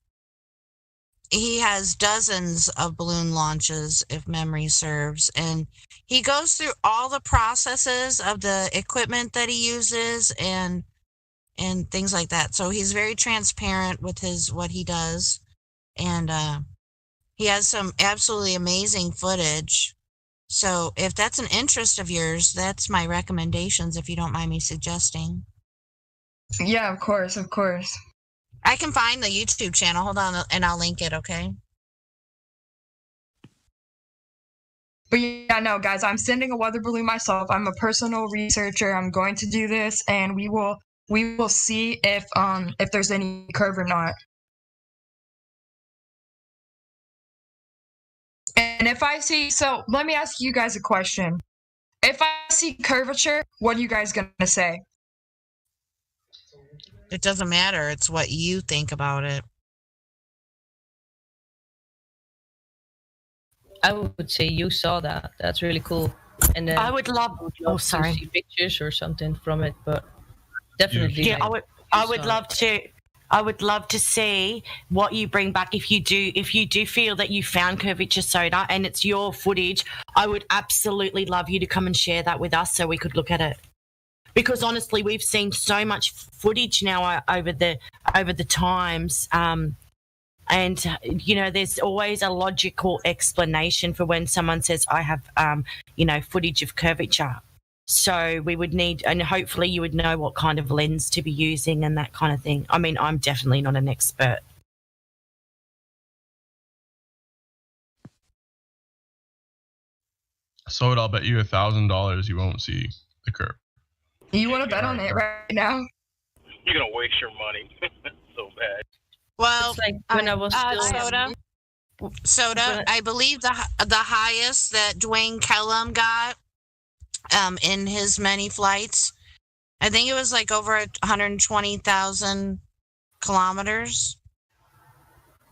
He has dozens of balloon launches, if memory serves, and he goes through all the processes of the equipment that he uses and things like that. So he's very transparent with what he does, and he has some absolutely amazing footage. So if that's an interest of yours, that's my recommendations, if you don't mind me suggesting. Yeah, of course. I can find the YouTube channel. Hold on, and I'll link it, okay? But yeah, no, guys, I'm sending a weather balloon myself. I'm a personal researcher. I'm going to do this, and we will see if there's any curve or not. And if I see, so let me ask you guys a question. If I see curvature, what are you guys gonna say? It doesn't matter. It's what you think about it. I would say you saw that. That's really cool. And then I would love. Oh, sorry. To see pictures or something from it, but definitely. Yeah, I would love to. I would love to see what you bring back if you do feel that you found curvature soda and it's your footage. I would absolutely love you to come and share that with us so we could look at it. Because honestly, we've seen so much footage now over the times, and there's always a logical explanation for when someone says, "I have footage of curvature." So we would need, and hopefully you would know what kind of lens to be using and that kind of thing. I mean, I'm definitely not an expert. So I'll bet you $1,000 you won't see the curve. You want to bet on it right now? You're gonna waste your money so bad. Well, it's like when I was still Soda. I believe the highest that Dwayne Kellum got in his many flights, I think it was like over 120,000 kilometers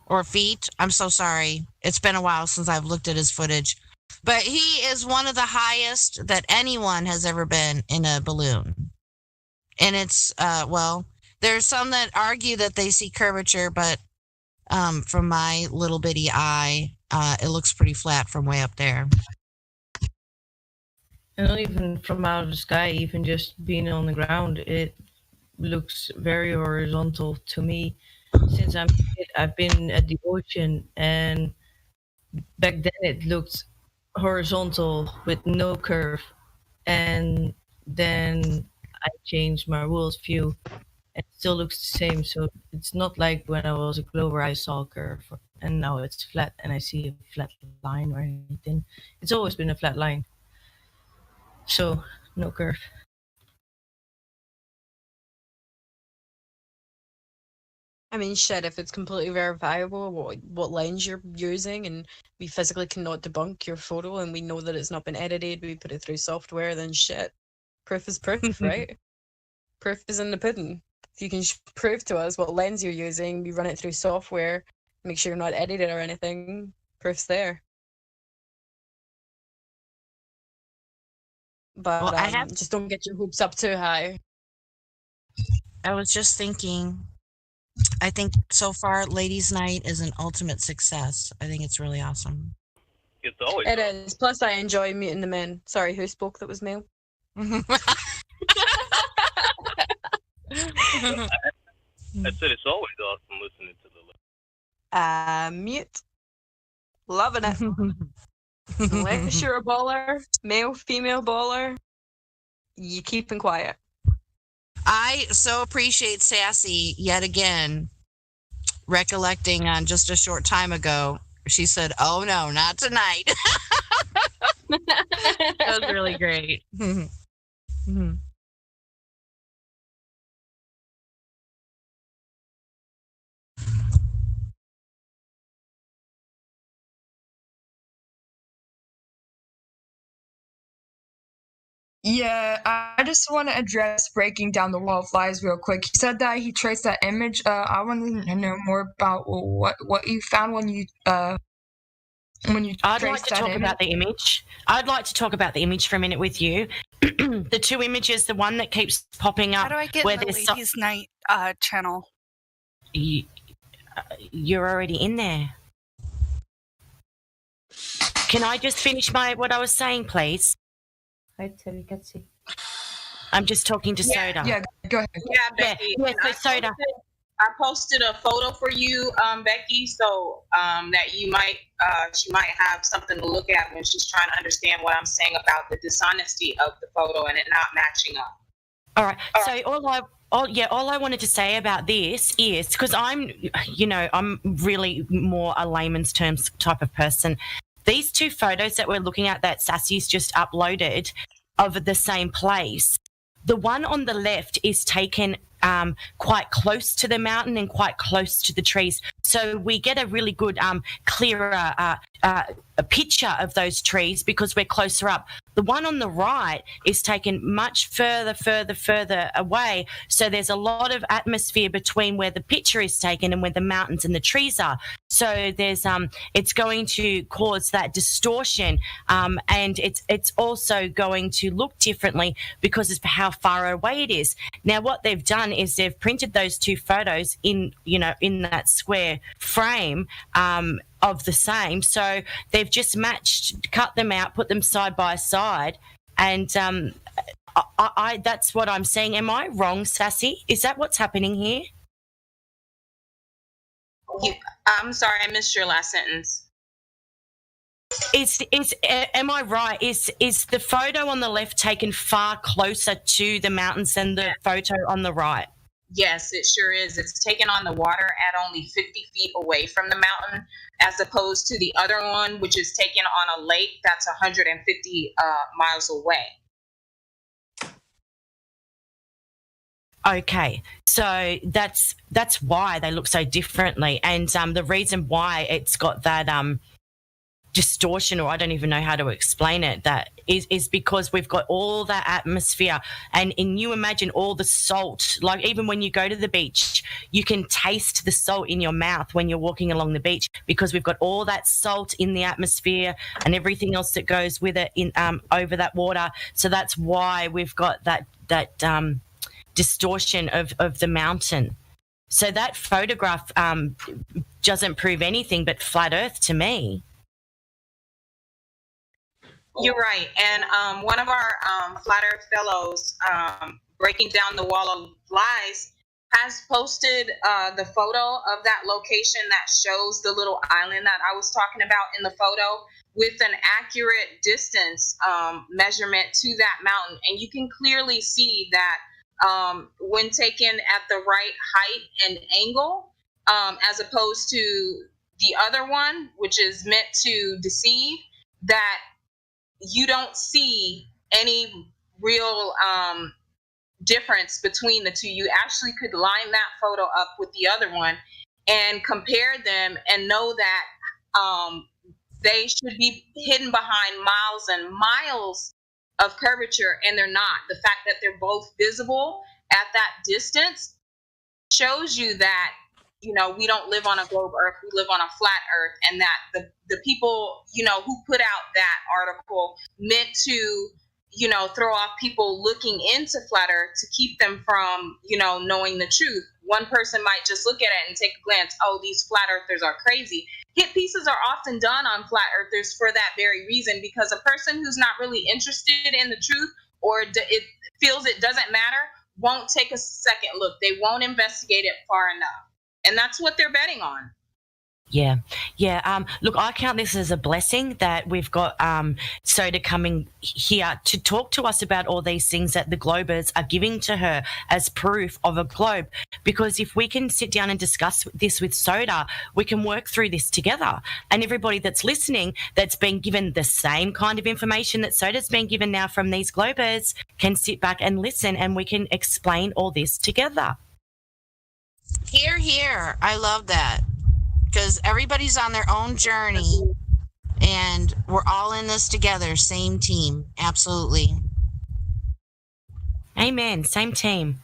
or feet. I'm so sorry. It's been a while since I've looked at his footage. But he is one of the highest that anyone has ever been in a balloon. And it's, there's some that argue that they see curvature, but from my little bitty eye, it looks pretty flat from way up there. And not even from out of the sky, even just being on the ground, it looks very horizontal to me. Since I've been at the ocean, and back then it looked horizontal with no curve, and then I changed my world view, and it still looks the same. So it's not like when I was a glober I saw a curve, and now it's flat and I see a flat line or anything. It's always been a flat line. So, no curve. I mean, shit, if it's completely verifiable what lens you're using, and we physically cannot debunk your photo, and we know that it's not been edited, we put it through software, then shit. Proof is proof, right? Proof is in the pudding. If you can prove to us what lens you're using, we run it through software, make sure you're not edited or anything, proof's there. But well, just don't get your hopes up too high. I was just thinking, I think so far Ladies' Night is an ultimate success. I think it's really awesome. It's always It is. Plus, I enjoy meeting the men. Sorry, who spoke that was male? I said it's always awesome listening to the Mute. Loving it. Unless you're a baller, male, female baller, you keeping quiet. I so appreciate Sassy yet again, recollecting on just a short time ago, she said, "Oh no, not tonight." That was really great. Yeah, I just want to address breaking down the wall of lies real quick. He said that he traced that image. I want to know more about what you found when you when you I'd trace like to that talk image? about the image. I'd like to talk about the image for a minute with you. The two images, the one that keeps popping up. How do I get where in the there's ladies' night channel? You're already in there. Can I just finish what I was saying, please? I'm just talking to Soda. Yeah, go ahead. Yeah, Becky. Yeah, and so Soda. I posted a photo for you, Becky, so that you might, she might have something to look at when she's trying to understand what I'm saying about the dishonesty of the photo and it not matching up. All right. So all I wanted to say about this is because I'm really more a layman's terms type of person. These two photos that we're looking at that Sassy's just uploaded of the same place. The one on the left is taken quite close to the mountain and quite close to the trees. So we get a really good, clearer a picture of those trees because we're closer up. The one on the right is taken much further away. So there's a lot of atmosphere between where the picture is taken and where the mountains and the trees are. So there's it's going to cause that distortion, and it's also going to look differently because of how far away it is. Now, what they've done is they've printed those two photos in that square frame of the same. So they've just cut them out, put them side by side, and I that's what I'm saying. Am I wrong, Sassy? Is that what's happening here? I'm sorry, I missed your last sentence. Am I right? Is the photo on the left taken far closer to the mountains than the photo on the right? Yes, it sure is. It's taken on the water at only 50 feet away from the mountain, as opposed to the other one, which is taken on a lake that's 150 miles away. Okay, so that's why they look so differently, and the reason why it's got that distortion, or I don't even know how to explain it, that is because we've got all that atmosphere, and you imagine all the salt, like even when you go to the beach, you can taste the salt in your mouth when you're walking along the beach because we've got all that salt in the atmosphere and everything else that goes with it in over that water. So that's why we've got that distortion of the mountain. So that photograph doesn't prove anything but flat Earth to me. You're right. And one of our Flat Earth fellows, Breaking Down the Wall of Lies, has posted the photo of that location that shows the little island that I was talking about in the photo with an accurate distance measurement to that mountain. And you can clearly see that when taken at the right height and angle, as opposed to the other one, which is meant to deceive, that you don't see any real difference between the two. You actually could line that photo up with the other one and compare them and know that they should be hidden behind miles and miles of curvature, and they're not. The fact that they're both visible at that distance shows you that we don't live on a globe Earth, we live on a flat Earth, and that the people, who put out that article meant to, throw off people looking into flat Earth to keep them from, knowing the truth. One person might just look at it and take a glance, oh, these flat earthers are crazy. Hit pieces are often done on flat earthers for that very reason, because a person who's not really interested in the truth or it feels it doesn't matter won't take a second look. They won't investigate it far enough. And that's what they're betting on. Yeah. Look, I count this as a blessing that we've got Soda coming here to talk to us about all these things that the Globers are giving to her as proof of a globe. Because if we can sit down and discuss this with Soda, we can work through this together. And everybody that's listening that's been given the same kind of information that Soda's been given now from these Globers can sit back and listen, and we can explain all this together. Hear, hear. I love that. Because everybody's on their own journey, and we're all in this together. Same team. Absolutely. Amen. Same team.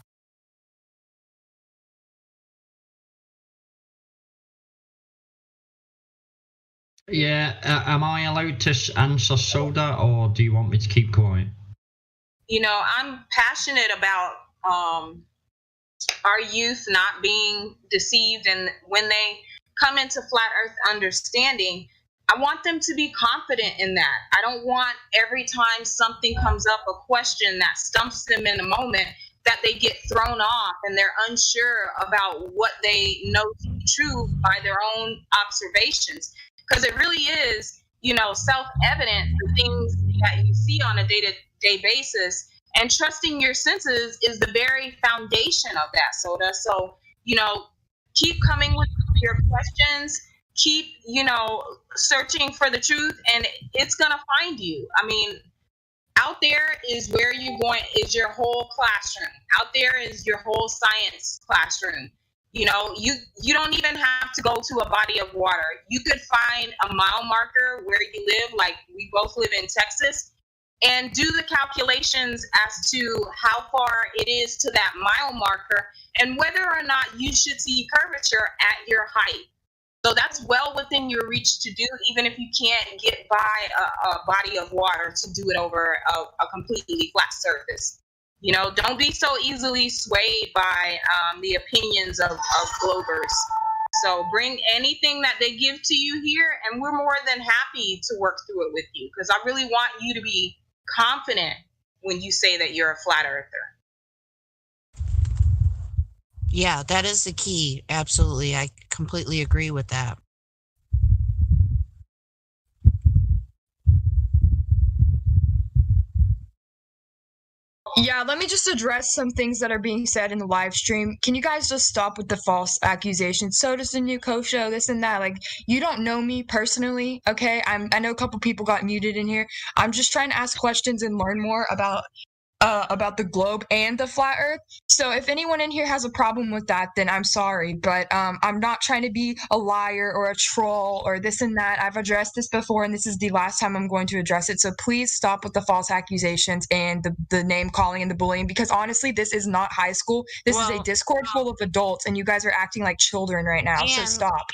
Yeah, am I allowed to answer Soda, or do you want me to keep quiet? I'm passionate about our youth not being deceived, and when they come into flat earth understanding, I want them to be confident in that. I don't want every time something comes up, a question that stumps them in a moment, that they get thrown off and they're unsure about what they know to be true by their own observations. Because it really is, self-evident, the things that you see on a day-to-day basis. And trusting your senses is the very foundation of that, Soda. So, keep coming with your questions, keep, searching for the truth, and it's going to find you. I mean, out there is where you're going, is your whole classroom. Out there is your whole science classroom. You don't even have to go to a body of water. You could find a mile marker where you live, like we both live in Texas, and do the calculations as to how far it is to that mile marker and whether or not you should see curvature at your height. So that's well within your reach to do, even if you can't get by a body of water to do it over a completely flat surface. Don't be so easily swayed by the opinions of globers. So bring anything that they give to you here, and we're more than happy to work through it with you, because I really want you to be confident when you say that you're a flat earther. Yeah, that is the key. Absolutely. I completely agree with that. Yeah, let me just address some things that are being said in the live stream. Can you guys just stop with the false accusations? So does the new co-show, this and that. Like, you don't know me personally, okay? I know a couple people got muted in here. I'm just trying to ask questions and learn more about the globe and the flat earth. So if anyone in here has a problem with that, then I'm sorry, but I'm not trying to be a liar or a troll or this and that. I've addressed this before, and this is the last time I'm going to address it. So please stop with the false accusations and the name calling and the bullying, because honestly, this is not high school. This is a Discord full of adults, and you guys are acting like children right now. So stop.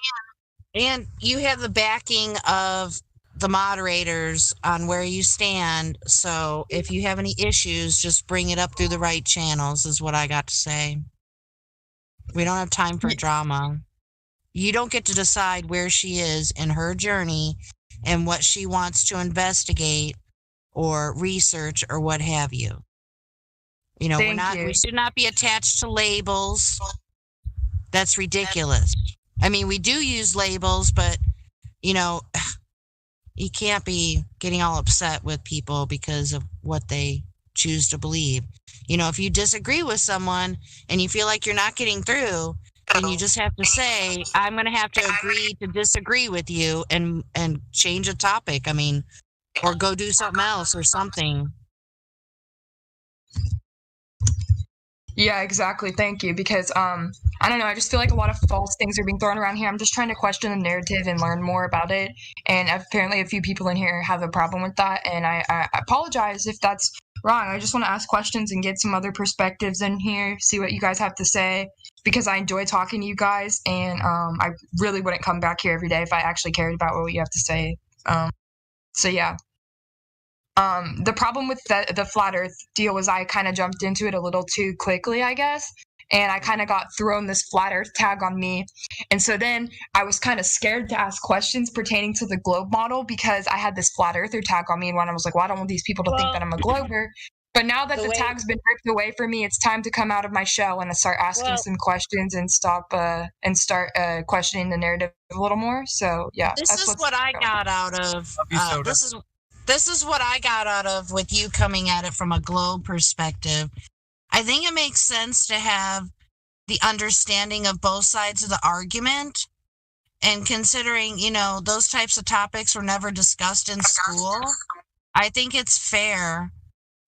And you have the backing of the moderators on where you stand. So if you have any issues, just bring it up through the right channels, is what I got to say. We don't have time for drama. You don't get to decide where she is in her journey and what she wants to investigate or research or what have you. We should not be attached to labels. That's ridiculous. I mean, we do use labels, but you can't be getting all upset with people because of what they choose to believe. If you disagree with someone and you feel like you're not getting through, then you just have to say, I'm going to have to agree to disagree with you and change a topic. I mean, or go do something else or something. Yeah, exactly. Thank you. Because I don't know, I just feel like a lot of false things are being thrown around here. I'm just trying to question the narrative and learn more about it. And apparently a few people in here have a problem with that. And I apologize if that's wrong. I just want to ask questions and get some other perspectives in here, see what you guys have to say, because I enjoy talking to you guys. And I really wouldn't come back here every day if I actually cared about what you have to say. So yeah. The problem with the flat earth deal was I kind of jumped into it a little too quickly, I guess. And I kind of got thrown this flat earth tag on me. And so then I was kind of scared to ask questions pertaining to the globe model, because I had this flat earther tag on me. And when I was like, well, I don't want these people to think that I'm a glober. But now that the tag's been ripped away from me, it's time to come out of my shell and start asking some questions and start questioning the narrative a little more. So yeah, this is what I got out of this is what I got out of with you coming at it from a globe perspective. I think it makes sense to have the understanding of both sides of the argument, and considering, those types of topics were never discussed in school. I think it's fair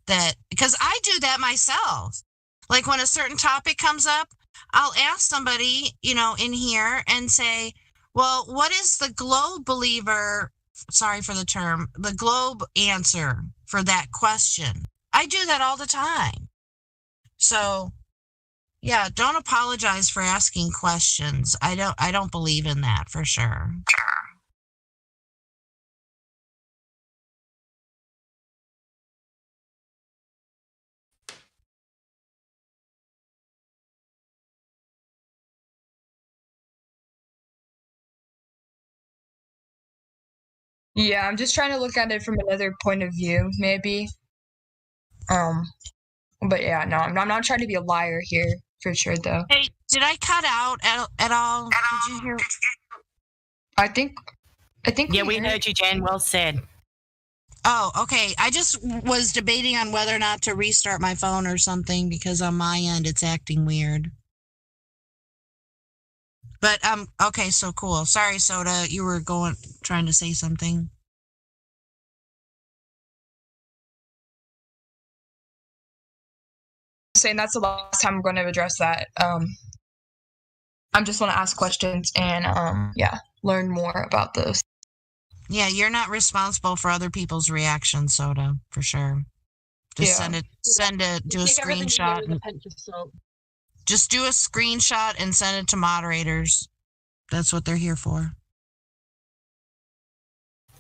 that, because I do that myself. Like when a certain topic comes up, I'll ask somebody, in here and say, well, what is the globe believer, sorry for the term, the globe answer for that question? I do that all the time. So, yeah, don't apologize for asking questions. I don't believe in that for sure. Yeah, I'm just trying to look at it from another point of view, maybe. But yeah, no, I'm not trying to be a liar here, for sure, though. Hey, did I cut out at all? Did you hear? I think. Yeah, we heard you, Jen. Well said. Oh, okay. I just was debating on whether or not to restart my phone or something because on my end it's acting weird. But okay, so cool. Sorry, Soda, you were trying to say something. Saying that's the last time I'm going to address that. I'm just want to ask questions and learn more about this. Yeah, you're not responsible for other people's reactions, Soda, for sure. Just do a screenshot. Just do a screenshot and send it to moderators. That's what they're here for.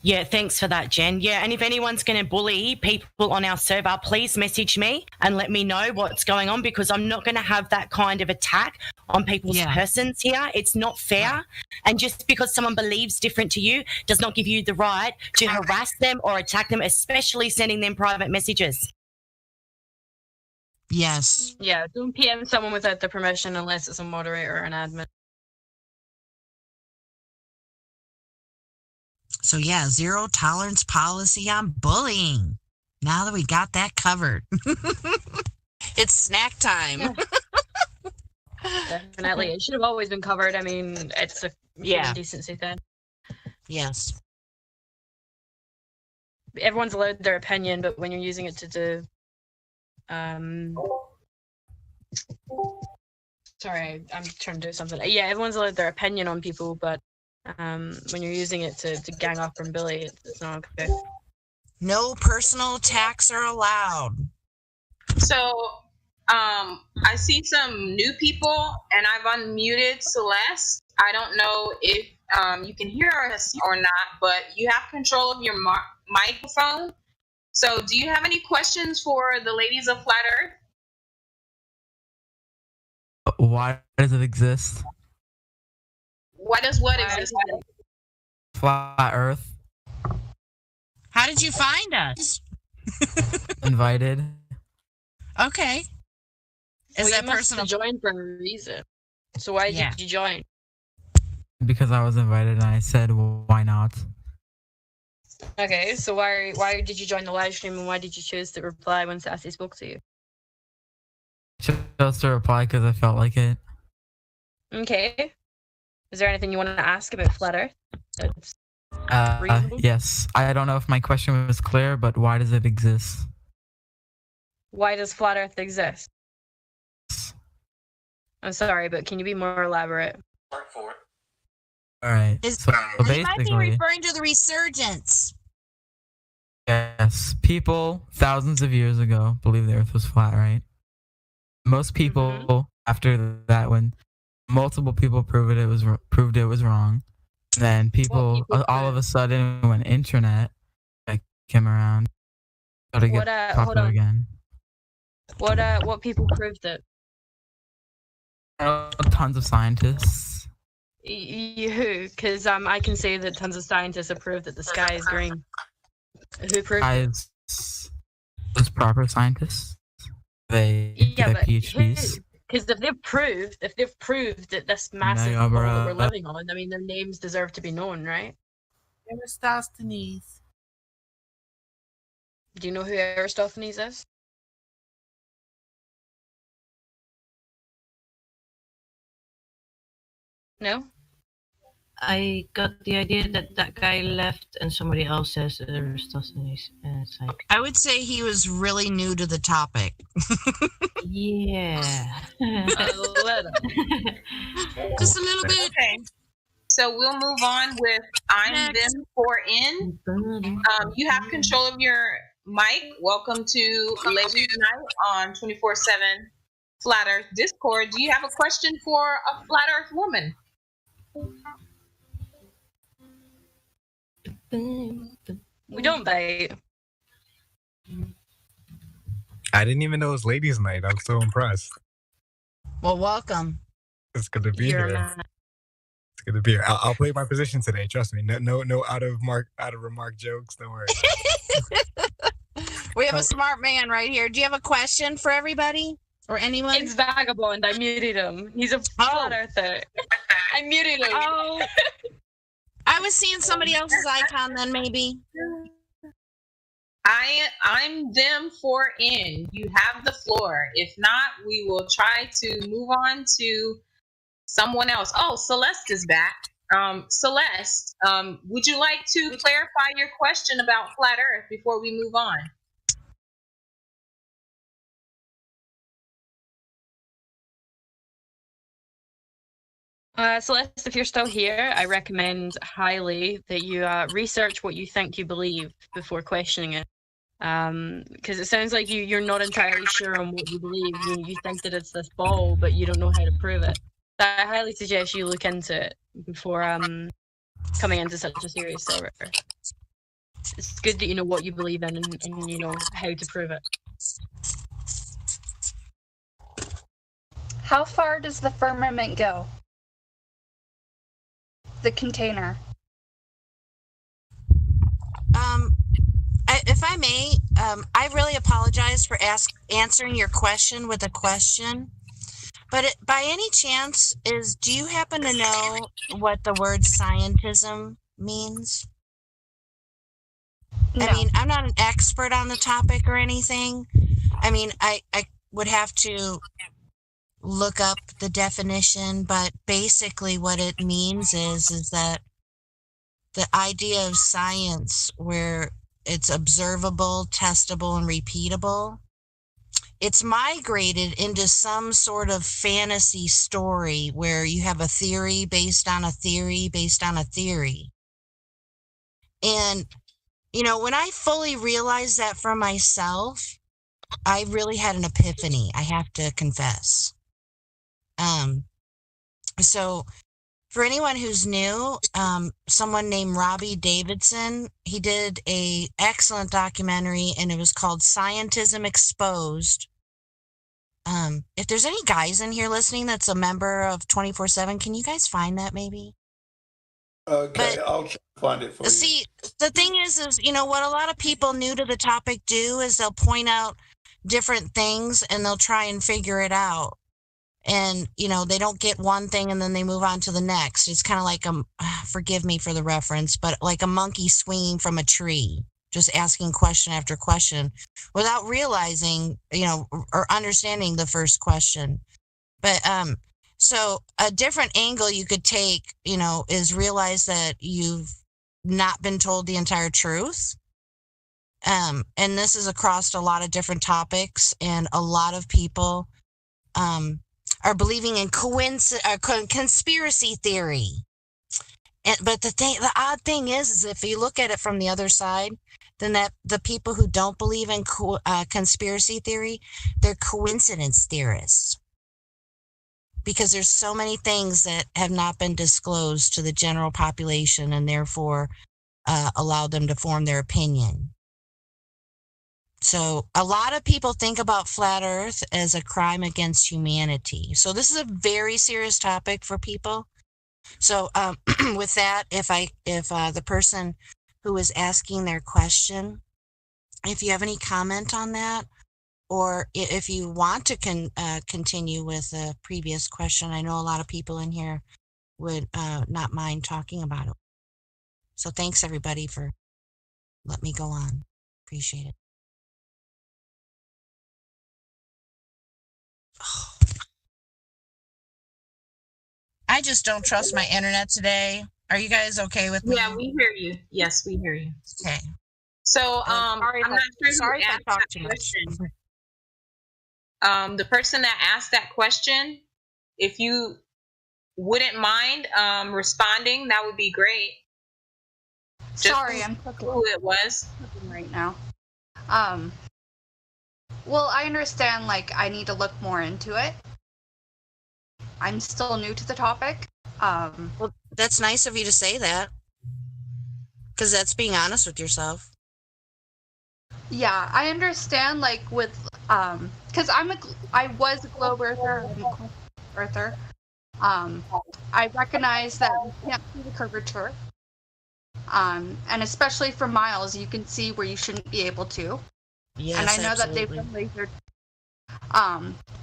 Yeah, thanks for that, Jen. Yeah, and if anyone's going to bully people on our server, please message me and let me know what's going on because I'm not going to have that kind of attack on people's persons here. It's not fair. Yeah. And just because someone believes different to you does not give you the right to harass them or attack them, especially sending them private messages. Yes. Yeah, don't PM someone without their permission unless it's a moderator or an admin. So yeah, zero tolerance policy on bullying. Now that we got that covered. It's snack time. Definitely. It should have always been covered. I mean, it's a human decency thing. Yes. Everyone's allowed their opinion, but when you're using it to do sorry, I'm trying to do something. Yeah, everyone's allowed their opinion on people, but when you're using it to gang up and bully, it's not okay. No personal attacks are allowed. So, I see some new people, and I've unmuted Celeste. I don't know if you can hear us or not, but you have control of your microphone. So, do you have any questions for the ladies of Flat Earth? Why does it exist? Why does what exist? Flat Earth. How did you find us? Invited. Okay. Is that person joined for a reason? So why did you join? Because I was invited and I said, well, why not? Okay, so why did you join the live stream and why did you choose to reply when Sassy spoke to you? I chose to reply because I felt like it. Okay. Is there anything you want to ask about Flat Earth? Yes. I don't know if my question was clear, but why does it exist? Why does Flat Earth exist? I'm sorry, but can you be more elaborate? Alright. So he might be referring to the resurgence. Yes. People, thousands of years ago, believed the Earth was flat, right? Most people, after that, when multiple people proved it was wrong, then people all of a sudden, when internet came around, started to get popular again. What people proved it? Tons of scientists. Who? Because I can say that tons of scientists have proved that the sky is green. Who proved it? Those proper scientists. They get PhDs. Because if they've proved that this massive ball that we're living on, I mean, their names deserve to be known, right? Aristophanes. Do you know who Aristophanes is? No? I got the idea that guy left and somebody else says Aristophanes, and it's like... I would say he was really new to the topic. Yeah. Just a little bit. Okay. So we'll move on with I'm them for in. You have control of your mic. Welcome to Ladies Night on 24/7 Flat Earth Discord. Do you have a question for a Flat Earth woman? We don't bite. I didn't even know it was ladies' night. I'm so impressed. Well, welcome. It's good to be here. It's good to be here. I'll play my position today. Trust me. No out of remark jokes. Don't worry. We have a smart man right here. Do you have a question for everybody or anyone? It's Vagabond. I muted him. He's a flat earther. I muted him. Oh. I was seeing somebody else's icon then, maybe. I'm them for in. You have the floor. If not, we will try to move on to someone else. Oh, Celeste is back. Celeste, would you like to clarify your question about flat Earth before we move on? Celeste, if you're still here, I recommend highly that you research what you think you believe before questioning it. Because it sounds like you're not entirely sure on what you believe. You think that it's this ball, but you don't know how to prove it. So I highly suggest you look into it before coming into such a serious server. It's good that you know what you believe in and you know how to prove it. How far does the firmament go? The container. If I may, I really apologize for answering your question with a question. But by any chance, do you happen to know what the word scientism means? No. I mean, I'm not an expert on the topic or anything. I mean, I would have to look up the definition, but basically what it means is that the idea of science where it's observable, testable, and repeatable, it's migrated into some sort of fantasy story where you have a theory based on a theory based on a theory. And, you know, when I fully realized that for myself, I really had an epiphany, I have to confess. So for anyone who's new, someone named Robbie Davidson, he did a excellent documentary and it was called Scientism Exposed. If there's any guys in here listening that's a member of 24/7, can you guys find that maybe? Okay, I'll try to find it for you. See, the thing is, you know, what a lot of people new to the topic do is they'll point out different things and they'll try and figure it out. And, you know, they don't get one thing and then they move on to the next. It's kind of like, forgive me for the reference, but like a monkey swinging from a tree, just asking question after question without realizing, you know, or understanding the first question. But so a different angle you could take, you know, is realize that you've not been told the entire truth. And this is across a lot of different topics, and a lot of people are believing in conspiracy theory. But the odd thing is if you look at it from the other side, then that the people who don't believe in conspiracy theory, they're coincidence theorists. Because there's so many things that have not been disclosed to the general population and therefore allow them to form their opinion. So a lot of people think about flat Earth as a crime against humanity. So this is a very serious topic for people. So with that, if the person who is asking their question, if you have any comment on that, or if you want to continue with the previous question, I know a lot of people in here would not mind talking about it. So thanks everybody for letting me go on. Appreciate it. I just don't trust my internet today. Are you guys okay with me? Yeah, we hear you. Yes, we hear you. Okay. So I'm not sure who asked that question. The person that asked that question, if you wouldn't mind responding, that would be great. Sorry, I'm cooking. Who it was right now. Well, I understand, like, I need to look more into it. I'm still new to the topic. Well, that's nice of you to say that. Because that's being honest with yourself. Yeah, I understand, like, with, because I was a globe earther, I recognize that we can't see the curvature, and especially for miles, you can see where you shouldn't be able to. Yes, and I know absolutely. that they've been lasered.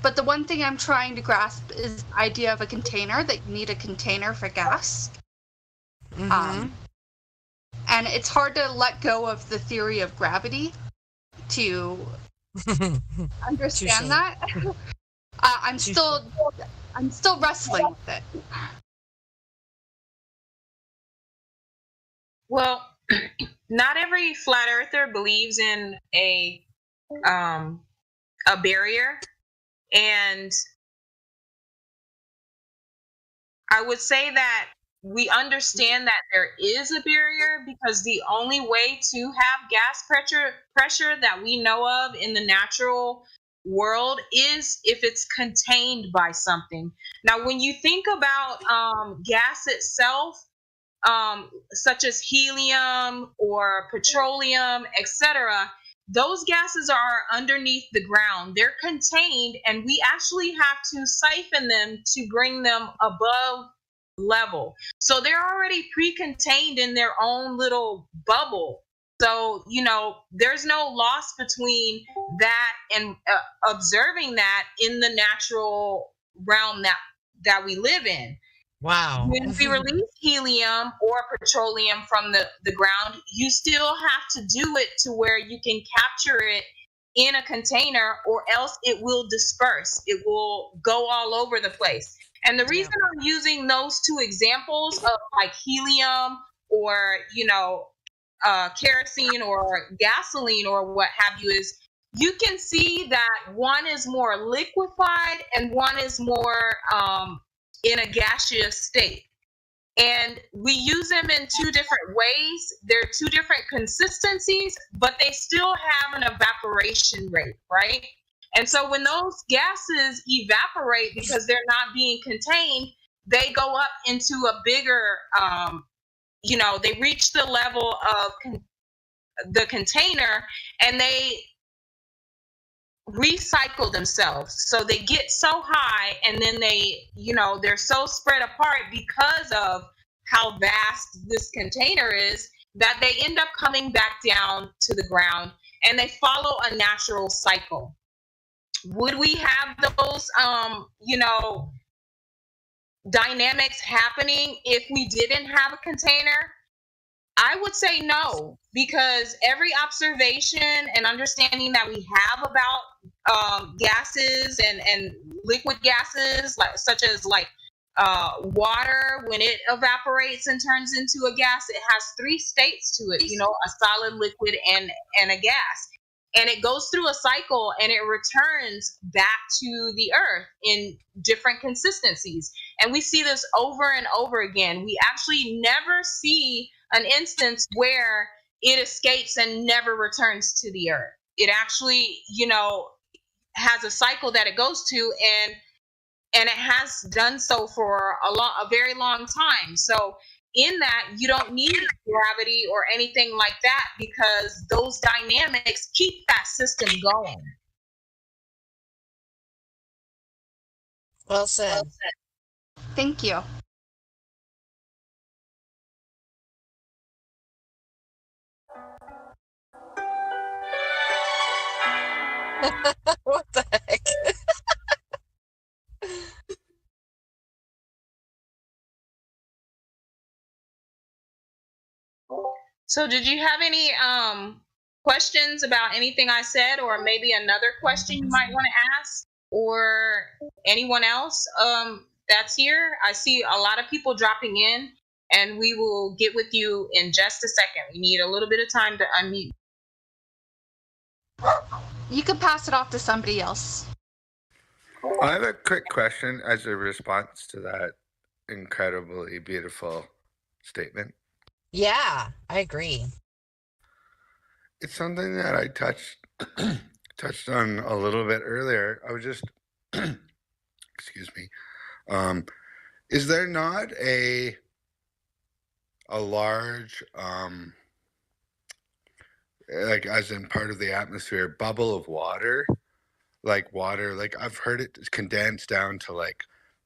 But the one thing I'm trying to grasp is the idea of a container, that you need a container for gas. Mm-hmm. And it's hard to let go of the theory of gravity to understand that. I'm still wrestling with it. Well, not every flat earther believes in a barrier, and I would say that we understand that there is a barrier because the only way to have gas pressure that we know of in the natural world is if it's contained by something. Now, when you think about gas itself, such as helium or petroleum, etc., those gases are underneath the ground. They're contained, and we actually have to siphon them to bring them above level. So they're already pre-contained in their own little bubble. So, there's no loss between that and observing that in the natural realm that we live in. Wow. When we release helium or petroleum from the ground, you still have to do it to where you can capture it in a container, or else it will disperse. It will go all over the place. And the reason I'm using those two examples of like helium or, kerosene or gasoline or what have you is you can see that one is more liquefied and one is more in a gaseous state. And we use them in two different ways. They're two different consistencies, but they still have an evaporation rate, right? And so when those gases evaporate because they're not being contained, they go up into a bigger, they reach the level of the container, and they recycle themselves. So they get so high, and then they're so spread apart because of how vast this container is, that they end up coming back down to the ground, and they follow a natural cycle. Would we have those dynamics happening if we didn't have a container? I would say no, because every observation and understanding that we have about gases and liquid gases, such as water, when it evaporates and turns into a gas, it has three states to it, a solid, liquid, and a gas. And it goes through a cycle, and it returns back to the earth in different consistencies. And we see this over and over again. We actually never see an instance where it escapes and never returns to the earth. It actually, has a cycle that it goes to, and it has done so for a very long time. So in that, you don't need gravity or anything like that, because those dynamics keep that system going. Well said. Thank you. What the heck? So did you have any questions about anything I said, or maybe another question you might want to ask, or anyone else that's here? I see a lot of people dropping in, and we will get with you in just a second. We need a little bit of time to unmute. You can pass it off to somebody else. I have a quick question as a response to that incredibly beautiful statement. Yeah, I agree. It's something that I touched on a little bit earlier. I was just, excuse me. Is there not a large, like as in part of the atmosphere, bubble of water? Like I've heard it condense down to like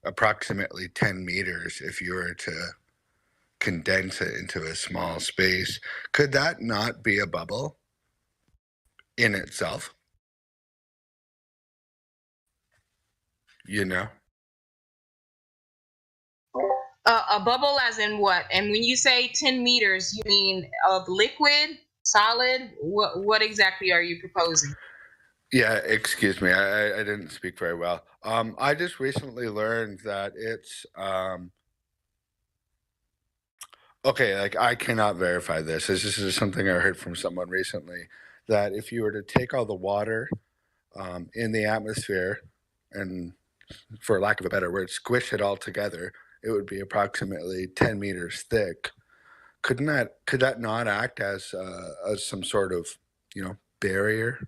approximately 10 meters if you were to condense it into a small space. Could that not be a bubble in itself? You know? A bubble as in what? And when you say 10 meters, you mean of liquid, solid? What exactly are you proposing? Yeah, excuse me. I didn't speak very well. I just recently learned that it's okay, like I cannot verify this. This is something I heard from someone recently, that if you were to take all the water in the atmosphere and, for lack of a better word, squish it all together, it would be approximately 10 meters thick. Could that not act as some sort of, barrier?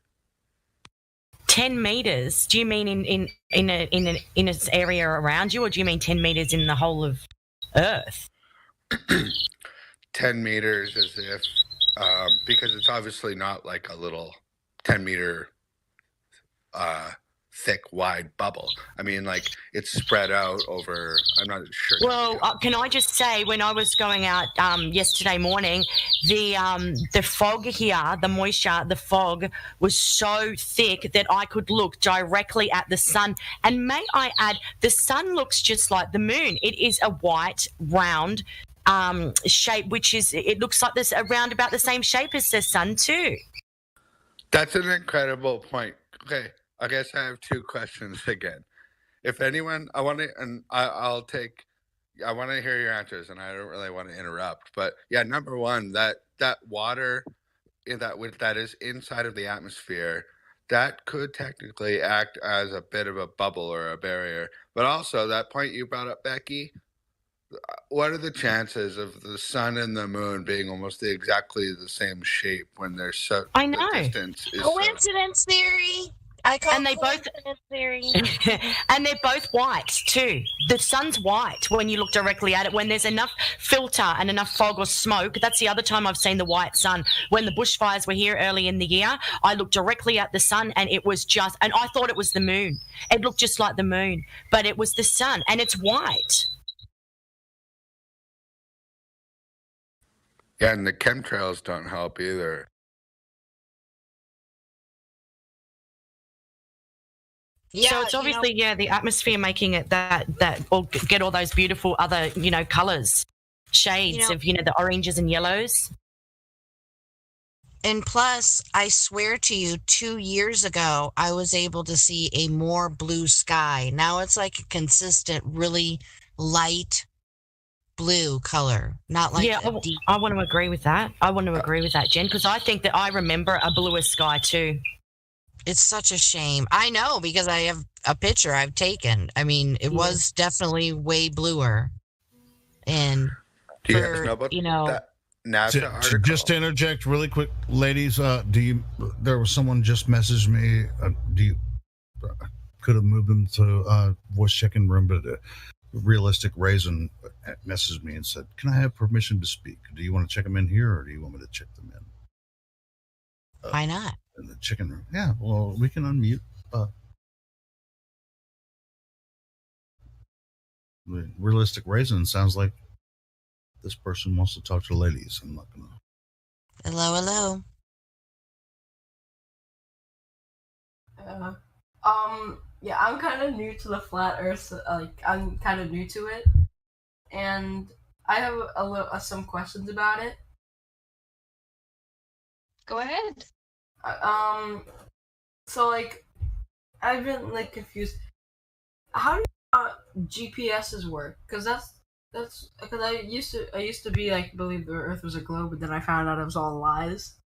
10 meters? Do you mean in its area around you, or do you mean 10 meters in the whole of Earth? 10 meters as if, because it's obviously not like a little 10-meter thick, wide bubble. I mean, like, it's spread out over, I'm not sure. Well, can I just say, when I was going out yesterday morning, the fog here, the moisture, the fog was so thick that I could look directly at the sun. And may I add, the sun looks just like the moon. It is a white, round shape, it looks like this around about the same shape as the sun too. That's an incredible point. Okay, I guess I have two questions again. If anyone, I want to hear your answers, and I don't really want to interrupt. But yeah, number one, that water that is inside of the atmosphere, that could technically act as a bit of a bubble or a barrier. But also that point you brought up, Becky, what are the chances of the sun and the moon being almost exactly the same shape when they're so? I know. The distance is Coincidence theory. I call it coincidence theory. And they're both white too. The sun's white when you look directly at it. When there's enough filter and enough fog or smoke, that's the other time I've seen the white sun. When the bushfires were here early in the year, I looked directly at the sun and it was and I thought it was the moon. It looked just like the moon, but it was the sun, and it's white. Yeah, and the chemtrails don't help either. Yeah, so it's obviously the atmosphere making it that or get all those beautiful other colors, shades of the oranges and yellows. And plus, I swear to you, 2 years ago I was able to see a more blue sky. Now it's like a consistent, really light blue color, not like deep. I want to agree with that. Jen, because I think that I remember a bluer sky too. It's such a shame. I know, because I have a picture I've taken. I mean, it was definitely way bluer. And do you guys know about that NASA article? Just to interject really quick, ladies, there was someone just messaged me. Could have moved them to voice check-in room, but Realistic Raisin messaged me and said, "Can I have permission to speak? Do you want to check them in here, or do you want me to check them in?" Why not? In the chicken room. Yeah, well, we can unmute. Realistic Raisin sounds like this person wants to talk to ladies. I'm not gonna. Hello. Yeah, I'm kind of new to the flat Earth. I'm kind of new to it, and I have some questions about it. Go ahead. So I've been confused. How do GPSs work? Because I used to be believe the Earth was a globe, but then I found out it was all lies.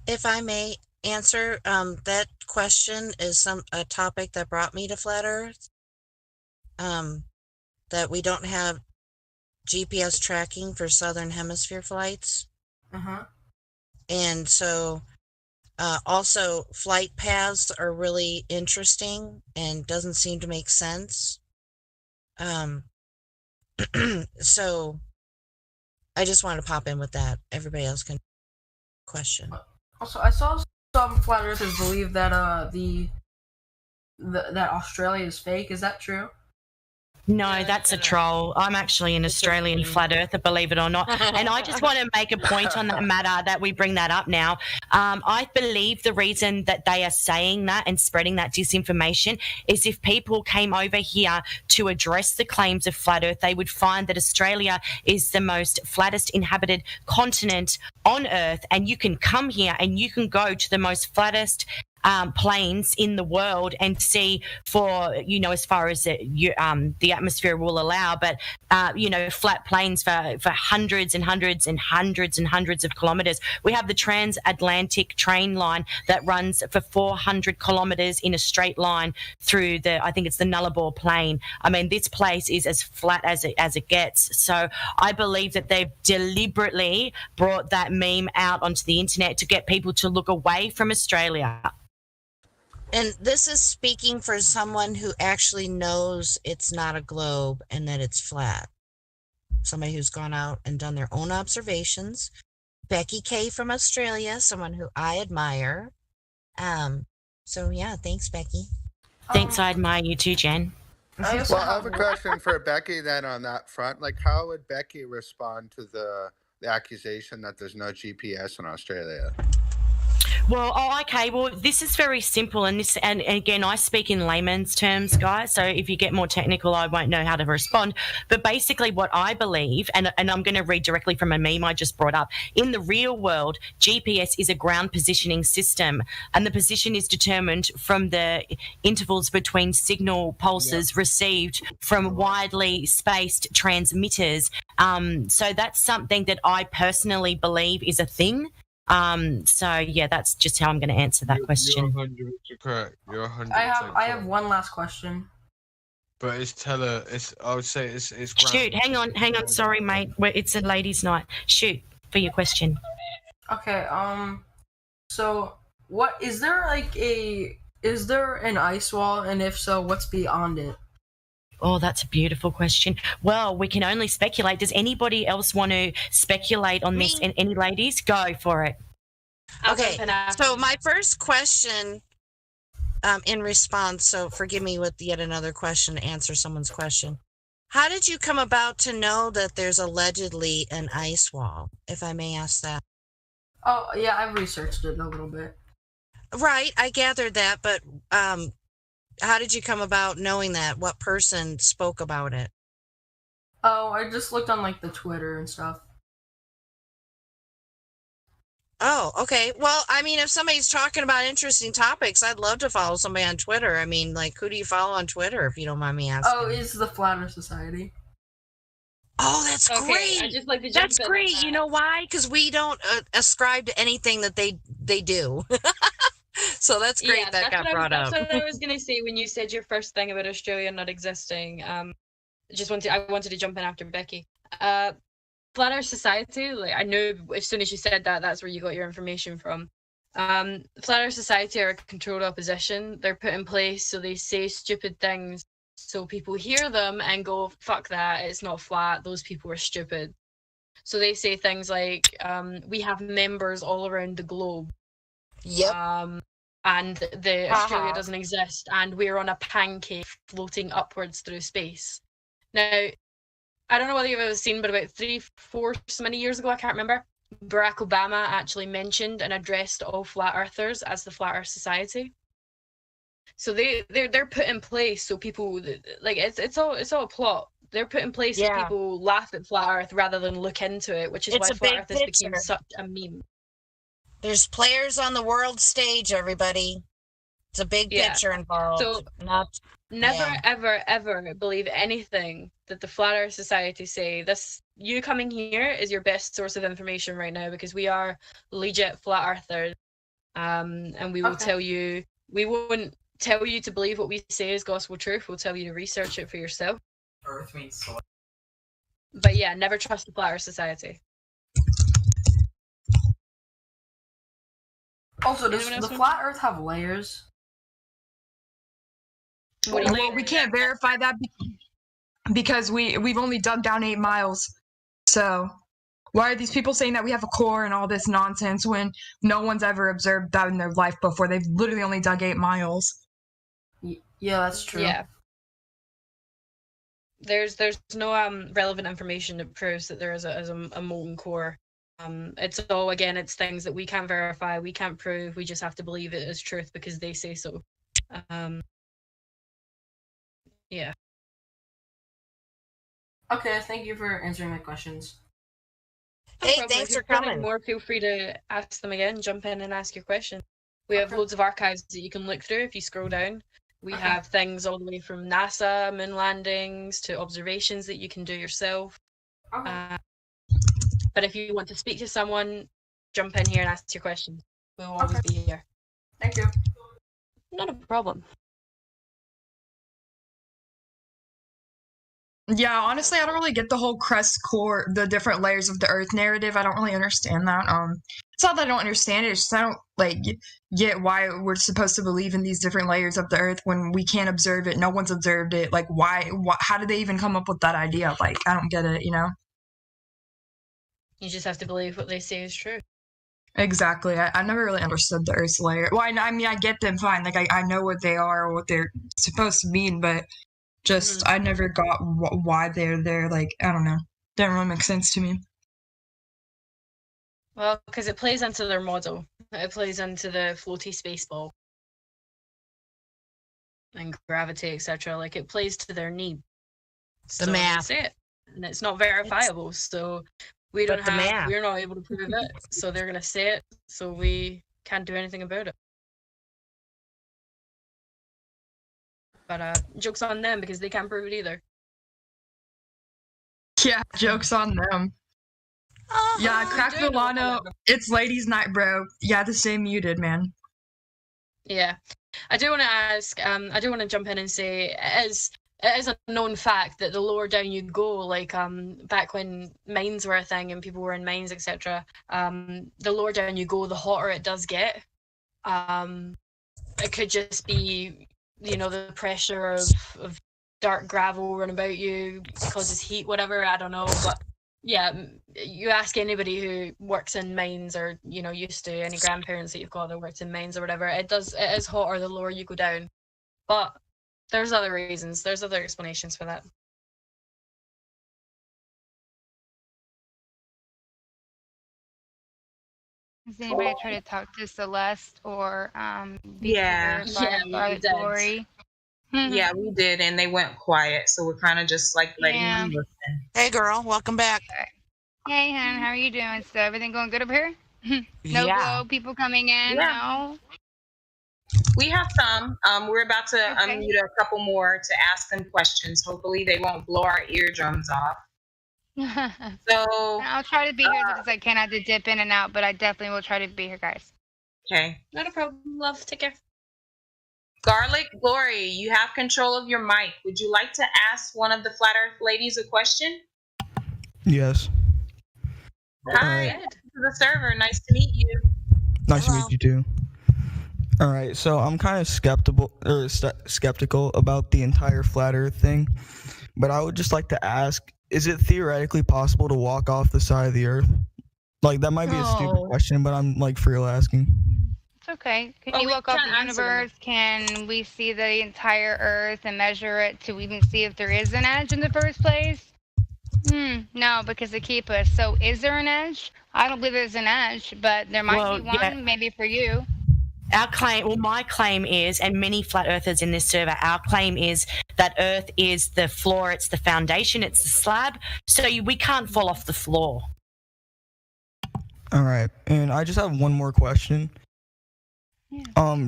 If I may answer, that question is a topic that brought me to Flat Earth. That we don't have GPS tracking for Southern Hemisphere flights. And so, also flight paths are really interesting and doesn't seem to make sense. So I just wanted to pop in with that. Everybody else can question. Also, I saw some flat earthers believe that that Australia is fake. Is that true? No, that's a troll. I'm actually an Australian flat earther, believe it or not. And I just want to make a point on that matter that we bring that up now. I believe the reason that they are saying that and spreading that disinformation is if people came over here to address the claims of flat earth, they would find that Australia is the most flattest inhabited continent on earth, and you can come here and you can go to the most flattest planes in the world and see for, as far as the atmosphere will allow, but, flat planes for hundreds and hundreds and hundreds and hundreds of kilometres. We have the transatlantic train line that runs for 400 kilometres in a straight line through I think it's the Nullarbor Plain. I mean, this place is as flat as it gets. So I believe that they've deliberately brought that meme out onto the internet to get people to look away from Australia. And this is speaking for someone who actually knows it's not a globe and that it's flat. Somebody who's gone out and done their own observations. Becky K from Australia, someone who I admire. So yeah, thanks, Becky. Thanks, I admire you too, Jen. Well, I have a question for Becky then on that front. Like, how would Becky respond to the accusation that there's no GPS in Australia? Well, okay. Well, this is very simple, and again, I speak in layman's terms, guys. So if you get more technical, I won't know how to respond. But basically, what I believe, and I'm going to read directly from a meme I just brought up. In the real world, GPS is a ground positioning system, and the position is determined from the intervals between signal pulses received from widely spaced transmitters. So that's something that I personally believe is a thing. So yeah, that's just how I'm going to answer that question. You're 100% correct. You're 100%. I have one last question. But I would say it's Shoot, hang on. Sorry, mate. It's a ladies' night. Shoot for your question. Okay. So what is there is there an ice wall, and if so, what's beyond it? Oh, that's a beautiful question. Well, we can only speculate. Does anybody else want to speculate on this? And any ladies? Go for it. Okay, so my first question in response, so forgive me with yet another question to answer someone's question. How did you come about to know that there's allegedly an ice wall, if I may ask that? Oh, yeah, I've researched it a little bit. Right, I gathered that, but how did you come about knowing that? What person spoke about it? Oh, I just looked on the Twitter and stuff. Oh, okay. Well, I mean, if somebody's talking about interesting topics, I'd love to follow somebody on Twitter. I mean, who do you follow on Twitter, if you don't mind me asking? Oh, it's the Flat Earth Society. Oh, that's great. I just like to jump That's in great. on that. You know why? Because we don't ascribe to anything that they do. So that's great that got brought up. That's what I was going to say when you said your first thing about Australia not existing. I wanted to jump in after Becky. Flat Earth Society, I know as soon as you said that, that's where you got your information from. Flat Earth Society are a controlled opposition. They're put in place so they say stupid things so people hear them and go, fuck that, it's not flat, those people are stupid. So they say things like, we have members all around the globe. Yep. And the Australia doesn't exist, and we're on a pancake floating upwards through space. Now, I don't know whether you've ever seen, but about 3-4 so many years ago, I can't remember, Barack Obama actually mentioned and addressed all flat earthers as the Flat Earth Society. So they're put in place so people it's all a plot. They're put in place so people laugh at flat Earth rather than look into it, which is why flat Earth has become such a meme. There's players on the world stage, everybody. It's a big picture involved. So never, ever believe anything that the Flat Earth Society say. You coming here is your best source of information right now, because we are legit flat earthers. And we will tell you, we won't tell you to believe what we say is gospel truth. We'll tell you to research it for yourself. Earth means soil. But yeah, never trust the Flat Earth Society. Also, does the Flat Earth have layers? Well, we can't verify that because we've only dug down 8 miles. So why are these people saying that we have a core and all this nonsense when no one's ever observed that in their life before? They've literally only dug 8 miles. Yeah, that's true. There's no relevant information that proves that there is a molten core. It's all, again, it's things that we can't verify, we can't prove. We just have to believe it as truth because they say so. Yeah. Okay, thank you for answering my questions. No Hey, problem. thanks If you've for got any coming. more, feel free to ask them again. Jump in and ask your question. We have loads of archives that you can look through if you scroll down. We have things all the way from NASA, moon landings, to observations that you can do yourself. But if you want to speak to someone, jump in here and ask your questions. We'll always be here. Thank you. Not a problem. Yeah, honestly, I don't really get the whole crust core, the different layers of the Earth narrative. I don't really understand that. It's not that I don't understand it. It's just I don't get why we're supposed to believe in these different layers of the Earth when we can't observe it. No one's observed it. Like, why? How did they even come up with that idea? Like, I don't get it. You just have to believe what they say is true. Exactly. I never really understood the Earth's layer. Well, I mean, I get them fine. Like, I know what they are or what they're supposed to mean, but just I never got why they're there. Like, I don't know. Didn't really make sense to me. Well, because it plays into their model. It plays into the floaty space ball and gravity, etc. Like, it plays to their need. The math. That's it. And it's not verifiable, so we don't have. We're not able to prove it, so they're gonna say it, so we can't do anything about it. But joke's on them because they can't prove it either. Yeah, joke's on them. Yeah, Crack Milano, it's ladies' night, bro. Yeah, the same you did, man. Yeah, I do want to ask. I do want to jump in and say it is a known fact that the lower down you go, like back when mines were a thing and people were in mines, etc. The lower down you go, the hotter it does get. It could just be, the pressure of dark gravel running about you causes heat, whatever. I don't know, but yeah, you ask anybody who works in mines or used to, any grandparents that you've got that worked in mines or whatever, it is hotter the lower you go down. But there's other reasons, there's other explanations for that. Has anybody tried to talk to Celeste or Yeah. Glory? Yeah, we did, and they went quiet, so we're kind of just like letting them listen. Hey, girl, welcome back. Hey, hon, how are you doing? So everything going good up here? No glow people coming in? No? We have some. We're about to unmute a couple more to ask them questions. Hopefully they won't blow our eardrums off. So I'll try to be here as much as I can. I have to dip in and out, but I definitely will try to be here, guys. Okay. Not a problem, love. Take care. Garlic Glory, you have control of your mic. Would you like to ask one of the Flat Earth ladies a question? Yes. Hi, welcome to the server. Nice to meet you. Nice to meet you too. All right, so I'm kind of skeptical about the entire flat Earth thing, but I would just like to ask: is it theoretically possible to walk off the side of the Earth? Like, that might be a stupid question, but I'm like for real asking. It's okay. Can you look up the universe? Can we see the entire Earth and measure it to even see if there is an edge in the first place? No, because they keep us. So is there an edge? I don't believe there's an edge, but there might be one, maybe for you. My claim is, and many flat earthers in this server, our claim is that Earth is the floor, it's the foundation, it's the slab, so we can't fall off the floor. All right, and I just have one more question.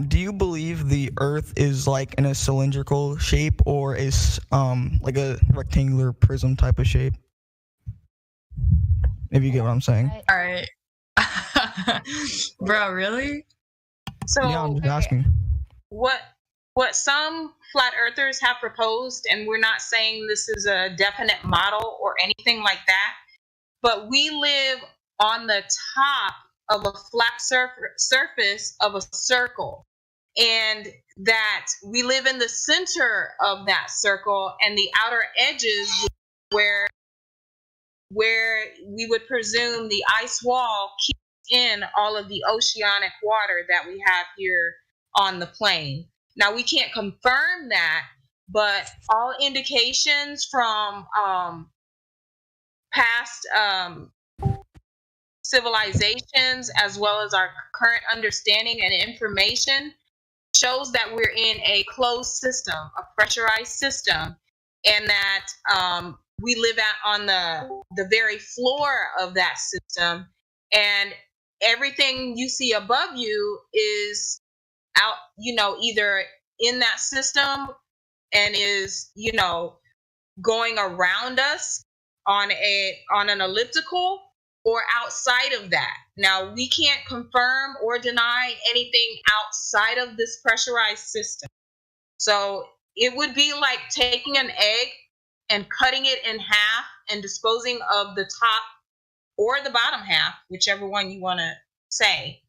Do you believe the Earth is like in a cylindrical shape or is like a rectangular prism type of shape? If you get what I'm saying. All right. Bro, really? So yeah, I'm just asking. What some flat earthers have proposed, and we're not saying this is a definite model or anything like that, but we live on the top of a flat surface of a circle, and that we live in the center of that circle, and the outer edges where we would presume the ice wall keeps in all of the oceanic water that we have here on the plane. Now, we can't confirm that, but all indications from past civilizations, as well as our current understanding and information, shows that we're in a closed system, a pressurized system, and that we live on the very floor of that system, and everything you see above you is out, either in that system and is, going around us on an elliptical, or outside of that. Now, we can't confirm or deny anything outside of this pressurized system. So it would be like taking an egg and cutting it in half and disposing of the top or the bottom half, whichever one you want to say.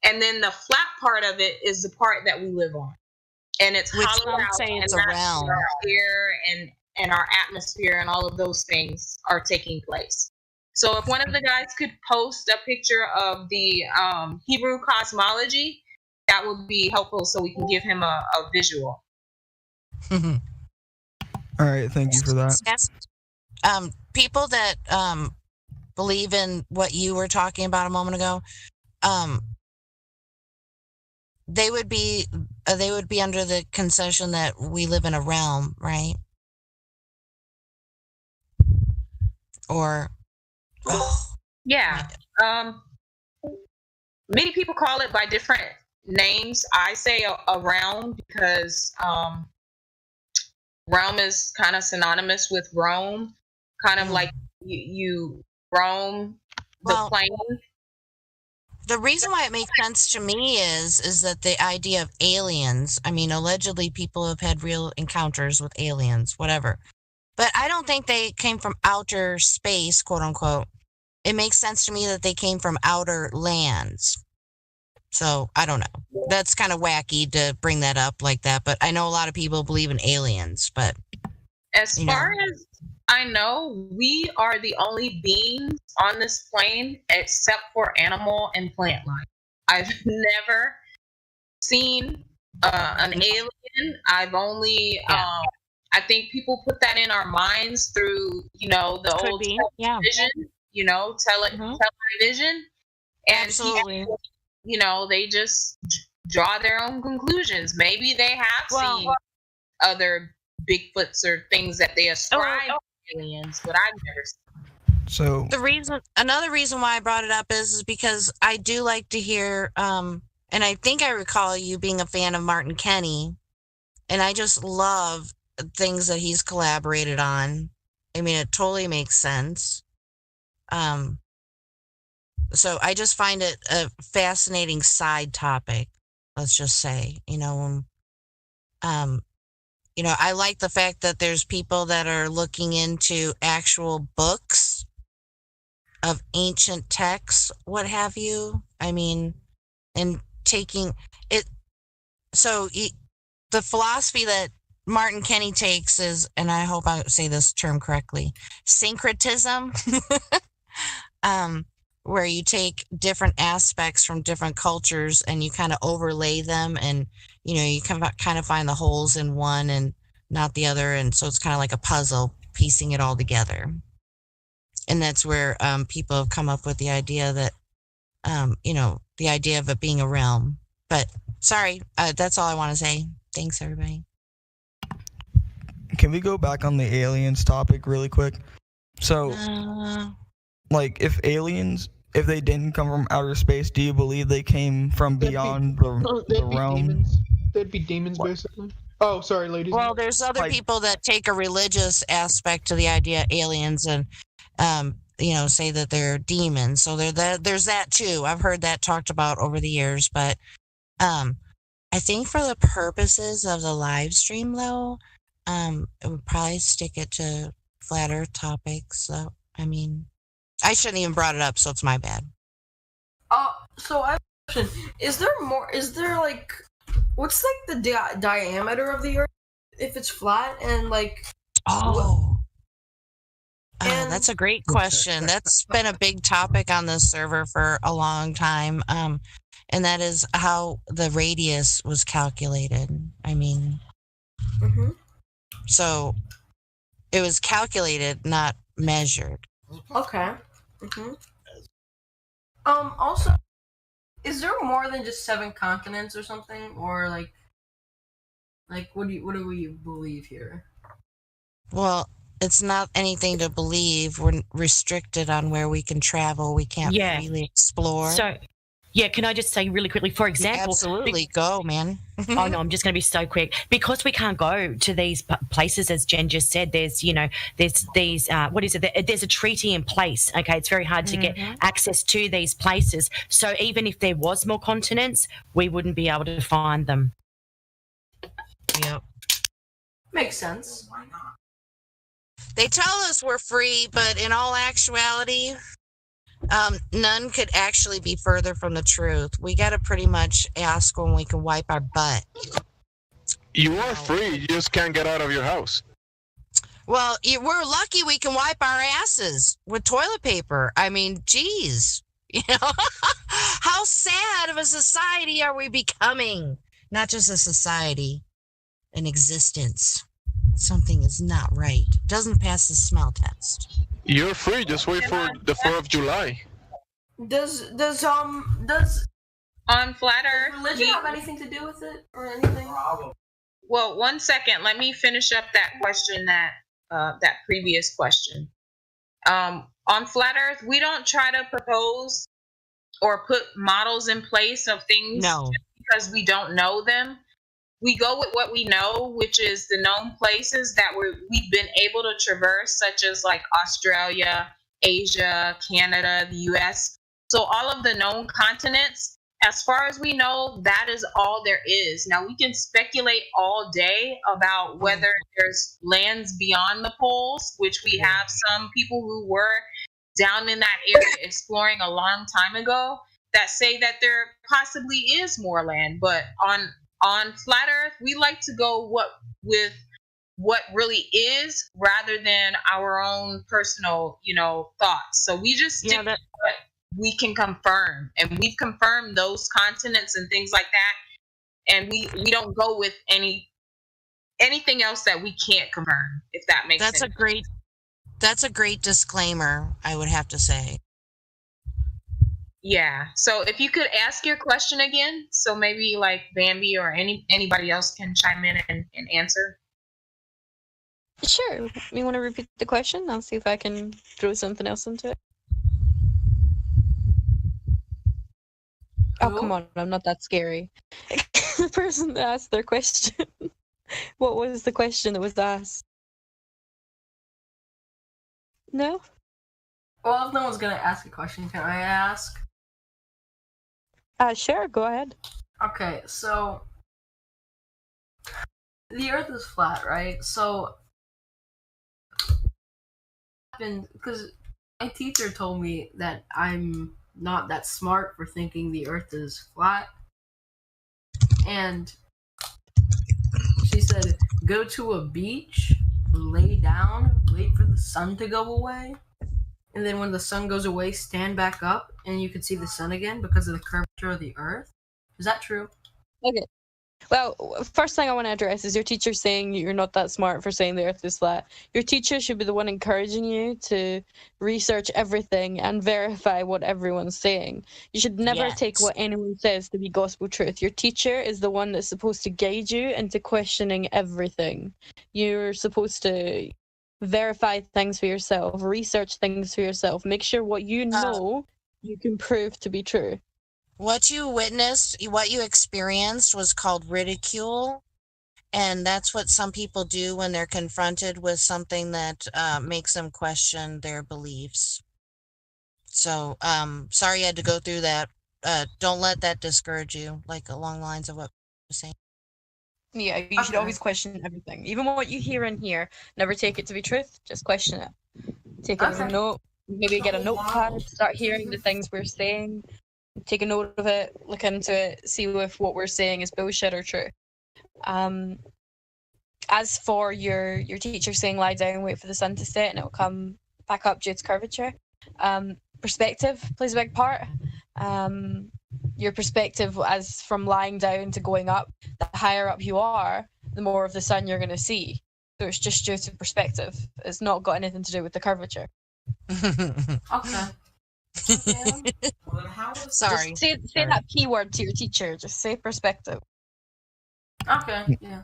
And then the flat part of it is the part that we live on. And it's hollowed out, say it's and a that's realm. where our air and our atmosphere and all of those things are taking place. So if one of the guys could post a picture of the Hebrew cosmology, that would be helpful so we can give him a visual. All right, thank you for that. People that believe in what you were talking about a moment ago, they would be under the concession that we live in a realm, right? Or yeah, many people call it by different names. I say a realm because realm is kind of synonymous with Rome, kind of like you roam the plane. The reason why it makes sense to me is that the idea of aliens, I mean, allegedly people have had real encounters with aliens, whatever. But I don't think they came from outer space, quote unquote. It makes sense to me that they came from outer lands. So I don't know. That's kind of wacky to bring that up like that. But I know a lot of people believe in aliens. But as far as I know, we are the only beings on this plane except for animal and plant life. I've never seen an alien. I've only I think people put that in our minds through, the old television, television. And absolutely. People, they just draw their own conclusions. Maybe they have seen other Bigfoots or things that they ascribe to aliens, but I've never seen. So another reason why I brought it up is because I do like to hear, and I think I recall you being a fan of Martin Kenny, and I just love things that he's collaborated on. I mean, it totally makes sense. So I just find it a fascinating side topic. Let's just say, I like the fact that there's people that are looking into actual books of ancient texts, what have you. I mean, and taking it. So the philosophy that Martin Kenny takes is, and I hope I say this term correctly, syncretism, where you take different aspects from different cultures and you kind of overlay them, and you kind of find the holes in one and not the other, and so it's kind of like a puzzle, piecing it all together. And that's where people have come up with the idea that the idea of it being a realm. But sorry, that's all I want to say. Thanks, everybody. Can we go back on the aliens topic really quick? So, like, if they didn't come from outer space, do you believe they came from beyond the realm? They'd be demons, basically. Oh, sorry, ladies. Well, there's other people that take a religious aspect to the idea of aliens and, say that they're demons. So there's that too. I've heard that talked about over the years. But I think for the purposes of the live stream, though, it would probably stick it to flat Earth topics. So, I mean, I shouldn't even brought it up, so it's my bad. So I have a question. What's like the diameter of the Earth if it's flat and like? That's a great question. That's been a big topic on this server for a long time. And that is how the radius was calculated. I mean, So it was calculated, not measured. Okay. Also, is there more than just 7 continents or something, or like what do we believe here? Well, it's not anything to believe. We're restricted on where we can travel. We can't freely explore. So, yeah, can I just say really quickly, for example... Absolutely, go, man. Oh, no, I'm just going to be so quick. Because we can't go to these places, as Jen just said, there's these, what is it? There's a treaty in place, okay? It's very hard to get access to these places. So even if there was more continents, we wouldn't be able to find them. Yep. Makes sense. They tell us we're free, but in all actuality, none could actually be further from the truth. We got to pretty much ask when we can wipe our butt. You are free. You just can't get out of your house. Well, we're lucky we can wipe our asses with toilet paper. I mean, geez. You know, how sad of a society are we becoming? Not just a society, an existence. Something is not right. Doesn't pass the smell test. You're free. Just wait for the 4th of July. Does on Flat Earth religion have anything to do with it or anything? Well, 1 second. Let me finish up that question, that previous question. On Flat Earth, we don't try to propose or put models in place of things just because we don't know them. We go with what we know, which is the known places that we've been able to traverse, such as like Australia, Asia, Canada, the US. So all of the known continents, as far as we know, that is all there is. Now, we can speculate all day about whether there's lands beyond the poles, which we have some people who were down in that area exploring a long time ago that say that there possibly is more land. But on Flat Earth, we like to go with what really is rather than our own personal, thoughts. So we just stick to what we can confirm, and we've confirmed those continents and things like that. And we don't go with anything else that we can't confirm, if that makes sense. That's a great disclaimer, I would have to say. Yeah. So if you could ask your question again, so maybe like Bambi or anybody else can chime in and answer. Sure. You want to repeat the question? I'll see if I can throw something else into it. Oh, come on. I'm not that scary. The person that asked their question. What was the question that was asked? No? Well, if no one's going to ask a question, can I ask? Sure. Go ahead. Okay, so the Earth is flat, right? So, because my teacher told me that I'm not that smart for thinking the Earth is flat, and she said, go to a beach, lay down, wait for the sun to go away, and then when the sun goes away, stand back up, and you can see the sun again because of the curvature of the Earth. Is that true? Okay. Well, first thing I want to address is your teacher saying you're not that smart for saying the Earth is flat. Your teacher should be the one encouraging you to research everything and verify what everyone's saying. You should never take what anyone says to be gospel truth. Your teacher is the one that's supposed to guide you into questioning everything. You're supposed to verify things for yourself, research things for yourself, make sure what you know you can prove to be true. What you witnessed, what you experienced was called ridicule. And that's what some people do when they're confronted with something that makes them question their beliefs. So, sorry you had to go through that. Don't let that discourage you, like along the lines of what you're saying. Yeah, you should always question everything. Even what you hear in here, never take it to be truth, just question it. Take it as a note, maybe get a notepad, start hearing the things we're saying, take a note of it, look into it, see if what we're saying is bullshit or true. As for your teacher saying lie down, wait for the sun to set and it'll come back up due to curvature, perspective plays a big part. Your perspective as from lying down to going up, the higher up you are, the more of the sun you're going to see. So it's just due to perspective. It's not got anything to do with the curvature. Okay. Sorry. Just say that P word to your teacher. Just say perspective. Okay, yeah.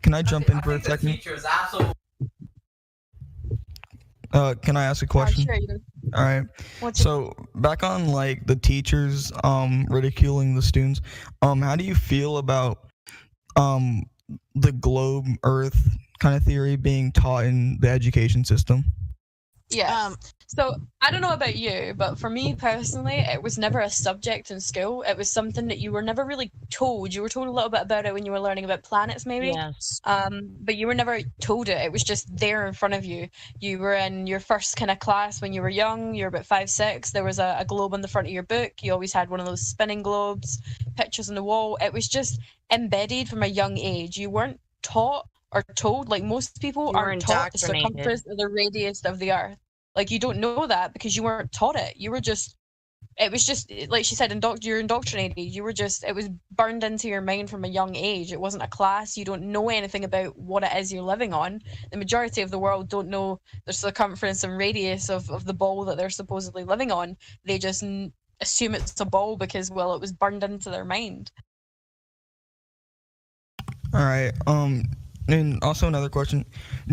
Can I jump in for a second? Can I ask a question? Sure, you All right. So back on like the teachers ridiculing the students, how do you feel about the globe Earth kind of theory being taught in the education system? Yeah. So I don't know about you, but for me personally, it was never a subject in school. It was something that you were never really told. You were told a little bit about it when you were learning about planets, maybe. Yes. But you were never told it. It was just there in front of you. You were in your first kind of class when you were young. You were about 5, 6. There was a globe on the front of your book. You always had one of those spinning globes, pictures on the wall. It was just embedded from a young age. You weren't taught or told, like most people You were aren't taught the indoctrinated. circumference or the radius of the Earth. Like, you don't know that because you weren't taught it. You were just, it was just, like she said, you're indoctrinated. You were just, it was burned into your mind from a young age. It wasn't a class. You don't know anything about what it is you're living on. The majority of the world don't know the circumference and radius of the ball that they're supposedly living on. They just assume it's a ball because, well, it was burned into their mind. All right. And also another question: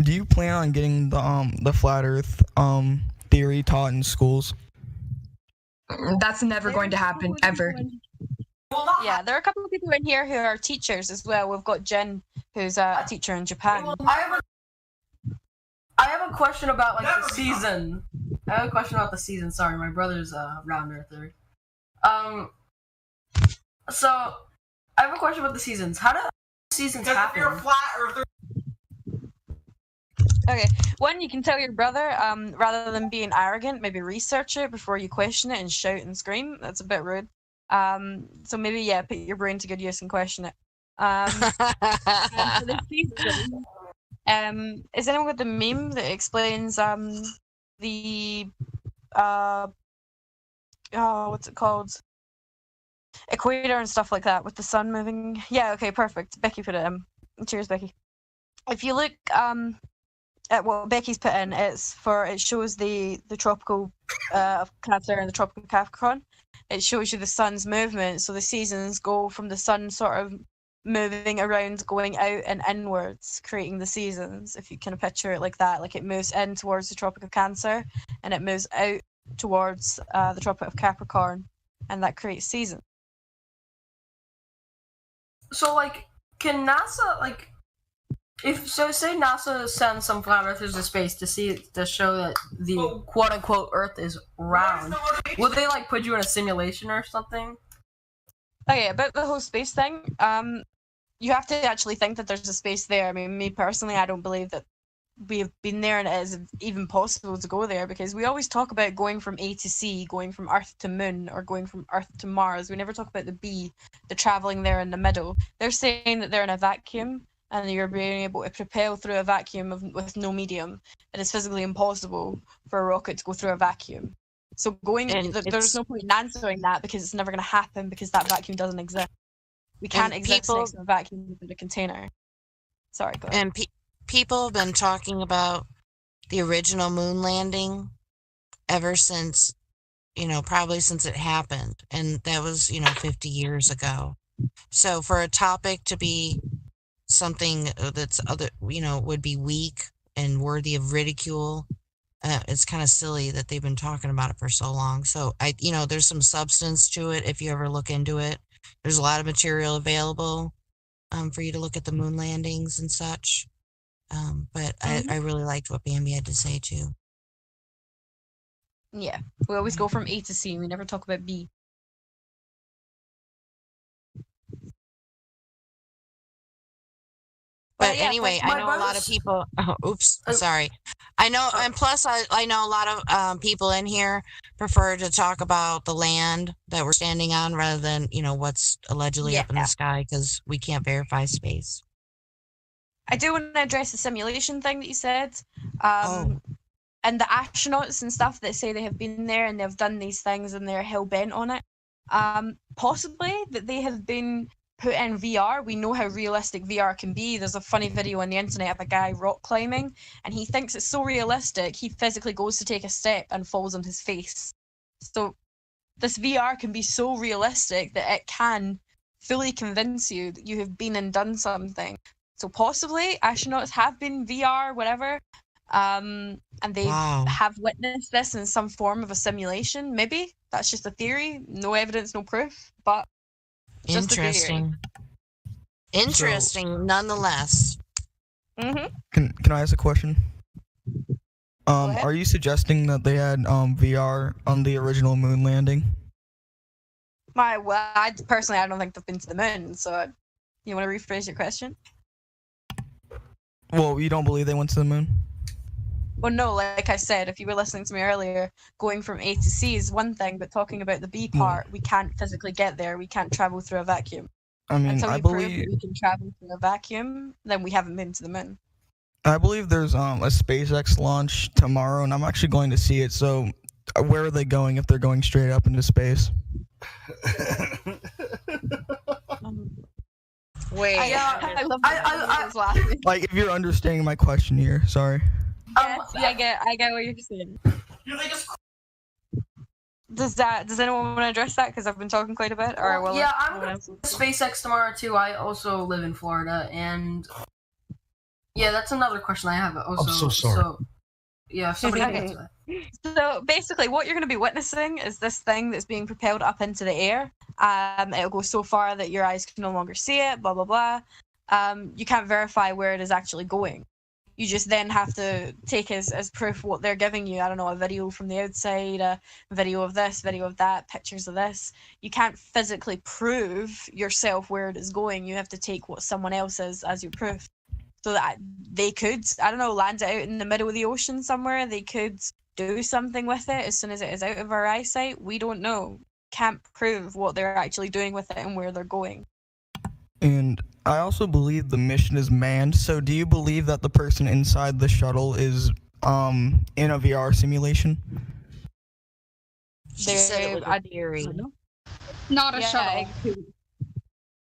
do you plan on getting the flat Earth theory taught in schools? That's never going to happen ever. Yeah, there are a couple of people in here who are teachers as well. We've got Jen, who's a teacher in Japan. I have a question about like the season. I have a question about the season. Sorry, my brother's a round earther. So I have a question about the seasons. How do seasons happen? If you're a flat earther. Okay, one, you can tell your brother, rather than being arrogant, maybe research it before you question it and shout and scream. That's a bit rude. So maybe, yeah, put your brain to good use and question it. For this season, is anyone got the meme that explains the what's it called? Equator and stuff like that with the sun moving. Yeah, okay, perfect. Becky put it in. Cheers, Becky. If you look at what Becky's put in, it shows the tropical of Cancer and the tropical Capricorn. It shows you the sun's movement, so the seasons go from the sun sort of moving around, going out and inwards, creating the seasons. If you kind of picture it like that, like it moves in towards the Tropic of Cancer and it moves out towards the Tropic of Capricorn, and that creates seasons. So, like, can NASA, like, say NASA sends some flat earthers to space to show that the quote unquote Earth is round, would they like put you in a simulation or something? Okay, about the whole space thing, you have to actually think that there's a space there. I mean, me personally, I don't believe that we've been there and it is even possible to go there, because we always talk about going from A to C, going from Earth to Moon, or going from Earth to Mars. We never talk about the B, the traveling there in the middle. They're saying that they're in a vacuum and you're being able to propel through a vacuum with no medium. It is physically impossible for a rocket to go through a vacuum. So there's no point in answering that, because it's never going to happen, because that vacuum doesn't exist. We can't exist next to a vacuum within a container. Sorry, go ahead. And people have been talking about the original moon landing ever since, probably since it happened. And that was, 50 years ago. So for a topic to be something that's would be weak and worthy of ridicule, it's kind of silly that they've been talking about it for so long. So there's some substance to it if you ever look into it. There's a lot of material available for you to look at the moon landings and such. But I really liked what Bambi had to say too. Yeah, we always go from A to C. We never talk about B. But anyway, I know a lot of people. Oh, oops, sorry. I know, and plus, I know a lot of people in here prefer to talk about the land that we're standing on rather than what's allegedly up in the sky, because we can't verify space. I do want to address the simulation thing that you said. And the astronauts and stuff that say they have been there and they've done these things and they're hell bent on it. Possibly that they have been put in VR, we know how realistic VR can be. There's a funny video on the internet of a guy rock climbing, and he thinks it's so realistic, he physically goes to take a step and falls on his face. So this VR can be so realistic that it can fully convince you that you have been and done something. So possibly astronauts have been VR, whatever, and they have witnessed this in some form of a simulation. Maybe that's just a theory, no evidence, no proof, but just Interesting. Interesting, nonetheless. Can I ask a question? Are you suggesting that they had VR on the original moon landing? I personally, I don't think they've been to the moon. So, you want to rephrase your question? Well, you don't believe they went to the moon? Well, no, like I said, if you were listening to me earlier, going from A to C is one thing, but talking about the B part, we can't physically get there. We can't travel through a vacuum. I mean, Until I we prove believe that we can travel through a vacuum, then we haven't been to the moon. there's a SpaceX launch tomorrow, and I'm actually going to see it. So, where are they going if they're going straight up into space? Wait. I love I laughing. Like, if you're understanding my question here, sorry. Yes, I get what you're saying. Does anyone want to address that? Because I've been talking quite a bit. Or will yeah, I'm going to SpaceX tomorrow too. I also live in Florida, and yeah, that's another question I have. Also, I'm so sorry. So, yeah, somebody can answer that. So basically, what you're going to be witnessing is this thing that's being propelled up into the air. It'll go so far that your eyes can no longer see it. Blah blah blah. You can't verify where it is actually going. You just then have to take as proof what they're giving you. I don't know, a video from the outside, a video of this, video of that, pictures of this. You can't physically prove yourself where it is going. You have to take what someone else says as your proof. So that they could, I don't know, land it out in the middle of the ocean somewhere. They could do something with it as soon as it is out of our eyesight. We don't know. Can't prove what they're actually doing with it and where they're going. And I also believe the mission is manned. So do you believe that the person inside the shuttle is in a VR simulation? She said it was a theory. Not a shuttle.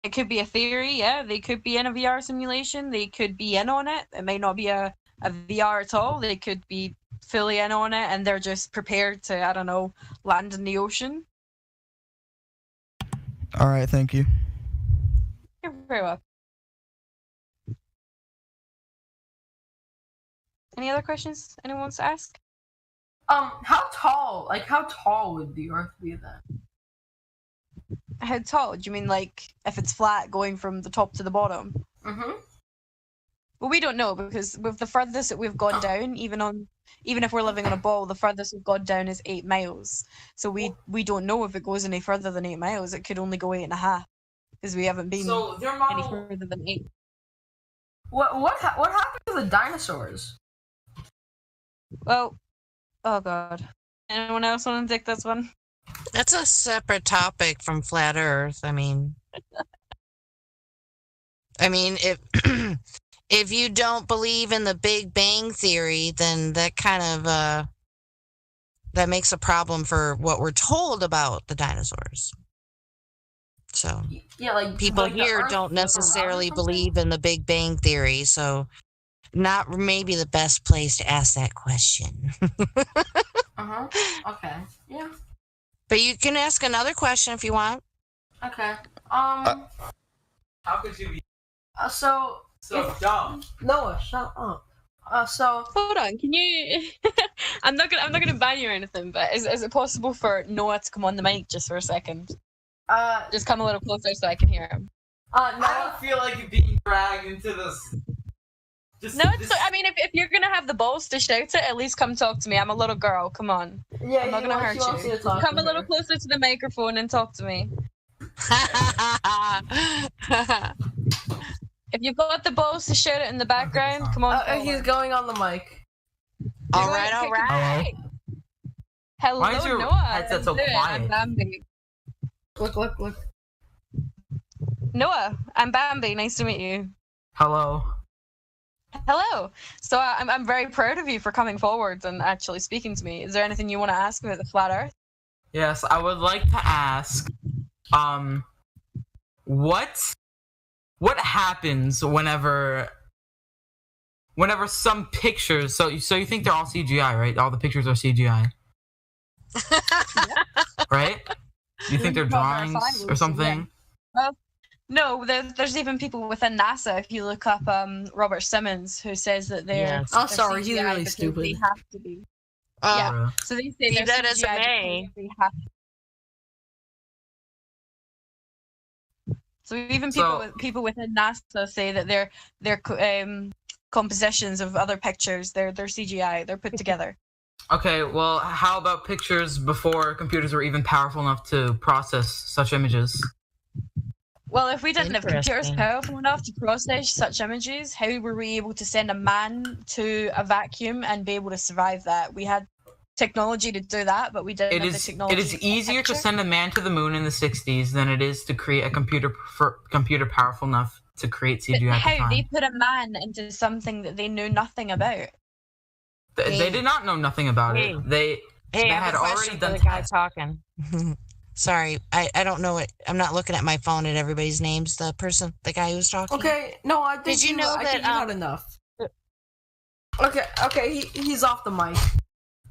It could be a theory, yeah. They could be in a VR simulation. They could be in on it. It may not be a VR at all. They could be fully in on it, and they're just prepared to, I don't know, land in the ocean. All right, thank you. You're very welcome. Any other questions anyone wants to ask? How tall would the Earth be then? How tall? Do you mean like if it's flat going from the top to the bottom? Mm-hmm. Well, we don't know because with the furthest that we've gone down, even if we're living on a ball, the furthest we've gone down is 8 miles. So we don't know if it goes any further than 8 miles. It could only go 8.5 because we haven't been any further than 8. What happened to the dinosaurs? Well, oh god. Anyone else want to take this one? That's a separate topic from Flat Earth. I mean, if if you don't believe in the Big Bang Theory, then that kind of that makes a problem for what we're told about the dinosaurs. So yeah, like people like here don't necessarily believe in the Big Bang Theory, so not maybe the best place to ask that question. Okay. Yeah. But you can ask another question if you want. Okay. How could you be so dumb? Noah, shut up. So hold on, can you? I'm not gonna ban you or anything, but is it possible for Noah to come on the mic just for a second? Just come a little closer so I can hear him. I don't feel like you're being dragged into this. I mean, if you're gonna have the balls to shout it, at least come talk to me. I'm a little girl. Come on. Yeah, I'm not gonna hurt you. Come a little closer to the microphone and talk to me. If you've got the balls to shout it in the background, come on. He's going on the mic. All right. Hello, Why is your Noah. headset so quiet? I'm Bambi. Look. Noah, I'm Bambi. Nice to meet you. Hello. Hello. So I'm very proud of you for coming forward and actually speaking to me. Is there anything you want to ask about the Flat Earth? Yes, I would like to ask, what what happens whenever some pictures? So you think they're all CGI, right? All the pictures are CGI, right? You think they're drawings or something? Well, no, there's even people within NASA. If you look up Robert Simmons, who says that they're Yes. Oh, they're sorry, CGI he's really because stupid. They have to be. Yeah. So they say Leave they're that as CGI it may. because they have to. So even people within NASA say that their compositions of other pictures, they're CGI. They're put together. Okay, well, how about pictures before computers were even powerful enough to process such images? Well, if we didn't have computers Interesting. powerful enough to process such images, how were we able to send a man to a vacuum and be able to survive that? We had technology to do that, but we didn't have the technology. It is easier to send a man to the moon in the 60s than it is to create a computer powerful enough to create CGI at the How time. they put a man into something that they knew nothing about? They did not know nothing about it. They I have had a already question for done the guy tests. talking. Sorry, I don't know it. I'm not looking at my phone at everybody's names. The guy who was talking. Okay, no, I think Did you know I that? think you had enough. Okay, he's off the mic.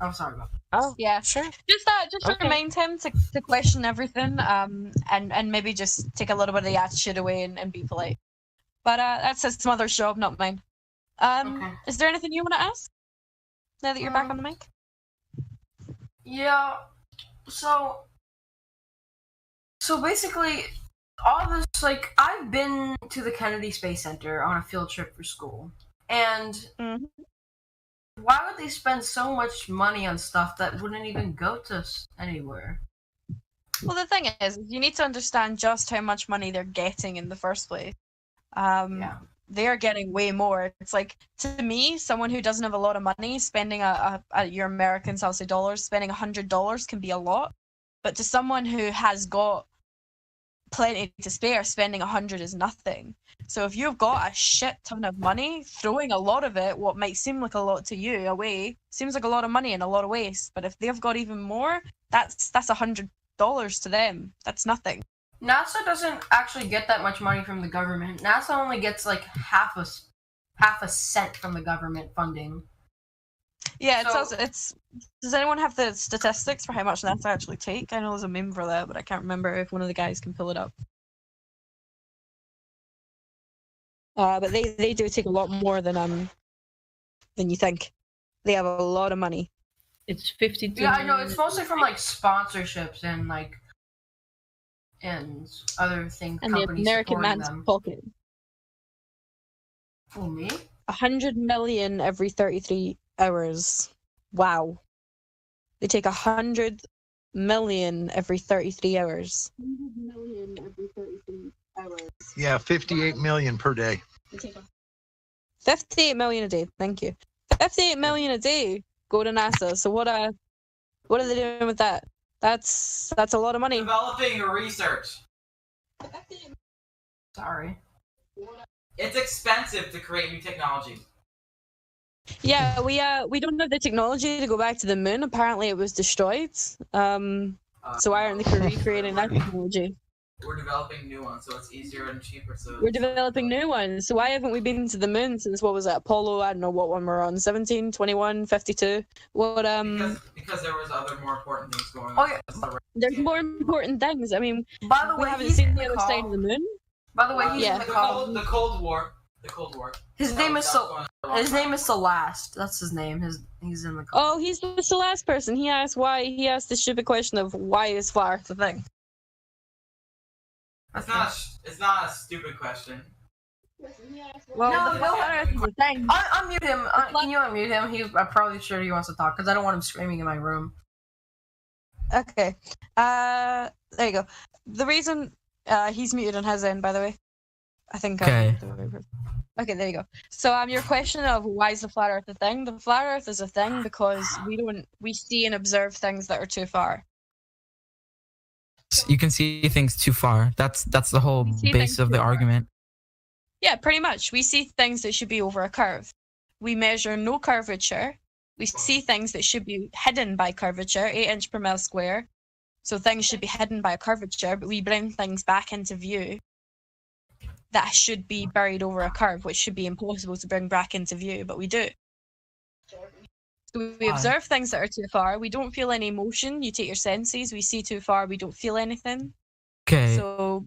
I'm sorry about that. Oh, yeah, sure. Just Okay. remind him to question everything, and maybe just take a little bit of the attitude away and be polite. But that's his mother's job, not mine. Is there anything you want to ask? Now that you're back on the mic. Yeah. So basically, all this, like, I've been to the Kennedy Space Center on a field trip for school, and why would they spend so much money on stuff that wouldn't even go to anywhere? Well, the thing is, you need to understand just how much money they're getting in the first place. They are getting way more. It's like, to me, someone who doesn't have a lot of money, spending your Americans, I'll say dollars, spending $100 can be a lot. But to someone who has got plenty to spare, spending 100 is nothing. So if you've got a shit ton of money, throwing a lot of it, what might seem like a lot to you away, seems like a lot of money and a lot of waste. But if they've got even more, that's $100 to them. That's nothing. NASA doesn't actually get that much money from the government. NASA only gets like half a cent from the government funding. Yeah, it's does anyone have the statistics for how much NASA actually take? I know there's a meme for that, but I can't remember if one of the guys can pull it up. But they do take a lot more than you think. They have a lot of money. It's 52. Yeah, I know. It's mostly from like sponsorships and like and other things. And the companies American supporting man's them. pocket. For me? 100 million every 33 hours. Wow. They take 100 million every 33 hours. 100 million every 33 hours. Yeah, 58 million per day. 58 million a day. Thank you. 58 million a day go to NASA. So what are they doing with that? That's a lot of money. Developing research. Sorry. It's expensive to create new technology. Yeah, we don't have the technology to go back to the moon. Apparently, it was destroyed. So why aren't they recreating that technology? We're developing new ones, so it's easier and cheaper. So We're developing new ones. So why haven't we been to the moon since, what was it, Apollo? I don't know what one we're on. 17, 21, 52. What because there was other more important things going on. Oh yeah. There's more important things. I mean, By the we way, haven't he's seen in the the other call. side of the moon. By the way, he's in the call. The Cold War. The Cold War. His name is Celeste. That's his name. He's in the call. Oh, he's the last person. He asked the stupid question of why is flat Earth a thing. It's not a stupid question. Well, No, the go flat Earth is a thing. Unmute him. Can you unmute him? I'm probably sure he wants to talk because I don't want him screaming in my room. Okay. There you go. The reason he's muted on his end, by the way. I think. Okay. Okay, there you go. So your question of why is the flat Earth a thing? The flat Earth is a thing because we see and observe things that are too far. You can see things too far. That's the whole base of the argument. Yeah, pretty much. We see things that should be over a curve. We measure no curvature. We see things that should be hidden by curvature, 8 inch per mile square. So things should be hidden by a curvature, but we bring things back into view that should be buried over a curve, which should be impossible to bring back into view, but we do. So we observe things that are too far. We don't feel any emotion. You take your senses. We see too far. We don't feel anything. Okay. So,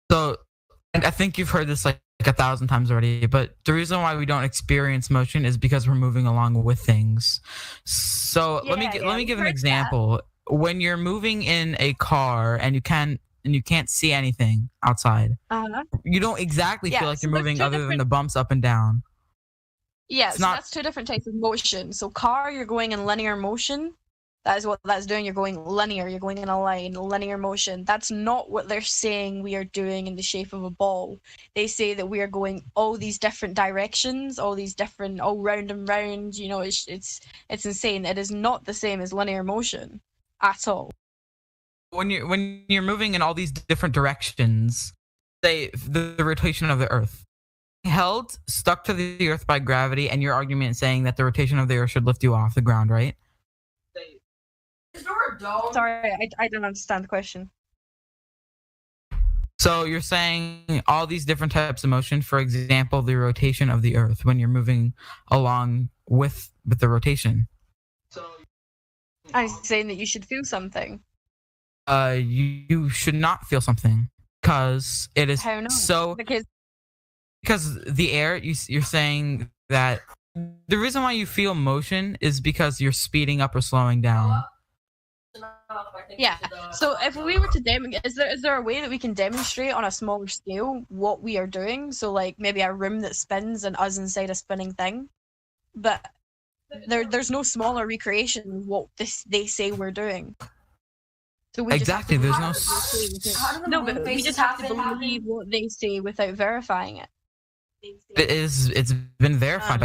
and I think you've heard this like 1,000 times already, but the reason why we don't experience motion is because we're moving along with things. So let me give an example. When you're moving in a car and you can't see anything outside, you don't exactly feel like you're moving other than the bumps up and down. Yeah, so that's two different types of motion. So car, you're going in linear motion. That is what that's doing. You're going linear. You're going in a line, linear motion. That's not what they're saying we are doing in the shape of a ball. They say that we are going all these different directions, all round and round. You know, it's insane. It is not the same as linear motion at all. When you're moving in all these different directions, say the rotation of the Earth, stuck to the Earth by gravity, and your argument saying that the rotation of the Earth should lift you off the ground, right? Is there a dome? Sorry, I don't understand the question. So you're saying all these different types of motion, for example, the rotation of the Earth when you're moving along with the rotation. I'm saying that you should feel something. You should not feel something because it is so. Because the air, you're saying that the reason why you feel motion is because you're speeding up or slowing down. Yeah. So if we were to is there a way that we can demonstrate on a smaller scale what we are doing? So like maybe a room that spins and us inside a spinning thing, but there's no smaller recreation of what they say we're doing. So we exactly. There's no. But we just have to believe what they say without verifying it. It's been verified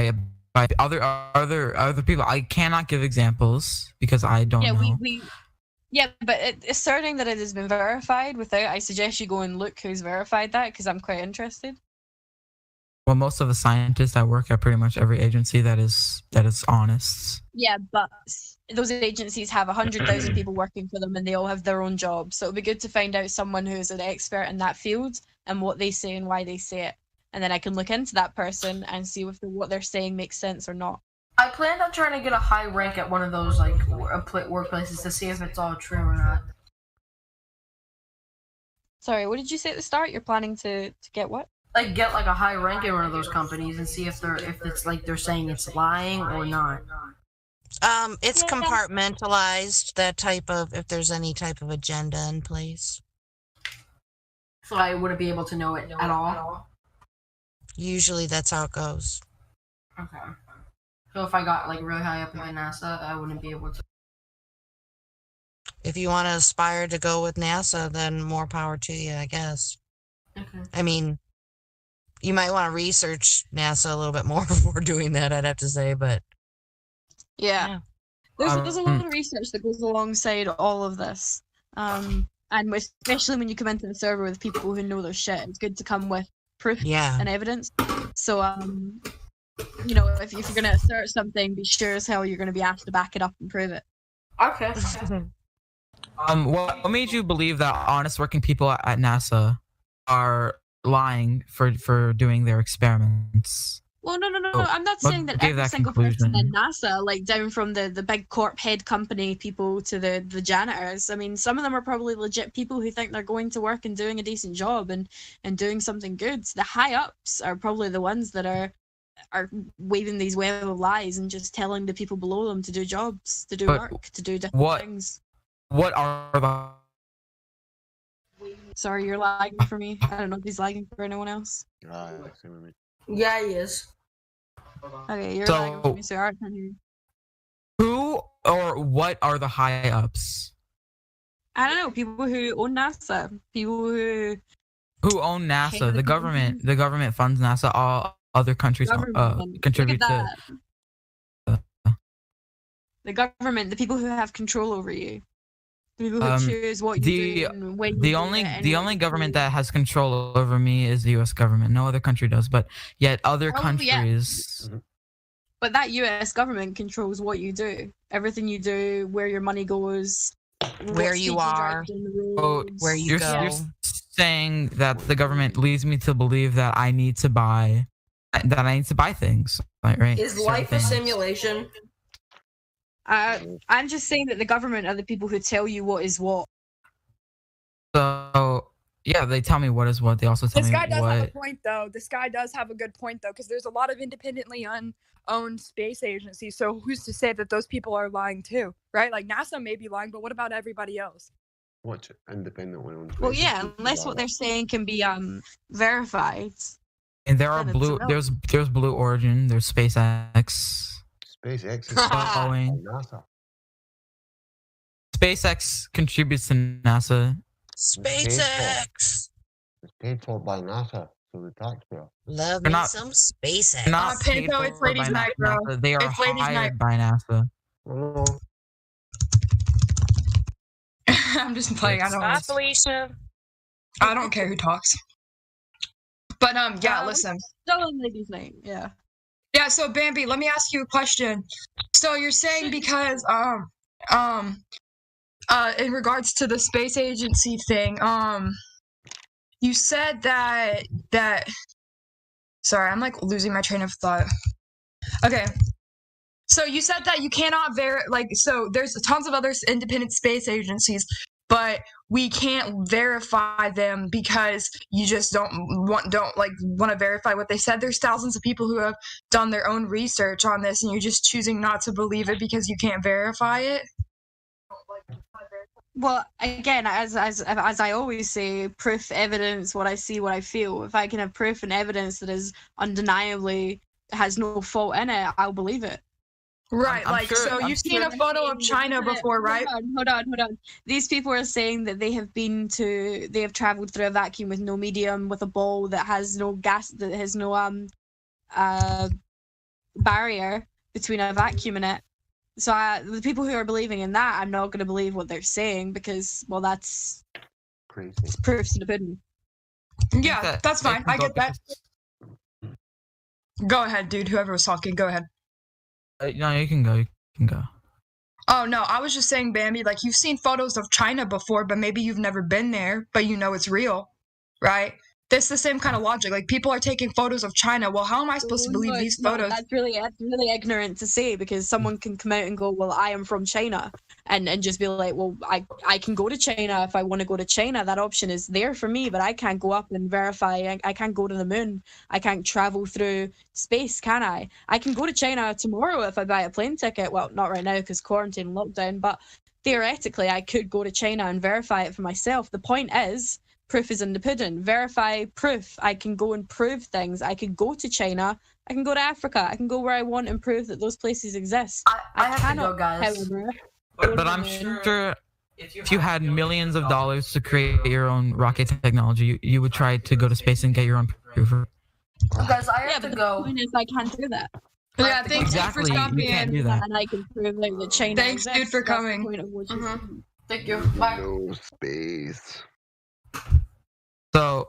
by other people. I cannot give examples because I don't know. But asserting that it has been verified without, I suggest you go and look who's verified that because I'm quite interested. Well, most of the scientists that work at pretty much every agency that is honest. Yeah, but those agencies have 100,000 people working for them and they all have their own jobs. So it'd be good to find out someone who is an expert in that field and what they say and why they say it. And then I can look into that person and see if what they're saying makes sense or not. I planned on trying to get a high rank at one of those like workplaces to see if it's all true or not. Sorry, what did you say at the start? You're planning to get what? Like get like a high rank in one of those companies and see if it's like they're saying it's lying or not. It's compartmentalized, that type of, if there's any type of agenda in place. So I wouldn't be able to know it at all? Usually that's how it goes. Okay. So if I got like really high up in NASA, I wouldn't be able to. If you want to aspire to go with NASA, then more power to you, I guess. Okay. I mean, you might want to research NASA a little bit more before doing that, I'd have to say, but... Yeah. There's a lot of research that goes alongside all of this. And especially when you come into the server with people who know their shit, it's good to come with proof and evidence. So, you know, if you're going to assert something, be sure as hell you're going to be asked to back it up and prove it. Okay. What made you believe that honest working people at NASA are lying for doing their experiments? Well, no. I'm not saying that every single person in NASA, like down from the big corp head company people to the janitors. I mean, some of them are probably legit people who think they're going to work and doing a decent job and doing something good. The high ups are probably the ones that are waving these web of lies and just telling the people below them to do jobs, to do work, to do different things. What are the... Sorry, you're lagging for me. I don't know if he's lagging for anyone else. Yeah, he is. Okay, you're lagging for me, so I can't hear you. Who or what are the high ups? I don't know. People who own NASA. People who own NASA. The government funds NASA. All other countries contribute to. The government. The people who have control over you. The people who choose what you do and when you do it. The only government that has control over me is the U.S. government. No other country does, but yet other countries. Yeah. But that U.S. government controls what you do, everything you do, where your money goes, where you are, where you go. saying that the government leads me to believe that I need to buy things, right? Is life a simulation? I'm just saying that the government are the people who tell you what is what. So yeah, they tell me what is what. They also tell This me guy does have a what. point, though. This guy does have a good point, though, because there's a lot of independently owned space agencies. So who's to say that those people are lying too, right? Like NASA may be lying, but what about everybody else? What's independently owned? Well, yeah, unless what they're saying can be verified. And there are Then it's blue. irrelevant. There's Blue Origin. There's SpaceX. SpaceX is Boeing. NASA. SpaceX contributes to NASA. SpaceX. It's paid for by NASA, so the taxpayer. Love They're me not- some SpaceX. They're not paid Pinto, for it's ladies' by night, bro. NASA. They are It's ladies' hired night. by NASA. Oh, I'm just playing. I don't. Bye, Felicia. I don't care who talks. But yeah. Listen. Still in ladies' name, yeah. Yeah. So Bambi, let me ask you a question. So you're saying because in regards to the space agency thing, you said that sorry, I'm like losing my train of thought. Okay. So you said that you cannot so there's tons of other independent space agencies, but we can't verify them because you just don't want to verify what they said. There's thousands of people who have done their own research on this, and you're just choosing not to believe it because you can't verify it. Well, again, as I always say, proof, evidence, what I see, what I feel. If I can have proof and evidence that is undeniably has no fault in it, I'll believe it. Right, so you've seen a photo of China before, right? Hold on. These people are saying that they have traveled through a vacuum with no medium, with a ball that has no gas, that has no barrier between a vacuum and it. So the people who are believing in that, I'm not going to believe what they're saying because, well, that's crazy. It's proofs in the pudding. Yeah, that's fine. I get that. Go ahead, dude. Whoever was talking, go ahead. No, you can go. You can go. Oh, no, I was just saying, Bambi, like, you've seen photos of China before, but maybe you've never been there, but you know it's real, right? That's the same kind of logic. Like, people are taking photos of China. Well, how am I supposed to believe these photos? That's really ignorant to say because someone can come out and go, well, I am from China, and just be like, well, I can go to China if I want to go to China. That option is there for me, but I can't go up and verify. I can't go to the moon. I can't travel through space, can I? I can go to China tomorrow if I buy a plane ticket. Well, not right now because quarantine and lockdown, but theoretically, I could go to China and verify it for myself. The point is, proof is in the pudding. Verify proof. I can go and prove things. I could go to China. I can go to Africa. I can go where I want and prove that those places exist. I have cannot, to go, guys. however, But I'm sure if you had millions of dollars to create your own rocket technology, you would try to go to space and get your own proof. Guys, I have to go. The point is, I can't do that. Yeah, thanks Exactly, for stopping you can't in. do that. And I can prove that China Thanks, exists. dude, for That's the coming. point of what you're saying. Thank you. Bye. No space. So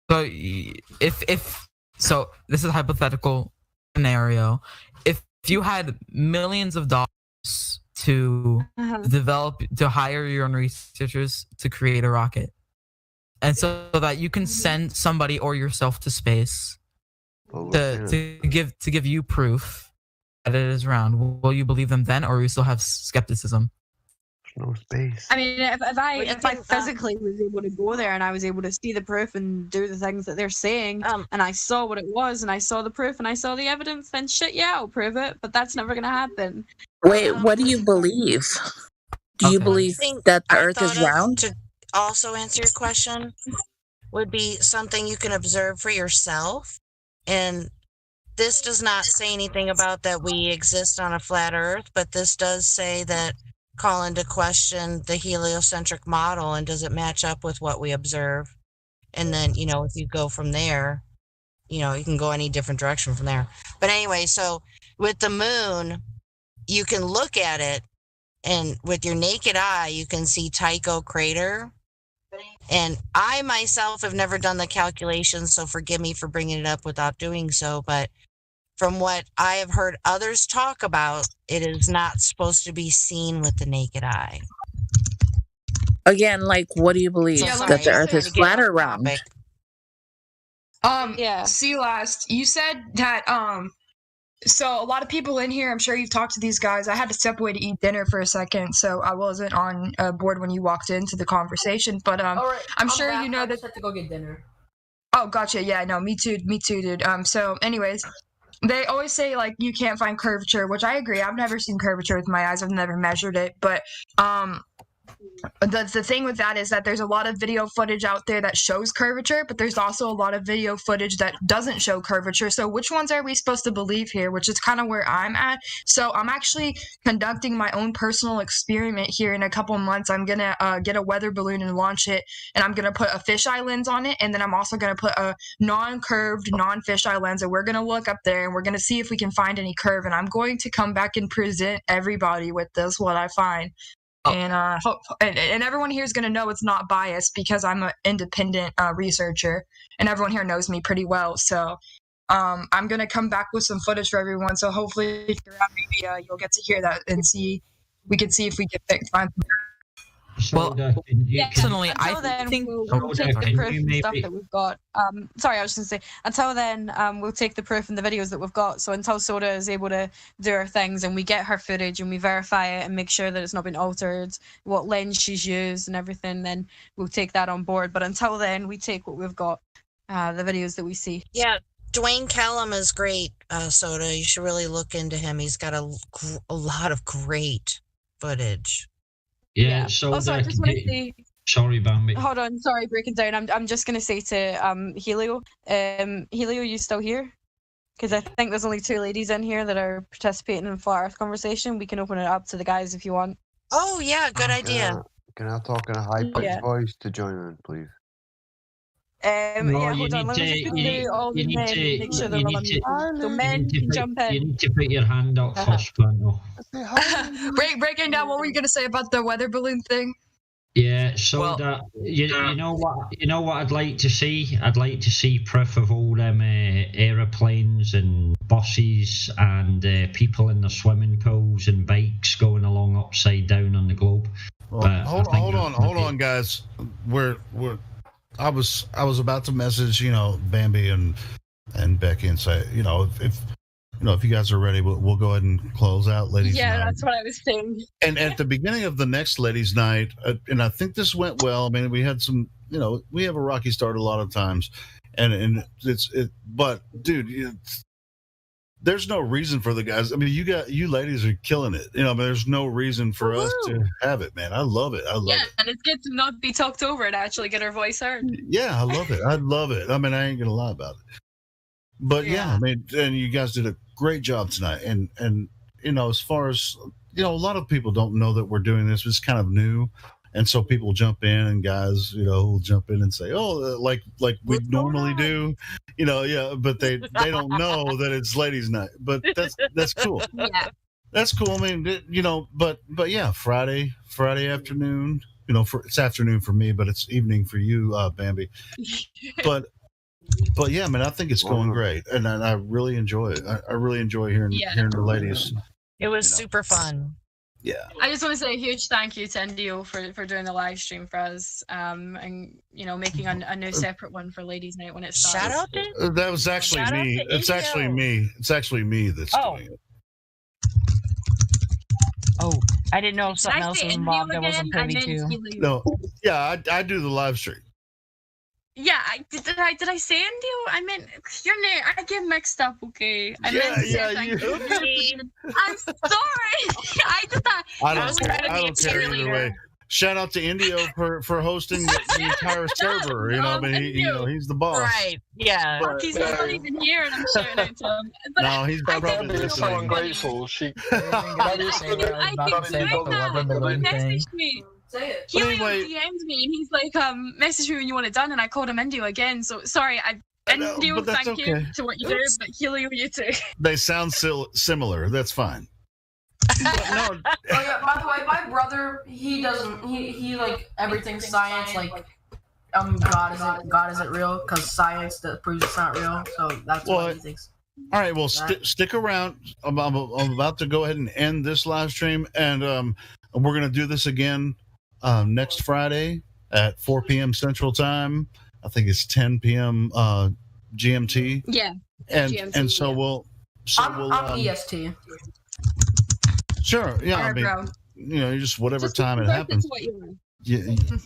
if this is a hypothetical scenario. If you had millions of dollars to hire your own researchers to create a rocket, and so that you can send somebody or yourself to space to give you proof that it is round, will you believe them then, or will you still have skepticism? No space. I mean, if I physically was able to go there and I was able to see the proof and do the things that they're saying, and I saw what it was and I saw the proof and I saw the evidence, then shit, yeah, I'll prove it. But that's never gonna happen. Wait, what do you believe? Do you believe that the Earth is round? To also answer your question, would be something you can observe for yourself. And this does not say anything about that we exist on a flat Earth, but this does say that call into question the heliocentric model and does it match up with what we observe? And then, if you go from there, you can go any different direction from there. But anyway, so with the moon, you can look at it and with your naked eye, you can see Tycho crater. And I myself have never done the calculations, so forgive me for bringing it up without doing so. But from what I have heard others talk about, it is not supposed to be seen with the naked eye. Again, like, what do you believe? So That sorry, the I'm Earth trying is to get flat off or round? topic. See last, you said that so a lot of people in here, I'm sure you've talked to these guys. I had to step away to eat dinner for a second, so I wasn't on board when you walked into the conversation. But Alright, I'm sure back. you know I that. just had to go get dinner. Oh, gotcha. Yeah, no, me too, dude. So anyways, they always say like you can't find curvature, which I agree. I've never seen curvature with my eyes. I've never measured it, but the thing with that is that there's a lot of video footage out there that shows curvature, but there's also a lot of video footage that doesn't show curvature. So which ones are we supposed to believe here? Which is kind of where I'm at. So I'm actually conducting my own personal experiment here in a couple months. I'm gonna get a weather balloon and launch it, and I'm gonna put a fisheye lens on it, and then I'm also gonna put a non-curved, non-fisheye lens, and we're gonna look up there and we're gonna see if we can find any curve. And I'm going to come back and present everybody with this what I find. And and everyone here is going to know it's not biased because I'm an independent researcher, and everyone here knows me pretty well. So I'm going to come back with some footage for everyone. So hopefully, if you're around, maybe you'll get to hear that and see. We can see if we can find. Well, personally, I think we'll take the proof and stuff that we've got. Sorry, I was just going to say, until then, we'll take the proof and the videos that we've got. So until Soda is able to do her things and we get her footage and we verify it and make sure that it's not been altered, what lens she's used and everything, then we'll take that on board. But until then, we take what we've got, the videos that we see. Yeah, Dwayne Callum is great, Soda. You should really look into him. He's got a lot of great footage. Yeah. So also, I just want to say. Sorry, Bambi. Hold on, sorry, breaking down. I'm just gonna say to Helio, Helio, you still here? Because I think there's only 2 ladies in here that are participating in Flat Earth conversation. We can open it up to the guys if you want. Oh yeah, good idea. Can I talk in a high-pitched voice to join in, please? No, Yeah, you hold on. need Let me just to- go you through need- all the you need men, to- make sure you they're all need on to- mute. So men can jump You in. need to put your hand up first, Panto. Breaking down. What were you going to say about the weather balloon thing? Yeah, so that you know what I'd like to see. I'd like to see proof of all them aeroplanes and buses and people in the swimming pools and bikes going along upside down on the globe. Well, But hold I think on, guys. I was about to message, Bambi and Becky and say, if you guys are ready, we'll go ahead and close out, ladies. Yeah, night. that's what I was saying. And at the beginning of the next ladies' night, and I think this went well. I mean, we had some, we have a rocky start a lot of times, and but dude, there's no reason for the guys. I mean, you ladies are killing it. There's no reason for us to have it, man. I love it. I love it. And it's good to not be talked over and actually get our voice heard. Yeah, I love it. I love it. I mean, I ain't gonna lie about it. But yeah, I mean, and you guys did a great job tonight. And as far as a lot of people don't know that we're doing this. It's kind of new, and so people jump in, and guys, will jump in and say, "Oh, like we normally do," yeah. But they don't know that it's ladies' night. But that's cool. Yeah, that's cool. I mean, but yeah, Friday afternoon. It's afternoon for me, but it's evening for you, Bambi. But yeah, man, I think it's going great, and I really enjoy it. I really enjoy hearing the ladies. It was super fun. Yeah. I just want to say a huge thank you to NDO for doing the live stream for us, and making a new separate one for Ladies Night when it starts. Shout out to That was actually me. It's actually me. It's actually me that's doing it. Oh, I didn't know if something else was involved. I wasn't privy to. No, yeah, I do the live stream. Yeah, did I say NDO? I meant your name. I get mixed up. Okay, I meant to say thank you. I'm sorry. I just thought I don't care either way. Shout out to Indio for hosting the entire server. I mean, he's the boss. Right. Yeah. He's not even here, and I'm shouting out to him. But no, he's probably Bambi is so ungrateful. She. I keep doing that. He messaged me. Helio DM'd me and he's like, message me when you want it done, and I called him Indio again. So sorry, Indio, thank you to what you do, but Helio, you too. They sound similar. That's fine. No. Oh yeah. By the way, my brother, he doesn't. He like everything's science. Like, God isn't real because science that proves it's not real. So that's what he thinks. All right. Well, stick around. I'm about to go ahead and end this live stream, and we're gonna do this again. next Friday at 4 p.m. Central Time. I think it's 10 p.m. GMT. Yeah. And GMT, and so yeah. we'll I'm EST. Sure. Yeah. All right, bro. You just whatever Just time it convert happens. to what you want.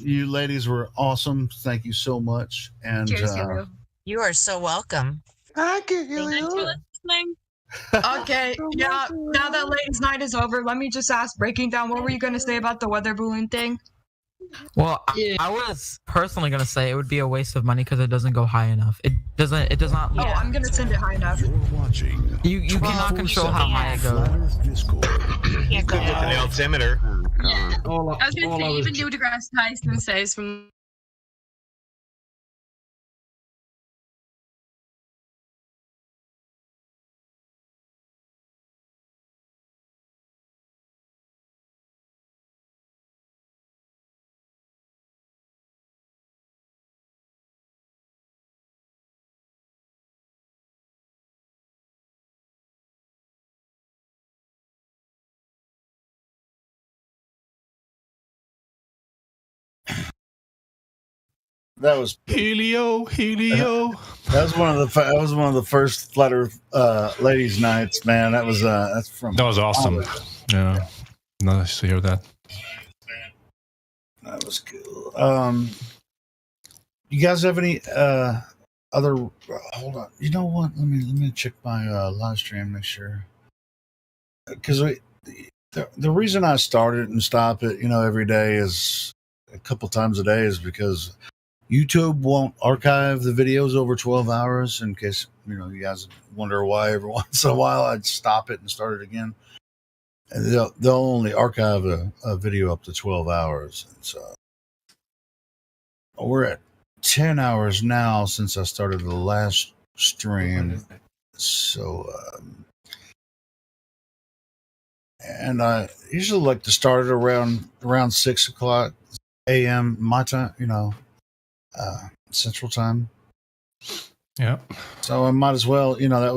You ladies were awesome. Thank you so much. And Cheers, Helio. You are so welcome. Thank you, Thanks for Helio. listening. Okay, yeah. Now that ladies' night is over, let me just ask, breaking down, what were you gonna say about the weather balloon thing? Well, I was personally gonna say it would be a waste of money because it doesn't go high enough. It does not. Oh, I'm gonna send it high enough. You cannot control how high it goes. You could get an altimeter. I was gonna say, even Neil deGrasse Tyson says from. that was Helio. That was one of the first Flat Earth ladies' nights, man. That was That was awesome. Yeah. Nice to hear that. That was cool. You guys have any other? Hold on. You know what? Let me check my live stream, make sure. Because the reason I start it and stop it, every day is a couple times a day is because YouTube won't archive the videos over 12 hours. In case you guys wonder why every once in a while I'd stop it and start it again. And they'll only archive a video up to 12 hours. And so we're at 10 hours now since I started the last stream. So, and I usually like to start it around 6:00 a.m. my time, Central Time. Yeah. So I might as well, that would